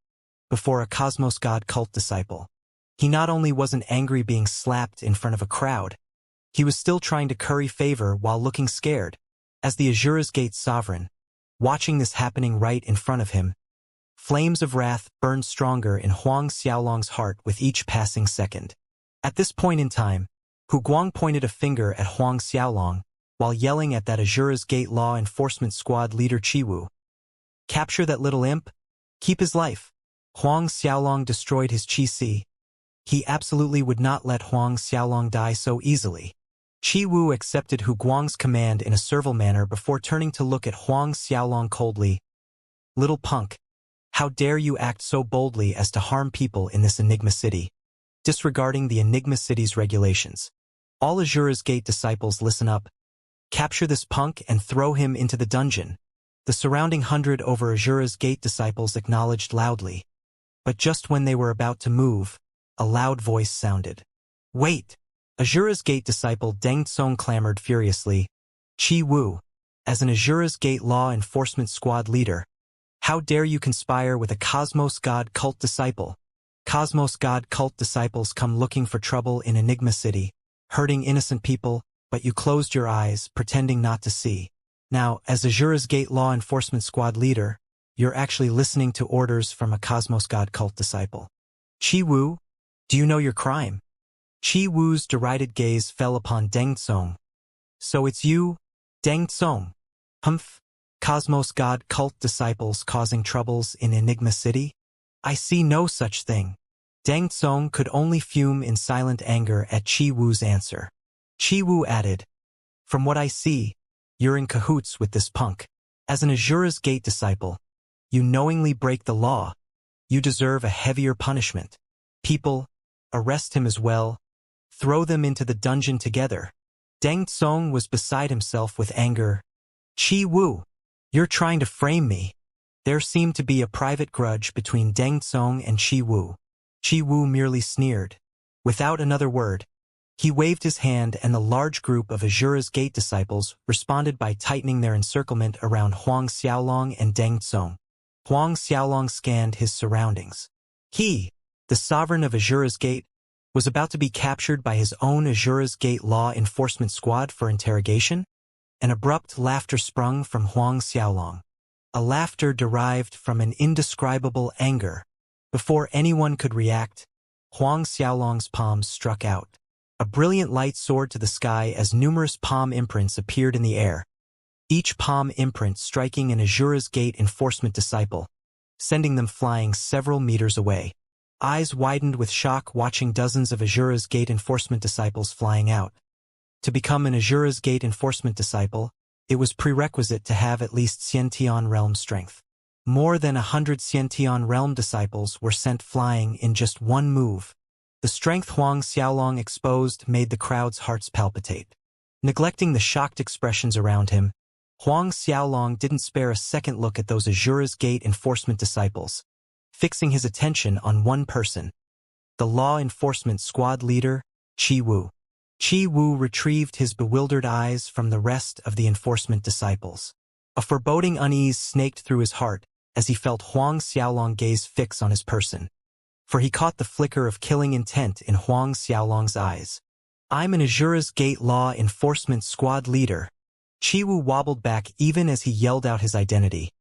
before a Cosmos God cult disciple. He not only wasn't angry being slapped in front of a crowd, he was still trying to curry favor while looking scared. As the Azura's Gate sovereign, watching this happening right in front of him, flames of wrath burned stronger in Huang Xiaolong's heart with each passing second. At this point in time, Hu Guang pointed a finger at Huang Xiaolong while yelling at that Azura's Gate Law Enforcement Squad leader Qi Wu. "Capture that little imp? Keep his life." Huang Xiaolong destroyed his Qi Si. He absolutely would not let Huang Xiaolong die so easily. Qi Wu accepted Hu Guang's command in a servile manner before turning to look at Huang Xiaolong coldly. "Little punk, how dare you act so boldly as to harm people in this Enigma City, disregarding the Enigma City's regulations. All Azura's Gate disciples listen up. Capture this punk and throw him into the dungeon." The surrounding 100 over Azura's Gate disciples acknowledged loudly. But just when they were about to move, a loud voice sounded. "Wait!" Azura's Gate disciple Deng Tsong clamored furiously. "Qi Wu, as an Azura's Gate Law Enforcement Squad leader, how dare you conspire with a Cosmos God cult disciple? Cosmos God cult disciples come looking for trouble in Enigma City, hurting innocent people, but you closed your eyes, pretending not to see. Now, as Azura's Gate Law Enforcement Squad leader, you're actually listening to orders from a Cosmos God cult disciple. Qi Wu, do you know your crime?" Qi Wu's derided gaze fell upon Deng Tsong. "So it's you, Deng Tsong? Humph, Cosmos God cult disciples causing troubles in Enigma City? I see no such thing." Deng Tsong could only fume in silent anger at Qi Wu's answer. Qi Wu added, "From what I see, you're in cahoots with this punk. As an Azura's Gate disciple, you knowingly break the law. You deserve a heavier punishment. People, arrest him as well. Throw them into the dungeon together." Deng Tsong was beside himself with anger. "Qi Wu, you're trying to frame me." There seemed to be a private grudge between Deng Tsong and Qi Wu. Qi Wu merely sneered. Without another word, he waved his hand and the large group of Azura's Gate disciples responded by tightening their encirclement around Huang Xiaolong and Deng Tsong. Huang Xiaolong scanned his surroundings. He, the sovereign of Azura's Gate, was about to be captured by his own Azura's Gate Law Enforcement Squad for interrogation? An abrupt laughter sprung from Huang Xiaolong. A laughter derived from an indescribable anger. Before anyone could react, Huang Xiaolong's palms struck out. A brilliant light soared to the sky as numerous palm imprints appeared in the air. Each palm imprint striking an Azura's Gate enforcement disciple, sending them flying several meters away. Eyes widened with shock watching dozens of Azura's Gate enforcement disciples flying out. To become an Azura's Gate enforcement disciple, it was prerequisite to have at least Xiantian realm strength. More than 100 Xiantian realm disciples were sent flying in just one move. The strength Huang Xiaolong exposed made the crowd's hearts palpitate. Neglecting the shocked expressions around him, Huang Xiaolong didn't spare a second look at those Azura's Gate enforcement disciples, fixing his attention on one person, the law enforcement squad leader, Qi Wu. Qi Wu retrieved his bewildered eyes from the rest of the enforcement disciples. A foreboding unease snaked through his heart as he felt Huang Xiaolong gaze fix on his person, for he caught the flicker of killing intent in Huang Xiaolong's eyes. "I'm an Azura's Gate Law Enforcement Squad leader. Chi-Wu wobbled back even as he yelled out his identity.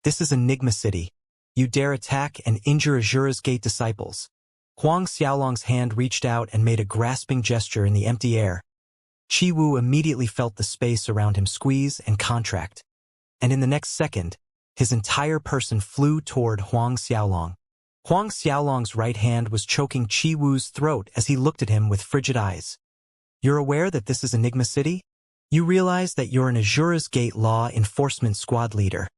This is Enigma City. You dare attack and injure Azura's Gate disciples. Huang Xiaolong's hand reached out and made a grasping gesture in the empty air. Chi-Wu immediately felt the space around him squeeze and contract. And in the next second, his entire person flew toward Huang Xiaolong. Huang Xiaolong's right hand was choking Chi-Wu's throat as he looked at him with frigid eyes. You're aware that this is Enigma City? You realize that you're an Azura's Gate law enforcement squad leader.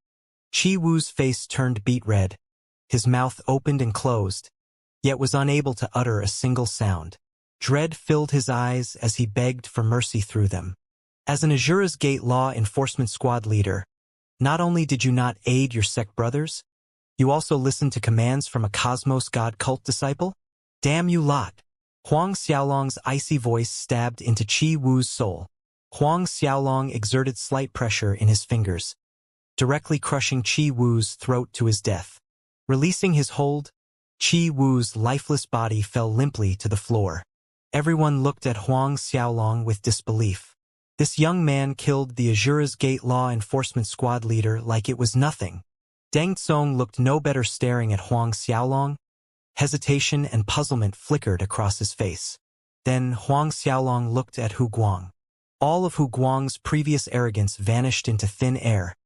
Chi-Wu's face turned beet red. His mouth opened and closed, yet was unable to utter a single sound. Dread filled his eyes as he begged for mercy through them. As an Azura's Gate law enforcement squad leader, not only did you not aid your sect brothers, you also listened to commands from a Cosmos God cult disciple? Damn you lot! Huang Xiaolong's icy voice stabbed into Chi-Wu's soul. Huang Xiaolong exerted slight pressure in his fingers, directly crushing Chi-Wu's throat to his death. Releasing his hold, Chi-Wu's lifeless body fell limply to the floor. Everyone looked at Huang Xiaolong with disbelief. This young man killed the Azura's Gate law enforcement squad leader like it was nothing. Deng Tsong looked no better staring at Huang Xiaolong. Hesitation and puzzlement flickered across his face. Then Huang Xiaolong looked at Hu Guang. All of Hu Guang's previous arrogance vanished into thin air.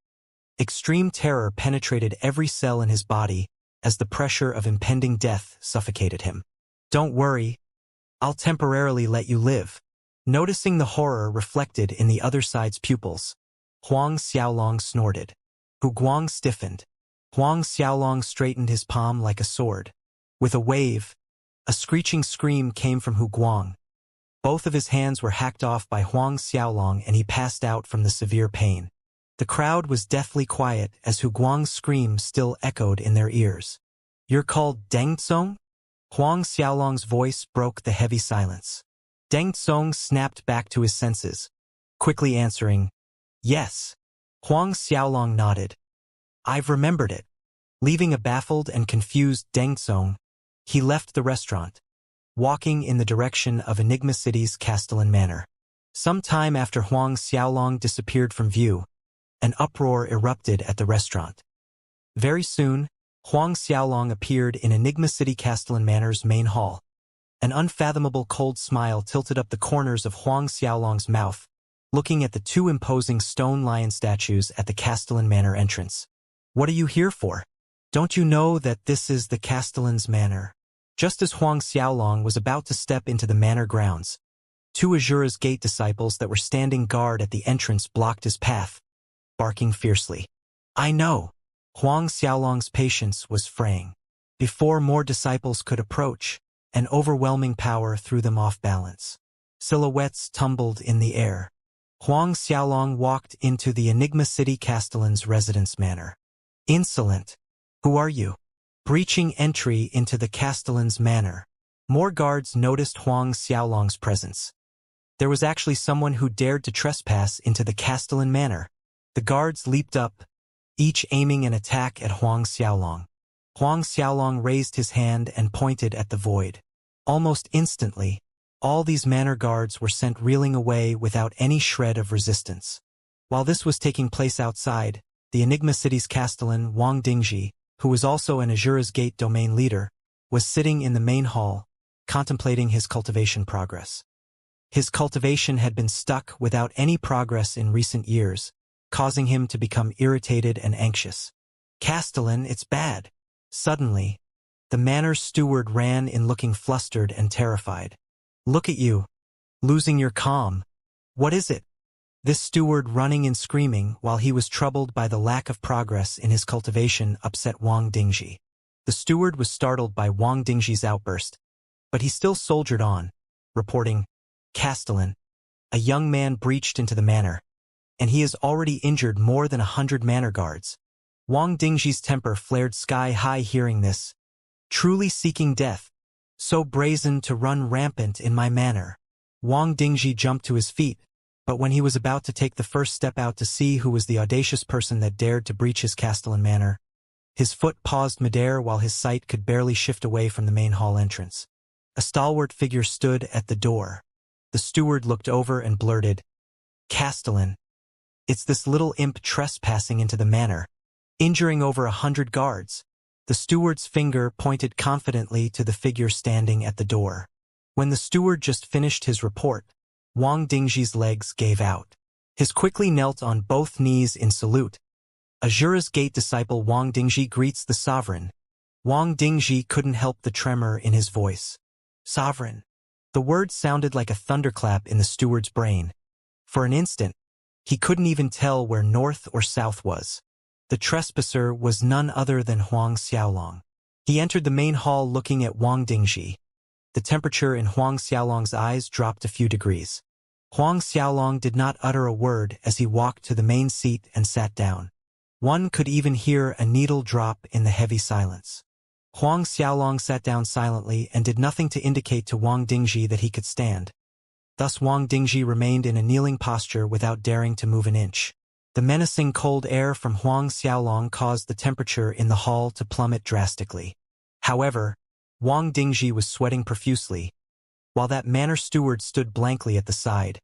Extreme terror penetrated every cell in his body as the pressure of impending death suffocated him. Don't worry, I'll temporarily let you live. Noticing the horror reflected in the other side's pupils, Huang Xiaolong snorted. Hu Guang stiffened. Huang Xiaolong straightened his palm like a sword. With a wave, a screeching scream came from Hu Guang. Both of his hands were hacked off by Huang Xiaolong and he passed out from the severe pain. The crowd was deathly quiet as Hu Guang's scream still echoed in their ears. You're called Deng Tsong? Huang Xiaolong's voice broke the heavy silence. Deng Tsong snapped back to his senses, quickly answering, yes. Huang Xiaolong nodded. I've remembered it. Leaving a baffled and confused Deng Tsong, he left the restaurant, walking in the direction of Enigma City's Castellan Manor. Some time after Huang Xiaolong disappeared from view, an uproar erupted at the restaurant. Very soon, Huang Xiaolong appeared in Enigma City Castellan Manor's main hall. An unfathomable cold smile tilted up the corners of Huang Xiaolong's mouth, looking at the two imposing stone lion statues at the Castellan Manor entrance. What are you here for? Don't you know that this is the Castellan's Manor? Just as Huang Xiaolong was about to step into the manor grounds, two Azura's Gate disciples that were standing guard at the entrance blocked his path, barking fiercely. I know. Huang Xiaolong's patience was fraying. Before more disciples could approach, an overwhelming power threw them off balance. Silhouettes tumbled in the air. Huang Xiaolong walked into the Enigma City Castellan's residence manor. Insolent. Who are you? Breaching entry into the Castellan's manor. More guards noticed Huang Xiaolong's presence. There was actually someone who dared to trespass into the Castellan manor. The guards leaped up, each aiming an attack at Huang Xiaolong. Huang Xiaolong raised his hand and pointed at the void. Almost instantly, all these manor guards were sent reeling away without any shred of resistance. While this was taking place outside, the Enigma City's Castellan, Wang Dingji, who was also an Azura's Gate domain leader, was sitting in the main hall, contemplating his cultivation progress. His cultivation had been stuck without any progress in recent years, causing him to become irritated and anxious. Castellan, it's bad. Suddenly, the manor's steward ran in looking flustered and terrified. Look at you, losing your calm. What is it? This steward running and screaming while he was troubled by the lack of progress in his cultivation upset Wang Dingji. The steward was startled by Wang Dingji's outburst, but he still soldiered on, reporting, Castellan, a young man breached into the manor, and he has already injured more than 100 manor guards. Wang Dingji's temper flared sky-high hearing this. Truly seeking death, so brazen to run rampant in my manor. Wang Dingji jumped to his feet, but when he was about to take the first step out to see who was the audacious person that dared to breach his Castellan manor, his foot paused midair while his sight could barely shift away from the main hall entrance. A stalwart figure stood at the door. The steward looked over and blurted, Castellan, It's this little imp trespassing into the manor, injuring over 100 guards. The steward's finger pointed confidently to the figure standing at the door. When the steward just finished his report, Wang Dingji's legs gave out. He quickly knelt on both knees in salute. Azura's Gate disciple Wang Dingji greets the sovereign. Wang Dingji couldn't help the tremor in his voice. Sovereign. The word sounded like a thunderclap in the steward's brain. For an instant, he couldn't even tell where north or south was. The trespasser was none other than Huang Xiaolong. He entered the main hall looking at Wang Dingji. The temperature in Huang Xiaolong's eyes dropped a few degrees. Huang Xiaolong did not utter a word as he walked to the main seat and sat down. One could even hear a needle drop in the heavy silence. Huang Xiaolong sat down silently and did nothing to indicate to Wang Dingji that he could stand. Thus Wang Dingji remained in a kneeling posture without daring to move an inch. The menacing cold air from Huang Xiaolong caused the temperature in the hall to plummet drastically. However, Wang Dingji was sweating profusely, while that manor steward stood blankly at the side,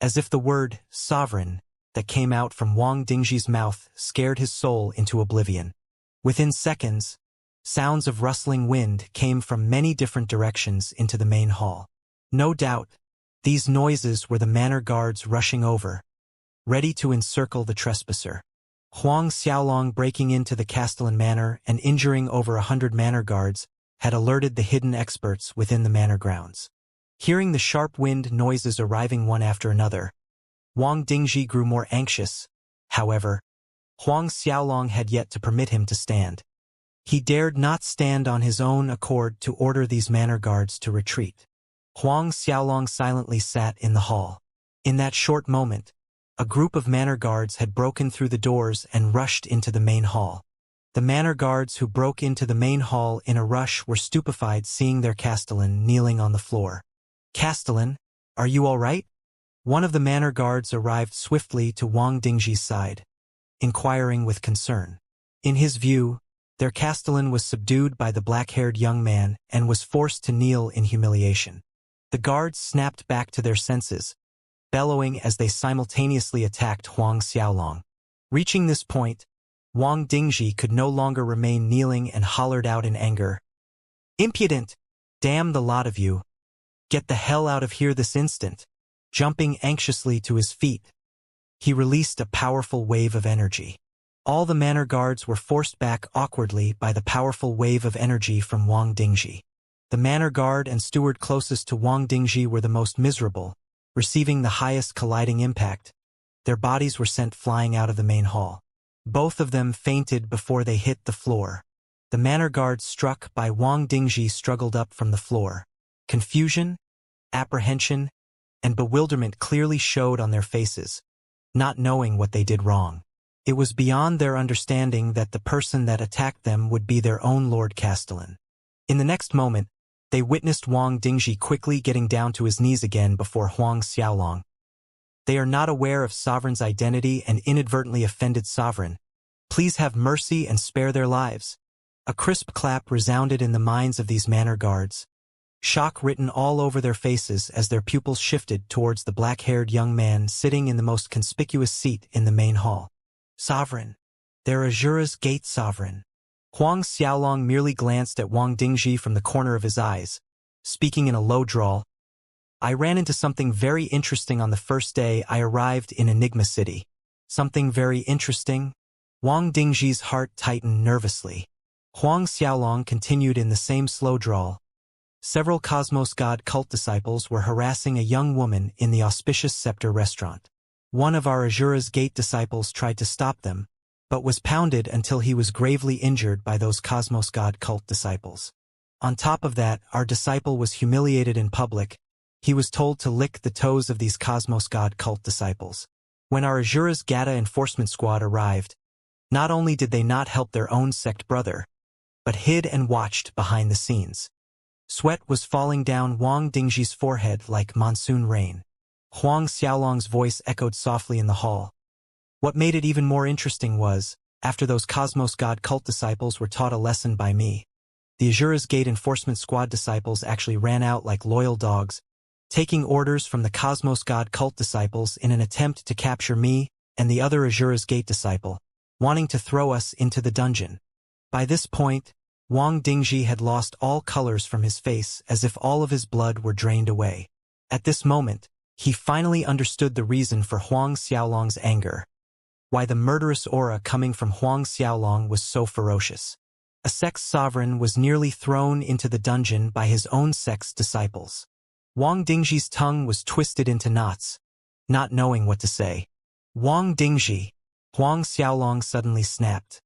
as if the word sovereign that came out from Wang Dingji's mouth scared his soul into oblivion. Within seconds, sounds of rustling wind came from many different directions into the main hall. No doubt, these noises were the manor guards rushing over, ready to encircle the trespasser. Huang Xiaolong breaking into the Castellan manor and injuring over 100 manor guards had alerted the hidden experts within the manor grounds. Hearing the sharp wind noises arriving one after another, Wang Dingji grew more anxious. However, Huang Xiaolong had yet to permit him to stand. He dared not stand on his own accord to order these manor guards to retreat. Huang Xiaolong silently sat in the hall. In that short moment, a group of manor guards had broken through the doors and rushed into the main hall. The manor guards who broke into the main hall in a rush were stupefied seeing their Castellan kneeling on the floor. Castellan, are you all right? One of the manor guards arrived swiftly to Wang Dingji's side, inquiring with concern. In his view, their Castellan was subdued by the black-haired young man and was forced to kneel in humiliation. The guards snapped back to their senses, bellowing as they simultaneously attacked Huang Xiaolong. Reaching this point, Wang Dingji could no longer remain kneeling and hollered out in anger. Impudent! Damn the lot of you! Get the hell out of here this instant! Jumping anxiously to his feet, he released a powerful wave of energy. All the manor guards were forced back awkwardly by the powerful wave of energy from Wang Dingji. The manor guard and steward closest to Wang Dingji were the most miserable, receiving the highest colliding impact. Their bodies were sent flying out of the main hall. Both of them fainted before they hit the floor. The manor guards struck by Wang Dingji struggled up from the floor. Confusion, apprehension, and bewilderment clearly showed on their faces, not knowing what they did wrong. It was beyond their understanding that the person that attacked them would be their own Lord Castellan. In the next moment, they witnessed Wang Dingji quickly getting down to his knees again before Huang Xiaolong. They are not aware of Sovereign's identity and inadvertently offended Sovereign. Please have mercy and spare their lives. A crisp clap resounded in the minds of these manor guards, shock written all over their faces as their pupils shifted towards the black-haired young man sitting in the most conspicuous seat in the main hall. Sovereign. They're Azura's Gate Sovereign. Huang Xiaolong merely glanced at Wang Dingji from the corner of his eyes, speaking in a low drawl. I ran into something very interesting on the first day I arrived in Enigma City. Something very interesting? Wang Dingji's heart tightened nervously. Huang Xiaolong continued in the same slow drawl. Several Cosmos God cult disciples were harassing a young woman in the Auspicious Scepter restaurant. One of our Azura's Gate disciples tried to stop them, but was pounded until he was gravely injured by those Cosmos God cult disciples. On top of that, our disciple was humiliated in public. He was told to lick the toes of these Cosmos God cult disciples. When our Azura's Gata enforcement squad arrived, not only did they not help their own sect brother, but hid and watched behind the scenes. Sweat was falling down Wang Dingji's forehead like monsoon rain. Huang Xiaolong's voice echoed softly in the hall. What made it even more interesting was, after those Cosmos God cult disciples were taught a lesson by me, the Azura's Gate enforcement squad disciples actually ran out like loyal dogs, taking orders from the Cosmos God cult disciples in an attempt to capture me, and the other Azura's Gate disciple, wanting to throw us into the dungeon. By this point, Wang Dingji had lost all colors from his face as if all of his blood were drained away. At this moment, he finally understood the reason for Huang Xiaolong's anger. Why the murderous aura coming from Huang Xiaolong was so ferocious. A sect's sovereign was nearly thrown into the dungeon by his own sect's disciples. Wang Dingji's tongue was twisted into knots, not knowing what to say. Wang Dingji! Huang Xiaolong suddenly snapped.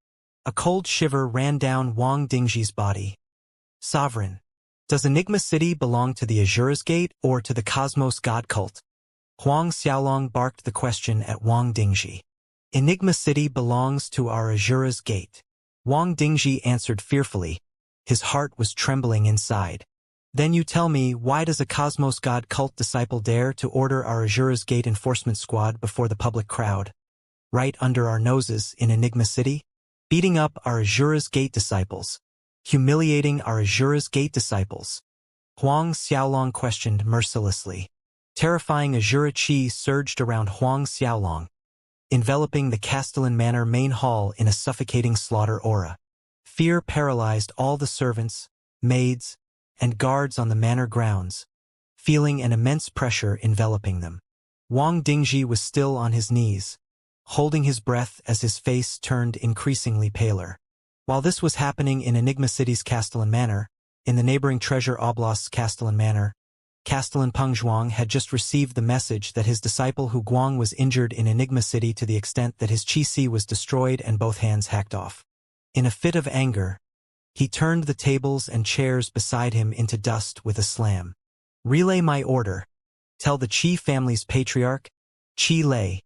A cold shiver ran down Wang Dingji's body. Sovereign. Does Enigma City belong to the Azura's Gate or to the Cosmos God cult? Huang Xiaolong barked the question at Wang Dingji. Enigma City belongs to our Azura's Gate. Wang Dingji answered fearfully. His heart was trembling inside. Then you tell me, why does a Cosmos God cult disciple dare to order our Azura's Gate enforcement squad before the public crowd? Right under our noses in Enigma City? Beating up our Azura's Gate disciples. Humiliating our Azura's Gate disciples. Huang Xiaolong questioned mercilessly. Terrifying Azura Qi surged around Huang Xiaolong, enveloping the Castellan Manor main hall in a suffocating slaughter aura. Fear paralyzed all the servants, maids, and guards on the manor grounds, feeling an immense pressure enveloping them. Wang Dingji was still on his knees, holding his breath as his face turned increasingly paler. While this was happening in Enigma City's Castellan Manor, in the neighboring Treasure Oblast's Castellan Manor, Castellan Pengzhuang had just received the message that his disciple Hu Guang was injured in Enigma City to the extent that his qi was destroyed and both hands hacked off. In a fit of anger, he turned the tables and chairs beside him into dust with a slam. Relay my order. Tell the Qi family's patriarch, Qi Lei,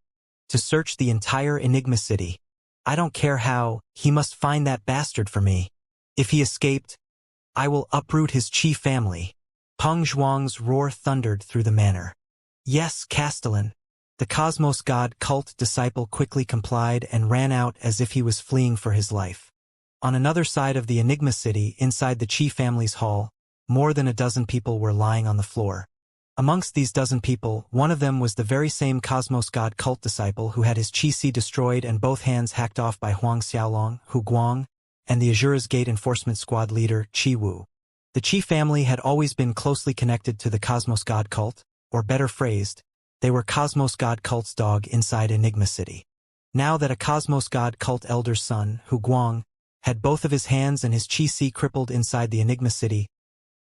to search the entire Enigma City. I don't care how, he must find that bastard for me. If he escaped, I will uproot his Qi family. Peng Zhuang's roar thundered through the manor. Yes, Castellan. The Cosmos God cult disciple quickly complied and ran out as if he was fleeing for his life. On another side of the Enigma City, inside the Qi family's hall, more than a dozen people were lying on the floor. Amongst these dozen people, one of them was the very same Cosmos God cult disciple who had his qi destroyed and both hands hacked off by Huang Xiaolong, Hu Guang, and the Azura's Gate enforcement squad leader, Qi Wu. The Qi family had always been closely connected to the Cosmos God cult, or better phrased, they were Cosmos God cult's dog inside Enigma City. Now that a Cosmos God cult elder's son, Hu Guang, had both of his hands and his qi crippled inside the Enigma City,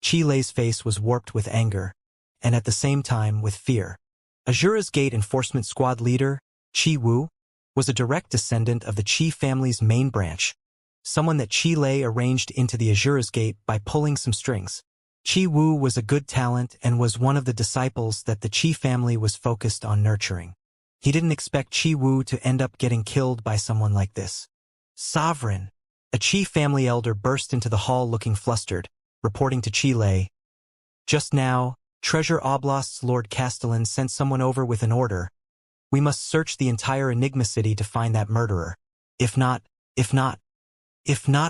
Qi Lei's face was warped with anger, and at the same time with fear. Azura's Gate enforcement squad leader, Qi Wu, was a direct descendant of the Qi family's main branch, someone that Qi Lei arranged into the Azura's Gate by pulling some strings. Qi Wu was a good talent and was one of the disciples that the Qi family was focused on nurturing. He didn't expect Qi Wu to end up getting killed by someone like this. Sovereign! A Qi family elder burst into the hall looking flustered, reporting to Qi Lei. Just now, Treasure Oblast's Lord Castellan sent someone over with an order. We must search the entire Enigma City to find that murderer. If not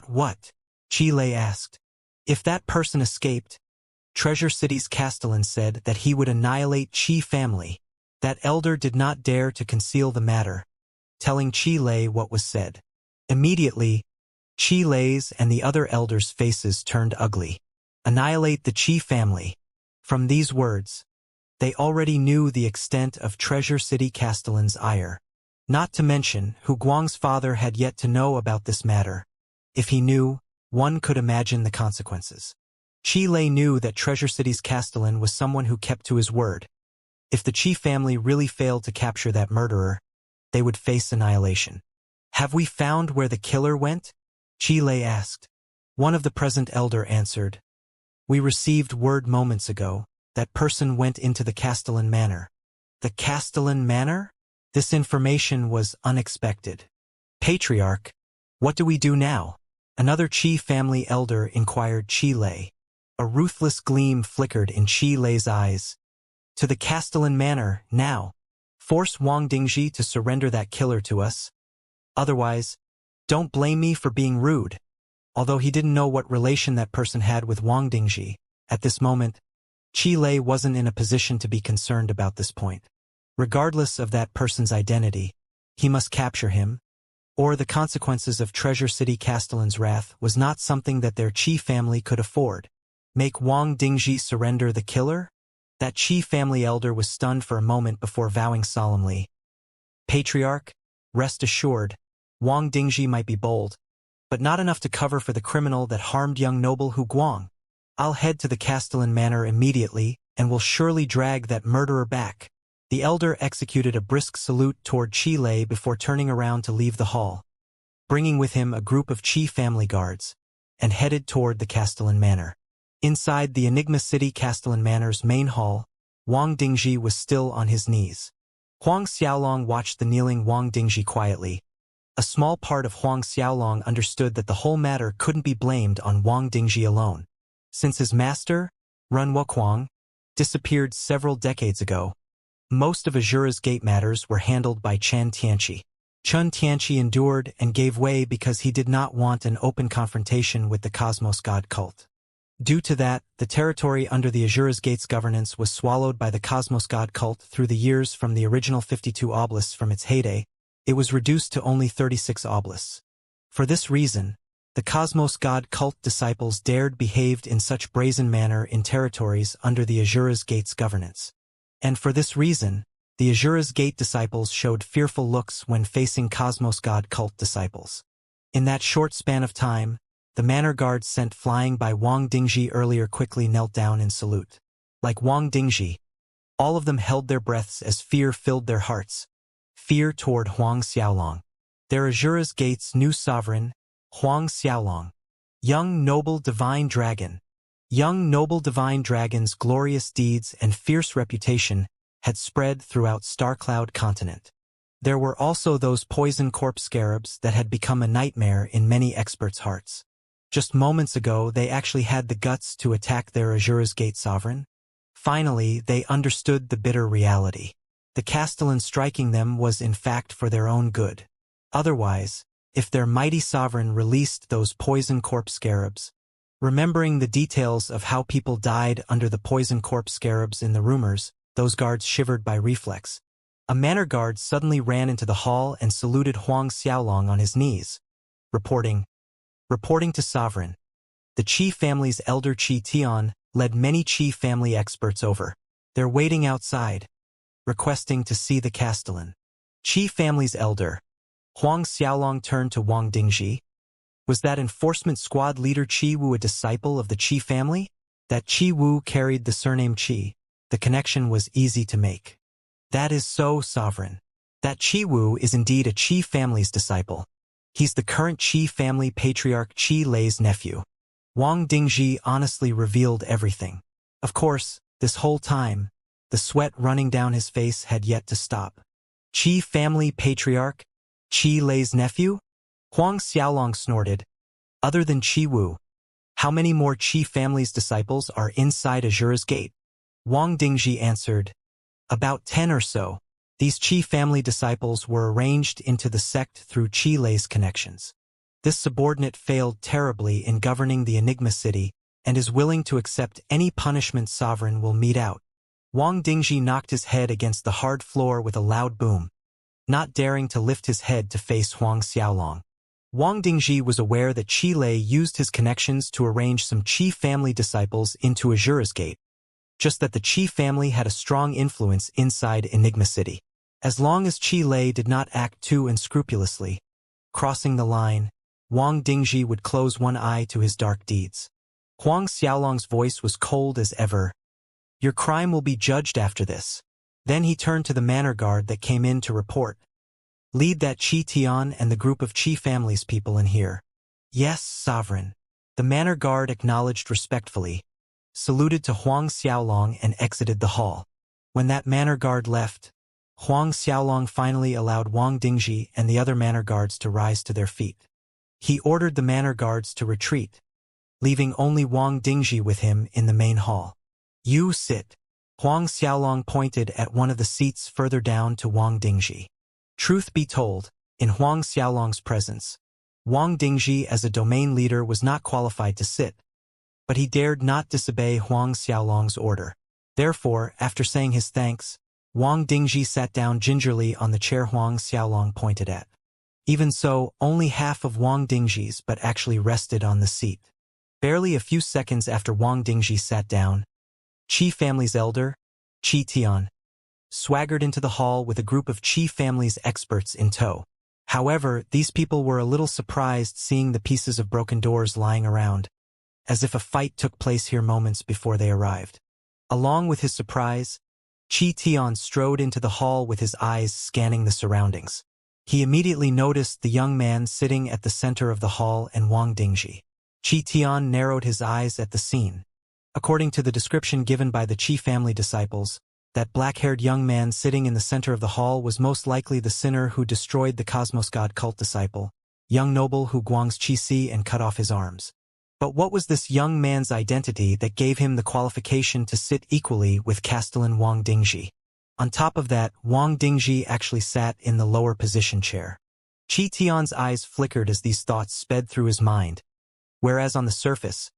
what? Qi Lei asked. If that person escaped, Treasure City's Castellan said that he would annihilate Qi family. That elder did not dare to conceal the matter, telling Qi Lei what was said. Immediately, Qi Lei's and the other elders' faces turned ugly. Annihilate the Qi family. From these words, they already knew the extent of Treasure City Castellan's ire. Not to mention, Hu Guang's father had yet to know about this matter. If he knew, one could imagine the consequences. Qi Lei knew that Treasure City's Castellan was someone who kept to his word. If the Qi family really failed to capture that murderer, they would face annihilation. Have we found where the killer went? Qi Lei asked. One of the present elder answered. We received word moments ago. That person went into the Castellan Manor. The Castellan Manor? This information was unexpected. Patriarch, what do we do now? Another Qi family elder inquired Qi Lei. A ruthless gleam flickered in Qi Lei's eyes. To the Castellan Manor, now. Force Wang Dingji to surrender that killer to us. Otherwise, don't blame me for being rude. Although he didn't know what relation that person had with Wang Dingji, at this moment, Qi Lei wasn't in a position to be concerned about this point. Regardless of that person's identity, He must capture him, or the consequences of Treasure City Castellan's wrath was not something that their Qi family could afford. Make Wang Dingji surrender the killer? That Qi family elder was stunned for a moment before vowing solemnly. Patriarch, rest assured, Wang Dingji might be bold, but not enough to cover for the criminal that harmed young noble Hu Guang. I'll head to the Castellan Manor immediately, and will surely drag that murderer back. The elder executed a brisk salute toward Qi Lei before turning around to leave the hall, bringing with him a group of Qi family guards, and headed toward the Castellan Manor. Inside the Enigma City Castellan Manor's main hall, Wang Dingji was still on his knees. Huang Xiaolong watched the kneeling Wang Dingji quietly. A small part of Huang Xiaolong understood that the whole matter couldn't be blamed on Wang Dingji alone. Since his master, Run Wuquang, disappeared several decades ago, most of Azura's Gate matters were handled by Chen Tianqi. Chen Tianqi endured and gave way because he did not want an open confrontation with the Cosmos God cult. Due to that, the territory under the Azura's Gate's governance was swallowed by the Cosmos God cult through the years. From the original 52 oblasts from its heyday, it was reduced to only 36 oblasts. For this reason, the Cosmos God cult disciples dared behaved in such brazen manner in territories under the Azura's Gate's governance. And for this reason, the Azura's Gate disciples showed fearful looks when facing Cosmos God cult disciples. In that short span of time, the manor guards sent flying by Wang Dingji earlier quickly knelt down in salute. Like Wang Dingji, all of them held their breaths as fear filled their hearts. Fear toward Huang Xiaolong. Their Azura's Gate's new sovereign, Huang Xiaolong. Young noble divine dragon. Young noble divine dragon's glorious deeds and fierce reputation had spread throughout Starcloud continent. There were also those poison corpse scarabs that had become a nightmare in many experts' hearts. Just moments ago they actually had the guts to attack their Azura's Gate sovereign. Finally, they understood the bitter reality. The Castellan striking them was in fact for their own good. Otherwise, if their mighty sovereign released those poison corpse scarabs, remembering the details of how people died under the poison corpse scarabs in the rumors, those guards shivered by reflex. A manor guard suddenly ran into the hall and saluted Huang Xiaolong on his knees, reporting to Sovereign. The Qi family's elder Qi Tian led many Qi family experts over. They're waiting outside, requesting to see the Castellan. Qi family's elder. Huang Xiaolong turned to Wang Dingji. Was that enforcement squad leader Qi Wu a disciple of the Qi family? That Qi Wu carried the surname Qi. The connection was easy to make. That is so, Sovereign. That Qi Wu is indeed a Qi family's disciple. He's the current Qi family patriarch Qi Lei's nephew. Wang Dingji honestly revealed everything. Of course, this whole time, the sweat running down his face had yet to stop. Qi family patriarch? Qi Lei's nephew? Huang Xiaolong snorted. Other than Qi Wu, how many more Qi family's disciples are inside Azura's Gate? Wang Dingji answered. About 10 or so. These Qi family disciples were arranged into the sect through Qi Lei's connections. This subordinate failed terribly in governing the Enigma City and is willing to accept any punishment Sovereign will mete out. Wang Dingji knocked his head against the hard floor with a loud boom, not daring to lift his head to face Huang Xiaolong. Wang Dingji was aware that Qi Lei used his connections to arrange some Qi family disciples into Azura's Gate, just that the Qi family had a strong influence inside Enigma City. As long as Qi Lei did not act too unscrupulously, crossing the line, Wang Dingji would close one eye to his dark deeds. Huang Xiaolong's voice was cold as ever. Your crime will be judged after this. Then he turned to the manor guard that came in to report. Lead that Qi Tian and the group of Qi family's people in here. Yes, Sovereign. The manor guard acknowledged respectfully, saluted to Huang Xiaolong and exited the hall. When that manor guard left, Huang Xiaolong finally allowed Wang Dingji and the other manor guards to rise to their feet. He ordered the manor guards to retreat, leaving only Wang Dingji with him in the main hall. You sit. Huang Xiaolong pointed at one of the seats further down to Wang Dingji. Truth be told, in Huang Xiaolong's presence, Wang Dingji as a domain leader was not qualified to sit, but he dared not disobey Huang Xiaolong's order. Therefore, after saying his thanks, Wang Dingji sat down gingerly on the chair Huang Xiaolong pointed at. Even so, only half of Wang Dingji's but actually rested on the seat. Barely a few seconds after Wang Dingji sat down, Qi family's elder, Qi Tian, swaggered into the hall with a group of Qi family's experts in tow. However, these people were a little surprised seeing the pieces of broken doors lying around, as if a fight took place here moments before they arrived. Along with his surprise, Qi Tian strode into the hall with his eyes scanning the surroundings. He immediately noticed the young man sitting at the center of the hall and Wang Dingji. Qi Tian narrowed his eyes at the scene. According to the description given by the Qi family disciples, that black-haired young man sitting in the center of the hall was most likely the sinner who destroyed the Cosmos God cult disciple, young noble Hu Guang's Qi and cut off his arms. But what was this young man's identity that gave him the qualification to sit equally with Castellan Wang Dingji? On top of that, Wang Dingji actually sat in the lower position chair. Qi Tian's eyes flickered as these thoughts sped through his mind, whereas on the surface,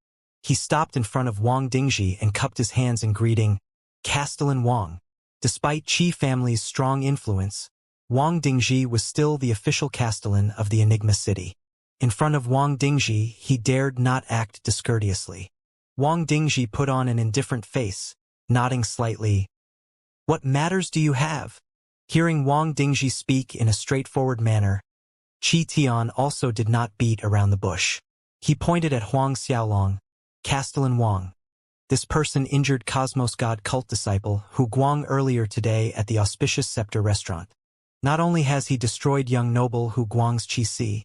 he stopped in front of Wang Dingji and cupped his hands in greeting, Castellan Wang. Despite Qi family's strong influence, Wang Dingji was still the official Castellan of the Enigma City. In front of Wang Dingji, he dared not act discourteously. Wang Dingji put on an indifferent face, nodding slightly. What matters do you have? Hearing Wang Dingji speak in a straightforward manner, Qi Tian also did not beat around the bush. He pointed at Huang Xiaolong, Castellan Wang. This person injured Cosmos God cult disciple Hu Guang earlier today at the Auspicious Scepter restaurant. Not only has he destroyed young noble Hu Guang's Qi,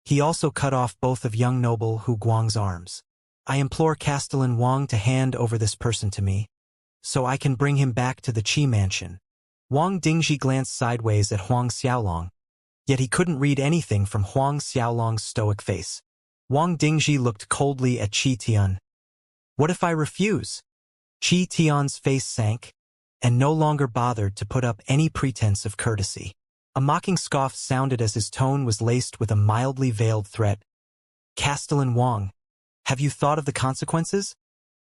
he also cut off both of young noble Hu Guang's arms. I implore Castellan Wang to hand over this person to me, so I can bring him back to the Qi mansion. Wang Dingji glanced sideways at Huang Xiaolong, yet he couldn't read anything from Huang Xiaolong's stoic face. Wang Dingji looked coldly at Qi Tian. What if I refuse? Qi Tian's face sank, and no longer bothered to put up any pretense of courtesy. A mocking scoff sounded as his tone was laced with a mildly veiled threat. Castellan Wang, have you thought of the consequences?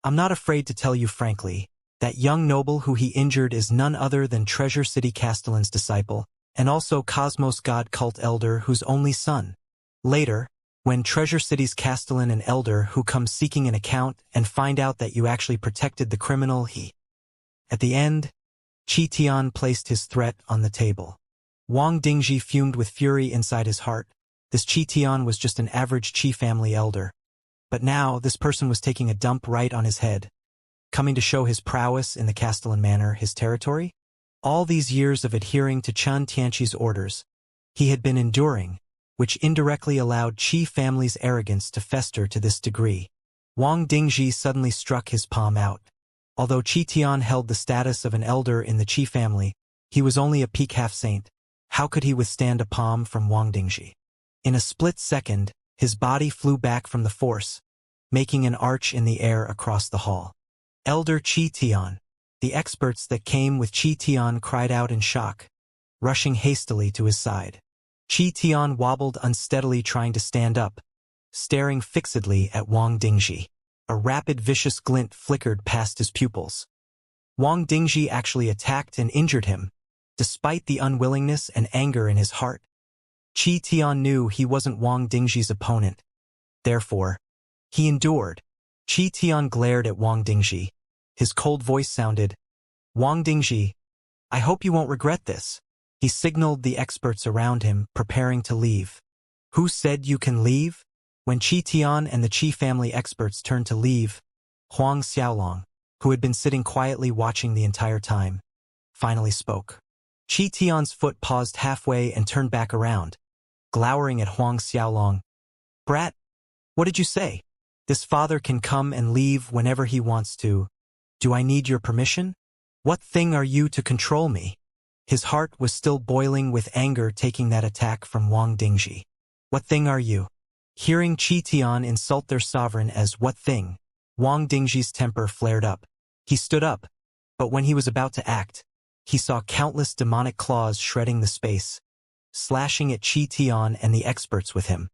I'm not afraid to tell you frankly, that young noble who he injured is none other than Treasure City Castellan's disciple, and also Cosmos God cult elder whose only son. Later, when Treasure City's Castellan and elder who come seeking an account and find out that you actually protected the criminal At the end, Qi Tian placed his threat on the table. Wang Dingji fumed with fury inside his heart. This Qi Tian was just an average Qi family elder. But now, this person was taking a dump right on his head, coming to show his prowess in the Castellan manor, his territory. All these years of adhering to Chen Tianqi's orders, he had been enduring, which indirectly allowed Qi family's arrogance to fester to this degree. Wang Dingji suddenly struck his palm out. Although Qi Tian held the status of an elder in the Qi family, he was only a peak half-saint. How could he withstand a palm from Wang Dingji? In a split second, his body flew back from the force, making an arch in the air across the hall. Elder Qi Tian. The experts that came with Qi Tian cried out in shock, rushing hastily to his side. Qi Tian wobbled unsteadily trying to stand up, staring fixedly at Wang Dingji. A rapid vicious glint flickered past his pupils. Wang Dingji actually attacked and injured him, despite the unwillingness and anger in his heart. Qi Tian knew he wasn't Wang Dingji's opponent. Therefore, he endured. Qi Tian glared at Wang Dingji. His cold voice sounded, Wang Dingji, I hope you won't regret this. He signaled the experts around him, preparing to leave. Who said you can leave? When Qi Tian and the Qi family experts turned to leave, Huang Xiaolong, who had been sitting quietly watching the entire time, finally spoke. Qi Tian's foot paused halfway and turned back around, glowering at Huang Xiaolong. Brat, what did you say? This father can come and leave whenever he wants to. Do I need your permission? What thing are you to control me? His heart was still boiling with anger taking that attack from Wang Dingji. What thing are you? Hearing Qi Tian insult their sovereign as what thing, Wang Dingji's temper flared up. He stood up, but when he was about to act, he saw countless demonic claws shredding the space, slashing at Qi Tian and the experts with him.